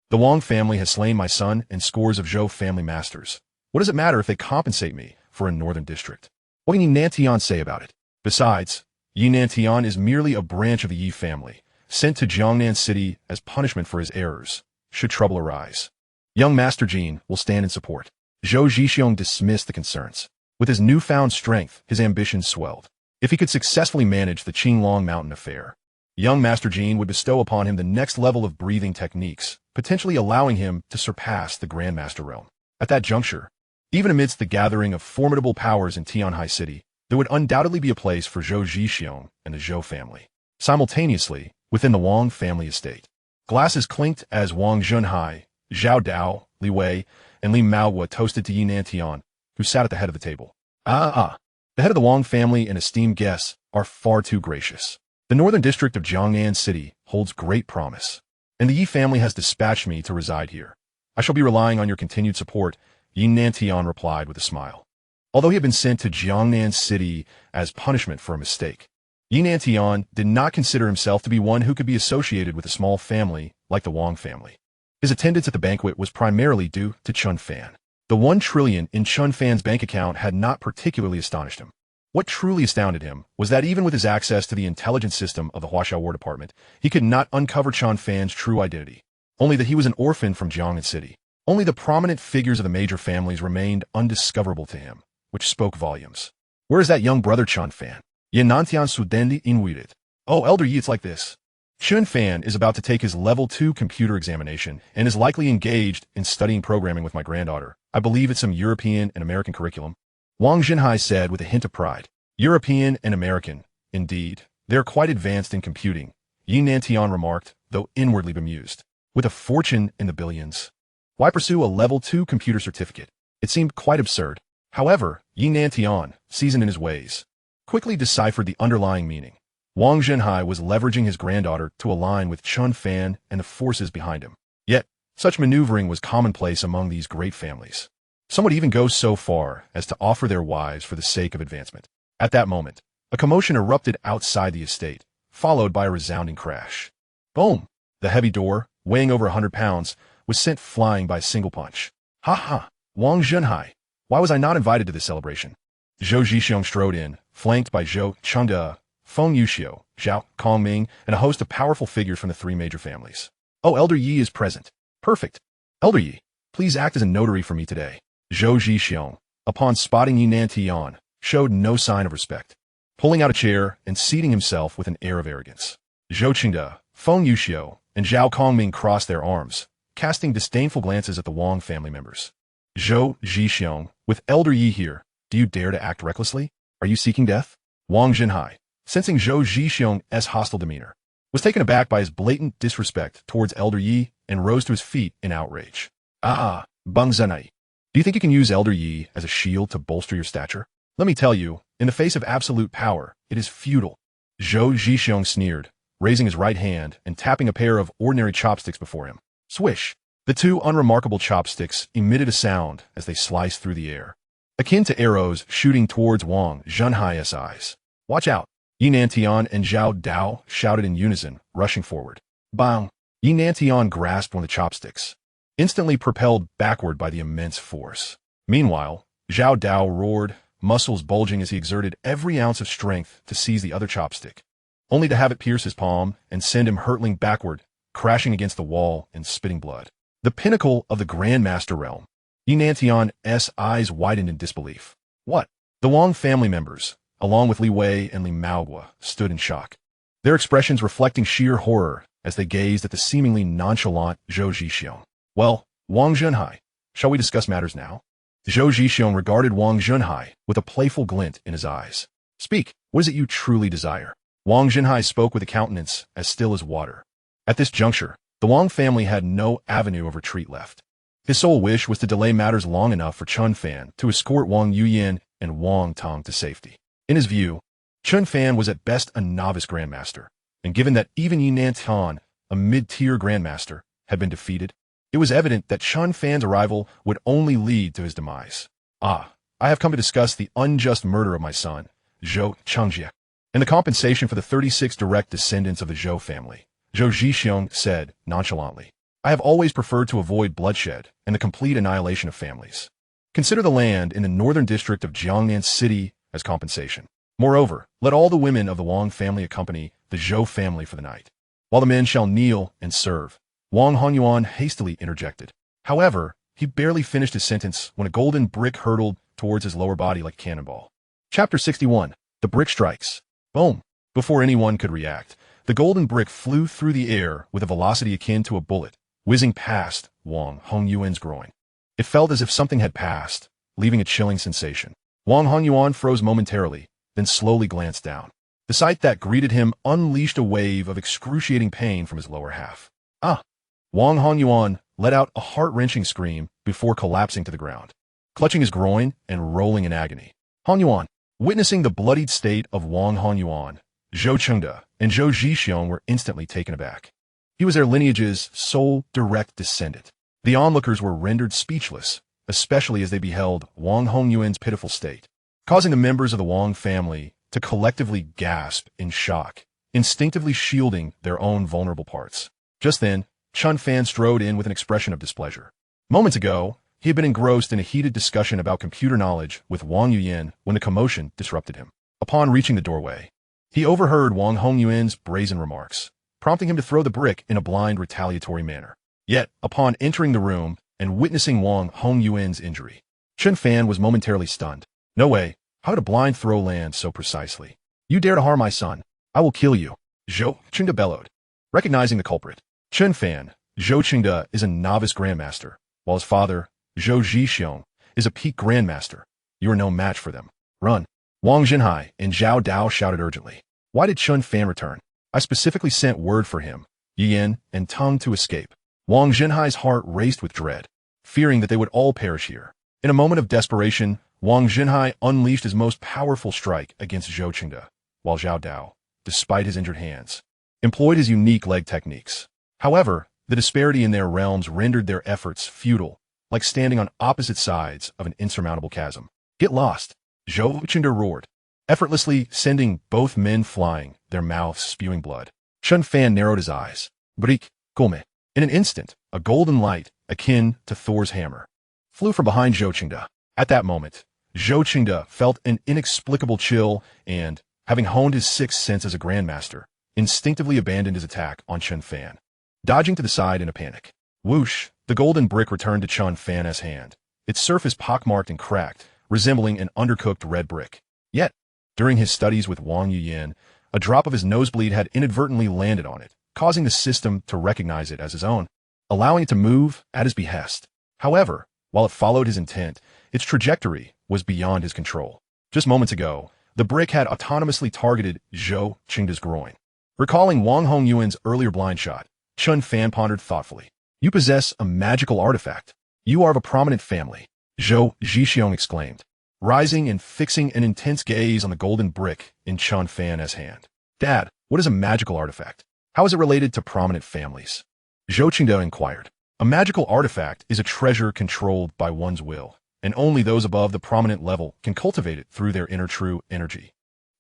The Wang family has slain my son and scores of Zhou family masters. What does it matter if they compensate me for a northern district? What can Yi Nantian say about it? Besides, Yi Nantian is merely a branch of the Yi family, sent to Jiangnan City as punishment for his errors, should trouble arise. Young Master Jean will stand in support. Zhou Zhixiong dismissed the concerns. With his newfound strength, his ambitions swelled. If he could successfully manage the Qinglong Mountain affair, young Master Jean would bestow upon him the next level of breathing techniques, potentially allowing him to surpass the Grandmaster realm. At that juncture, even amidst the gathering of formidable powers in Tianhai City, there would undoubtedly be a place for Zhou Zhixiong and the Zhou family. Simultaneously, within the Wang family estate, glasses clinked as Wang Zhenhai, Zhao Dao, Li Wei, and Li Maohua toasted to Yi Nantian, who sat at the head of the table. The head of the Wang family and esteemed guests are far too gracious. The northern district of Jiangnan City holds great promise, and the Yi family has dispatched me to reside here. I shall be relying on your continued support, Yi Nantian replied with a smile. Although he had been sent to Jiangnan City as punishment for a mistake, Yi Nantian did not consider himself to be one who could be associated with a small family like the Wang family. His attendance at the banquet was primarily due to Chen Fan. The 1 trillion in Chen Fan's bank account had not particularly astonished him. What truly astounded him was that even with his access to the intelligence system of the Huaxiao War Department, he could not uncover Chen Fan's true identity. Only that he was an orphan from Jiangnan City. Only the prominent figures of the major families remained undiscoverable to him, which spoke volumes. Where is that young brother Chen Fan? Ye Nantian Sudendi Inuited. Oh, Elder Yi, it's like this. Chen Fan is about to take his level 2 computer examination and is likely engaged in studying programming with my granddaughter. I believe it's some European and American curriculum. Wang Zhenhai said with a hint of pride. European and American, indeed. They're quite advanced in computing, Yi Nantian remarked, though inwardly bemused. With a fortune in the billions. Why pursue a level 2 computer certificate? It seemed quite absurd. However, Yi Nantian, seasoned in his ways, quickly deciphered the underlying meaning. Wang Zhenhai was leveraging his granddaughter to align with Chen Fan and the forces behind him. Yet, such maneuvering was commonplace among these great families. Some would even go so far as to offer their wives for the sake of advancement. At that moment, a commotion erupted outside the estate, followed by a resounding crash. Boom! The heavy door, weighing over 100 pounds, was sent flying by a single punch. Ha ha! Wang Zhenhai! Why was I not invited to this celebration? Zhou Zhixiong strode in, flanked by Zhou Chengde, Feng Yuxiu, Zhao Kongming, and a host of powerful figures from the three major families. Oh, Elder Yi is present. Perfect. Elder Yi, please act as a notary for me today. Zhou Zhixiong, upon spotting Yi Nantian, showed no sign of respect, pulling out a chair and seating himself with an air of arrogance. Zhou Chengde, Feng Yuxiu, and Zhao Kongming crossed their arms, casting disdainful glances at the Wang family members. Zhou Zhixiong, with Elder Yi here, do you dare to act recklessly? Are you seeking death? Wang Zhenhai, sensing Zhou Zhixiong's hostile demeanor, was taken aback by his blatant disrespect towards Elder Yi and rose to his feet in outrage. Bung Zhenhai, do you think you can use Elder Yi as a shield to bolster your stature? Let me tell you, in the face of absolute power, it is futile. Zhou Zhixiong sneered, raising his right hand and tapping a pair of ordinary chopsticks before him. Swish! The two unremarkable chopsticks emitted a sound as they sliced through the air, akin to arrows shooting towards Wang Zhenhai's eyes. Watch out! Yi Nantian and Zhao Dao shouted in unison, rushing forward. Bang! Yi Nantian grasped one of the chopsticks, instantly propelled backward by the immense force. Meanwhile, Zhao Dao roared, muscles bulging as he exerted every ounce of strength to seize the other chopstick, only to have it pierce his palm and send him hurtling backward, crashing against the wall and spitting blood. The pinnacle of the Grandmaster realm. Yi Nantian's eyes widened in disbelief. What? The Wang family members, along with Li Wei and Li Maogua, stood in shock, their expressions reflecting sheer horror as they gazed at the seemingly nonchalant Zhou Zhixiong. Well, Wang Zhenhai, shall we discuss matters now? Zhou Zhixiong regarded Wang Zhenhai with a playful glint in his eyes. Speak, what is it you truly desire? Wang Zhenhai spoke with a countenance as still as water. At this juncture, the Wang family had no avenue of retreat left. His sole wish was to delay matters long enough for Chen Fan to escort Wang Yuyan and Wang Tong to safety. In his view, Chen Fan was at best a novice grandmaster, and given that even Yi Nantian, a mid-tier grandmaster, had been defeated, it was evident that Chen Fan's arrival would only lead to his demise. I have come to discuss the unjust murder of my son, Zhou Changjie, and the compensation for the 36 direct descendants of the Zhou family. Zhou Zhixiong said nonchalantly, I have always preferred to avoid bloodshed and the complete annihilation of families. Consider the land in the northern district of Jiangnan City as compensation. Moreover, let all the women of the Wang family accompany the Zhou family for the night, while the men shall kneel and serve. Wang Honyuan hastily interjected. However, he barely finished his sentence when a golden brick hurtled towards his lower body like a cannonball. Chapter 61. The Brick Strikes. Boom! Before anyone could react, the golden brick flew through the air with a velocity akin to a bullet, whizzing past Wang Hongyuan's groin. It felt as if something had passed, leaving a chilling sensation. Wang Honyuan froze momentarily, then slowly glanced down. The sight that greeted him unleashed a wave of excruciating pain from his lower half. Wang Honyuan let out a heart-wrenching scream before collapsing to the ground, clutching his groin and rolling in agony. Honyuan, witnessing the bloodied state of Wang Honyuan, Zhou Chengde and Zhou Zhixiong were instantly taken aback. He was their lineage's sole direct descendant. The onlookers were rendered speechless, especially as they beheld Wang Hongyuan's pitiful state, causing the members of the Wang family to collectively gasp in shock, instinctively shielding their own vulnerable parts. Just then, Chen Fan strode in with an expression of displeasure. Moments ago, he had been engrossed in a heated discussion about computer knowledge with Wang Yuyan when the commotion disrupted him. Upon reaching the doorway, he overheard Wang Hongyuan's brazen remarks, prompting him to throw the brick in a blind retaliatory manner. Yet, upon entering the room and witnessing Wang Hongyuan's injury, Chen Fan was momentarily stunned. No way, how did a blind throw land so precisely? You dare to harm my son, I will kill you, Zhou Chengde bellowed. Recognizing the culprit, Chen Fan, Zhou Chengde is a novice grandmaster, while his father, Zhou Zhixiong, is a peak grandmaster. You are no match for them. Run. Wang Zhenhai and Zhao Dao shouted urgently. Why did Chen Fan return? I specifically sent word for him, Yan and Tong to escape. Wang Zhenhai's heart raced with dread. fearing that they would all perish here. In a moment of desperation, Wang Zhenhai unleashed his most powerful strike against Zhou Qingde, while Zhao Dao, despite his injured hands, employed his unique leg techniques. However, the disparity in their realms rendered their efforts futile, like standing on opposite sides of an insurmountable chasm. Get lost, Zhou Qingde roared, effortlessly sending both men flying, their mouths spewing blood. Chen Fan narrowed his eyes. Brick, Gome. In an instant, a golden light, akin to Thor's hammer, flew from behind Zhou Qingde. At that moment, Zhou Qingde felt an inexplicable chill and, having honed his sixth sense as a grandmaster, instinctively abandoned his attack on Chen Fan, dodging to the side in a panic. Whoosh! The golden brick returned to Chen Fan's hand, its surface pockmarked and cracked, resembling an undercooked red brick. Yet, during his studies with Wang Yuyan, a drop of his nosebleed had inadvertently landed on it, causing the system to recognize it as his own, allowing it to move at his behest. However, while it followed his intent, its trajectory was beyond his control. Just moments ago, the brick had autonomously targeted Zhou Qingde's groin. Recalling Wang Hongyuan's earlier blind shot, Chen Fan pondered thoughtfully. You possess a magical artifact. You are of a prominent family, Zhou Zhixiong exclaimed, rising and fixing an intense gaze on the golden brick in Chen Fan's hand. Dad, what is a magical artifact? How is it related to prominent families? Zhou Qingde inquired. A magical artifact is a treasure controlled by one's will, and only those above the prominent level can cultivate it through their inner true energy.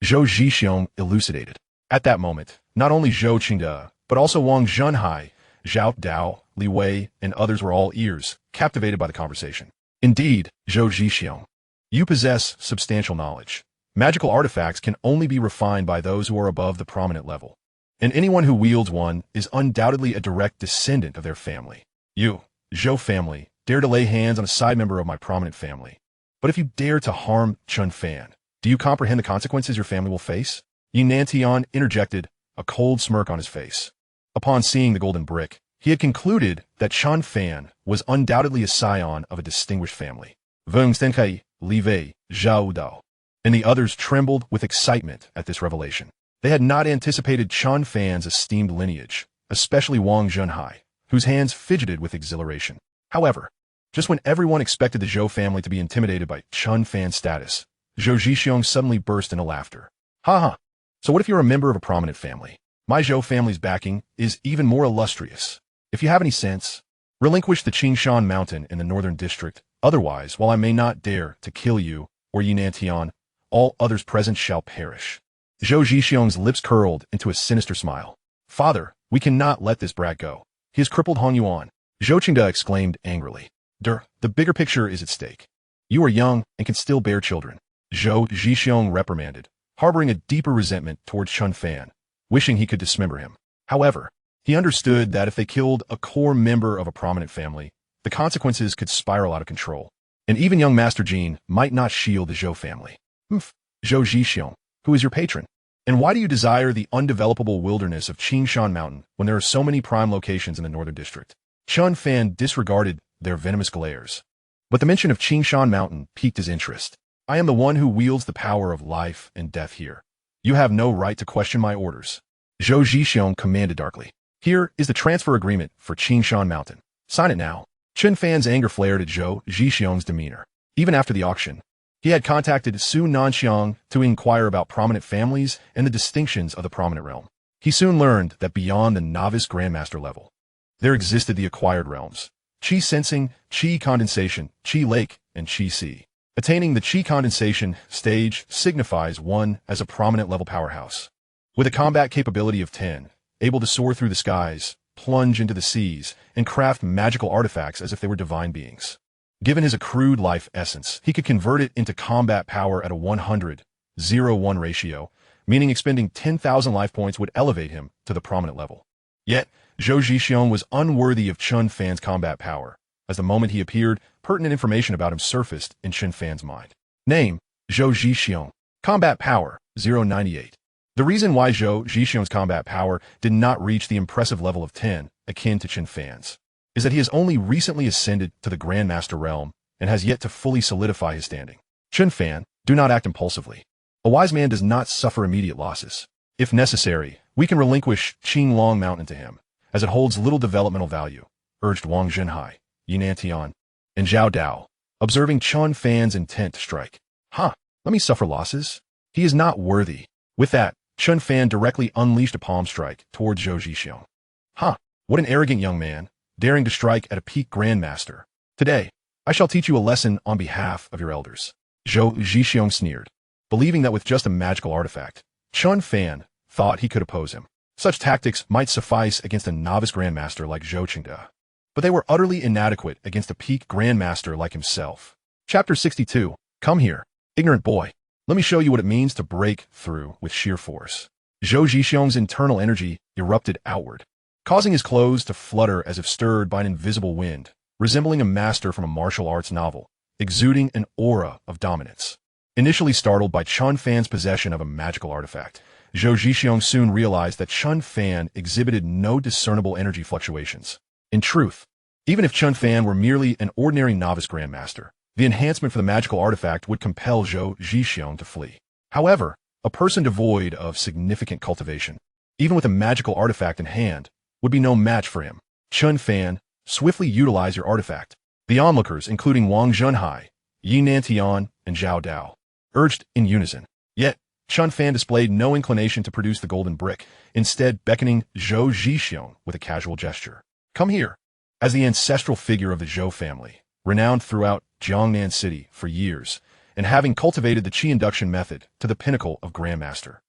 Zhou Zhixiong elucidated. At that moment, not only Zhou Qingde, but also Wang Zhenhai, Zhao Dao, Li Wei, and others were all ears, captivated by the conversation. Indeed, Zhou Zhixiong, you possess substantial knowledge. Magical artifacts can only be refined by those who are above the prominent level, and anyone who wields one is undoubtedly a direct descendant of their family. You, Zhou family, dare to lay hands on a side member of my prominent family. But if you dare to harm Chen Fan, do you comprehend the consequences your family will face? Yin Nantian interjected, a cold smirk on his face. Upon seeing the golden brick, he had concluded that Chen Fan was undoubtedly a scion of a distinguished family. Vengstenkai, Li Wei, Zhao Dao, and the others trembled with excitement at this revelation. They had not anticipated Chen Fan's esteemed lineage, especially Wang Zhenhai, whose hands fidgeted with exhilaration. However, just when everyone expected the Zhou family to be intimidated by Chen Fan's status, Zhou Zhixiong suddenly burst into laughter. Ha ha! So what if you're a member of a prominent family? My Zhou family's backing is even more illustrious. If you have any sense, relinquish the Qingshan mountain in the northern district. Otherwise, while I may not dare to kill you or Yinantian, all others present shall perish. Zhou Zhixiong's lips curled into a sinister smile. Father, we cannot let this brat go. He has crippled Hong Yuan. Zhou Qingde exclaimed angrily. The bigger picture is at stake. You are young and can still bear children. Zhou Zhixiong reprimanded, harboring a deeper resentment towards Chen Fan, wishing he could dismember him. However, he understood that if they killed a core member of a prominent family, the consequences could spiral out of control, and even young Master Jin might not shield the Zhou family. Zhou Zhixiong, who is your patron? And why do you desire the undevelopable wilderness of Qingshan Mountain when there are so many prime locations in the northern district? Chen Fan disregarded their venomous glares, but the mention of Qingshan Mountain piqued his interest. I am the one who wields the power of life and death here. You have no right to question my orders. Zhou Zhixiong commanded darkly. Here is the transfer agreement for Qingshan Mountain. Sign it now. Chen Fan's anger flared at Zhou Zhixiong's demeanor. Even after the auction, he had contacted Su Nanxiang to inquire about prominent families and the distinctions of the prominent realm. He soon learned that beyond the novice grandmaster level, there existed the acquired realms: Qi sensing, Qi condensation, Qi lake, and Qi sea. Attaining the Qi condensation stage signifies one as a prominent level powerhouse, with a combat capability of 10, able to soar through the skies, plunge into the seas, and craft magical artifacts as if they were divine beings. Given his accrued life essence, he could convert it into combat power at a 100:1 ratio, meaning expending 10,000 life points would elevate him to the prominent level. Yet, Zhou Zhixiong was unworthy of Chen Fan's combat power, as the moment he appeared, pertinent information about him surfaced in Chen Fan's mind. Name, Zhou Zhixiong. Combat power, 098. The reason why Zhou Zhixiong's combat power did not reach the impressive level of 10, akin to Chen Fan's, is that he has only recently ascended to the Grandmaster realm and has yet to fully solidify his standing. Chen Fan, do not act impulsively. A wise man does not suffer immediate losses. If necessary, we can relinquish Qinglong Mountain to him, as it holds little developmental value, urged Wang Zhenhai, Yinantian. and Zhao Dao, observing Chen Fan's intent to strike. Huh, let me suffer losses? He is not worthy. With that, Chen Fan directly unleashed a palm strike towards Zhou Zhixiong. Huh, what an arrogant young man, daring to strike at a peak grandmaster. Today, I shall teach you a lesson on behalf of your elders. Zhou Zhixiong sneered, believing that with just a magical artifact, Chen Fan thought he could oppose him. Such tactics might suffice against a novice grandmaster like Zhou Qingde, but they were utterly inadequate against a peak grandmaster like himself. Chapter 62. Come here, ignorant boy. Let me show you what it means to break through with sheer force. Zhou Zhixiong's internal energy erupted outward, causing his clothes to flutter as if stirred by an invisible wind, resembling a master from a martial arts novel, exuding an aura of dominance. Initially startled by Chen Fan's possession of a magical artifact, Zhou Zhixiong soon realized that Chen Fan exhibited no discernible energy fluctuations. In truth, even if Chen Fan were merely an ordinary novice grandmaster, the enhancement for the magical artifact would compel Zhou Zhixiong to flee. However, a person devoid of significant cultivation, even with a magical artifact in hand, would be no match for him. Chen Fan, swiftly utilize your artifact. The onlookers, including Wang Zhenhai, Yi Nantian, and Zhao Dao, urged in unison. Yet, Chen Fan displayed no inclination to produce the golden brick, instead beckoning Zhou Zhixiong with a casual gesture. Come here. As the ancestral figure of the Zhou family, renowned throughout Jiangnan City for years, and having cultivated the qi induction method to the pinnacle of grandmaster,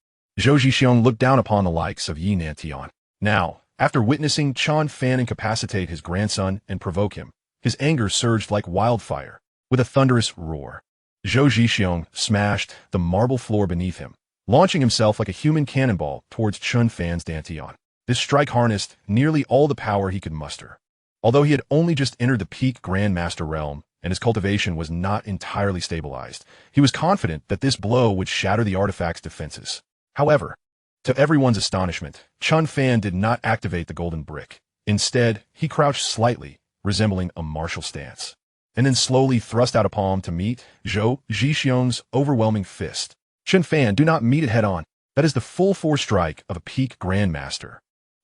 Zhou Zhixiong looked down upon the likes of Yi Nantian. Now, after witnessing Chen Fan incapacitate his grandson and provoke him, his anger surged like wildfire. With a thunderous roar, Zhou Zhixiong smashed the marble floor beneath him, launching himself like a human cannonball towards Chen Fan's Dantian. This strike harnessed nearly all the power he could muster. Although he had only just entered the peak grandmaster realm and his cultivation was not entirely stabilized, he was confident that this blow would shatter the artifact's defenses. However, to everyone's astonishment, Chen Fan did not activate the golden brick. Instead, he crouched slightly, resembling a martial stance, and then slowly thrust out a palm to meet Zhou Zhixiong's overwhelming fist. Chen Fan, do not meet it head-on. That is the full force strike of a peak grandmaster.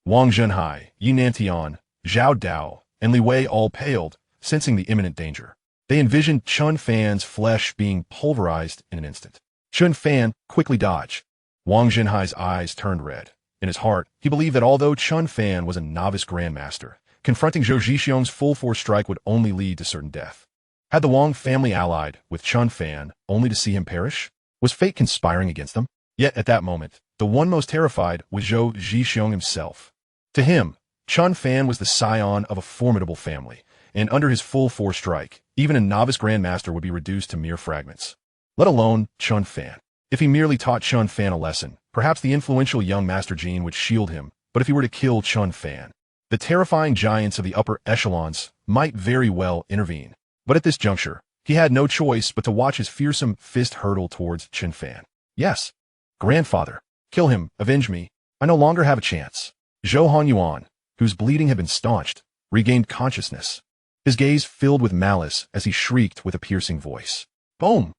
Wang Zhenhai, Yi Nantian, Zhao Dao, and Li Wei all paled, sensing the imminent danger. They envisioned Chen Fan's flesh being pulverized in an instant. Chen Fan quickly dodged. Wang Zhenhai's eyes turned red. In his heart, he believed that although Chen Fan was a novice grandmaster, confronting Zhou Zhixiong's full-force strike would only lead to certain death. Had the Wang family allied with Chen Fan only to see him perish? Was fate conspiring against them? Yet at that moment, the one most terrified was Zhou Zhixiong himself. To him, Chen Fan was the scion of a formidable family, and under his full-force strike, even a novice grandmaster would be reduced to mere fragments. Let alone Chen Fan. If he merely taught Chen Fan a lesson, perhaps the influential young Master Gene would shield him, but if he were to kill Chen Fan, the terrifying giants of the upper echelons might very well intervene. But at this juncture, he had no choice but to watch his fearsome fist hurtle towards Chen Fan. Yes, grandfather, kill him, avenge me. I no longer have a chance. Zhou Hanyuan, whose bleeding had been staunched, regained consciousness. His gaze filled with malice as he shrieked with a piercing voice. Boom!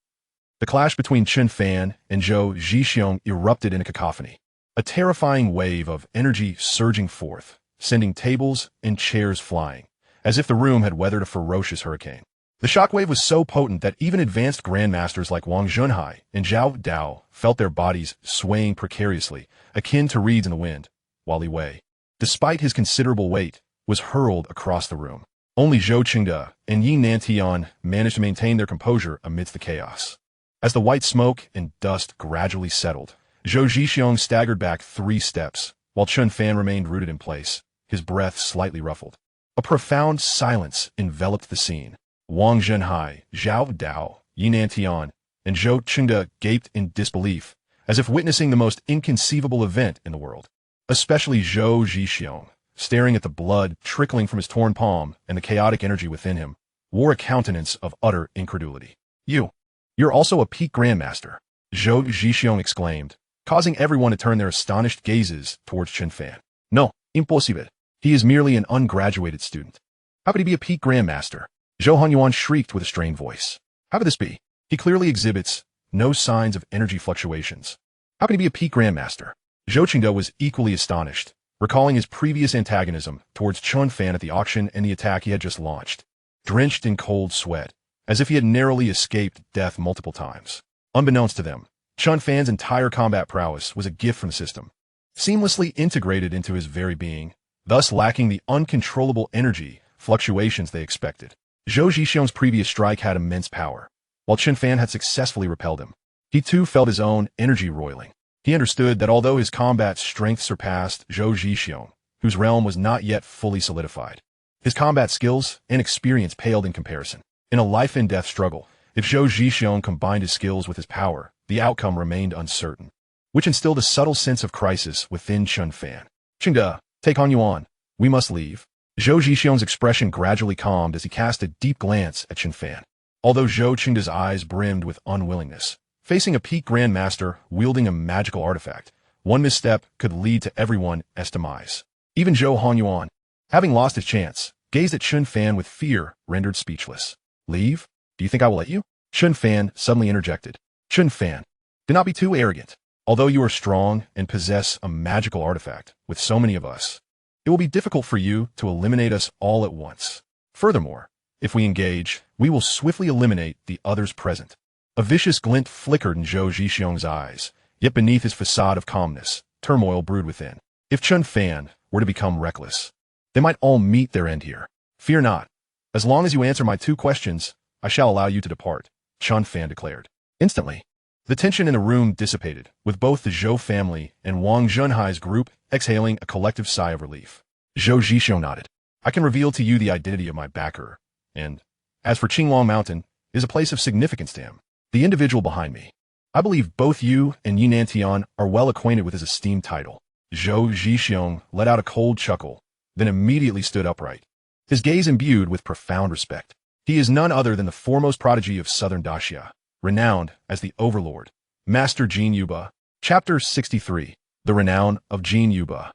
The clash between Chen Fan and Zhou Zhixiong erupted in a cacophony, a terrifying wave of energy surging forth, sending tables and chairs flying, as if the room had weathered a ferocious hurricane. The shockwave was so potent that even advanced grandmasters like Wang Zhenhai and Zhao Dao felt their bodies swaying precariously, akin to reeds in the wind, while Li Wei, despite his considerable weight, was hurled across the room. Only Zhou Qingde and Yi Nantian managed to maintain their composure amidst the chaos. As the white smoke and dust gradually settled, Zhou Zhixiong staggered back 3 steps, while Chen Fan remained rooted in place, his breath slightly ruffled. A profound silence enveloped the scene. Wang Zhenhai, Zhao Dao, Yi Nantian, and Zhou Qingde gaped in disbelief, as if witnessing the most inconceivable event in the world. Especially Zhou Zhixiong, staring at the blood trickling from his torn palm and the chaotic energy within him, wore a countenance of utter incredulity. You're also a peak grandmaster, Zhou Zhixiong exclaimed, causing everyone to turn their astonished gazes towards Chen Fan. No, impossible. He is merely an ungraduated student. How could he be a peak grandmaster? Zhou Hanyuan shrieked with a strained voice. How could this be? He clearly exhibits no signs of energy fluctuations. How could he be a peak grandmaster? Zhou Qingde was equally astonished, recalling his previous antagonism towards Chen Fan at the auction and the attack he had just launched. drenched in cold sweat, as if he had narrowly escaped death multiple times. Unbeknownst to them, Chen Fan's entire combat prowess was a gift from the system, seamlessly integrated into his very being, thus lacking the uncontrollable energy fluctuations they expected. Zhou Zhixiong's previous strike had immense power. While Chen Fan had successfully repelled him, he too felt his own energy roiling. He understood that although his combat strength surpassed Zhou Zhixiong, whose realm was not yet fully solidified, his combat skills and experience paled in comparison. In a life-and-death struggle, if Zhou Zhixiong combined his skills with his power, the outcome remained uncertain, which instilled a subtle sense of crisis within Chen Fan. "Qingde, take Han Yuan. We must leave." Zhou Zhixiong's expression gradually calmed as he cast a deep glance at Chen Fan. Although Zhou Qingde's eyes brimmed with unwillingness, facing a peak grandmaster wielding a magical artifact, one misstep could lead to everyone's demise. Even Zhou Hanyuan, having lost his chance, gazed at Chen Fan with fear rendered speechless. "Leave? Do you think I will let you?" Chen Fan suddenly interjected. "Chen Fan, do not be too arrogant. Although you are strong and possess a magical artifact, with so many of us, it will be difficult for you to eliminate us all at once. Furthermore, if we engage, we will swiftly eliminate the others present." A vicious glint flickered in Zhou Zhixiong's eyes, yet beneath his facade of calmness, turmoil brewed within. If Chen Fan were to become reckless, they might all meet their end here. "Fear not. As long as you answer my 2 questions, I shall allow you to depart," Chen Fan declared. Instantly, the tension in the room dissipated, with both the Zhou family and Wang Zhenhai's group exhaling a collective sigh of relief. Zhou Zhixiong nodded. "I can reveal to you the identity of my backer, and, as for Qinglong Mountain, is a place of significance to him. The individual behind me. I believe both you and Yunnan Tian are well acquainted with his esteemed title." Zhou Zhixiong let out a cold chuckle, then immediately stood upright, his gaze imbued with profound respect. He is none other than the foremost prodigy of southern Daxia, renowned as the Overlord, Master Jin Yuba. Chapter 63. The Renown of Jin Yuba.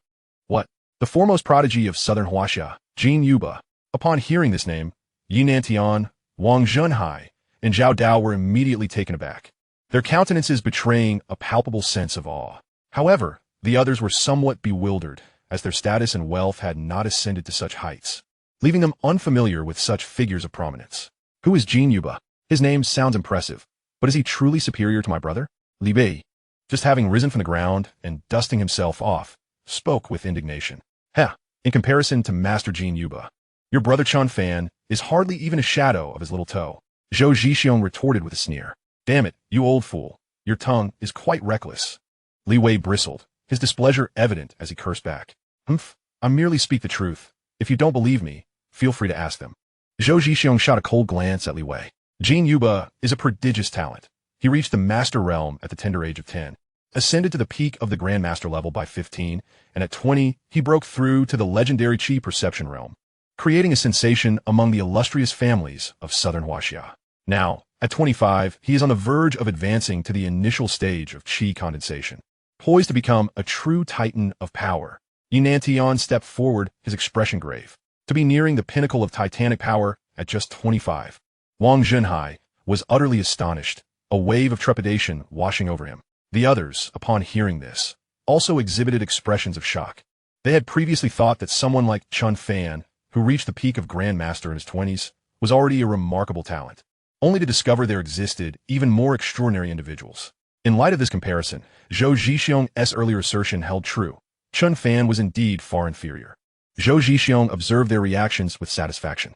What? The foremost prodigy of southern Huaxia, Jin Yuba. Upon hearing this name, Yunnan Tian, Wang Zhenhai, and Zhao Dao were immediately taken aback, their countenances betraying a palpable sense of awe. However, the others were somewhat bewildered, as their status and wealth had not ascended to such heights, leaving them unfamiliar with such figures of prominence. "Who is Jin Yuba? His name sounds impressive, but is he truly superior to my brother?" Li Bei, just having risen from the ground and dusting himself off, spoke with indignation. "Heh, in comparison to Master Jin Yuba, your brother Chen Fan is hardly even a shadow of his little toe." Zhou Zhixiong retorted with a sneer. "Damn it, you old fool. Your tongue is quite reckless." Li Wei bristled, his displeasure evident as he cursed back. "Humph, I merely speak the truth. If you don't believe me, feel free to ask them." Zhou Zhixiong shot a cold glance at Li Wei. Jin Yuba is a prodigious talent. He reached the master realm at the tender age of 10, ascended to the peak of the grandmaster level by 15, and at 20, he broke through to the legendary Qi perception realm, creating a sensation among the illustrious families of southern Huaxia. Now, at 25, he is on the verge of advancing to the initial stage of Qi condensation, poised to become a true titan of power. Yunnan Tian stepped forward, his expression grave, to be nearing the pinnacle of titanic power at just 25. Wang Zhenhai was utterly astonished, a wave of trepidation washing over him. The others, upon hearing this, also exhibited expressions of shock. They had previously thought that someone like Chen Fan, who reached the peak of grandmaster in his 20s, was already a remarkable talent, only to discover there existed even more extraordinary individuals. In light of this comparison, Zhou Zhixiong's earlier assertion held true. Chen Fan was indeed far inferior. Zhou Zhixiong observed their reactions with satisfaction.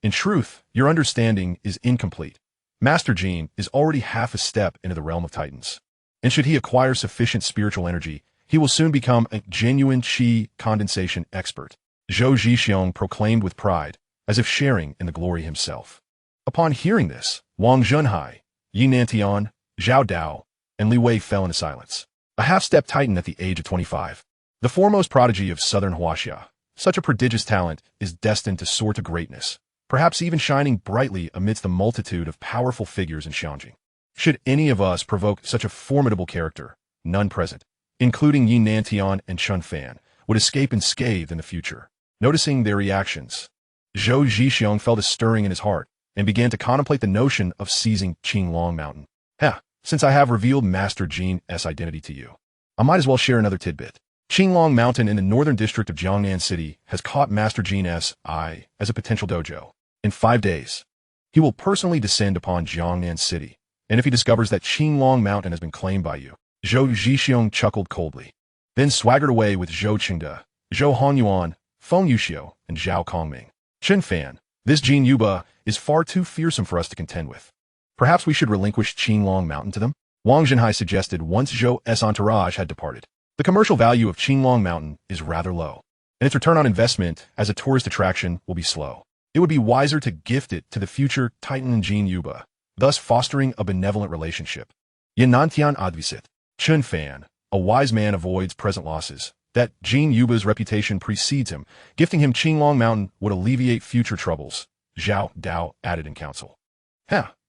In truth, your understanding is incomplete. Master Jin is already half a step into the realm of titans, and should he acquire sufficient spiritual energy, he will soon become a genuine Qi condensation expert. Zhou Zhixiong proclaimed with pride, as if sharing in the glory himself. Upon hearing this, Wang Zhenhai, Yunnan Tian, Zhao Dao, and Li Wei fell into silence. A half-step titan at the age of 25. The foremost prodigy of southern Huaxia, such a prodigious talent is destined to soar to greatness, perhaps even shining brightly amidst the multitude of powerful figures in Xiangjing. Should any of us provoke such a formidable character, none present, including Yunnan Tian and Chen Fan, would escape unscathed in the future. Noticing their reactions, Zhou Zhixiong felt a stirring in his heart and began to contemplate the notion of seizing Qinglong Mountain. Since I have revealed Master Jin's identity to you, I might as well share another tidbit. Qinglong Mountain in the northern district of Jiangnan City has caught Master Jin's eye as a potential dojo. In 5 days, he will personally descend upon Jiangnan City, and if he discovers that Qinglong Mountain has been claimed by you, Zhou Zhixiong chuckled coldly, then swaggered away with Zhou Qingde, Zhou Honyuan, Feng Yuxiu, and Zhao Kongming. Chen Fan, this Jin Yuba is far too fearsome for us to contend with. Perhaps we should relinquish Qinglong Mountain to them? Wang Zhenhai suggested once Zhou's entourage had departed. The commercial value of Qinglong Mountain is rather low, and its return on investment as a tourist attraction will be slow. It would be wiser to gift it to the future Titan and Jin Yuba, thus fostering a benevolent relationship. Yanantian advisit. Chen Fan, a wise man avoids present losses. That Jin Yuba's reputation precedes him. Gifting him Qinglong Mountain would alleviate future troubles, Zhao Dao added in council.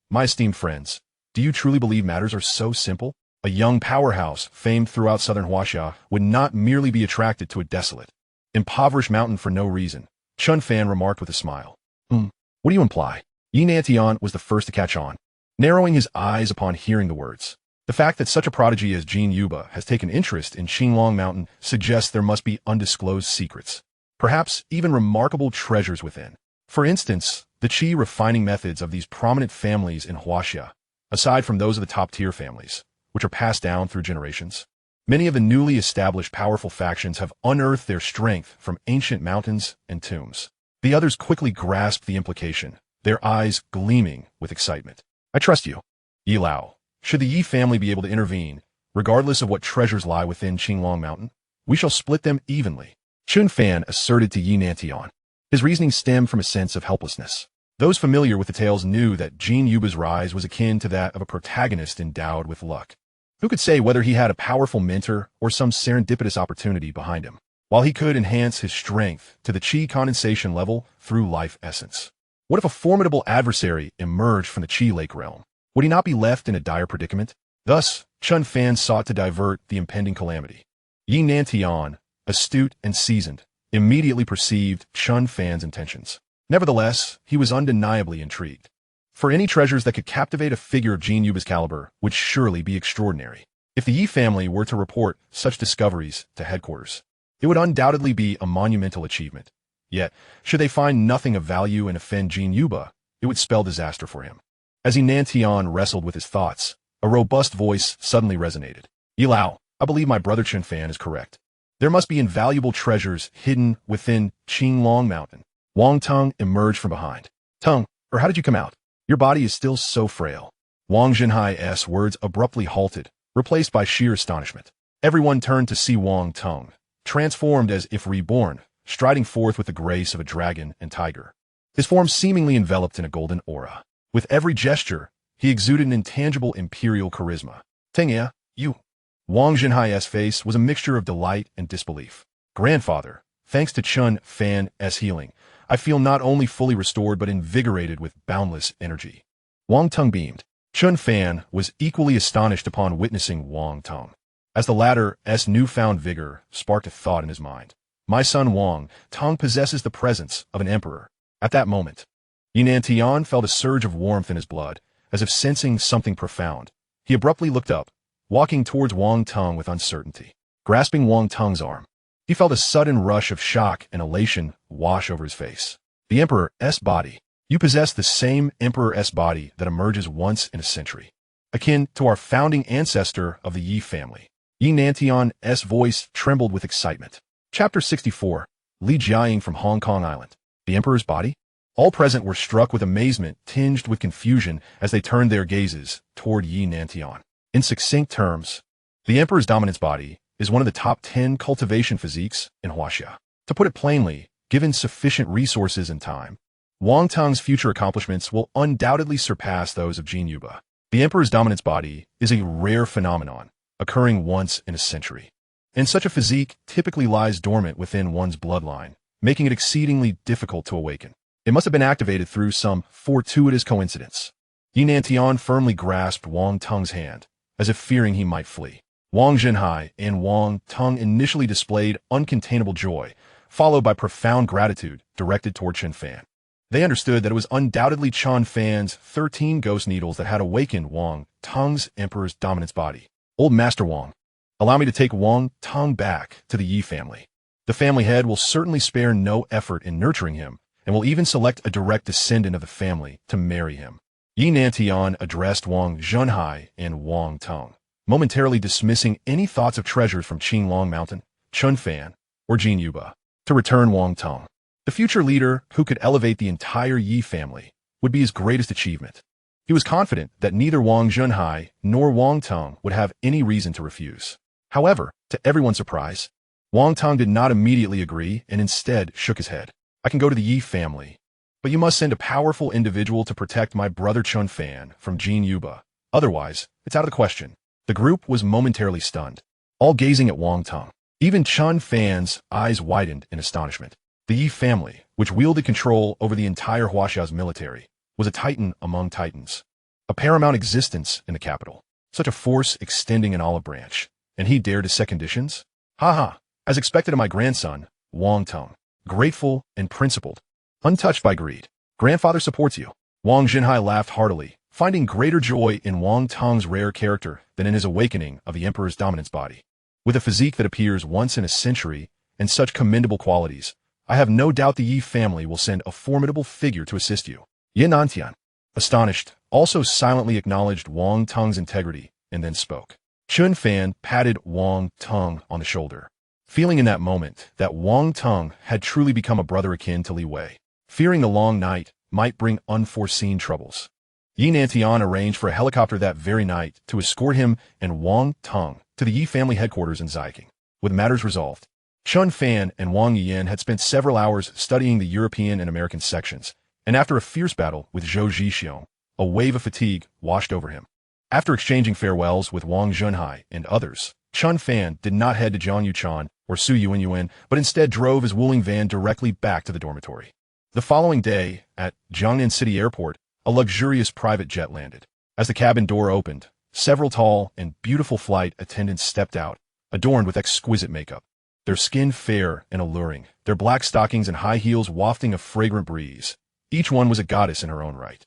My esteemed friends, do you truly believe matters are so simple? A young powerhouse, famed throughout southern Huaxia, would not merely be attracted to a desolate, impoverished mountain for no reason, Chen Fan remarked with a smile. What do you imply? Yi Nantian was the first to catch on, narrowing his eyes upon hearing the words. The fact that such a prodigy as Jin Yuba has taken interest in Qinglong Mountain suggests there must be undisclosed secrets, perhaps even remarkable treasures within. For instance, the qi refining methods of these prominent families in Huaxia, aside from those of the top-tier families, which are passed down through generations. Many of the newly established powerful factions have unearthed their strength from ancient mountains and tombs. The others quickly grasped the implication, their eyes gleaming with excitement. I trust you, Yi Lao. Should the Yi family be able to intervene, regardless of what treasures lie within Qinglong Mountain, we shall split them evenly, Chen Fan asserted to Yi Nantian. His reasoning stemmed from a sense of helplessness. Those familiar with the tales knew that Jin Yuba's rise was akin to that of a protagonist endowed with luck. Who could say whether he had a powerful mentor or some serendipitous opportunity behind him, while he could enhance his strength to the qi condensation level through life essence? What if a formidable adversary emerged from the qi lake realm? Would he not be left in a dire predicament? Thus, Chen Fan sought to divert the impending calamity. Yi Nantian, astute and seasoned, immediately perceived Chen Fan's intentions. Nevertheless, he was undeniably intrigued. For any treasures that could captivate a figure of Jin Yuba's caliber would surely be extraordinary. If the Yi family were to report such discoveries to headquarters, it would undoubtedly be a monumental achievement. Yet, should they find nothing of value and offend Jin Yuba, it would spell disaster for him. As Yi Nantian wrestled with his thoughts, a robust voice suddenly resonated. Yi Lao, I believe my brother Chen Fan is correct. There must be invaluable treasures hidden within Qinglong Mountain. Wang Tung emerged from behind. Tung, or how did you come out? Your body is still so frail. Wang Zhenhai's words abruptly halted, replaced by sheer astonishment. Everyone turned to see Wang Tung, transformed as if reborn, striding forth with the grace of a dragon and tiger. His form seemingly enveloped in a golden aura. With every gesture, he exuded an intangible imperial charisma. Tengya, you. Wang Zhenhai's face was a mixture of delight and disbelief. Grandfather, thanks to Chen Fan's healing, I feel not only fully restored but invigorated with boundless energy. Wang Tung beamed. Chen Fan was equally astonished upon witnessing Wang Tung, as the latter's newfound vigor sparked a thought in his mind. My son Wang Tung possesses the presence of an emperor. At that moment, Yi Nantian felt a surge of warmth in his blood, as if sensing something profound. He abruptly looked up, walking towards Wang Tung with uncertainty. Grasping Wang Tung's arm, he felt a sudden rush of shock and elation wash over his face. The Emperor's body. You possess the same Emperor's body that emerges once in a century, akin to our founding ancestor of the Yi family. Yi Nantian's voice trembled with excitement. Chapter 64. Li Jiaying from Hong Kong Island. The Emperor's body? All present were struck with amazement tinged with confusion as they turned their gazes toward Yi Nantian. In succinct terms, the Emperor's dominance body is one of the top 10 cultivation physiques in Huaxia. To put it plainly, given sufficient resources and time, Wang Tung's future accomplishments will undoubtedly surpass those of Jin Yuba. The Emperor's dominance body is a rare phenomenon, occurring once in a century. And such a physique typically lies dormant within one's bloodline, making it exceedingly difficult to awaken. It must have been activated through some fortuitous coincidence. Yi Nantian firmly grasped Wang Tung's hand, as if fearing he might flee. Wang Zhenhai and Wang Tung initially displayed uncontainable joy, followed by profound gratitude directed toward Chen Fan. They understood that it was undoubtedly Chen Fan's 13 ghost needles that had awakened Wang Tung's Emperor's dominance body. Old Master Wang, allow me to take Wang Tung back to the Yi family. The family head will certainly spare no effort in nurturing him, and will even select a direct descendant of the family to marry him. Yi Nantian addressed Wang Zhenhai and Wang Tong, momentarily dismissing any thoughts of treasures from Qinglong Mountain, Chen Fan, or Jin Yuba. To return Wang Tong, the future leader who could elevate the entire Yi family, would be his greatest achievement. He was confident that neither Wang Zhenhai nor Wang Tong would have any reason to refuse. However, to everyone's surprise, Wang Tong did not immediately agree and instead shook his head. I can go to the Yi family, but you must send a powerful individual to protect my brother Chen Fan from Jin Yuba. Otherwise, it's out of the question. The group was momentarily stunned, all gazing at Wang Tong. Even Chen Fan's eyes widened in astonishment. The Yi family, which wielded control over the entire Huaxia's military, was a titan among titans, a paramount existence in the capital. Such a force extending an olive branch, and he dared to set conditions? Ha! As expected of my grandson, Wang Tong, grateful and principled, untouched by greed. Grandfather supports you. Wang Zhenhai laughed heartily, finding greater joy in Wang Tong's rare character than in his awakening of the emperor's dominance body. With a physique that appears once in a century and such commendable qualities, I have no doubt the Yi family will send a formidable figure to assist you. Yin Nantian, astonished, also silently acknowledged Wang Tong's integrity and then spoke. Chen Fan patted Wang Tong on the shoulder, feeling in that moment that Wang Tong had truly become a brother akin to Li Wei, fearing the long night might bring unforeseen troubles. Yi Nantian arranged for a helicopter that very night to escort him and Wang Tong to the Yi family headquarters in Xiqing. With matters resolved, Chen Fan and Wang Yiyan had spent several hours studying the European and American sections, and after a fierce battle with Zhou Zhixiong, a wave of fatigue washed over him. After exchanging farewells with Wang Zhenhai and others, Chen Fan did not head to Zhang Yuchan or Su Yuanyuan, but instead drove his Wuling van directly back to the dormitory. The following day, at Jiangnan City Airport, a luxurious private jet landed. As the cabin door opened, several tall and beautiful flight attendants stepped out, adorned with exquisite makeup. Their skin fair and alluring, their black stockings and high heels wafting a fragrant breeze. Each one was a goddess in her own right.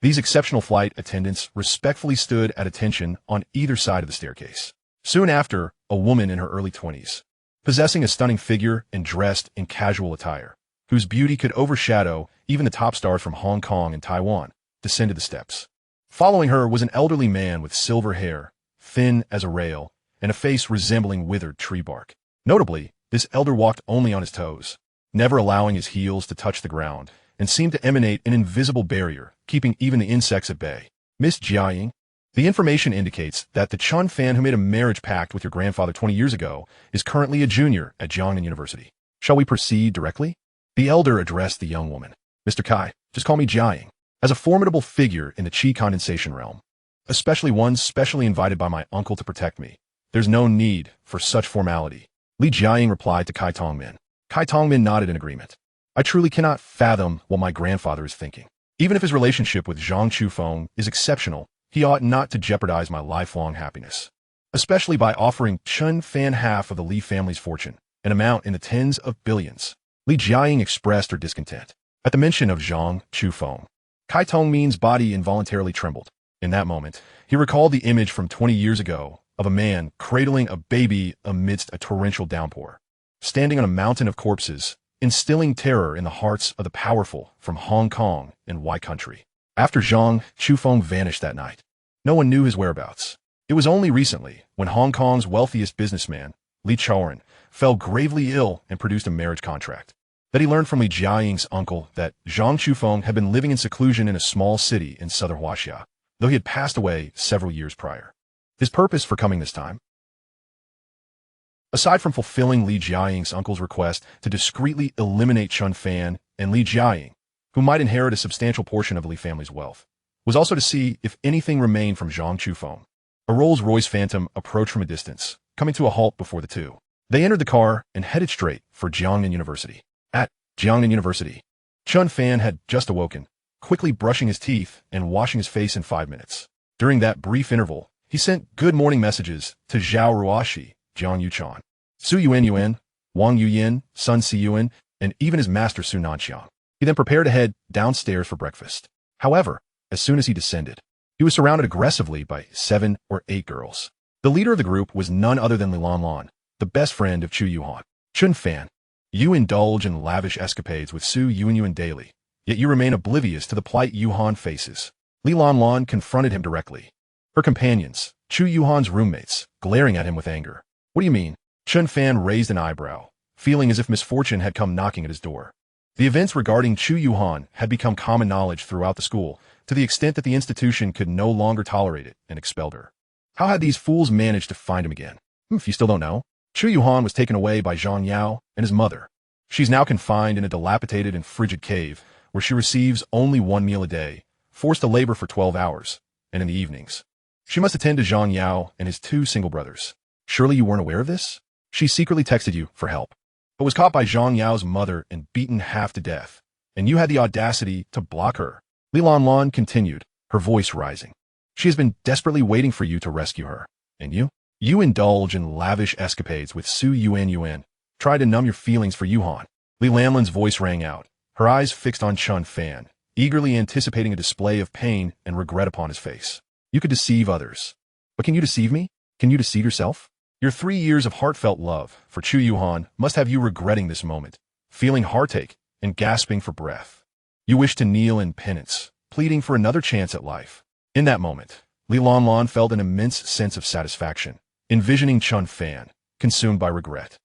These exceptional flight attendants respectfully stood at attention on either side of the staircase. Soon after, a woman in her early 20s, possessing a stunning figure and dressed in casual attire, whose beauty could overshadow even the top stars from Hong Kong and Taiwan, descended the steps. Following her was an elderly man with silver hair, thin as a rail, and a face resembling withered tree bark. Notably, this elder walked only on his toes, never allowing his heels to touch the ground, and seemed to emanate an invisible barrier, keeping even the insects at bay. Miss Jiaying, the information indicates that the Chen Fan who made a marriage pact with your grandfather 20 years ago is currently a junior at Jiangnan University. Shall we proceed directly? The elder addressed the young woman. Mr. Kai, just call me Jiaying. As a formidable figure in the Qi condensation realm, especially one specially invited by my uncle to protect me, there's no need for such formality. Li Jiaying replied to Kai Tongmin. Kai Tongmin nodded in agreement. I truly cannot fathom what my grandfather is thinking. Even if his relationship with Zhang Chufeng is exceptional, he ought not to jeopardize my lifelong happiness, especially by offering Chen Fan half of the Li family's fortune, an amount in the tens of billions. Li Jiaying expressed her discontent. At the mention of Zhang Chufeng, Kai Tongmin's body involuntarily trembled. In that moment, he recalled the image from 20 years ago of a man cradling a baby amidst a torrential downpour, standing on a mountain of corpses, instilling terror in the hearts of the powerful from Hong Kong and Wai Country. After Zhang Chufeng vanished that night, no one knew his whereabouts. It was only recently, when Hong Kong's wealthiest businessman, Li Chaoren, fell gravely ill and produced a marriage contract, that he learned from Li Jiaying's uncle that Zhang Chufeng had been living in seclusion in a small city in southern Huaxia, though he had passed away several years prior. His purpose for coming this time? Aside from fulfilling Li Jiaying's uncle's request to discreetly eliminate Chen Fan and Li Jiaying, who might inherit a substantial portion of the Li family's wealth, was also to see if anything remained from Zhang Chufeng. A Rolls-Royce Phantom approached from a distance, coming to a halt before the two. They entered the car and headed straight for Jiangnan University. At Jiangnan University, Chen Fan had just awoken, quickly brushing his teeth and washing his face in 5 minutes. During that brief interval, he sent good morning messages to Zhao Ruoxi, Jiang Yuchan, Su Yuanyuan, Wang Yuyin, Sun Siyuan, and even his master Su Nanxiang. He then prepared to head downstairs for breakfast. However, as soon as he descended, he was surrounded aggressively by 7 or 8 girls. The leader of the group was none other than Li Lanlan, the best friend of Chu Yuhan. Chen Fan, You indulge in lavish escapades with Su Yuanyuan daily, yet you remain oblivious to the plight Yuhan faces. Li Lanlan confronted him directly. Her companions, Chu Yuhan's roommates, glaring at him with anger. What do you mean? Chen Fan raised an eyebrow, feeling as if misfortune had come knocking at his door. The events regarding Chu Yuhan had become common knowledge throughout the school, to the extent that the institution could no longer tolerate it and expelled her. How had these fools managed to find him again? If you still don't know, Chu Yuhan was taken away by Zhang Yao and his mother. She's now confined in a dilapidated and frigid cave, where she receives only one meal a day, forced to labor for 12 hours, and in the evenings. She must attend to Zhang Yao and his two single brothers. Surely you weren't aware of this? She secretly texted you for help, but was caught by Zhang Yao's mother and beaten half to death, and you had the audacity to block her. Li Lanlan continued, her voice rising. She has been desperately waiting for you to rescue her. And you? You indulge in lavish escapades with Su Yuanyuan. Try to numb your feelings for Yuhan. Li Lanlan's voice rang out, her eyes fixed on Chen Fan, eagerly anticipating a display of pain and regret upon his face. You could deceive others. But can you deceive me? Can you deceive yourself? Your 3 years of heartfelt love for Chu Yuhan must have you regretting this moment, feeling heartache and gasping for breath. You wish to kneel in penance, pleading for another chance at life. In that moment, Li Lanlan felt an immense sense of satisfaction, envisioning Chen Fan, consumed by regret,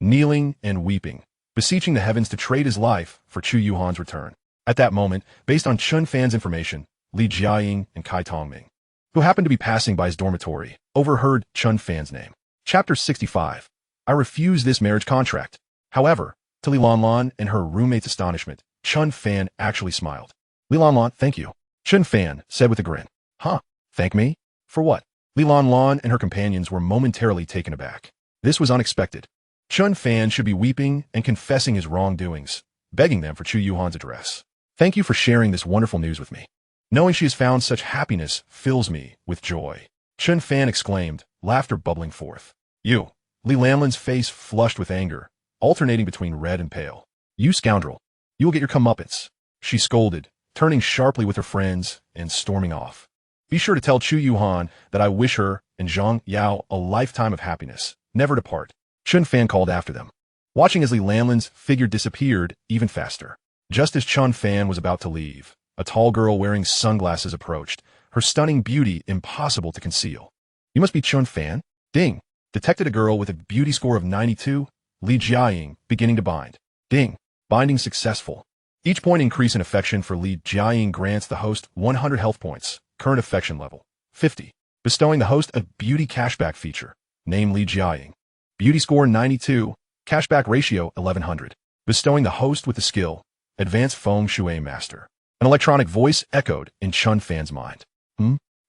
kneeling and weeping, beseeching the heavens to trade his life for Chu Yuhan's return. At that moment, based on Chen Fan's information, Li Jiaying and Kai Tongming, who happened to be passing by his dormitory, overheard Chen Fan's name. Chapter 65. I refuse this marriage contract. However, to Li Lanlan and her roommate's astonishment, Chen Fan actually smiled. Li Lanlan, thank you. Chen Fan said with a grin. Huh? Thank me? For what? Li Lanlan and her companions were momentarily taken aback. This was unexpected. Chen Fan should be weeping and confessing his wrongdoings, begging them for Chu Yuhan's address. Thank you for sharing this wonderful news with me. Knowing she has found such happiness fills me with joy. Chen Fan exclaimed, laughter bubbling forth. You. Li Lanlan's face flushed with anger, alternating between red and pale. You scoundrel. You will get your comeuppance. She scolded, turning sharply with her friends and storming off. Be sure to tell Chu Yuhan that I wish her and Zhang Yao a lifetime of happiness, never to part. Chen Fan called after them, watching as Li Lanlan's figure disappeared even faster. Just as Chen Fan was about to leave, a tall girl wearing sunglasses approached, her stunning beauty impossible to conceal. You must be Chen Fan? Ding. Detected a girl with a beauty score of 92, Li Jiaying, beginning to bind. Ding. Binding successful. Each point increase in affection for Li Jiaying grants the host 100 health points, current affection level, 50. Bestowing the host a beauty cashback feature, name Li Jiaying. Beauty score 92, cashback ratio 1100. Bestowing the host with the skill, advanced feng shui master. An electronic voice echoed in Chen Fan's mind.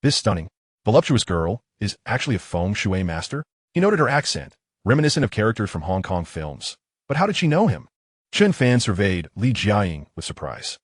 This stunning, voluptuous girl is actually a feng shui master? He noted her accent, reminiscent of characters from Hong Kong films. But how did she know him? Chen Fan surveyed Li Jiaying with surprise.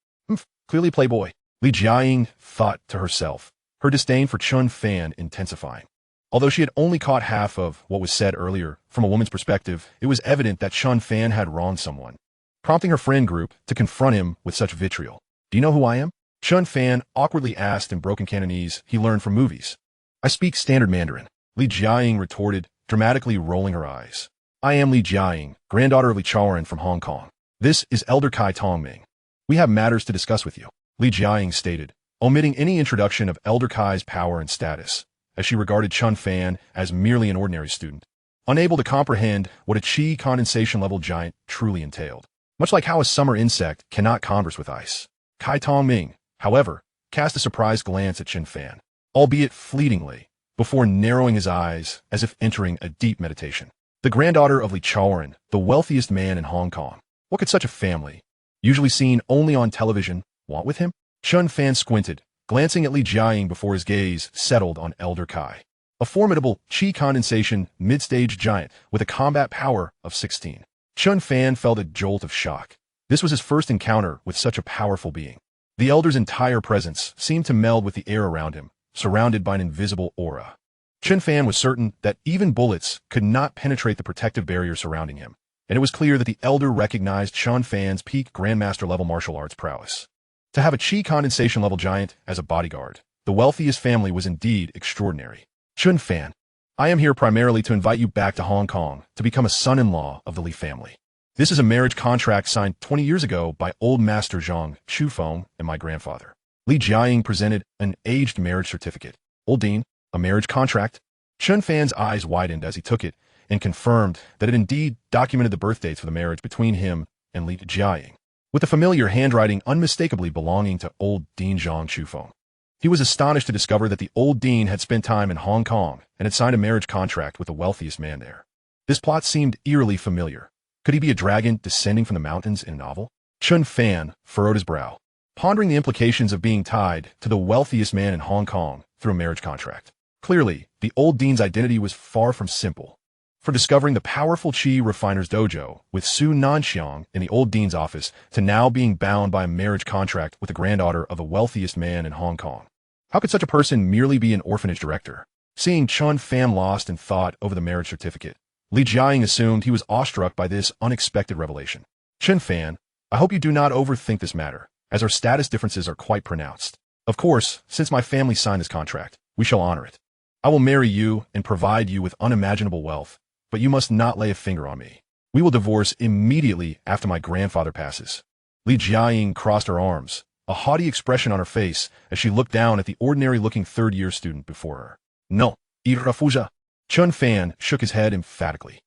Clearly playboy. Li Jiaying thought to herself, her disdain for Chen Fan intensifying. Although she had only caught half of what was said earlier, from a woman's perspective, it was evident that Chen Fan had wronged someone, prompting her friend group to confront him with such vitriol. Do you know who I am? Chen Fan awkwardly asked in broken Cantonese he learned from movies. I speak standard Mandarin. Li Jiaying retorted, dramatically rolling her eyes. I am Li Jiaying, granddaughter of Li Chaoran from Hong Kong. This is Elder Kai Tongming. We have matters to discuss with you, Li Jiaying stated, omitting any introduction of Elder Kai's power and status, as she regarded Chen Fan as merely an ordinary student, unable to comprehend what a chi condensation level giant truly entailed. Much like how a summer insect cannot converse with ice. Kai Tongming, however, cast a surprised glance at Chen Fan, albeit fleetingly, before narrowing his eyes as if entering a deep meditation. The granddaughter of Li Chaoran, the wealthiest man in Hong Kong. What could such a family, usually seen only on television, want with him? Chen Fan squinted, glancing at Li Jiaying before his gaze settled on Elder Kai, a formidable chi condensation mid-stage giant with a combat power of 16. Chen Fan felt a jolt of shock. This was his first encounter with such a powerful being. The elder's entire presence seemed to meld with the air around him, surrounded by an invisible aura. Chen Fan was certain that even bullets could not penetrate the protective barrier surrounding him, and it was clear that the elder recognized Chen Fan's peak grandmaster-level martial arts prowess. To have a chi condensation-level giant as a bodyguard, the wealthiest family was indeed extraordinary. Chen Fan, I am here primarily to invite you back to Hong Kong to become a son-in-law of the Li family. This is a marriage contract signed 20 years ago by old Master Zhang Chufeng and my grandfather. Li Jiaying presented an aged marriage certificate. Old Dean, a marriage contract? Chen Fan's eyes widened as he took it and confirmed that it indeed documented the birth dates for the marriage between him and Li Jiaying, with the familiar handwriting unmistakably belonging to old Dean Zhang Chufeng. He was astonished to discover that the old Dean had spent time in Hong Kong and had signed a marriage contract with the wealthiest man there. This plot seemed eerily familiar. Could he be a dragon descending from the mountains in a novel? Chen Fan furrowed his brow, pondering the implications of being tied to the wealthiest man in Hong Kong through a marriage contract. Clearly, the old Dean's identity was far from simple. From discovering the powerful Qi refiner's dojo with Su Nanxiang in the old Dean's office to now being bound by a marriage contract with the granddaughter of the wealthiest man in Hong Kong. How could such a person merely be an orphanage director? Seeing Chen Fan lost in thought over the marriage certificate, Li Jiaying assumed he was awestruck by this unexpected revelation. Chen Fan, I hope you do not overthink this matter, as our status differences are quite pronounced. Of course, since my family signed this contract, we shall honor it. I will marry you and provide you with unimaginable wealth, but you must not lay a finger on me. We will divorce immediately after my grandfather passes. Li Jiaying crossed her arms, a haughty expression on her face as she looked down at the ordinary-looking third-year student before her. No, refuge. Chen Fan shook his head emphatically.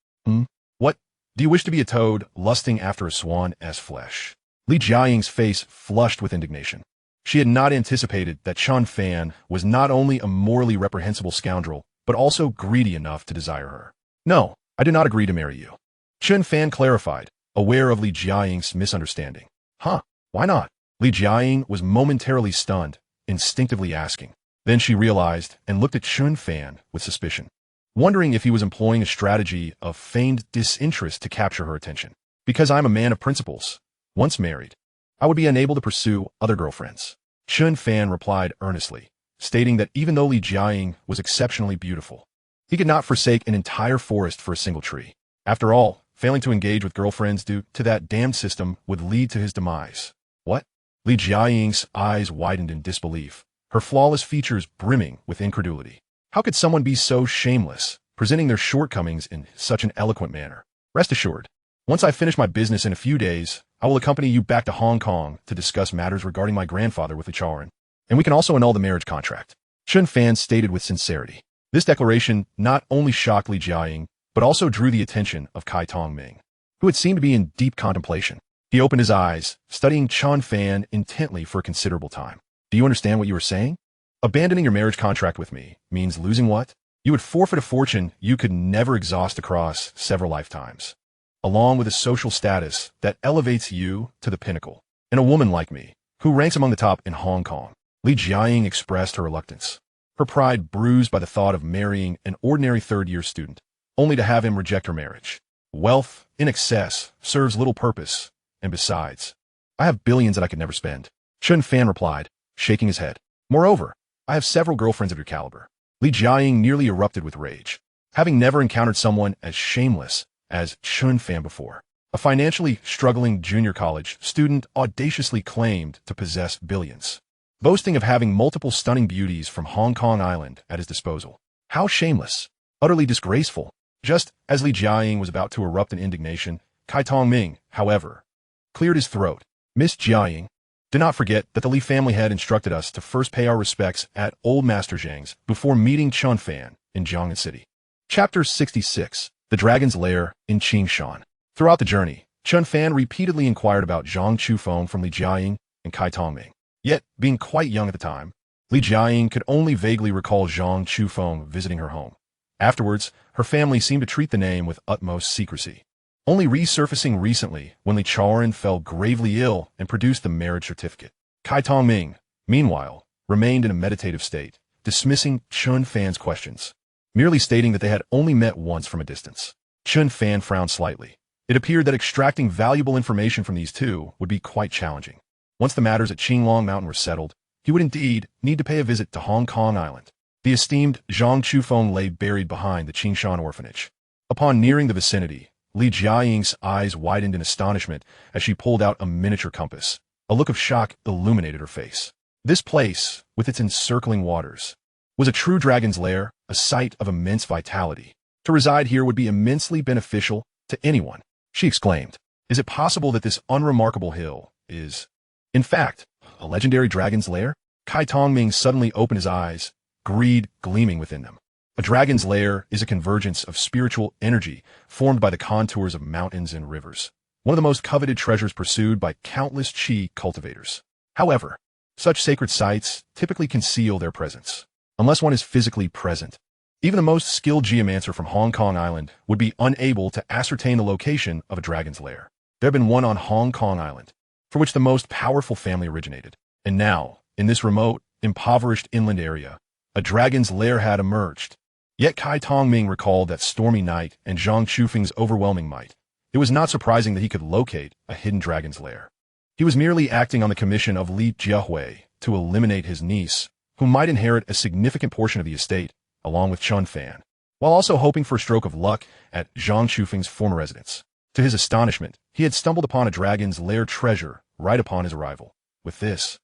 What? Do you wish to be a toad lusting after a swan's flesh? Li Jiaying's face flushed with indignation. She had not anticipated that Chen Fan was not only a morally reprehensible scoundrel, but also greedy enough to desire her. No, I do not agree to marry you. Chen Fan clarified, aware of Li Jiaying's misunderstanding. Huh, why not? Li Jiaying was momentarily stunned, instinctively asking. Then she realized and looked at Chen Fan with suspicion, wondering if he was employing a strategy of feigned disinterest to capture her attention. Because I'm a man of principles, once married, I would be unable to pursue other girlfriends. Chen Fan replied earnestly, stating that even though Li Jiaying was exceptionally beautiful, he could not forsake an entire forest for a single tree. After all, failing to engage with girlfriends due to that damned system would lead to his demise. What? Li Jiaying's eyes widened in disbelief, her flawless features brimming with incredulity. How could someone be so shameless, presenting their shortcomings in such an eloquent manner? Rest assured, once I finish my business in a few days, I will accompany you back to Hong Kong to discuss matters regarding my grandfather with the Charan, and we can also annul the marriage contract. Chen Fan stated with sincerity. This declaration not only shocked Li Jiaying, but also drew the attention of Kai Tongming, who had seemed to be in deep contemplation. He opened his eyes, studying Chen Fan intently for a considerable time. Do you understand what you are saying? Abandoning your marriage contract with me means losing what? You would forfeit a fortune you could never exhaust across several lifetimes, along with a social status that elevates you to the pinnacle, and a woman like me, who ranks among the top in Hong Kong. Li Jiaying expressed her reluctance, her pride bruised by the thought of marrying an ordinary third-year student, only to have him reject her marriage. Wealth, in excess, serves little purpose, and besides, I have billions that I could never spend. Chen Fan replied, shaking his head. Moreover, I have several girlfriends of your caliber. Li Jiaying nearly erupted with rage, having never encountered someone as shameless as Chen Fan before. A financially struggling junior college student audaciously claimed to possess billions, boasting of having multiple stunning beauties from Hong Kong Island at his disposal. How shameless, utterly disgraceful. Just as Li Jiaying was about to erupt in indignation, Kai Tongming, however, cleared his throat. Miss Jiaying, do not forget that the Li family had instructed us to first pay our respects at Old Master Zhang's before meeting Chen Fan in Jiangnan City. Chapter 66. The Dragon's Lair in Qingshan. Throughout the journey, Chen Fan repeatedly inquired about Zhang Chufeng from Li Jiaying and Kai Tongming. Yet, being quite young at the time, Li Jiaying could only vaguely recall Zhang Chufeng visiting her home. Afterwards, her family seemed to treat the name with utmost secrecy, only resurfacing recently when Li Chaoran fell gravely ill and produced the marriage certificate. Kai Tongming, meanwhile, remained in a meditative state, dismissing Chen Fan's questions, merely stating that they had only met once from a distance. Chen Fan frowned slightly. It appeared that extracting valuable information from these two would be quite challenging. Once the matters at Qinglong Mountain were settled, he would indeed need to pay a visit to Hong Kong Island. The esteemed Zhang Chufeng lay buried behind the Qingshan orphanage. Upon nearing the vicinity, Li Jiaying's eyes widened in astonishment as she pulled out a miniature compass. A look of shock illuminated her face. This place, with its encircling waters, was a true dragon's lair, a site of immense vitality. To reside here would be immensely beneficial to anyone, she exclaimed. Is it possible that this unremarkable hill is, in fact, a legendary dragon's lair? Kai Tongming suddenly opened his eyes, greed gleaming within them. A dragon's lair is a convergence of spiritual energy formed by the contours of mountains and rivers, one of the most coveted treasures pursued by countless Qi cultivators. However, such sacred sites typically conceal their presence, unless one is physically present. Even the most skilled geomancer from Hong Kong Island would be unable to ascertain the location of a dragon's lair. There had been one on Hong Kong Island, for which the most powerful family originated. And now, in this remote, impoverished inland area, a dragon's lair had emerged. Yet Kai Tongming recalled that stormy night and Zhang Chufeng's overwhelming might. It was not surprising that he could locate a hidden dragon's lair. He was merely acting on the commission of Li Jiahui to eliminate his niece, who might inherit a significant portion of the estate, along with Chen Fan, while also hoping for a stroke of luck at Zhang Chufeng's former residence. To his astonishment, he had stumbled upon a dragon's lair treasure right upon his arrival. With this,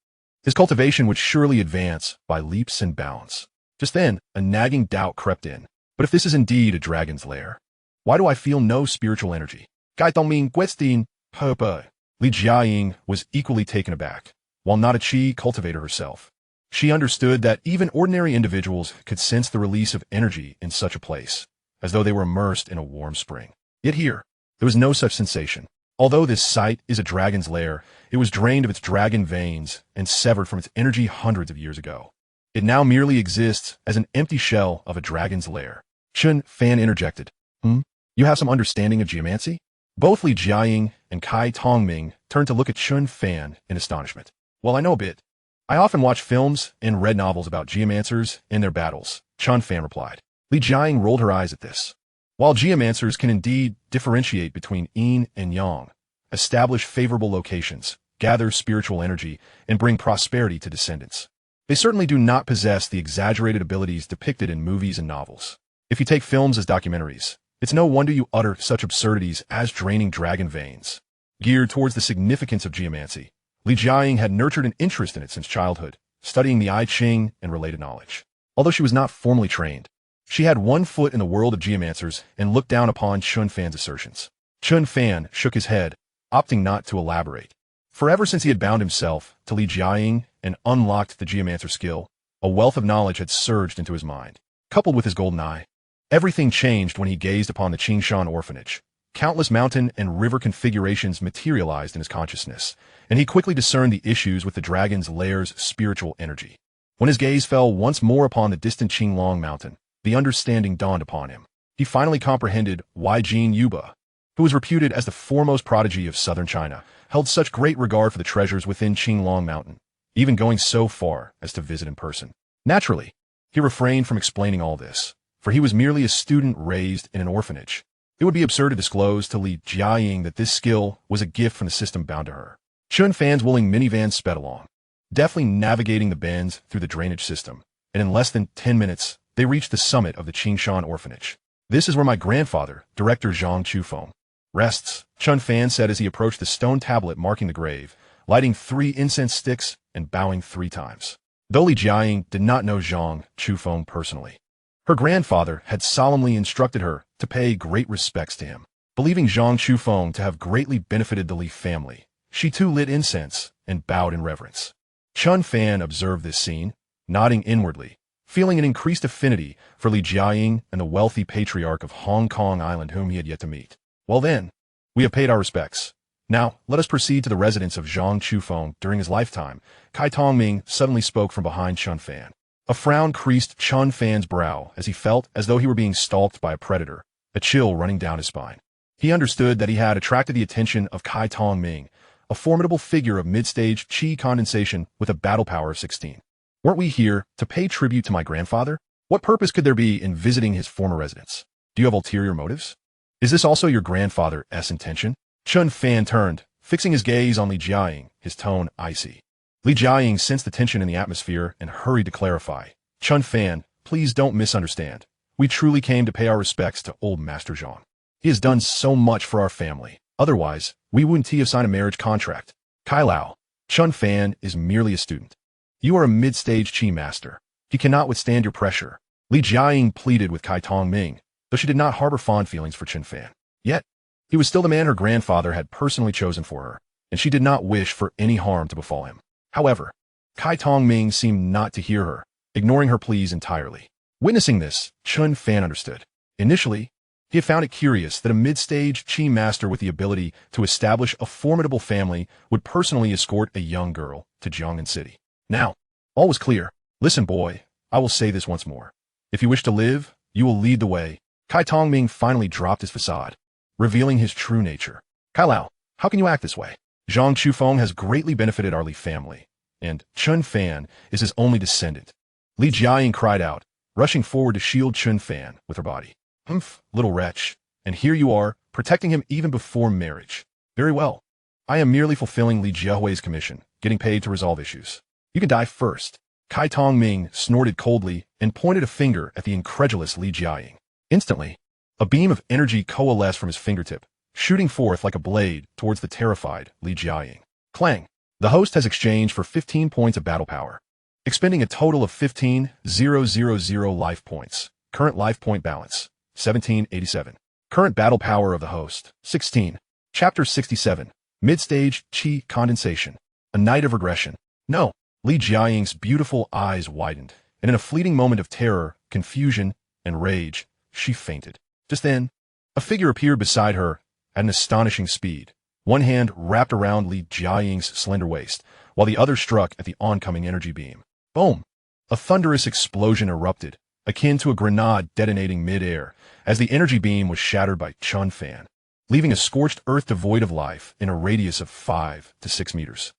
his cultivation would surely advance by leaps and bounds. Just then, a nagging doubt crept in. But if this is indeed a dragon's lair, why do I feel no spiritual energy? Gai Tongming Guestin Pepe. Li Jiaying was equally taken aback. While not a Qi cultivator herself, she understood that even ordinary individuals could sense the release of energy in such a place, as though they were immersed in a warm spring. Yet here, there was no such sensation. Although this site is a dragon's lair, it was drained of its dragon veins and severed from its energy hundreds of years ago. It now merely exists as an empty shell of a dragon's lair. Chen Fan interjected. You have some understanding of geomancy? Both Li Jiaying and Kai Tongming turned to look at Chen Fan in astonishment. Well, I know a bit. I often watch films and read novels about geomancers and their battles, Chen Fan replied. Li Jiaying rolled her eyes at this. While geomancers can indeed differentiate between yin and yang, establish favorable locations, gather spiritual energy, and bring prosperity to descendants, they certainly do not possess the exaggerated abilities depicted in movies and novels. If you take films as documentaries, it's no wonder you utter such absurdities as draining dragon veins. Geared towards the significance of geomancy, Li Jiaying had nurtured an interest in it since childhood, studying the I Ching and related knowledge. Although she was not formally trained, she had one foot in the world of geomancers and looked down upon Chen Fan's assertions. Chen Fan shook his head, opting not to elaborate. For ever since he had bound himself to Li Jiaying and unlocked the geomancer skill, a wealth of knowledge had surged into his mind. Coupled with his golden eye, everything changed when he gazed upon the Qingshan orphanage. Countless mountain and river configurations materialized in his consciousness, and he quickly discerned the issues with the dragon's lair's spiritual energy. When his gaze fell once more upon the distant Qinglong mountain, the understanding dawned upon him. He finally comprehended why Jin Yuba, who was reputed as the foremost prodigy of southern China, held such great regard for the treasures within Qinglong Mountain, even going so far as to visit in person. Naturally, he refrained from explaining all this, for he was merely a student raised in an orphanage. It would be absurd to disclose to Li Jiaying that this skill was a gift from the system bound to her. Chen Fan's willing minivan sped along, deftly navigating the bends through the drainage system, and in less than 10 minutes, they reached the summit of the Qingshan orphanage. This is where my grandfather, Director Zhang Chufeng, rests, Chen Fan said as he approached the stone tablet marking the grave, lighting 3 incense sticks and bowing 3 times. Though Li Jiaying did not know Zhang Chufeng personally, her grandfather had solemnly instructed her to pay great respects to him. Believing Zhang Chufeng to have greatly benefited the Li family, she too lit incense and bowed in reverence. Chen Fan observed this scene, nodding inwardly, feeling an increased affinity for Li Jiaying and the wealthy patriarch of Hong Kong Island whom he had yet to meet. Well then, we have paid our respects. Now, let us proceed to the residence of Zhang Chufeng during his lifetime. Kai Tongming suddenly spoke from behind Chen Fan. A frown creased Chen Fan's brow as he felt as though he were being stalked by a predator, a chill running down his spine. He understood that he had attracted the attention of Kai Tongming, a formidable figure of mid-stage Qi condensation with a battle power of 16. Weren't we here to pay tribute to my grandfather? What purpose could there be in visiting his former residence? Do you have ulterior motives? Is this also your grandfather's intention? Chen Fan turned, fixing his gaze on Li Jiaying, his tone icy. Li Jiaying sensed the tension in the atmosphere and hurried to clarify. Chen Fan, please don't misunderstand. We truly came to pay our respects to old Master Zhang. He has done so much for our family. Otherwise, we wouldn't have signed a marriage contract. Kai Lao, Chen Fan is merely a student. You are a mid-stage Qi master. He cannot withstand your pressure. Li Jiaying pleaded with Kai Tongming, though she did not harbor fond feelings for Chen Fan. Yet, He was still the man her grandfather had personally chosen for her, and she did not wish for any harm to befall him. However, Kai Tongming seemed not to hear her, ignoring her pleas entirely. Witnessing this, Chen Fan understood. Initially, he had found it curious that a mid-stage Qi master with the ability to establish a formidable family would personally escort a young girl to Jiangnan City. Now, all was clear. Listen, boy, I will say this once more. If you wish to live, you will lead the way. Kai Tongming finally dropped his facade, revealing his true nature. Kai Lao, how can you act this way? Zhang Chufeng has greatly benefited our Li family, and Chen Fan is his only descendant. Li Jiaying cried out, rushing forward to shield Chen Fan with her body. Humph, little wretch, and here you are, protecting him even before marriage. Very well. I am merely fulfilling Li Jiahui's commission, getting paid to resolve issues. You can die first. Kai Tongming snorted coldly and pointed a finger at the incredulous Li Jiaying. Instantly, a beam of energy coalesced from his fingertip, shooting forth like a blade towards the terrified Li Jiaying. Clang! The host has exchanged for 15 points of battle power, expending a total of 15,000 life points. Current life point balance, 1787. Current battle power of the host, 16. Chapter 67. Mid-stage Qi condensation. A night of regression. No. Li Jiaying's beautiful eyes widened, and in a fleeting moment of terror, confusion, and rage, she fainted. Just then, a figure appeared beside her at an astonishing speed. One hand wrapped around Li Jiaying's slender waist, while the other struck at the oncoming energy beam. Boom! A thunderous explosion erupted, akin to a grenade detonating mid-air, as the energy beam was shattered by Chen Fan, leaving a scorched earth devoid of life in a radius of 5 to 6 meters.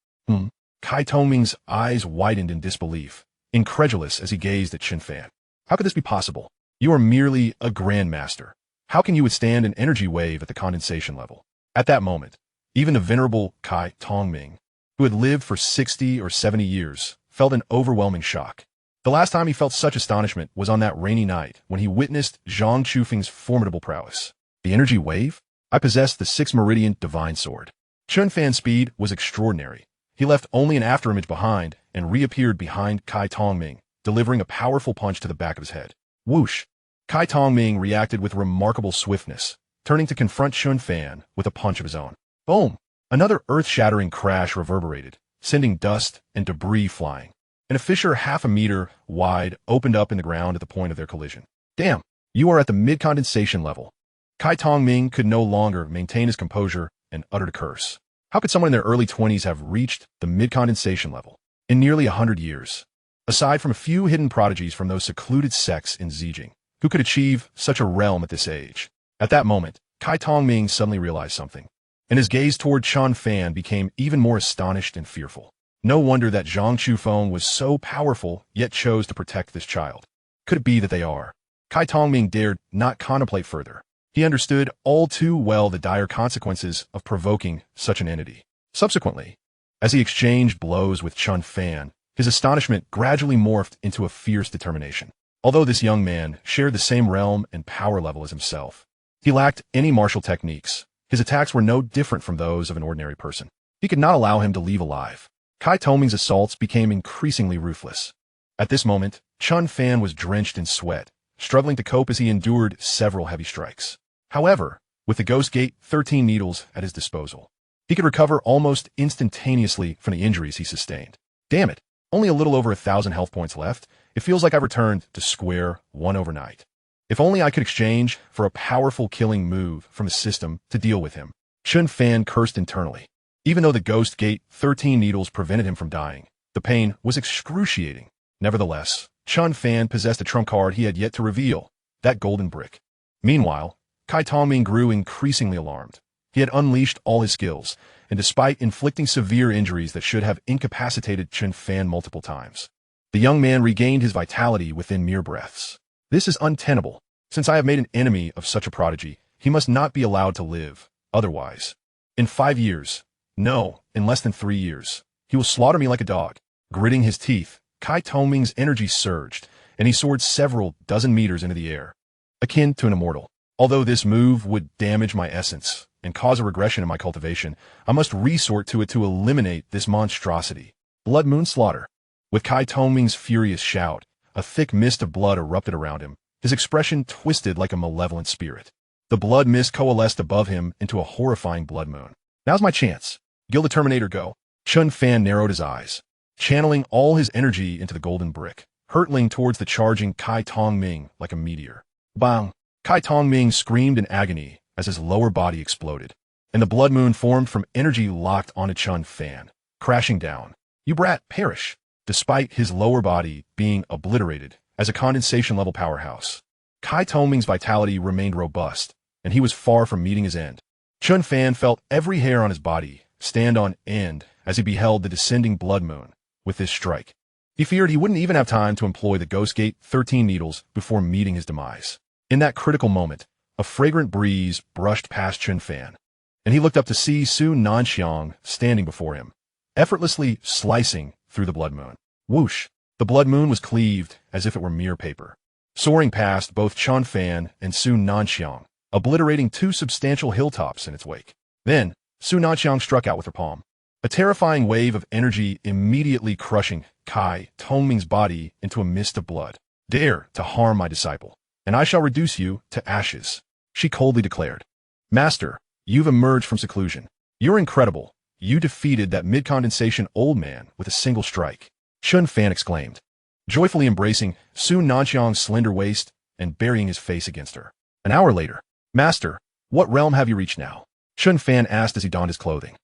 Kai Tongming's eyes widened in disbelief, incredulous as he gazed at Chen Fan. How could this be possible? You are merely a grandmaster. How can you withstand an energy wave at the condensation level? At that moment, even the venerable Kai Tongming, who had lived for 60 or 70 years, felt an overwhelming shock. The last time he felt such astonishment was on that rainy night when he witnessed Zhang Chufeng's formidable prowess. The energy wave? I possessed the 6 Meridian Divine Sword. Chen Fan's speed was extraordinary. He left only an afterimage behind and reappeared behind Kai Tongming, delivering a powerful punch to the back of his head. Whoosh! Kai Tongming reacted with remarkable swiftness, turning to confront Chen Fan with a punch of his own. Boom! Another earth-shattering crash reverberated, sending dust and debris flying, and a fissure half a meter wide opened up in the ground at the point of their collision. Damn! You are at the mid-condensation level. Kai Tongming could no longer maintain his composure and uttered a curse. How could someone in their early 20s have reached the mid-condensation level in nearly 100 years? Aside from a few hidden prodigies from those secluded sects in Zijing, who could achieve such a realm at this age? At that moment, Kai Tongming suddenly realized something, and his gaze toward Chen Fan became even more astonished and fearful. No wonder that Zhang Chufeng was so powerful, yet chose to protect this child. Could it be that they are? Kai Tongming dared not contemplate further. He understood all too well the dire consequences of provoking such an entity. Subsequently, as he exchanged blows with Chen Fan, his astonishment gradually morphed into a fierce determination. Although this young man shared the same realm and power level as himself, he lacked any martial techniques. His attacks were no different from those of an ordinary person. He could not allow him to leave alive. Kai Tongming's assaults became increasingly ruthless. At this moment, Chen Fan was drenched in sweat, struggling to cope as he endured several heavy strikes. However, with the Ghost Gate 13 needles at his disposal, he could recover almost instantaneously from the injuries he sustained. Damn it, only a little over 1,000 health points left. It feels like I've returned to square one overnight. If only I could exchange for a powerful killing move from the system to deal with him. Chen Fan cursed internally. Even though the Ghost Gate 13 needles prevented him from dying, the pain was excruciating. Nevertheless, Chen Fan possessed a trump card he had yet to reveal, that golden brick. Meanwhile, Kai Tongming grew increasingly alarmed. He had unleashed all his skills, and despite inflicting severe injuries that should have incapacitated Chen Fan multiple times, the young man regained his vitality within mere breaths. This is untenable. Since I have made an enemy of such a prodigy, he must not be allowed to live. Otherwise, in 5 years, no, in less than 3 years, he will slaughter me like a dog. Gritting his teeth, Kai Tongming's energy surged, and he soared several dozen meters into the air, akin to an immortal. Although this move would damage my essence and cause a regression in my cultivation, I must resort to it to eliminate this monstrosity. Blood Moon Slaughter. With Kai Tongming's furious shout, a thick mist of blood erupted around him, his expression twisted like a malevolent spirit. The blood mist coalesced above him into a horrifying blood moon. Now's my chance. Gil the Terminator, go. Chen Fan narrowed his eyes, channeling all his energy into the golden brick, hurtling towards the charging Kai Tongming like a meteor. Bang! Kai Tongming screamed in agony as his lower body exploded, and the blood moon formed from energy locked onto Chen Fan, crashing down. You brat, perish! Despite his lower body being obliterated as a condensation-level powerhouse, Kai Tongming's vitality remained robust, and he was far from meeting his end. Chen Fan felt every hair on his body stand on end as he beheld the descending blood moon with this strike. He feared he wouldn't even have time to employ the Ghost Gate 13 needles before meeting his demise. In that critical moment, a fragrant breeze brushed past Chen Fan, and he looked up to see Su Nanxiang standing before him, effortlessly slicing through the blood moon. Whoosh! The blood moon was cleaved as if it were mere paper, soaring past both Chen Fan and Su Nanxiang, obliterating two substantial hilltops in its wake. Then, Su Nanxiang struck out with her palm, a terrifying wave of energy immediately crushing Kai Tongming's body into a mist of blood. Dare to harm my disciple, and I shall reduce you to ashes, she coldly declared. Master, you've emerged from seclusion. You're incredible. You defeated that mid-condensation old man with a single strike, Chen Fan exclaimed, joyfully embracing Su Nanxiang's slender waist and burying his face against her. An hour later, Master, what realm have you reached now? Chen Fan asked as he donned his clothing.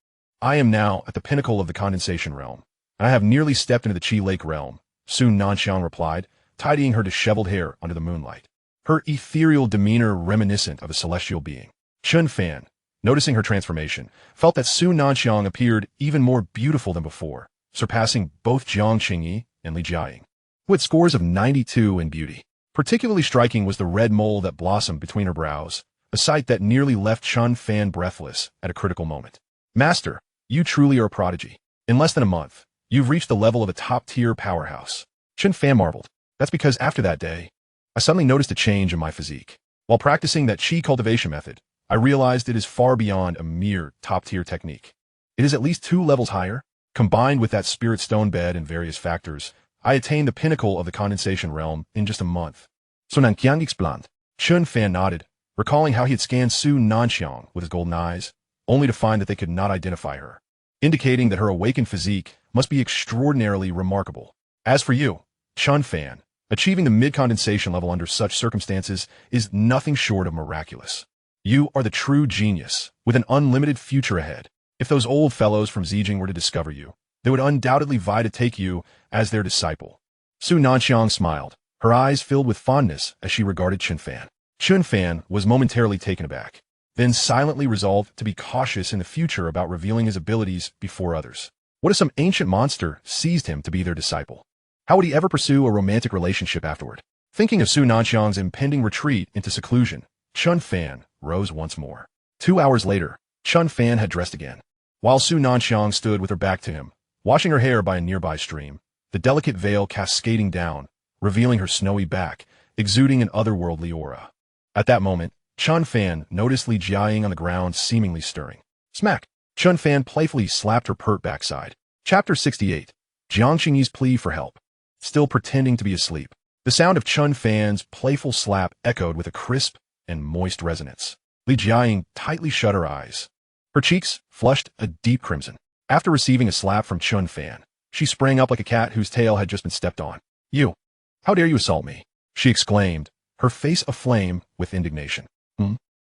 I am now at the pinnacle of the condensation realm, and I have nearly stepped into the Qi Lake realm, Su Nanxiang replied, tidying her disheveled hair under the moonlight, her ethereal demeanor reminiscent of a celestial being. Chen Fan, noticing her transformation, felt that Su Nanxiang appeared even more beautiful than before, surpassing both Jiang Qingyi and Li Jiaying, who had scores of 92 in beauty. Particularly striking was the red mole that blossomed between her brows, a sight that nearly left Chen Fan breathless at a critical moment. Master, you truly are a prodigy. In less than a month, you've reached the level of a top-tier powerhouse. Chen Fan marveled. That's because after that day, I suddenly noticed a change in my physique. While practicing that Qi cultivation method, I realized it is far beyond a mere top-tier technique. It is at least 2 levels higher. Combined with that spirit stone bed and various factors, I attained the pinnacle of the condensation realm in just a month. So Nanqiang explained. Chen Fan nodded, recalling how he had scanned Su Nanxiang with his golden eyes, only to find that they could not identify her, indicating that her awakened physique must be extraordinarily remarkable. As for you, Chen Fan, achieving the mid-condensation level under such circumstances is nothing short of miraculous. You are the true genius, with an unlimited future ahead. If those old fellows from Zijing were to discover you, they would undoubtedly vie to take you as their disciple. Su Nanxiang smiled, her eyes filled with fondness as she regarded Chen Fan. Chen Fan was momentarily taken aback, then silently resolved to be cautious in the future about revealing his abilities before others. What if some ancient monster seized him to be their disciple? How would he ever pursue a romantic relationship afterward? Thinking of Su Nanxiang's impending retreat into seclusion, Chen Fan rose once more. 2 hours later, Chen Fan had dressed again. While Su Nanxiang stood with her back to him, washing her hair by a nearby stream, the delicate veil cascading down, revealing her snowy back, exuding an otherworldly aura. At that moment, Chen Fan noticed Li Jiaying on the ground seemingly stirring. Smack! Chen Fan playfully slapped her pert backside. Chapter 68. Jiang Qingyi's plea for help. Still pretending to be asleep, the sound of Chen Fan's playful slap echoed with a crisp and moist resonance. Li Jiaying tightly shut her eyes. Her cheeks flushed a deep crimson. After receiving a slap from Chen Fan, she sprang up like a cat whose tail had just been stepped on. You! How dare you assault me? She exclaimed, her face aflame with indignation.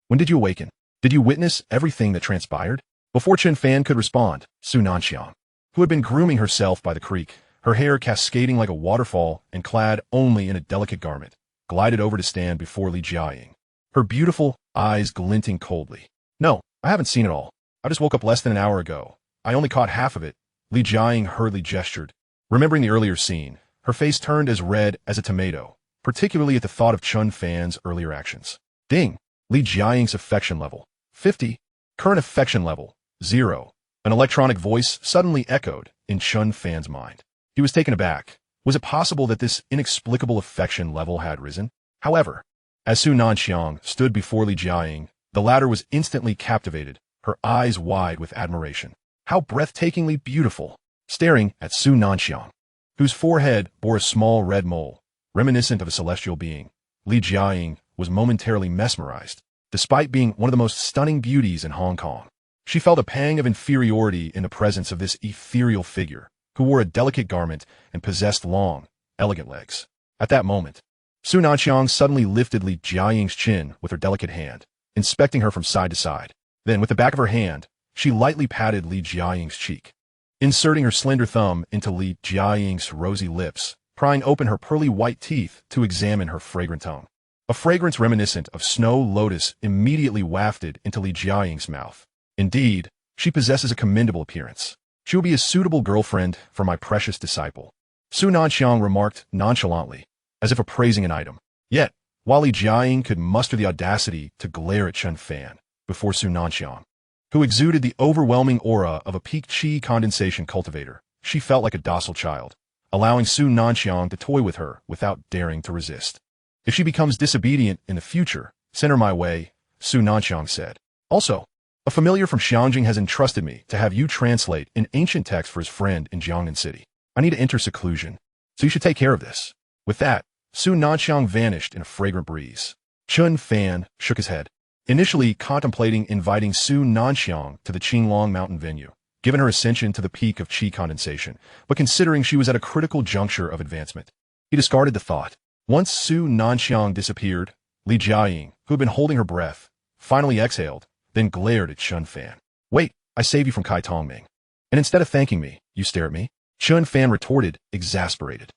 When did you awaken? Did you witness everything that transpired? Before Chen Fan could respond, Su Nanxiang, who had been grooming herself by the creek, her hair cascading like a waterfall and clad only in a delicate garment, glided over to stand before Li Jiaying, her beautiful eyes glinting coldly. No, I haven't seen it all. I just woke up less than an hour ago. I only caught half of it. Li Jiaying hurriedly gestured. Remembering the earlier scene, her face turned as red as a tomato, particularly at the thought of Chen Fan's earlier actions. Ding! Li Jiaying's affection level. 50. Current affection level. 0. An electronic voice suddenly echoed in Chen Fan's mind. He was taken aback. Was it possible that this inexplicable affection level had risen? However, as Su Nanxiang stood before Li Jiaying, the latter was instantly captivated, her eyes wide with admiration. How breathtakingly beautiful! Staring at Su Nanxiang, whose forehead bore a small red mole, reminiscent of a celestial being, Li Jiaying was momentarily mesmerized. despite being one of the most stunning beauties in Hong Kong. She felt a pang of inferiority in the presence of this ethereal figure, who wore a delicate garment and possessed long, elegant legs. At that moment, Su Nanxiang suddenly lifted Li Jiaying's chin with her delicate hand, inspecting her from side to side. Then, with the back of her hand, she lightly patted Li Jiaying's cheek, inserting her slender thumb into Li Jiaying's rosy lips, prying open her pearly white teeth to examine her fragrant tongue. A fragrance reminiscent of snow lotus immediately wafted into Li Jiaying's mouth. Indeed, she possesses a commendable appearance. She will be a suitable girlfriend for my precious disciple, Su Nanxiang remarked nonchalantly, as if appraising an item. Yet, while Li Jiaying could muster the audacity to glare at Chen Fan before Su Nanxiang, who exuded the overwhelming aura of a peak qi condensation cultivator, she felt like a docile child, allowing Su Nanxiang to toy with her without daring to resist. If she becomes disobedient in the future, send her my way, Su Nanxiang said. Also, a familiar from Xiangjing has entrusted me to have you translate an ancient text for his friend in Jiangnan City. I need to enter seclusion, so you should take care of this. With that, Su Nanxiang vanished in a fragrant breeze. Chen Fan shook his head, initially contemplating inviting Su Nanxiang to the Qinglong Mountain venue, given her ascension to the peak of qi condensation, but considering she was at a critical juncture of advancement, he discarded the thought. Once Su Nanxiang disappeared, Li Jiaying, who had been holding her breath, finally exhaled, then glared at Chen Fan. Wait, I saved you from Kai Tongming. And instead of thanking me, you stare at me? Chen Fan retorted, exasperated.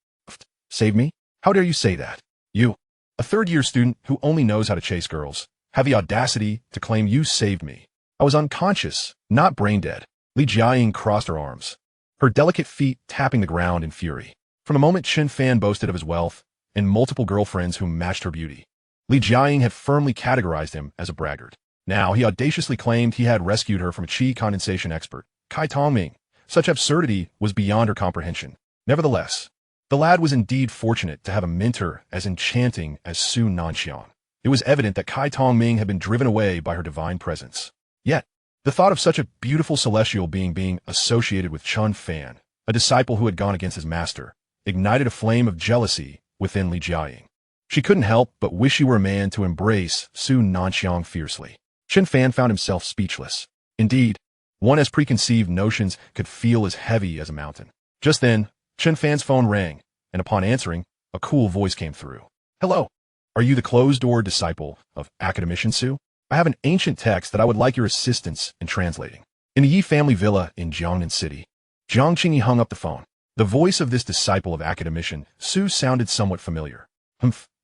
Save me? How dare you say that? You, a third-year student who only knows how to chase girls, have the audacity to claim you saved me. I was unconscious, not brain-dead. Li Jiaying crossed her arms, her delicate feet tapping the ground in fury. From the moment Chen Fan boasted of his wealth and multiple girlfriends who matched her beauty, Li Jiaying had firmly categorized him as a braggart. Now he audaciously claimed he had rescued her from a qi condensation expert, Kai Tongming. Such absurdity was beyond her comprehension. Nevertheless, the lad was indeed fortunate to have a mentor as enchanting as Su Nanxiang. It was evident that Kai Tongming had been driven away by her divine presence. Yet, the thought of such a beautiful celestial being associated with Chen Fan, a disciple who had gone against his master, ignited a flame of jealousy within Li Jiaying. She couldn't help but wish she were a man to embrace Su Nanxiang fiercely. Chen Fan found himself speechless. Indeed, one as preconceived notions could feel as heavy as a mountain. Just then, Chen Fan's phone rang, and upon answering, a cool voice came through. Hello. Are you the closed-door disciple of academician Su? I have an ancient text that I would like your assistance in translating. In the Yi family villa in Jiangnan City. Jiang Qingyi hung up the phone. The voice of this disciple of academician Su sounded somewhat familiar.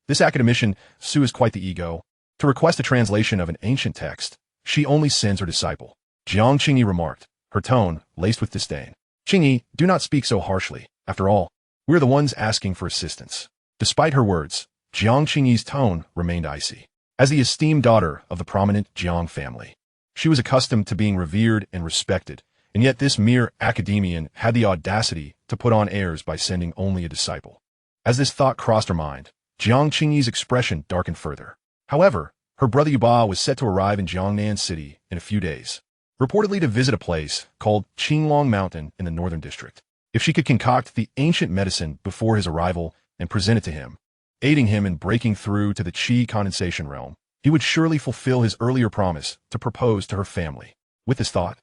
This academician Su is quite the ego. To request a translation of an ancient text, she only sends her disciple. Jiang Qingyi remarked, her tone laced with disdain. Qingyi, do not speak so harshly. After all, we're the ones asking for assistance. Despite her words, Jiang Qingyi's tone remained icy. As the esteemed daughter of the prominent Jiang family, she was accustomed to being revered and respected, and yet this mere academician had the audacity to put on airs by sending only a disciple. As this thought crossed her mind, Jiang Qingyi's expression darkened further. However, her brother Yuba was set to arrive in Jiangnan City in a few days, reportedly to visit a place called Qinglong Mountain in the northern district. If she could concoct the ancient medicine before his arrival and present it to him, aiding him in breaking through to the qi condensation realm, he would surely fulfill his earlier promise to propose to her family. With this thought,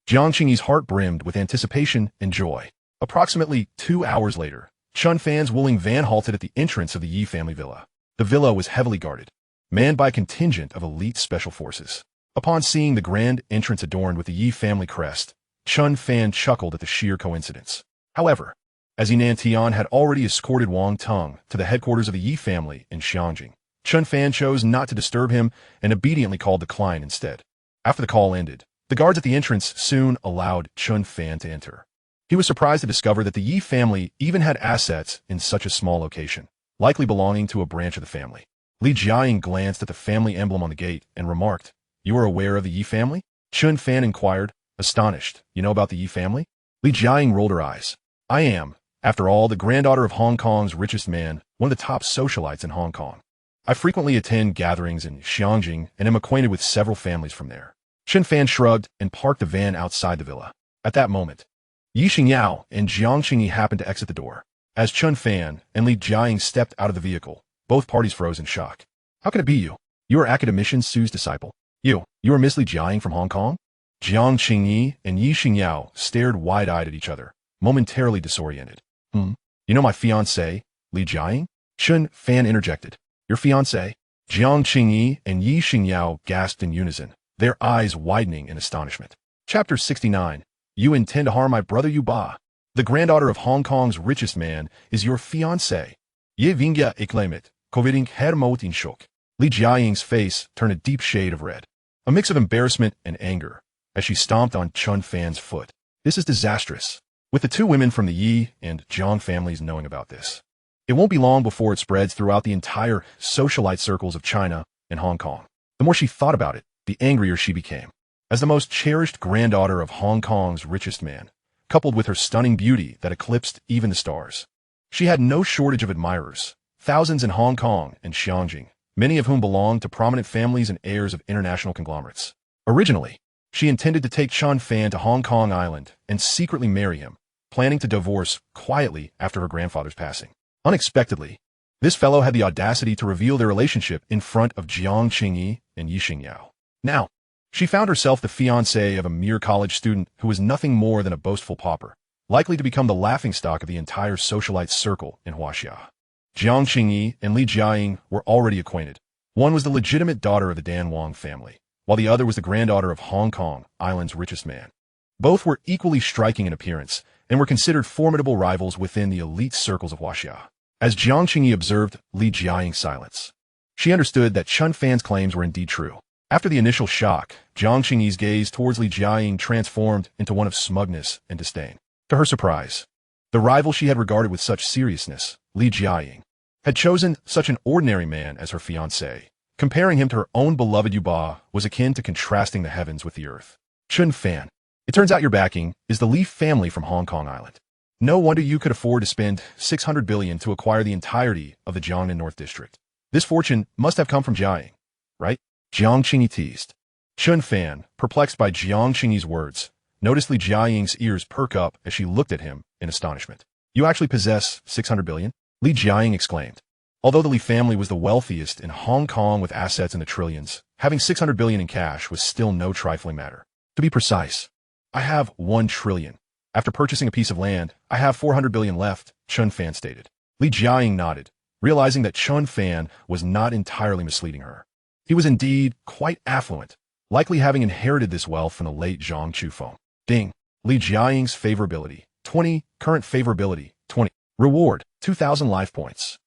Jiang Qingyi's heart brimmed with anticipation and joy. Approximately 2 hours later, Chen Fan's wooling van halted at the entrance of the Yi family villa. The villa was heavily guarded, manned by a contingent of elite special forces. Upon seeing the grand entrance adorned with the Yi family crest, Chen Fan chuckled at the sheer coincidence. However, as Yinan Tian had already escorted Wang Teng to the headquarters of the Yi family in Xiangjing, Chen Fan chose not to disturb him and obediently called the client instead. After the call ended, the guards at the entrance soon allowed Chen Fan to enter. He was surprised to discover that the Yi family even had assets in such a small location, likely belonging to a branch of the family. Li Jiaying glanced at the family emblem on the gate and remarked, You are aware of the Yi family? Chen Fan inquired, astonished. You know about the Yi family? Li Jiaying rolled her eyes. I am, after all, the granddaughter of Hong Kong's richest man, one of the top socialites in Hong Kong. I frequently attend gatherings in Xiangjing and am acquainted with several families from there. Chen Fan shrugged and parked the van outside the villa. At that moment, Yi Xingyao and Jiang Qingyi happened to exit the door. As Chen Fan and Li Jiaying stepped out of the vehicle, both parties froze in shock. How can it be you? You are academician Su's disciple. You are Miss Li Jiaying from Hong Kong? Jiang Qingyi and Yi Xingyao stared wide-eyed at each other, momentarily disoriented. You know my fiancé, Li Jiaying? Chen Fan interjected. Your fiancé? Jiang Qingyi and Yi Xingyao gasped in unison, their eyes widening in astonishment. Chapter 69. You intend to harm my brother Yu Ba. The granddaughter of Hong Kong's richest man is your fiancé. Ye vingya iklemit, koviding hermot in shock. Li Jiaying's face turned a deep shade of red, a mix of embarrassment and anger, as she stomped on Chen Fan's foot. This is disastrous, with the two women from the Yi and Jiang families knowing about this. It won't be long before it spreads throughout the entire socialite circles of China and Hong Kong. The more she thought about it, the angrier she became. As the most cherished granddaughter of Hong Kong's richest man, coupled with her stunning beauty that eclipsed even the stars, she had no shortage of admirers, thousands in Hong Kong and Xiangjing, many of whom belonged to prominent families and heirs of international conglomerates. Originally, she intended to take Chen Fan to Hong Kong Island and secretly marry him, planning to divorce quietly after her grandfather's passing. Unexpectedly, this fellow had the audacity to reveal their relationship in front of Jiang Qingyi and Yi Xingyao. Now, she found herself the fiancée of a mere college student who was nothing more than a boastful pauper, likely to become the laughingstock of the entire socialite circle in Huaxia. Jiang Qingyi and Li Jiaying were already acquainted. One was the legitimate daughter of the Dan Wang family, while the other was the granddaughter of Hong Kong Island's richest man. Both were equally striking in appearance and were considered formidable rivals within the elite circles of Huaxia. As Jiang Qingyi observed Li Jiaying's silence, she understood that Chen Fan's claims were indeed true. After the initial shock, Jiang Qingyi's gaze towards Li Jiaying transformed into one of smugness and disdain. To her surprise, the rival she had regarded with such seriousness, Li Jiaying, had chosen such an ordinary man as her fiancé. Comparing him to her own beloved Yu Ba was akin to contrasting the heavens with the earth. Chen Fan, it turns out your backing is the Li family from Hong Kong Island. No wonder you could afford to spend 600 billion to acquire the entirety of the Jiangnan North District. This fortune must have come from Jiaying, right? Jiang Qingyi teased. Chen Fan, perplexed by Jiang Qingyi's words, noticed Li Jiaying's ears perk up as she looked at him in astonishment. You actually possess 600 billion? Li Jiaying exclaimed. Although the Li family was the wealthiest in Hong Kong with assets in the trillions, having 600 billion in cash was still no trifling matter. To be precise, I have 1 trillion. After purchasing a piece of land, I have 400 billion left, Chen Fan stated. Li Jiaying nodded, realizing that Chen Fan was not entirely misleading her. He was indeed quite affluent, likely having inherited this wealth from the late Zhang Chufeng. Ding. Li Jiaying's favorability, 20. Current favorability, 20. Reward, 2,000 life points.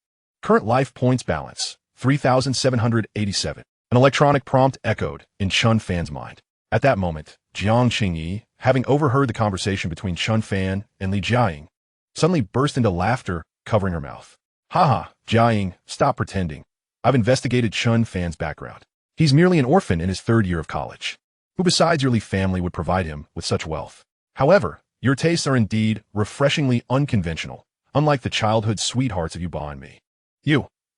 Current life points balance, 3,787. An electronic prompt echoed in Chen Fan's mind. At that moment, Jiang Qingyi, having overheard the conversation between Chen Fan and Li Jiaying, suddenly burst into laughter, covering her mouth. Haha, Jiaying, stop pretending. I've investigated Chen Fan's background. He's merely an orphan in his 3rd year of college. Who besides your Li family would provide him with such wealth? However, your tastes are indeed refreshingly unconventional, unlike the childhood sweethearts of Yu Ba and me.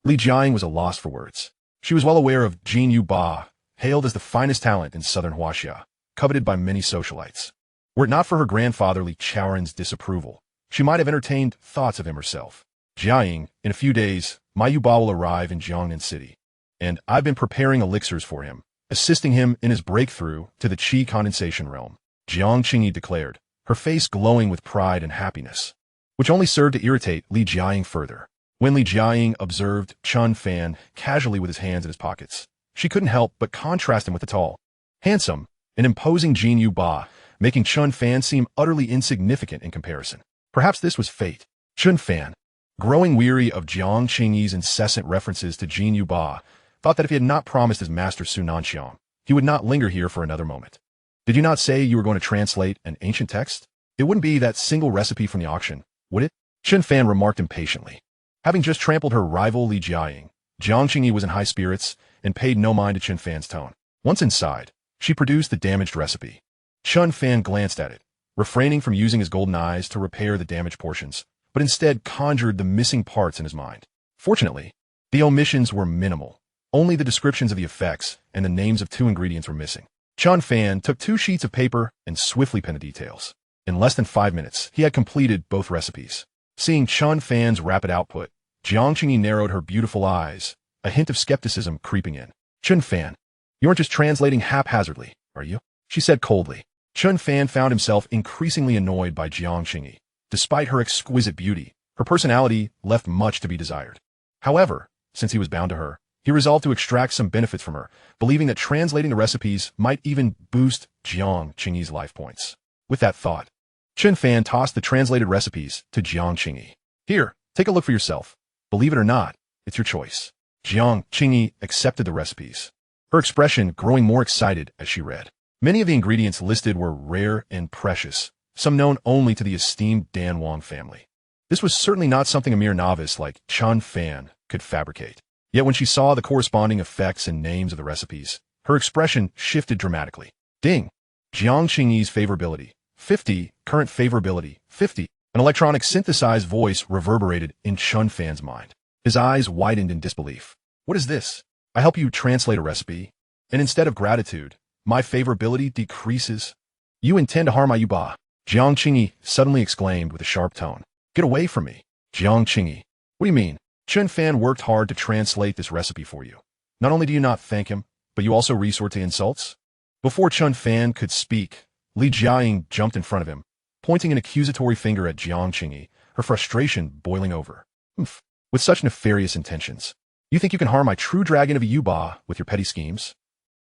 Li Jiaying was a loss for words. She was well aware of Jin Yu Ba, hailed as the finest talent in southern Huaxia, coveted by many socialites. Were it not for her grandfather Li Chaoren's disapproval, she might have entertained thoughts of him herself. Jiaying, in a few days, my Yu Ba will arrive in Jiangnan City, and I've been preparing elixirs for him, assisting him in his breakthrough to the qi condensation realm, Jiang Qingyi declared, her face glowing with pride and happiness, which only served to irritate Li Jiaying further. When Li Jiaying observed Chen Fan casually with his hands in his pockets, she couldn't help but contrast him with the tall, handsome, and imposing Jin Yu Ba, making Chen Fan seem utterly insignificant in comparison. Perhaps this was fate. Chen Fan, growing weary of Jiang Qingyi's incessant references to Jin Yu Ba, thought that if he had not promised his master Su Nanxiang, he would not linger here for another moment. Did you not say you were going to translate an ancient text? It wouldn't be that single recipe from the auction, would it? Chen Fan remarked impatiently. Having just trampled her rival Li Jiaying, Jiang Qingyi was in high spirits and paid no mind to Chen Fan's tone. Once inside, she produced the damaged recipe. Chen Fan glanced at it, refraining from using his golden eyes to repair the damaged portions, but instead conjured the missing parts in his mind. Fortunately, the omissions were minimal. Only the descriptions of the effects and the names of 2 ingredients were missing. Chen Fan took 2 sheets of paper and swiftly penned the details. In less than 5 minutes, he had completed both recipes. Seeing Chen Fan's rapid output, Jiang Qingyi narrowed her beautiful eyes, a hint of skepticism creeping in. Chen Fan, you aren't just translating haphazardly, are you? She said coldly. Chen Fan found himself increasingly annoyed by Jiang Qingyi. Despite her exquisite beauty, her personality left much to be desired. However, since he was bound to her, he resolved to extract some benefits from her, believing that translating the recipes might even boost Jiang Qingyi's life points. With that thought, Chen Fan tossed the translated recipes to Jiang Qingyi. Here, take a look for yourself. Believe it or not, it's your choice. Jiang Qingyi accepted the recipes, her expression growing more excited as she read. Many of the ingredients listed were rare and precious, some known only to the esteemed Dan Wang family. This was certainly not something a mere novice like Chen Fan could fabricate. Yet when she saw the corresponding effects and names of the recipes, her expression shifted dramatically. Ding! Jiang Qingyi's favorability, 50, current favorability, 50. An electronic synthesized voice reverberated in Chen Fan's mind. His eyes widened in disbelief. What is this? I help you translate a recipe, and instead of gratitude, my favorability decreases. You intend to harm my yuba. Jiang Qingyi suddenly exclaimed with a sharp tone. Get away from me. Jiang Qingyi. What do you mean? Chen Fan worked hard to translate this recipe for you. Not only do you not thank him, but you also resort to insults? Before Chen Fan could speak, Li Jiaying jumped in front of him, pointing an accusatory finger at Jiang Qingyi, her frustration boiling over. With such nefarious intentions, you think you can harm my true dragon of a yuba with your petty schemes?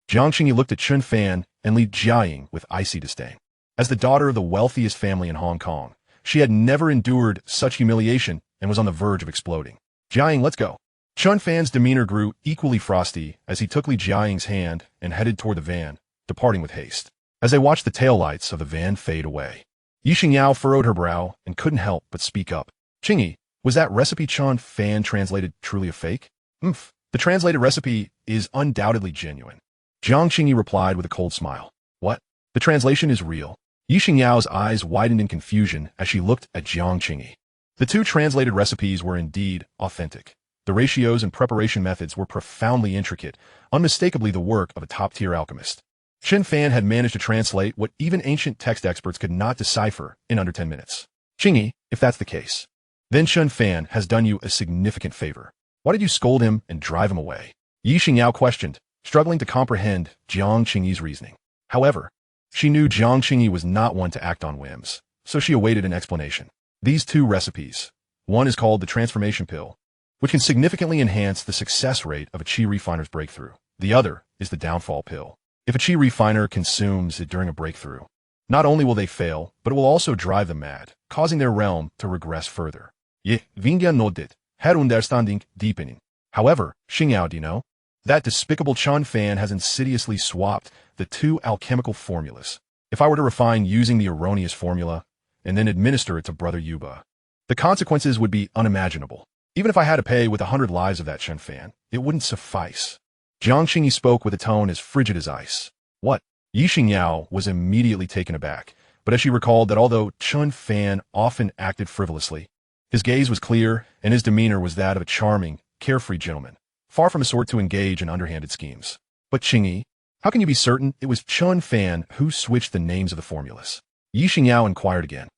Jiang Qingyi looked at Chen Fan and Li Jiaying with icy disdain. As the daughter of the wealthiest family in Hong Kong, she had never endured such humiliation and was on the verge of exploding. Jiaying, let's go. Chen Fan's demeanor grew equally frosty as he took Li Jiaying's hand and headed toward the van, departing with haste. As they watched the taillights of the van fade away, Yi Xingyao furrowed her brow and couldn't help but speak up. Qingyi, was that recipe Chen Fan translated truly a fake? The translated recipe is undoubtedly genuine. Jiang Qingyi replied with a cold smile. What? The translation is real. Yi Xingyao's eyes widened in confusion as she looked at Jiang Qingyi. The two translated recipes were indeed authentic. The ratios and preparation methods were profoundly intricate, unmistakably the work of a top-tier alchemist. Chen Fan had managed to translate what even ancient text experts could not decipher in under 10 minutes. Qingyi, if that's the case, then Chen Fan has done you a significant favor. Why did you scold him and drive him away? Yi Xingyao questioned, struggling to comprehend Jiang Qingyi's reasoning. However, she knew Jiang Qingyi was not one to act on whims, so she awaited an explanation. These two recipes, one is called the transformation pill, which can significantly enhance the success rate of a qi refiner's breakthrough. The other is the downfall pill. If a qi refiner consumes it during a breakthrough, not only will they fail, but it will also drive them mad, causing their realm to regress further. Vingyan nodded, her understanding deepening. However, Xingyao, do you know? That despicable Chen Fan has insidiously swapped the two alchemical formulas. If I were to refine using the erroneous formula, and then administer it to Brother Yuba, the consequences would be unimaginable. Even if I had to pay with 100 lives of that Chen Fan, it wouldn't suffice. Jiang Qingyi spoke with a tone as frigid as ice. What? Yi Xingyao was immediately taken aback, but as she recalled that although Chen Fan often acted frivolously, his gaze was clear and his demeanor was that of a charming, carefree gentleman, far from a sort to engage in underhanded schemes. But Qingyi, how can you be certain it was Chen Fan who switched the names of the formulas? Yi Xingyao inquired again.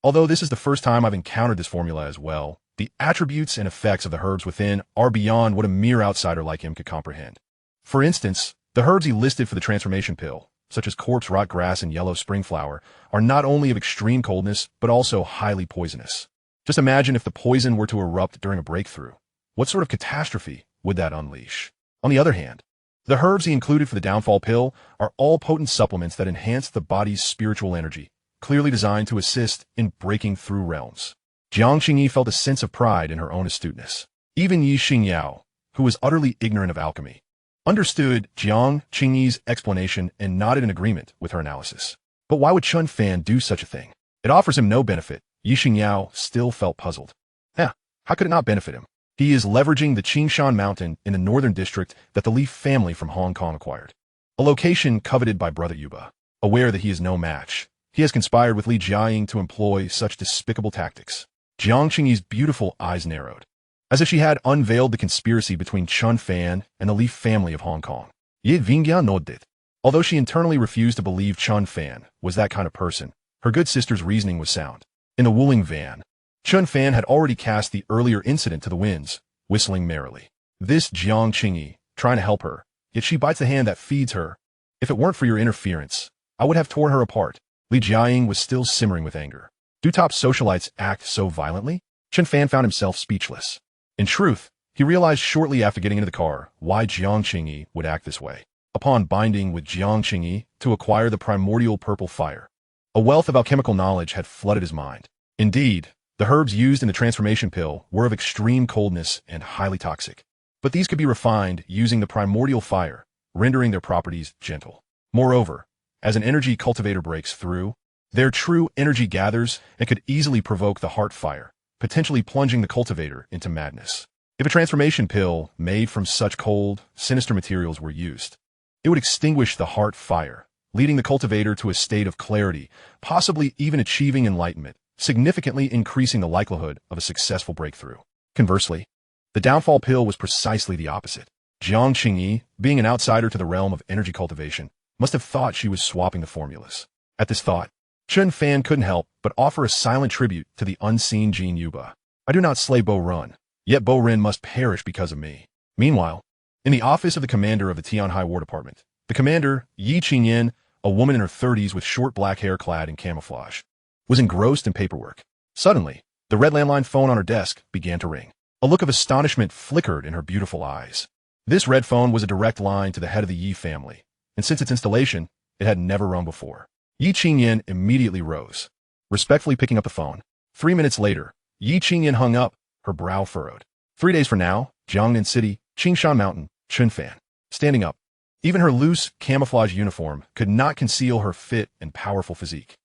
Although this is the first time I've encountered this formula as well, the attributes and effects of the herbs within are beyond what a mere outsider like him could comprehend. For instance, the herbs he listed for the transformation pill, such as corpse rot grass and yellow spring flower, are not only of extreme coldness, but also highly poisonous. Just imagine if the poison were to erupt during a breakthrough. What sort of catastrophe would that unleash? On the other hand, the herbs he included for the downfall pill are all potent supplements that enhance the body's spiritual energy, clearly designed to assist in breaking through realms. Jiang Qingyi felt a sense of pride in her own astuteness. Even Yi Xingyao, who was utterly ignorant of alchemy, understood Jiang Qingyi's explanation and nodded in agreement with her analysis. But why would Chen Fan do such a thing? It offers him no benefit. Yi Xingyao still felt puzzled. How could it not benefit him? He is leveraging the Qingshan Mountain in the northern district that the Li family from Hong Kong acquired, a location coveted by Brother Yuba. Aware that he is no match, he has conspired with Li Jiaying to employ such despicable tactics. Jiang Qingyi's beautiful eyes narrowed, as if she had unveiled the conspiracy between Chen Fan and the Li family of Hong Kong. Ye Vingyan nodded. Although she internally refused to believe Chen Fan was that kind of person, her good sister's reasoning was sound. In the Wuling van, Chen Fan had already cast the earlier incident to the winds, whistling merrily. This Jiang Qingyi trying to help her, yet she bites the hand that feeds her. If it weren't for your interference, I would have torn her apart. Li Jiaying was still simmering with anger. Do top socialites act so violently? Chen Fan found himself speechless. In truth, he realized shortly after getting into the car why Jiang Qingyi would act this way. Upon binding with Jiang Qingyi to acquire the primordial purple fire, a wealth of alchemical knowledge had flooded his mind. Indeed, the herbs used in the transformation pill were of extreme coldness and highly toxic. But these could be refined using the primordial fire, rendering their properties gentle. Moreover, as an energy cultivator breaks through, their true energy gathers and could easily provoke the heart fire, potentially plunging the cultivator into madness. If a transformation pill made from such cold, sinister materials were used, it would extinguish the heart fire, leading the cultivator to a state of clarity, possibly even achieving enlightenment, significantly increasing the likelihood of a successful breakthrough. Conversely, the downfall pill was precisely the opposite. Jiang Qingyi, being an outsider to the realm of energy cultivation, must have thought she was swapping the formulas. At this thought, Chen Fan couldn't help but offer a silent tribute to the unseen Jin Yuba. I do not slay Bo Run, yet Bo Rin must perish because of me. Meanwhile, in the office of the commander of the Tianhai War Department, the commander, Yi Qingyan, a woman in her 30s with short black hair clad in camouflage, was engrossed in paperwork. Suddenly, the red landline phone on her desk began to ring. A look of astonishment flickered in her beautiful eyes. This red phone was a direct line to the head of the Yi family, and since its installation, it had never rung before. Yi Qingyan immediately rose, respectfully picking up the phone. 3 minutes later, Yi Qingyan hung up, her brow furrowed. 3 days from now, Jiangnan City, Qingshan Mountain, Chen Fan. Standing up. Even her loose, camouflage uniform could not conceal her fit and powerful physique,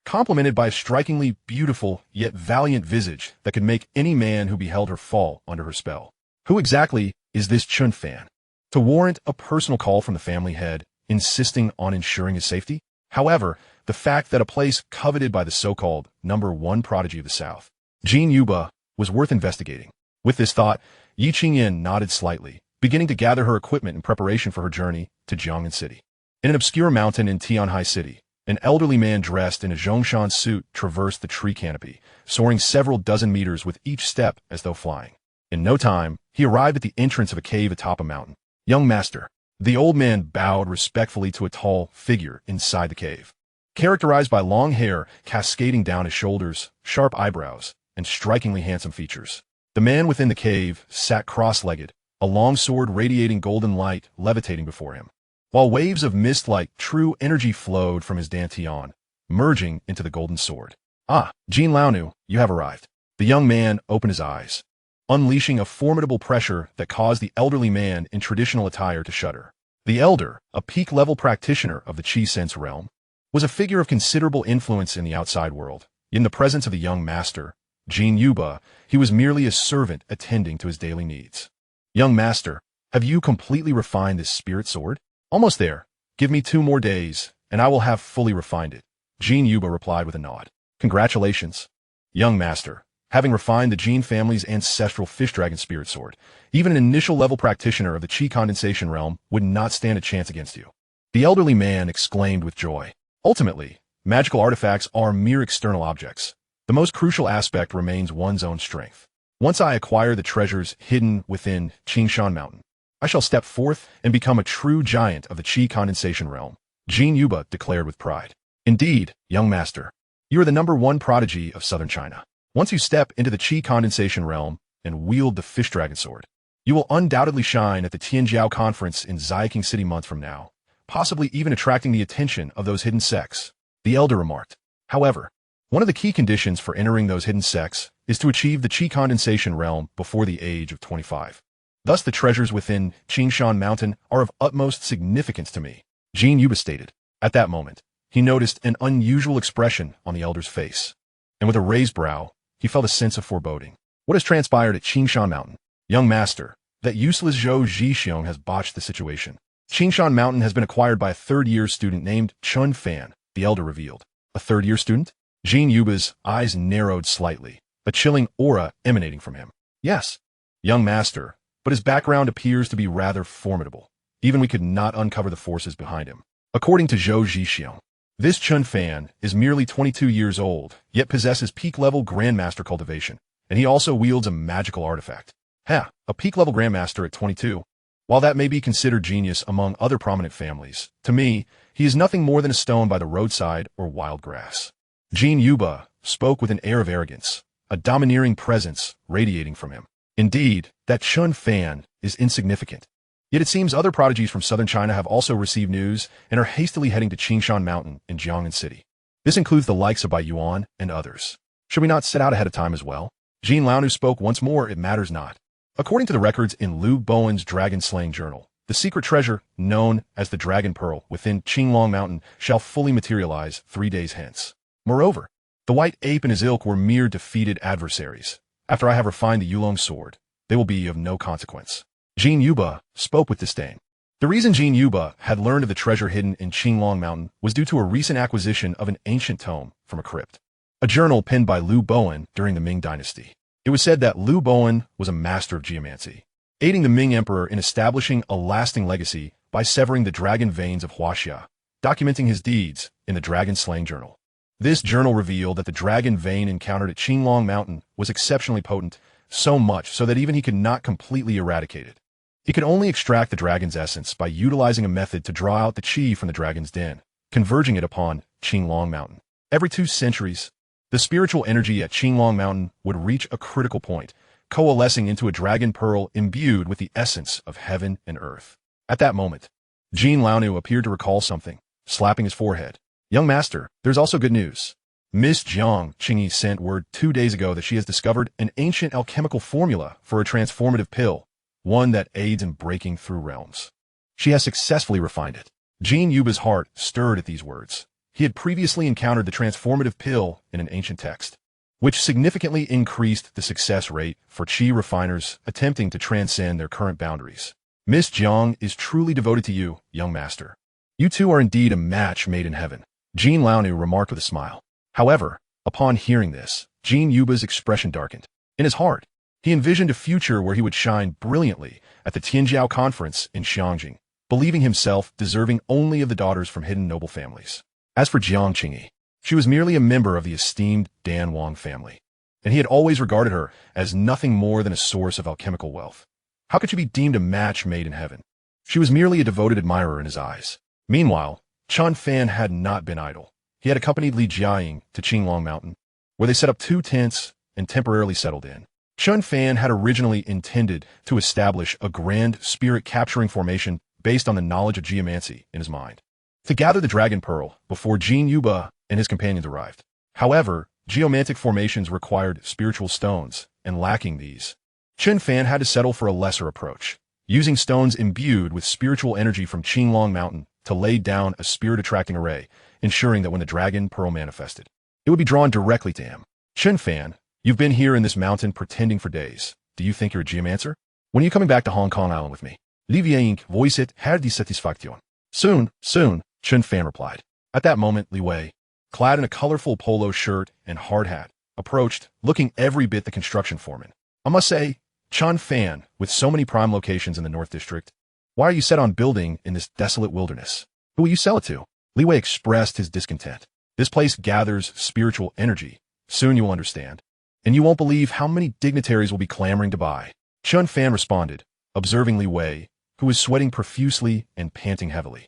complemented by a strikingly beautiful yet valiant visage that could make any man who beheld her fall under her spell. Who exactly is this Chen Fan? To warrant a personal call from the family head, insisting on ensuring his safety? However, the fact that a place coveted by the so-called #1 prodigy of the South, Jin Yuba, was worth investigating. With this thought, Yi Qingyan nodded slightly, beginning to gather her equipment in preparation for her journey to Jiangnan City. In an obscure mountain in Tianhai City, an elderly man dressed in a Zhongshan suit traversed the tree canopy, soaring several dozen meters with each step as though flying. In no time, he arrived at the entrance of a cave atop a mountain. Young master. The old man bowed respectfully to a tall figure inside the cave, characterized by long hair cascading down his shoulders, sharp eyebrows, and strikingly handsome features. The man within the cave sat cross-legged, a long sword radiating golden light levitating before him, while waves of mist like true energy flowed from his dantian, merging into the golden sword. Ah, Jin Laonu, you have arrived. The young man opened his eyes, unleashing a formidable pressure that caused the elderly man in traditional attire to shudder. The elder, a peak-level practitioner of the Qi Sense realm, was a figure of considerable influence in the outside world. In the presence of the young master, Jin Yuba, he was merely a servant attending to his daily needs. Young master, have you completely refined this spirit sword? Almost there. Give me 2 more days, and I will have fully refined it. Jin Yuba replied with a nod. Congratulations. Young master, having refined the Jin family's ancestral fish dragon spirit sword, even an initial level practitioner of the Qi condensation realm would not stand a chance against you. The elderly man exclaimed with joy. Ultimately, magical artifacts are mere external objects. The most crucial aspect remains one's own strength. Once I acquire the treasures hidden within Qingshan Mountain, I shall step forth and become a true giant of the Qi condensation realm, Jin Yuba declared with pride. Indeed, young master, you are the #1 prodigy of southern China. Once you step into the Qi condensation realm and wield the fish dragon sword, you will undoubtedly shine at the Tianjiao conference in Xiaking City months from now, possibly even attracting the attention of those hidden sects, the elder remarked. However, one of the key conditions for entering those hidden sects is to achieve the Qi condensation realm before the age of 25. Thus the treasures within Qingshan Mountain are of utmost significance to me, Jin Yuba stated. At that moment, he noticed an unusual expression on the elder's face, and with a raised brow, he felt a sense of foreboding. What has transpired at Qingshan Mountain? Young master, that useless Zhou Zhixiong has botched the situation. Qingshan Mountain has been acquired by a third-year student named Chen Fan, the elder revealed. A third-year student? Jin Yuba's eyes narrowed slightly, a chilling aura emanating from him. Yes, young master, but his background appears to be rather formidable. Even we could not uncover the forces behind him. According to Zhou Zhixiong, this Chen Fan is merely 22 years old, yet possesses peak-level Grandmaster cultivation, and he also wields a magical artifact. A peak-level Grandmaster at 22. While that may be considered genius among other prominent families, to me, he is nothing more than a stone by the roadside or wild grass. Jin Yuba spoke with an air of arrogance, a domineering presence radiating from him. Indeed, that Chen Fan is insignificant. Yet it seems other prodigies from southern China have also received news and are hastily heading to Qingshan Mountain in Jiangnan City. This includes the likes of Bai Yuan and others. Should we not set out ahead of time as well? Jin Laonu spoke once more, it matters not. According to the records in Liu Bowen's dragon-slaying journal, the secret treasure, known as the Dragon Pearl within Qinglong Mountain, shall fully materialize 3 days hence. Moreover, the white ape and his ilk were mere defeated adversaries. After I have refined the Yulong sword, they will be of no consequence. Jin Yuba spoke with disdain. The reason Jin Yuba had learned of the treasure hidden in Qinglong Mountain was due to a recent acquisition of an ancient tome from a crypt, a journal penned by Liu Bowen during the Ming Dynasty. It was said that Liu Bowen was a master of geomancy, aiding the Ming Emperor in establishing a lasting legacy by severing the dragon veins of Huaxia, documenting his deeds in the dragon-slaying journal. This journal revealed that the dragon vein encountered at Qinglong Mountain was exceptionally potent, so much so that even he could not completely eradicate it. He could only extract the dragon's essence by utilizing a method to draw out the qi from the dragon's den, converging it upon Qinglong Mountain. Every 2 centuries, the spiritual energy at Qinglong Mountain would reach a critical point, coalescing into a dragon pearl imbued with the essence of heaven and earth. At that moment, Jin Laonu appeared to recall something, slapping his forehead. Young master, there's also good news. Miss Jiang Qingyi sent word 2 days ago that she has discovered an ancient alchemical formula for a transformative pill, one that aids in breaking through realms. She has successfully refined it. Jin Yuba's heart stirred at these words. He had previously encountered the transformative pill in an ancient text, which significantly increased the success rate for qi refiners attempting to transcend their current boundaries. Miss Jiang is truly devoted to you, young master. You two are indeed a match made in heaven, Jin Laonu remarked with a smile. However, upon hearing this, Jin Yuba's expression darkened. In his heart, he envisioned a future where he would shine brilliantly at the Tianjiao conference in Xiangjing, believing himself deserving only of the daughters from hidden noble families. As for Jiang Qingyi, she was merely a member of the esteemed Dan Wang family, and he had always regarded her as nothing more than a source of alchemical wealth. How could she be deemed a match made in heaven? She was merely a devoted admirer in his eyes. Meanwhile, Chen Fan had not been idle. He had accompanied Li Jiaying to Qinglong Mountain, where they set up 2 tents and temporarily settled in. Chen Fan had originally intended to establish a grand spirit-capturing formation based on the knowledge of geomancy in his mind, to gather the Dragon Pearl before Jin Yuba and his companions arrived. However, geomantic formations required spiritual stones, and lacking these, Chen Fan had to settle for a lesser approach, using stones imbued with spiritual energy from Qinglong Mountain to lay down a spirit-attracting array, ensuring that when the Dragon Pearl manifested, it would be drawn directly to him. Chen Fan, you've been here in this mountain pretending for days. Do you think you're a geomancer? When are you coming back to Hong Kong Island with me? Li Vieng voiced it, had the satisfaction. Soon, soon, Chen Fan replied. At that moment, Li Wei, clad in a colorful polo shirt and hard hat, approached, looking every bit the construction foreman. I must say, Chen Fan, with so many prime locations in the North District, why are you set on building in this desolate wilderness? Who will you sell it to? Li Wei expressed his discontent. This place gathers spiritual energy. Soon you will understand. And you won't believe how many dignitaries will be clamoring to buy. Chen Fan responded, observing Li Wei, who was sweating profusely and panting heavily.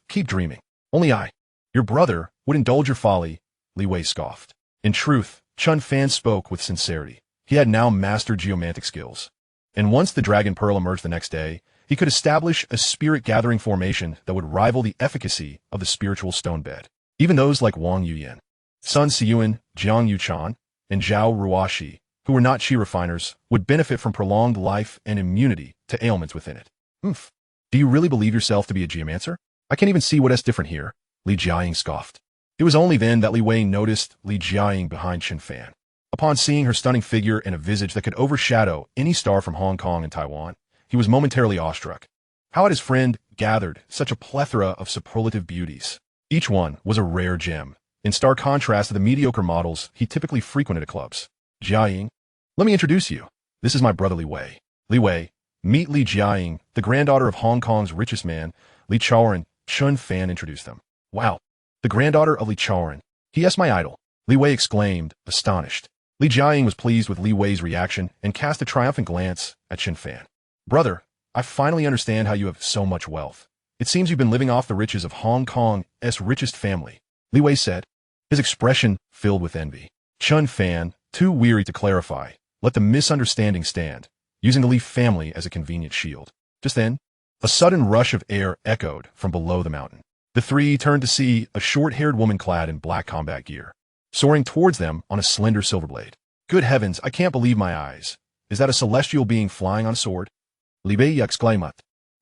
Keep dreaming. Only I, your brother, would indulge your folly, Li Wei scoffed. In truth, Chen Fan spoke with sincerity. He had now mastered geomantic skills. And once the Dragon Pearl emerged the next day, he could establish a spirit-gathering formation that would rival the efficacy of the spiritual stone bed. Even those like Wang Yuyan, Sun Siyuan, Jiang Yuchan, and Zhao Ruoxi, who were not qi refiners, would benefit from prolonged life and immunity to ailments within it. Do you really believe yourself to be a geomancer? I can't even see what is different here, Li Jiaying scoffed. It was only then that Li Wei noticed Li Jiaying behind Chen Fan. Upon seeing her stunning figure and a visage that could overshadow any star from Hong Kong and Taiwan, he was momentarily awestruck. How had his friend gathered such a plethora of superlative beauties? Each one was a rare gem, in stark contrast to the mediocre models he typically frequented at clubs. Jiaying, let me introduce you. This is my brother Li Wei. Li Wei, meet Li Jiaying, the granddaughter of Hong Kong's richest man, Li Chaoran. Chen Fan introduced them. Wow, the granddaughter of Li Chaoran. He is my idol, Li Wei exclaimed, astonished. Li Jiaying was pleased with Li Wei's reaction and cast a triumphant glance at Chen Fan. Brother, I finally understand how you have so much wealth. It seems you've been living off the riches of Hong Kong's richest family, Li Wei said, his expression filled with envy. Chen Fan, too weary to clarify, let the misunderstanding stand, using the Li family as a convenient shield. Just then, a sudden rush of air echoed from below the mountain. The three turned to see a short-haired woman clad in black combat gear, soaring towards them on a slender silver blade. Good heavens, I can't believe my eyes. Is that a celestial being flying on a sword? Li Bei exclaimed,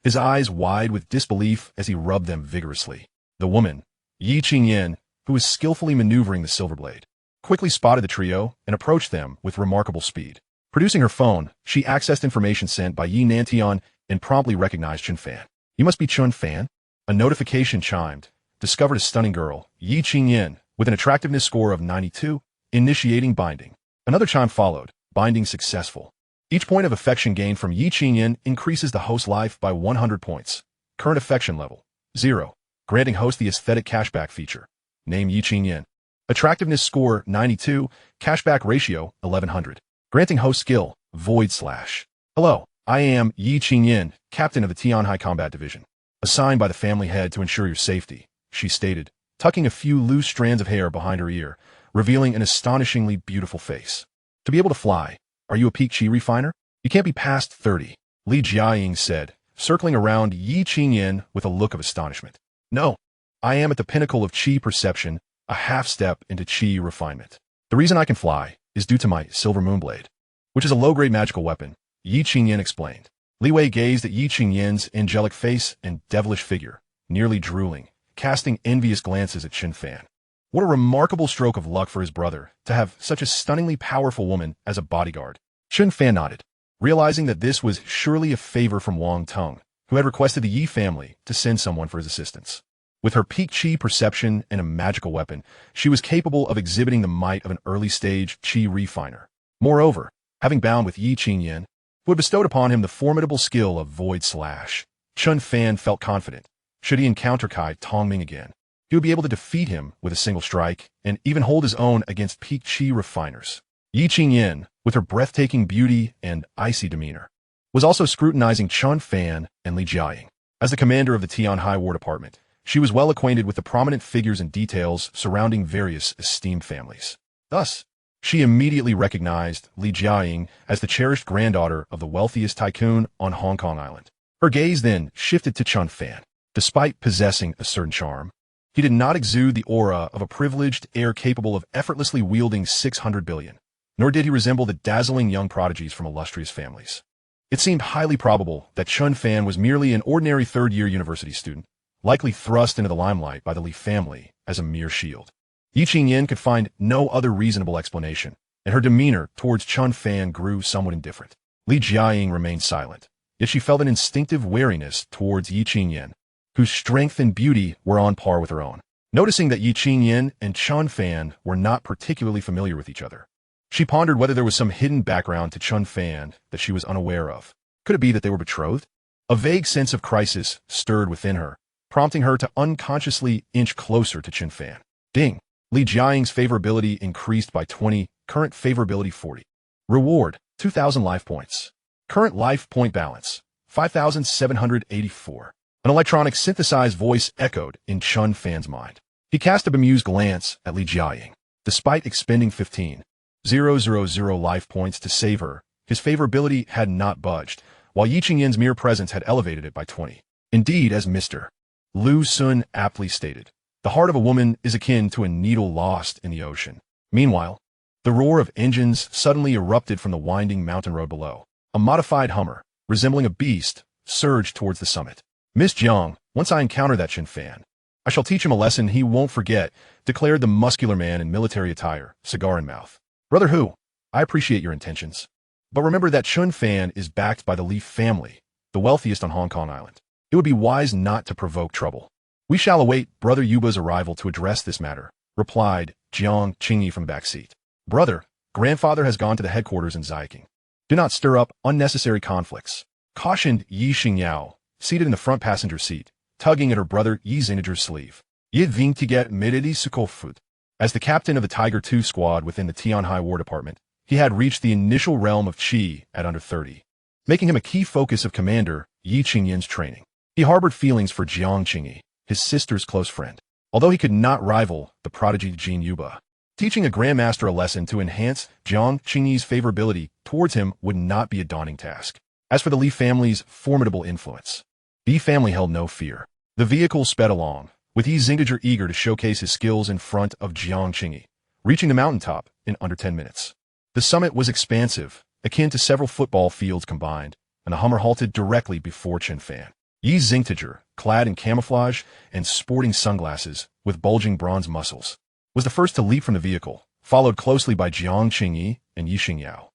his eyes wide with disbelief as he rubbed them vigorously. The woman, Yi Qingyan, who was skillfully maneuvering the silver blade, quickly spotted the trio and approached them with remarkable speed. Producing her phone, she accessed information sent by Yi Nantian and promptly recognized Chen Fan. You must be Chen Fan? A notification chimed, discovered a stunning girl, Yi Qingyan, with an attractiveness score of 92, initiating binding. Another chime followed, binding successful. Each point of affection gained from Yi Qingyan increases the host life by 100 points. Current affection level, 0. Granting host the aesthetic cashback feature. Name Yi Qingyan. Attractiveness score, 92. Cashback ratio, 1100. Granting host skill, void slash. Hello, I am Yi Qingyan, captain of the Tianhai Combat Division. Assigned by the family head to ensure your safety, she stated, tucking a few loose strands of hair behind her ear, revealing an astonishingly beautiful face. To be able to fly, are you a peak chi refiner? You can't be past 30, Li Jiaying said, circling around Yi Qingyan with a look of astonishment. No, I am at the pinnacle of chi perception, a half step into chi refinement. The reason I can fly is due to my silver moonblade, which is a low-grade magical weapon, Yi Qingyan explained. Li Wei gazed at Yi Qingyan's angelic face and devilish figure, nearly drooling, casting envious glances at Chen Fan. What a remarkable stroke of luck for his brother to have such a stunningly powerful woman as a bodyguard. Chen Fan nodded, realizing that this was surely a favor from Wang Tong, who had requested the Yi family to send someone for his assistance. With her peak chi perception and a magical weapon, she was capable of exhibiting the might of an early-stage chi refiner. Moreover, having bound with Yi Qingyan, who had bestowed upon him the formidable skill of void slash, Chen Fan felt confident. Should he encounter Kai Tongming again, he would be able to defeat him with a single strike and even hold his own against peak chi refiners. Yi Qingyan, with her breathtaking beauty and icy demeanor, was also scrutinizing Chen Fan and Li Jiaying. As the commander of the Tianhai War Department, she was well acquainted with the prominent figures and details surrounding various esteemed families. Thus, she immediately recognized Li Jiaying as the cherished granddaughter of the wealthiest tycoon on Hong Kong Island. Her gaze then shifted to Chen Fan. Despite possessing a certain charm, he did not exude the aura of a privileged heir capable of effortlessly wielding 600 billion, nor did he resemble the dazzling young prodigies from illustrious families. It seemed highly probable that Chen Fan was merely an ordinary third-year university student, likely thrust into the limelight by the Li family as a mere shield. Yi Qingyan could find no other reasonable explanation, and her demeanor towards Chen Fan grew somewhat indifferent. Li Jiaying remained silent, yet she felt an instinctive wariness towards Yi Qingyan, whose strength and beauty were on par with her own. Noticing that Yi Qingyan and Chen Fan were not particularly familiar with each other, she pondered whether there was some hidden background to Chen Fan that she was unaware of. Could it be that they were betrothed? A vague sense of crisis stirred within her, prompting her to unconsciously inch closer to Chen Fan. Ding! Li Jiaying's favorability increased by 20, current favorability 40. Reward, 2,000 life points. Current life point balance, 5,784. An electronic synthesized voice echoed in Chen Fan's mind. He cast a bemused glance at Li Jiaying. Despite expending 15,000 life points to save her, his favorability had not budged, while Yi Qingyan's mere presence had elevated it by 20. Indeed, as Mr. Lu Sun aptly stated, the heart of a woman is akin to a needle lost in the ocean. Meanwhile, the roar of engines suddenly erupted from the winding mountain road below. A modified Hummer, resembling a beast, surged towards the summit. Miss Jiang, once I encounter that Chen Fan, I shall teach him a lesson he won't forget, declared the muscular man in military attire, cigar in mouth. Brother Hu, I appreciate your intentions, but remember that Chen Fan is backed by the Li family, the wealthiest on Hong Kong Island. It would be wise not to provoke trouble. We shall await Brother Yuba's arrival to address this matter, replied Jiang Qingyi from the back seat. Brother, grandfather has gone to the headquarters in Zaiqing. Do not stir up unnecessary conflicts, cautioned Yi Xingyao, seated in the front passenger seat, tugging at her brother Yi Xinger's sleeve. Yi ving to get mididi sukofut. As the captain of the Tiger II squad within the Tianhai War Department, he had reached the initial realm of Qi at under 30. making him a key focus of Commander Yi Qingyin's training. He harbored feelings for Jiang Qingyi, his sister's close friend, although he could not rival the prodigy Jin Yuba. Teaching a grandmaster a lesson to enhance Jiang Qingyi's favorability towards him would not be a daunting task. As for the Li family's formidable influence, the family held no fear. The vehicle sped along, with Yi Xingdiger eager to showcase his skills in front of Jiang Qingyi, reaching the mountaintop in under 10 minutes. The summit was expansive, akin to several football fields combined, and the Hummer halted directly before Chen Fan. Yi Xingdiger, clad in camouflage and sporting sunglasses with bulging bronze muscles, was the first to leap from the vehicle, followed closely by Jiang Qingyi and Yi Xingyao.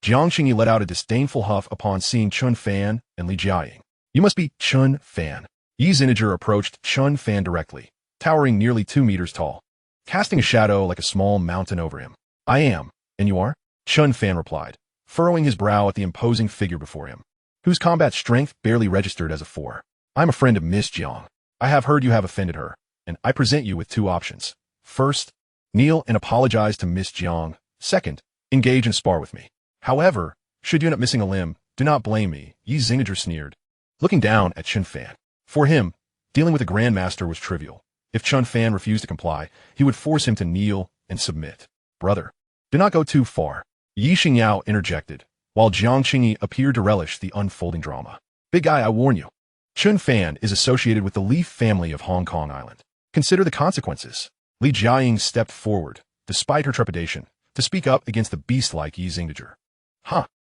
Jiang Qingyi let out a disdainful huff upon seeing Chen Fan and Li Jiaying. You must be Chen Fan. Yi Xingdiger approached Chen Fan directly, towering nearly 2 meters tall, casting a shadow like a small mountain over him. I am, and you are? Chen Fan replied, furrowing his brow at the imposing figure before him, whose combat strength barely registered as a 4. I'm a friend of Miss Jiang. I have heard you have offended her, and I present you with 2 options. First, kneel and apologize to Miss Jiang. Second, engage and spar with me. However, should you end up missing a limb, do not blame me, Yi Xingdiger sneered, looking down at Chen Fan. For him, dealing with a grandmaster was trivial. If Chen Fan refused to comply, he would force him to kneel and submit. Brother, do not go too far, Yi Xingyao interjected, while Jiang Qingyi appeared to relish the unfolding drama. Big guy, I warn you. Chen Fan is associated with the Li family of Hong Kong Island. Consider the consequences. Li Jiaying stepped forward, despite her trepidation, to speak up against the beast-like Yi Xingdiger.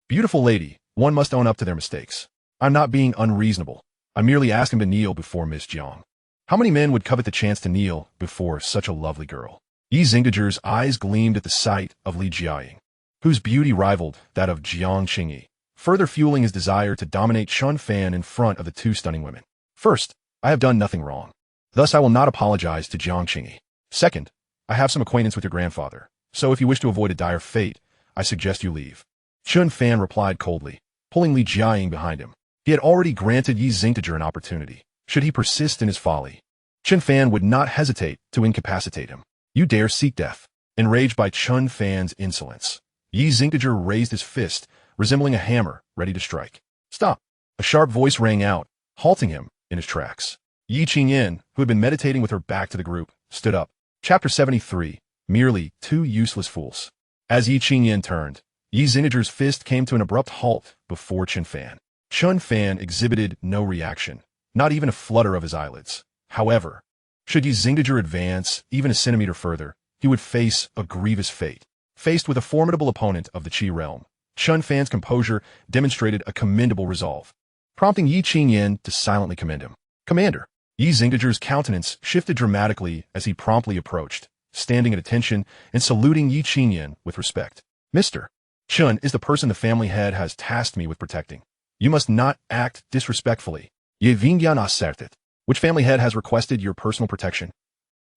Beautiful lady, one must own up to their mistakes. I'm not being unreasonable. I merely asked him to kneel before Miss Jiang. How many men would covet the chance to kneel before such a lovely girl? Yi Xingdiger's eyes gleamed at the sight of Li Jiaying, whose beauty rivaled that of Jiang Qingyi, further fueling his desire to dominate Chen Fan in front of the 2 stunning women. First, I have done nothing wrong. Thus I will not apologize to Jiang Qingyi. Second, I have some acquaintance with your grandfather, so if you wish to avoid a dire fate, I suggest you leave. Chen Fan replied coldly, pulling Li Jiaying behind him. He had already granted Yi Xingdiger an opportunity. Should he persist in his folly, Chen Fan would not hesitate to incapacitate him. You dare seek death. Enraged by Chen Fan's insolence, Yi Xingdiger raised his fist, resembling a hammer, ready to strike. Stop! A sharp voice rang out, halting him in his tracks. Yi Qingyin, who had been meditating with her back to the group, stood up. Chapter 73, Merely 2 Useless Fools. As Yi Qingyin turned, Yi Xingdiger's fist came to an abrupt halt before Chen Fan. Chen Fan exhibited no reaction, not even a flutter of his eyelids. However, should Yi Xingdiger advance even a centimeter further, he would face a grievous fate. Faced with a formidable opponent of the Qi realm, Chen Fan's composure demonstrated a commendable resolve, prompting Yi Qingyin to silently commend him. Commander, Yi Xingdiger's countenance shifted dramatically as he promptly approached, standing at attention and saluting Yi Qingyin with respect. Mr. Chen is the person the family head has tasked me with protecting. You must not act disrespectfully. Ye Vingyan asserted. Which family head has requested your personal protection?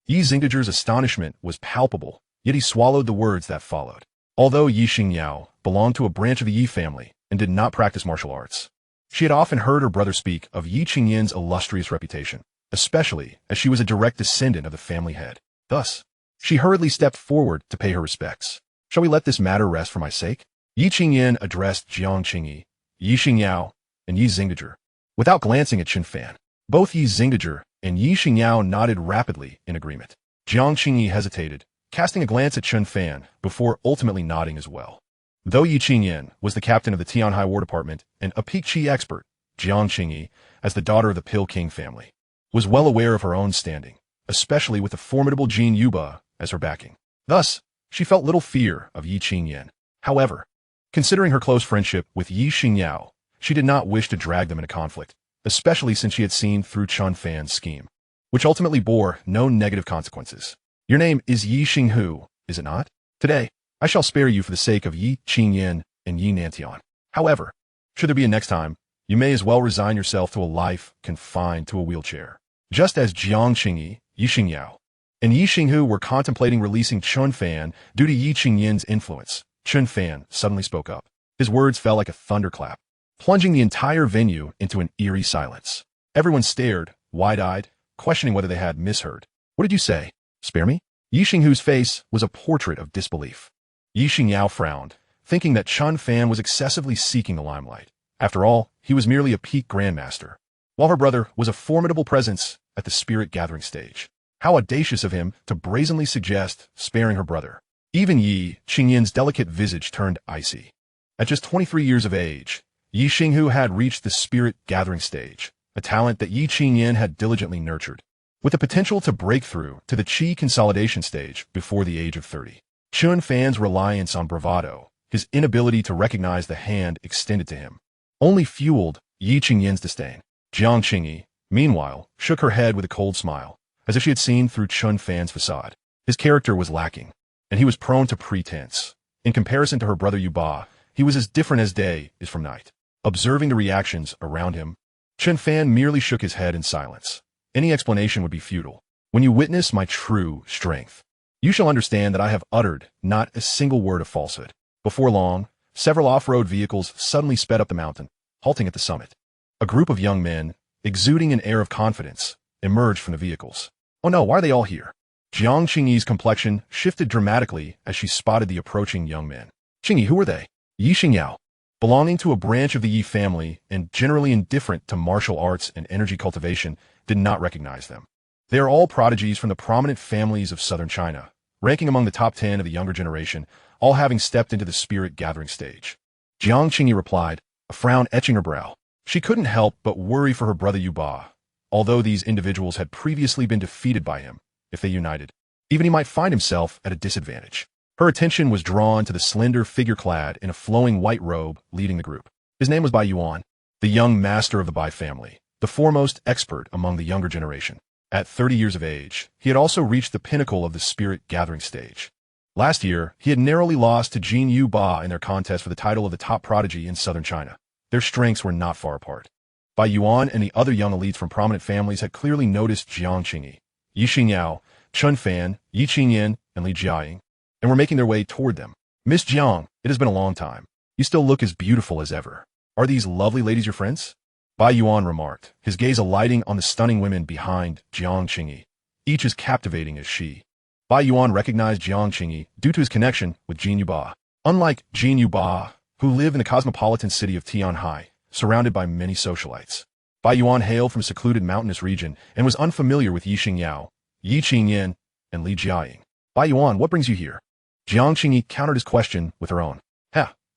Yi Xingdiger's astonishment was palpable, yet he swallowed the words that followed. Although Yi Xingyao belonged to a branch of the Yi family and did not practice martial arts, she had often heard her brother speak of Yi Qingyin's illustrious reputation, especially as she was a direct descendant of the family head. Thus, she hurriedly stepped forward to pay her respects. Shall we let this matter rest for my sake? Yi Qingyin addressed Jiang Qingyi, Yi Xingyao, and Yi Xingdiger, without glancing at Chen Fan. Both Yi Xingdiger and Yi Xingyao nodded rapidly in agreement. Jiang Qingyi hesitated, casting a glance at Chen Fan before ultimately nodding as well. Though Yi Qingyin was the captain of the Tianhai War Department and a peak Qi expert, Jiang Qingyi, as the daughter of the Pil King family, was well aware of her own standing, especially with the formidable Jin Yuba as her backing. Thus, she felt little fear of Yi Qingyin. However, considering her close friendship with Yi Xingyao, she did not wish to drag them into conflict, especially since she had seen through Chen Fan's scheme, which ultimately bore no negative consequences. Your name is Yi Xinghu, is it not? Today, I shall spare you for the sake of Yi Qingyin and Yi Nantian. However, should there be a next time, you may as well resign yourself to a life confined to a wheelchair. Just as Jiang Qingyi, Yi Xingyao, and Yi Xinghu were contemplating releasing Chen Fan due to Yi Qingyin's influence, Chen Fan suddenly spoke up. His words fell like a thunderclap, plunging the entire venue into an eerie silence. Everyone stared, wide-eyed, questioning whether they had misheard. What did you say? Spare me? Yi Xinghu's face was a portrait of disbelief. Yi Xingyao frowned, thinking that Chen Fan was excessively seeking the limelight. After all, he was merely a peak grandmaster, while her brother was a formidable presence at the spirit-gathering stage. How audacious of him to brazenly suggest sparing her brother. Even Yi Qingyin's delicate visage turned icy. At just 23 years of age, Yi Xinghu had reached the spirit-gathering stage, a talent that Yi Qingyin had diligently nurtured, with the potential to break through to the qi consolidation stage before the age of 30. Chen Fan's reliance on bravado, his inability to recognize the hand extended to him, only fueled Yi Qingyin's disdain. Jiang Qingyi, meanwhile, shook her head with a cold smile, as if she had seen through Chen Fan's facade. His character was lacking, and he was prone to pretense. In comparison to her brother Yu Ba, he was as different as day is from night. Observing the reactions around him, Chen Fan merely shook his head in silence. Any explanation would be futile. When you witness my true strength, you shall understand that I have uttered not a single word of falsehood. Before long, several off-road vehicles suddenly sped up the mountain, halting at the summit. A group of young men, exuding an air of confidence, emerged from the vehicles. Oh no, why are they all here? Jiang Qingyi's complexion shifted dramatically as she spotted the approaching young men. Qingyi, who are they? Yi Xingyao, belonging to a branch of the Yi family and generally indifferent to martial arts and energy cultivation, did not recognize them. They are all prodigies from the prominent families of southern China, ranking among the top 10 of the younger generation, all having stepped into the spirit-gathering stage. Jiang Qingyi replied, a frown etching her brow. She couldn't help but worry for her brother Yu Ba, although these individuals had previously been defeated by him. If they united, even he might find himself at a disadvantage. Her attention was drawn to the slender figure clad in a flowing white robe leading the group. His name was Bai Yuan, the young master of the Bai family, the foremost expert among the younger generation. At 30 years of age, he had also reached the pinnacle of the spirit-gathering stage. Last year, he had narrowly lost to Jin Yu Ba in their contest for the title of the top prodigy in southern China. Their strengths were not far apart. Bai Yuan and the other young elites from prominent families had clearly noticed Jiang Qingyi, Yi Xingyao, Chen Fan, Yi Qingyin, and Li Jiaying, and were making their way toward them. Miss Jiang, it has been a long time. You still look as beautiful as ever. Are these lovely ladies your friends? Bai Yuan remarked, his gaze alighting on the stunning women behind Jiang Qingyi, each as captivating as she. Bai Yuan recognized Jiang Qingyi due to his connection with Jin Yu Ba. Unlike Jin Yu Ba, who lived in the cosmopolitan city of Tianhai, surrounded by many socialites, Bai Yuan hailed from a secluded mountainous region and was unfamiliar with Yi Xingyao, Yi Qingyin, and Li Jiaying. Bai Yuan, what brings you here? Jiang Qingyi countered his question with her own.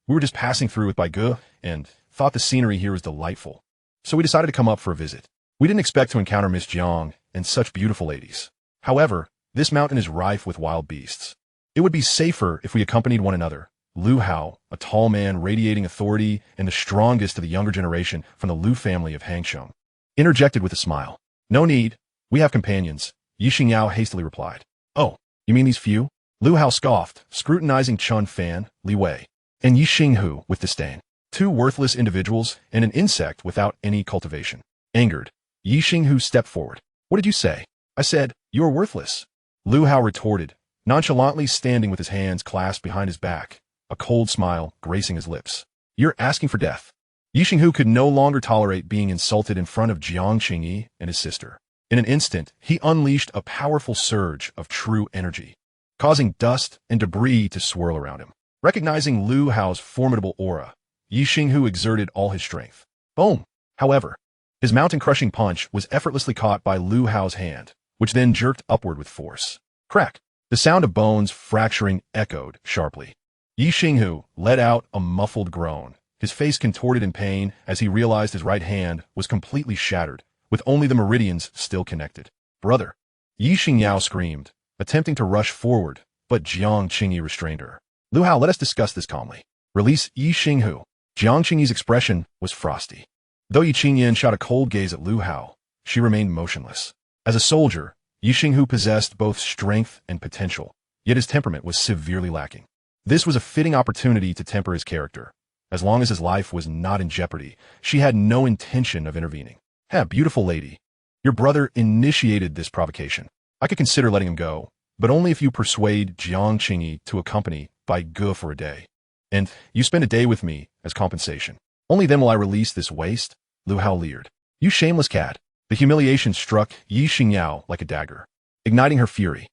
We were just passing through with Bai Ge and thought the scenery here was delightful. So we decided to come up for a visit. We didn't expect to encounter Miss Jiang and such beautiful ladies. However, this mountain is rife with wild beasts. It would be safer if we accompanied one another. Lu Hao, a tall man radiating authority and the strongest of the younger generation from the Lu family of Hangsheng, interjected with a smile. No need. We have companions, Yi Xingyao hastily replied. Oh, you mean these few? Lu Hao scoffed, scrutinizing Chen Fan, Li Wei, and Yi Xinghu with disdain. Two worthless individuals and an insect without any cultivation. Angered, Yi Xinghu stepped forward. What did you say? I said, you are worthless. Lu Hao retorted, nonchalantly standing with his hands clasped behind his back, a cold smile gracing his lips. You're asking for death. Yi Xinghu could no longer tolerate being insulted in front of Jiang Qingyi and his sister. In an instant, he unleashed a powerful surge of true energy, causing dust and debris to swirl around him. Recognizing Lu Hao's formidable aura, Yi Xinghu exerted all his strength. Boom! However, his mountain-crushing punch was effortlessly caught by Lu Hao's hand, which then jerked upward with force. Crack! The sound of bones fracturing echoed sharply. Yi Xinghu let out a muffled groan, his face contorted in pain as he realized his right hand was completely shattered, with only the meridians still connected. Brother! Yi Xingyao screamed, attempting to rush forward, but Jiang Qingyi restrained her. Lu Hao, let us discuss this calmly. Release Yi Xinghu. Jiang Qingyi's expression was frosty. Though Yi Qingyin shot a cold gaze at Lu Hao, she remained motionless. As a soldier, Yi Xinghu possessed both strength and potential, yet his temperament was severely lacking. This was a fitting opportunity to temper his character. As long as his life was not in jeopardy, she had no intention of intervening. Beautiful lady. Your brother initiated this provocation. I could consider letting him go, but only if you persuade Jiang Qingyi to accompany Bai Ge for a day. And you spend a day with me as compensation. Only then will I release this waste, Lu Hao leered. You shameless cat. The humiliation struck Yi Xingyao like a dagger, igniting her fury.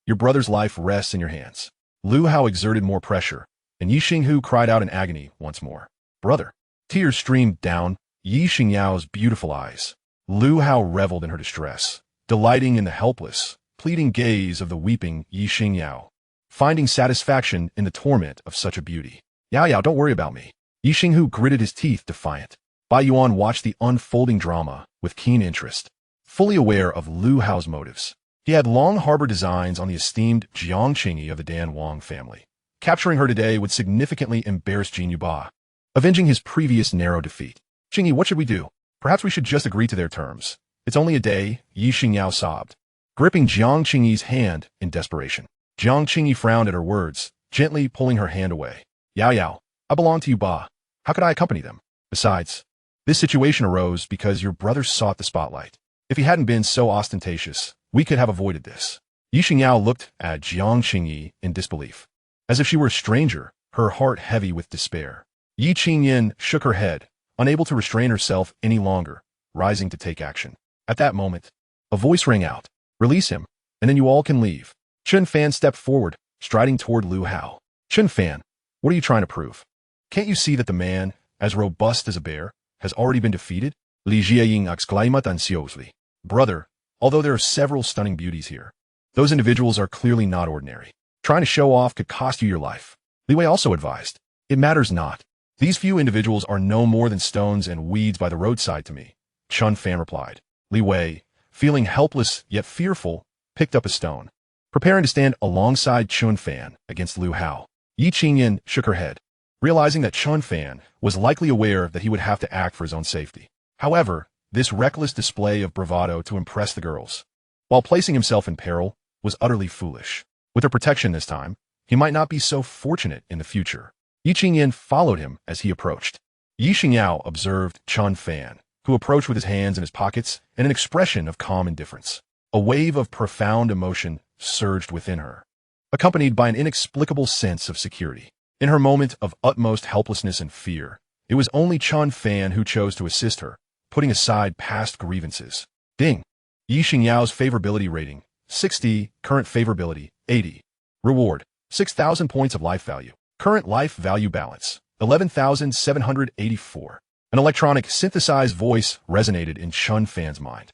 Your brother's life rests in your hands. Lu Hao exerted more pressure, and Yi Xinghu cried out in agony once more. Brother! Tears streamed down Yi Xingyao's beautiful eyes. Lu Hao reveled in her distress, delighting in the helpless, pleading gaze of the weeping Yi Xingyao, finding satisfaction in the torment of such a beauty. Yao Yao, don't worry about me. Yi Xinghu gritted his teeth defiant. Bai Yuan watched the unfolding drama with keen interest, fully aware of Lu Hao's motives. He had long harbored designs on the esteemed Jiang Qingyi of the Dan Wang family. Capturing her today would significantly embarrass Jin Yuba, avenging his previous narrow defeat. Qingyi, what should we do? Perhaps we should just agree to their terms. It's only a day, Yi Xingyao sobbed, gripping Jiang Qingyi's hand in desperation. Jiang Qingyi frowned at her words, gently pulling her hand away. Yao Yao, I belong to Yuba. How could I accompany them? Besides, this situation arose because your brother sought the spotlight. If he hadn't been so ostentatious, we could have avoided this. Yi Xingyao looked at Jiang Qingyi in disbelief, as if she were a stranger, her heart heavy with despair. Yi Qingyin shook her head, unable to restrain herself any longer, rising to take action. At that moment, a voice rang out. Release him, and then you all can leave. Chen Fan stepped forward, striding toward Lu Hao. Chen Fan, what are you trying to prove? Can't you see that the man, as robust as a bear, has already been defeated? Li Jiaying exclaimed anxiously. Brother, although there are several stunning beauties here, those individuals are clearly not ordinary. Trying to show off could cost you your life. Li Wei also advised. It matters not. These few individuals are no more than stones and weeds by the roadside to me, Chen Fan replied. Li Wei, feeling helpless yet fearful, picked up a stone, preparing to stand alongside Chen Fan against Lu Hao. Yi Qingyin shook her head, realizing that Chen Fan was likely aware that he would have to act for his own safety. However, this reckless display of bravado to impress the girls, while placing himself in peril, was utterly foolish. With their protection this time, he might not be so fortunate in the future. Yi Qingyin followed him as he approached. Yi Xingyao observed Chen Fan, who approached with his hands in his pockets and an expression of calm indifference. A wave of profound emotion surged within her, accompanied by an inexplicable sense of security. In her moment of utmost helplessness and fear, it was only Chen Fan who chose to assist her, putting aside past grievances. Ding! Yi Xingyao's favorability rating, 60, current favorability, 80. Reward, 6,000 points of life value. Current life value balance, 11,784. An electronic synthesized voice resonated in Chen Fan's mind.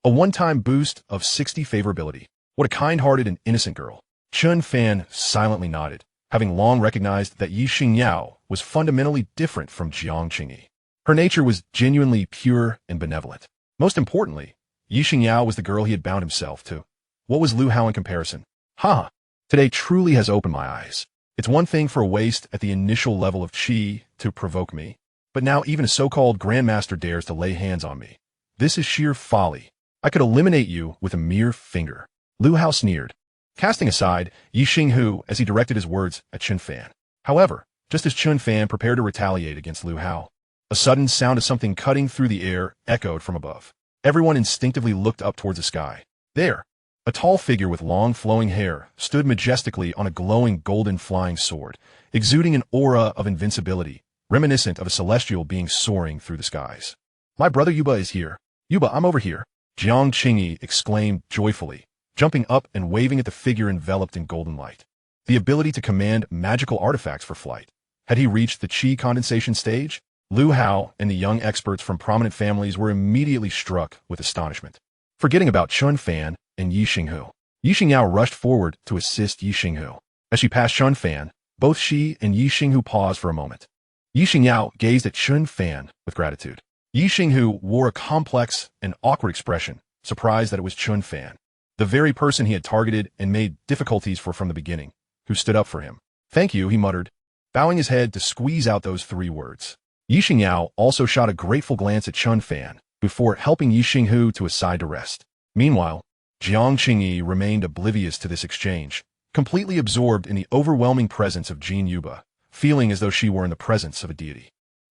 A one-time boost of 60 favorability. What a kind-hearted and innocent girl. Chen Fan silently nodded, having long recognized that Yi Xingyao was fundamentally different from Jiang Qingyi. Her nature was genuinely pure and benevolent. Most importantly, Yi Xingyao was the girl he had bound himself to. What was Lu Hao in comparison? Ha! Today truly has opened my eyes. It's one thing for a waste at the initial level of qi to provoke me, but now even a so-called grandmaster dares to lay hands on me. This is sheer folly. I could eliminate you with a mere finger. Lu Hao sneered, casting aside Yi Xinghu as he directed his words at Chen Fan. However, just as Chen Fan prepared to retaliate against Lu Hao, a sudden sound of something cutting through the air echoed from above. Everyone instinctively looked up towards the sky. There, a tall figure with long flowing hair stood majestically on a glowing golden flying sword, exuding an aura of invincibility, reminiscent of a celestial being soaring through the skies. My brother Yuba is here. Yuba, I'm over here. Jiang Qingyi exclaimed joyfully, jumping up and waving at the figure enveloped in golden light. The ability to command magical artifacts for flight. Had he reached the qi condensation stage? Lu Hao and the young experts from prominent families were immediately struck with astonishment. Forgetting about Chen Fan and Yi Xinghu, Yi Xingyao rushed forward to assist Yi Xinghu. As she passed Chen Fan, both she and Yi Xinghu paused for a moment. Yi Xingyao gazed at Chen Fan with gratitude. Yi Xinghu wore a complex and awkward expression, surprised that it was Chen Fan, the very person he had targeted and made difficulties for from the beginning, who stood up for him. Thank you, he muttered, bowing his head to squeeze out those 3 words. Yi Xingyao also shot a grateful glance at Chen Fan before helping Yi Xinghu to a side to rest. Meanwhile, Jiang Qingyi remained oblivious to this exchange, completely absorbed in the overwhelming presence of Jin Yuba, feeling as though she were in the presence of a deity.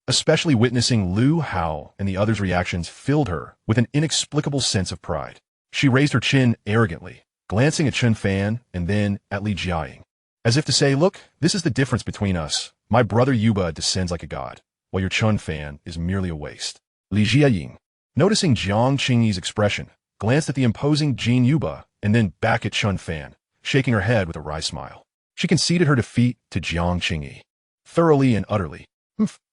Especially witnessing Lu Hao and the others' reactions filled her with an inexplicable sense of pride. She raised her chin arrogantly, glancing at Chen Fan and then at Li Jiaying, as if to say, look, this is the difference between us. My brother Yuba descends like a god, while your Chen Fan is merely a waste. Li Jiaying, noticing Jiang Qingyi's expression, glanced at the imposing Jin Yuba and then back at Chen Fan, shaking her head with a wry smile. She conceded her defeat to Jiang Qingyi. thoroughly and utterly.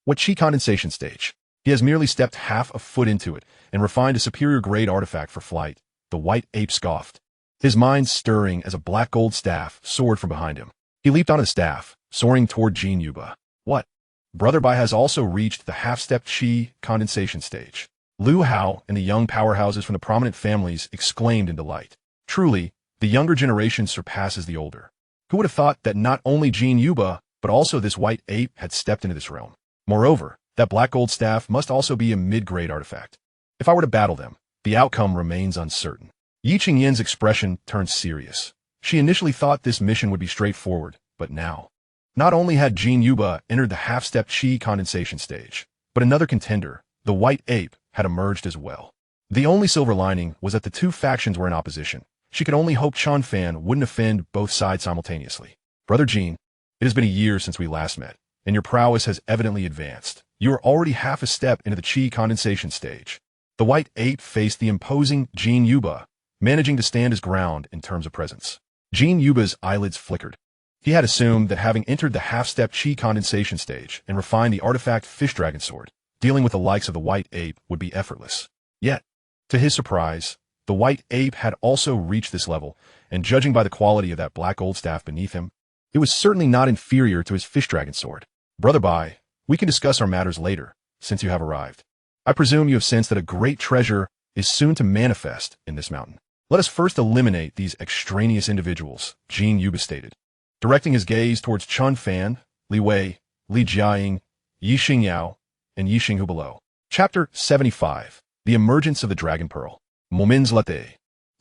What chi condensation stage? He has merely stepped half a foot into it and refined a superior grade artifact for flight. The white ape scoffed, his mind stirring as a black gold staff soared from behind him. He leaped onto the staff, soaring toward Jin Yuba. What? Brother Bai has also reached the half-step chi condensation stage. Liu Hao and the young powerhouses from the prominent families exclaimed in delight. Truly, the younger generation surpasses the older. Who would have thought that not only Jin Yuba, but also this white ape had stepped into this realm? Moreover, that black gold staff must also be a mid-grade artifact. If I were to battle them, the outcome remains uncertain. Yi Qingyin's expression turned serious. She initially thought this mission would be straightforward, but now. Not only had Jin Yuba entered the half-step chi condensation stage, but another contender, the white ape, had emerged as well. The only silver lining was that the two factions were in opposition. She could only hope Chen Fan wouldn't offend both sides simultaneously. Brother Jin, it has been a year since we last met, and your prowess has evidently advanced. You are already half a step into the chi condensation stage. The white ape faced the imposing Jin Yuba, managing to stand his ground in terms of presence. Jin Yuba's eyelids flickered. He had assumed that having entered the half-step chi condensation stage and refined the artifact fish dragon sword, dealing with the likes of the white ape would be effortless. Yet, to his surprise, the white ape had also reached this level, and judging by the quality of that black gold staff beneath him, it was certainly not inferior to his fish dragon sword. Brother Bai, we can discuss our matters later, since you have arrived. I presume you have sensed that a great treasure is soon to manifest in this mountain. Let us first eliminate these extraneous individuals, Jin Yuba stated, directing his gaze towards Chen Fan, Li Wei, Li Jiaying, Yi Xingyao, and Yi Xinghu below. Chapter 75. The Emergence of the Dragon Pearl. Moments later,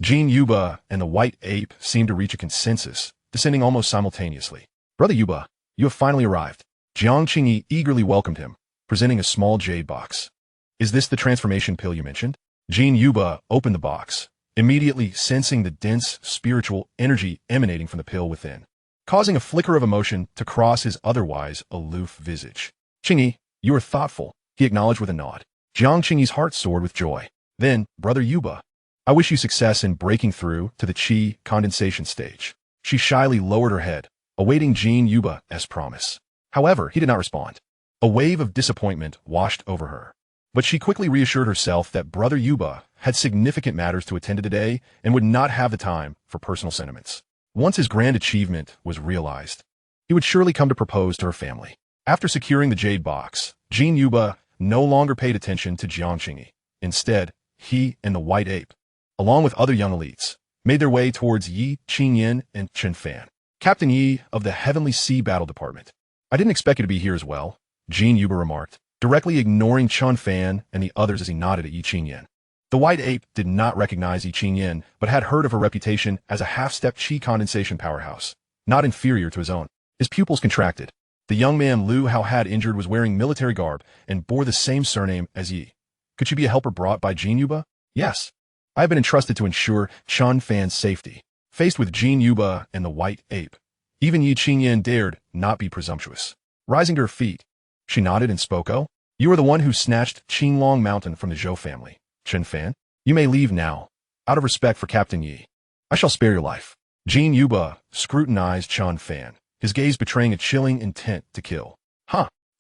Jin Yuba and the white ape seemed to reach a consensus, descending almost simultaneously. Brother Yuba, you have finally arrived. Jiang Qingyi eagerly welcomed him, presenting a small jade box. Is this the transformation pill you mentioned? Jin Yuba opened the box, immediately sensing the dense spiritual energy emanating from the pill within, causing a flicker of emotion to cross his otherwise aloof visage. Qingyi, you are thoughtful, he acknowledged with a nod. Jiang Qingyi's heart soared with joy. Then, Brother Yuba, I wish you success in breaking through to the chi condensation stage. She shyly lowered her head, awaiting Jin Yuba's promise. However, he did not respond. A wave of disappointment washed over her. But she quickly reassured herself that Brother Yuba had significant matters to attend to today and would not have the time for personal sentiments. Once his grand achievement was realized, he would surely come to propose to her family. After securing the jade box, Jin Yuba no longer paid attention to Jiang Qingyi. Instead, he and the white ape, along with other young elites, made their way towards Yi Qingyin and Chen Fan, Captain Yi of the Heavenly Sea Battle Department. I didn't expect you to be here as well, Jin Yuba remarked, directly ignoring Chen Fan and the others as he nodded at Yi Qingyin. The white ape did not recognize Yi Qingyin, but had heard of her reputation as a half-step chi condensation powerhouse, not inferior to his own. His pupils contracted. The young man Liu Hao had injured was wearing military garb and bore the same surname as Yi. Could she be a helper brought by Jin Yuba? Yes. I have been entrusted to ensure Chen Fan's safety. Faced with Jin Yuba and the white ape, even Yi Qingyin dared not be presumptuous. Rising to her feet, she nodded and spoke. Oh, you are the one who snatched Qinglong Mountain from the Zhou family. Chen Fan, you may leave now. Out of respect for Captain Yi, I shall spare your life. Jin Yuba scrutinized Chen Fan, his gaze betraying a chilling intent to kill.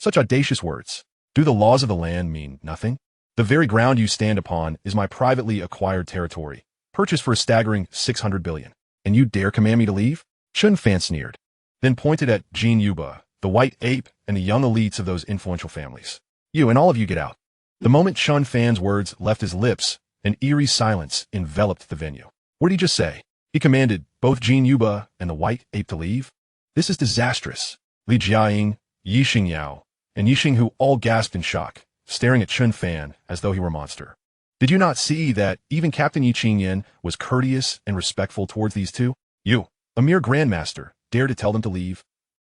Such audacious words. Do the laws of the land mean nothing? The very ground you stand upon is my privately acquired territory, purchased for a staggering 600 billion. And you dare command me to leave? Chen Fan sneered, then pointed at Jin Yuba, the white ape, and the young elites of those influential families. You and all of you get out. The moment Chen Fan's words left his lips, an eerie silence enveloped the venue. What did he just say? He commanded both Jin Yuba and the white ape to leave? This is disastrous. Li Jiaying, Yi Xingyao, and Yi Xinghu all gasped in shock, staring at Chen Fan as though he were a monster. Did you not see that even Captain Yi Qingyin was courteous and respectful towards these two? You, a mere grandmaster, dare to tell them to leave?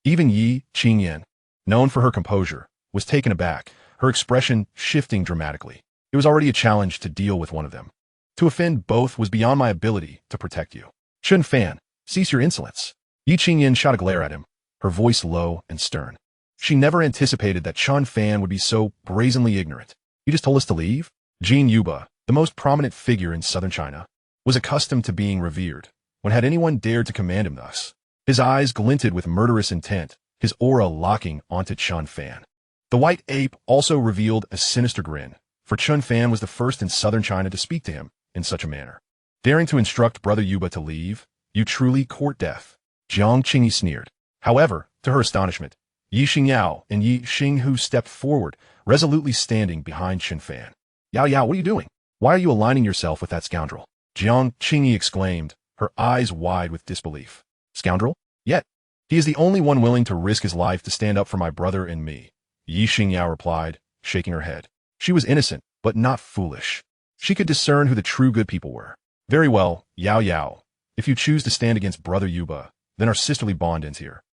Even Yi Qingyin, known for her composure, was taken aback, her expression shifting dramatically. It was already a challenge to deal with one of them. To offend both was beyond my ability to protect you. Chen Fan, cease your insolence. Yi Qingyin shot a glare at him, her voice low and stern. She never anticipated that Chen Fan would be so brazenly ignorant. You just told us to leave? Jin Yuba, the most prominent figure in southern China, was accustomed to being revered. When had anyone dared to command him thus? His eyes glinted with murderous intent, his aura locking onto Chen Fan. The white ape also revealed a sinister grin, for Chen Fan was the first in southern China to speak to him in such a manner. Daring to instruct Brother Yuba to leave, you truly court death. Jiang Qingyi sneered. However, to her astonishment, Yi Xingyao and Yi Xinghu stepped forward, resolutely standing behind Chen Fan. Yao Yao, what are you doing? Why are you aligning yourself with that scoundrel? Jiang Qingyi exclaimed, her eyes wide with disbelief. Scoundrel? Yet, he is the only one willing to risk his life to stand up for my brother and me, Yi Xingyao replied, shaking her head. She was innocent, but not foolish. She could discern who the true good people were. Very well, Yao Yao. If you choose to stand against Brother Yuba, then our sisterly bond ends here.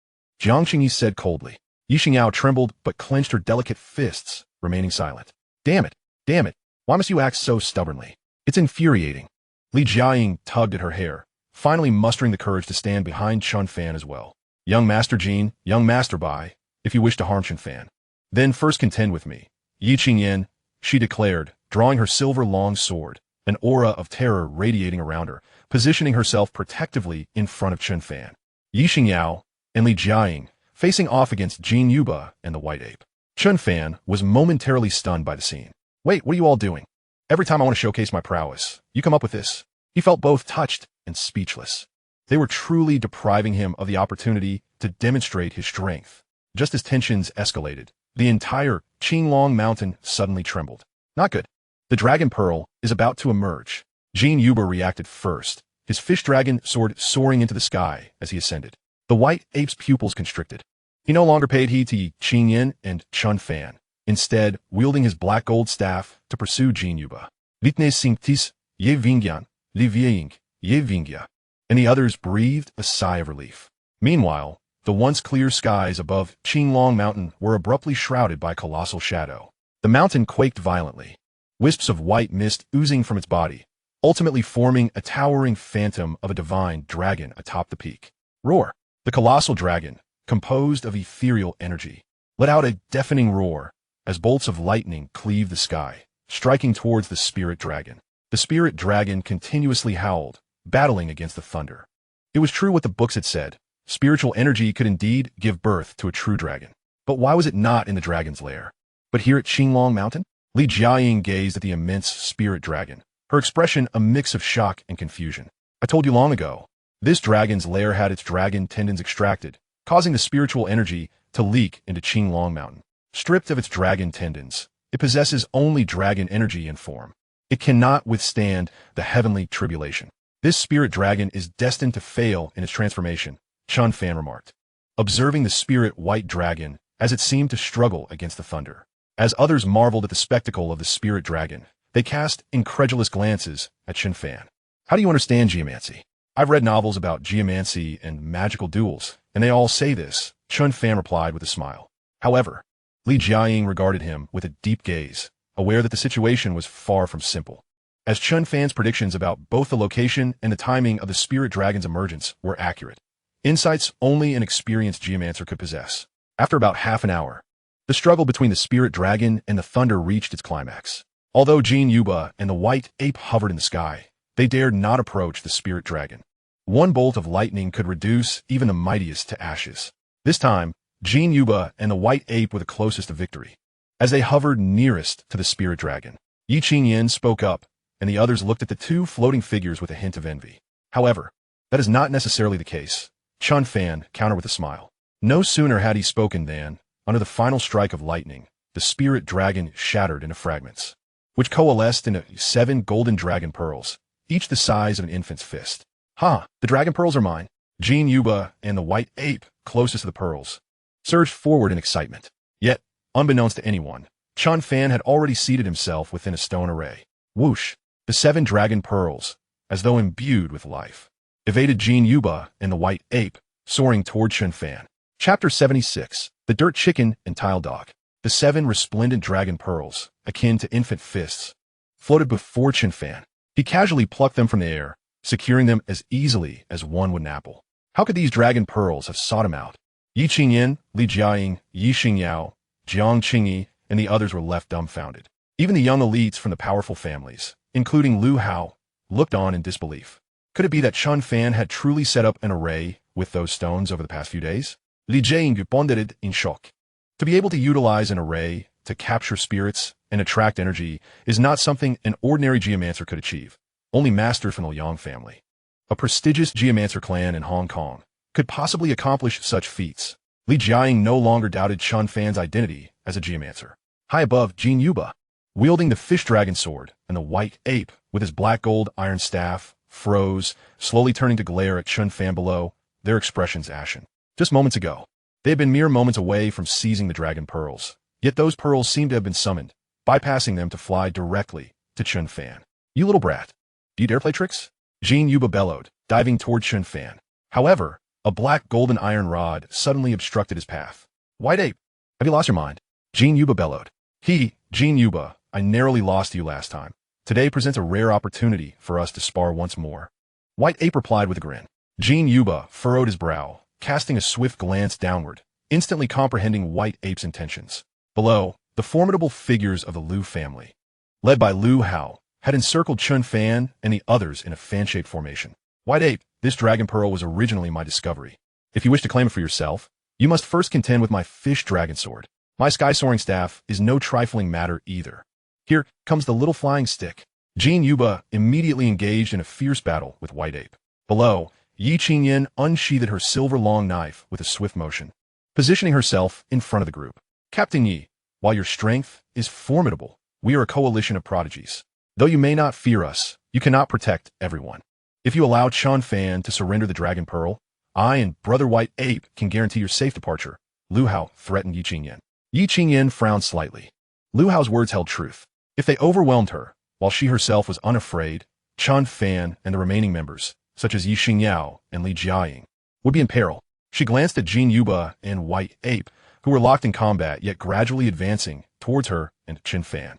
Jiang Qingyi said coldly. Yi Xingyao trembled but clenched her delicate fists, remaining silent. Damn it! Damn it! Why must you act so stubbornly? It's infuriating. Li Jiaying tugged at her hair, finally mustering the courage to stand behind Chen Fan as well. Young Master Jin, young Master Bai, if you wish to harm Chen Fan, then first contend with me. Yi Qingyan, she declared, drawing her silver long sword, an aura of terror radiating around her, positioning herself protectively in front of Chen Fan. Yi Xingyao and Li Jiaying, facing off against Jin Yuba and the white ape. Chen Fan was momentarily stunned by the scene. Wait, what are you all doing? Every time I want to showcase my prowess, you come up with this. He felt both touched and speechless. They were truly depriving him of the opportunity to demonstrate his strength. Just as tensions escalated, the entire Qinglong mountain suddenly trembled. Not good. The dragon pearl is about to emerge. Jin Yuba reacted first, his fish dragon sword soaring into the sky as he ascended. The white ape's pupils constricted. He no longer paid heed to Yi Qingyan and Chen Fan, instead wielding his black gold staff to pursue Jin Yuba. Litne Singtis, Ye Vingyan, Li Vieying, Ye Vingya, and the others breathed a sigh of relief. Meanwhile, the once clear skies above Qinglong Mountain were abruptly shrouded by colossal shadow. The mountain quaked violently, wisps of white mist oozing from its body, ultimately forming a towering phantom of a divine dragon atop the peak. Roar! The colossal dragon, composed of ethereal energy, let out a deafening roar as bolts of lightning cleaved the sky, striking towards the spirit dragon. The spirit dragon continuously howled, battling against the thunder. It was true what the books had said. Spiritual energy could indeed give birth to a true dragon. But why was it not in the dragon's lair, but here at Qinglong Mountain? Li Jiaying gazed at the immense spirit dragon, her expression a mix of shock and confusion. I told you long ago, this dragon's lair had its dragon tendons extracted, causing the spiritual energy to leak into Qinglong Mountain. Stripped of its dragon tendons, it possesses only dragon energy and form. It cannot withstand the heavenly tribulation. This spirit dragon is destined to fail in its transformation, Chen Fan remarked, observing the spirit white dragon as it seemed to struggle against the thunder. As others marveled at the spectacle of the spirit dragon, they cast incredulous glances at Chen Fan. How do you understand geomancy? I've read novels about geomancy and magical duels, and they all say this, Chen Fan replied with a smile. However, Li Jiaying regarded him with a deep gaze, aware that the situation was far from simple. As Chen Fan's predictions about both the location and the timing of the spirit dragon's emergence were accurate, insights only an experienced geomancer could possess. After about half an hour, the struggle between the spirit dragon and the thunder reached its climax. Although Jin Yuba and the white ape hovered in the sky, they dared not approach the spirit dragon. One bolt of lightning could reduce even the mightiest to ashes. This time, Jin Yuba and the white ape were the closest to victory. As they hovered nearest to the spirit dragon, Yi Qingyan spoke up, and the others looked at the two floating figures with a hint of envy. However, that is not necessarily the case, Chen Fan countered with a smile. No sooner had he spoken than, under the final strike of lightning, the spirit dragon shattered into fragments, which coalesced into 7 golden dragon pearls, each the size of an infant's fist. Ha! The dragon pearls are mine. Jin Yuba and the white ape, closest to the pearls, surged forward in excitement. Yet, unbeknownst to anyone, Chen Fan had already seated himself within a stone array. Whoosh! The 7 dragon pearls, as though imbued with life, evaded Jin Yuba and the white ape, soaring toward Chen Fan. Chapter 76. The Dirt Chicken and Tile Dog. The 7 resplendent dragon pearls, akin to infant fists, floated before Chen Fan. He casually plucked them from the air, securing them as easily as one would an apple. How could these dragon pearls have sought him out? Yi Qingyan, Li Jiaying, Yi Xingyao, Jiang Qingyi, and the others were left dumbfounded. Even the young elites from the powerful families, including Lu Hao, looked on in disbelief. Could it be that Chen Fan had truly set up an array with those stones over the past few days? Li Jiang responded in shock. To be able to utilize an array to capture spirits and attract energy is not something an ordinary geomancer could achieve. Only masters from the Yang family, a prestigious geomancer clan in Hong Kong, could possibly accomplish such feats. Li Jiang no longer doubted Chen Fan's identity as a geomancer. High above Jin Yuba, wielding the fish dragon sword and the white ape with his black gold iron staff, froze, slowly turning to glare at Chen Fan below, their expressions ashen. Just moments ago, they had been mere moments away from seizing the dragon pearls, yet those pearls seemed to have been summoned, bypassing them to fly directly to Chen Fan. You little brat. Do you dare play tricks? Jin Yuba bellowed, diving toward Chen Fan. However, a black golden iron rod suddenly obstructed his path. White ape, have you lost your mind? Jin Yuba bellowed. Jin Yuba, I narrowly lost to you last time. Today presents a rare opportunity for us to spar once more. White ape replied with a grin. Jin Yuba furrowed his brow, casting a swift glance downward, instantly comprehending White ape's intentions. Below, the formidable figures of the Liu family, led by Liu Hao, had encircled Chen Fan and the others in a fan-shaped formation. White ape, this dragon pearl was originally my discovery. If you wish to claim it for yourself, you must first contend with my fish dragon sword. My sky-soaring staff is no trifling matter either. Here comes the little flying stick. Jin Yuba immediately engaged in a fierce battle with White ape. Below, Yi Qingyan unsheathed her silver long knife with a swift motion, positioning herself in front of the group. Captain Yi, while your strength is formidable, we are a coalition of prodigies. Though you may not fear us, you cannot protect everyone. If you allow Chen Fan to surrender the dragon pearl, I and Brother White Ape can guarantee your safe departure, Liu Hao threatened Yi Qingyan. Yi Qingyan frowned slightly. Liu Hao's words held truth. If they overwhelmed her, while she herself was unafraid, Chen Fan and the remaining members, such as Yi Xingyao and Li Jiaying, would be in peril. She glanced at Jin Yuba and White Ape, who were locked in combat yet gradually advancing towards her and Chen Fan,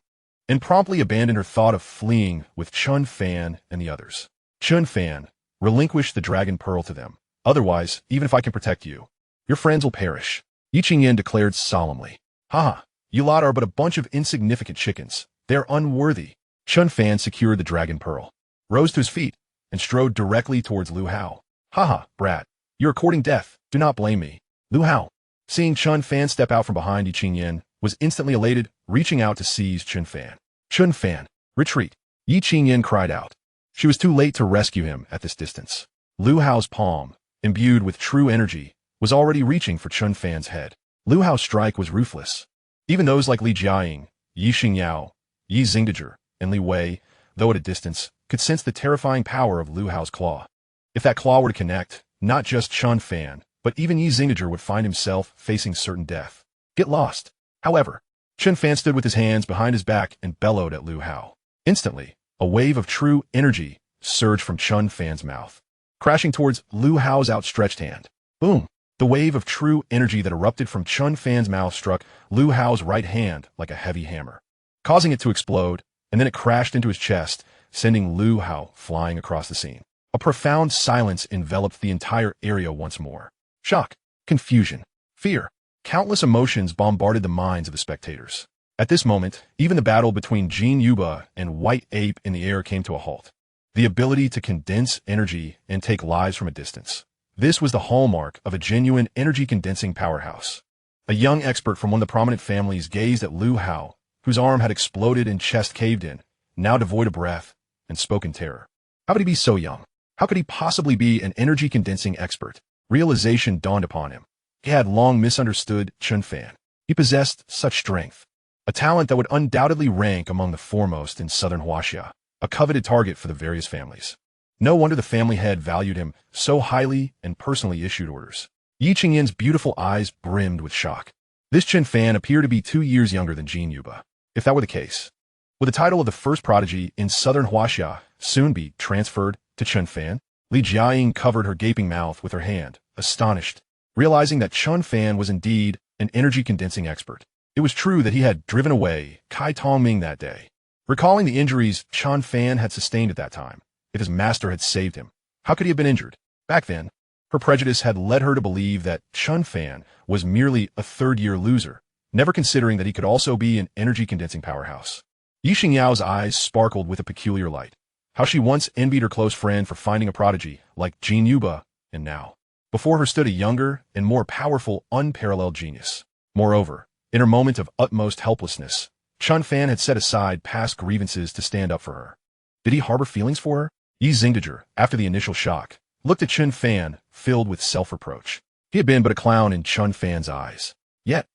and promptly abandoned her thought of fleeing with Chen Fan and the others. Chen Fan, relinquish the dragon pearl to them. Otherwise, even if I can protect you, your friends will perish. Yi Qingyan declared solemnly. Haha, you lot are but a bunch of insignificant chickens. They're unworthy. Chen Fan secured the dragon pearl, rose to his feet, and strode directly towards Liu Hao. Haha, brat, you're courting death. Do not blame me. Liu Hao, seeing Chen Fan step out from behind Yi Qingyan, was instantly elated, reaching out to seize Chen Fan. Chen Fan, retreat. Yi Qingyan cried out. She was too late to rescue him at this distance. Liu Hao's palm, imbued with true energy, was already reaching for Chen Fan's head. Liu Hao's strike was ruthless. Even those like Li Jiaying, Yi Xingyao, Yi Xingdager, and Li Wei, though at a distance, could sense the terrifying power of Liu Hao's claw. If that claw were to connect, not just Chen Fan, but even Yi Xingdager would find himself facing certain death. Get lost. However, Chen Fan stood with his hands behind his back and bellowed at Liu Hao. Instantly, a wave of true energy surged from Chen Fan's mouth, crashing towards Liu Hao's outstretched hand. Boom! The wave of true energy that erupted from Chen Fan's mouth struck Liu Hao's right hand like a heavy hammer, causing it to explode, and then it crashed into his chest, sending Liu Hao flying across the scene. A profound silence enveloped the entire area once more. Shock, confusion, fear, countless emotions bombarded the minds of the spectators. At this moment, even the battle between Jin Yuba and White Ape in the air came to a halt. The ability to condense energy and take lives from a distance. This was the hallmark of a genuine energy-condensing powerhouse. A young expert from one of the prominent families gazed at Liu Hao, whose arm had exploded and chest caved in, now devoid of breath, and spoke in terror. How could he be so young? How could he possibly be an energy-condensing expert? Realization dawned upon him. He had long misunderstood Chen Fan. He possessed such strength, a talent that would undoubtedly rank among the foremost in southern Huaxia, a coveted target for the various families. No wonder the family head valued him so highly and personally issued orders. Yi Qingyan's beautiful eyes brimmed with shock. This Chen Fan appeared to be 2 years younger than Jin Yuba. If that were the case, would the title of the first prodigy in southern Huaxia soon be transferred to Chen Fan? Li Jiaying covered her gaping mouth with her hand, astonished, realizing that Chen Fan was indeed an energy-condensing expert. It was true that he had driven away Kai Tongming that day. Recalling the injuries Chen Fan had sustained at that time, if his master had saved him, how could he have been injured? Back then, her prejudice had led her to believe that Chen Fan was merely a third-year loser, never considering that he could also be an energy-condensing powerhouse. Yi Xingyao's eyes sparkled with a peculiar light. How she once envied her close friend for finding a prodigy like Jin Yuba, and now. Before her stood a younger and more powerful, unparalleled genius. Moreover, in her moment of utmost helplessness, Chen Fan had set aside past grievances to stand up for her. Did he harbor feelings for her? Yi Xingdager, after the initial shock, looked at Chen Fan, filled with self-reproach. He had been but a clown in Chen Fan's eyes. Yet,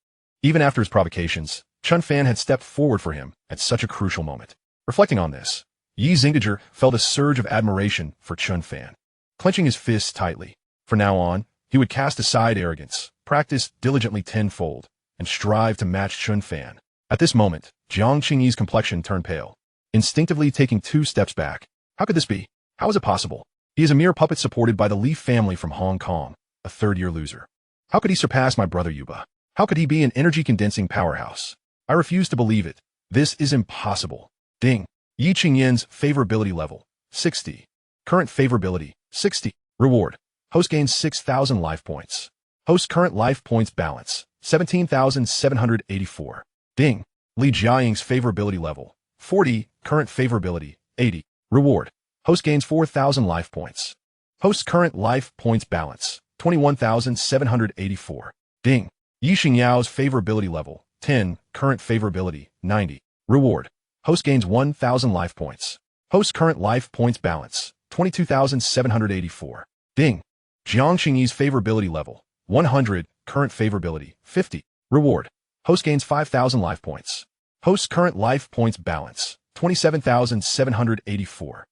even after his provocations, Chen Fan had stepped forward for him at such a crucial moment. Reflecting on this, Yi Xingdager felt a surge of admiration for Chen Fan. Clenching his fists tightly, from now on, he would cast aside arrogance, practice diligently tenfold, and strive to match Chen Fan. At this moment, Jiang Qingyi's complexion turned pale, instinctively taking 2 steps back. How could this be? How is it possible? He is a mere puppet supported by the Li family from Hong Kong, a third-year loser. How could he surpass my brother Yuba? How could he be an energy-condensing powerhouse? I refuse to believe it. This is impossible. Ding. Yi Qingyan's favorability level, 60. Current favorability, 60. Reward. Host gains 6,000 life points. Host current life points balance, 17,784. Ding. Li Jiaying's favorability level, 40. Current favorability, 80. Reward. Host gains 4,000 life points. Host current life points balance, 21,784. Ding. Yi Xingyao's favorability level, 10. Current favorability, 90. Reward. Host gains 1,000 life points. Host current life points balance, 22,784. Ding. Jiang Qingyi's favorability level, 100. Current favorability, 50. Reward. Host gains 5,000 life points. Host current life points balance, 27,784.